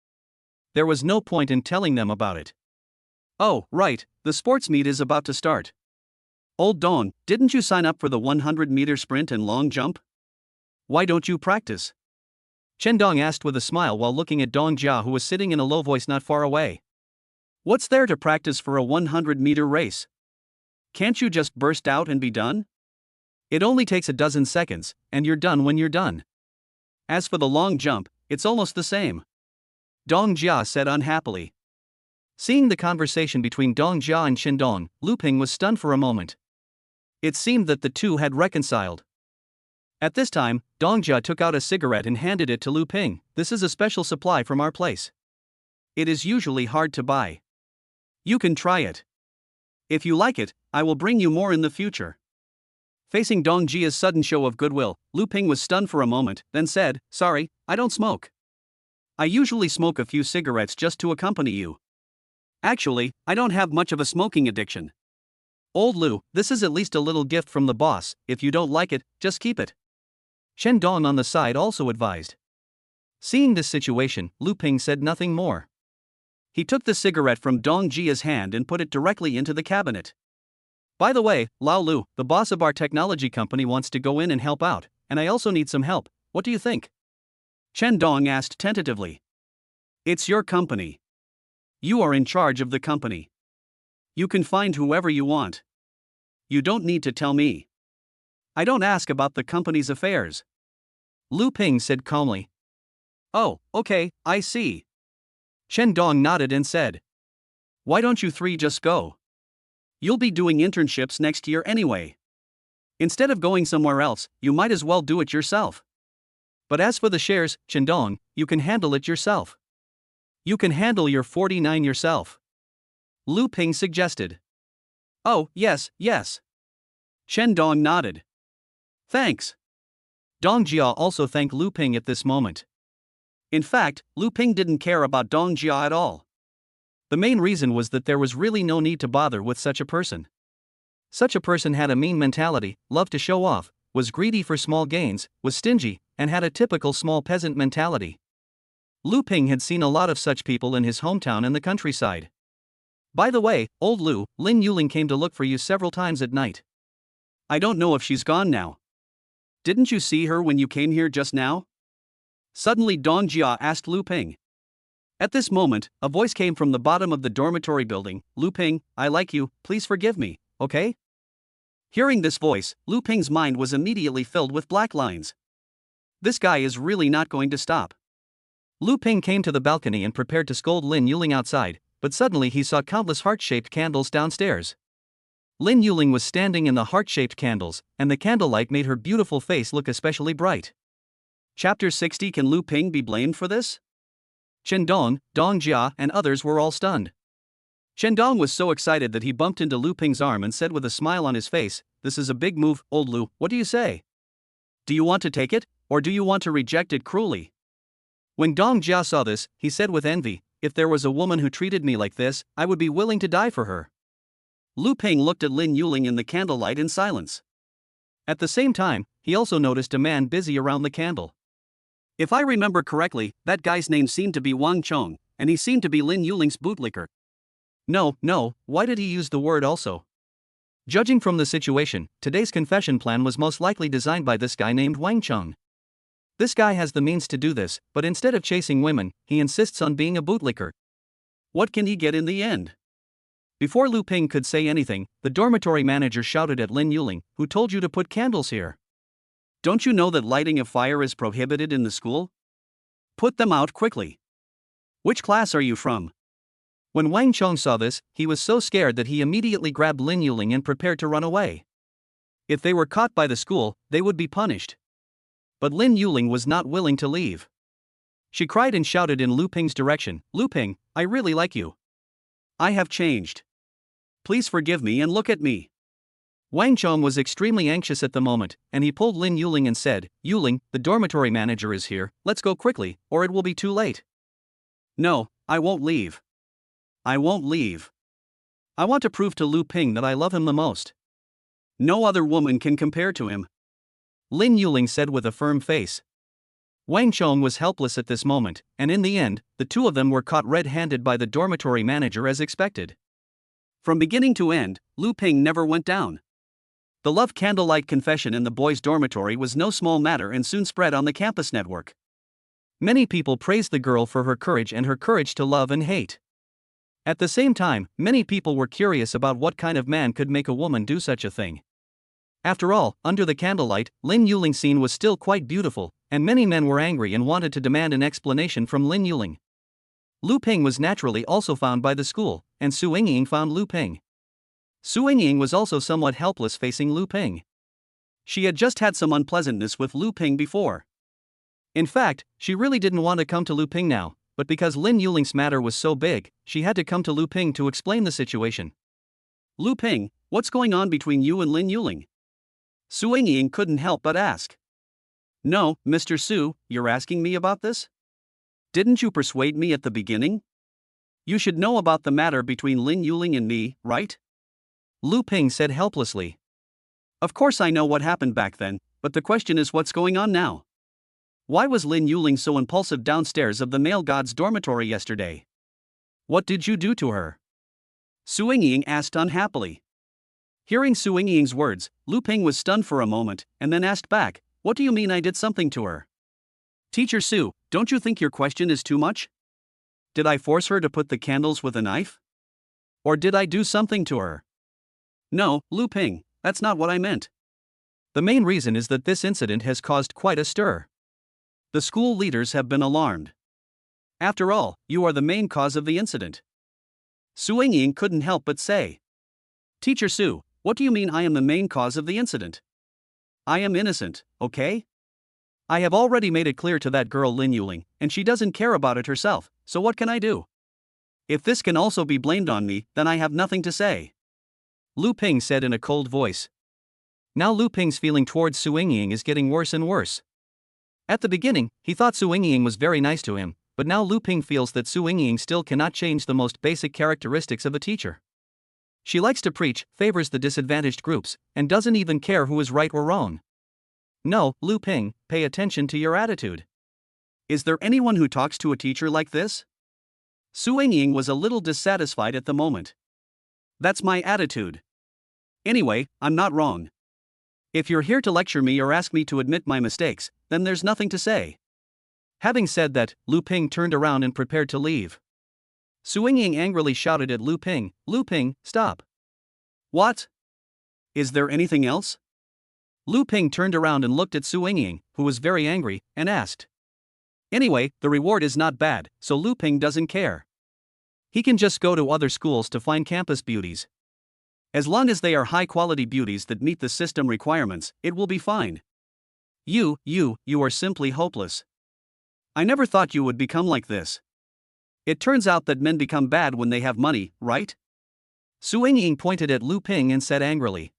There was no point in telling them about it. Oh, right, the sports meet is about to start. Old Dong, didn't you sign up for the 100-meter sprint and long jump? Why don't you practice? Chen Dong asked with a smile while looking at Dong Jia, who was sitting in a low voice not far away. What's there to practice for a 100-meter race? Can't you just burst out and be done? It only takes a dozen seconds, and you're done when you're done. As for the long jump, it's almost the same. Dong Jia said unhappily. Seeing the conversation between Dong Jia and Chen Dong, Lu Ping was stunned for a moment. It seemed that the two had reconciled. At this time, Dong Jia took out a cigarette and handed it to Lu Ping. This is a special supply from our place. It is usually hard to buy. You can try it. If you like it, I will bring you more in the future. Facing Dong Jia's sudden show of goodwill, Lu Ping was stunned for a moment, then said, Sorry, I don't smoke. I usually smoke a few cigarettes just to accompany you. Actually, I don't have much of a smoking addiction. Old Lu, this is at least a little gift from the boss. If you don't like it, just keep it. Chen Dong on the side also advised. Seeing this situation, Lu Ping said nothing more. He took the cigarette from Dong Jia's hand and put it directly into the cabinet. By the way, Lao Lu, the boss of our technology company wants to go in and help out, and I also need some help. What do you think? Chen Dong asked tentatively. It's your company. You are in charge of the company. You can find whoever you want. You don't need to tell me. I don't ask about the company's affairs. Lu Ping said calmly. Oh, okay, I see. Chen Dong nodded and said. Why don't you three just go? You'll be doing internships next year anyway. Instead of going somewhere else, you might as well do it yourself. But as for the shares, Chen Dong, you can handle it yourself. You can handle your 49 yourself. Lu Ping suggested. Oh, yes. Chen Dong nodded. Thanks. Dong Jia also thanked Lu Ping at this moment. In fact, Lu Ping didn't care about Dong Jia at all. The main reason was that there was really no need to bother with such a person. Such a person had a mean mentality, loved to show off, was greedy for small gains, was stingy, and had a typical small peasant mentality. Lu Ping had seen a lot of such people in his hometown and the countryside. By the way, old Lu, Lin Yuling came to look for you several times at night. I don't know if she's gone now. Didn't you see her when you came here just now? Suddenly Dong Jia asked Lu Ping. At this moment, a voice came from the bottom of the dormitory building. Lu Ping, I like you, please forgive me, okay? Hearing this voice, Lu Ping's mind was immediately filled with black lines. This guy is really not going to stop. Lu Ping came to the balcony and prepared to scold Lin Yuling outside, but suddenly he saw countless heart-shaped candles downstairs. Lin Yuling was standing in the heart-shaped candles, and the candlelight made her beautiful face look especially bright. Chapter 60. Can Lu Ping be blamed for this? Chen Dong, Dong Jia, and others were all stunned. Chen Dong was so excited that he bumped into Lu Ping's arm and said with a smile on his face, This is a big move, old Lu, what do you say? Do you want to take it, or do you want to reject it cruelly? When Dong Jia saw this, he said with envy, If there was a woman who treated me like this, I would be willing to die for her. Lu Ping looked at Lin Yuling in the candlelight in silence. At the same time, he also noticed a man busy around the candle. If I remember correctly, that guy's name seemed to be Wang Chong, and he seemed to be Lin Yuling's bootlicker. No, why did he use the word also? Judging from the situation, today's confession plan was most likely designed by this guy named Wang Chong. This guy has the means to do this, but instead of chasing women, he insists on being a bootlicker. What can he get in the end? Before Lu Ping could say anything, the dormitory manager shouted at Lin Yuling, Who told you to put candles here? Don't you know that lighting a fire is prohibited in the school? Put them out quickly. Which class are you from? When Wang Chong saw this, he was so scared that he immediately grabbed Lin Yuling and prepared to run away. If they were caught by the school, they would be punished. But Lin Yuling was not willing to leave. She cried and shouted in Lu Ping's direction, Lu Ping, I really like you. I have changed. Please forgive me and look at me. Wang Chong was extremely anxious at the moment, and he pulled Lin Yuling and said, Yuling, the dormitory manager is here, let's go quickly, or it will be too late. No, I won't leave. I won't leave. I want to prove to Lu Ping that I love him the most. No other woman can compare to him. Lin Yuling said with a firm face. Wang Chong was helpless at this moment, and in the end, the two of them were caught red-handed by the dormitory manager as expected. From beginning to end, Lu Ping never went down. The love candlelight confession in the boys' dormitory was no small matter and soon spread on the campus network. Many people praised the girl for her courage and her courage to love and hate. At the same time, many people were curious about what kind of man could make a woman do such a thing. After all, under the candlelight, Lin Yuling's scene was still quite beautiful, and many men were angry and wanted to demand an explanation from Lin Yuling. Lu Ping was naturally also found by the school, and Su Yingying found Lu Ping. Su Yingying was also somewhat helpless facing Lu Ping. She had just had some unpleasantness with Lu Ping before. In fact, she really didn't want to come to Lu Ping now, but because Lin Yuling's matter was so big, she had to come to Lu Ping to explain the situation. Lu Ping, what's going on between you and Lin Yuling? Su Yingying couldn't help but ask. No, Mr. Su, you're asking me about this? Didn't you persuade me at the beginning? You should know about the matter between Lin Yuling and me, right? Lu Ping said helplessly. Of course I know what happened back then, but the question is what's going on now? Why was Lin Yuling so impulsive downstairs of the male god's dormitory yesterday? What did you do to her? Su Yingying asked unhappily. Hearing Su Yingying's words, Lu Ping was stunned for a moment, and then asked back, what do you mean I did something to her? Teacher Su, don't you think your question is too much? Did I force her to put the candles with a knife? Or did I do something to her? No, Lu Ping, that's not what I meant. The main reason is that this incident has caused quite a stir. The school leaders have been alarmed. After all, you are the main cause of the incident. Su Yingying couldn't help but say. Teacher Su, what do you mean I am the main cause of the incident? I am innocent, okay? I have already made it clear to that girl Lin Yuling, and she doesn't care about it herself, so what can I do? If this can also be blamed on me, then I have nothing to say. Lu Ping said in a cold voice. Now Lu Ping's feeling towards Su Yingying is getting worse and worse. At the beginning, he thought Su Yingying was very nice to him, but now Lu Ping feels that Su Yingying still cannot change the most basic characteristics of a teacher. She likes to preach, favors the disadvantaged groups, and doesn't even care who is right or wrong. No, Lu Ping, pay attention to your attitude. Is there anyone who talks to a teacher like this? Su Yingying was a little dissatisfied at the moment. That's my attitude. Anyway, I'm not wrong. If you're here to lecture me or ask me to admit my mistakes, then there's nothing to say. Having said that, Lu Ping turned around and prepared to leave. Su Yingying angrily shouted at Lu Ping, stop. What? Is there anything else? Lu Ping turned around and looked at Su Yingying, who was very angry, and asked. Anyway, the reward is not bad, so Lu Ping doesn't care. He can just go to other schools to find campus beauties. As long as they are high-quality beauties that meet the system requirements, it will be fine. You are simply hopeless. I never thought you would become like this. It turns out that men become bad when they have money, right? Su Yingying pointed at Lu Ping and said angrily.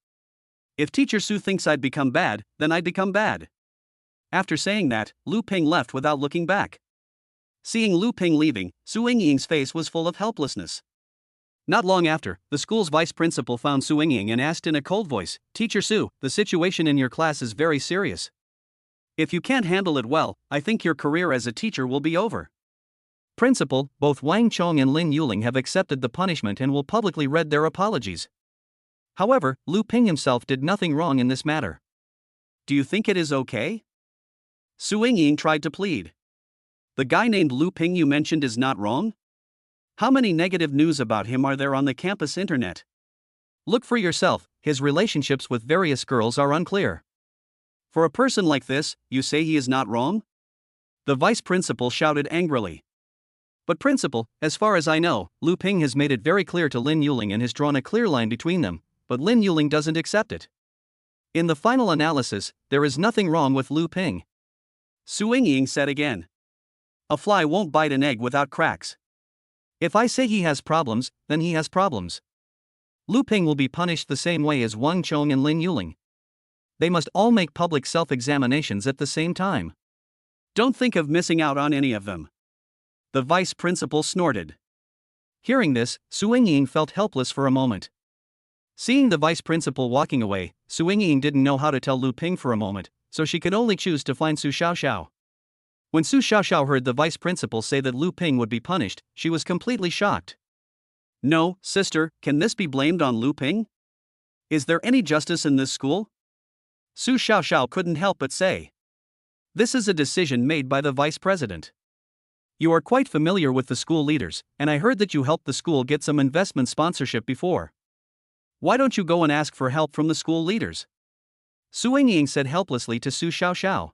If Teacher Su thinks I'd become bad, then I'd become bad. After saying that, Lu Ping left without looking back. Seeing Lu Ping leaving, Su Yingying's face was full of helplessness. Not long after, the school's vice principal found Su Yingying and asked in a cold voice, Teacher Su, the situation in your class is very serious. If you can't handle it well, I think your career as a teacher will be over. Principal, both Wang Chong and Lin Yuling have accepted the punishment and will publicly read their apologies. However, Lu Ping himself did nothing wrong in this matter. Do you think it is okay? Su Yingying tried to plead. The guy named Lu Ping you mentioned is not wrong? How many negative news about him are there on the campus internet? Look for yourself, his relationships with various girls are unclear. For a person like this, you say he is not wrong? The vice principal shouted angrily. But principal, as far as I know, Lu Ping has made it very clear to Lin Yuling and has drawn a clear line between them, but Lin Yuling doesn't accept it. In the final analysis, there is nothing wrong with Lu Ping. Su Yingying said again. A fly won't bite an egg without cracks. If I say he has problems, then he has problems. Lu Ping will be punished the same way as Wang Chong and Lin Yuling. They must all make public self-examinations at the same time. Don't think of missing out on any of them. The vice principal snorted. Hearing this, Su Yingying felt helpless for a moment. Seeing the vice principal walking away, Su Yingying didn't know how to tell Lu Ping for a moment, so she could only choose to find Su Xiaoxiao. When Su Xiaoxiao heard the vice principal say that Lu Ping would be punished, she was completely shocked. No, sister, can this be blamed on Lu Ping? Is there any justice in this school? Su Xiaoxiao couldn't help but say. This is a decision made by the vice president. You are quite familiar with the school leaders, and I heard that you helped the school get some investment sponsorship before. Why don't you go and ask for help from the school leaders? Su Yingying said helplessly to Su Xiaoxiao.